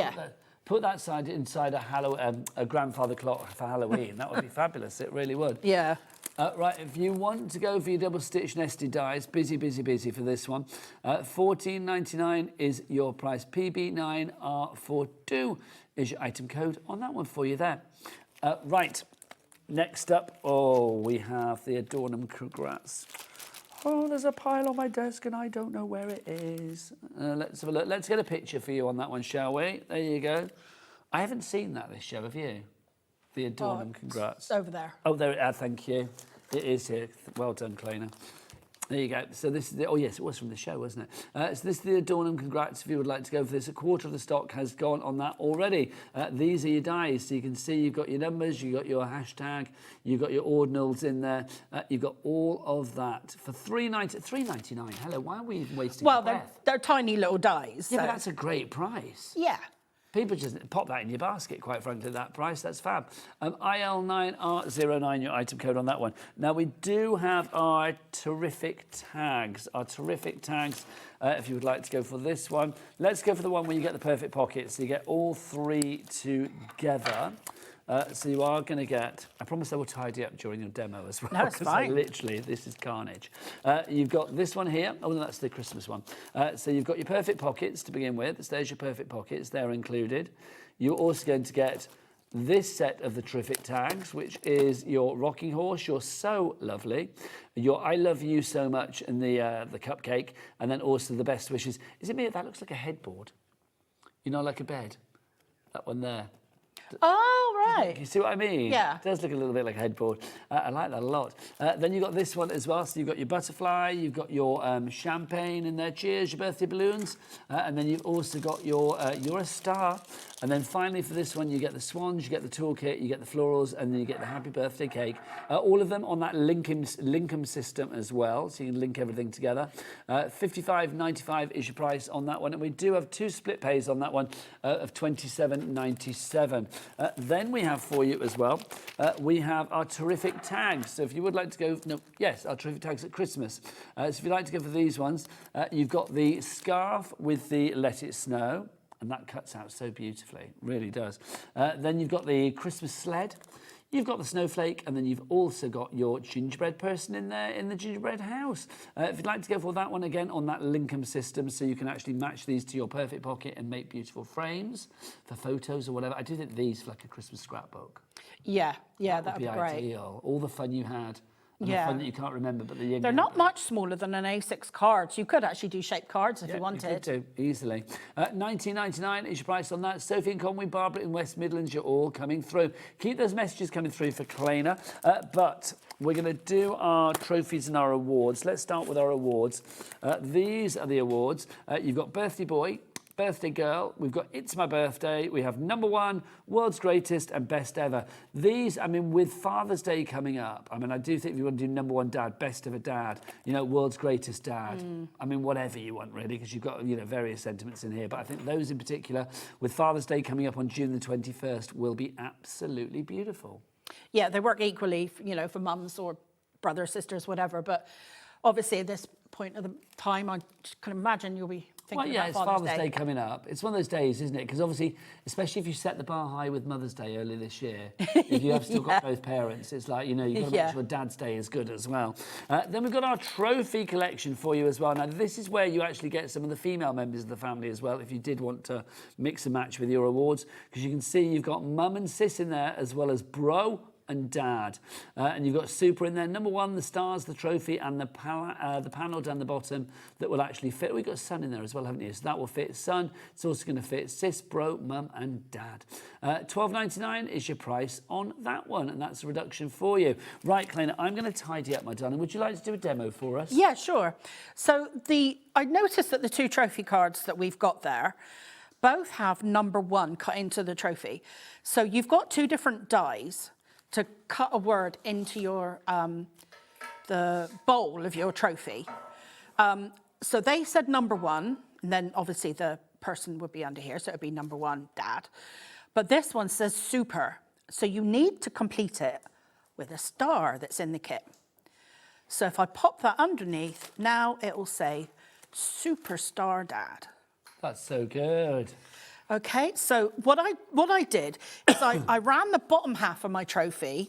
put that side inside a grandfather clock for Halloween. That would be fabulous. It really would. Yeah. Right, if you want to go for your double stitch nested dies, busy for this one. £14.99 is your price. PB9R42 is your item code on that one for you there. Right, next up, we have the Adornum Congrats. Oh, there's a pile on my desk and I don't know where it is. Let's have a look. Let's get a picture for you on that one, shall we? There you go. I haven't seen that this show, have you? The Adornum Congrats. It's over there. Oh, there. Thank you. It is here. Well done, Claina. There you go. So this is the, oh yes, it was from the show, wasn't it? So this is the Adornum Congrats. If you would like to go for this, a quarter of the stock has gone on that already. These are your dies. So you can see you've got your numbers, you've got your hashtag, you've got your ordinals in there. You've got all of that for $3.99. Hello, why are we wasting Well, breath? they're tiny little dies. Yeah, so. but that's a great price. Yeah. People just pop that in your basket, quite frankly, that price. That's fab. IL9R09, your item code on that one. Now, we do have our terrific tags. If you would like to go for this one. Let's go for the one where you get the perfect pocket. So you get all three together. So you are going to get, I promise I will tidy up during your demo as well. No, it's fine. Literally, this is carnage. You've got this one here. Oh, no, that's the Christmas one. So you've got your perfect pockets to begin with. There's your perfect pockets. They're included. You're also going to get this set of the terrific tags, which is your rocking horse, your so lovely, your I love you so much, and the cupcake, and then also the best wishes. Is it me? That looks like a headboard. You know, like a bed. That one there. Oh, right. You see what I mean? Yeah. It does look a little bit like a headboard. I like that a lot. Then you've got this one as well. So you've got your butterfly, you've got your champagne in there, cheers, your birthday balloons. And then you've also got your You're a Star. And then finally for this one, you get the swans, you get the toolkit, you get the florals, and then you get the happy birthday cake. All of them on that linkum system as well. So you can link everything together. $55.95 is your price on that one. And we do have 2 split pays on that one of $27.97. Then we have for you as well, we have our terrific tags. So if you would like to go, our terrific tags at Christmas. So if you'd like to go for these ones, you've got the scarf with the Let It Snow, and that cuts out so beautifully, really does. Then you've got the Christmas sled. You've got the snowflake, and then you've also got your gingerbread person in there in the gingerbread house. If you'd like to go for that one again on that linkum system, so you can actually match these to your perfect pocket and make beautiful frames for photos or whatever. I do think these for like a Christmas scrapbook. Yeah, that would be great. Ideal. All the fun you had. And Yeah. the fun that you can't remember, but the yin. They're not much smaller than an A6 card, so you could actually do shaped cards if you wanted. You could do, easily. $19.99 is your price on that. Sophie and Conway, Barbara in West Midlands, you're all coming through. Keep those messages coming through for Claina. But we're going to do our trophies and our awards. Let's start with our awards. These are the awards. You've got Birthday Boy, Birthday Girl, we've got It's My Birthday, we have Number One, World's Greatest, and Best Ever. These, I mean, with Father's Day coming up, I mean, I do think if you want to do Number One Dad, Best Ever Dad, World's Greatest Dad, I mean, whatever you want, really, because you've got, various sentiments in here. But I think those in particular, with Father's Day coming up on June the 21st, will be absolutely beautiful. Yeah, they work equally, for mums or brothers, sisters, whatever. But obviously, at this point of the time, I can imagine you'll be thinking about it's Father's Day coming up. It's one of those days, isn't it? Because obviously, especially if you set the bar high with Mother's Day early this year, if you have still got both parents, it's like, you've got to make sure Dad's Day is good as well. Then we've got our trophy collection for you as well. Now, this is where you actually get some of the female members of the family as well, if you did want to mix and match with your awards. Because you can see you've got Mum and Sis in there, as well as Bro and Dad. And you've got Super in there. Number One, the stars, the trophy, and the panel down the bottom that will actually fit. We've got Son in there as well, haven't you? So that will fit Son. It's also going to fit Sis, Bro, Mum, and Dad. $12.99 is your price on that one, and that's a reduction for you. Right, Claina, I'm going to tidy up, my darling. Would you like to do a demo for us? Yeah, sure. So I noticed that the 2 trophy cards that we've got there both have Number One cut into the trophy. So you've got 2 different dies to cut a word into your the bowl of your trophy. So they said Number One, and then obviously the person would be under here, so it would be Number One, Dad. But this one says Super, so you need to complete it with a star that's in the kit. So if I pop that underneath, now it will say Superstar Dad. That's so good. Okay, so what I did is I ran the bottom half of my trophy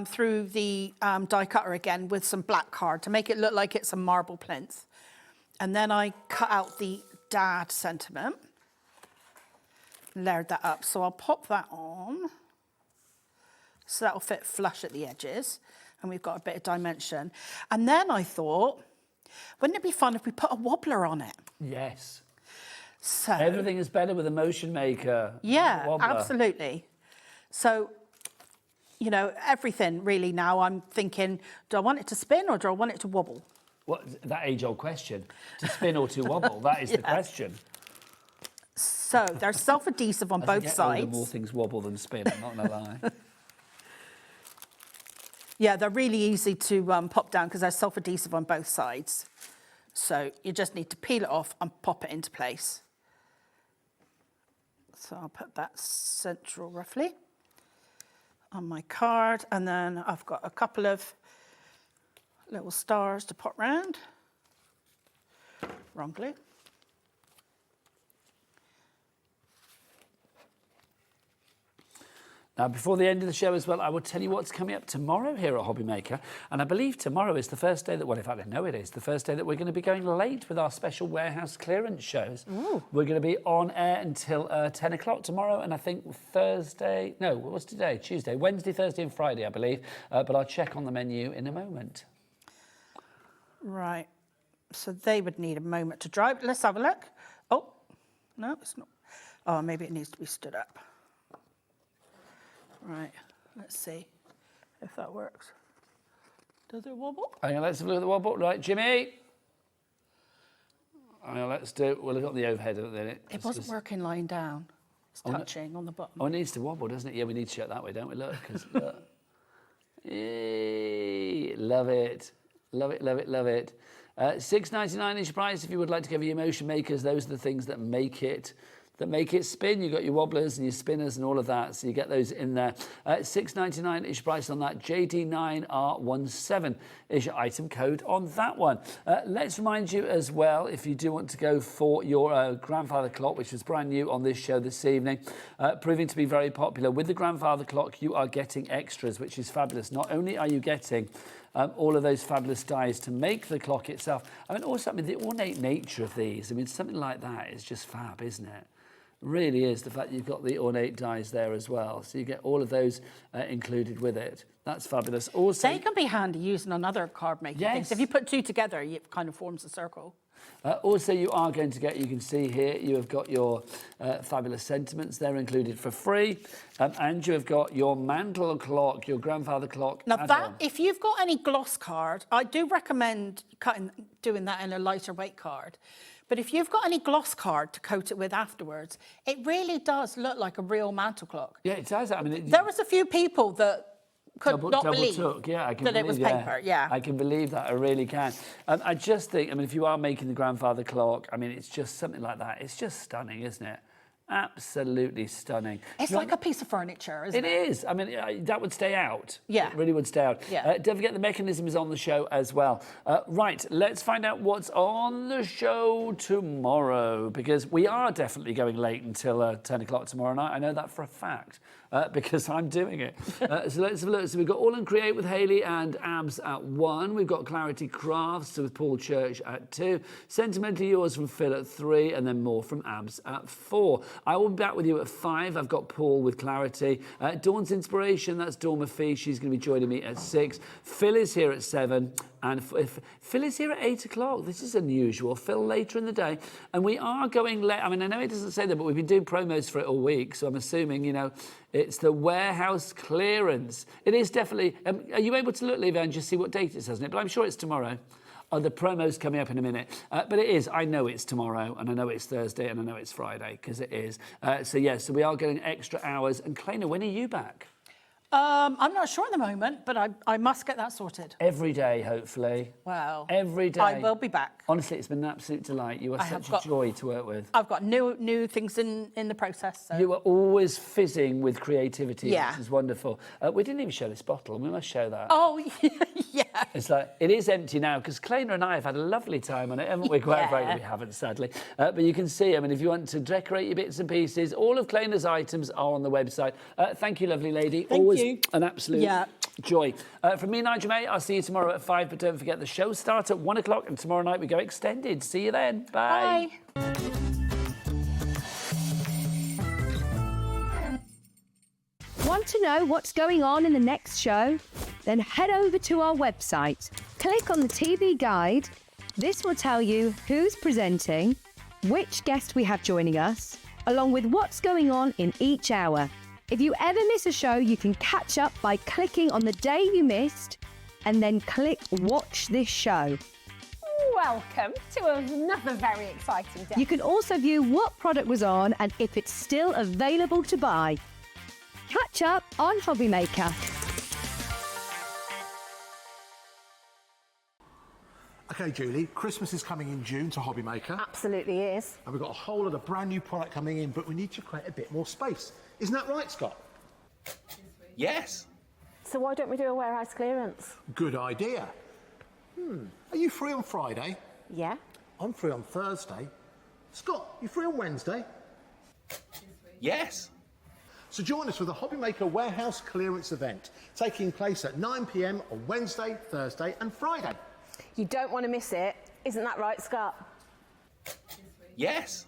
through the die cutter again with some black card to make it look like it's a marble plinth. And then I cut out the Dad sentiment, layered that up. So I'll pop that on. So that'll fit flush at the edges. And we've got a bit of dimension. And then I thought, wouldn't it be fun if we put a wobbler on it? Yes. So everything is better with a motion maker. Yeah, absolutely. So, everything really now I'm thinking, do I want it to spin or do I want it to wobble? What, that age-old question. To spin or to wobble, that is the question. So they're self-adhesive on both sides. Older, more things wobble than spin, I'm not going to lie. Yeah, they're really easy to pop down because they're self-adhesive on both sides. So you just need to peel it off and pop it into place. So I'll put that central roughly on my card, and then I've got a couple of little stars to pop round. Wrong glue. Now, before the end of the show as well, I will tell you what's coming up tomorrow here at HobbyMaker. And I believe tomorrow is the first day that, well, in fact, I know it is, the first day that we're going to be going late with our special warehouse clearance shows. Ooh. We're going to be on air until 10 o'clock tomorrow, and I think Thursday, no, what's today? Tuesday, Wednesday, Thursday and Friday, I believe. But I'll check on the menu in a moment. Right. So they would need a moment to dry. Let's have a look. Oh, no, it's not. Oh, maybe it needs to be stood up. Right, let's see if that works. Does it wobble? Hang on, let's have a look at the wobble. Right, Jimmy. Hang on, let's do. Well, we've got the overhead at the minute. It wasn't working lying down. It's touching on the bottom. Oh, it needs to wobble, doesn't it? Yeah, we need to show it that way, don't we? Look, 'cause, look. Yay, love it. Love it, love it, love it. $6.99 each price if you would like to go for your motion makers. Those are the things that make it spin. You've got your wobblers and your spinners and all of that, so you get those in there. $6.99 each price on that. JD9R17 is your item code on that one. Let's remind you as well, if you do want to go for your grandfather clock, which was brand new on this show this evening, proving to be very popular. With the grandfather clock, you are getting extras, which is fabulous. Not only are you getting all of those fabulous dies to make the clock itself, I mean, also, the ornate nature of these, something like that is just fab, isn't it? Really is, the fact you've got the ornate dies there as well. So you get all of those included with it. That's fabulous. Also, they can be handy using on other card making things. If you put two together, it kind of forms a circle. Also, you are going to get, you can see here, you have got your fabulous sentiments. They're included for free. And you have got your mantle clock, your grandfather clock. Now if you've got any gloss card, I do recommend doing that in a lighter weight card. But if you've got any gloss card to coat it with afterwards, it really does look like a real mantle clock. Yeah, it does. There was a few people that could not believe that it was paper. Yeah, I can believe that. I really can. I just think, if you are making the grandfather clock, it's just something like that. It's just stunning, isn't it? Absolutely stunning. It's like a piece of furniture, isn't it? It is. That would stay out. Yeah. It really would stay out. Yeah. Don't forget the mechanism is on the show as well. Right, let's find out what's on the show tomorrow, because we are definitely going late until 10 o'clock tomorrow night. I know that for a fact. Because I'm doing it. So let's have a look. So we've got All and Create with Hayley and Abs at 1. We've got Clarity Crafts with Paul Church at 2. Sentimentally Yours from Phil at 3. And then more from Abs at 4. I will be back with you at 5. I've got Paul with Clarity. Dawn's Inspiration, that's Dawn McPhee. She's going to be joining me at 6. Phil is here at 7. And Phil is here at 8 o'clock. This is unusual. Phil later in the day. And we are going late. I know it doesn't say that, but we've been doing promos for it all week. So I'm assuming, it's the warehouse clearance. It is definitely... are you able to look, Levi, and just see what date it says on it? But I'm sure it's tomorrow. Oh, the promo's coming up in a minute. But it is. I know it's tomorrow, and I know it's Thursday, and I know it's Friday, because it is. So we are getting extra hours. And Claina, when are you back? I'm not sure at the moment, but I must get that sorted. Every day, hopefully. Well, every day. I will be back. Honestly, it's been an absolute delight. You are such a joy to work with. I've got new things in the process. So. You are always fizzing with creativity, yeah. Which is wonderful. We didn't even show this bottle. We must show that. Oh, yeah. It's like, it is empty now, because Claina and I have had a lovely time on it, haven't we? Quite frankly, we haven't, sadly. But you can see, if you want to decorate your bits and pieces, all of Claina's items are on the website. Thank you, lovely lady. Thank you. An absolute joy. From me, Nigel May, I'll see you tomorrow at 5, but don't forget the show starts at 1 o'clock, and tomorrow night we go extended. See you then. Bye. Bye. Want to know what's going on in the next show? Then head over to our website. Click on the TV guide. This will tell you who's presenting, which guest we have joining us, along with what's going on in each hour. If you ever miss a show, you can catch up by clicking on the day you missed and then click Watch This Show. Welcome to another very exciting day. You can also view what product was on and if it's still available to buy. Catch up on HobbyMaker. Okay, Julie, Christmas is coming in June to HobbyMaker. Absolutely is. And we've got a whole lot of brand new product coming in, but we need to create a bit more space. Isn't that right, Scott? Yes. So why don't we do a warehouse clearance? Good idea. Are you free on Friday? Yeah. I'm free on Thursday. Scott, you free on Wednesday? Yes. So join us for the HobbyMaker Warehouse Clearance event, taking place at 9 p.m. on Wednesday, Thursday and Friday. You don't want to miss it. Isn't that right, Scott? Yes.